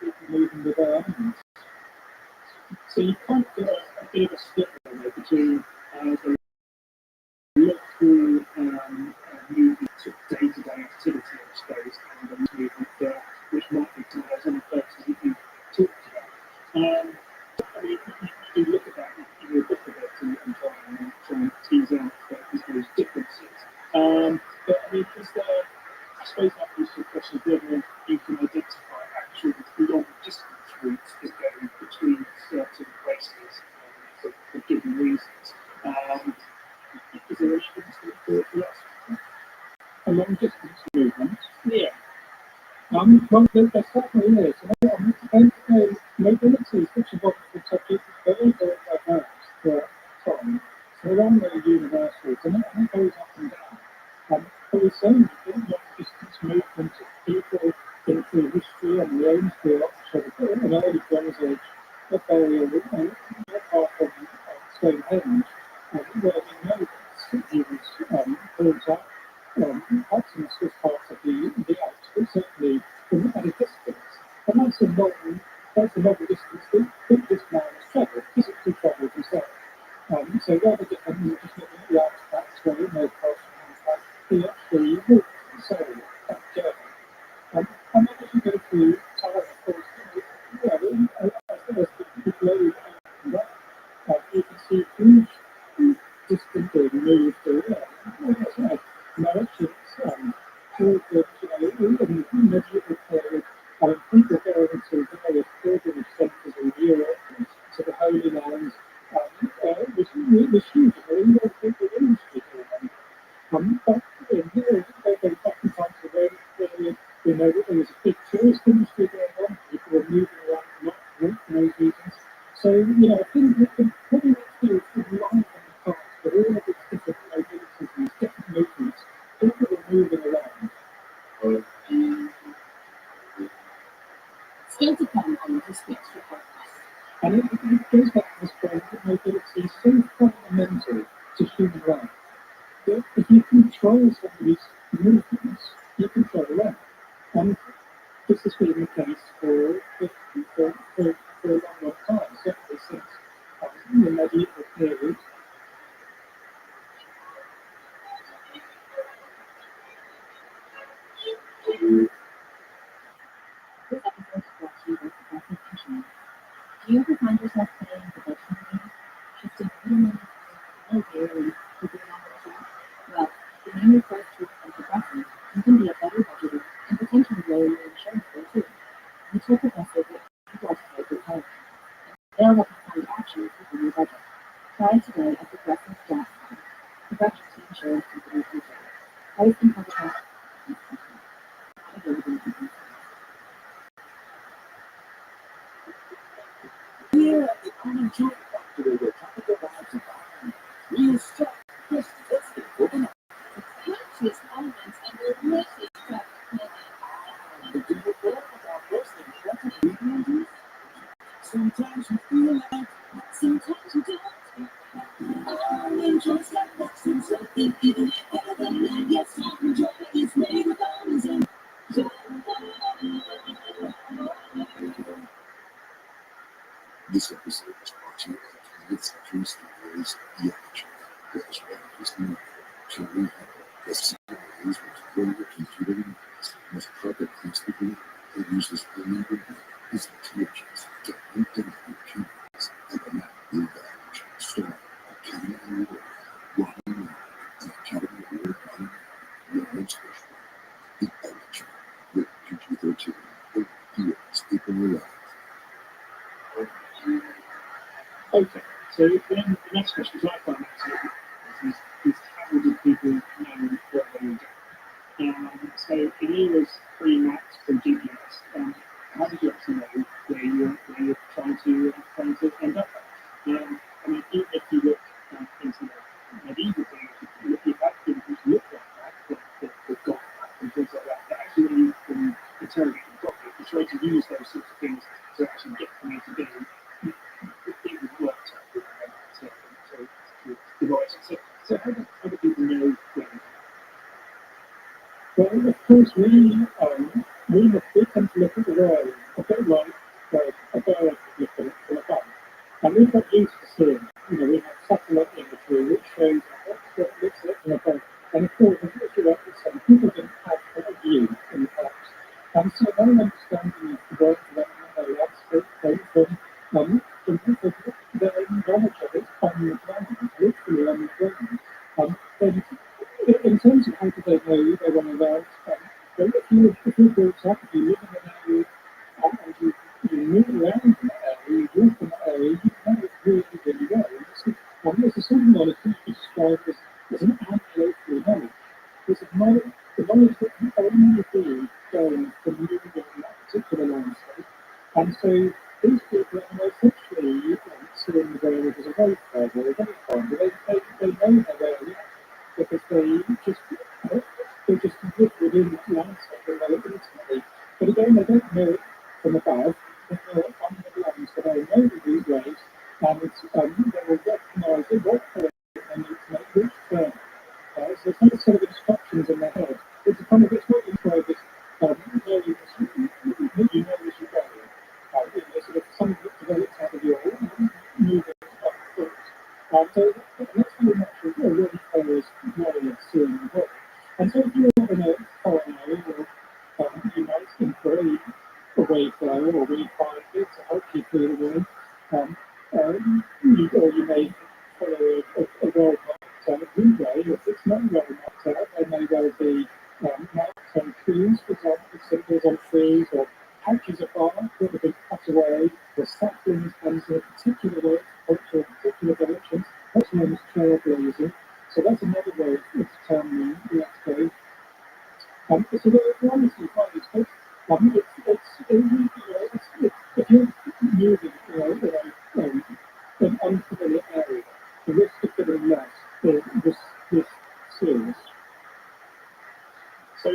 Speaker 15: people moving with their animals. So you kind of get a bit of a split there between the look through movement sort of day-to-day activity, I suppose, and the movement there, which might be some of those other places that you talked about. I mean, you look at that in your book a bit and try and tease out those differences. But I mean, is there, I suppose that is the question of whether you can identify actual long-distance routes that go between certain places for given reasons. Is there evidence for that? A long-distance movement? Yeah. Well, there certainly is. And mobility is such a wonderful subject. It's very, very diverse throughout time. So there are no universals, and it goes up and down. But we certainly get long-distance movement of people through history and roams through Rothschild, an early Bronze Age burial not far from Stonehenge, where we know that he was built up. Perhaps in the Swiss parts of the Alps, but certainly from at a distance. And that's a long distance that this man has travelled, physically travelled himself. So rather than just looking at the artifacts where it may cost he actually walked himself that journey. And then as you go through time, of course, as the globe opens up, you can see huge distance being moved around. Merchants, pilgrims, in the medieval period, people going to various pilgrimage centres in Europe and to the Holy Land was huge. There were people in the street around. But in here, they go back in time to the Roman period. We know that there was a big tourist industry going on. People were moving around a lot for those reasons. So, I think we can pretty much do from life in the past, but all of its different mobilities and different movements, people were moving around.
Speaker 16: Still to come on this next podcast.
Speaker 15: And it goes back to this point that mobility is so fundamental to human life that if you control somebody's movements, you control them. And this has been the case for a long time, certainly since the medieval period.
Speaker 16: This episode is brought to you by Progressive Insurance. Do you ever find yourself paying the budgeting game, shifting little money from here and figuring out what to do? Well, the name your first choice from Progressive, you can be a better budgeter and potentially lower your insurance bill too. Reach your Progressive with Rothschild Retirement. They'll help you find options within your budget. Try today at progressive.com. Progressive Insurance Company Future. Price and cover costs. Not available in some states.
Speaker 6: Here at the Unenjoy Factory, where tropical vibes and vibe, real stuff, just tasty coconut.
Speaker 16: Conscious elements and delicious stuff.
Speaker 6: But do you work with our personal preference ingredients? Sometimes you feel like, sometimes you don't. Unenjoy stuff that's something even better than that. Yes, Unenjoy is made with almonds and joy.
Speaker 17: This episode is brought to you by 20th Century Studios The Action. There's one Christine Charlie Hepper, the secret ways with further computer interface, with carpet constantly, it uses remembered his intelligence to intimidate humans and enact revenge. Storm, Academy Award, Ronnie Miller, and Academy Award nominee Lawrence Fishburne. The Amateur, with PG-13, theaters April 11th.
Speaker 15: Okay, so then the next question I find is how do people know what they do? So in years pre-Max, pre-GPS, how did you actually know where you're trying to end up at? I mean, even if you look into the medieval things, you have things which look like that, the God and things like that actually when you can interrogate the God, you try to use those sorts of things to actually get from A to B. It would work to devise it. So how do people know where they are? Well, of course, we tend to look at the world a bit like a bird looking from above. And we've got used to seeing, we have satellite imagery which shows what looks like from above. And of course, if you like to say, people didn't have a view in the past. And so their understanding of the world, their landscape, came from their knowledge of it on the ground, literally on the ground. And in terms of how do they know they want to learn, if you build up, if you live in an area, and you move around in that area, you walk in that area, you know it really, really well. And there's a sort of knowledge which is described as an ambulatory knowledge. It's a knowledge, the knowledge that you only be going from moving in that particular landscape. And so these people are essentially seeing the world as a very far, very far. They know their way around because they just live within that landscape and know it intimately. But again, they don't know it from above, they know it on the ground, so they know these ways, and they will recognise in what point they need to make which turn. So it's not sort of instructions in their head. It's a kind of, it's what you describe as knowing as you know as you go. It's sort of something that develops out of your moving thoughts. So that's very much a really close knowing of seeing the world. And so if you're in a foreign area, you might employ a wayfarer or wayfinder to help you through the world. Or you may follow a well-marked route, if it's not well-marked out, there may well be marks on trees, for example, symbols on trees, or patches of bark that have been cut away, or saplings in a particular way, or a particular direction. That's known as trailblazing. So that's another way of determining the next day. So the honestly quite expensive. If you're moving in an unfamiliar area, the risk of getting lost is serious. So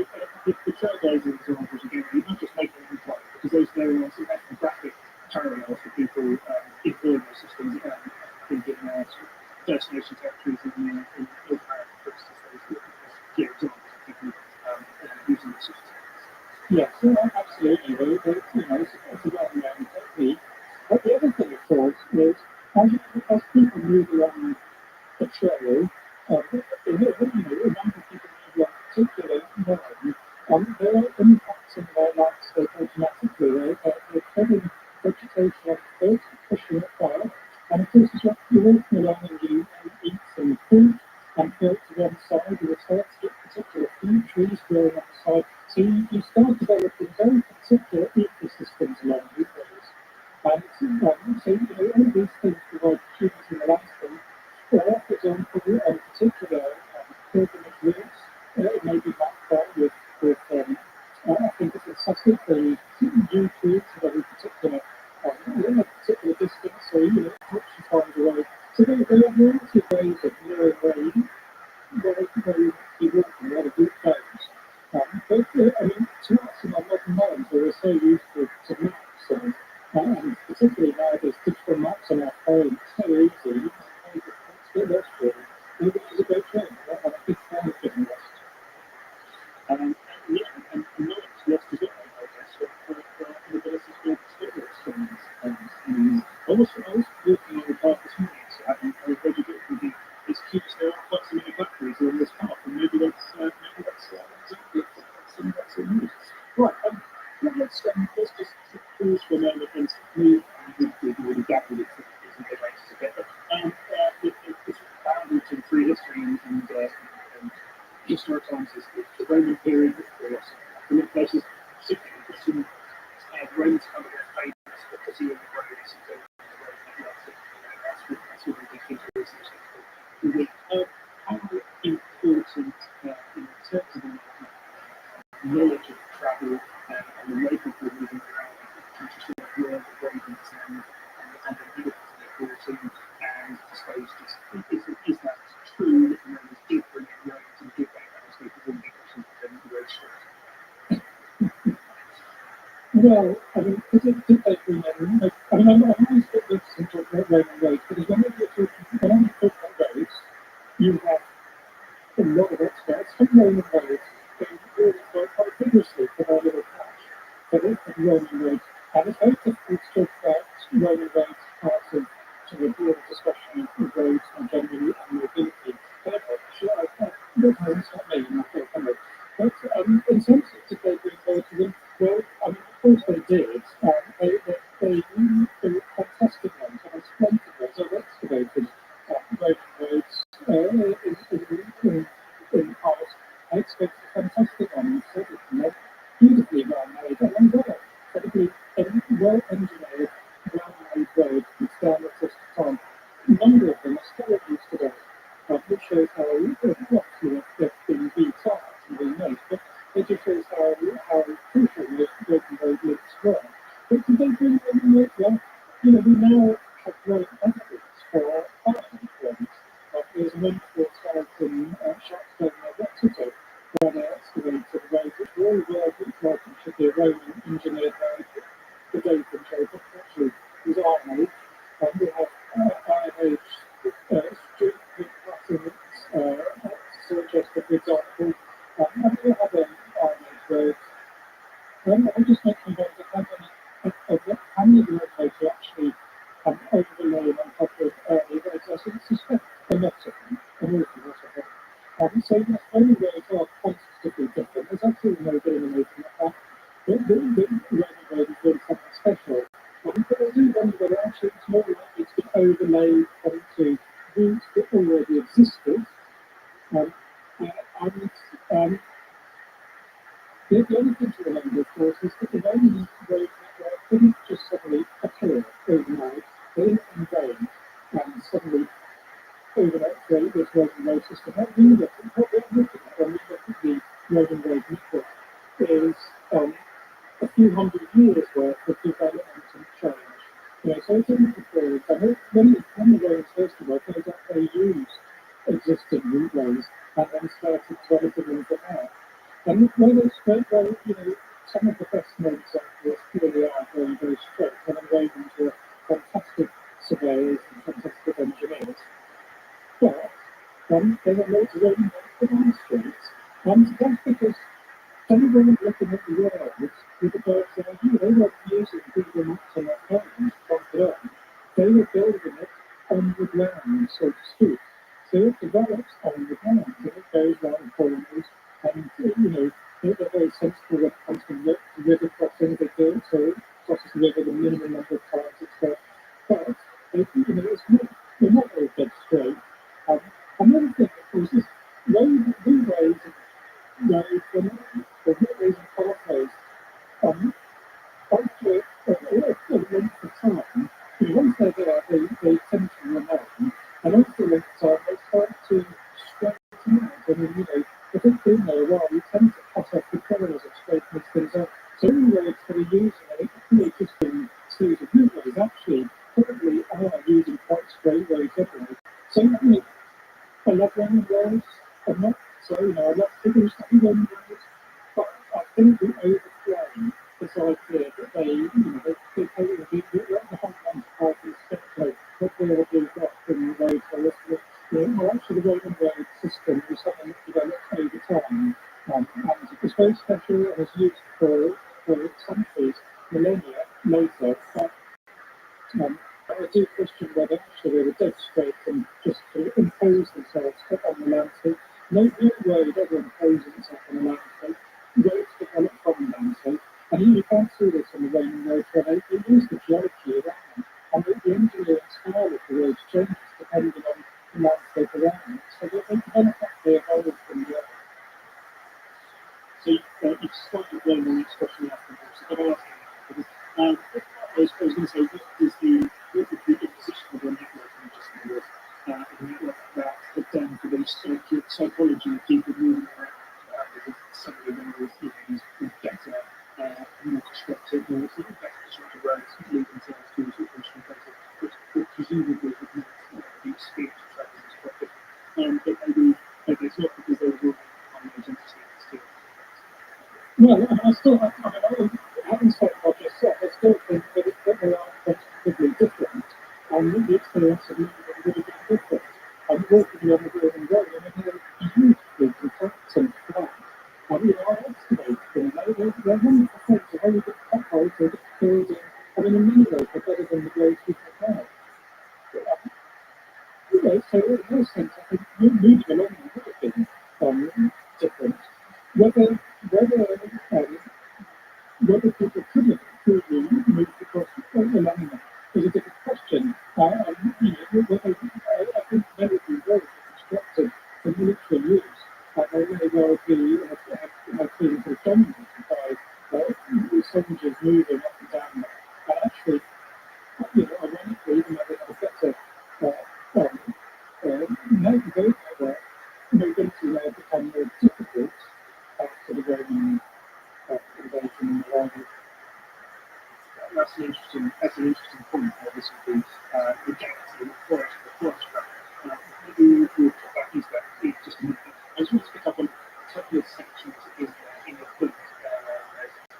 Speaker 15: the trailblazing examples again, you're not just making them up because there are some ethnographic parallels for people employing those systems in destination territories in North America, for instance. Those examples of people using the system. Yes, absolutely. It's a well-known technique. But the other thing, of course, is as people move along the trail, a number of people move along particular roads, there are impacts in their landscape automatically. They're cutting vegetation off first, pushing it back, and of course, as you're walking along and you eat some fruit and feel to one side, you start to get particular few trees growing on the side. So you start developing very particular ecosystems along these roads. And so all these things provide cues in the landscape. For example, on particular pilgrimage routes, it may be mapped out with I think it's a Sussex, the yew trees at a particular distance, so it helps you find a way. So there are a variety of ways of knowing where you walk and where the route goes. But to us in our modern minds, we're so used to maps and particularly now there's digital maps on our phone. It's so easy. You can get lost really. Which is a great thing. I'm a big fan of getting lost. And not lost as well, I guess, for the ability to get lost things. was walking on the path this morning, so I was ready to thinking, it's cute, there are quite so many blackberries along this path, and maybe that's exactly that's the news. Right, let's just pause for a moment and move, we've already gathered it's a bit anxious a bit, but it's bounded to free history and historic times is the Roman period, in places, particularly Christian Romans kind of get famous for pursuing the roads and going to the road networks. That's what we think of research. How important in terms of knowledge of travel and the local people moving around, just sort of where the ravens and the vehicles they're brought in, and I suppose just is that true that the Romans did bring in roads and did that landscape as indication of the road structure? Well, I mean, did they bring in? I mean, I'm always a bit interested to talk about Roman roads because whenever you talk about roads, you have a lot of experts from Roman roads who really quite vigorously for their little patch for the Roman roads. And it's very difficult to talk about Roman roads part of sort of a broader discussion of roads and generally and mobility. Therefore, sure, that hasn't stopped me in my comment. But in terms of did they bring roads to them, well, I mean, of course they did. They were fantastic ones, and splendid ones. I've excavated Roman roads in the past. I expect fantastic ones, beautifully well made, and incredibly well engineered, well made roads that stand the test of time. A number of them are still in use today, which shows how roughly they've been retired and remade, but it just shows how crucial the Roman road links were. But did they bring Roman roads? Well, we now have road evidence for Ireland roads. There's an import site in Sharpstown near Exeter where they excavated the road, which were all well looked like it should be a Roman engineered road. The date and show that actually was Iron Age. We have Iron Age street patterns suggested, for example, and we have an Iron Age road. I just mentioned that how many roads are actually overlaid on top of early roads. I suspect a lot of them, an awful lot of them. So yes, only roads are quantitatively different. There's absolutely no eliminating that. The Roman road is really something special. But I do wonder whether actually it's more likely to be overlaid onto routes that already existed. The only thing to remember, of course, is that the Roman road network didn't just suddenly appear overnight. They didn't invade and suddenly overnight create this Roman road system. What we're looking at when we look at the Roman road network is a few hundred years worth of development and change. So it didn't appear. When the Romans first of all turned out they used existing roadways and then started developing them from there. And whether it's straight, well, some of the best known examples really are very, very straight, and I'm waiting to fantastic surveyors and fantastic engineers. But there are loads of Roman roads on the streets, and that's because they weren't looking at the world with the bird's eye view. They weren't using Google Maps on their phones, they were building it on the ground, so to speak. So it develops on the ground, and it goes round corners, and they're very sensible when it comes to river crossing. They do it, so it crosses the river the minimum number of times it's there. But they're not very dead straight. Another thing, of course, is roadways and roads and pathways after a length of time. Once they're there, they tend to remain, and after a length of time, they start to straighten out. I mean, if it's been there a while, you tend to cut off the corners of straightening things out. So any roads that are using a pre-existing series of roadways actually probably are using quite straight roads anyway. So I love Roman roads. I'm not so, I love figures like Roman roads, but I think we overplay this idea that they the whole bunch of parties speculate what they will do from the roads or well, actually the Roman road system is something that develops over time, and it's very special and is used for centuries, millennia later, but I do question whether actually they were dead straight and just sort of impose themselves on the landscape. No road ever imposes itself on the landscape. Roads develop from the landscape. And you can't see this on the Roman road where they use the geology around and the engineering style of the roads changes depending on the landscape around them. So they develop actually evolve from the other. So you've started learning the next question after that. So I'm asking I was going to say, what is the imposition of a network in just the world? A network that put down to the psychology of people moving around because somebody when these better, more constructive, more sort of better constructed roads lead themselves to a sort of constructed, which presumably would make the experience of travelling as quite different. But maybe it's not because they were moving on those interstates too. Well, I still, having said what I just said, I still think that they are quantitatively different, and the experience of moving would have been different. I'm walking on the Gordon Road, and they're beautifully compact and flat. I excavate them, they're wonderful things, they're very good potholes, they're good building. I mean, in many ways, they're better than the roads we have now. So in those sense, I think moving along would have been different. Whether people could have truly moved across along that is a different question. I think many of these roads are constructed for military use. They may well have been dominated by soldiers moving up and down there. And actually, ironically, even though they have a better mobility may have become more difficult after the Roman invasion and arrival. That's an interesting point. Obviously, the depth of the forest travel. Maybe we'll talk about these just a minute. I just want to pick up on a couple of sections in your book.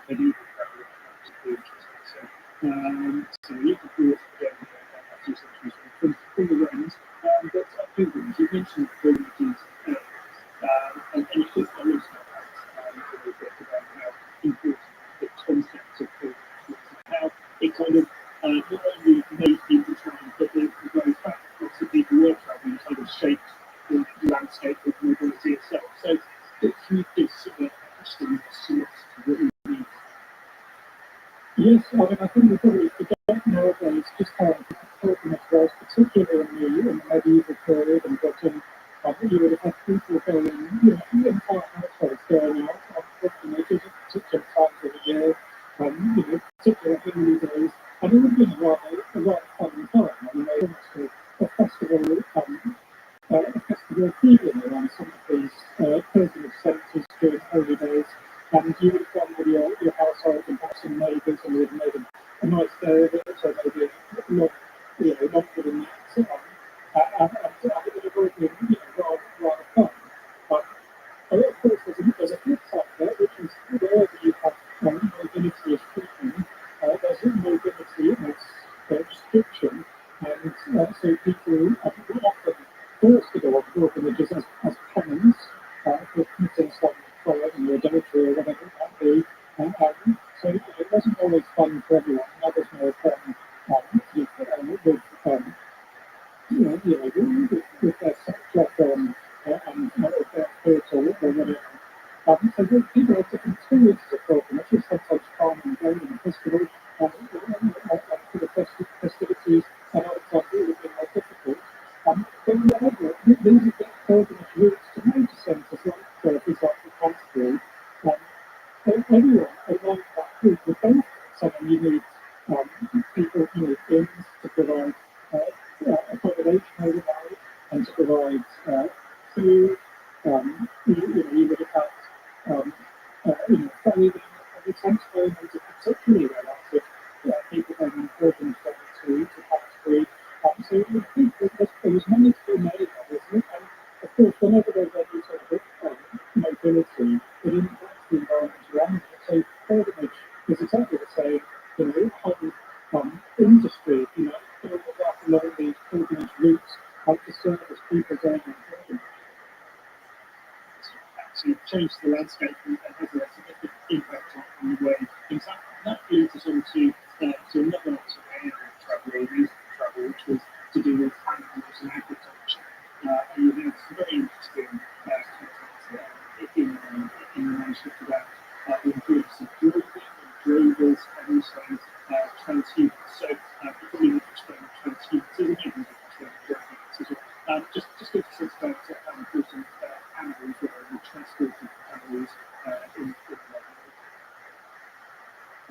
Speaker 15: Medieval travel, which is very interesting. So you could do it again a few centuries from the Romans, but pilgrims. You mentioned pilgrimages, and you talked a lot about that in the book about how important the concept of pilgrimage was, and how it kind of not only made people try and put the road back, lots of people were travelling, kind of shaped the landscape of mobility itself. So if you give sort of a question to what we need. Yes, I think we probably forget nowadays just how important it was, particularly in the medieval period and Britain. You would have had people going, entire households going out on pilgrimages at particular times of the year, particular holy days, and it would have been a rather fun time. I mean, they almost a festival feeling around some of these pilgrimage centres during holy days. And you would have gone with your household and perhaps some neighbours, and you would have made a nice day of it, so maybe longer than that. And it would have all been rather fun. But of course, there's a flip side there, which is wherever you have mobility of treatment, there's mobility of restriction, and so people were often forced to go on pilgrimages as penance for committing some crime or adultery or whatever it might be. So it wasn't always fun for everyone. Others may have fun with their sex life and their spiritual or whatever. So people have different experiences of pilgrimage, sometimes fun and going and festival for the festivities, and other times it would be more difficult. But whenever these are pilgrimage routes to major centres like, for example, Canterbury, everyone along that route would benefit. So you need people, inns to provide accommodation overnight and to provide food. You would have had clothing and transport, and particularly relative people going on pilgrimage to Canterbury. So there was money to be made, obviously, and of course, whenever there's any sort of mobility, it impacts the environment around it. So pilgrimage is exactly the same. Whole industry, built up along these pilgrimage routes to service people going on pilgrimage. So it changed the landscape and has a significant impact on the way things happen. That leads us on to another area of travel, or reason for travel, to do with animals and agriculture. And you have some very interesting content in the manuscript about the importance of droving and drovers and also transhumans. So you probably need to explain transhumans, even you need to explain droving as well. Just give us a sense about how important animals were and the transporting animals in the library.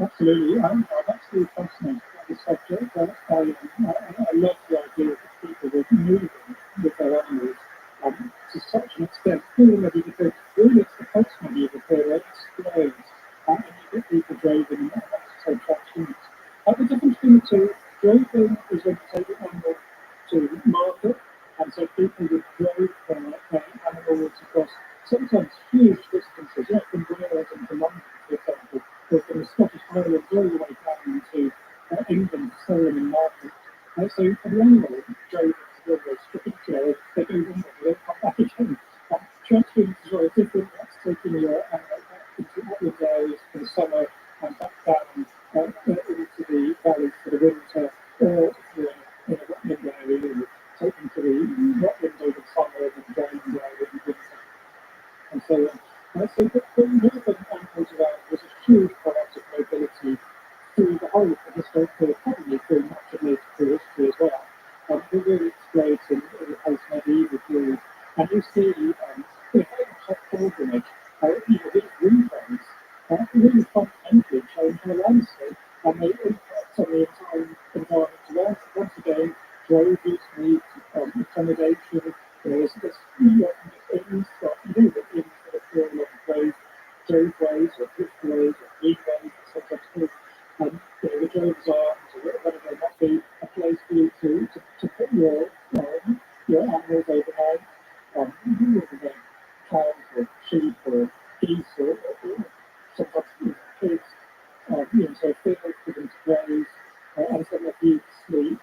Speaker 15: Absolutely. I'm absolutely fascinated by this subject. I love the idea that people were moving with their animals to such an extent, already because really it's the post-medieval period explodes, and you get people driving and so transhumans. The difference between the two, driving is when you take an animal to market, and so people would drove their animals across sometimes huge distances, like from Wales into London, for example, or from the Scottish Highlands all the way down to England, to sell them in market. So for the animal drove to the street, they go one way, they don't come back again. Transhumans is very different. That's taking your into upland areas for the summer and back down into the valleys for the winter, or if you're in a wetland area, you're taken to the wetland over the summer and the downland area in the winter. And so the movement animals around was a huge part of mobility through the whole of the historic period, probably through much of military history as well. It really explodes in the post-medieval period. And you see very much like pilgrimage, these roofs really fundamentally change the landscape and they impact on the entire environment. Once again, drovers need accommodation. There's inns that you do inns that are for along roads, droveways or driftways or greenways, sometimes called. The droves arms or whatever they might be, a place for you to put your animals overnight. Whether they're cows or sheep or geese or sometimes pigs. So fields for them to graze and so that you sleep.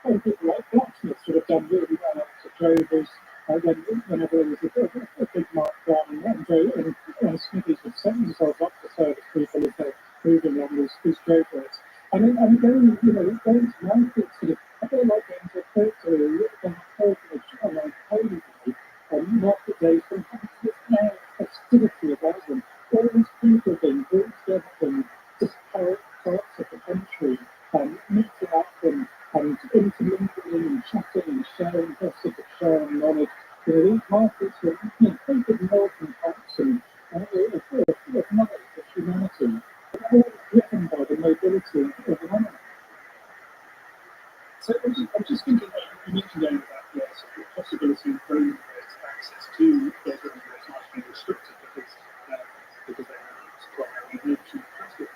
Speaker 15: And people like blacksmiths would have done really well to drovers whenever there was a big markdown and smithies would set themselves up to service people as they're moving on these droveways. And going to market sort of a bit like going to a pilgrimage on a holy day, market days, sometimes there's air of festivity about them. All these people being brought together from disparate parts of the country, meeting up and intermingling and chatting and sharing gossip and sharing knowledge. These markets were very good melting pots and of knowledge of humanity, all driven by the mobility of an animal. So I'm just thinking, you mentioned earlier about the possibility of drone-based access to those animals might be restricted because they have quite a military transport.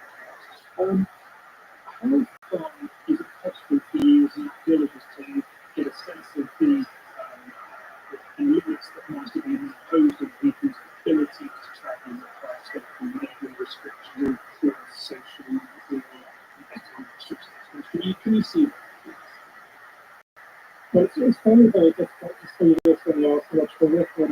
Speaker 15: How far is it possible for you as an archaeologist to get a sense of the limits that might have been imposed on people's ability to travel across legal restrictions or social or economic restrictions? Can you see that? Well, it's very, very difficult to see this in the archaeological record.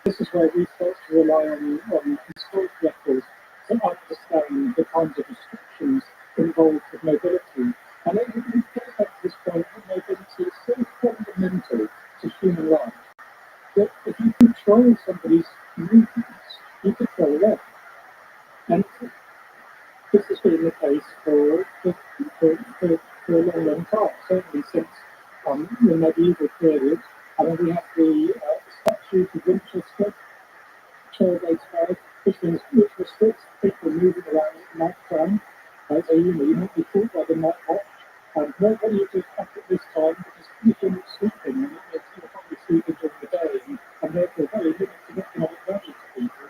Speaker 15: This is where we start to rely on historic records to understand the kinds of restrictions involved with mobility. And it goes back to this point that mobility is so fundamental to human life that if you control somebody's movements, you control them. And this has been the case for a long, long time, certainly since the medieval period. We have the Statute of Winchester, 1285, which restricts people moving around at night time. So you might be caught by the night watch. What do you do at this time? Because you're sleeping, and you're probably sleeping during the day, and therefore very limited economic value to people.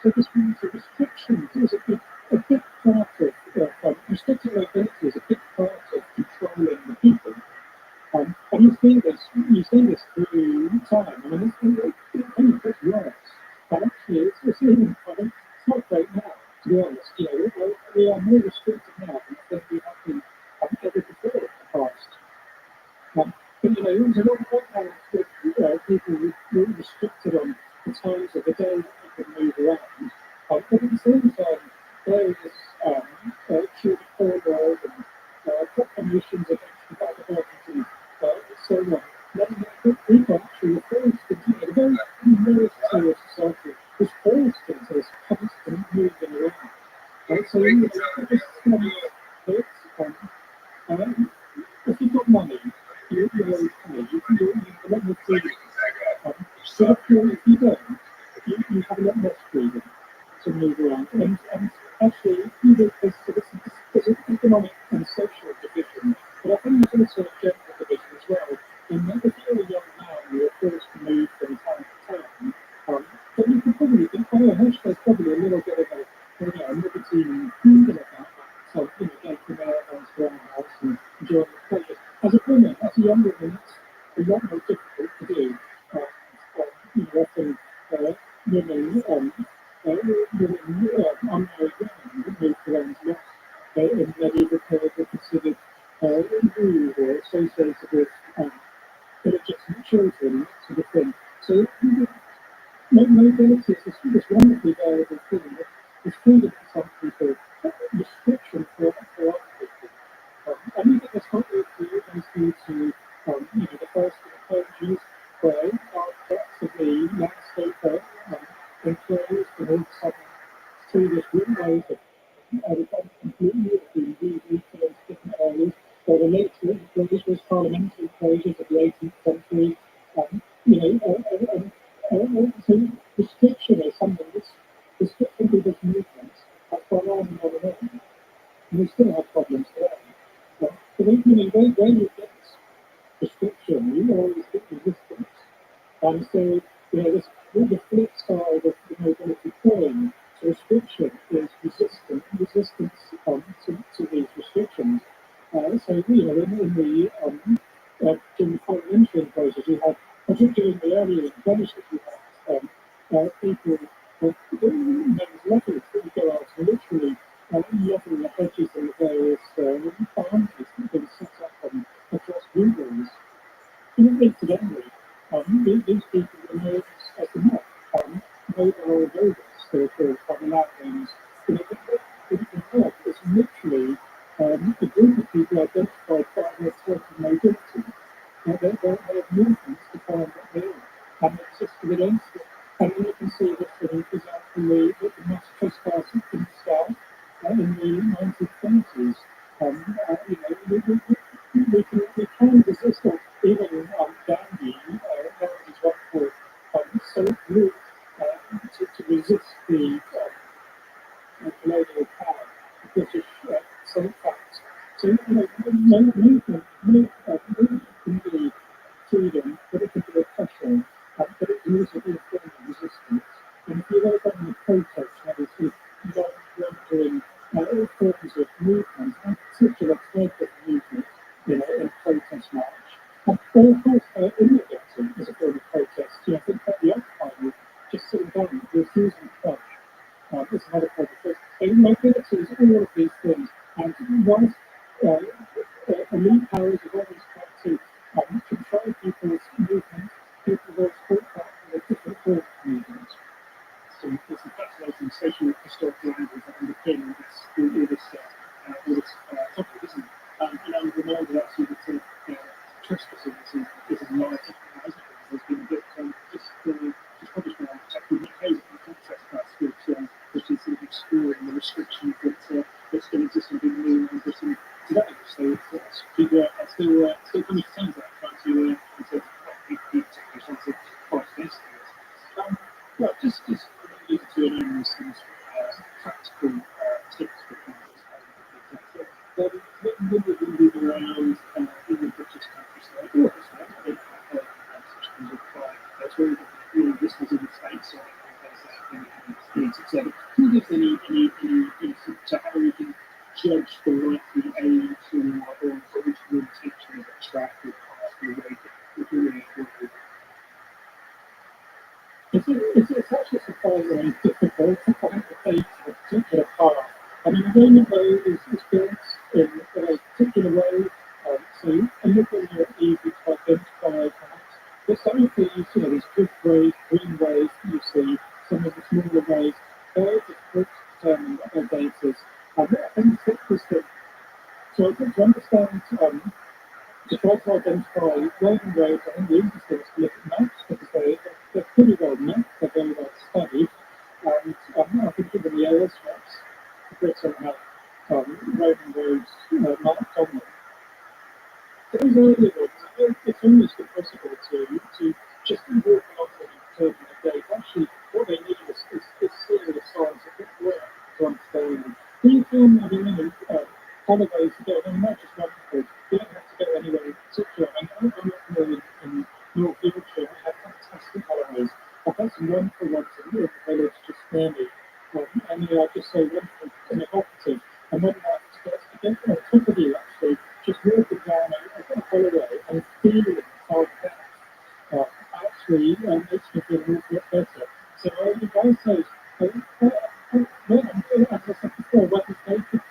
Speaker 15: So this means that restrictions is a big part of restricting mobility is a big part of controlling the people. And you see this through time. It only gets worse. But actually, it's even it's not great now, to be honest. We are more restricted now than we have been ever before in the past. But there was a lot of times that people were restricted on the times of the day that they could move around. But at the same time, various Treaty Forward and proclamations against the But if you've got money, you're okay. You're a lot more freedom. So if you don't, you have a lot less freedom to move around. And actually, there's an economic and social division, but I think there's also a gender division as well. And if you're a young man, you're forced to move from town to town, then you can probably think, oh, Hershey, there's probably a little bit of a nicotine feeling about that. So, going from their house to our house and enjoying the pleasures. As a woman, as a young woman, it's a lot more difficult to do. Often women, unmarried women who moved around a lot in medieval period were considered rude or associated with illegitimate children, sort of thing. So mobility is this wonderfully variable thing. There's freedom for some people, restriction for other people. I think that's not really clear as due to the first approaches where architects of the landscape enclosed and all of a sudden through this new ways of completely influenced different areas, or the later enclosures, parliamentary enclosures of the 18th century, so restriction is something that's restricting people's movements has gone on and on and on. And we still have problems today. But where you get restriction, you always get resistance. And so, this the flip side of the mobility coin, so restriction is resistance to these restrictions. So, in the during the parliamentary process, you had, particularly in the earlier enclosures, you had people, there was levels that would go out and literally level the hedges and the various boundaries that have been set up across Googles. Incidentally, these people were known as the Met, mobile robots, for the Latvians. It's literally a group of people identified by their type of mobility. Their movements define what they are, and they existed against it. And you can see this, for example, the mass trespassing in the South in the 1920s. We can resist, or even Gandhi, his wonderful Silk Route, to resist the colonial power, the British Silk Facts. So, movement can be freedom, but it can be oppression, but it can also be a form of resistance. And if you're ever having a protest, that is wandering forms of movement, and particular type of movement, in protest march. And of course, immigrating is a form of protest. Think about the Occupy movement, just sitting down, refusing to budge. It's another protest. Mobility is all of these things. And whilst elite powers have always tried to control people's movements, people have always fought back with a different form of movement. So there's some fascinating social historical angles that underpin this topic, isn't it? And I'm reminded actually that trespassing is a live topic. There's been a book just published by a chap called Nick Hayes called Trespass, which is sort of exploring the restrictions that still exist in New and Britain today. So people are still coming to terms with that, trying to fight against it. Well, just alluded to an end some practical tips for people. When we move around in the British countryside, or such things apply. That's where this was in the States, so can you give any insight to how we can judge the likely age or original intention of a track or path or way that we're really avoided? It's actually surprisingly difficult to find the age of a particular path. I mean, the Roman road is built in a particular way, so anything that's easy to identify perhaps. But some of these, these drift ways, green ways that you see, some of the smaller ways, very difficult to determine what their date is. I think it's interesting. So to understand, to try to identify Roman roads, I think the easiest thing is to look at maps, because they're pretty well mapped, they're very well studied, and I think even the AS maps for Britain have Roman roads marked on them. Those earlier ones, it's almost impossible to just walk along them and turn them a day. Actually, what they need is serious scientific work to understand them. You can, I mean, holidays to go, and not just wonderful. You don't have to go anywhere in particular. I mean, I'm up here in North Yorkshire. I have fantastic holidays. I've had some wonderful ones in the village just near me. And just so wonderful and evocative. And when I get on top of you, actually, just walking down a holiday and feeling inside that actually makes me feel a little bit better. So you guys say, as I said before, when they take it,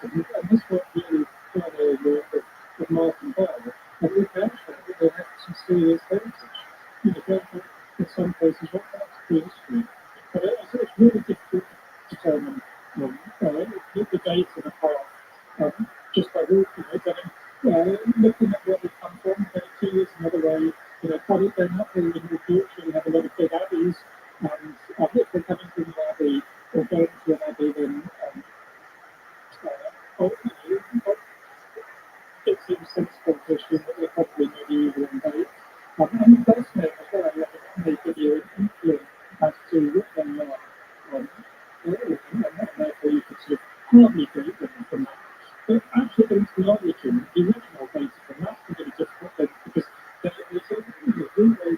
Speaker 15: and this work really further work of Mark and Bell, and we found that they have some serious heritage. You know, in some places, what that's prehistory. But it's really difficult to determine the date of the path just by walking it. Looking at where they come from, 32 is another way. Quite a bit up here in North Yorkshire, we have a lot of big abbeys, and if they're coming from an abbey or going to an abbey, then it seems sensible to assume that they're probably medieval in date. And the first name as well, they give you an influence as to what they are, and therefore you could sort of partly date them from that. But actually going to the origin, the original data from that's going to be difficult then, because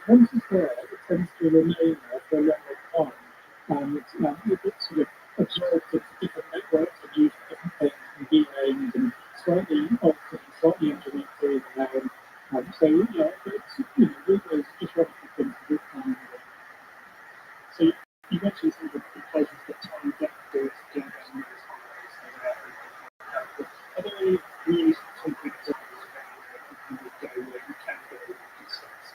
Speaker 15: once it's there, it tends to remain there for a long time. And it gets sort of absorbed into different networks and used for different things and renamed and slightly altered and slightly engineered through the land. So, it's, there's just wonderful things to do. So you mentioned some of the places that time get to go down those holidays. Are there any really concrete examples where you would go where you can go and sense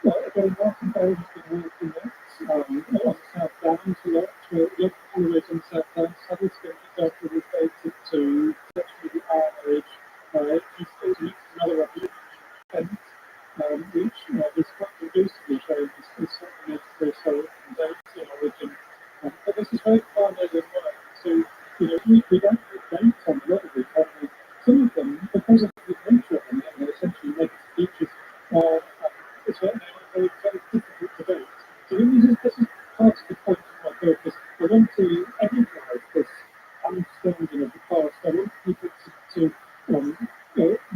Speaker 15: well, again, Mark and Barry has been working this on the South Downs a lot, local holidays on the South Downs. Southern Sketches after was dated to actually the Iron Age. It's another event, which is quite conclusively showing this certainly is historic and dates in origin. But this is very pioneering work. So, we don't put dates on a lot of these holidays. Some of them, because of the nature of them, essentially negative features, it's very, very, very difficult to date. So this is part of the point of my purpose. I want to emphasize this understanding of the past. I want people to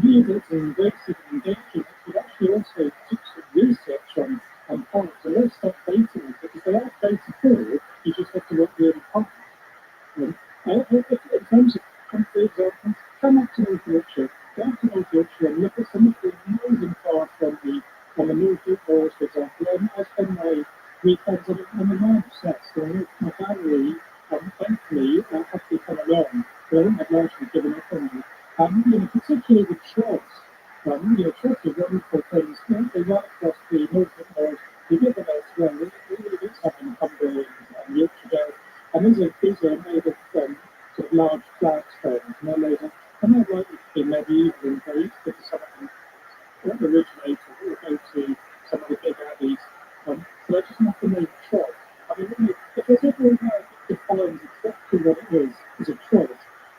Speaker 15: read it and embrace it and engage in it, but actually also do some research on past. And let's start dating it, because they are datable, you just have to work really hard. In terms of country examples, come up to North Yorkshire, go up to North Yorkshire and look at some of the amazing parts on the North York Forest, for example. I spend my weekends on the North Set, so my family, thankfully, actually come along, but I think they've largely given up on me. Particularly with shrubs. Shrubs are wonderful things. They right across the North York the river elsewhere, really is having Cumbria and Yorkshire Dales. And these are made of sort of large flagstones, and they're likely to be medieval in date, because some of them originate or go to some of the big abbeys. So I just want to name trod. I mean, if there's ever a word that defines exactly what it is a trod.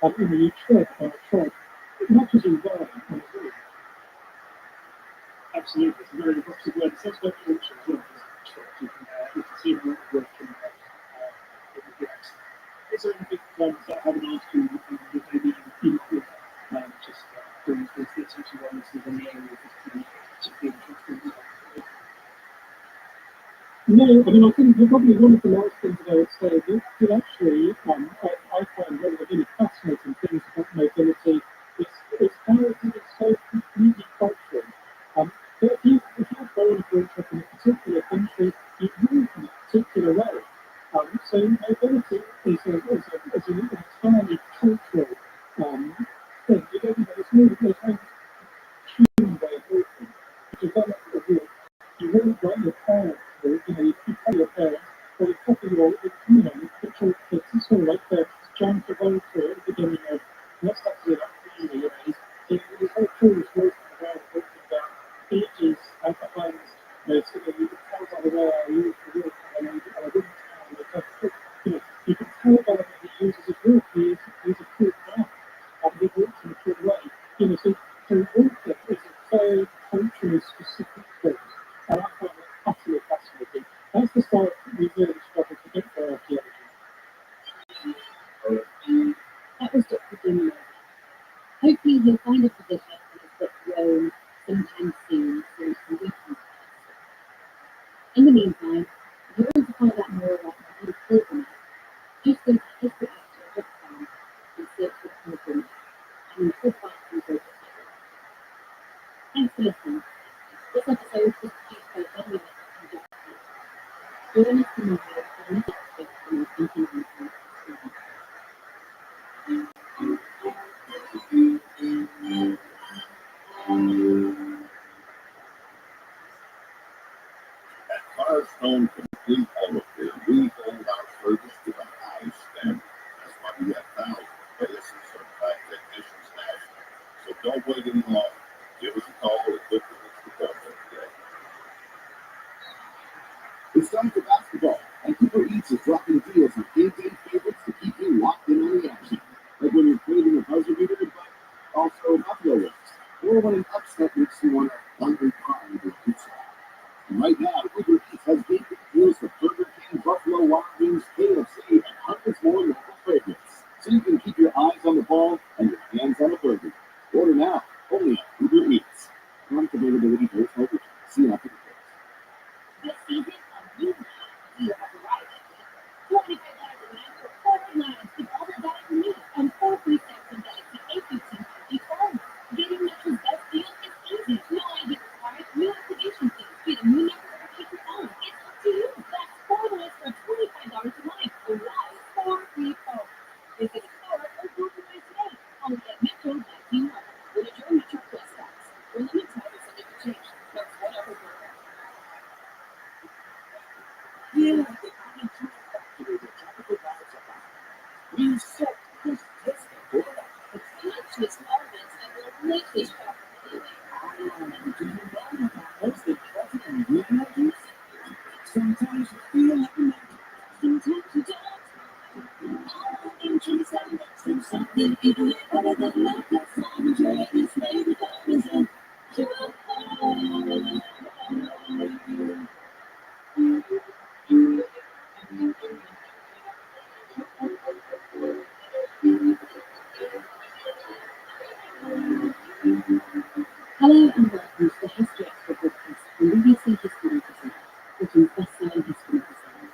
Speaker 15: You tread on a trod, not as you ride on a wheel. Absolutely, it's a very evocative word. It sounds like Yorkshire as well. You can see how it works in the grass. Is there any big that I haven't asked you that maybe you could just bring to the attention of others in the area to be interested? No, I mean, I think probably one of the last things that I would say is that actually, I find one of the really fascinating things about mobility is how it's so completely cultural. But if you're born and brought up in a particular country, you move in a particular way. So mobility is an entirely cultural thing. There's no human way of walking. You develop a walk. You walk like your parents do. You copy your parents, or you copy the church kids. It's all like John Travolta at the beginning of what's that to that movie? His whole crew was walking around, walking down beaches out behind sort of the by the way I use the word, and I didn't you can tell by the way he uses his word, he's a cool guy, and he works in a cool way. So worker is a very culturally specific thing, and I find it utterly fascinating. That's the side we really struggle to get for archaeology.
Speaker 16: That was Dr. Jim. Hopefully he'll find a position in his book Rome sometime soon so we can read him. In the meantime, if you want to find out more about my new program, just go to historyactor.com and search for the program, and you'll find some great material. Thanks for listening. This episode was produced by Rabbi and Jack. Join us tomorrow for the next episode from our 29th program.
Speaker 17: At Firestone Complete Auto Care, we hold our service to the highest standard. That's why we have thousands of ASE certified technicians nationally. So don't wait any longer. Give us a call at book the appointment today. It's time for basketball, and Cooper Eats is dropping deals on game-day favorites to keep you locked in on the action. Like when you're craving a buzzer beater, but also buffalo wings, or when an upset makes you want a hungry pie with pizza. And right now, Uber Eats has game deals for Burger King, Buffalo Wild Wings, KFC, and hundreds more local favorites. So you can keep your eyes on the ball and your hands on the burger. Order now, only at Uber Eats. Product availability varies by region. See after the price.
Speaker 16: This season, a new line deal has arrived. $25 a night for 4 nights with all the dining you need and 4 free sets and Galaxy A15 5G phones. Getting Metro's best deal is easy. No ID required, no activation fees. Get a new number or keep your phone. It's up to you. That's 4 nights for $25 a night. Allow 4 free phones. Visit a store or go online today. Only at Metro by T-Mobile. When you join Metro Plus Stacks, your limit time is subject to change. That's whatever program.
Speaker 17: Yeah, the unemployed factory, the tropical vibes are back. We set this for that.
Speaker 16: It's delicious moments and delicious chocolate.
Speaker 17: Do you know about most of the and real magic? Sometimes you feel like a magic.
Speaker 16: Sometimes you don't. All in trees and nuts and something even better than love. That's all the joy is maybe comes in. Hello and welcome to the History Extra podcast from BBC History Magazine, which is best-selling history magazine.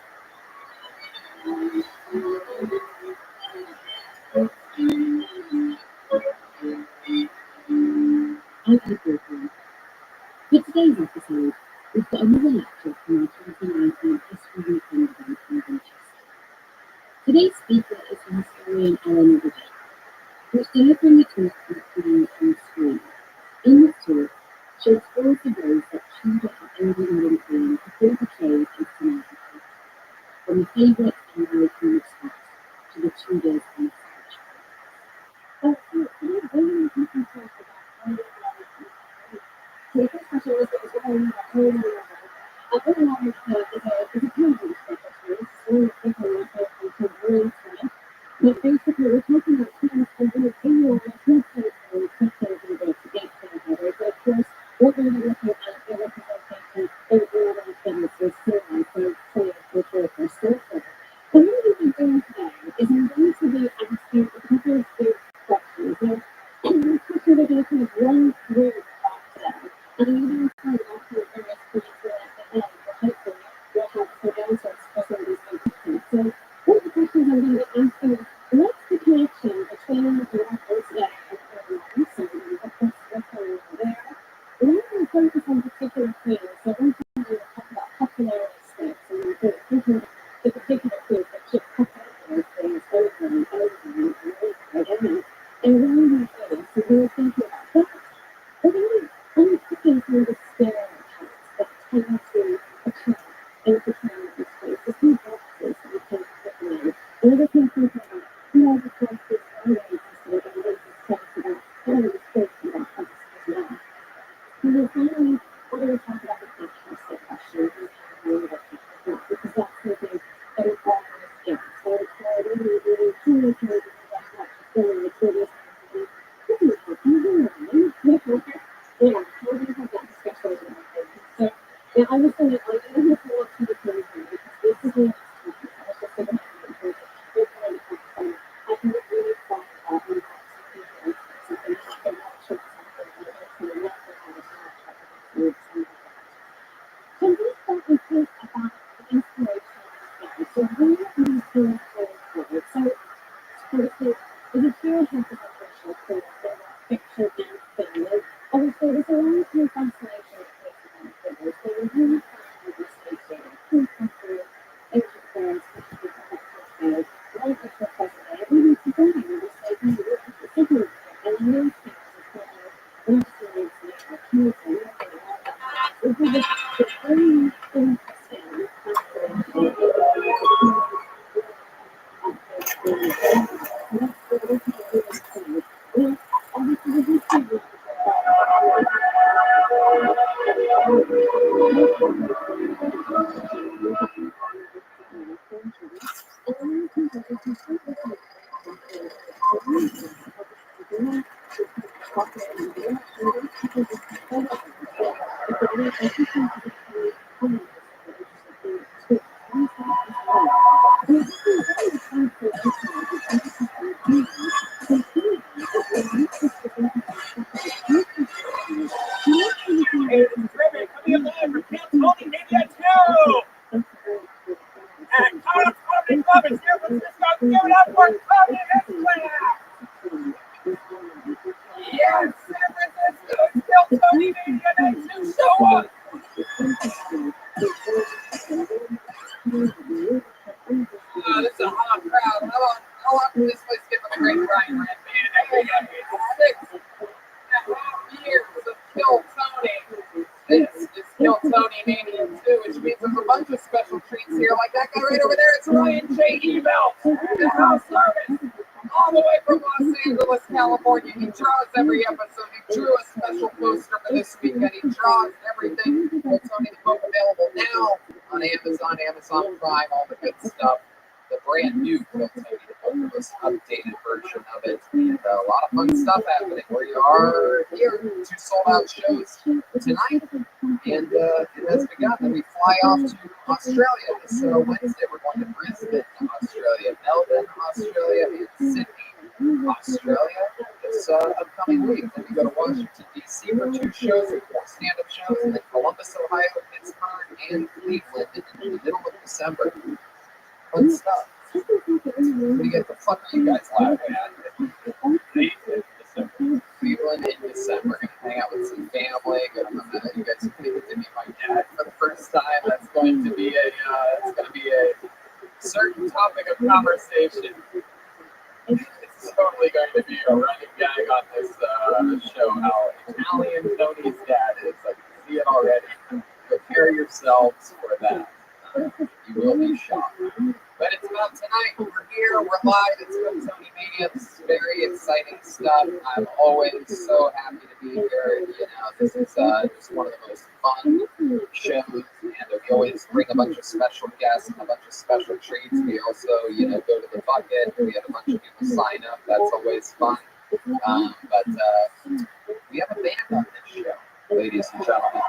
Speaker 16: I'm April Green. For today's episode, we've got another lecture from our 2019 History Weekend event in Winchester. Today's speaker is the historian Eleanor Rabbi, who's delivering a talk on the theme on the screen. In this talk, she explores the ways that Tudor and early England themes have been portrayed in cinema, from the favourite and American spots to the Tudors and the Scottish. So today, when we can talk about early American. So the first question is early American. Early American is a paradigm shift, actually. It's really different from contemporary time. But basically, we're talking about times when we in your pictures and pictures and the together. So of course, we're going to be looking at the representation in all those things with cinema, so culture for social. But what we've been doing today is I'm going to be asking a couple of big questions. Now, in this question, we're going to kind of run through that today, and I'm going to find out some various points at the end, but hopefully we'll have some answers for some of these big questions. So one of the questions I'm going to be asking is, what's the connection between the records today and early on? So what's going on there? We're not going to focus on particular themes, so one thing we're going to talk about popularity stakes, and we're going to think about the particular themes that keep popping those things over and over and over again. And around these things, so we're thinking about that. We're going to unpicking some of the stereotypes that tend to occur in the portrayal of this space. There's two boxes that we tend to put them in. And we're going to think about who are the places that are interested in this space about how are we thinking about us as well. And then finally, we're going to talk about the fantastic questions we So where are these things going forward? So there's a few examples of Rothschild for that picture down further. Obviously, there's a long term fascination with places and figures. They were really fascinated with state data, key countries, ancient pharaohs, especially the Rothschild, long before present day, and even today, with the state data, it's everywhere. And in those things, it's not like Rothschilds, Kings, and everything like that. It was just very interesting, fascinating.
Speaker 6: Hey, this is Rabbi coming live from Camp Tony Media 2! At College Coffee Club in San Francisco, give it up for Tony Hickman! Yes, San Francisco is still Tony Media Night 2 show up! This is a hot crowd. How long did this place get from the great Brian Red Band? Hey, 6.5 years of Kill Tony. This is Kill Tony Mania 2, which means there's a bunch of special treats here, like that guy right over there. It's Ryan J. Ebel, the house service, all the way from Los Angeles, California. He draws every episode. He drew a special poster for this weekend. He draws everything. Kill Tony, the book available now on Amazon Prime, all the good stuff. The brand new Kill Tony, the most updated version of it. And a lot of fun stuff happening. We are here, 2 sold out shows tonight, and it has begun. Then we fly off to Australia this Wednesday. We're going to Brisbane, Australia, Melbourne, Australia, and Sydney, Australia this upcoming week. Then we go to Washington, D.C. for 2 shows, 4 stand-up shows, and then Columbus, Ohio, Pittsburgh, and Cleveland in the middle of December. Fun stuff. What the fuck are you guys laughing at? Cleveland in December. Gonna hang out with some family. You guys are gonna get to meet my dad for the first time. That's going to be a certain topic of conversation. It's totally going to be a running gag on this show. How Italian Tony's dad is. I can see it already. Prepare yourselves for that. You will be shocked. But it's about tonight. We're here. We're live. It's from Tony Mania. This is very exciting stuff. I'm always so happy to be here. This is just one of the most fun shows. And we always bring a bunch of special guests and a bunch of special treats. We also, go to the bucket. We have a bunch of people sign up. That's always fun. But we have a band on this show, ladies and gentlemen.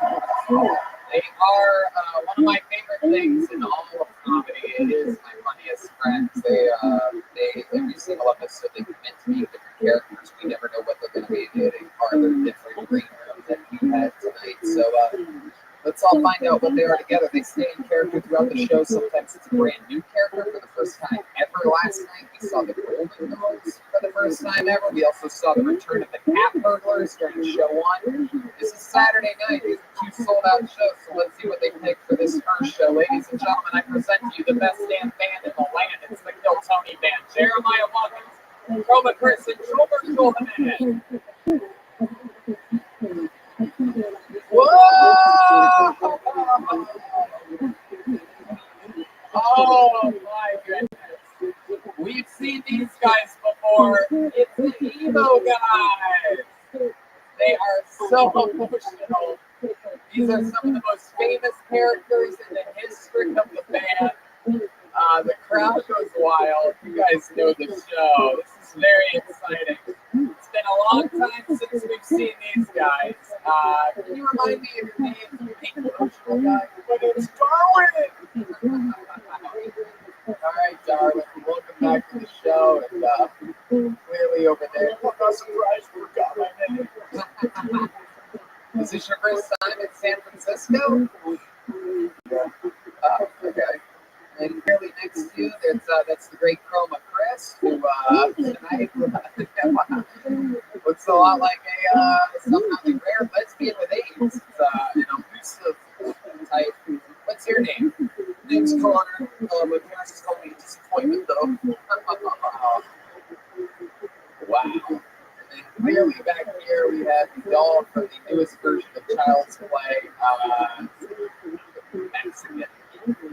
Speaker 6: They are one of my favorite things in all of comedy. It is my funniest friends. They every single episode they commit to being different characters. We never know what they're going to be getting part of the different green room that we had tonight. So let's all find out what they are together. They stay in character throughout the show. Sometimes it's a brand new character for the first time ever. Last night we saw the Golden Girls for the first time ever. We also saw the return of the Cat Burglars during show 1. This is Saturday night. These are 2 sold out shows. So let's see what they picked for this first show. Ladies and gentlemen, I present to you the best damn band in the land. It's the Kill Tony Band. Jeremiah Watkins, Roma Person, Schulman. Whoa! Oh my goodness. We've seen these guys before. It's the emo guys. They are so emotional. These are some of the most famous characters in the history of the band. The crowd goes wild. You guys know the show. This is very exciting. It's been a long time since we've seen these guys. Can you remind me of your name? You hate emotional guy? My name's Darwin. All right, Darwin. Welcome back to the show. And clearly over there. I'm not surprised you forgot my name. Is this your first time in San Francisco? Yeah. Okay. And clearly
Speaker 2: directly next to you, that's the great Chroma Chris, who tonight looks a lot like some really rare lesbian with AIDS. It's an elusive type. What's your name?
Speaker 3: Name's Connor. My parents call me Disappointment, though.
Speaker 2: Wow. And then clearly back here we have the doll from the newest version of Child's Play, Mexican.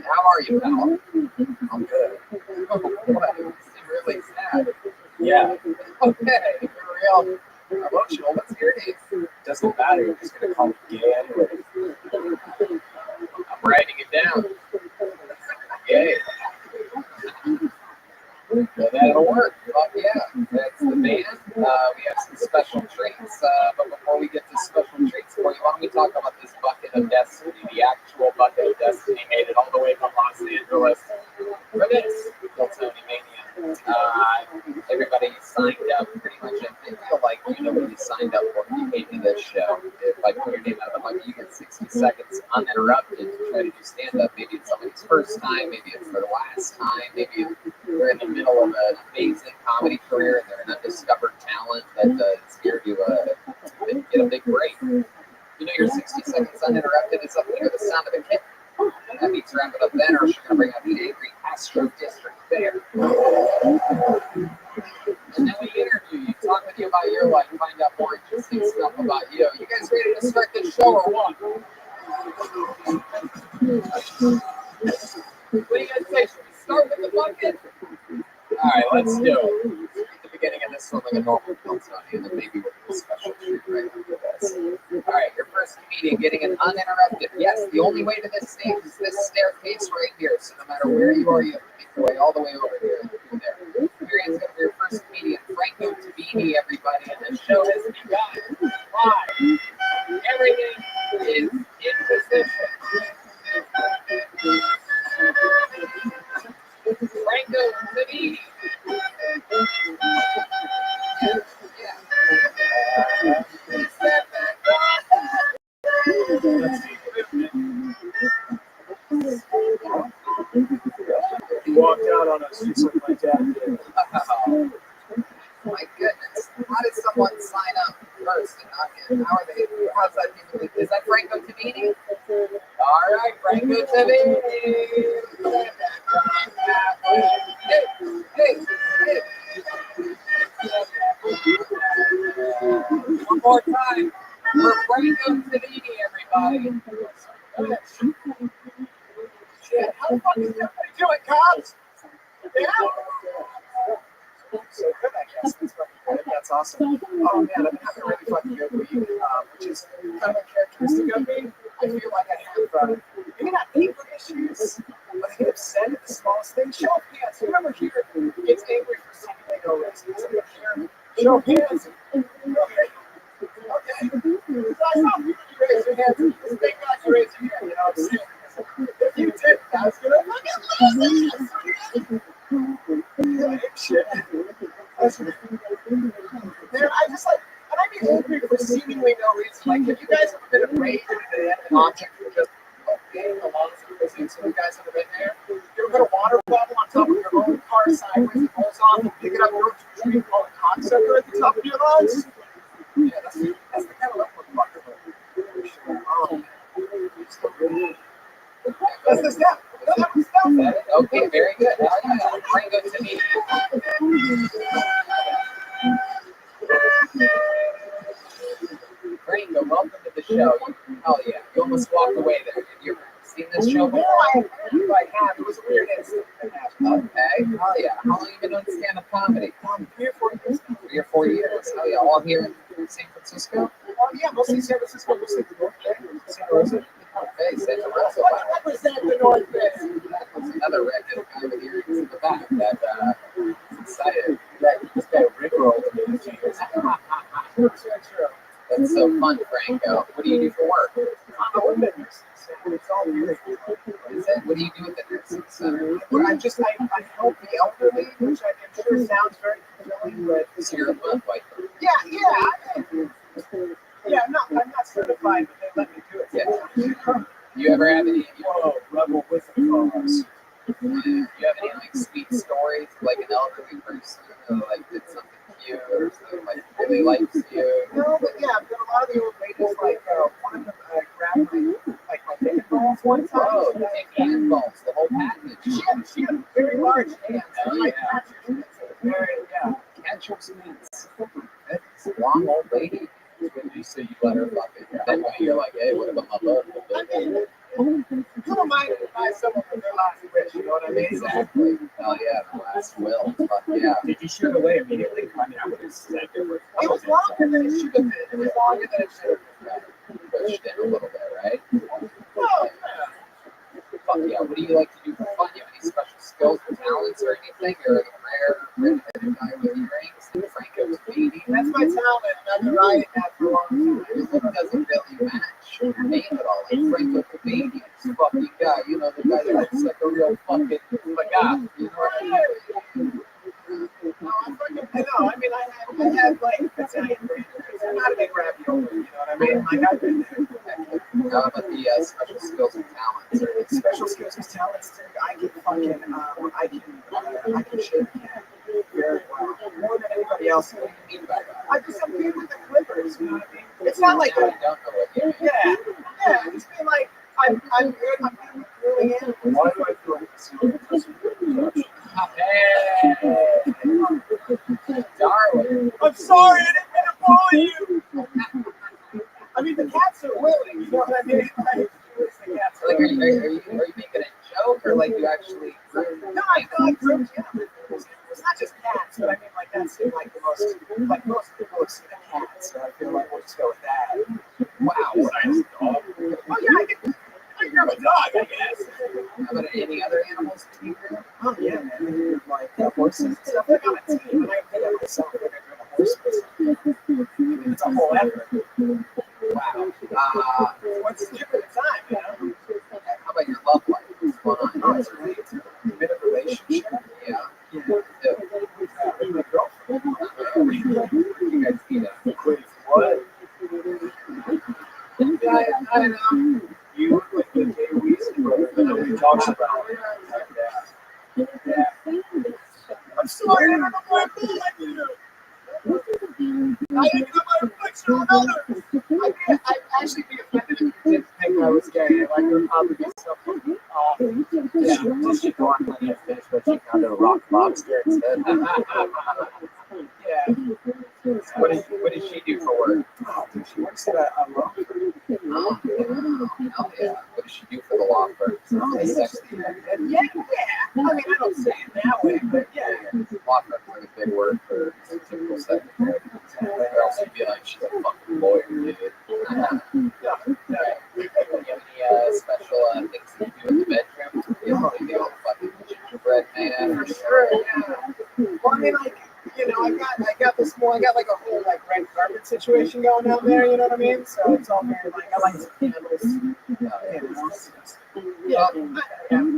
Speaker 2: How are you, pal? I'm good. Oh, what? You seem really sad. Yeah. Okay, you're real emotional. What's your name? Doesn't matter. You're just going to call me gay anyway. I'm writing it down. Gay. Well, that'll work. Fuck yeah. That's the band. We have some special treats. But before we get to special treats for you, why don't we talk about this bucket of destiny? The actual bucket of destiny made it all the way from Los Angeles for this Tony Mania. Everybody signed up pretty much. I feel like you know what you signed up for if you came to this show. If I put your name out of the bucket, you get 60 seconds uninterrupted to try to do stand-up. Maybe it's somebody's first time. Maybe it's their last time. Maybe they're in the middle of an amazing comedy career and they're an undiscovered talent that's here to get a big break. You know, your 60 seconds uninterrupted is up here, the sound of a kitten. That means wrap it up then, or she's going to bring out the angry Astro District Fair. And then we interview you, talk with you about your life, find out more interesting stuff about you. You guys ready to start this show or what? What do you guys say? Should we start with the bucket? All right, let's do it. At the beginning of this one, like a normal film study, and then maybe we'll do a special treat right after this. All right, your first comedian getting an uninterrupted. Yes, the only way to this stage is this staircase right here. So no matter where you are, you have to make your way all the way over here and through there. Here is going to be your first comedian, Franco Tabini, everybody, and the show has begun. Live. Everything is in position. Franco Tabini.
Speaker 3: He walked out on us just like my dad did.
Speaker 2: Oh, my goodness. How did someone sign up first and not get? How are they? How's that even? Is that Franco Tabini? All right, Franco Tabini. Hey. One more time for Franco Tabini, everybody. Shit, how the fuck is everybody doing, cops? Yeah. So good, I guess. That's fucking good. That's awesome. Oh man, I've been having a really fucking good week, which is kind of a characteristic of me. I feel like I have maybe not anger issues, but I get upset at the smallest thing. Show of hands. Whoever here gets angry for seemingly no reason. Somebody here, show of hands. Okay. Guys, how you raise your hands? This big guy can raise your hand. You know what I'm saying? If you did, that's gonna fucking lose it. Shit. Man, I just like, and I be angry for seemingly no reason. Like, have you guys ever been afraid that an object will just being along some physics? Have you guys ever been there? You ever put a water bottle on top of your own car sideways and rolls off and pick it up, you're a tree called a cocksucker at the top of your lungs? Yeah, that's the kind of level of fucker. That's the step. No, that was step. Okay, very good. Franco Tabini. Franco, welcome to the show. Hell yeah. You almost walked away there. Have you ever seen this show before?
Speaker 3: I have. It was a weird incident.
Speaker 2: Okay. Hell yeah. How long have you been doing stand-up comedy?
Speaker 3: 3 or 4 years.
Speaker 2: 3 or 4 years. Hell yeah. All here in San Francisco?
Speaker 3: Yeah, mostly San Francisco, mostly the North Bay. San Rosa.
Speaker 2: Okay, Santa Rosa.
Speaker 3: Represent the North Bay.
Speaker 2: That was another redhead guy with earrings in the back that excited.
Speaker 3: This guy rickrolled me in 2 years.
Speaker 2: That's so fun, Franco. What do you do for work?
Speaker 3: I'm a woman. It's all weird.
Speaker 2: What is it? What do you do at the nursing center?
Speaker 3: I help the elderly, which I'm sure sounds very fulfilling, but
Speaker 2: So you're a midwife.
Speaker 3: I'm not certified, but they let me do it.
Speaker 2: Yeah. You ever have any?
Speaker 3: Whoa, rebel with a cause.
Speaker 2: You have have any like sweet stories, like an elderly person who like did something cute or something like really likes you?
Speaker 6: No, but yeah, I've got a lot of the old ladies like one of them grabbed my dick and balls one time.
Speaker 2: Oh, dick and balls, the whole package.
Speaker 6: She had very large hands.
Speaker 2: Oh, yeah.
Speaker 6: Very, yeah.
Speaker 2: Ketchup's nuts. That's a long old lady. When you say you let her fuck it, then you're like, hey, what about my butt?
Speaker 6: I mean, who am I to buy someone for their last wish? You know what I mean?
Speaker 2: Exactly. Hell yeah, the last will. Fuck yeah.
Speaker 3: Did you shoot away immediately? I mean, I would have said it was.
Speaker 6: It was longer than it should have been.
Speaker 2: It was longer than it should have been. Pushed in a little bit, right?
Speaker 6: Oh,
Speaker 2: Fuck yeah. What do you like to do for fun? Do you have any special skills or talents or anything? You're a rare redheaded guy with earrings and Franco's beanie.
Speaker 6: that's my talent, and I've been riding that for a long time.
Speaker 2: Your look doesn't really match your name at all. Like Franco Cabini, fucking guy. You know, the guy that looks like a real fucking guy. You know what I mean?
Speaker 6: No, I know. I mean, I had like Italian grandparents. I'm not a big ravioli. You know what I mean? Like I've been there.
Speaker 2: How about the special skills and talents? Or
Speaker 6: Special skills and talents. I can fucking I can shake a cat very well, more than anybody else.
Speaker 2: What do you mean by that?
Speaker 6: I just am good with the clippers. You know what I mean? It's not like
Speaker 2: I don't know what you mean.
Speaker 6: yeah. I just feel like I'm good. I'm good with grilling animals.
Speaker 3: Why do I feel like this is
Speaker 2: Hey, darling.
Speaker 6: I'm sorry, I didn't mean to bully you. I mean, the cats are willing. You know what I mean? Like, the cats are
Speaker 2: Like, are you making a joke or like you actually?
Speaker 6: No, I grilled you. It's not just cats, but I mean, like that's like the most. Like most people have seen a cat, so I feel like we'll just go with that.
Speaker 2: Wow, nice dog.
Speaker 6: Oh yeah, I can grab a dog, I guess.
Speaker 2: How about any other animals that you grill?
Speaker 6: Oh yeah, man. I mean, like horses and stuff. Like on a team, and I do that myself. Like I grill a horse myself. I mean, it's a whole effort.
Speaker 2: Wow.
Speaker 6: What's the different time, you know?
Speaker 2: How about your love life? What's going on?
Speaker 6: Oh, it's really it's a committed relationship.
Speaker 2: Yeah.
Speaker 6: Yeah.
Speaker 2: With
Speaker 6: my girlfriend.
Speaker 2: You guys need a
Speaker 6: Wait, what?
Speaker 2: Yeah, I know.
Speaker 6: You look like the gay Weasley brother that nobody talks about. Yeah. I'm sorry, I don't know why I feel like you. I didn't know my reflection on others. I'd actually be offended if you didn't think I was gay. Like, it would probably be something off.
Speaker 2: Yeah. She go on plenty of fish, but she found a rock lobster instead.
Speaker 6: Yeah.
Speaker 2: What does she do for work?
Speaker 6: Oh, dude, she works at a law firm.
Speaker 2: Oh, hell yeah. What does she do for the law firm? Sounds sexy.
Speaker 6: Yeah. I mean, I don't say it that way, but yeah.
Speaker 2: Law firm's like a big word for typical secretary. Or else you'd be like, she's a fucking lawyer, dude. Do you have any special things that you do in the bedroom? You know, the old fucking gingerbread man.
Speaker 6: For sure, yeah. Well, I mean, like, you know, I got this more. I got like a whole like red carpet situation going on there. You know what I mean? So it's all very like I like some candles. Yeah.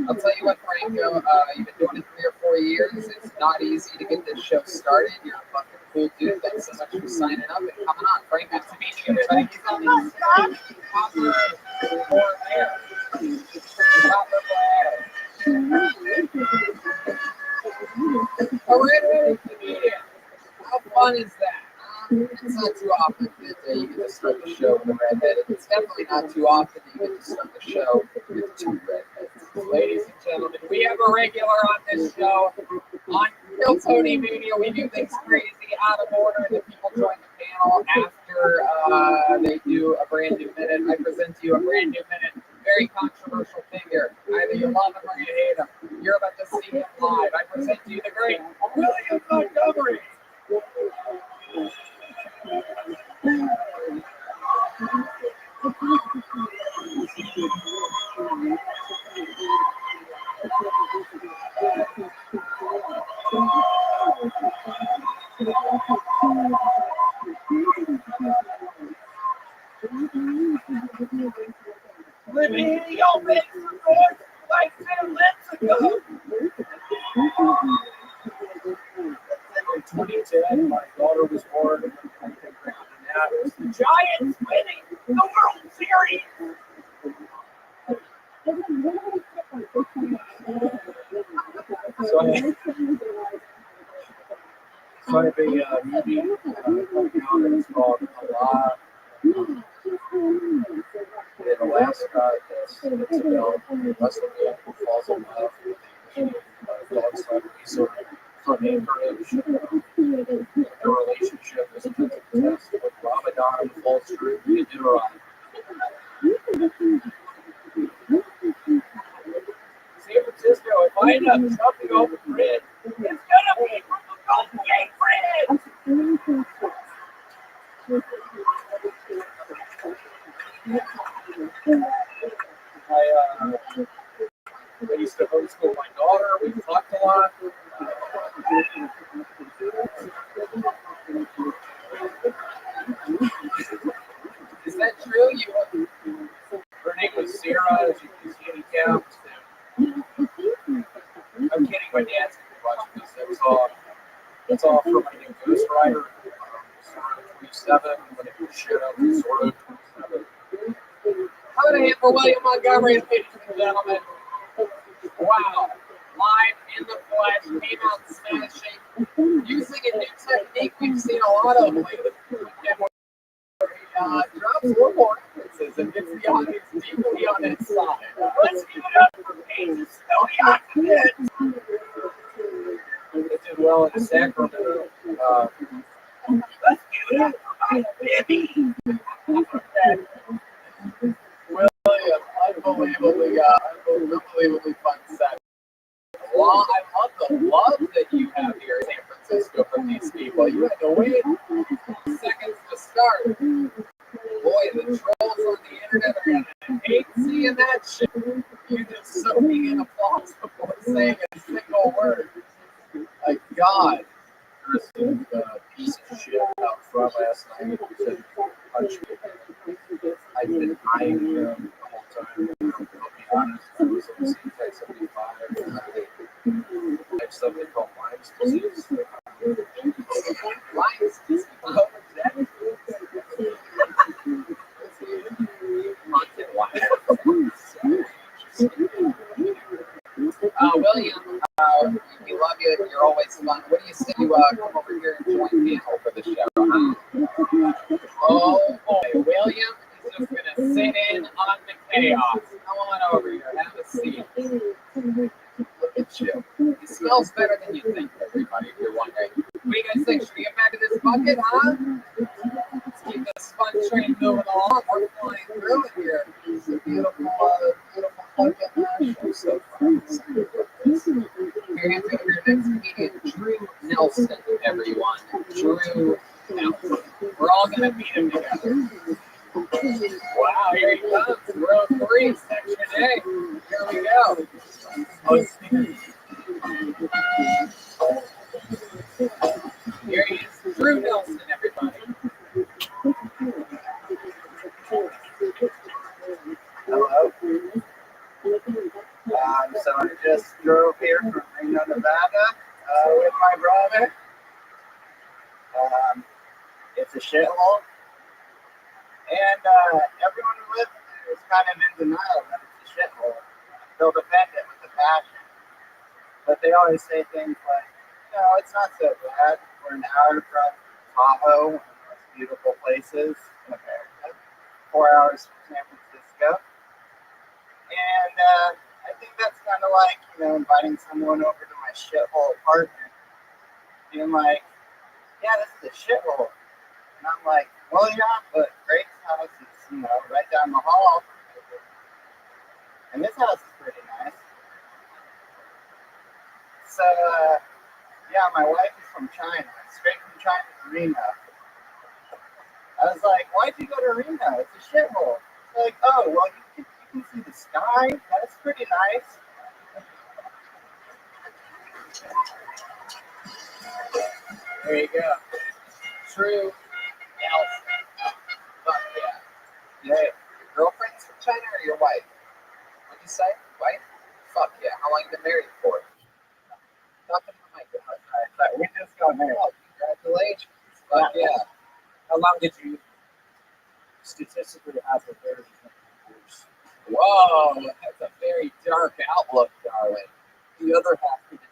Speaker 2: I'll tell you what, Franco. You've been doing it 3 or 4 years. It's not easy to get this show started. You're a fucking cool dude. Thanks so much for signing up and coming on. Frank, good to meet you. Everybody, he's on the copper or air. A redheaded comedian. How fun is that? It's not too often that you get to start the show with a redhead. It's definitely not too often that you get to start the show with 2 redheads. Ladies and gentlemen, we have a regular on this show. On Kill Tony Media, we do things crazy, out of order, and then people join the panel after they do a brand new minute. I present to you a brand new minute. Very controversial figure. Either you love him or you hate him. You're about to see him live. I present to you the great William Montgomery. Living in your bed like 10 months ago. In 2010, my daughter was born, and that was the Giants winning the World Series.
Speaker 4: So I have a movie coming out that's called Allah in Alaska. It's about a Muslim man who falls in love with a dog son. He's sort of from Anchorage. The relationship is put to the test with Ramadan falls through. You do right. San Francisco, if I end up jumping over the bridge, it's gonna be from the Golden Gate Bridge. I used to homeschool my daughter. We talked a lot. Is that true? Her name was Sarah. She was handicapped. I'm kidding. My dad's gonna be watching this. That's all for my new Ghost Rider. Sort of 27. When it was shit up, sort of 27. How did I hit for William Montgomery, ladies and gentlemen? Wow. Live in the flesh, came out smashing. Using a new technique we've seen a lot of lately. Drops one more emphasis and gets the audience deeply on its side. Let's give it up for Paige Stone. It did well in Sacramento. Let's give it up for my baby. William, unbelievably fun set. Well, I love the love that you have here in San Francisco from these people. You had to wait seconds to start. Boy, the trolls on the internet are gonna hate seeing that shit. You just soaking in applause before saying a single word. Like God, Kristen's piece of shit out front last night. He said, punch me. I've been eyeing him the whole time. I'll be honest, I was on the same type 75. I have something called Lyme's disease. Lyme's disease? Oh, exactly. William, we love you. You're always fun. What do you say you come over here and join panel for the show? Huh? Oh boy, William is just gonna sit in on the chaos. Come on over here, have a seat. Look at you. It smells better than you think, everybody. If you're wondering, what do you guys think? Should we get back to this bucket, huh? Let's keep this fun train moving along. We're flying through it here. It's a beautiful bucket. So fun. You're going to have your next comedian, Drew Nelson, everyone. Drew Nelson. We're all going to meet him together. Wow, here he comes. Row 3, section A. Here we go. Here he is, Drew Nelson, everybody.
Speaker 13: Hello. So I just drove here from Reno, Nevada, with my brother. It's a shithole, and everyone who lives there is kind of in denial that it's a shithole. They'll defend it with a passion, but they always say things like, it's not so bad. We're an hour from Tahoe, one of the most beautiful places in America, 4 hours from San Francisco. And I think that's kind of like, inviting someone over to my shithole apartment, being like, yeah, this is a shithole. And I'm like, well, yeah, but Greg's house is, right down the hall. And this house is pretty nice. So, yeah, my wife is from China, straight from China to Reno. I was like, why'd you go to Reno? It's a shithole. They're like, oh, well, you can see the sky. That's pretty nice. There you go. True Nelson. Fuck yeah. Yeah. Your girlfriend's from China or your wife? What'd you say? Wife? Fuck yeah. How long you been married for? Nothing to my God. We just got married. Oh, congratulations. Fuck yeah. How long did you statistically have a marriage? Whoa, that's a very dark outlook, darling. The other half didn't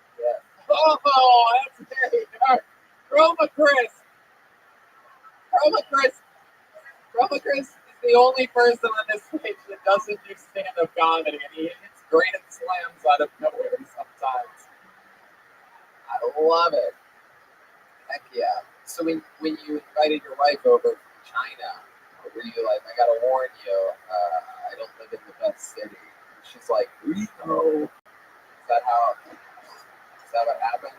Speaker 2: Oh, that's very dark. Chroma Chris. Chroma Chris is the only person on this page that doesn't do stand-up comedy, and he hits grand slams out of nowhere sometimes. I love it. Heck yeah. So when you invited your wife over from China, were you like, I gotta warn you, I don't live in the best city? And she's like, Rio. Is that what happened?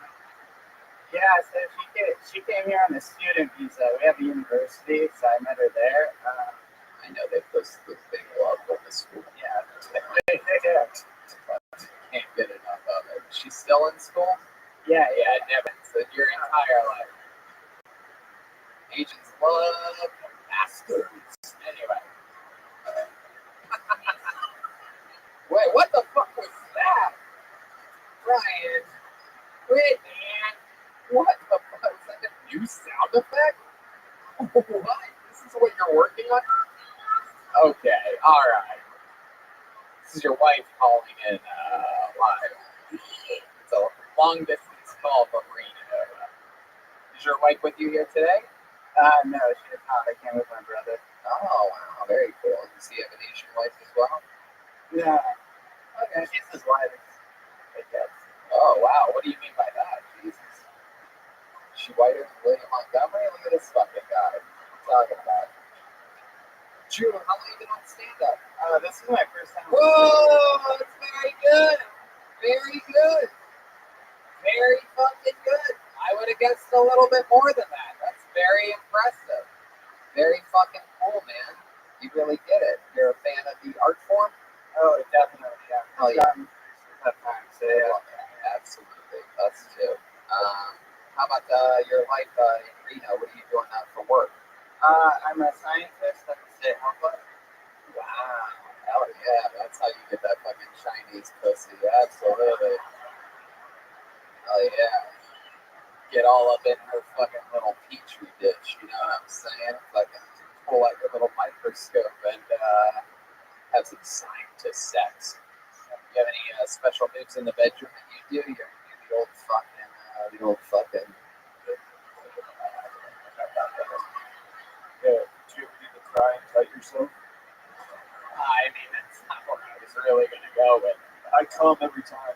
Speaker 18: Yeah, so she came here on a student visa. We have a university, so I met her there.
Speaker 2: I know they post the big love with the school.
Speaker 18: Yeah.
Speaker 2: Can't get enough of it. She's still in school?
Speaker 18: Yeah,
Speaker 2: never. So your entire life. Asians love bastards. Anyway. Wait, what the fuck was that? Ryan. Quit, man. What the fuck? Is that a new sound effect? What? This is what you're working on? Okay, alright. This is your wife calling in live. It's a long distance call from Reno. Is your wife with you here today?
Speaker 18: No, she is not. I came with my brother.
Speaker 2: Oh, wow, very cool. Does he have an Asian wife as well?
Speaker 18: No.
Speaker 2: Okay.
Speaker 18: She's his wife. I guess.
Speaker 2: Oh, wow. What do you mean by that? Jesus. Is she whiter than William Montgomery? Look at this fucking guy. What are you talking about? Drew, how long have you been on stand-up?
Speaker 18: This is my first time.
Speaker 2: Whoa! That's very good. Very good. Very fucking good. I would have guessed a little bit more than that. That's very impressive. Very fucking cool, man. You really get it. You're a fan of the art form?
Speaker 18: Oh, definitely, yeah.
Speaker 2: Oh, yeah.
Speaker 18: Tough time, so yeah.
Speaker 2: Absolutely. Us too. How about your life in Reno? What are you doing for work?
Speaker 18: I'm a scientist at the State Health Lab.
Speaker 2: Wow. Hell yeah. That's how you get that fucking Chinese pussy. Absolutely. Hell yeah. Get all up in her fucking little petri dish, you know what I'm saying? Fucking pull out your little microscope and have some scientist sex. You have any special moves in the bedroom that you do? You're gonna do the old fucking.
Speaker 13: Yeah, do you ever do the cry and cut yourself?
Speaker 2: I mean, that's not what I was really gonna go with.
Speaker 13: I come every time.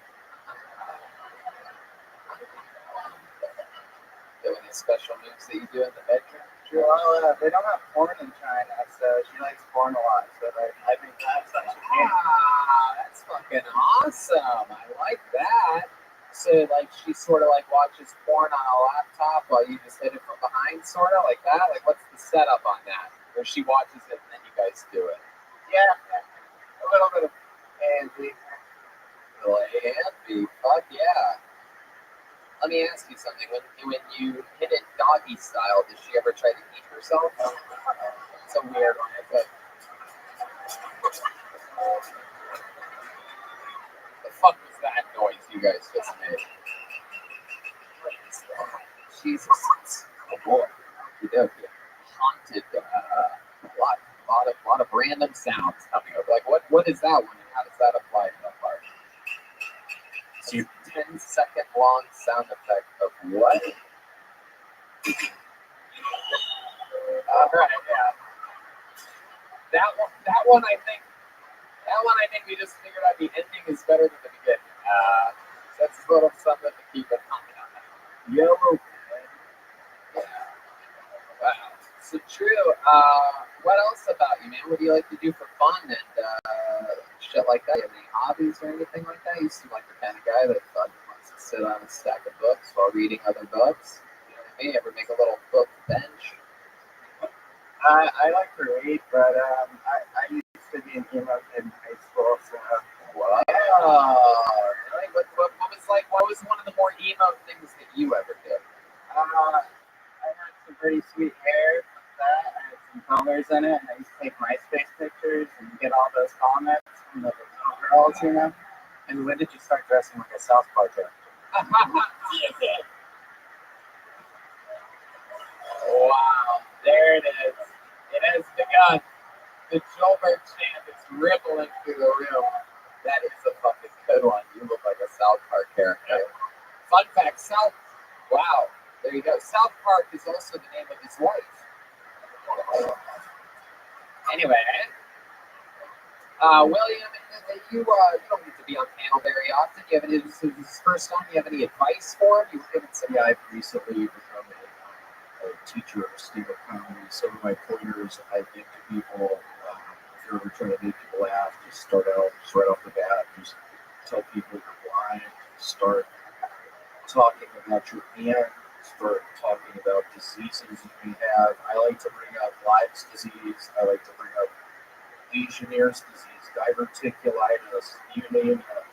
Speaker 2: Do any special moves that you do in the bedroom?
Speaker 18: Well, they don't have porn in China, so she likes porn a lot. So I think that's what she can.
Speaker 2: That's fucking awesome. I like that. So, like, she sort of like watches porn on a laptop while you just hit it from behind, sort of like that. Like, what's the setup on that? Or she watches it and then you guys do it?
Speaker 18: Yeah, a little bit of A&B.
Speaker 2: A little A&B. Fuck yeah. Let me ask you something. When you hit it doggy style, does she ever try to eat herself? It's a weird one. But the fuck was that noise you guys just made? Jesus. Oh boy. Okay. Haunted. A lot of random sounds coming up. Like what is that one and how does that apply to that part? So 10-second long sound effect of what? All right, yeah. That one I think we just figured out the ending is better than the beginning. That's a little something to keep it coming on.
Speaker 13: Yellow.
Speaker 2: Yeah. Wow. So Drew, what else about you, man? What do you like to do for fun and shit like that? You have any hobbies or anything like that? You seem like the kind of guy that wants to sit on a stack of books while reading other books. You know what I mean? Ever make a little book bench?
Speaker 18: I like to read, but I used to be an emo kid in high school, so.
Speaker 2: Wow. Really? What was one of the more emo things that you ever did?
Speaker 18: I had some pretty sweet hair. I had some colors in it, and I used to take MySpace pictures and get all those comments from the girls, you know. And when did you start dressing like a South Park character?
Speaker 2: Wow, there it is. It has begun. The Joelberg chant is rippling through the room. That is a fucking good one. You look like a South Park character. Fun fact, wow, there you go. South Park is also the name of his wife. Anyway, William, you don't get to be on panel very often. You have any, this is his first time. Do you have any advice for him? You were given some.
Speaker 1: Yeah, I've recently become a teacher of stand-up comedy. Some of my pointers I give to people, if you're ever trying to make people laugh, just start out, just right off the bat, just tell people you're blind, start talking about your aunt, start talking about diseases you may have. I like to bring up Lyme's disease. I like to bring up Legionnaire's disease, diverticulitis, you name it.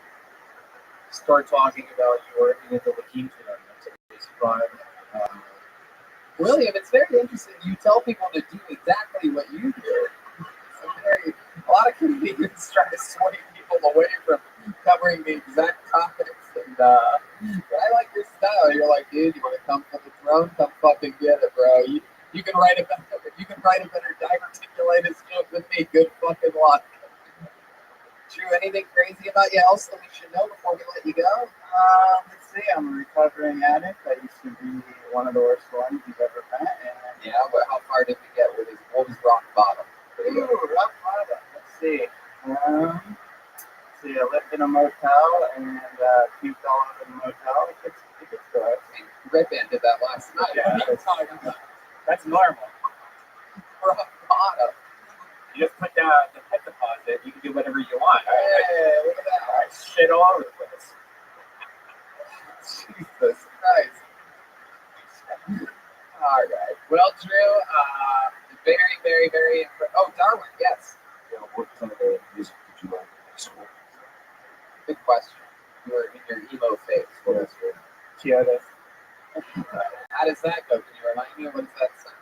Speaker 1: Start talking about you working at the leukemia. That's always fun.
Speaker 2: William, it's very interesting. You tell people to do exactly what you do. A lot of comedians try to sway people away from covering the exact topics. And I like your style. You're like, dude, you want to come for the throne? Come fucking get it, bro. You can write a better diverticulitis joke than me. Good fucking luck. Drew, anything crazy about you else that we should know before we let you go?
Speaker 18: Let's see. I'm a recovering addict. I used to be one of the worst ones you've ever met. And
Speaker 2: yeah, but how far did we get? What was rock bottom?
Speaker 18: Ooh, rock bottom. Let's see. I lived in a motel and puked all over the motel. It gets gross.
Speaker 2: Red Band did that last night.
Speaker 18: Yeah, that's normal.
Speaker 2: Rock bottom.
Speaker 18: You just put down the pet deposit. You can do whatever you want.
Speaker 2: Hey, look at that.
Speaker 18: I shit all over the place.
Speaker 2: Jesus Christ. All right. Well, Drew, very, very, very impressive. Oh, Darwin, yes.
Speaker 1: Yeah, what kind of music did you like in high school?
Speaker 2: Good question. You were in your emo phase. What was your
Speaker 18: Kyoto?
Speaker 2: How does that go? Can you remind me? What does that sound?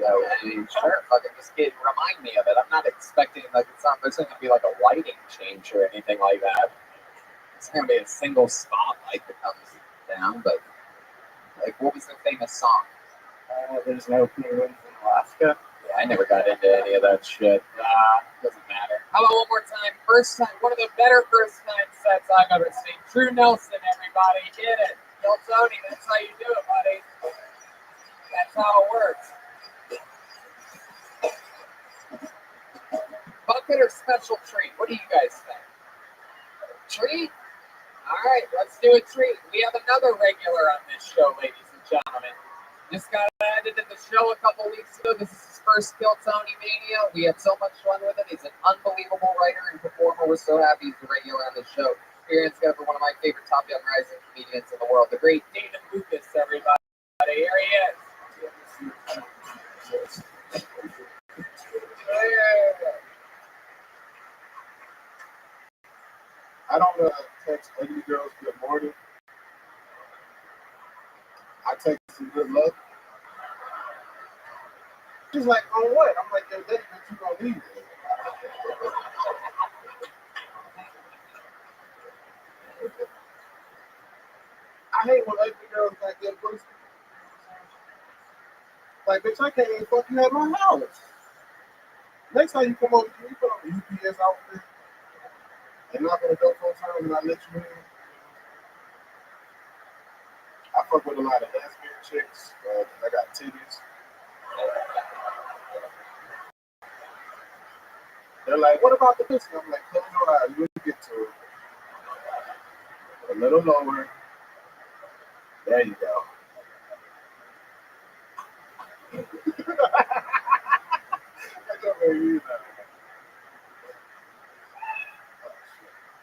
Speaker 2: Yeah, sure. Fucking just remind me of it. I'm not expecting there's not going to be like a lighting change or anything like that. It's going to be a single spotlight that comes down. But like, what was the famous song?
Speaker 18: There's no penguins in Alaska.
Speaker 2: Yeah, I never got into any of that shit. Doesn't matter. How about one more time? First time, one of the better first time sets I've ever seen. Drew Nelson, everybody, get it. Yo, Tony, that's how you do it, buddy. That's how it works. Bucket or special treat? What do you guys think? Treat? All right, let's do a treat. We have another regular on this show, ladies and gentlemen. Just got added to the show a couple weeks ago. This is his first Kill Tony Mania. We had so much fun with him. He's an unbelievable writer and performer. We're so happy he's a regular on the show. Here it's going to be one of my favorite top young rising comedians in the world, the great David Lucas, everybody. Here he is.
Speaker 7: I don't text ugly girls good morning. I text them good luck. She's like, on what? I'm like, yo, that you gonna leave it. I hate when ugly girls got good pussy. Like, bitch, I can't even fuck you at my house. Next time you come over here, you put on a UPS outfit and knock on the door 4 times and I let you in. I fuck with a lot of lesbian chicks. I got titties. They're like, what about the pussy? I'm like, close your eyes, you'll get to it. A little lower. There you go.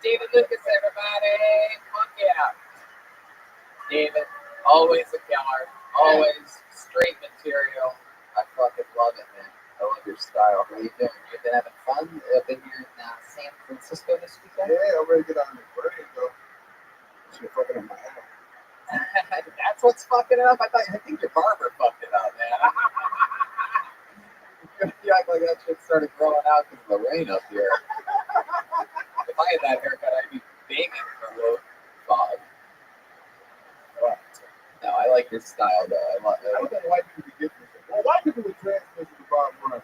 Speaker 2: David Lucas, everybody. Fuck yeah. David, always a killer. Always straight material. I fucking love it, man. I love your style. How you doing? You've been having fun? I've been here in San Francisco this weekend?
Speaker 7: Yeah, I'm ready to get on the brain, though. She's fucking up my hair.
Speaker 2: That's what's fucking it up? I think your barber fucked it up, man. You act like that shit started growing out because of the rain up here. If I had that haircut, I'd be banging for a little fog. No, I like your style, though. I love it.
Speaker 7: I don't think white people get this. Well, white people would translate to Bob Marley.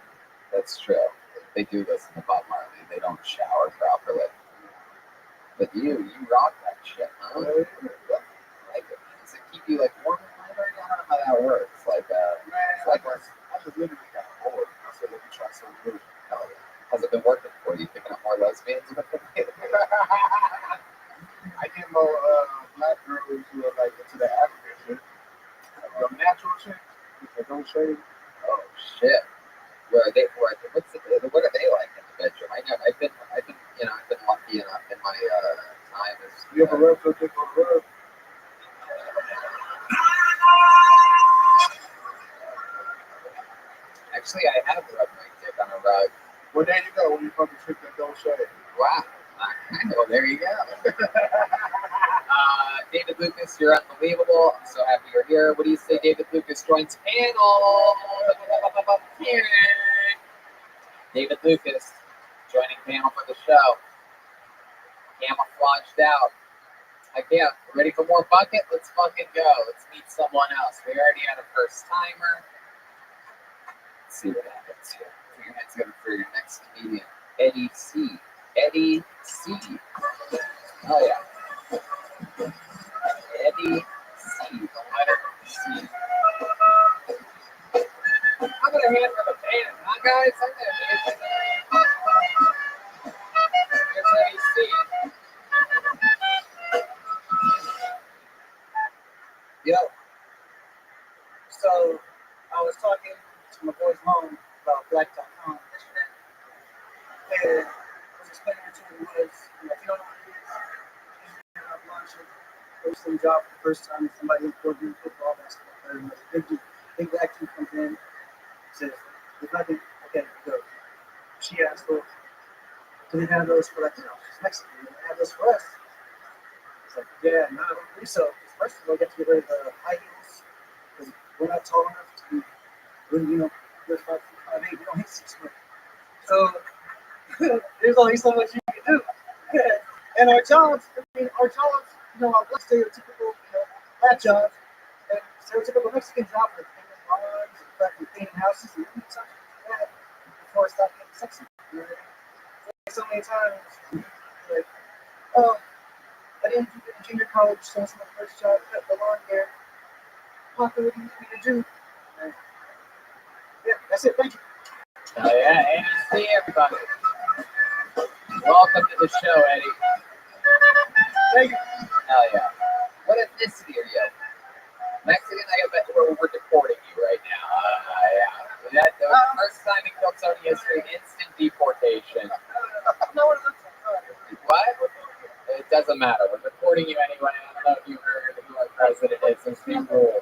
Speaker 2: That's true. They do listen to Bob Marley. They don't shower properly. But you rock that shit, huh? Like, does it keep you like warm at night? Or I don't know how that works. Like, it's like
Speaker 7: I just literally got bored. I said, let me try something new.
Speaker 2: oh, yeah. Has it been working for you? Picking up more lesbians?
Speaker 7: I get more black girls who are like into the African shit. The natural shit. They don't shave.
Speaker 2: Oh shit! Where are they? What are they like in the bedroom? I've been lucky enough in my time as.
Speaker 7: You ever rub something on the rug?
Speaker 2: Actually, I have rubbed my dick on a rug.
Speaker 7: Well, there you go. When you fucking trick that don't shave.
Speaker 2: Wow. I know. There you go. David Lucas, you're unbelievable. I'm so happy you're here. What do you say, David Lucas joins panel? David Lucas joining panel for the show. Camouflaged out. Again, ready for more bucket? Let's fucking go. Let's meet someone else. We already had a first timer. Let's see what happens here. Put your hands together for your next comedian, Eddie C. Eddie C. Oh yeah. Eddie C. The letter C. I'm gonna hand for the band, huh, guys? I'm gonna hand Here's Eddie C.
Speaker 19: Yo. So I was talking to my boy's mom about black.com yesterday. And I was explaining to him what it's, if you don't know what it is, he's launching posting job for the first time with somebody important in football, basketball, and big black dude comes in, says, there's nothing, okay, go. She asked, well, do they have those for like, she's Mexican, do they have those for us? It's like, yeah, no, I don't think so. First of all, we have to get rid of the high heels, because we're not tall enough to be, we're 5'8", we don't hit 6 foot. So, there's only so much you can do. And our jobs, our stereotypical, black jobs, and stereotypical Mexican jobs, like cleaning lawns, and cleaning houses, and stuff like that, before it stopped getting sexy. You know what I mean? So many times, like, oh, I didn't do good in junior college, so it's my first job, cut the lawn here. Papa, what do you need me to do? And, yeah, that's it, thank you.
Speaker 2: Oh yeah, Eddie C, everybody. Welcome to the show, Eddie.
Speaker 19: Thank you.
Speaker 2: Hell yeah. What ethnicity are you? Mexican? I bet we're deporting you right now. Yeah. That was the first time in Kiltony history, instant deportation. What? It doesn't matter. We're deporting you anyway. I don't know if you heard who our president is. There's new rules.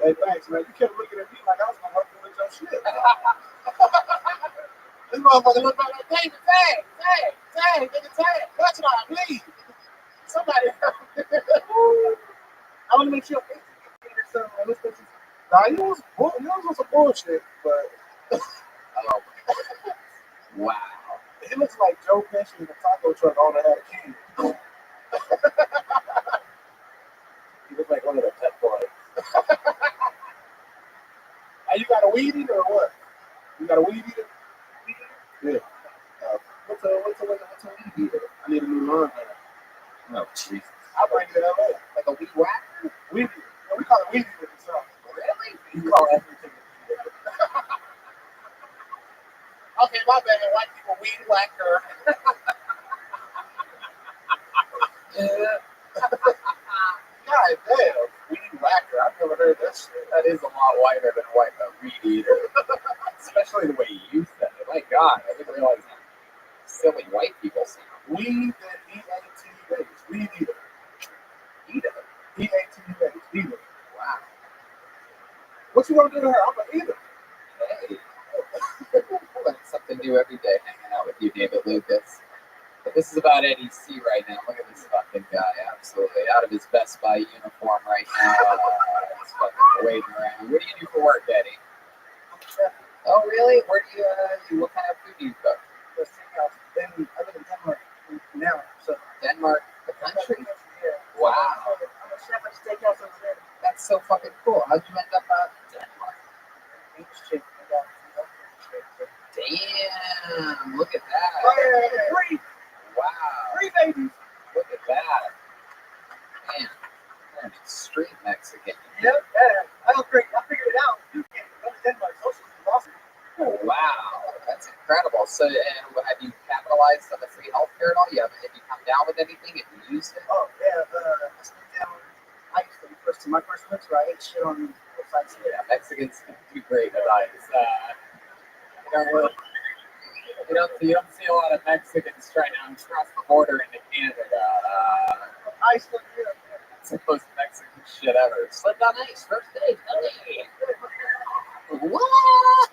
Speaker 7: Hey, thanks, man. You kept looking at me like I was gonna help you with your shit. This motherfucker looked back like, David, tag, that's what I need. Somebody help me.
Speaker 19: I want to make sure.
Speaker 7: Nah, you was on some bullshit, but
Speaker 2: Oh. Wow.
Speaker 7: it looks like Joe Pesci in a taco truck on had a king.
Speaker 2: You look like one of the pet boys.
Speaker 7: Hey, you got a weed eater or what? You got a weed eater? Yeah. What's a weed eater? I need a new lawn man.
Speaker 2: Oh, Jesus.
Speaker 7: I'll bring you to LA.
Speaker 2: Like a weed whacker?
Speaker 7: Weed eater. Yeah, we call it weed eater in the South.
Speaker 2: Really?
Speaker 7: You call everything a weed eater. Okay, my bad. White people weed whacker. God damn, weed whacker. I've never heard that shit.
Speaker 2: That is a lot whiter than white weed eater. Especially the way you used that. My God, I didn't realize how silly white people sound.
Speaker 7: Weed and E-A-T base. Weed eater.
Speaker 2: Eater?
Speaker 7: E-A-T base. Eater.
Speaker 2: Wow.
Speaker 7: What you want to do to her? I'm an eater.
Speaker 2: Hey. I learn something new every day hanging out with you, David Lucas. But this is about Eddie C right now. Look at this fucking guy. Absolutely. Out of his Best Buy uniform right now. He's fucking waiting around. What do you do for work, Eddie? Oh, really? Where do you what kind of food do you cook?
Speaker 19: I live in Denmark now, so.
Speaker 2: Denmark, the country?
Speaker 19: Yeah.
Speaker 2: Wow.
Speaker 19: I'm a chef at a steakhouse over there.
Speaker 2: That's so fucking cool. How'd you end up Denmark?
Speaker 19: English chick.
Speaker 2: Damn, look at that.
Speaker 19: babies.
Speaker 2: Look at that. Man, you're an extreme Mexican.
Speaker 19: Yep, yeah. I figured it out. You can't go to Denmark. Socialism is awesome.
Speaker 2: Oh, wow, that's incredible. So, have you capitalized on the free healthcare at all? Have you come down with anything? Have you used it?
Speaker 19: Oh, yeah. I spent down. I used to be first to my first winter. I ate shit on both sides.
Speaker 2: Yeah, Mexicans do great with ice. You don't see a lot of Mexicans trying to cross the border into Canada.
Speaker 19: Iceland, yeah.
Speaker 2: It's the most Mexican shit ever. Slipped on ice, first day. Hey. What?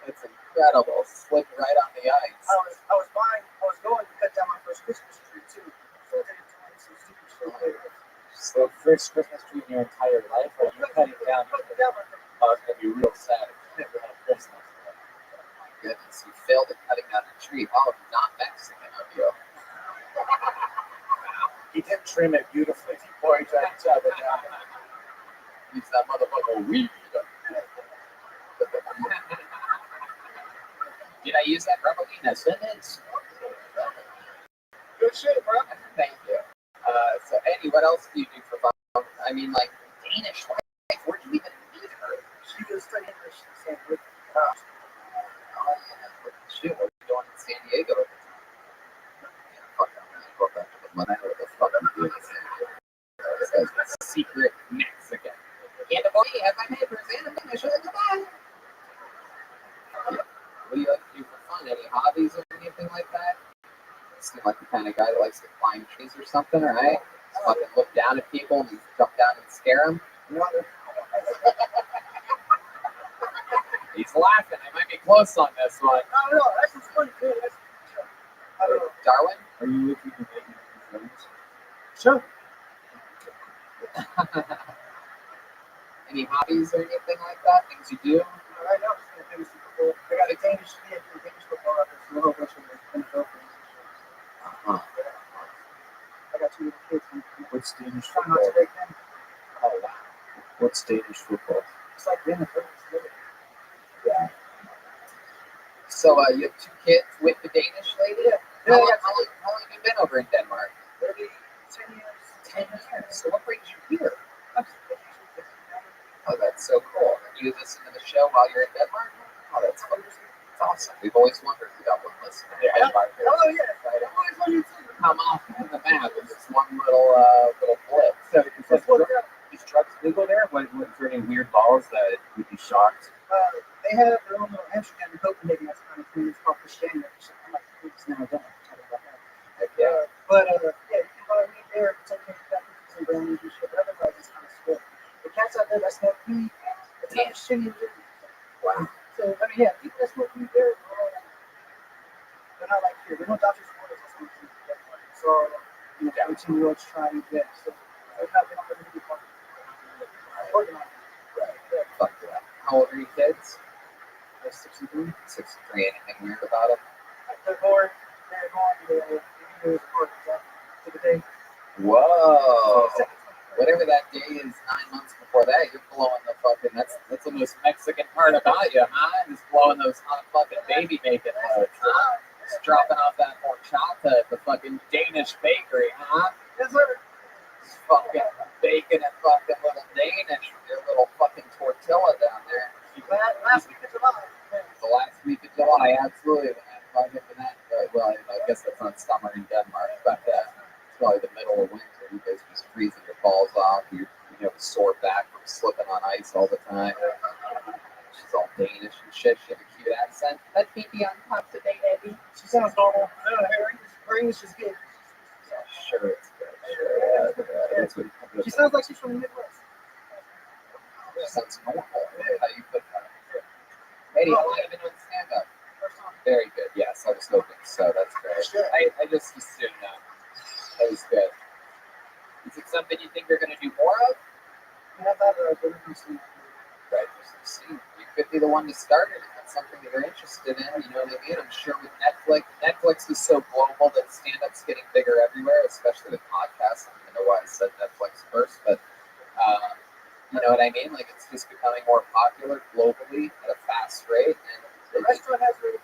Speaker 2: It's incredible. Slipped right on the ice.
Speaker 19: I was going to cut down my first Christmas tree too. So I didn't do some stupid shit.
Speaker 2: So first Christmas tree in your entire life, or you cutting down? Oh, it's gonna be real sad if you never had Christmas. Goodness, you failed at cutting down a tree. Oh, not Mexican of you.
Speaker 3: He did trim it beautifully before he tried to chop it down.
Speaker 2: Use that motherfucker weed. Did I use that Rabbi in a sentence?
Speaker 19: Good shit, bro.
Speaker 2: Thank you. So, Eddie, what else do you do for fun? I mean, like, Danish wife, where'd you even meet her?
Speaker 19: She was studying English in San Diego.
Speaker 2: Oh, yeah. Shit, what are you doing in San Diego at the time? Yeah, fuck that, man. Go back to the money. I know what the fuck I'm doing in San Diego. This guy's a secret Mexican. Yeah, the boy has my papers and I should have goodbye. What do you like to do for fun? Any hobbies or anything like that? You seem like the kind of guy that likes to climb trees or something, right? Just fucking look down at people and jump down and scare them. He's laughing. I might be close on this one.
Speaker 19: No, that's just funny too.
Speaker 2: Darwin?
Speaker 13: Are you looking to make any friends?
Speaker 19: Sure.
Speaker 2: Any hobbies or anything like that? Things you do?
Speaker 19: Right now, just gonna finish football. I got a Danish football out there, so a whole bunch of NFL things. I got 2 little kids.
Speaker 13: What's Danish
Speaker 19: Trying not
Speaker 13: football?
Speaker 19: to break them.
Speaker 2: Oh, wow.
Speaker 13: What's Danish football?
Speaker 19: It's like the NFL.
Speaker 2: Yeah. So, you have 2 kids with the Danish lady?
Speaker 19: Yeah.
Speaker 2: How long have you been over in Denmark?
Speaker 19: 10 years.
Speaker 2: 10 years. So what brings you here? Oh, that's so cool. And you listen to the show while you're in Denmark? Oh, that's fun. It's awesome. We've always wondered if we got one listener in Denmark.
Speaker 19: Oh, yeah. I've always wanted to
Speaker 2: come off in the map with this one little blip.
Speaker 3: So is drugs legal there? Was there any weird laws that would be shocked?
Speaker 19: They have their own little Amsterdam and Copenhagen that's kind of clean. It's called Christiania. I'm like, it's now done. But yeah, you can buy weed there. It's okay. You got some brownies and shit. But otherwise, it's kind of split. The cats out there that smoke weed, it's not shitty. Wow. So I mean, yeah, people that smoke weed there, they're not like here. There's no doctors for us. So you know, 18-year-olds trying to get. So they don't have to be organized.
Speaker 2: Fuck yeah. How old are your kids?
Speaker 19: They're 63.
Speaker 2: 63. Anything weird about them?
Speaker 19: They're going to the day.
Speaker 2: Whoa. Whatever that day is 9 months before that, you're blowing the fucking, that's the most Mexican part about you, huh? Just blowing those hot fucking baby bacon loads, huh? Just dropping off that horchata at the fucking Danish bakery, huh?
Speaker 19: Yes, sir.
Speaker 2: Just fucking bacon and fucking little Danish with your little fucking tortilla down there.
Speaker 19: Last week of July.
Speaker 2: The last week of July, absolutely. Fucking that. Well, I guess that's not summer in Denmark, but it's probably the middle of winter. You guys just freezing your balls off. You have a sore back from slipping on ice all the time. She's all Danish and shit. She has a cute accent. Let me be on top today, Eddie.
Speaker 19: She sounds normal. Her English is good.
Speaker 2: Yeah, sure, it's good. Sure, that's what
Speaker 19: she sounds like she's from the Midwest.
Speaker 2: She sounds normal. How you put that? Eddie, how long have you been doing stand-up? Very good. Yes, I was hoping so. That's great. I just assumed that. That was good. Is it something you think you're going to do more of? Right. You could be the one to start it if it's something that you're interested in. You know what I mean? I'm sure with Netflix is so global that stand-up's getting bigger everywhere, especially with podcasts. I don't even know why I said Netflix first, but you know what I mean? Like, it's just becoming more popular globally at a fast rate. And
Speaker 19: the restaurant has really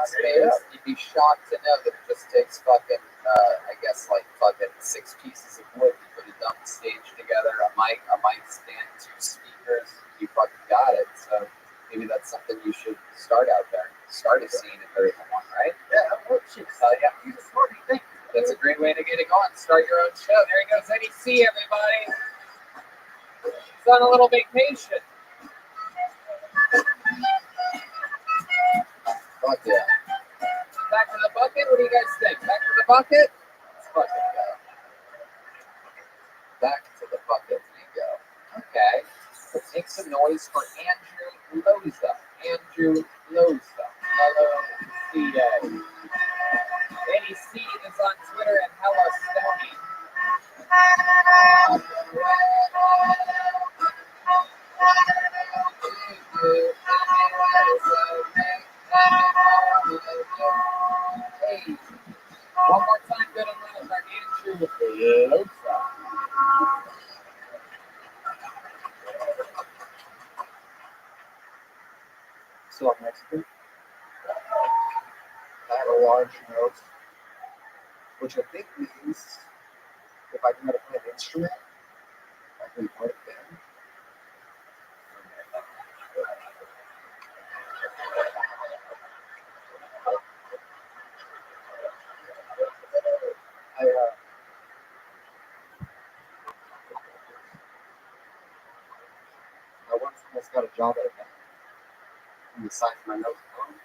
Speaker 2: space, you'd be shocked to know that it just takes fucking, I guess like fucking 6 pieces of wood to put a dump stage together, a mic stand, 2 speakers, you fucking got it. So maybe that's something you should start out there. Start a scene in 31, right? Yeah, what shit? Yeah, what do you think? That's a great way to get it going. Start your own show. There he goes, NEC, everybody. He's on a little vacation. Fuck yeah. Back to the bucket? What do you guys think? Back to the bucket? Let's fucking go. Back to the bucket we go. Okay. Let's make some noise for Andrew Loza. Andrew Loza. L-O-C-A. NEC is on Twitter and Hello Stony. Hey, one more time, good and loud for Andrew Loza.
Speaker 1: So I'm Mexican. I have a large nose, which I think means if I know how to play an instrument, I can play it then. I once almost got a job at a bank, and the size of my nose alone.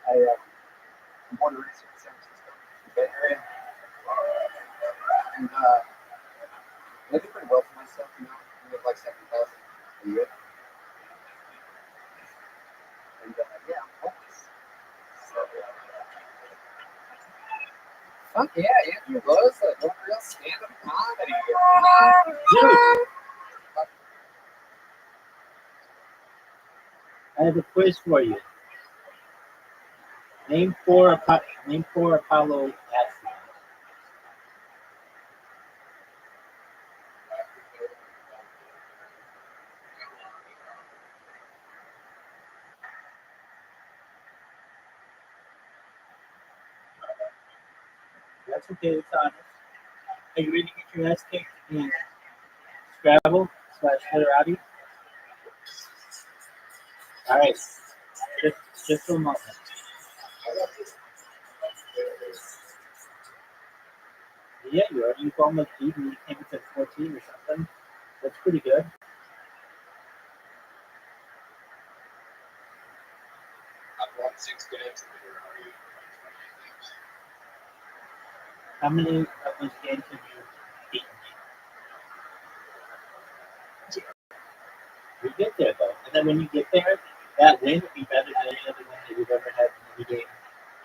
Speaker 1: I'm born and raised in San Francisco, the Bay Area, and I do pretty well for myself, you know. I make like $7,000 a year, and yeah, I'm homeless. So,
Speaker 2: Fuck yeah, Andrew Loza doing real stand-up comedy.
Speaker 5: Dude, I have a quiz for you. Name four Apollo astronauts. That's okay, it's honest. Are you ready to get your ass kicked in Scrabble / Literati? All right, just for a moment. Yeah, you've almost beaten me. You came to 14 or something. That's pretty good.
Speaker 14: I've won 6 games in the year.
Speaker 5: How many of those games have you beaten me? You get there though, and then when you get there, that win will be better than any other win that you've ever had in any game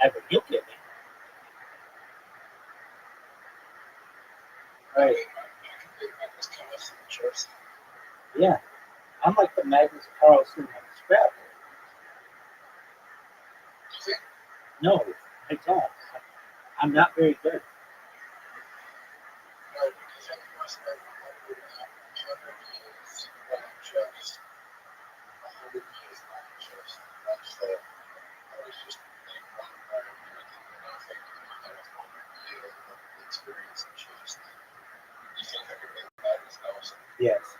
Speaker 5: ever. You'll get me. Right. Yeah. I'm like the Magnus Carlsen of Scrabble. No, I don't. I'm not very good. Yes.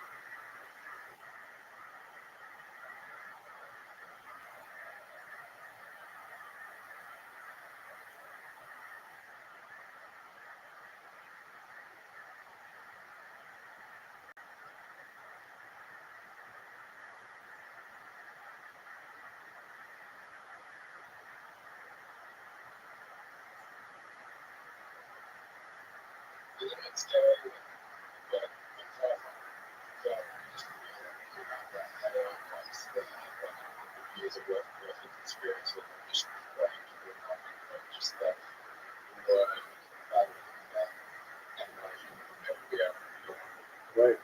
Speaker 5: Right.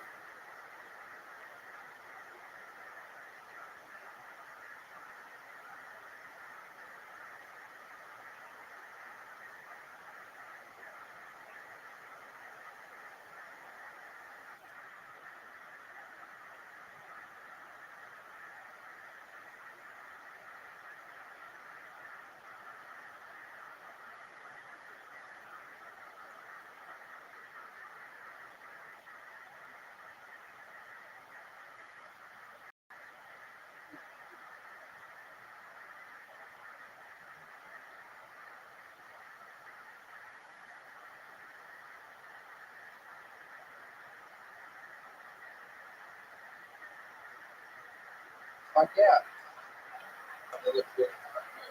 Speaker 2: Fuck yeah.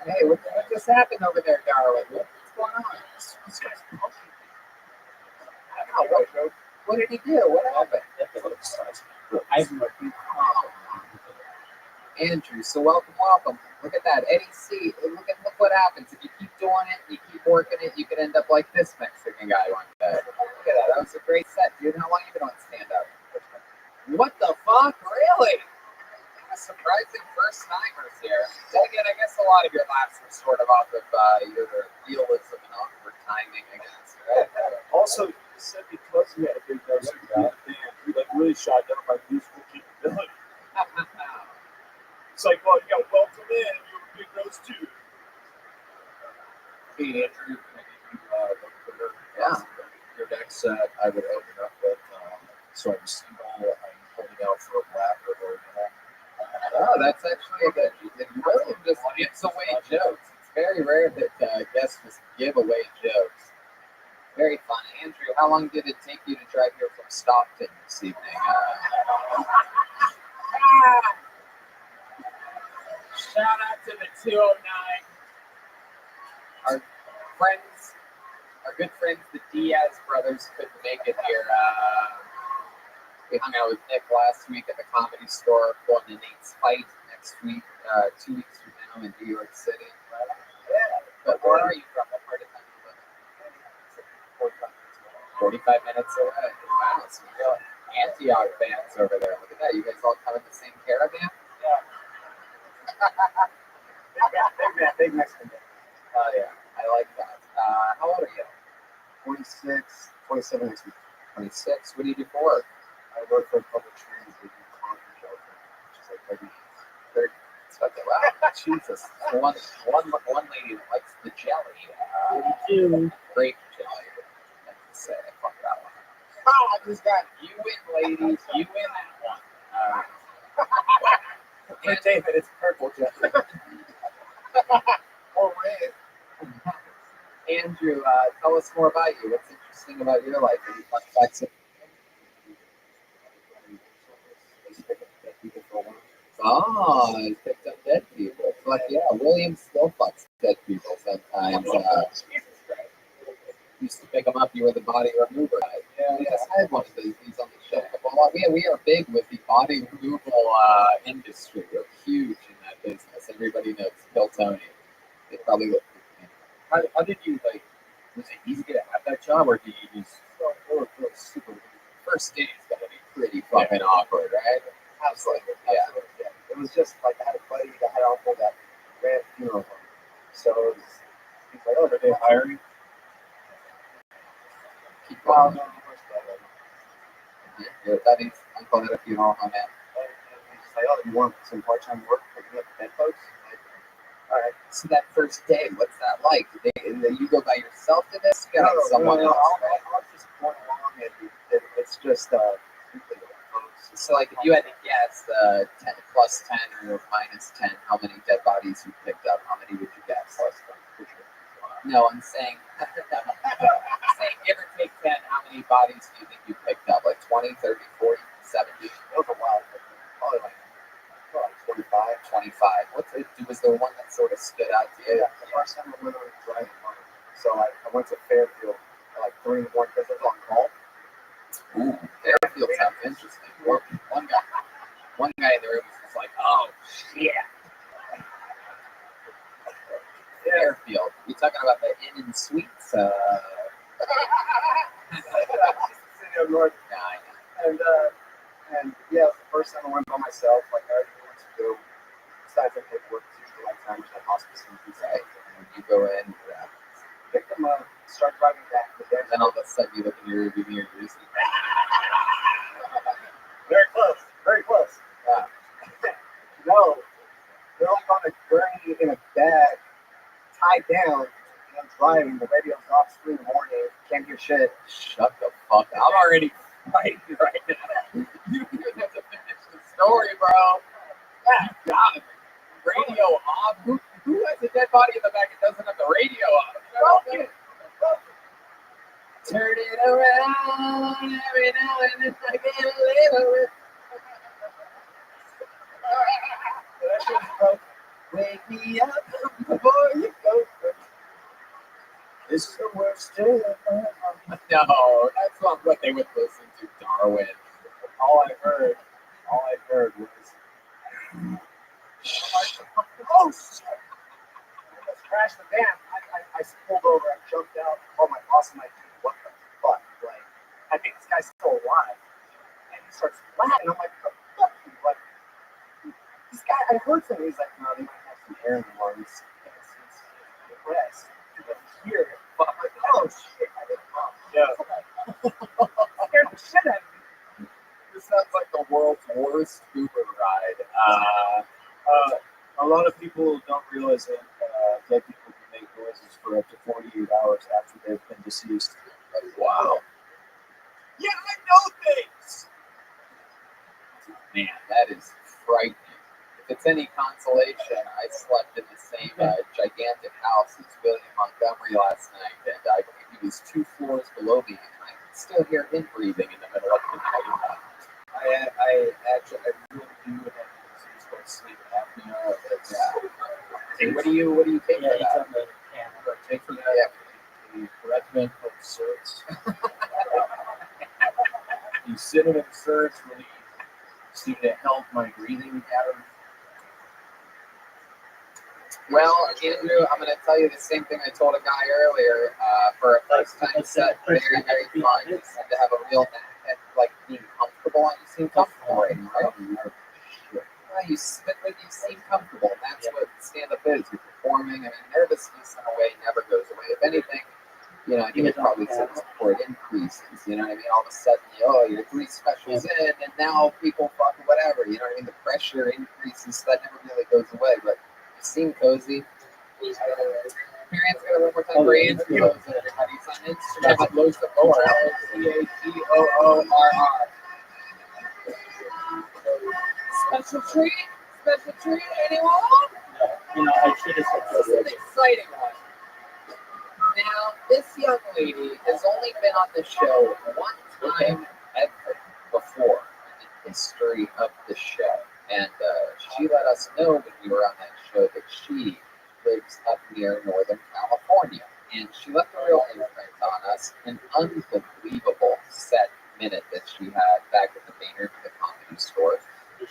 Speaker 2: Hey, what just happened over there, darling? What's going on? I don't know. What did he do? What happened? Andrew, so welcome. Look at that. Eddie C. Look what happens. If you keep doing it, you keep working it, you could end up like this Mexican guy one day. Look at that. That was a great set, dude. How long have you been on stand up? What the fuck? Really? Surprising first timers here. Then again, I guess a lot of your laughs were sort of off of your realism and awkward timing, I guess. Right?
Speaker 13: Also, you said because we had a big nose in the band, we like really shot down my musical capability. It's like, well, you got welcome in, and you have a big nose too.
Speaker 14: Hey, Andrew, can I give you
Speaker 2: yeah.
Speaker 14: Your next set, I would open up with, so I'm single, I'm holding out for a black or
Speaker 2: Oh, that's actually a good. William just gives away jokes. It's very rare that guests just give away jokes. Very fun. Andrew, how long did it take you to drive here from Stockton this evening?
Speaker 11: Shout out to the 209.
Speaker 2: Our good friends, the Diaz brothers, couldn't make it here. We hung out with Nick last week at the Comedy Store, going to Nate's fight next week, 2 weeks from now in New York City. Yeah. But where are you from? What part of town do you live in? 45 minutes away. Wow, some real Antioch fans over there. Look at that. You guys all come in the same caravan?
Speaker 3: Yeah. Big Mexican.
Speaker 2: Oh, yeah. I like that. How old are you?
Speaker 1: 26, 27 next week.
Speaker 2: 26. What do you do for work?
Speaker 1: I work for public transit in concrete shelter, which is like every third.
Speaker 2: Wow, Jesus. One lady that likes the jelly. Grape jelly. I have to say, fuck that one.
Speaker 3: Oh, I just got
Speaker 2: You win, ladies. You win that one.
Speaker 3: for David, it's purple jelly. Or red.
Speaker 2: Andrew, tell us more about you. What's interesting about your life? Any fun facts? Oh, he picked up dead people. Fuck yeah, William still fucks dead people sometimes. Used to pick them up. You were the body remover. Yeah, yes, I had one of these on the show. Well, we are big with the body removal industry. We're huge in that business. Everybody knows Bill Tony. They probably look.
Speaker 14: How did you, like, was it easy to have that job, or did you just,
Speaker 2: it was super weird. First day is going to be pretty fucking awkward, right?
Speaker 1: Absolutely. Yeah. It was just like I had a buddy that had an uncle that ran a funeral home. So it was, he's like, oh,
Speaker 14: are they hiring?
Speaker 2: Keep going. Your buddy's uncle had a funeral home, man.
Speaker 1: And he's like, oh, you want some part-time work picking up dead folks?
Speaker 2: All right. So that first day, what's that like? You go by yourself to this? You got someone else?
Speaker 1: I'll just point along and it's just
Speaker 2: so like if you had to guess 10 plus 10 or minus 10, how many dead bodies you picked up? How many would you guess? No, I'm saying give or take 10, how many bodies do you think you picked up? Like 20, 30, 40, 70?
Speaker 1: Those are wild. Probably like 25.
Speaker 2: Was there one that sort of stood out to you?
Speaker 1: Yeah, the first time I went on a driving home. So I went to Fairfield at like 3 in the morning because I was on call.
Speaker 2: Ooh, Fairfield sounds interesting. One guy in the room was just like, oh, shit. Fairfield. You talking about the Inn and Suites?
Speaker 1: City of North. And yeah, it was the first time I went by myself. Like I already knew what to do. Besides, I could work usually like time at hospice and things like that.
Speaker 2: And you go in,
Speaker 1: pick them up, start driving back.
Speaker 2: Then all of a sudden you look in your rearview mirror, you're just
Speaker 1: very close, very close. No, they're like on a gurney in a bag, tied down. And I'm driving. The radio's off 3 in the morning. Can't hear shit.
Speaker 2: Shut the fuck up. I'm already fighting right now. You have to finish the story, bro. Yeah, you got it. Radio off. Who has a dead body in the back and doesn't have the radio on? Turn it around every now and then I get a little bit. me up before you go.
Speaker 13: It's the worst day of my life.
Speaker 2: No, that's not what they would listen to, Darwin.
Speaker 13: All I heard was,
Speaker 3: Oh shit! Let's crash the van. I pulled over and jumped out. Oh my boss and I, what the fuck? Like, I think this guy's still alive. And he starts laughing. I'm like, what the fuck? Like, this guy, I heard something. He's like, no, they might have some air in the lungs. It's depressed. Here, but I'm like, oh shit! I didn't know.
Speaker 13: yeah.
Speaker 3: Scared the shit out of me.
Speaker 2: This sounds like the world's worst Uber ride.
Speaker 13: A lot of people don't realize that dead people can make noises for up to 48 hours after they've been deceased.
Speaker 2: Wow.
Speaker 3: Yeah, I know things.
Speaker 2: Man, that is frightening. If it's any consolation, I slept in the same gigantic house as William Montgomery last night, and he was 2 floors below me, and I could still hear him breathing in the middle of the night.
Speaker 13: I really do have a disease called sleep apnea.
Speaker 2: Hey, what do you take for
Speaker 5: Yeah, it's
Speaker 2: that?
Speaker 5: on the camera.
Speaker 13: What I take for that, the regimen of certs. You sit in certs really seem to help my breathing pattern.
Speaker 2: Well, Andrew, I'm going to tell you the same thing I told a guy earlier. For a first-time set, very, very fun. You seem to have a real knack at like being comfortable, and you seem comfortable right now, right? Yeah, you seem comfortable, and that's what stand-up is. You're performing, and nervousness in a way never goes away. If anything, you know, I think it probably says before it increases. You know what I mean? All of a sudden, you're 3 specials in, and now people fucking whatever. You know what I mean? The pressure increases, so that never really goes away. But you seem cozy. Your hands go one more time. Brains close. Everybody's on Instagram. Uploads the door. CATOORR. Special treat? Special treat? Anyone?
Speaker 5: No, I should have said
Speaker 2: This is an exciting one. Now, this young lady has only been on the show one time ever before in the history of the show. And she let us know when we were on that show that she lives up near Northern California. And she left a real imprint on us, an unbelievable set minute that she had back at the Maynard, the Comedy Store.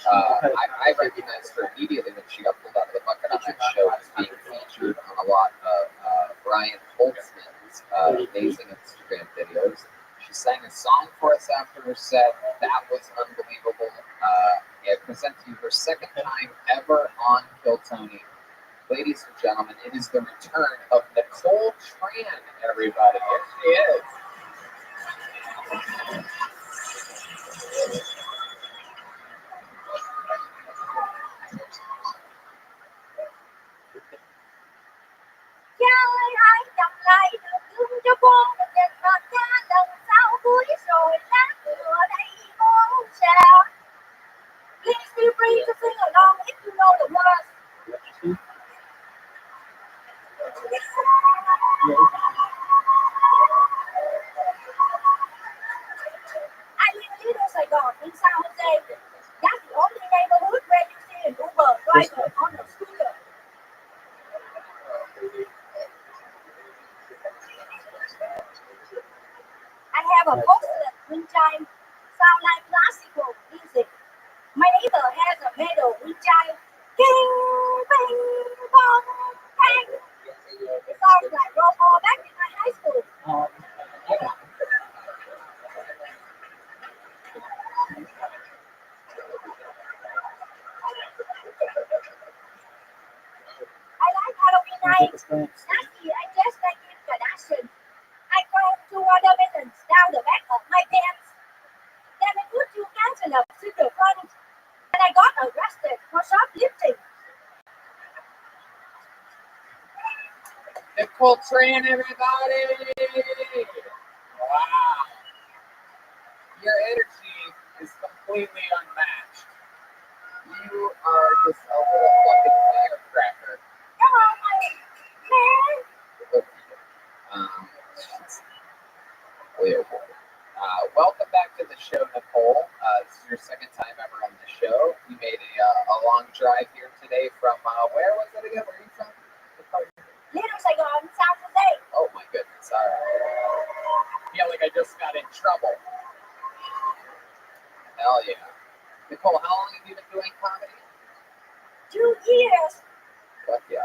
Speaker 2: I recognized her immediately when she got pulled out of the bucket on that show as being featured on a lot of Brian Holtzman's amazing Instagram videos. She sang a song for us after her set. That was unbelievable. I present to you her second time ever on Kill Tony. Ladies and gentlemen, it is the return of Nicole Tran, everybody. Here she is.
Speaker 12: Cha ơi ai chậm lại được thương cho con một nhìn mặt cha lần sau cuối rồi lá cửa đây ngôi sao. Please feel free to sing along if you know the words. I live in Little Saigon in San Jose. That's the only neighborhood where you see an Uber driver on a scooter. I have a posted wind chime, sound like classical music. My neighbor has a metal wind chime. King, bing, bong, bang. It sounds like roll call back in my high school. I like Halloween night. Last year, I dressed like Kim Kardashian. I found 2 watermelons down the back of my pants. Then I put 2 cantaloupes to the front. And I got arrested for shoplifting.
Speaker 2: Nicole Tran, everybody! Wow. Your energy is completely unmatched. You are just a little fucking firecracker.
Speaker 12: Come on, my man.
Speaker 2: Welcome back to the show, Nicole. This is your second time ever on the show. You made a long drive here today from, where was it again? yeah. Nicole, how long have you been doing comedy?
Speaker 12: 2 years.
Speaker 2: Fuck yeah.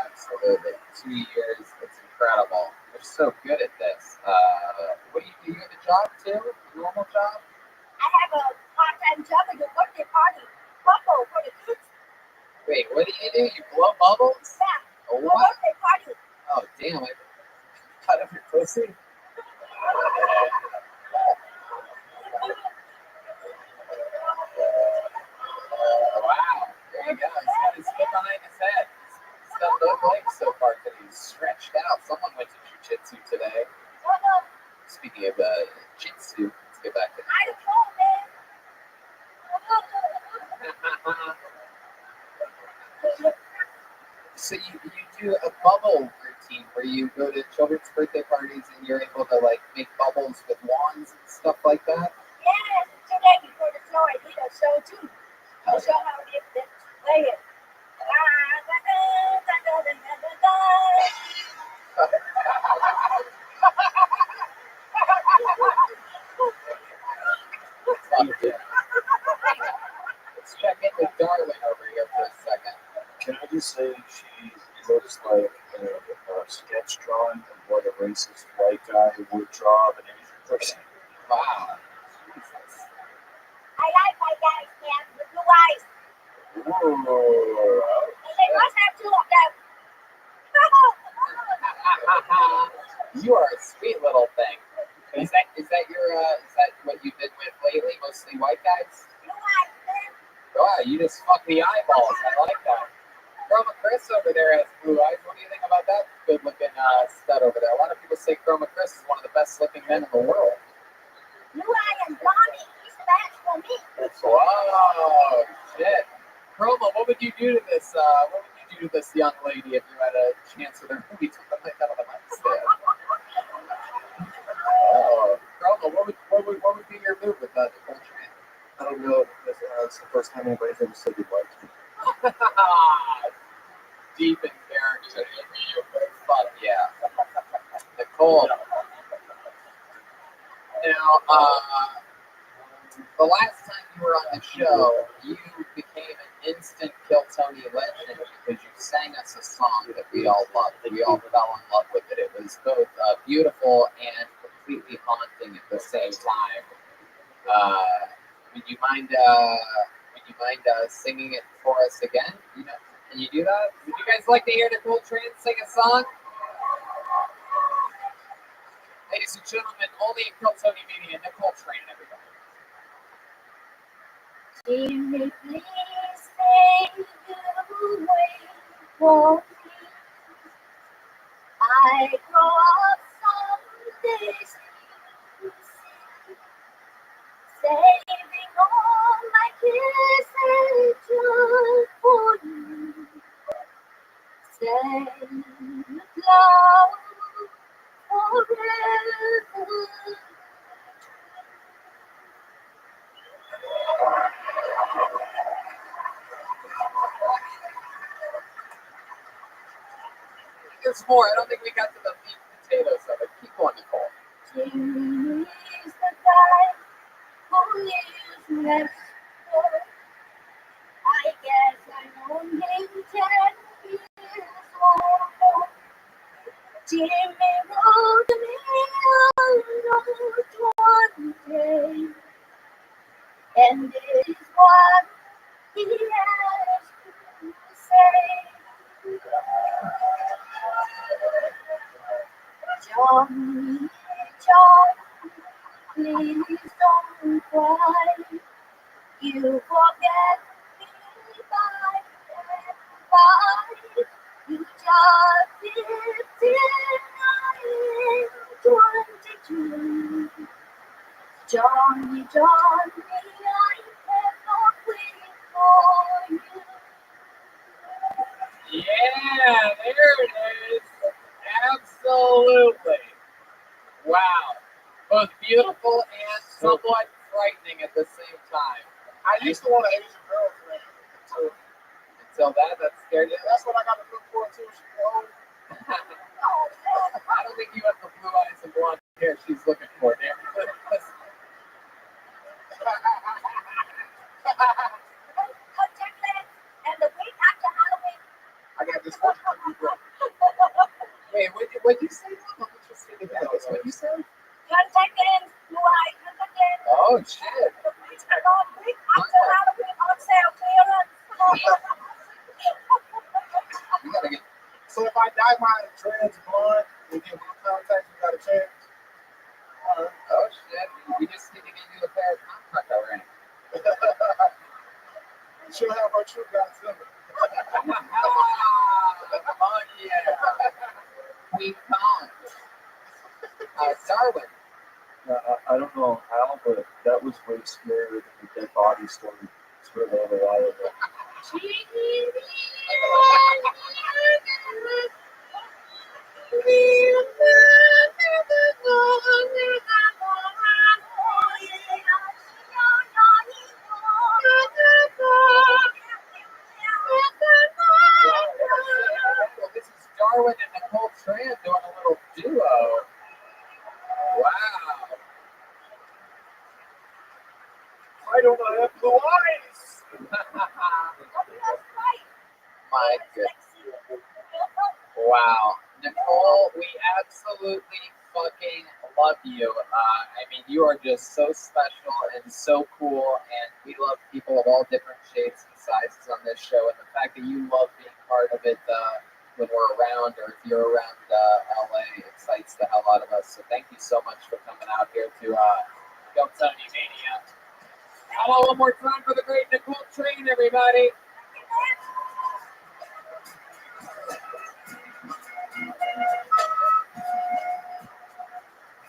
Speaker 2: Absolutely. 2 years. It's incredible. You're so good at this. What do? You have a job too? A normal job?
Speaker 12: I have a part-time job at the birthday party. Bubble for the kids.
Speaker 2: Wait, what do? You blow bubbles?
Speaker 12: Yeah.
Speaker 2: A
Speaker 12: The
Speaker 2: what?
Speaker 12: birthday party.
Speaker 2: Oh, damn. I cut up your pussy? Wow. There you go. He's got his foot behind his head. He's done both legs so far today. He's stretched out. Someone went to jiu-jitsu today. Speaking of jiu-jitsu, let's get back to
Speaker 12: I don't know, man.
Speaker 2: So you do a bubble routine where you go to children's birthday parties and you're able to like make bubbles with wands and stuff like that?
Speaker 12: Yes, today before the show I did a show too. To show how they play it.
Speaker 2: Let's check in with Darwin over here for a second.
Speaker 13: Can I just say she looks like a sketch drawing of what a racist white guy would draw of an Asian person.
Speaker 2: Wow.
Speaker 12: I like my guys, man, with blue eyes.
Speaker 2: Ooh.
Speaker 12: And they must have 2 of them.
Speaker 2: You are a sweet little thing. Is that what you've been with lately? Mostly white guys?
Speaker 12: Blue eyes, man.
Speaker 2: Wow, you just fuck the eyeballs. I like that. Chroma Chris over there has blue eyes. What do you think about that good-looking stud over there? A lot of people say Chroma Chris is one of the best-looking men in the world.
Speaker 12: Blue eye and blondie. He's the match for me.
Speaker 2: Whoa, shit. Chroma, what would you do to this? What would you do to this young lady if you had a chance with her? Maybe something like that on the mic stand. Oh, Chroma, what would be your move with that Nicole Tran?
Speaker 13: I don't know. It's the first time anybody's ever said they liked me.
Speaker 2: Deep in character. Fuck yeah. Nicole. Now, the last time you were on the show, you became an instant Kill Tony legend because you sang us a song that we all loved. We all fell in love with it. It was both beautiful and completely haunting at the same time. Would you mind singing it for us again? You know, can you do that? Would you guys like to hear Nicole Tran sing a song? Ladies and gentlemen, only in Kill Tony Media, Nicole Tran, everybody.
Speaker 12: Jimmy, please stay away for me. I grow up someday, saving all my kisses just for you. Send love forever.
Speaker 2: There's more. I don't think we got to the meat and potatoes of it. Keep going, Nicole.
Speaker 12: Jimmy is the guy who lives next door. I guess I've known him 10 years or more. Jimmy wrote me a note one day, and this is what he has to say. Johnny, Johnny, please don't cry. You forget me by and by. You just 15, I am 22. Johnny, Johnny, I cannot wait for you.
Speaker 2: Yeah, there it is. Absolutely. Wow. Both beautiful and somewhat frightening at the same time.
Speaker 7: I used to want an Asian girlfriend. So
Speaker 2: Until that scared you?
Speaker 7: that's what I got to look forward to when she grows old.
Speaker 2: I don't think you have the blue eyes and blonde hair she's looking for, damn.
Speaker 12: Contact lens and the week after Halloween.
Speaker 7: I got this one for you, bro.
Speaker 2: Wait, what'd you say? Let me just see the guys. What'd you say?
Speaker 12: Contact lens, blue eye, contact lens.
Speaker 2: Oh, shit.
Speaker 12: The week after Halloween on sale clearance.
Speaker 2: You gotta get.
Speaker 7: So if I dye my dreads blonde and get blue contacts, you got a chance?
Speaker 2: Oh, shit. We just need to get you a pair of contacts already.
Speaker 7: She'll have her true Godzilla.
Speaker 2: Oh, yeah. We can't. Darwin.
Speaker 13: I don't know how, but that was way scarier than the dead body story. It's really a while ago.
Speaker 2: This is Darwin and Nicole Tran doing a little duo. Wow.
Speaker 3: I don't have blue eyes.
Speaker 2: My goodness. Wow. Nicole, we absolutely fucking love you. I mean, you are just so special and so cool, and we love people of all different shapes and sizes on this show, and the fact that you love being part of it when we're around, or if you're around LA, excites the hell out of us. So thank you so much for coming out here to Go Tony Mania. How about one more time for the great Nicole Tran, everybody?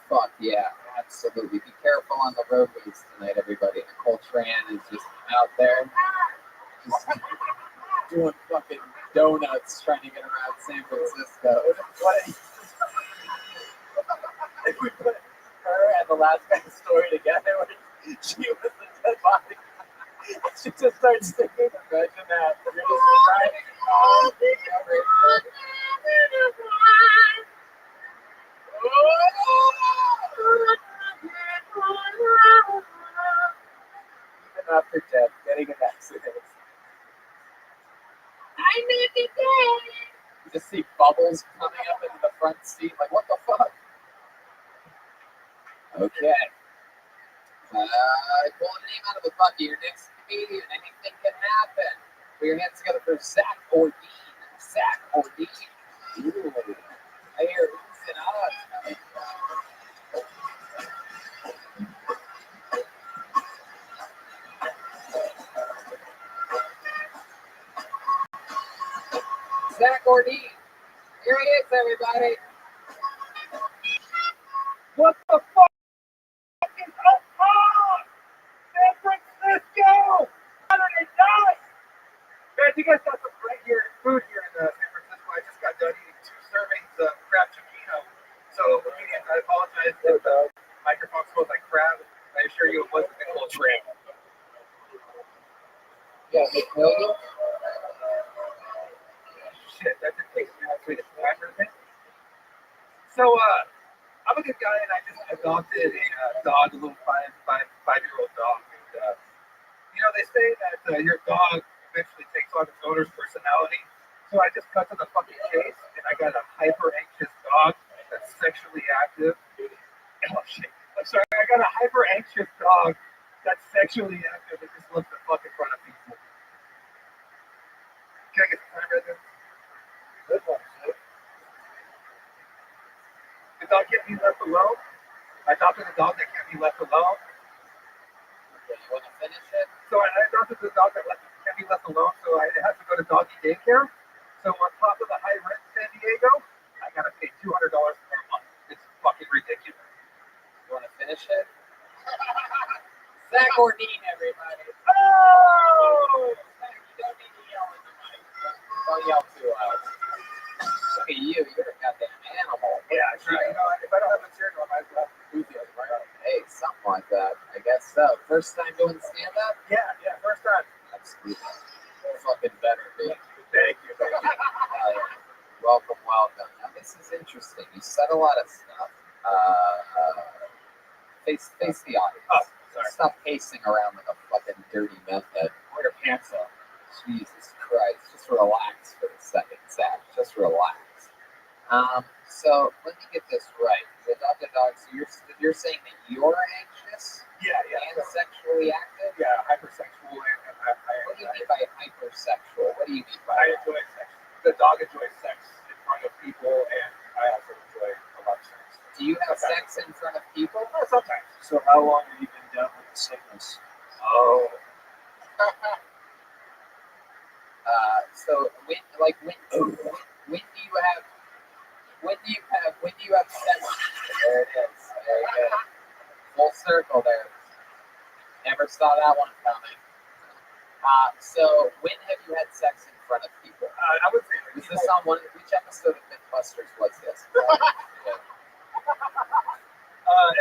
Speaker 2: Fuck yeah, absolutely. Be careful on the roadways tonight, everybody. Nicole Tran is just out there, just doing fucking donuts, trying to get around San Francisco. If we put her and the last guy's story together, when she was the dead body, she just starts singing. Imagine that. You're just driving along. Even after death, getting an accident. I know the day. You just see bubbles coming up into the front seat. Like, what the fuck? Okay. Pull a name out of the bucket. Your next comedian. Anything can happen. Put your hands together for Zach Ordine. Zach Ordine. Ooh. I hear who's and odds coming. Zach Ordine. Here he is, everybody.
Speaker 3: What the fuck is up, San Francisco? Saturday night. Man, you guys got some great food here in San Francisco. I just got done eating 2 servings of crab chipino. So, comedians, I apologize if the microphone smells like crab. I assure you it wasn't Nicole Tran.
Speaker 2: Yeah, Nicole.
Speaker 3: Shit, that just takes me halfway to time or anything. So, I'm a good guy, and I just adopted a dog, a little five-year-old dog. And, they say that your dog eventually takes on its owner's personality. So I just cut to the fucking chase, and I got a hyper-anxious dog that's sexually active. Oh, shit. I'm sorry, I got a hyper-anxious dog that's sexually active and just loves to fuck in front of people. Can I get some time right there? Good one, shit. The dog can't be left alone. I adopted a dog that can't be left alone.
Speaker 2: You want to finish it?
Speaker 3: So I adopted a dog that can't be left alone, so I have to go to doggy daycare. So on top of the high rent in San Diego, I gotta pay $200 per month. It's fucking ridiculous.
Speaker 2: You want to finish it? Zach Ordine, everybody.
Speaker 3: Oh!
Speaker 2: Zach, you don't need to yell in the mic. Don't yell too loud. Look at you. You're a goddamn animal.
Speaker 3: Yeah, sure. If I don't have material, I might as well do this, right?
Speaker 2: Hey, something like that. I guess so. First time doing stand-up?
Speaker 3: Yeah, first time.
Speaker 2: Absolutely. Fucking better, dude.
Speaker 3: Thank you.
Speaker 2: Welcome. Now, this is interesting. You said a lot of stuff. Face the audience.
Speaker 3: Oh, sorry.
Speaker 2: Stop pacing around like a fucking dirty method.
Speaker 3: Wear your pants up.
Speaker 2: Jesus Christ. Just relax for a second, Zach. Just relax. So let me get this right. You adopted a dog, so you're saying that you're anxious
Speaker 3: Yeah.
Speaker 2: and sexually active?
Speaker 3: Yeah, hypersexual.
Speaker 2: What do you mean by hypersexual? What do you mean by
Speaker 3: I enjoy sex. The dog enjoys sex in front of people, and I also enjoy a lot of sex.
Speaker 2: Do you have sex in front of people?
Speaker 3: Sometimes.
Speaker 13: So how long have you been down with the sickness?
Speaker 3: Oh.
Speaker 2: So when do you have sex? There it is. Very good. Full circle there. Never saw that one coming. So when have you had sex in front of people?
Speaker 3: I would say.
Speaker 2: Was this on which episode of Mythbusters was this?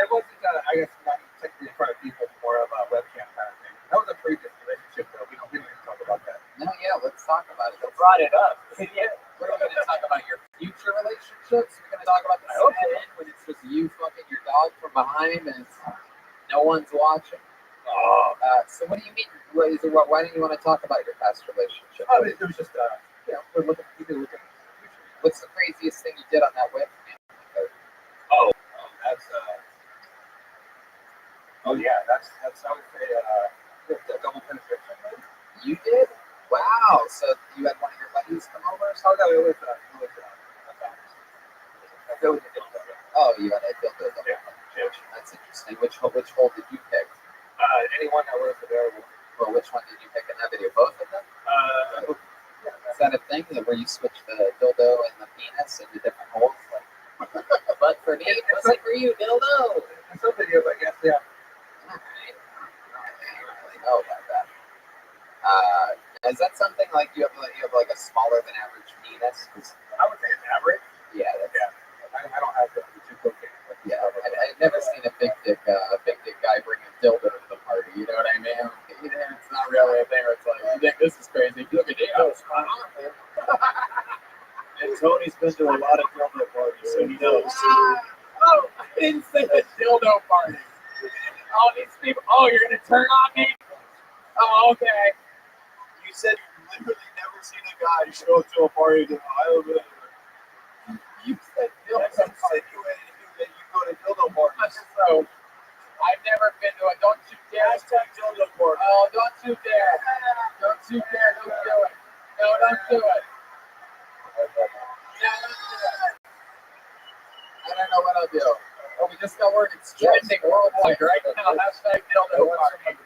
Speaker 3: It wasn't, I guess, not technically in front of people, more of a webcam kind of thing. That was a previous relationship, though. We don't need to talk about that.
Speaker 2: No, yeah, let's talk about it.
Speaker 3: You brought it up.
Speaker 2: Yeah. What are we going to talk about? Your future relationships? We're going to talk about the second when it's just you fucking your dog from behind and no one's watching. So what do you mean? Why didn't you want to talk about your past relationship?
Speaker 3: Oh, it was just, we're looking at the future.
Speaker 2: What's the craziest thing you did on that webcam?
Speaker 3: That's I would say the double penetration.
Speaker 2: You did? Wow. So you had one of your buddies come over?
Speaker 3: Oh no, it was
Speaker 2: Oh, you had a dildo.
Speaker 3: Yeah.
Speaker 2: That's interesting. Which hole did you pick?
Speaker 3: Anyone that was available.
Speaker 2: Well, which one did you pick in that video? Both of them? Is that a thing where you switch the dildo and the penis into different holes? But for me, it wasn't for you, dildo.
Speaker 3: In some videos, I guess, yeah.
Speaker 2: All right. I don't really know about that. Is that something like you have like a smaller than average penis?
Speaker 3: I would say it's average.
Speaker 2: Yeah, that's,
Speaker 3: I don't have the two cocaine.
Speaker 2: Yeah, I've never seen a big dick guy bring a dildo to the party. You know what I mean? It's not really a thing where it's like, you think this is crazy? Look at it.
Speaker 13: And Tony's been to a lot of dildo parties, so he knows.
Speaker 2: Oh, I didn't say a dildo party. Oh, these people. Oh, you're gonna turn on me? Oh, okay.
Speaker 13: You said you've literally never seen a guy show up to a party to
Speaker 2: You said dildo.
Speaker 13: That's insinuating that you go to dildo parties.
Speaker 2: So, I've never been to a. Don't you dare.
Speaker 13: Hashtag dildo party.
Speaker 2: Oh, don't you dare. Don't you dare. Don't do it. No, don't do it. I don't know what I'll do. Oh, we just got word it's trending worldwide right now. Hashtag dildo party.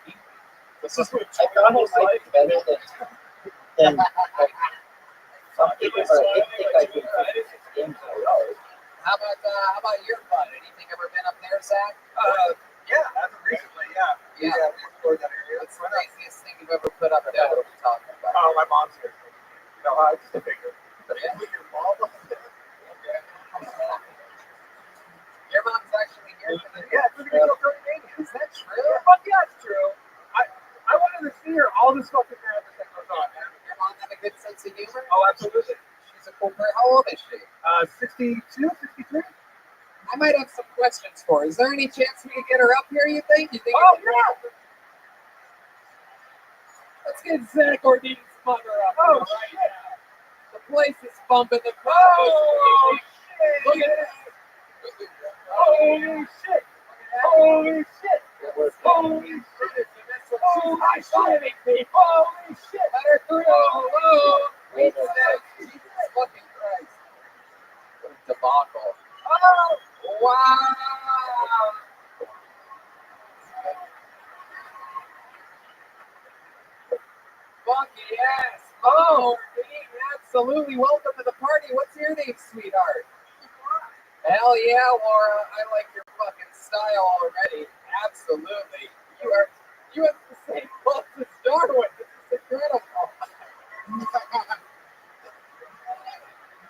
Speaker 13: This is what
Speaker 10: I thought it was like better than some people
Speaker 2: How about your butt? Anything ever been up there, Zach?
Speaker 3: Yeah, as of recently, yeah.
Speaker 2: Yeah.
Speaker 3: We explored that area.
Speaker 2: What's the craziest thing you've ever put up there? What are we talking about?
Speaker 3: Oh, my mom's here. No, just a finger.
Speaker 2: Yeah.
Speaker 3: With your mom?
Speaker 2: Your mom's actually here for the
Speaker 3: Yeah, it's gonna go Mania.
Speaker 2: Is that true?
Speaker 3: Fuck yeah, it's true. I wanted to see her all this fucking time as that goes on, man.
Speaker 2: Your mom have a good sense of humor?
Speaker 3: Oh, absolutely.
Speaker 2: She's a cool girl. How old is she?
Speaker 3: 62, 63?
Speaker 2: I might have some questions for her. Is there any chance we could get her up here, you think?
Speaker 3: Oh, yeah.
Speaker 2: Let's get Zach Ordine's mother up
Speaker 3: Oh,
Speaker 2: here right now. The place is bumping the crowd.
Speaker 3: Oh, shit.
Speaker 2: Look at that.
Speaker 3: Holy shit. Holy shit. Holy shit.
Speaker 2: Oh, my shit.
Speaker 3: Holy shit.
Speaker 2: Let her through. Whoa. Wait a sec. Jesus fucking Christ. What a debacle.
Speaker 3: Oh,
Speaker 2: Wow. Fuck yes. Oh, absolutely. Welcome to the party. What's your name, sweetheart? Hell yeah, Laura. I like your fucking style already. Absolutely. You have the same clothes as Darwin. This is incredible.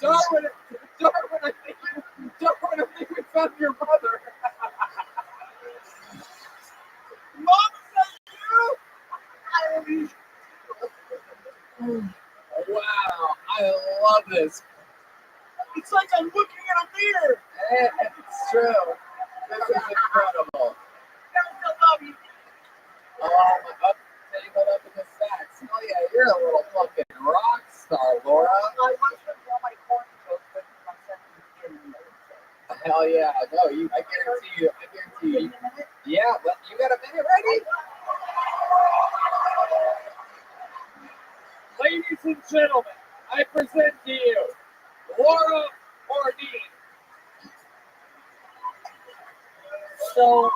Speaker 2: Darwin, I think we found your mother. Mom, is that you? Wow, I love this.
Speaker 3: it's like I'm looking at a beer.
Speaker 2: It's true. This is incredible.
Speaker 3: I love you.
Speaker 2: Oh, my God. Take You're a little fucking rock star, Laura.
Speaker 19: I once went to all my corn jokes, but I'm sending you in.
Speaker 2: Hell yeah. No, I guarantee you. Yeah, but you got a minute ready?
Speaker 14: Ladies and gentlemen, I present to you Laura Ordean.
Speaker 19: So,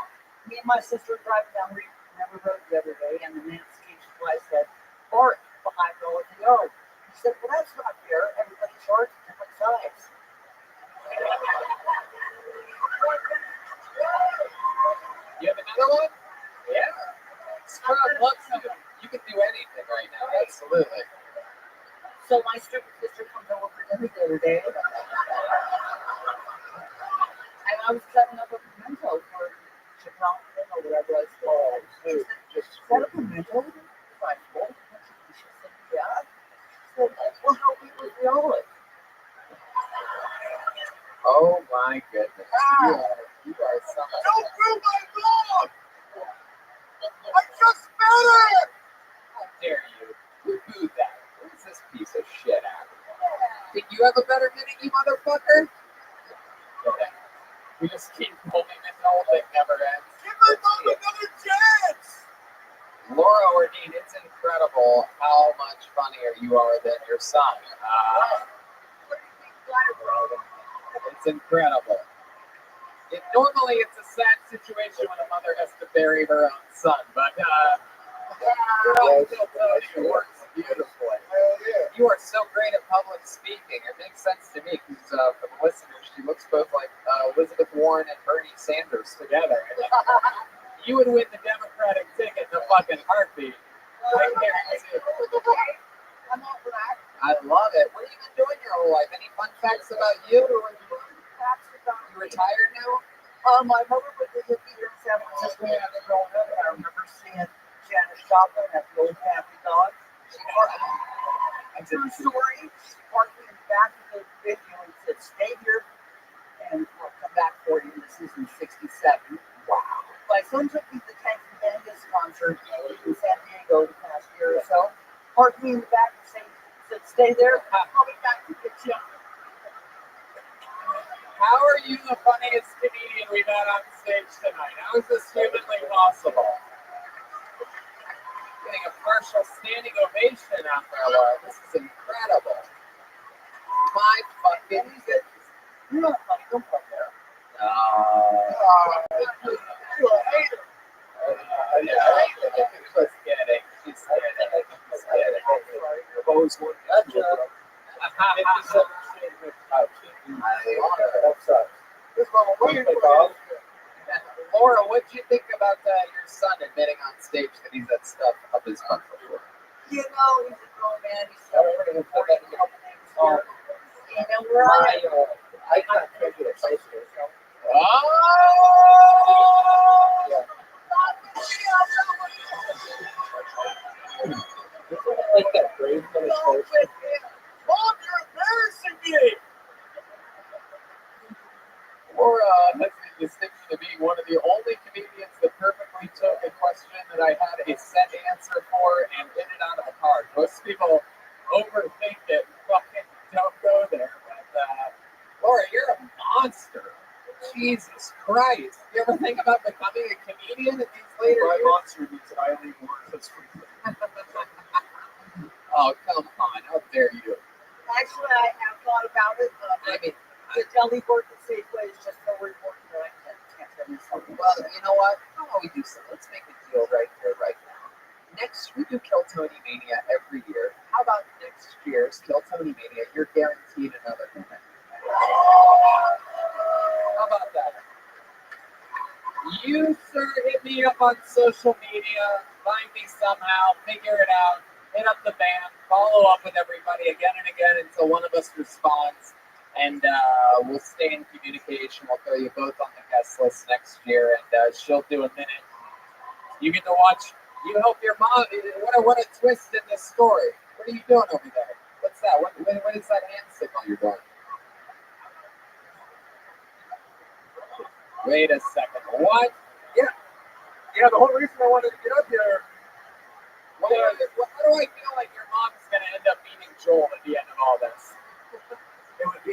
Speaker 19: me and my sister were driving down River Road the other day, and the man speaks to I said, Bart, behind the road in the yard. He said, well, that's not fair. Everybody's yards are different size.
Speaker 2: You have another one? Yeah. Scott loves you. You can do anything right now. Absolutely.
Speaker 19: So my stupid sister comes over for dinner the other day, and I was cutting up a pimento for chicken or whatever it's called. She said, just cut a pimento? Like, well, she said, yeah. She said, well, how big was the olive?
Speaker 2: Oh my goodness. You are something.
Speaker 7: Don't do my dog! I just met her!
Speaker 2: How dare you? Who do that? Who's this piece of shit at? Think you have a better minute, you motherfucker? Okay. We just keep moving this whole thing never ends.
Speaker 7: Give my dog another chance!
Speaker 2: Laura Ordean, it's incredible how much funnier you are than your son. It's incredible. Normally it's a sad situation when a mother has to bury her own son, but it works beautifully. You are so great at public speaking. It makes sense to me because for the listeners, she looks both like Elizabeth Warren and Bernie Sanders together. You would win the Democratic ticket in a fucking heartbeat. I love it. What have you been doing your whole life? Any fun facts about you? You retired now?
Speaker 19: My mother was a hippie here in San Francisco when I was growing up, and I remember seeing Janis Joplin at the old Happy Dog. True story. She parked me in the back of the video and said, stay here, and I'll come back for you. This is in 67. Wow. My son took me to the Tank and Bandits concert in San Diego the past year or so. Parked me in the back and said, stay there. I'll be back to get you.
Speaker 2: How are you the funniest comedian we've had on stage tonight? How is this humanly possible? Getting a partial standing ovation out there, Laura. This is incredible. My fucking goodness.
Speaker 19: You're not funny. Don't come there.
Speaker 7: You're a hater.
Speaker 2: She's kidding. She's kidding. She's kidding.
Speaker 7: Always one. That's
Speaker 2: Laura, what do you think about your son admitting on stage that he's had stuff up his butt before?
Speaker 19: You know, he's a grown man. He's celebrating 40 couple things here. You know, we're all I can't take it a place here.
Speaker 7: like that brave illustration.
Speaker 14: Mom, you're embarrassing me!
Speaker 2: Laura has the distinction of being one of the only comedians that perfectly took a question that I had a set answer for and hit it out of the park. Most people overthink it and fucking don't go there. But Laura, you're a monster. Jesus Christ. You ever think about becoming a comedian at these later years?
Speaker 7: Monster means Eileen Worth.
Speaker 2: Oh, come on. How dare you?
Speaker 19: Actually, I have thought about it. The deli work at Safeway is just so important that I can't tell you something.
Speaker 2: Well, you know what? How about we do something? Let's make a deal right here, right now. Next, we do Kill Tony Mania every year. How about next year's Kill Tony Mania? You're guaranteed another minute. How about that? You, sir, hit me up on social media. Find me somehow. Figure it out. Hit up the band. Follow up with everybody again and again until one of us responds. And we'll stay in communication. We'll throw you both on the guest list next year, and she'll do a minute. You get to watch. You help your mom. What a twist in this story. What are you doing over there? What's that? What is that hand signal you're doing? Wait a second. What?
Speaker 14: Yeah, the whole reason I wanted to get up here.
Speaker 2: How do I feel like your mom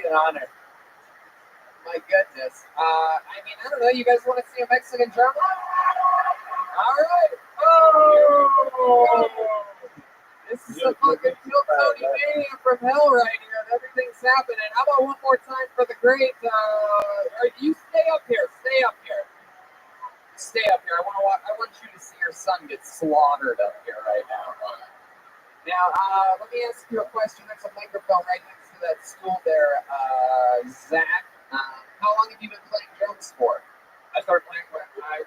Speaker 2: an honor. My goodness. I mean, I don't know. You guys want to see a Mexican drum? All right. Oh! This is a fucking Kill Tony Mania from hell right here. Everything's happening. How about one more time for the great? You stay up here. Stay up here. Stay up here. I want you to see your son get slaughtered up here right now. Now, let me ask you a question. There's a microphone right next to that stool there, Zach. How long have you been playing drums for? I started playing when I was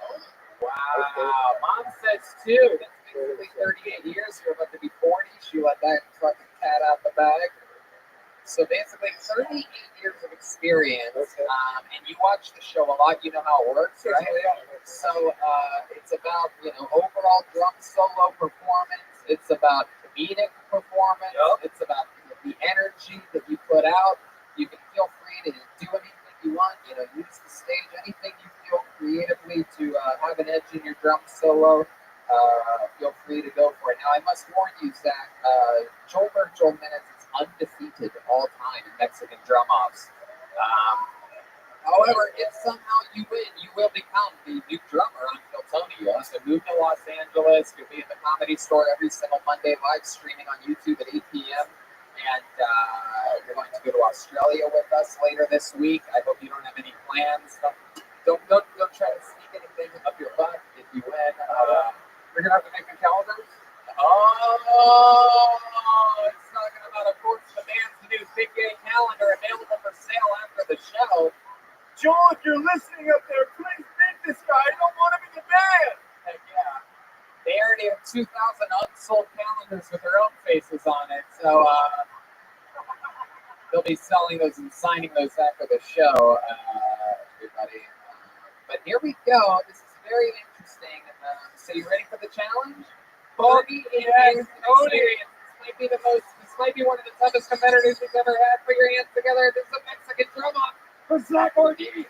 Speaker 2: 12. Wow. Mom says 2. That's basically 38 years. You're about to be 40. She let that fucking cat out the bag. So basically 38 years of experience, and you watch the show a lot, you know how it works, right? So it's about, overall drum solo performance, it's about comedic performance, it's about the energy that you put out. You can feel free to do anything you want, use the stage, anything you feel creatively to have an edge in your drum solo. Feel free to go for it. Now, I must warn you, Zach, Joel Minutes is undefeated all time in Mexican drum-offs. However, if somehow you win, you will become the new drummer on Kill Tony. You'll have to move to Los Angeles. You'll be in the Comedy Store every single Monday, live streaming on YouTube at 8 p.m. And you're going to go to Australia with us later this week. I hope you don't have any plans. Don't try to sneak anything up your butt if you win. We're going to have to make a calendar. Oh, it's talking about, of course, the band's new Big Gay calendar available for sale after the show.
Speaker 3: Joel, if you're listening up there, please bid this guy. I don't want him in the band.
Speaker 2: Heck yeah. They already have 2,000 unsold calendars with their own faces on it. So they'll be selling those and signing those after the show, everybody. But here we go. This is very interesting. So you ready for the challenge? 40 years experience. This might be one of the toughest competitors we've ever had. Put your hands together. This is a Mexican drum off for Zach Ortiz.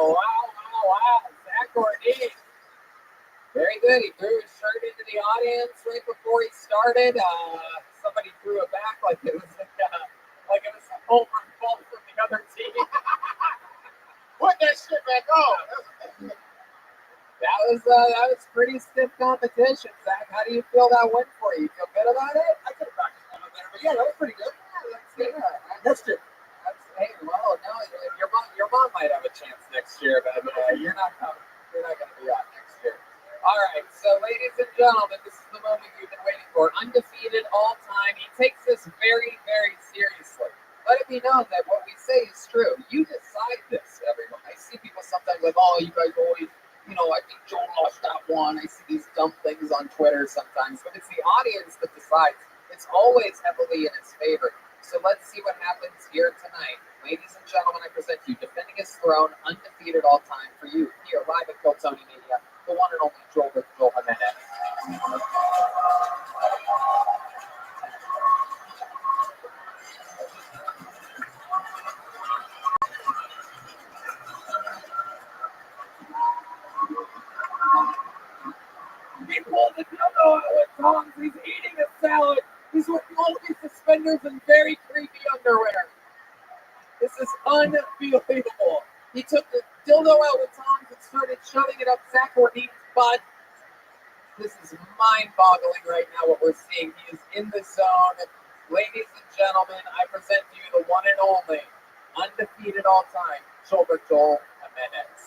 Speaker 2: Wow. Zach Ortiz. Very good. He threw his shirt into the audience right before he started. Somebody threw it back like it was a home run ball from the other team.
Speaker 7: Put that shit back on.
Speaker 2: That was pretty stiff competition, Zach. How do you feel that went for you? Feel good about it? I could have practiced a little better, but yeah, that was pretty good. That's it. Hey, well, no, your mom might have a chance next year, but you're not coming. You're not going to be on next year. All right, so ladies and gentlemen, this is the moment you've been waiting for. Undefeated all time. He takes this very, very seriously. Let it be known that what we say is true. You decide this, everyone. I see people sometimes like, oh, you guys always, I think Joel lost that one. I see these dumb things on Twitter sometimes, but it's the audience that decides. It's always heavily in his favor. So let's see what happens here tonight. Ladies and gentlemen, I present you, defending his throne, undefeated all time for you, here live at Kill Tony Media, the one and only Joel Jimenez. He pulled the dildo out with tongs. He's eating a salad. He's wearing all of his suspenders and very creepy underwear. This is unbelievable. He took the dildo out with tongs and started shoving it up Zach Ortiz's butt. This is mind-boggling right now what we're seeing. He is in the zone. Ladies and gentlemen, I present to you the one and only, undefeated all time, Joel Jimenez.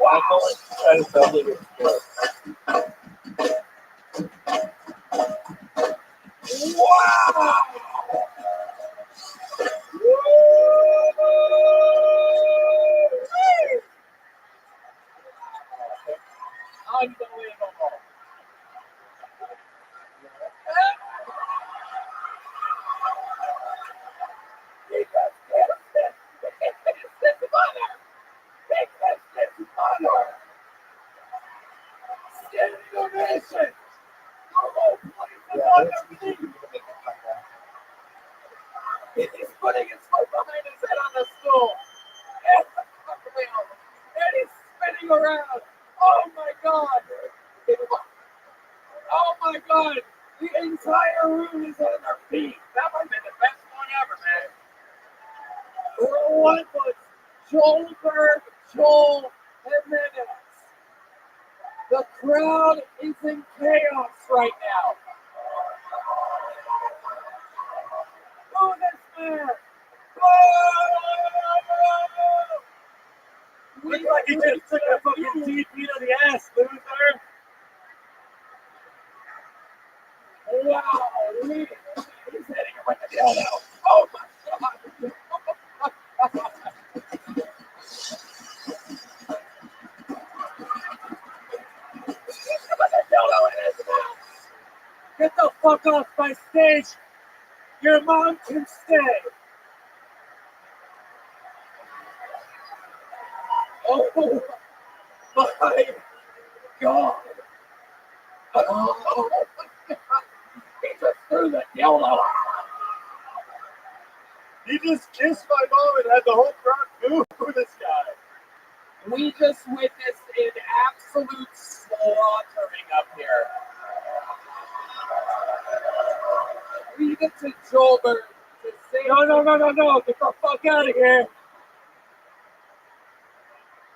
Speaker 4: Try to double it.
Speaker 6: Wow! Unbelievable. Standing ovation. The whole place is on their feet. He's putting his foot behind his head on the stool. And he's spinning around. Oh my God. Oh my God. The entire room is on their feet. That might have been the best one ever, man. What was Joelberg, Joel Jimenez? The crowd is in chaos right now. Oh, this man.
Speaker 8: Looks like he just took a fucking deep beat of the ass, loser.
Speaker 6: Wow, he's hitting him with the dildo. Oh my God. With the dildo in his mouth.
Speaker 8: Get the fuck off my stage. Your mom can stay.
Speaker 6: Oh my God. Oh my God. He just threw the dildo.
Speaker 8: He just kissed my mom and had the whole crowd boo this guy.
Speaker 6: We just witnessed an absolute slaughtering up here. Leave it to Joelberg to say.
Speaker 8: No. Get the fuck out of here.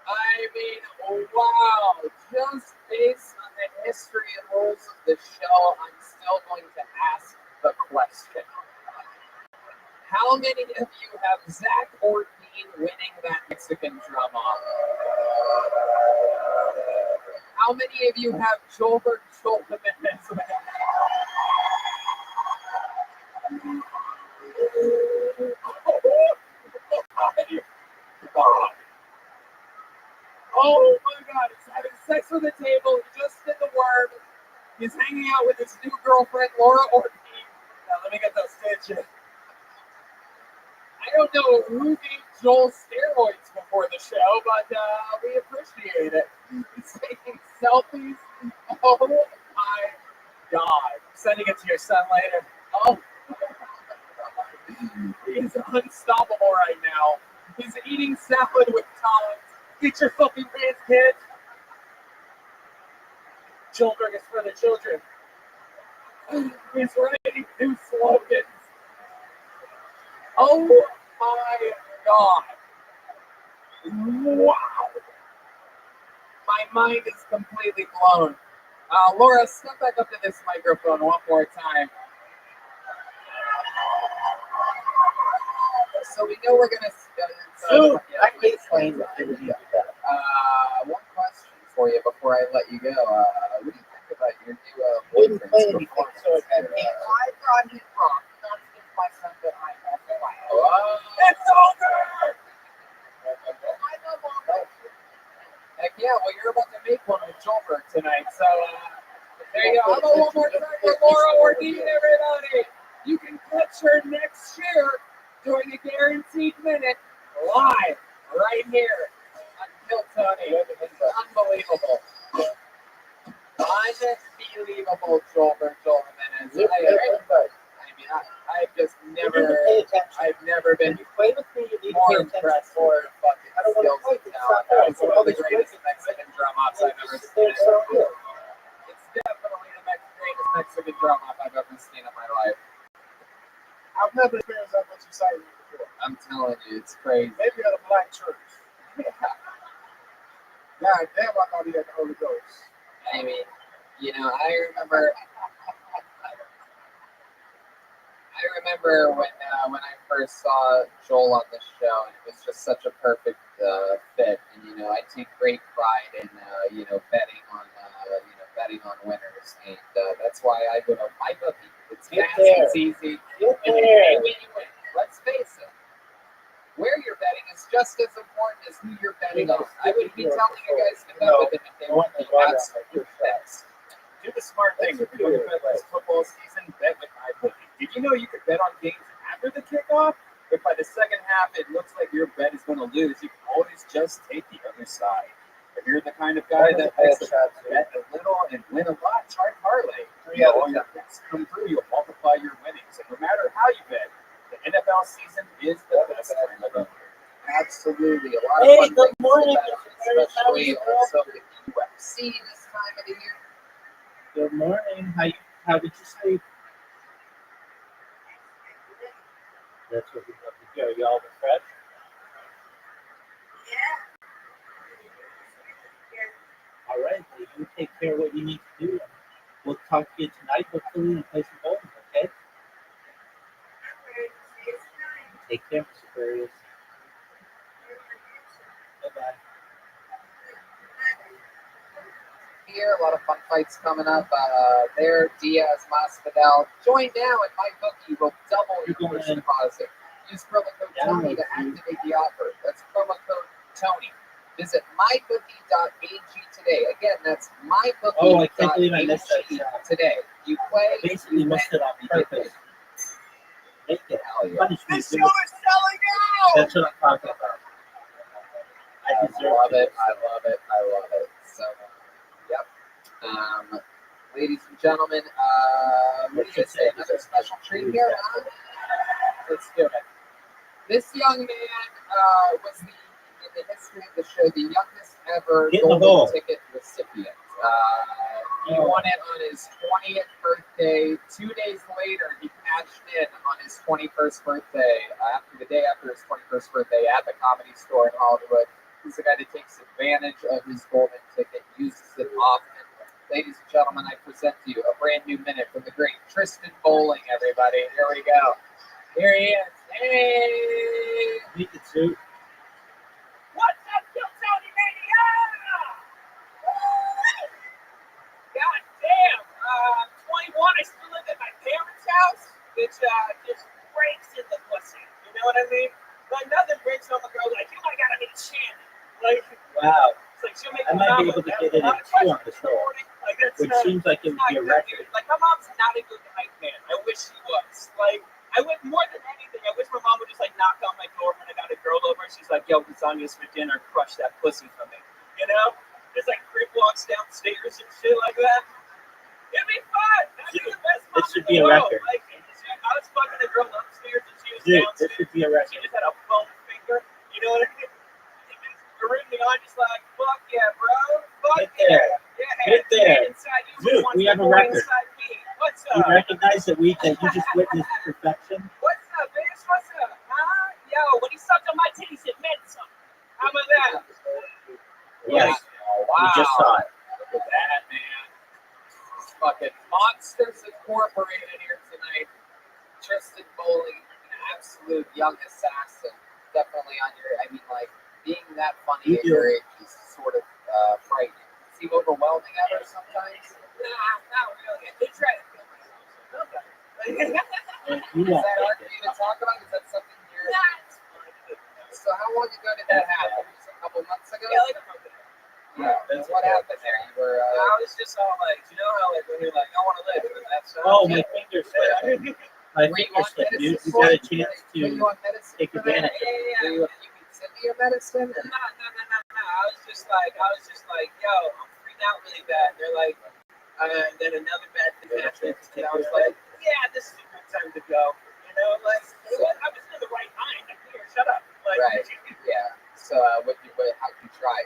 Speaker 6: I mean, wow. Just based on the history and rules of the show, I'm still going to ask the question. How many of you have Zach Orton winning that Mexican drum off? How many of you have Joelberg Joel Jimenez winning? Oh my God, he's having sex with a table. He just did the worm. He's hanging out with his new girlfriend, Laura Ortiz. Now, let me get those stitches. I don't know who gave Joel steroids before the show, but we appreciate it. He's taking selfies. Oh my God. I'm sending it to your son later. Oh, he's unstoppable right now. He's eating salad with tongs. Get your fucking pants, kid. Joelberg is for the children. He's writing new slogans. Oh my God. Wow. My mind is completely blown. Laura, step back up to this microphone one more time. So we know we're going to...
Speaker 5: I can explain that.
Speaker 6: One question for you before I let you go. What do you think about your new boyfriend's performance?
Speaker 5: I thought he wrong. That's just my son behind us.
Speaker 6: It's over! Heck yeah, well, you're about to make one with Joelberg tonight, so there you go. How about one more time for Laura Ortiz, everybody? You can catch her next year during a guaranteed minute live right here on Kill Tony. Unbelievable. Unbelievable, Joelberg Joel Jimenez. I've just never, I've never been more impressed with fucking skills and talent. It's one of the greatest Mexican drum offs I've ever seen. It's definitely the greatest Mexican drum off I've ever seen in my life.
Speaker 7: I've never experienced that much excitement before.
Speaker 6: I'm telling you, it's crazy.
Speaker 7: Maybe at a black church. God damn, I thought he had the Holy Ghost.
Speaker 6: I mean, you know, I remember when I first saw Joel on the show, and it was just such a perfect fit. And you
Speaker 2: I take great pride in betting on winners, and that's why I go to my bookie. It's fast, it's easy, and hey, when you win, let's face it, where you're betting is just as important as who you're betting on. I would be telling you guys to bet with them if they weren't the absolute best.
Speaker 8: Do the smart thing. If you're going to bet this football season, bet with MyBookie. Did you know you could bet on games after the kickoff? If by the second half it looks like your bet is going to lose, you can always just take the other side. If you're the kind of guy that likes to bet a little and win a lot, try parlay. All your bets come through, you'll multiply your winnings. And no matter how you bet, the NFL season is the best time of the year.
Speaker 2: Absolutely. A lot of fun
Speaker 5: good
Speaker 2: things
Speaker 5: morning,
Speaker 2: to bet on, especially also with UFC this time of the year.
Speaker 5: Good morning. How did you sleep? That's what we love to hear. Are you all refreshed? All right. Well, you take care of what you need to do. We'll talk to you tonight, hopefully, and play some bowling, okay? Take care, Mr. Farias. Bye-bye.
Speaker 2: Here, a lot of fun fights coming up. There, Diaz, Masvidal. Join now at MyBookie. Will double your first deposit. Use promo code Tony to activate the offer. That's promo code Tony. Visit mybookie.ag today. Again, that's mybookie.ag
Speaker 5: Oh, I can't believe I missed that.
Speaker 2: today. You play.
Speaker 5: I basically missed it on purpose. Make it.
Speaker 2: Hell yeah.
Speaker 5: Punish me.
Speaker 6: This show is selling out!
Speaker 5: That's what I'm talking about.
Speaker 2: I love it. I love it. I love it. So, yep. Ladies and gentlemen, what did I say? Another special treat here? Let's do it. This young man was in the history of the show, the youngest ever golden ticket recipient. He won it on his 20th birthday. 2 days later, he cashed in on his 21st birthday, the day after his 21st birthday at the Comedy Store in Hollywood. He's the guy that takes advantage of his golden ticket, uses it often. Ladies and gentlemen, I present to you a brand new minute from the great Tristan Bowling, everybody. Here we go. Here he is. Hey!
Speaker 5: Meet the two.
Speaker 6: What's up, Tony Mania?
Speaker 11: God damn. 21, I still live at my parents' house, which just breaks in the pussy. You know what I mean? Like, nothing breaks on the girl like, you might gotta be chanting. Like,
Speaker 5: wow.
Speaker 11: It's like she'll make
Speaker 5: I might be able to get it in two on the show,
Speaker 11: like, that's
Speaker 5: which
Speaker 11: not,
Speaker 5: seems like it would be a
Speaker 11: good,
Speaker 5: record.
Speaker 11: dude. Like, my mom's not a good hype man. I wish she was. Like, I would, more than anything, I wish my mom would just, like, knock on my door when I got a girl over. She's like, yo, lasagna's for dinner. Crush that pussy for me. You know? Just, like, creep walks downstairs and shit like that. It'd be fun. That'd be the best mom
Speaker 5: This should
Speaker 11: in
Speaker 5: be
Speaker 11: the
Speaker 5: a
Speaker 11: world.
Speaker 5: record.
Speaker 11: Like, I was fucking a girl upstairs and she was
Speaker 5: Dude,
Speaker 11: downstairs.
Speaker 5: this should be a record.
Speaker 11: She just had a foam finger. You know what I mean? Me on, just like, fuck yeah, bro. Fuck
Speaker 5: Get there.
Speaker 11: yeah.
Speaker 5: Get there.
Speaker 11: Inside you,
Speaker 5: Dude, we have a record.
Speaker 11: inside me. What's
Speaker 5: You
Speaker 11: up?
Speaker 5: recognize that you just witnessed perfection?
Speaker 11: What's up, bitch? What's up? Huh? Yo, when he sucked on my titties, it meant something. How about that?
Speaker 5: Yes.
Speaker 2: Wow.
Speaker 5: We just saw it.
Speaker 2: Look at that, man. It's fucking Monsters Incorporated here tonight. Tristan Bowling, an absolute young assassin. Definitely on your, I mean, like, being that funny at your age is sort of frightening. Is he overwhelming ever sometimes?
Speaker 11: Nah, not really. They try to kill myself.
Speaker 5: You
Speaker 2: Is
Speaker 5: won't
Speaker 2: that hard
Speaker 5: make
Speaker 2: for you to talk about? Is that something you're...
Speaker 11: Nah,
Speaker 2: So how long ago did that happen? Just a couple months ago?
Speaker 11: yeah, like a month ago.
Speaker 2: Yeah. And what happened there? You were...
Speaker 11: I was just all like, you know how, like, when you're like, I want to live, and that's...
Speaker 5: Oh, my finger slipped. My finger slipped, dude. You got a chance to take advantage of it.
Speaker 11: Yeah.
Speaker 2: You can send me your medicine?
Speaker 11: No. I was just like, yo, I'm freaking out really bad. They're like, and then another bad thing happened. And I was like, yeah, this is a good time to go. You know, like, I was in the right mind. I'm here, shut up. Like,
Speaker 2: Right. Yeah. So how'd you try?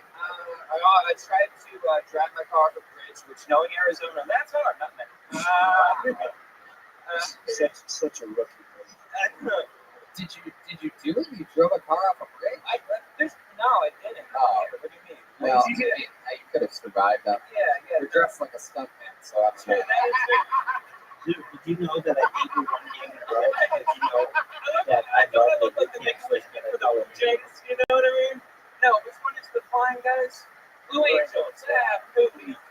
Speaker 11: I tried to drive my car off a bridge, which knowing Arizona, that's hard, not me.
Speaker 5: Such a rookie.
Speaker 2: Did you do it? You drove a car off a bridge?
Speaker 11: No, I didn't.
Speaker 2: Oh.
Speaker 11: What do you mean?
Speaker 2: Well, you could have survived that.
Speaker 11: Yeah.
Speaker 2: You're dressed like a stuntman, so I'm sure.
Speaker 5: Dude, did you know that I beat you one game in a row? Did you know that I thought that you can't switch me to
Speaker 11: James, you know what I mean? No, which one is the flying guy?
Speaker 2: Stars? Blue Angels. Yeah, Blue Angels.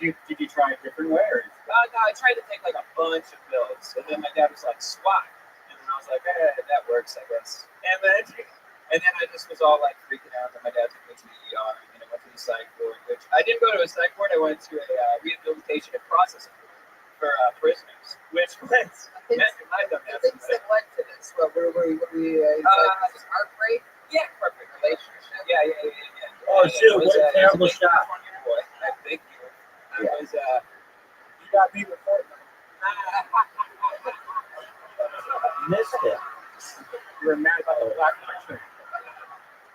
Speaker 3: Did you try a different way? Or?
Speaker 2: No, I tried to take like a bunch of pills, and then my dad was like, swat. And then I was like, that works, I guess. And then I just was all like freaking out, and my dad took me to the ER, and I went to the psych ward, which I didn't go to a psych ward, I went to a rehabilitation and processing ward for prisoners, which was, I've done that.
Speaker 18: Things that led to this, what were we heartbreak?
Speaker 2: Yeah, perfect relationship. Yeah.
Speaker 5: Oh, shoot, what a terrible shot.
Speaker 2: I think it was,
Speaker 3: you got me with Fortnite.
Speaker 5: Missed it.
Speaker 3: You were mad about the black shirt.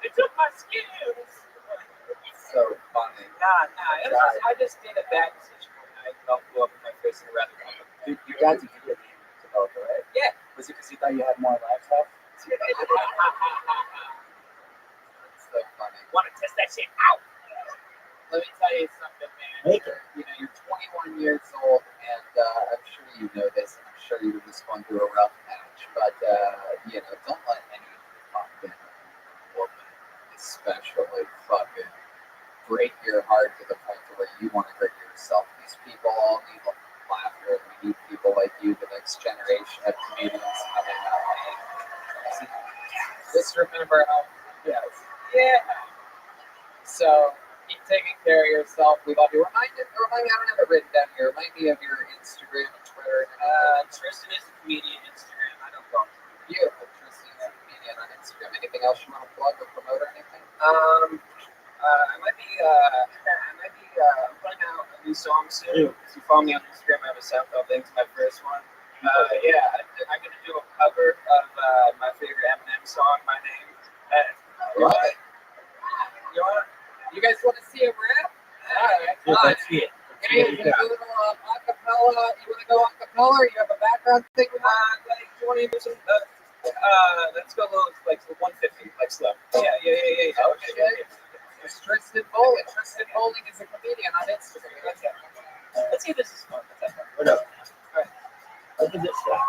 Speaker 2: They took my skills.
Speaker 18: So funny.
Speaker 2: Nah. I just did a bad decision when I blew up in my face in a rather
Speaker 18: Your dad's a video game developer, right?
Speaker 2: Yeah.
Speaker 18: Was it because he thought you had more lives left?
Speaker 2: That's so funny. Want to test that shit out? Let me tell you something, man.
Speaker 5: Make it.
Speaker 2: You know, you're 21 years old, and I'm sure you know this, and I'm sure you were just going through a rough patch, but, you know, don't let any fucking woman, especially fucking, break your heart to the point to where you want to hurt yourself. These people all need laughter. We need people like you, the next generation of comedians coming up. Just remember how, yeah. So, keep taking care of yourself. We love you. Remind me, I don't have it written down here. Remind me of your Instagram and Twitter. Tristan is a comedian Instagram. I don't go. Beautiful. Tristan is a comedian on Instagram. Anything else you want to plug or promote or anything? I might be putting out a new song soon. If you follow me on Instagram, I have a SoundCloud link to my first one. I'm gonna do a cover of my favorite Eminem song, My Name. You guys want to see a rap? All right.
Speaker 5: Let's see it.
Speaker 2: Hey, a little acapella. You want to go acapella, or you have a background thing? Do you want to do some? Let's go a little, like 150, like slow. Yeah. Okay. Tristan Bowling. Tristan Bowling is a comedian on Instagram. Let's see if this is fun.
Speaker 5: What up?
Speaker 2: All right.
Speaker 5: Look at this guy.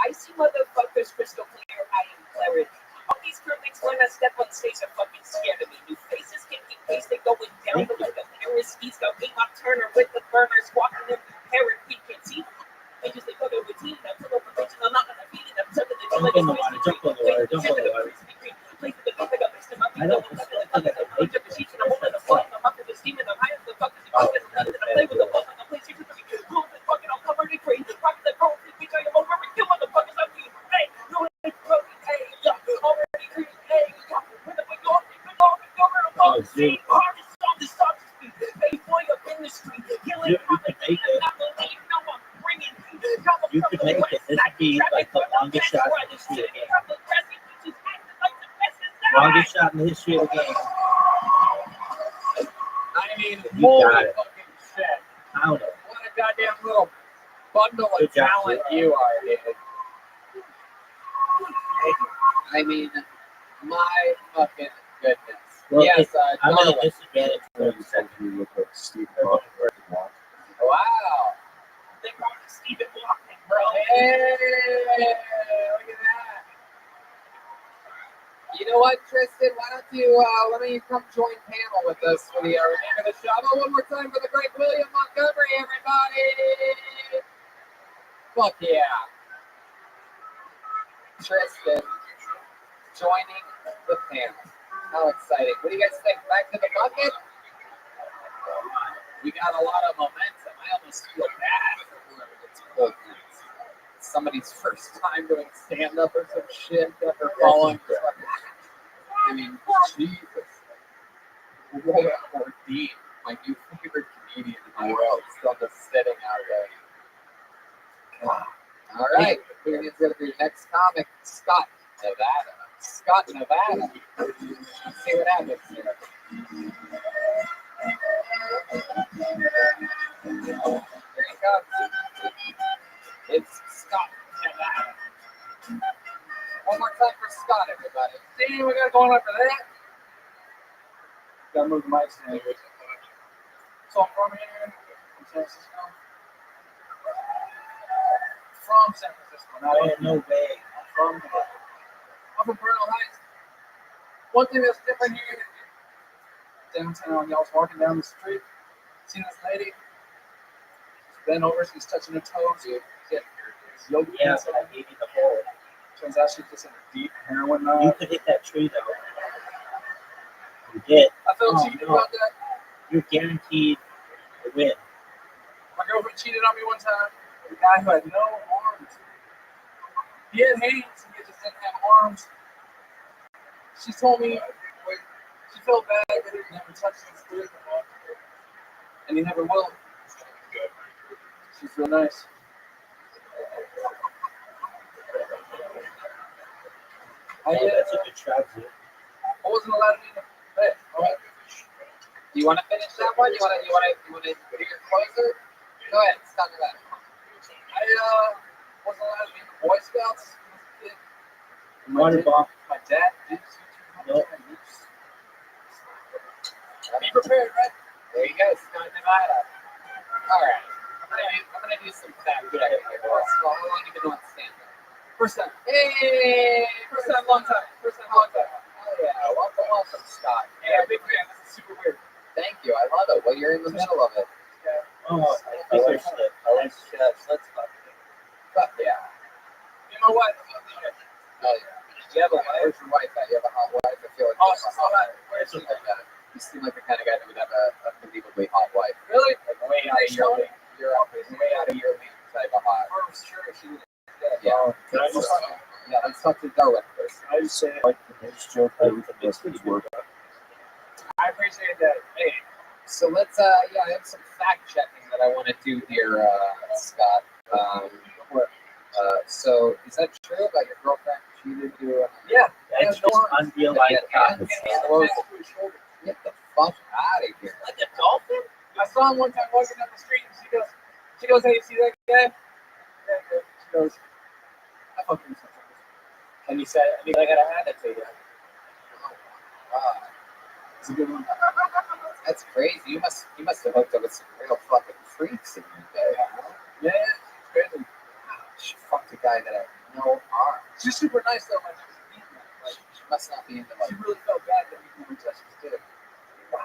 Speaker 11: I see motherfuckers crystal clear. I am clarity. All these critics when I step on stage are fucking scared of me. New faces can't keep pace. They going down the like a Paris. He's got me my Turner with the burners walking in Paris. We can't see. They just they fucking routine. I'm full of religion. I'm not gonna feed it. I'm telling the
Speaker 5: Jump on the water. Jump on the water. Jump on the water. I don't You could make it. This would be like the longest shot in the history of the game. Longest shot in the history of the game.
Speaker 2: I mean,
Speaker 5: You
Speaker 2: holy
Speaker 5: got it.
Speaker 2: fucking shit.
Speaker 5: Count it.
Speaker 2: What a goddamn little bundle of
Speaker 5: Good job,
Speaker 2: talent
Speaker 5: dude.
Speaker 2: you are, dude. I mean, my fucking goodness.
Speaker 5: Well,
Speaker 2: Yes,
Speaker 5: I'm at a
Speaker 2: Darwin.
Speaker 5: disadvantage for you said you look like Steve Ballmer.
Speaker 2: Wow.
Speaker 11: They call me Stephen Walken, bro.
Speaker 2: Hey, look at that. You know what, Tristan? Why don't you let me come join panel with us for the remainder of the show? How about one more time for the great William Montgomery, everybody? Fuck yeah. Tristan joining the panel. How exciting. What do you guys think? Back to the bucket? We got a lot of momentum. I almost feel bad for whoever gets pulled next. It's somebody's first time doing stand-up or some shit after falling. I mean, Jesus. What an ordeal. My new favorite comedian in the world. Still just sitting out there. God. All right. Who's going to be next comic? Scott, Nevada. Scott, Nevada. Let's see what happens here. Here he comes. It's Scott, Nevada. One more time for Scott, everybody. See what we got going on for that?
Speaker 3: Gotta move the mic stand. So I'm from here, from San Francisco. From San Francisco.
Speaker 5: No way.
Speaker 3: I'm from Bernal Heights.
Speaker 4: One thing that's different here, downtown, y'all was walking down the street, seen this lady, she's bent over, she's touching her toes. Yoga
Speaker 5: Yeah,
Speaker 4: pants
Speaker 5: but I
Speaker 4: on.
Speaker 5: gave you the whole.
Speaker 4: Turns out she's just in a deep heroin
Speaker 5: You
Speaker 4: knot.
Speaker 5: could hit that tree though. You did.
Speaker 4: I felt
Speaker 5: Oh,
Speaker 4: cheated
Speaker 5: no.
Speaker 4: about that.
Speaker 5: You're guaranteed a win.
Speaker 4: My girlfriend cheated on me one time with a guy who had no arms. He had hands, he just didn't have arms. She told me she felt bad that he never touched his dick, and he never will. She's real nice.
Speaker 5: That's a good tragedy.
Speaker 4: I wasn't allowed to be there. Hey, all right.
Speaker 2: Do you want to finish that one? You want to do your closer? Go ahead, start with that.
Speaker 4: I wasn't allowed to be in the Boy Scouts as a kid. My dad did
Speaker 5: Nope.
Speaker 4: Be prepared, right?
Speaker 2: There you go. Start Nevada. All right. I'm gonna do some fact checking here. First of all, how long have you been on stand-up?
Speaker 4: First time.
Speaker 2: Hey,
Speaker 4: First time, long time. First time, long time.
Speaker 2: Oh yeah, welcome, Scott.
Speaker 4: Yeah, big fan. This is super weird.
Speaker 2: Thank you. I love it. Well, you're in the middle of it.
Speaker 5: Oh, I think there's shit. Let's fuck.
Speaker 2: Fuck yeah.
Speaker 4: You know what?
Speaker 2: Hell yeah. You have a wife? Where's your wife at? You have a hot wife? I feel like
Speaker 4: Oh,
Speaker 2: you have a
Speaker 4: she's
Speaker 2: hot
Speaker 4: hot.
Speaker 2: wife. Where's she at? You seem like the kind of guy that would have a unbelievably hot wife.
Speaker 4: Really?
Speaker 2: Like way out of your league. You're way out of your league type of hot.
Speaker 4: For sure, she was.
Speaker 2: Yeah.
Speaker 13: Can I just,
Speaker 2: Yeah, let's talk to Darwin first.
Speaker 13: can I just say, like, the news joke that everything does his work?
Speaker 4: I appreciate that. Hey,
Speaker 2: So let's, I have some fact checking that I want to do here, Scott. So is that true about your girlfriend cheated you?
Speaker 4: yeah.
Speaker 5: That's just unrealized.
Speaker 2: Get the fuck out of here.
Speaker 4: Like a dolphin? I saw him one time walking down the street, and she goes, hey, you see that guy? Yeah, yeah. She goes, I fuck him sometimes. And he said, I gotta hand it to you. It's a good one.
Speaker 2: That's crazy. You must have hooked up with some real fucking freaks in your day.
Speaker 4: Yeah, it's crazy.
Speaker 2: She fucked a guy that had no arm.
Speaker 4: She's super nice though.
Speaker 2: Like, she must not be into like.
Speaker 4: She really felt bad that we never touched his dick.
Speaker 2: Wow.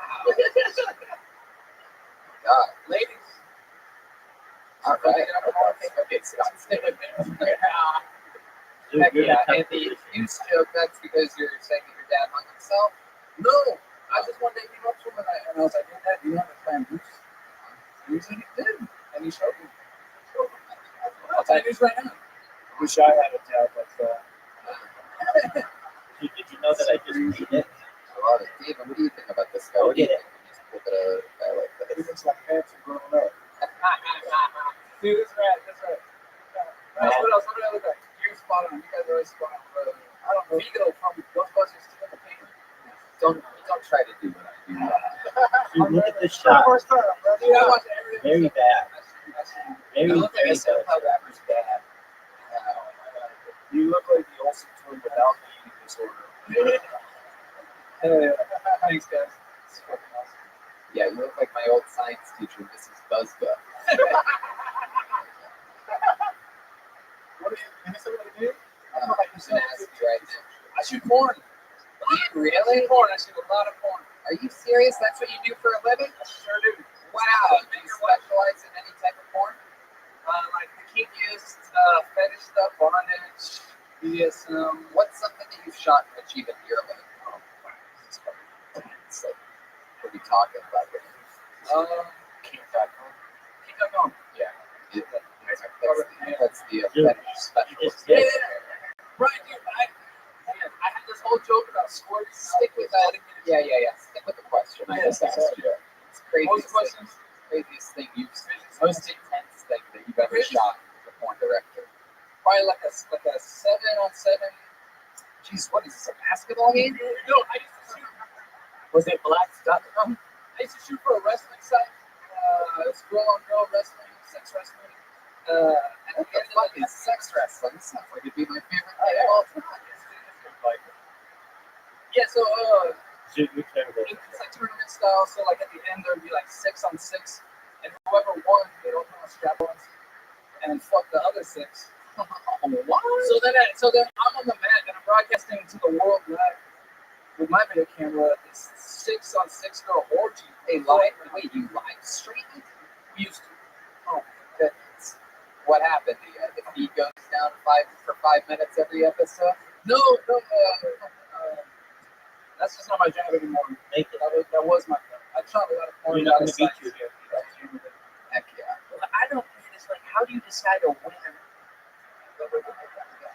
Speaker 2: God,
Speaker 4: Ladies.
Speaker 2: all right. Okay, Scott, stay with me. Heck yeah, and the use joke, that's because you're saying that your dad hung himself?
Speaker 4: No, I just one day came up to him and I was like, hey, Dad, do you have a plan B? And he said he did, and he showed me. I'll tell you this right now.
Speaker 13: Wish I had a dad like that.
Speaker 5: Did you know that I just made it?
Speaker 2: I love it. David, what do you think about this guy? What do you think? Just look at a guy like this.
Speaker 13: He looks like handsome growing up.
Speaker 4: Dude, that's right. What else? What did I look like? You're spot on. You guys are always spot on. I don't know. Vigo from Ghostbusters to the pain.
Speaker 2: Don't try to do what I do.
Speaker 5: Dude, look at this shot.
Speaker 4: Dude, I watch everything.
Speaker 5: Very bad.
Speaker 2: You
Speaker 5: Very,
Speaker 2: look like a
Speaker 5: very bad.
Speaker 2: SoundCloud rapper's dad.
Speaker 13: You look like the Olsen twin without the eating disorder.
Speaker 4: Thanks, guys. It's fucking awesome.
Speaker 2: Yeah, you look like my old science teacher, Mrs. Buzzga.
Speaker 4: What is it what you do?
Speaker 2: I'm gonna ask you right now.
Speaker 4: I shoot porn.
Speaker 2: Really?
Speaker 4: Porn. I shoot a lot of porn.
Speaker 2: Are you serious? That's what you do for a living?
Speaker 4: I sure do.
Speaker 2: Wow. Do you specialize in any type of porn?
Speaker 4: Like the kinkiest fetish stuff, bondage, BDSM.
Speaker 2: What's something that you've shot and achieved in your living? It's like, what are we talking about here?
Speaker 4: Kink.com. Kink.com.
Speaker 2: Yeah. That's the fetish specialist.
Speaker 4: Yeah. Right, dude. I had this whole joke about squirting.
Speaker 2: Stick with that. Yeah. Stick with the question I just asked you. It's crazy.
Speaker 4: What was the question?
Speaker 2: Craziest thing most intense thing that you've ever shot as a porn director.
Speaker 4: Probably like a 7-on-7.
Speaker 2: Jeez, what is this, a basketball game?
Speaker 4: No, I used to shoot.
Speaker 2: Was it Black.com?
Speaker 4: I used to shoot for a wrestling site. It's girl-on-girl wrestling, sex wrestling.
Speaker 2: What the fuck is sex wrestling? This sounds like it'd be my favorite thing of all time.
Speaker 4: Yeah, so
Speaker 5: Dude, you're terrible.
Speaker 4: it's like tournament style. So like at the end there'd be like 6-on-6, and whoever won, they'd open on strap-ons and fuck the other 6.
Speaker 2: What?
Speaker 4: So then I'm on the mat and I'm broadcasting to the world live
Speaker 2: with my video camera, this 6-on-6 girl orgy. They live. Wait, you live stream it? We used to. Oh my goodness. What happened? The feed goes down for 5 minutes every episode? No. That's just not my job anymore. That was my job. I shot a lot of porn.
Speaker 5: You're not going to beat you here.
Speaker 2: Heck yeah.
Speaker 4: What I don't get is like, how do you decide a winner?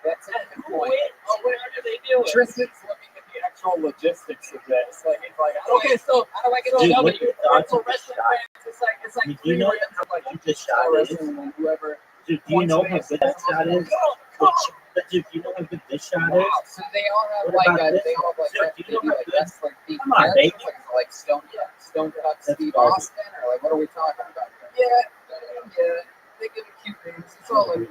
Speaker 2: That's it.
Speaker 4: Who wins? Oh, where do they do it?
Speaker 2: Tristan's looking at the actual logistics of this. Like, it's like,
Speaker 4: Okay, so how do I get a
Speaker 5: Dude,
Speaker 4: W?
Speaker 5: what are your thoughts on this
Speaker 4: Wrestling
Speaker 5: shot?
Speaker 4: fans, it's like
Speaker 5: I mean, do you know
Speaker 2: like
Speaker 5: you just shot is?
Speaker 2: whoever.
Speaker 5: Dude, do you know how good that shot is? Dude, do you know how good this shot is?
Speaker 2: Wow, so they all have
Speaker 5: What about this?
Speaker 2: they all have
Speaker 5: Dude, do you know how good?
Speaker 2: wrestling themed
Speaker 5: Come on, baby.
Speaker 2: characters, like Stone Cut
Speaker 5: That's
Speaker 2: Steve
Speaker 5: Barbie.
Speaker 2: Austin, or like what are we talking about? Yeah, they give it cute names. It's all like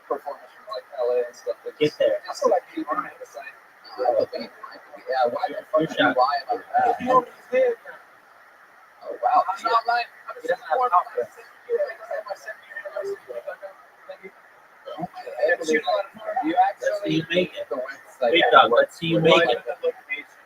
Speaker 2: performers from like LA and stuff.
Speaker 5: Get there.
Speaker 2: Just so like people on the side. Yeah, why the fuck would you lie about that? Oh wow,
Speaker 4: I'm not lying. I'm
Speaker 2: He
Speaker 4: just
Speaker 2: doesn't have
Speaker 4: born
Speaker 2: confidence. You actually
Speaker 5: you make it.
Speaker 2: the website.
Speaker 5: Big dog, let's see you make it.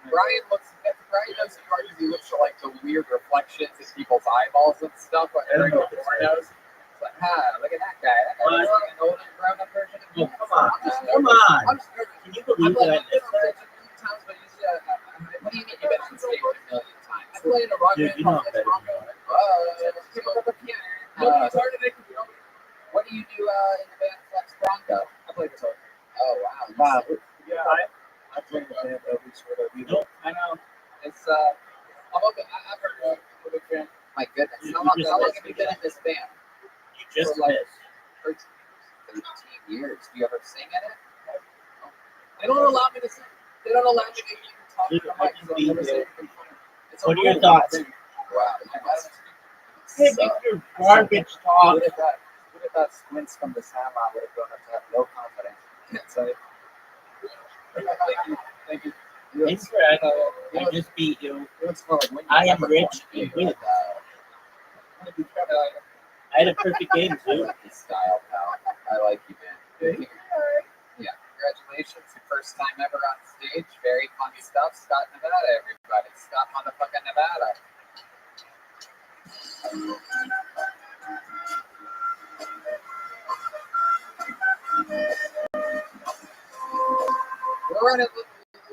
Speaker 2: Brian knows he argues he looks for like the weird reflections in people's eyeballs and stuff when they're in the pornos. It's like, look at that guy. That guy's like an older grown up version of me.
Speaker 5: Oh, come on. Come on. Can you believe that I missed that?
Speaker 2: What do you mean you've been on stage a million times? I played a rock
Speaker 5: Dude,
Speaker 2: band
Speaker 5: you know
Speaker 2: called
Speaker 5: I'm better than
Speaker 2: what do you do in the band Flex Bronco? I play guitar. Oh wow.
Speaker 13: Wow.
Speaker 2: Yeah,
Speaker 13: I play the band every sort of
Speaker 2: Nope, I know. It's I'm okay. I've heard of a big fan. My goodness. How long have you been in this band?
Speaker 5: You just
Speaker 2: For like
Speaker 5: missed.
Speaker 2: 13 years. Do you ever sing in it? They don't allow me to sing. They don't allow me to even talk to
Speaker 5: Dude,
Speaker 2: the
Speaker 5: I
Speaker 2: mic,
Speaker 5: can
Speaker 2: so
Speaker 5: be
Speaker 2: I'll never say
Speaker 5: here.
Speaker 2: anything funny. It's a
Speaker 5: What are your
Speaker 2: rule.
Speaker 5: thoughts?
Speaker 2: Wow, you must.
Speaker 5: Hey, make your garbage talk.
Speaker 2: Would have thought Squints from the Sandlot would have grown up to have no confidence. So, thank you.
Speaker 5: Incorrect. I just beat you. I am rich and win. I had a perfect game, too.
Speaker 2: Style, pal. I like you, man. Yeah, congratulations. Your first time ever on stage. Very fun stuff. Scott, Nevada, everybody. Scott, motherfucking Nevada. We're running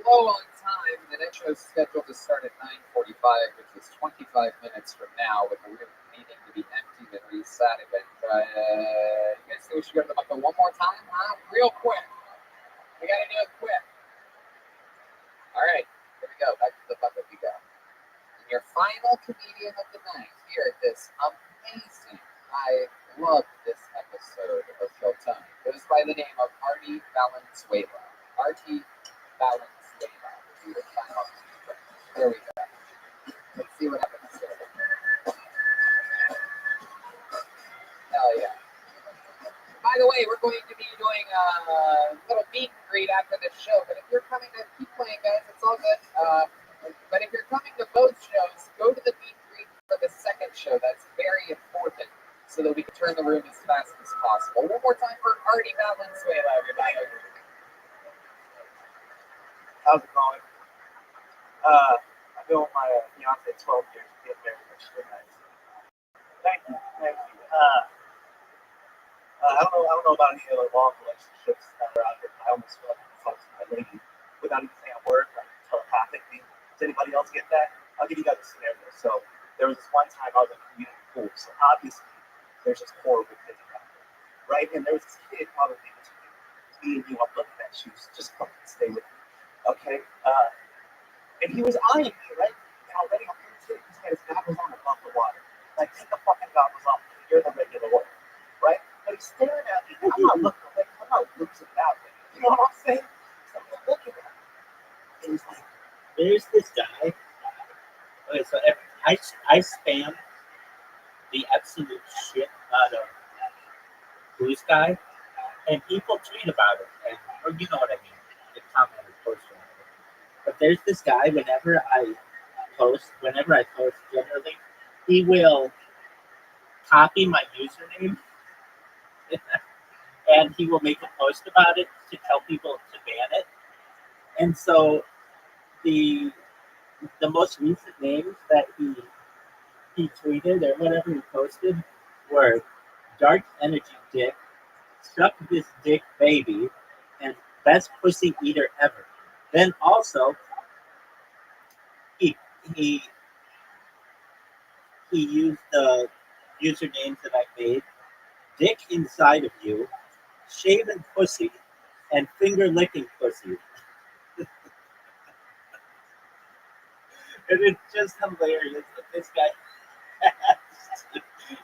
Speaker 2: low on time. The next show is scheduled to start at 9:45, which is 25 minutes from now, with the room needing to be emptied and reset again. You guys think we should go to the bucket one more time, huh? Real quick. We gotta do it quick. All right, here we go. Back to the bucket we go. And your final comedian of the night here at this amazing, I love this episode of Show Tony. Goes by the name of Artie Valenzuela. Artie Valenzuela. Your final comedian. Here we go. Let's see what happens here. Hell yeah. By the way, we're going to be doing a little meet and greet after this show, but if you're coming to keep playing, guys, it's all good. But if you're coming to both shows, go to the meet and greet for the second show. That's very important so that we can turn the room as fast as possible. One more time for Artie Valenzuela, everybody.
Speaker 5: How's it going? I've been with my fiance 12 years. We get married next year. Thank you. I don't know about any other long relationships that are out there. I almost feel like I can talk to my lady without even saying a word, like telepathically. Does anybody else get that? I'll give you guys a scenario. So there was this one time I was in a community pool. So obviously there's just horrible things out there, right? And there was this kid probably between me and you. I'm looking at you. So just fucking stay with me, okay? And he was eyeing me, right? And already I'm irritated because he had his goggles on above the water. Like, take the fucking goggles off. You're the regular one, right? But he's staring at me. I'm not looking away. I'm not losing it out there. You know what I'm saying? So I'm looking at him. And he's like, there's this guy. Okay, so I spam the absolute shit out of Blue Sky, and people tweet about it, or you know what I mean, the comment or post or whatever. But there's this guy, whenever I post, generally, he will copy my username and he will make a post about it to tell people to ban it. And so the most recent names that he tweeted or whatever he posted were Dark Energy Dick, Suck This Dick Baby, and Best Pussy Eater Ever. Then also he used the usernames that I made: Dick Inside of You, Shaven Pussy, and Finger Licking Pussy. And it's just hilarious that this guy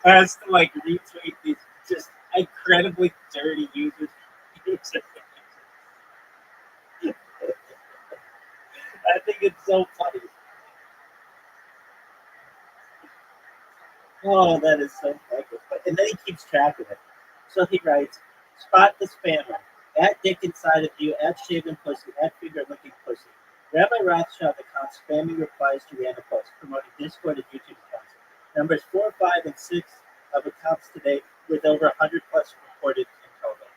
Speaker 5: has to like retweet these just incredibly dirty users. I think it's so funny. Oh, that is so funny. And then he keeps track of it. So he writes, spot the spammer, at Dick Inside of You, at Shaven Pussy, at Finger Licking Pussy. Rabbi Rothschild account spamming replies to random posts, promoting Discord and YouTube accounts. Numbers 4, 5, and 6 of accounts today with over 100 plus reported in total.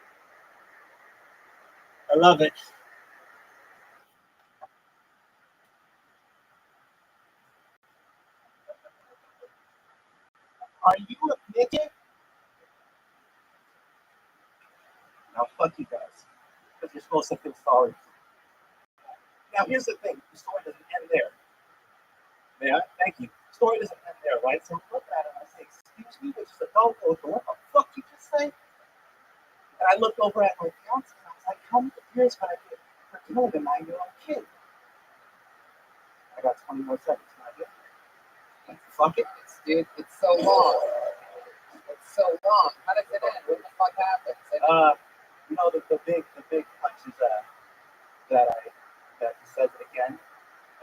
Speaker 5: I love it.
Speaker 1: Are you a midget? Now fuck you guys. Because you're supposed to feel sorry. Now here's the thing, the story doesn't end there. May I? Thank you. The story doesn't end there, right? So I look at it and I say, excuse me, which is a dog over, what the fuck you just say? And I looked over at my fiance and I was like, how many years can I get for killing a 9-year-old kid? I got 20 more seconds. Can I get it? Fuck it.
Speaker 2: Dude, it's so long. It's so long. How does it end? What the fuck happens?
Speaker 1: You know the big punch is that he says it again,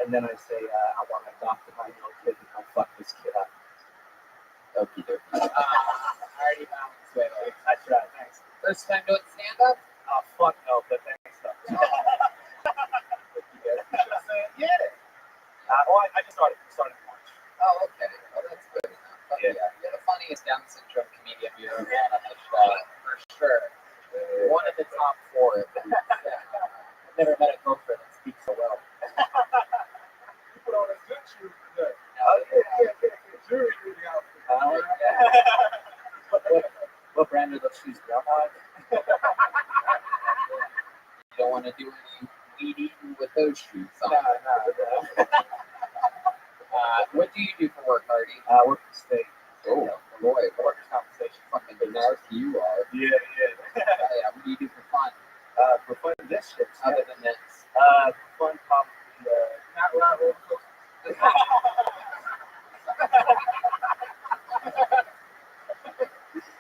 Speaker 1: and then I say I want to adopt a 9-year-old kid and I'll fuck this kid up.
Speaker 2: Okie dokie. I already balanced it.
Speaker 1: I tried. Thanks.
Speaker 2: First time doing stand up?
Speaker 1: Oh fuck no, but thanks though. Yeah. I just started March.
Speaker 2: Oh, okay. Well, that's good enough. But yeah, you're the funniest Down syndrome comedian we've ever had on this show, for sure. One of the top 4. I've never met a gopher that speaks so well.
Speaker 3: You put on a good shoe today.
Speaker 2: Oh, yeah.
Speaker 3: Jury duty outfit.
Speaker 2: What brand are those shoes? Groundhog? You don't want to do any weed eating with those shoes on.
Speaker 1: No.
Speaker 2: What do you do for work, Hardy?
Speaker 1: I work for the state.
Speaker 2: Oh, boy.
Speaker 1: Workers' compensation.
Speaker 2: Fucking narc you are.
Speaker 1: Yeah.
Speaker 2: Yeah, what do you do for fun?
Speaker 1: For fun, this shit.
Speaker 2: Other than this?
Speaker 1: For fun, probably not ride roller coasters.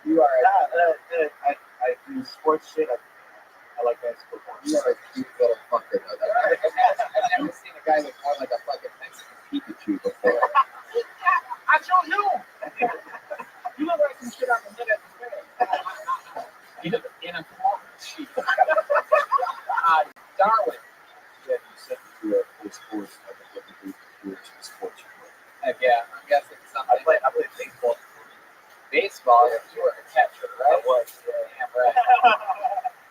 Speaker 2: You are.
Speaker 1: I do sports shit. I like basketball.
Speaker 2: You are a cute little fucker, though. I've never seen a guy look more like a fucking Mexican Pikachu before.
Speaker 3: I show you. You look like some shit out the minute.
Speaker 2: In a form sheet. Darwin.
Speaker 1: Yeah, you said you do sports. I think what you do is sports.
Speaker 2: Heck yeah, I'm guessing something.
Speaker 1: I played baseball.
Speaker 2: Baseball? You were a catcher, right?
Speaker 1: I was.
Speaker 2: Damn right.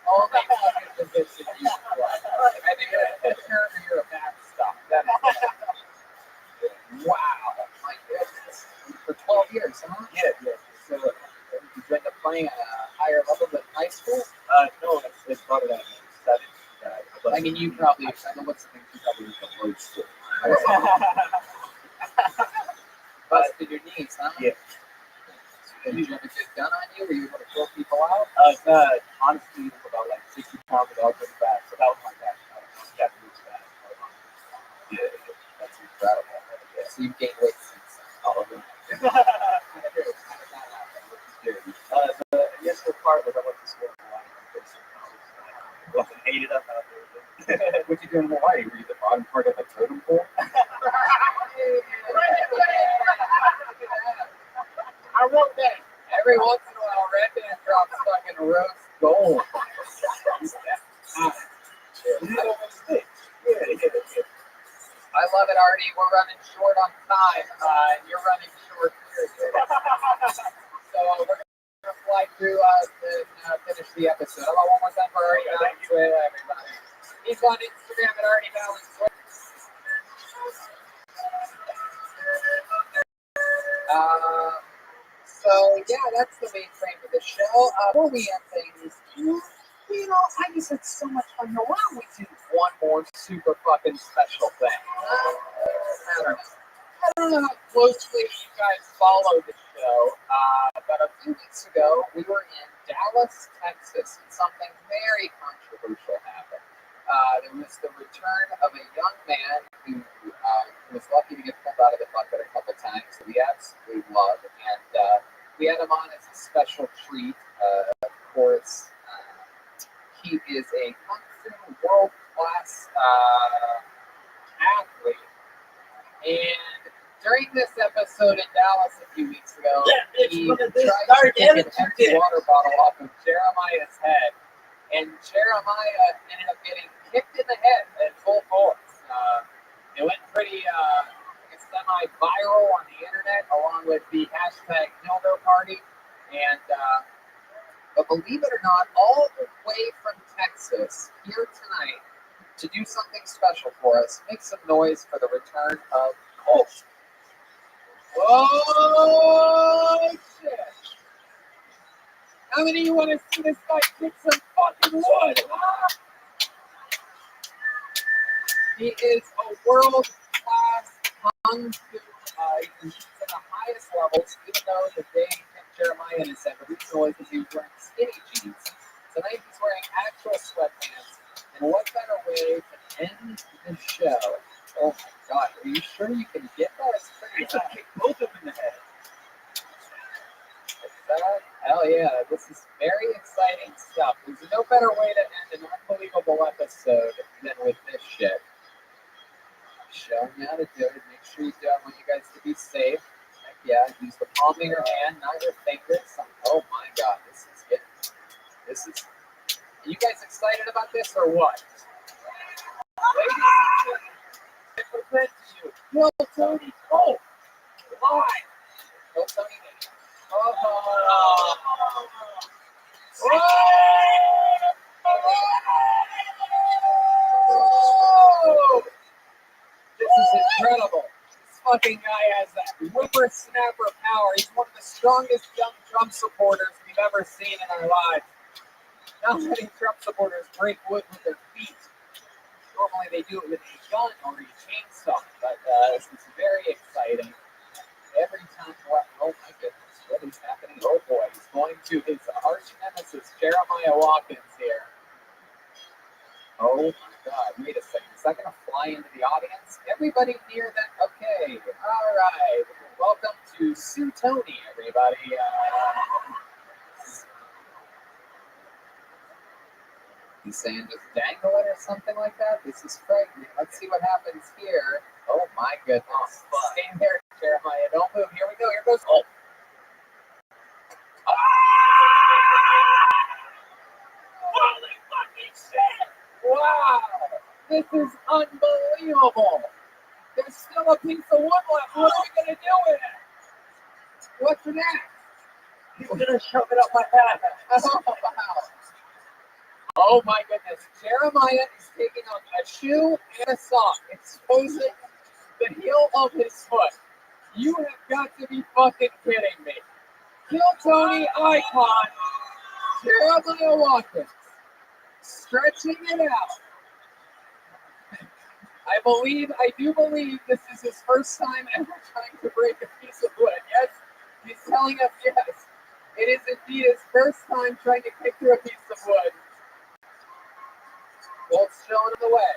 Speaker 2: All they fucking position you play. Either you're a pitcher or you're a backstop. That is wow. My goodness. For 12 years, huh?
Speaker 1: Yeah.
Speaker 2: So, did you end up playing at a higher level than high school?
Speaker 1: No, it's part of that.
Speaker 2: I mean, you probably, I know what's the thing you probably was the low school. Busted your knees, huh?
Speaker 1: Yeah.
Speaker 2: Did you have a good gun on you? Were you able to throw people out?
Speaker 1: Honestly, about like 60 pounds of elbow back. So that was my back. Japanese back. Yeah,
Speaker 2: that's incredible. Yeah. So you've gained weight since all of them.
Speaker 1: The initial part was I went to school in Hawaii. I fucking hated up out there.
Speaker 2: What you doing in Hawaii? Were you the bottom part of a totem pole?
Speaker 3: I wrote that.
Speaker 2: Every once in a while, Red Band drops fucking roast gold. I love it, Artie. We're running short on time. You're running short too. So we're going to fly through and finish the episode. How about one more time for Artie Valenzuela, everybody? He's on Instagram at Artie Valenzuela. yeah, that's the main frame of the show. Before we end things, I just had so much fun. Now, why don't we do one more super fucking special thing? I don't know how closely you guys follow the show, but a few weeks ago, we were in Dallas, Texas, and something very controversial happened. There was the return of a young man who was lucky to get pulled out of the bucket a couple times, that we absolutely love, and we had him on as a special treat. Of course, he is a Kung Fu world-class athlete, and during this episode in Dallas a few weeks ago, he tried to take an empty water bottle off of Jeremiah's head, and Jeremiah ended up getting kicked in the head at full force. It went pretty semi-viral on the internet, along with the hashtag Dildo Party, and but believe it or not, all the way from Texas here tonight to do something special for us, make some noise for the return of Colt. Oh, shit. How many of you want to see this guy kick some fucking wood? Huh? He is a world-class Kung Fu. He's at the highest levels, even though the day Jeremiah in his head, the reason was he was wearing skinny jeans. Tonight he's wearing actual sweatpants. And what better way to end the show? Oh my God, are you sure you can get that? It's pretty high. Kick both of them in the head. Hell yeah, this is very exciting stuff. There's no better way to end an unbelievable episode than with this shit. Showing you how to do it. Make sure you do it. I want you guys to be safe. Heck yeah, use the palm of your hand, not your fingers. Oh my God, this is. Are you guys excited about this or what? Ladies and gentlemen, I present to you Kill Tony Colt live. Kill Tony Nation. This is incredible. This fucking guy has that whippersnapper power. He's one of the strongest young Trump supporters we've ever seen in our lives. Not many Trump supporters break wood with their feet. Normally they do it with a gun or a chainsaw, but this is very exciting. Every time, oh my goodness, what is happening? Oh boy, he's going to his arch nemesis, Jeremiah Watkins here. Oh my God, wait a second. Is that going to fly into the audience? Everybody near that? Okay, all right. Welcome to Sue Tony, everybody. He's saying just dangle it or something like that. This is frightening. Let's see what happens here. Oh my goodness. Stay there, Jeremiah. Don't move. Here we go. Here goes. Oh. Holy fucking shit! Wow. This is unbelievable. There's still a piece of wood left. What are we going to do with it? What's next? He's going to shove it up my back. Oh, wow. Oh my goodness. Jeremiah is taking off a shoe and a sock, exposing the heel of his foot. You have got to be fucking kidding me. Kill Tony icon, Jeremiah Watkins, stretching it out. I do believe this is his first time ever trying to break a piece of wood. Yes, he's telling us yes. It is indeed his first time trying to kick through a piece of wood. Bolt's showing him the way.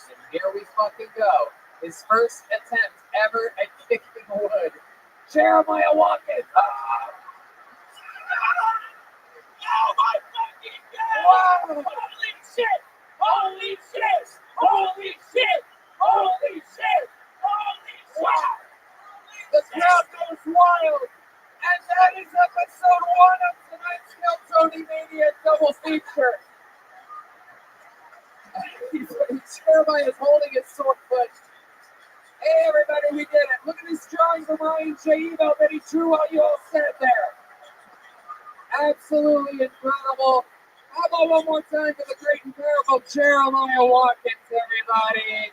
Speaker 2: And here we fucking go. His first attempt ever at kicking wood. Jeremiah Watkins. Oh my fucking God! Wow. Holy shit! Holy shit! Holy shit! Holy shit! Holy shit! Wow! The crowd goes wild. And that is episode 1 of tonight's Kill Tony Mania double feature. Jeremiah is holding his sore foot. Hey everybody, we did it. Look at this drawing from Ryan J. that he drew while you all sat there. Absolutely incredible. How about one more time for the great and powerful Jeremiah Watkins, everybody.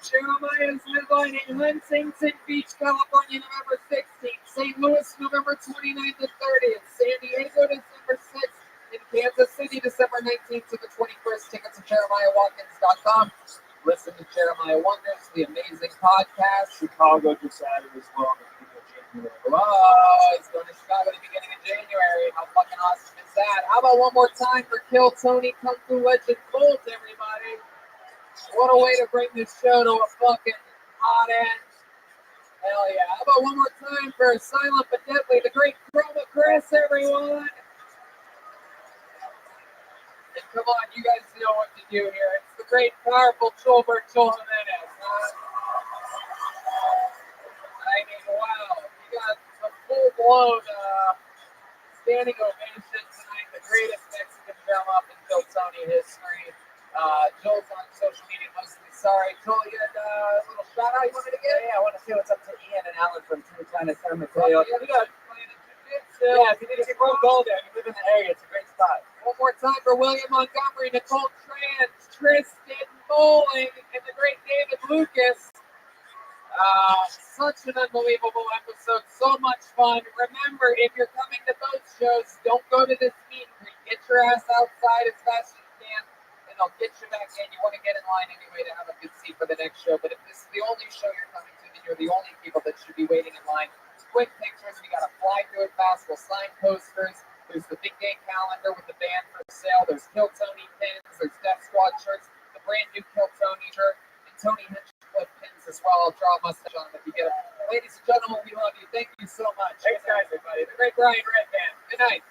Speaker 2: Jeremiah is headlining Huntington Beach, California, November 16th, St. Louis, November 29th and 30th. San Diego, December 6th. In Kansas City, December 19th to the 21st. Tickets at JeremiahWatkins.com. Listen to Jeremiah Wonders, the amazing podcast.
Speaker 13: Chicago just added as well.
Speaker 2: Oh, it's going to Chicago at the beginning of January. How fucking awesome is that? How about one more time for Kill Tony Kung Fu Legend Colt, everybody? What a way to bring this show to a fucking hot end. Hell yeah. How about one more time for Silent but Deadly, the great Chroma Chris, everyone? And come on, you guys know what to do here. It's the great, powerful Joel Jimenez. I mean, wow. You got a full-blown standing ovation tonight. The greatest Mexican drum up in Kill Tony history. Joel's on social media mostly. Sorry. Joel, you had a little shout-out you wanted to get?
Speaker 18: Yeah, I want to see what's up to Ian and Alan from Two China San Mateo.
Speaker 2: Yeah, we got playing in jiu-jitsu.
Speaker 18: Yeah, if you need to get one goal there, you live in the area, it's a great spot.
Speaker 2: One more time for William Montgomery, Nicole Trans, Tristan Bowling, and the great David Lucas. Such an unbelievable episode. So much fun. Remember, if you're coming to both shows, don't go to this meet and greet. Get your ass outside as fast as you can, and they'll get you back in. You want to get in line anyway to have a good seat for the next show. But if this is the only show you're coming to, then you're the only people that should be waiting in line. Quick pictures. We got to fly through it fast. We'll sign posters. There's the big day calendar with the band for sale. There's Kill Tony pins. There's Death Squad shirts. The brand new Kill Tony shirt. And Tony Hinchcliffe pins as well. I'll draw a mustache on them if you get them. Ladies and gentlemen, we love you. Thank you so much. Thanks, guys, everybody. The great Brian Red Band. Good night.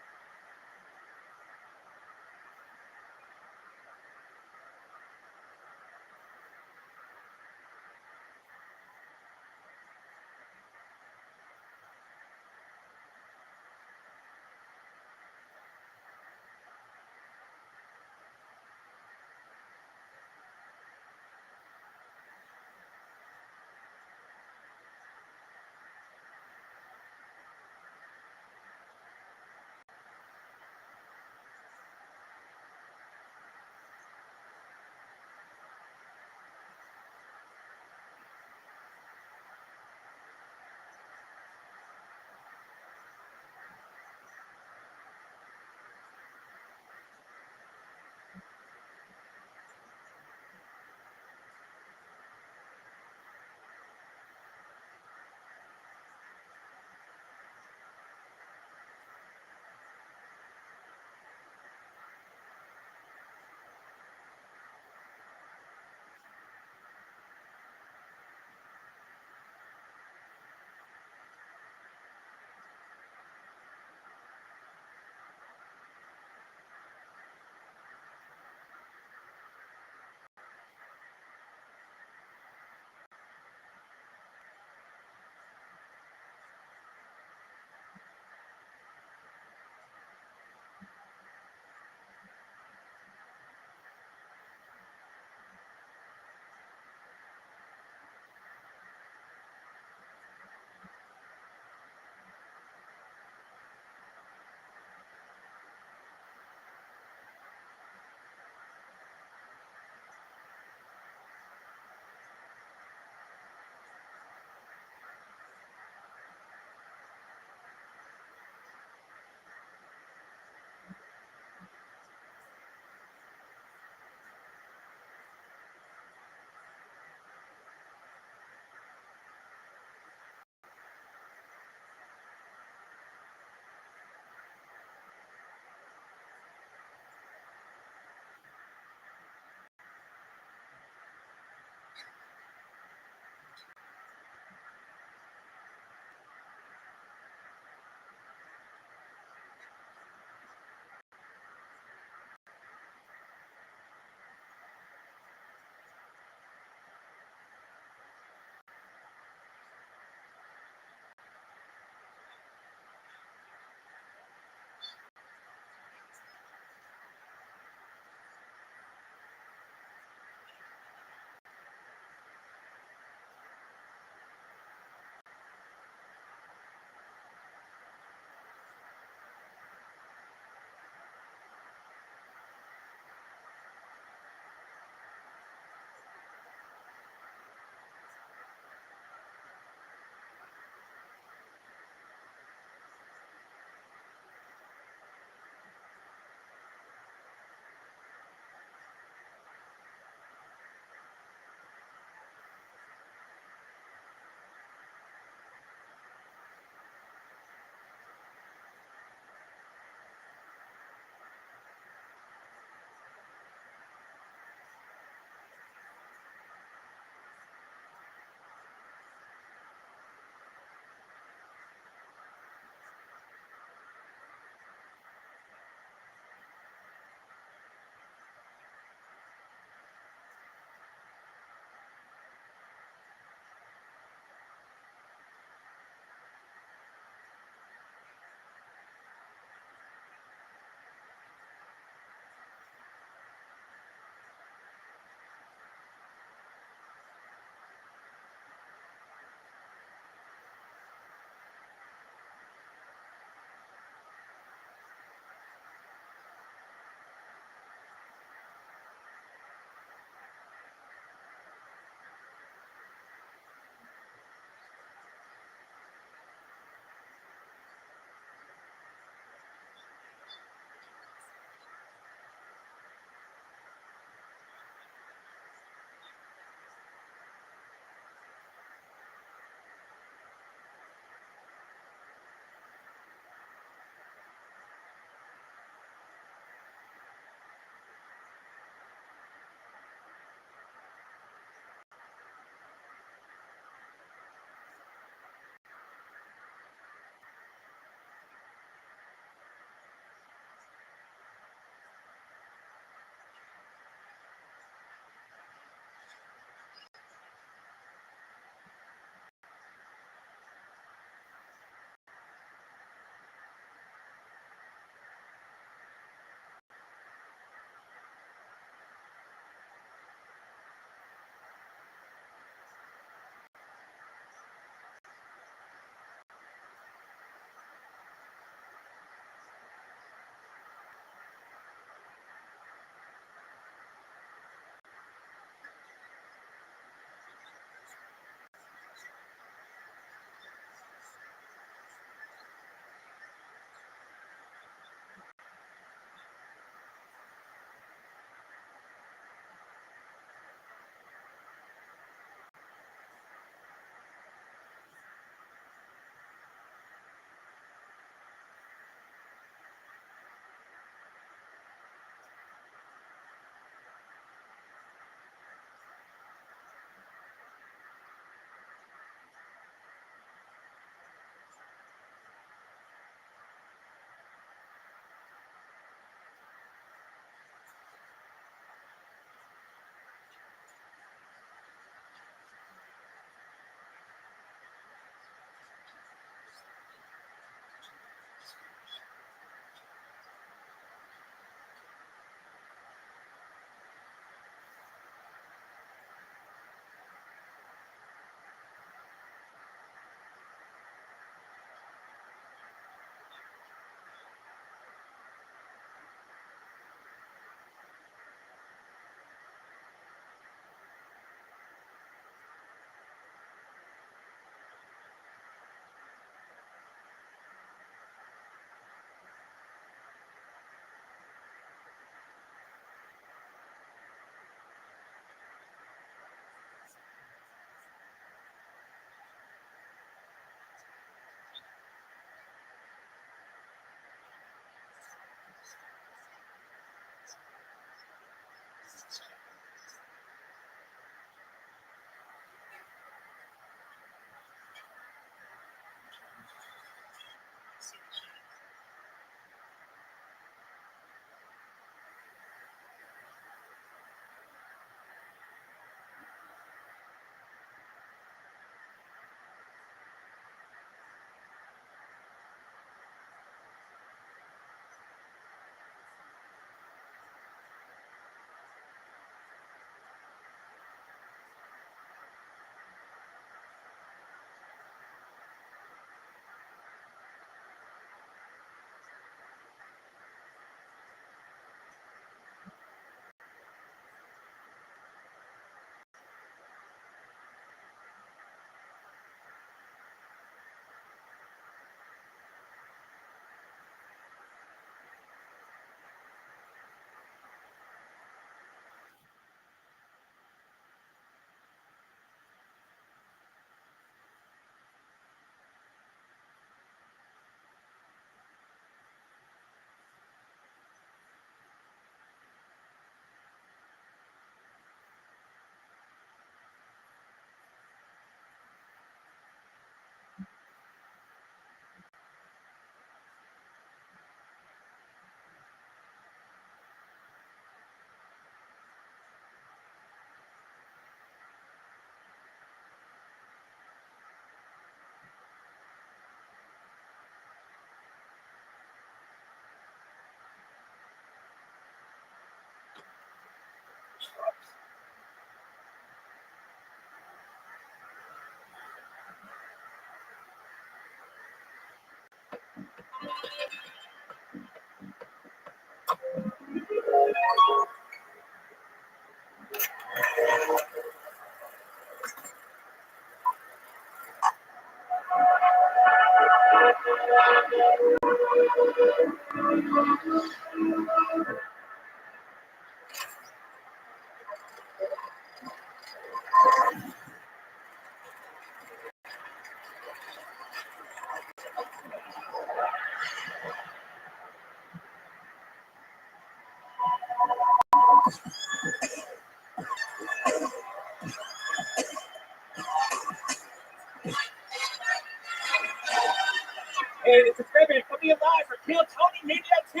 Speaker 3: Hey, this is Rabbi coming live for Kill Tony Media 2!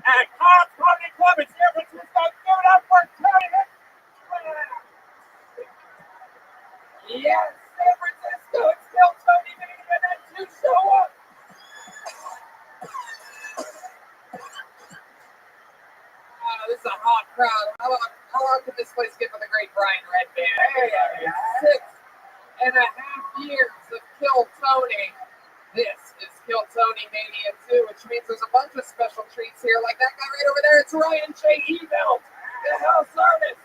Speaker 3: At Cops Comedy Club in San Francisco, give it up for Tony! Yes, San Francisco, it's Kill Tony Media and 2 show up!
Speaker 2: This is a hot crowd. How long can this place get for the great Brian Red Band? Hey, 6.5 years of Kill Tony. This is Kill Tony Mania 2, which means there's a bunch of special treats here, like that guy right over there. It's Ryan J. Evelt, the house artist,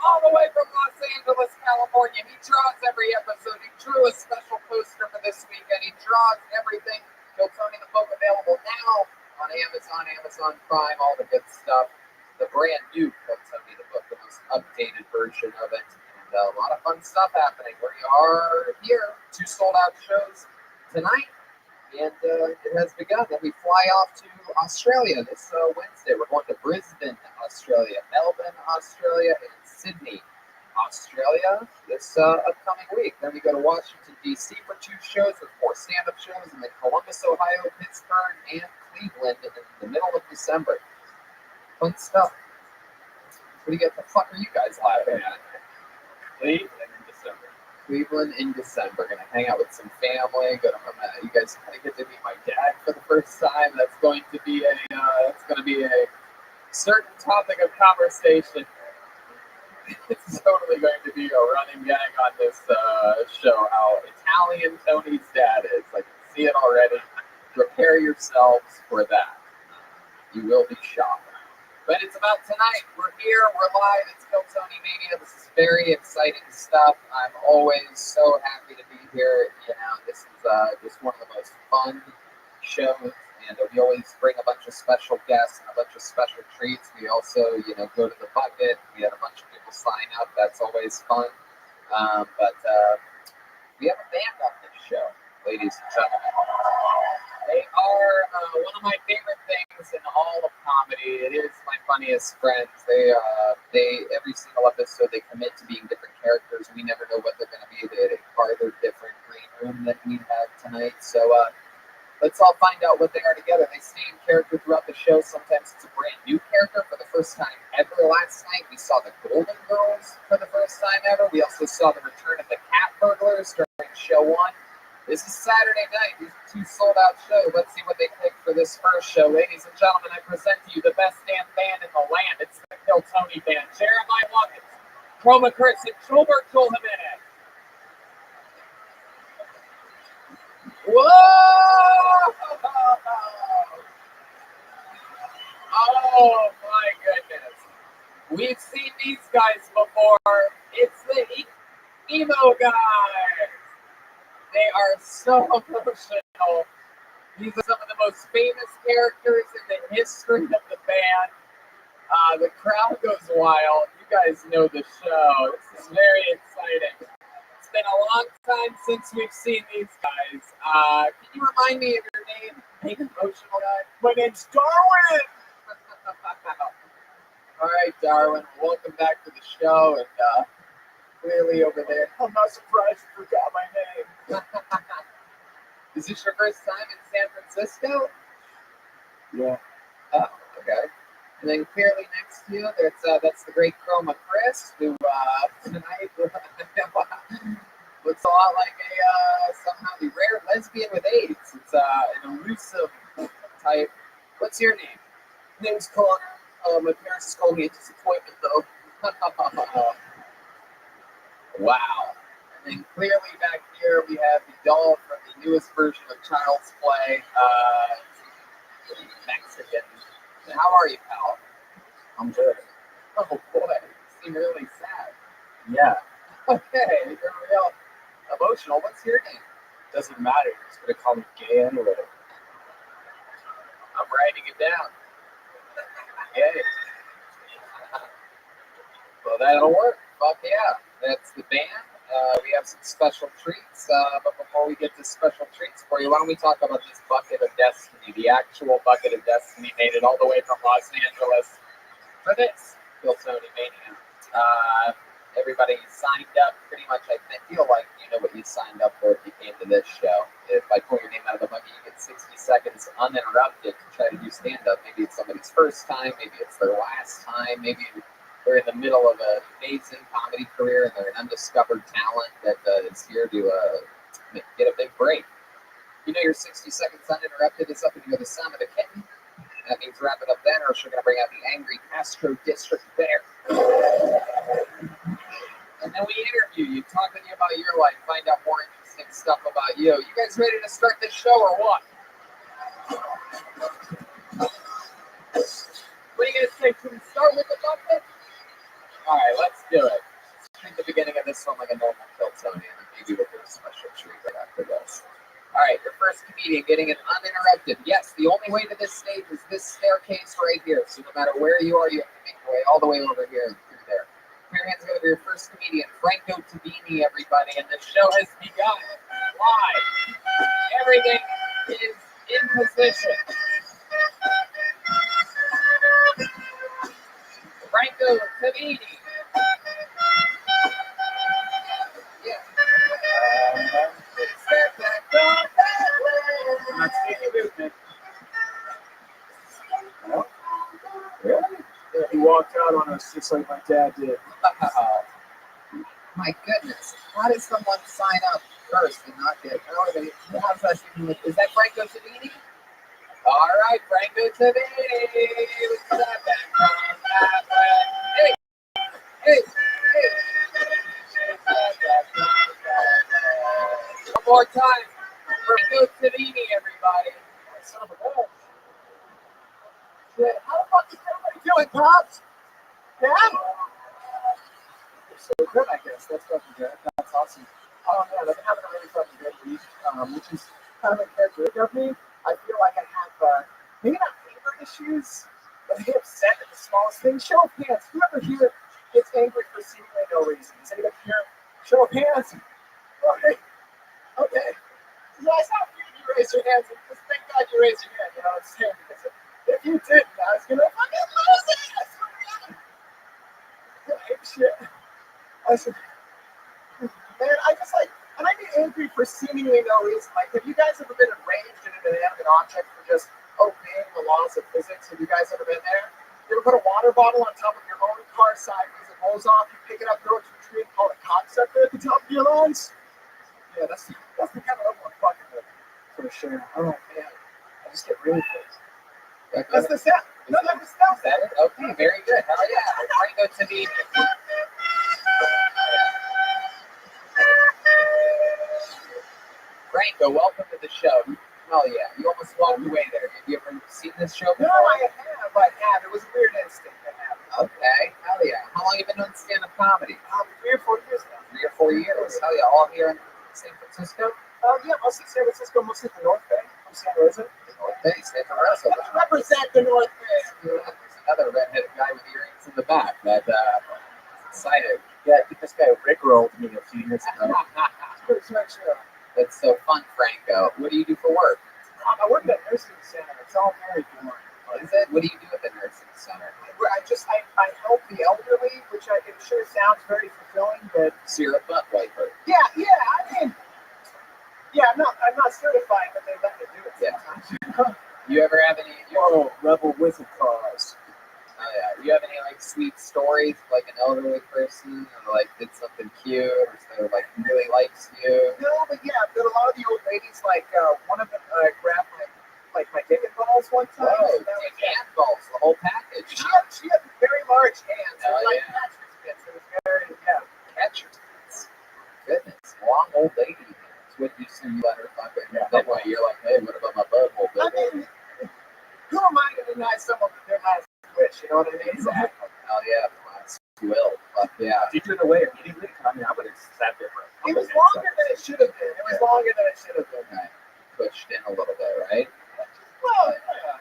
Speaker 2: all the way from Los Angeles, California. He draws every episode. He drew a special poster for this weekend. He draws everything. Kill Tony the book available now on Amazon, Amazon Prime, all the good stuff. The brand new Kill Tony the book, the most updated version of it. And a lot of fun stuff happening. We are here. 2 sold-out shows tonight. And it has begun. Then we fly off to Australia this Wednesday. We're going to Brisbane, Australia, Melbourne, Australia, and Sydney, Australia this upcoming week. Then we go to Washington, D.C. for 2 shows with 4 stand-up shows, and then Columbus, Ohio, Pittsburgh, and Cleveland in the middle of December. Fun stuff. What the fuck are you guys laughing at?
Speaker 14: Cleveland in December.
Speaker 2: Cleveland in December. Gonna hang out with some family. You guys kind of get to meet my dad for the first time. That's going to be a certain topic of conversation. It's totally going to be a running gag on this show. How Italian Tony's dad is. I can see it already. Prepare yourselves for that. You will be shocked. But it's about tonight. We're here. We're live. It's Kill Tony Mania. This is very exciting stuff. I'm always so happy to be here. You know, this is just one of the most fun shows. And we always bring a bunch of special guests and a bunch of special treats. We also, go to the bucket. We had a bunch of people sign up. That's always fun. But we have a band on this show, ladies and gentlemen. They are one of my favorite things in all of comedy. It is my funniest friends. They every single episode they commit to being different characters. We never know what they're going to be. They had a farther different green room than we have tonight. So let's all find out what they are together. They stay in character throughout the show. Sometimes it's a brand new character for the first time ever. Last night we saw the Golden Girls for the first time ever. We also saw the return of the Cat Burglars during show 1. This is Saturday night. These are 2 sold-out shows. Let's see what they pick for this first show. Ladies and gentlemen, I present to you the best damn band in the land. It's the Kill Tony Band. Jeremiah Watkins, Chroma Chris, and Schulberg Joel Jimenez. Whoa! Oh, my goodness. We've seen these guys before. It's the emo guys. They are so emotional. These are some of the most famous characters in the history of the band. The crowd goes wild. You guys know the show. This is very exciting. It's been a long time since we've seen these guys. Can you remind me of your name? Big emotional guy.
Speaker 3: My name's Darwin!
Speaker 2: All right, Darwin. Welcome back to the show. And clearly over there.
Speaker 3: I'm not surprised you forgot my name.
Speaker 2: Is this your first time in San Francisco?
Speaker 3: Yeah.
Speaker 2: Oh, okay. And then clearly next to you, that's the great Chroma Chris, who tonight looks a lot like somehow the rare lesbian with AIDS. It's an elusive type. What's your name?
Speaker 3: Name's Connor. My parents called me a disappointment, though.
Speaker 2: Wow. And then clearly back here we have the doll from the newest version of Child's Play, Mexican. How are you, pal?
Speaker 3: I'm good.
Speaker 2: Oh boy, you seem really sad.
Speaker 3: Yeah.
Speaker 2: Okay, you're real emotional. What's your name?
Speaker 4: Doesn't matter. You're just gonna call me gay anyway.
Speaker 2: I'm writing it down. Yay. Well, that'll work. Fuck yeah. That's the band. We have some special treats. But before we get to special treats for you, why don't we talk about this bucket of destiny? The actual bucket of destiny made it all the way from Los Angeles for this Tony Mania. Everybody signed up pretty much. I feel like you know what you signed up for if you came to this show. If I pull your name out of the bucket, you get 60 seconds uninterrupted to try to do stand-up. Maybe it's somebody's first time. Maybe it's their last time. Maybe they're in the middle of an amazing comedy career and they're an undiscovered talent that is here to get a big break. You know your 60 seconds uninterrupted is up and you hear the sound of the kitten. That means wrap it up then or else you're going to bring out the angry Castro District Bear. And then we interview you, talk with you about your life, find out more interesting stuff about you. You guys ready to start this show or what? What do you guys think? Should we start with the bucket? All right, let's do it. Let's treat the beginning of this one like a normal Kill Tony, and then maybe we'll do a special treat right after this. All right, your first comedian getting it uninterrupted. Yes, the only way to this stage is this staircase right here. So no matter where you are, you have to make your way all the way over here and through there. Put your hands together for your first comedian, Franco Tabini, everybody, and the show has begun. Live. Everything is in position. Franco Tabini. Yeah.
Speaker 3: Not taking movement.
Speaker 2: Really?
Speaker 3: Yeah, he walked out on us just like my dad did.
Speaker 2: My goodness. How does someone sign up first and not get it? How's that even, is that Franco Tabini? All right, Franco Tabini. Hey, hey, hey. One more time. Franco Tabini, everybody. Son of a bitch. Shit, how the fuck is everybody doing, Pops? Yeah?
Speaker 3: So good, I guess. That's fucking good. That's awesome. Oh man, I've been having a really fucking good week, which is kind of uncharacteristic of me. I feel like I have maybe not anger issues, but I get upset at the smallest things. Show of hands. Whoever here gets angry for seemingly no reason? Does anybody here? Show of hands. Okay. Okay. Yeah, it's not weird you raise your hands. Just thank God you raised your hand. You know what I'm saying? Because if you didn't, I was gonna fucking lose it. I swear to God. Shit. I said, man, I just like, and I get angry for seemingly no reason. Like, have you guys ever been enraged at an inanimate object for just obeying the laws of physics? Have you guys ever been there? You ever put a water bottle on top of your own car sideways, it rolls off, you pick it up, throw it to a tree, and call it cocksucker at the top of your lungs? Yeah, that's the kind of level I'm fucking with, for sure. Oh, man. I just get really pissed. That's the sound. No, that was that.
Speaker 2: Okay, very good. Hell yeah. Franco Tabini. Franco, welcome to the show. Hell yeah. You almost walked away there. Have you ever seen this show before?
Speaker 3: No, I have. It was a weird instinct I have.
Speaker 2: Okay. Hell yeah. How long have you been doing stand-up comedy?
Speaker 3: 3 or 4 years now.
Speaker 2: 3 or 4 years. Hell yeah. All here in San Francisco?
Speaker 3: Yeah, mostly San Francisco, mostly the North Bay. I'm San Rosa.
Speaker 2: The North Bay, San Francisco.
Speaker 3: Represent the North Bay.
Speaker 2: There's another redheaded guy with earrings in the back that excited.
Speaker 3: Yeah, this guy rickrolled me a few years ago.
Speaker 2: That's so fun, Franco. What do you do for work?
Speaker 3: I work at a nursing center. It's all very boring.
Speaker 2: Is it? What do you do at the nursing center?
Speaker 3: I help the elderly, which it sure sounds very fulfilling, but
Speaker 2: so you're a butt wiper.
Speaker 3: Yeah. I mean, I'm not certified, but they let me do it sometimes.
Speaker 2: You ever have any?
Speaker 3: Rebel wizard cause.
Speaker 2: Oh yeah. You have any like sweet stories, like an elderly person, or like did something cute, or so like really likes you?
Speaker 3: No, but yeah, but a lot of the old ladies, like one of them grabbed my dick and balls one time.
Speaker 2: Oh, dick and balls, the whole package.
Speaker 3: She had very large hands.
Speaker 2: Oh,
Speaker 3: like catcher's mitts. It was very
Speaker 2: catcher's mitts. Goodness, long old lady hands. What you see, you let her fuck it. Yeah. That way you're like, hey, what about my butthole?
Speaker 3: I mean, who am I to deny someone their last wish? You know what I mean?
Speaker 2: Exactly. Hell yeah, last will. Fuck yeah.
Speaker 3: Did you turn away immediately?
Speaker 14: I mean, I would have sat there for a
Speaker 2: It
Speaker 14: couple
Speaker 2: was
Speaker 14: minutes.
Speaker 2: longer than it should have been. It was longer than it should have been. Right. Pushed in a little bit, right?
Speaker 3: Well, yeah.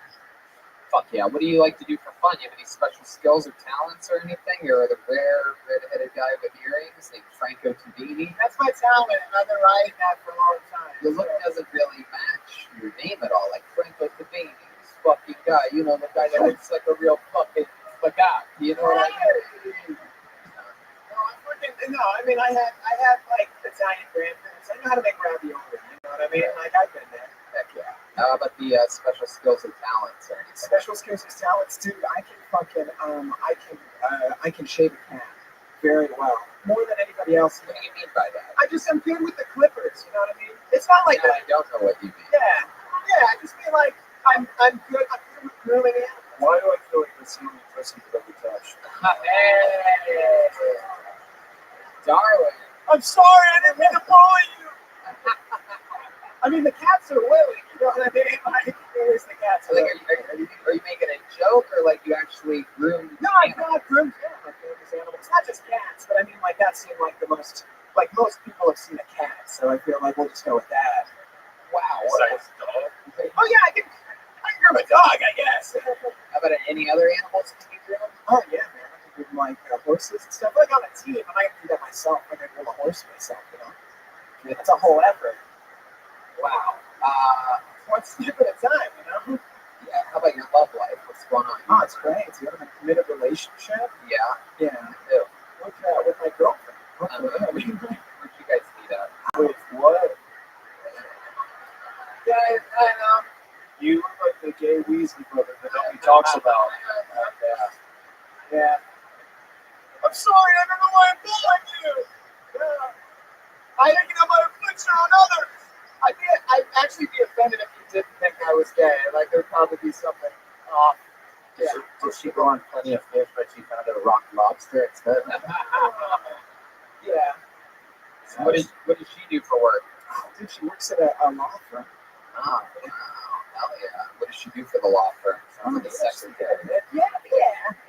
Speaker 2: Fuck yeah. What do you like to do for fun? You have any special skills or talents or anything? You're the rare red-headed guy with earrings named Franco Tubini.
Speaker 3: That's my talent, and I've been riding that for a long time.
Speaker 2: Your look doesn't really match your name at all. Like Franco Tubini, this fucking guy. You know, the guy that looks like a real fucking bagat. You know what I mean?
Speaker 3: No, I mean, I had like Italian grandparents. I know how to make ravioli. You know what I mean? Like, I've been there.
Speaker 2: Heck yeah. How about the special skills and talents or anything?
Speaker 3: Special skills and talents, dude. I can fucking I can shave a cat very well, more than anybody else.
Speaker 2: What do you mean by that?
Speaker 3: I'm good with the clippers. You know what I mean? It's not like
Speaker 2: I don't know what you mean.
Speaker 3: Yeah. I just mean like I'm good. I'm good with grooming animals.
Speaker 13: Why do I feel like this only person could ever touch?
Speaker 2: Darwin.
Speaker 3: I'm sorry, I didn't mean to bully you. I mean, the cats are willing. You know what I mean? Like, where's the cats?
Speaker 2: So, like, are you making a joke or like you actually groomed?
Speaker 3: No, I got groomed animals. Not just cats, but I mean, like that seemed like the most. Like most people have seen a cat, so I feel like we'll just go with that.
Speaker 2: Wow.
Speaker 14: Besides dog?
Speaker 3: Oh yeah, I can groom a dog, I guess.
Speaker 2: How about any other animals can you groom?
Speaker 3: Oh yeah, man. I can groom like horses and stuff. Like on a team, I'm not gonna do that myself. I'm gonna groom a horse myself. You know, it's a whole effort.
Speaker 2: Wow.
Speaker 3: One step at a time, you know?
Speaker 2: Yeah. How about your love life? What's going on?
Speaker 3: Oh, it's great. So you're in a committed relationship?
Speaker 2: Yeah.
Speaker 3: Yeah.
Speaker 2: Ew.
Speaker 3: With my girlfriend.
Speaker 2: Where'd you guys meet up?
Speaker 3: With what?
Speaker 2: Yeah, I know.
Speaker 13: You look like the gay Weasley brother that nobody talks about.
Speaker 3: Yeah. I'm sorry, I don't know why I'm bullying you. Yeah. I think I'm gonna infliction on others. I'd actually be offended if you didn't think I was gay. Like there'd probably be something off.
Speaker 2: Yeah. Did she go on Plenty of Fish, but she found a rock lobster instead?
Speaker 3: Yeah.
Speaker 2: So what does she do for work?
Speaker 3: Dude, she works at a law firm.
Speaker 2: Oh, wow. Hell yeah. What does she do for the law firm? Sounds like a secretary.
Speaker 3: Yeah.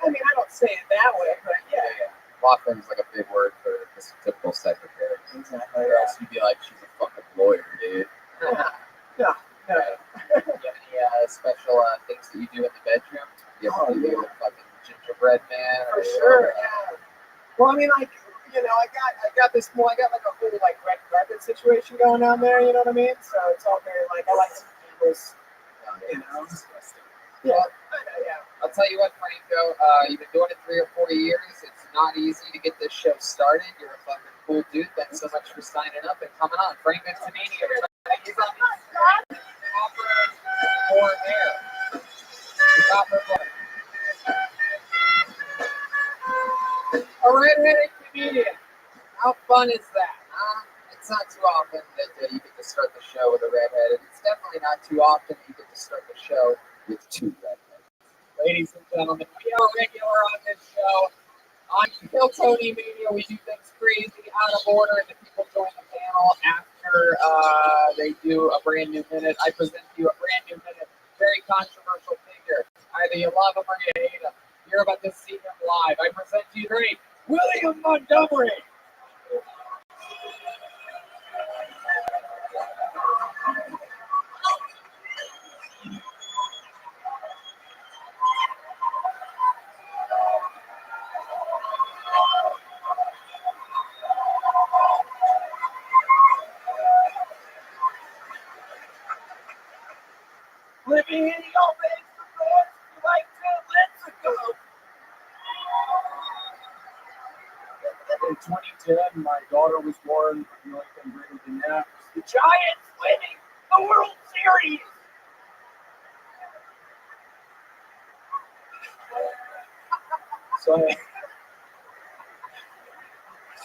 Speaker 3: I mean, I don't say it that way, but yeah.
Speaker 2: Law firm's like a big word for this typical secretary.
Speaker 3: Exactly.
Speaker 2: Or else you'd be like, she's a fucking lawyer, dude.
Speaker 3: No.
Speaker 2: You have any special things that you do in the bedroom? You have to do with fucking gingerbread man?
Speaker 3: For sure, yeah. Well, I mean, like, you know, I got this more. I got like a whole like red carpet situation going on there. You know what I mean? So it's all very like I like some cameras. You know. Yeah.
Speaker 2: I'll tell you what, Franco. You've been doing it 3 or 4 years. It's not easy to get this show started. You're a fucking cool dude. Thanks so much for signing up and coming on. Franco Tubini. He's on the copper or air. Copper or. A red-headed comedian. How fun is that, huh? It's not too often that you get to start the show with a redhead, and it's definitely not too often that you get to start the show with 2 redheads. Ladies and gentlemen, we are regular on this show. On Kill Tony Media, we do things crazy, out of order, and the people join the panel after they do a brand new minute. I present to you a brand new minute, very controversial figure. Either you love him or you hate him. You're about to see him live. I present to you great William Montgomery.
Speaker 3: Living in your base for like 2 months ago.
Speaker 13: In 2010, my daughter was born. The only thing greater than that was
Speaker 3: The Giants winning the World Series.
Speaker 13: So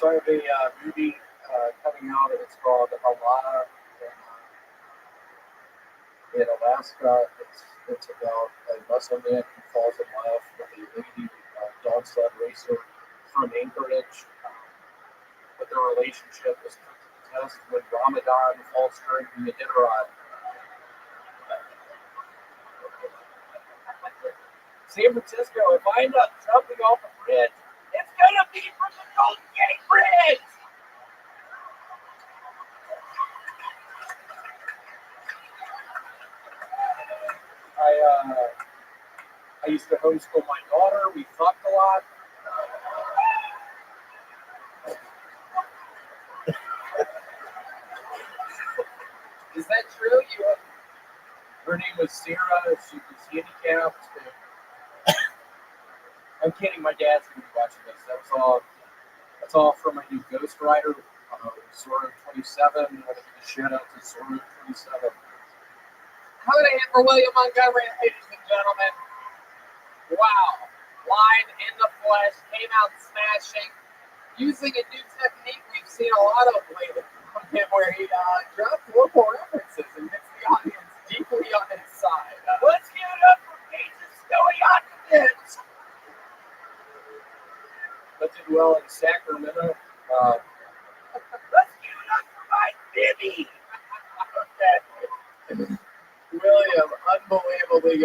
Speaker 13: I have a movie coming out. It's called Alana in Alaska. It's about a Muslim man who falls in love with a lady dog sled racer from Anchorage. But their relationship is put to the test when Ramadan falls during the Iditarod.
Speaker 3: San Francisco, if I end up jumping off a bridge, it's gonna be from the Golden Gate Bridge.
Speaker 4: I used to homeschool my daughter. We fucked a lot. Is that true? Her name was Sarah. She was handicapped. I'm kidding. My dad's gonna be watching this. That's all from my new Ghost Rider, Zoro 27. I want to give a shout out to Zoro 27. How did I hit for William Montgomery, ladies and gentlemen? Wow. Live in the flesh, came out smashing, using a new technique we've seen a lot of lately from him, where he drops local references and gets the audience deeply on his side.
Speaker 6: Let's give it up for Peter Stoyanowicz.
Speaker 4: That did well in Sacramento.
Speaker 6: Let's give it up for my Bibby.
Speaker 4: Okay. William, unbelievably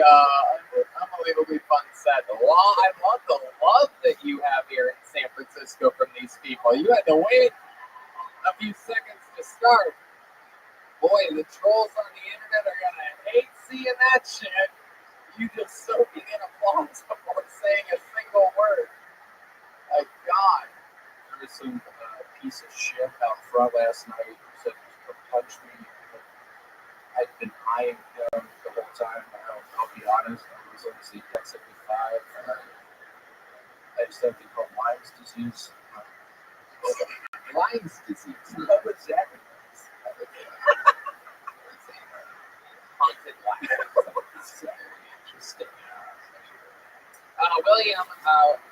Speaker 4: fun set. I love the love that you have here in San Francisco from these people. You had to wait a few seconds to start. Boy, the trolls on the internet are gonna hate seeing that shit. You just soaking in applause before saying a single word. My God. There was some piece of shit out front last night who said he was gonna punch me. I'd been eyeing him the whole time. I'll be honest, I was on the CX75. I just have something called Lyme's disease. Lyme's disease? What was that? Haunted Lyme. Very interesting. William,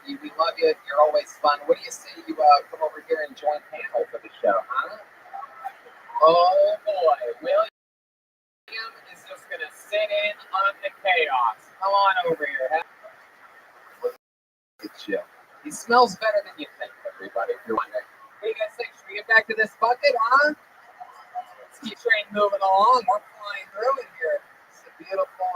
Speaker 4: we love you. You're always fun. What do you say you come over here and join panel for the show, huh? Oh boy, William is just going to sit in on the chaos. Come on over here. Look at you. He smells better than you think, everybody, if you're wondering. What do you guys think? Should we get back to this bucket, huh? Let's keep train moving along. We're flying through it here. It's a beautiful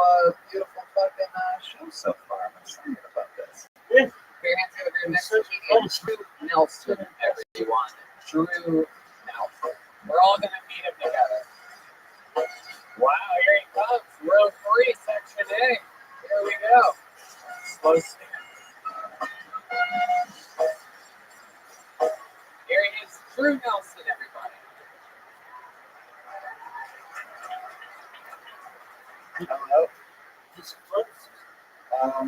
Speaker 4: fucking show so far. I'm excited about this. Put your hands over here next to me. Drew Nelson, everyone. Drew Nelson. We're all going to meet him together. Wow, here he comes. Row 3, section A. Here we go. Slow stand. Here he is, Drew Nelson, everybody.
Speaker 18: Hello.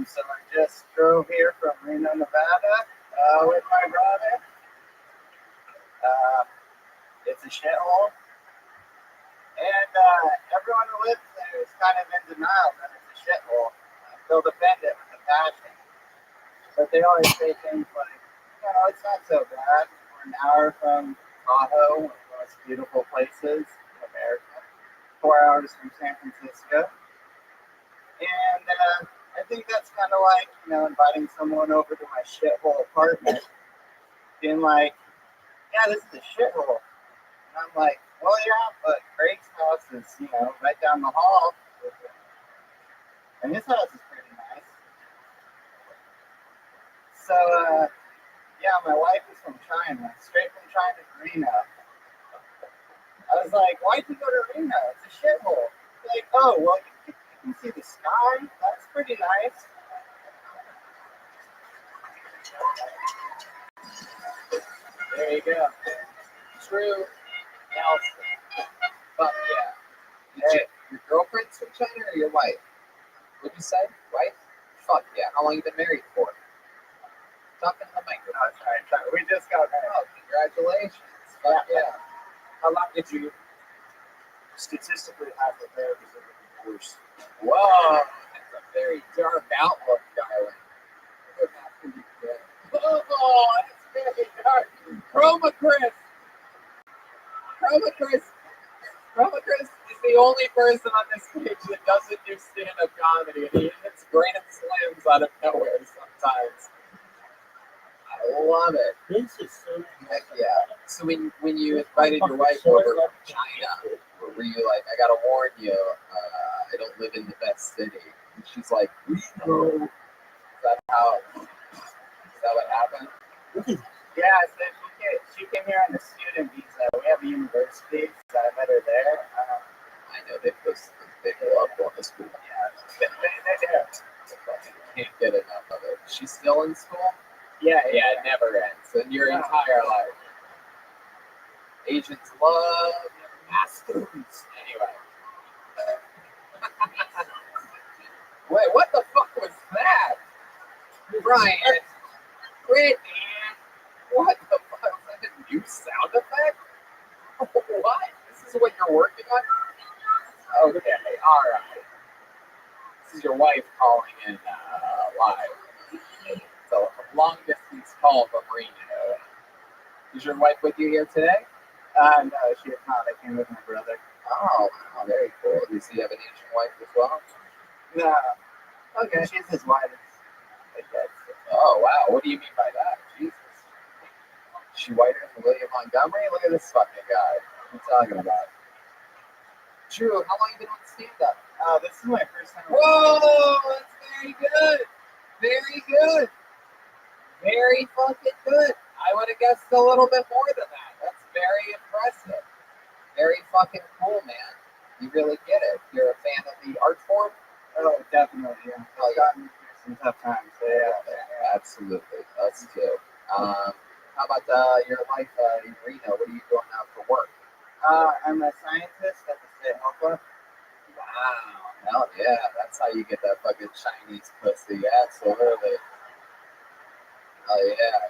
Speaker 18: So I just drove here from Reno, Nevada, with my brother. It's a shithole. And everyone who lives there is kind of in denial that it's a shithole. They'll defend it with a passion. But they always say things like, it's not so bad. We're an hour from Tahoe, one of the most beautiful places in America. 4 hours from San Francisco. And I think that's kind of like, inviting someone over to my shithole apartment. Being like, yeah, this is a shithole. And I'm like, well, yeah, but Greg's house is, right down the hall. And his house is pretty nice. So, yeah, my wife is from China, straight from China to Reno. I was like, why'd you go to Reno? It's a shithole. Like, oh, well, you can see the sky. That's pretty nice. There you go.
Speaker 4: Drew Nelson. Fuck yeah. Hey. Your girlfriend's from China or your wife? What'd you say? Wife? Fuck yeah. How long you been married for? Talking to the microphone.
Speaker 18: Sorry. We just got married.
Speaker 4: Oh, congratulations. Fuck yeah.
Speaker 18: How long did you statistically have the marriage of the divorce?
Speaker 4: Whoa. That's a very dark outlook, darling. Oh, that's very dark. Chroma Chris is the only person on this page that doesn't do stand-up comedy, and he hits grand slams out of nowhere sometimes. I love it.
Speaker 5: This is so
Speaker 4: heck yeah. So when you invited your wife over from China, were you like, I gotta warn you, I don't live in the best city? And she's like, no. Is that what happened?
Speaker 18: Yeah, so she came here on a student visa. We have a university, so I met her there.
Speaker 4: I know they love going to school.
Speaker 18: Yeah,
Speaker 2: get enough of it. She's still in school?
Speaker 18: Yeah,
Speaker 2: Yeah, it never ends. In your entire life. Asians love mass foods. Anyway. Wait, what the fuck was that? Brian. Quit, man. What the fuck? Is that a new sound effect? What? This is what you're working on? Okay, alright. This is your wife calling in live. So, a long distance call from Reno. Is your wife with you here today?
Speaker 18: No, she is not. I came with my brother.
Speaker 2: Oh, wow, very cool. Does he have an Asian wife as well?
Speaker 18: No. Okay. She's his wife. I guess.
Speaker 2: Oh, wow. What do you mean by that? Jesus. Is she whiter than William Montgomery? Look at this fucking guy. What are you talking about? Drew, how long have you been on stand-up?
Speaker 18: This is my first time.
Speaker 2: Whoa! That's very good. Very good. Very fucking good. I would have guessed a little bit more than that. That's very impressive. Very fucking cool, man. You really get it. You're a fan of the art form?
Speaker 18: Oh, definitely, yeah.
Speaker 2: Oh,
Speaker 18: It's gotten me through some tough times. So, yeah.
Speaker 2: Absolutely. Us too. How about your life in Reno? What are you doing now for work?
Speaker 18: I'm a scientist at the State Health Lab.
Speaker 2: Wow. Hell yeah. That's how you get that fucking Chinese pussy. Absolutely. Oh yeah.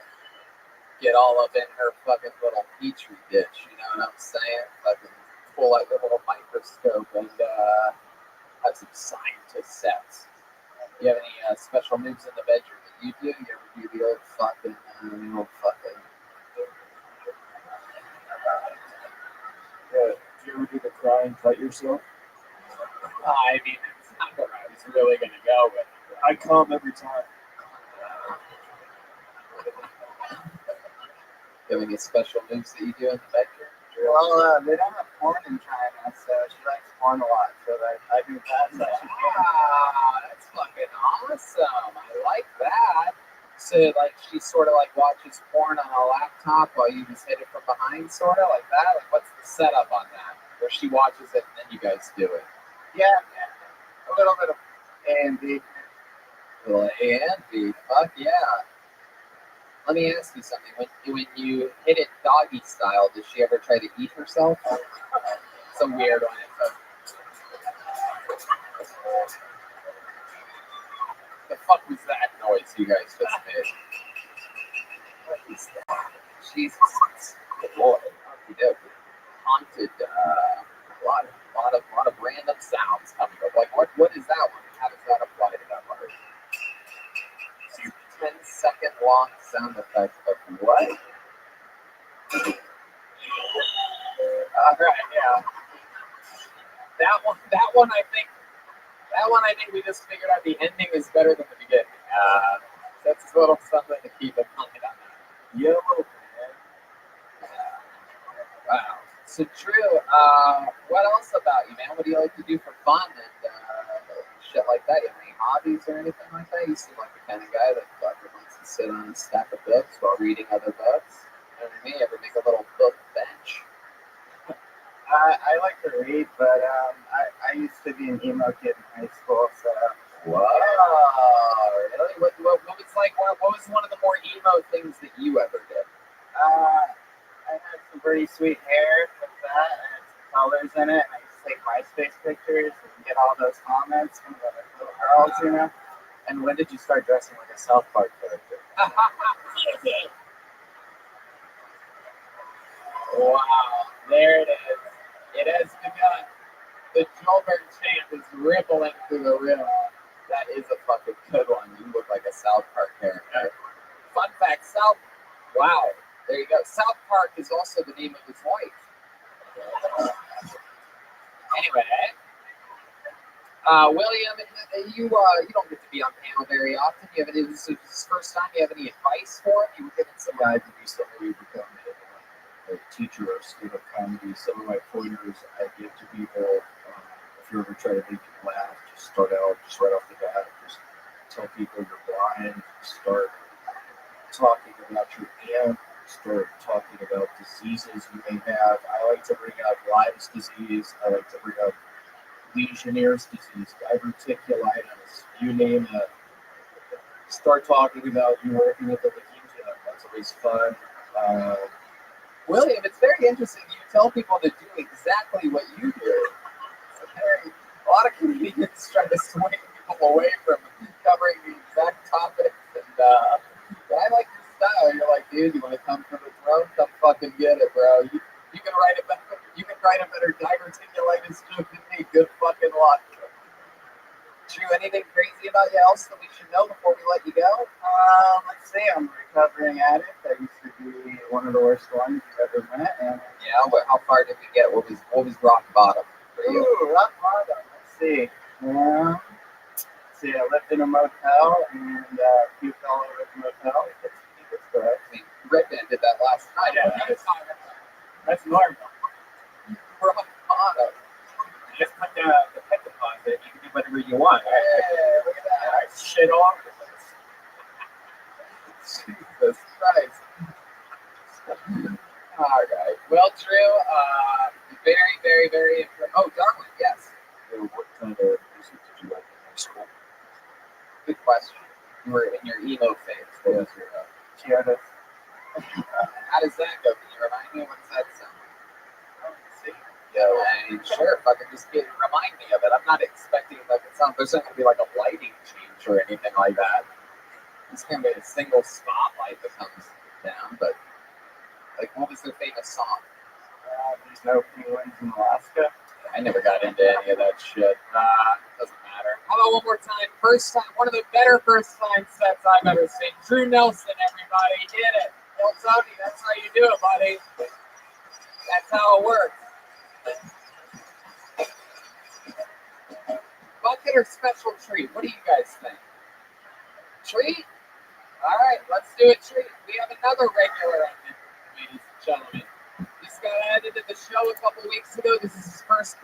Speaker 2: Get all up in her fucking little petri dish, you know what I'm saying? Fucking pull out the little microscope and have some scientist sets. You have any special moves in the bedroom that you do? You ever do the old fucking,
Speaker 13: Yeah. Do you ever do the cry and cut yourself?
Speaker 2: I mean, it's not where I was really gonna go with it.
Speaker 13: I come every time.
Speaker 2: You have any special moves that you do in the bedroom?
Speaker 18: Well, they don't have porn in China, so she likes porn a lot. So I do that.
Speaker 2: Wow, that's fucking awesome. I like that. So, like, she sort of like watches porn on a laptop while you just hit it from behind, sort of like that. Like, what's the setup on that? Where she watches it and then you guys do it?
Speaker 18: Yeah. A little bit of A and B.
Speaker 2: A little A and B. Fuck yeah. Let me ask you something. When you hit it doggy style, does she ever try to eat herself? It's a weird one. The fuck was that noise you guys just made? What is that? Jesus. Good Lord. Haunted. A lot of random sounds coming up. Like what is that one? How does that apply to that part? 10-second long sound effect of what? Alright, yeah. That one I think we just figured out the ending is better than the beginning. That's a little something to keep in mind on that.
Speaker 13: Yellow, man.
Speaker 2: Wow. So Drew, what else about you, man? What do you like to do for fun and shit like that? You have any hobbies or anything like that? You seem like the kind of guy that fucking likes to sit on a stack of books while reading other books. You know what I mean? Ever make a little book bench?
Speaker 18: I like to read, but I used to be an emo kid in high school, so.
Speaker 2: Wow, really? What was like? What was one of the more emo things that you ever did?
Speaker 18: I had some pretty sweet hair with that. I had some colors in it. I used to take MySpace pictures and get all those comments from the little girls, you know.
Speaker 2: And when did you start dressing like a South Park character? Wow, there it is. It has begun. The Joburg chant is rippling through the room. That is a fucking good one. You look like a South Park character. Fun fact, wow, there you go. South Park is also the name of his wife. Anyway, William, you don't get to be on panel very often. This is his first time. You have any advice for him? You were given some
Speaker 13: I've recently become a teacher or student of comedy. Some of my pointers I give to people, if you ever try to make them laugh, just start out, just right off the bat, just tell people you're blind, start talking about your aunt, start talking about diseases you may have. I like to bring up Lyme's disease. I like to bring up Legionnaire's disease, diverticulitis, you name it.
Speaker 4: start talking about you working at the Lakeem Gym. That's always fun.
Speaker 2: William, it's very interesting. You tell people to do exactly what you do. A lot of comedians try to swing people away from covering the exact topics. And I like your style. You're like, dude, you want to come for the throne? Come fucking get it, bro. You can write a better, diverticulitis joke than me. Good fucking luck. Drew, anything crazy about you else that we should know before we let you go?
Speaker 18: Let's see. I'm a recovering addict. I used to be one of the worst ones you've ever met. And
Speaker 2: yeah, but how far did we get? What was rock bottom for you?
Speaker 18: Ooh, rock bottom. Let's see. Let's see. I lived in a motel and puked all over the motel. That's correct.
Speaker 2: I mean, Redman did that last night.
Speaker 8: Yeah, that's normal.
Speaker 2: Rock bottom.
Speaker 14: You just put the pet deposit. You can do whatever you want.
Speaker 2: Hey, look at that.
Speaker 14: Shit all over the place.
Speaker 2: Jesus Christ. All right. Well, Drew, very, very, very impressive. Oh, Darwin, yes.
Speaker 13: What kind of music did you like in high school?
Speaker 2: Good question. You were in your emo phase. What was your
Speaker 18: Kyoto.
Speaker 2: How does that go? Can you remind me? What does that sound like? Yeah, sure. If I could just remind me of it. I'm not expecting like it sounds. There's not going to be like a lighting change or anything like that. It's going to be a single spotlight that comes down. But like, what was their famous song?
Speaker 18: There's no penguins in Alaska.
Speaker 2: I never got into any of that shit. Doesn't matter. How about one more time? First time, one of the better first time sets I've ever seen. Drew Nelson, everybody, get it. Yo, Tony, that's how you do it, buddy. That's how it works. Bucket or special treat? What do you guys think? Treat? All right, let's do a treat. We have another regular on here, ladies and gentlemen. This guy added to the show a couple weeks ago. This is his first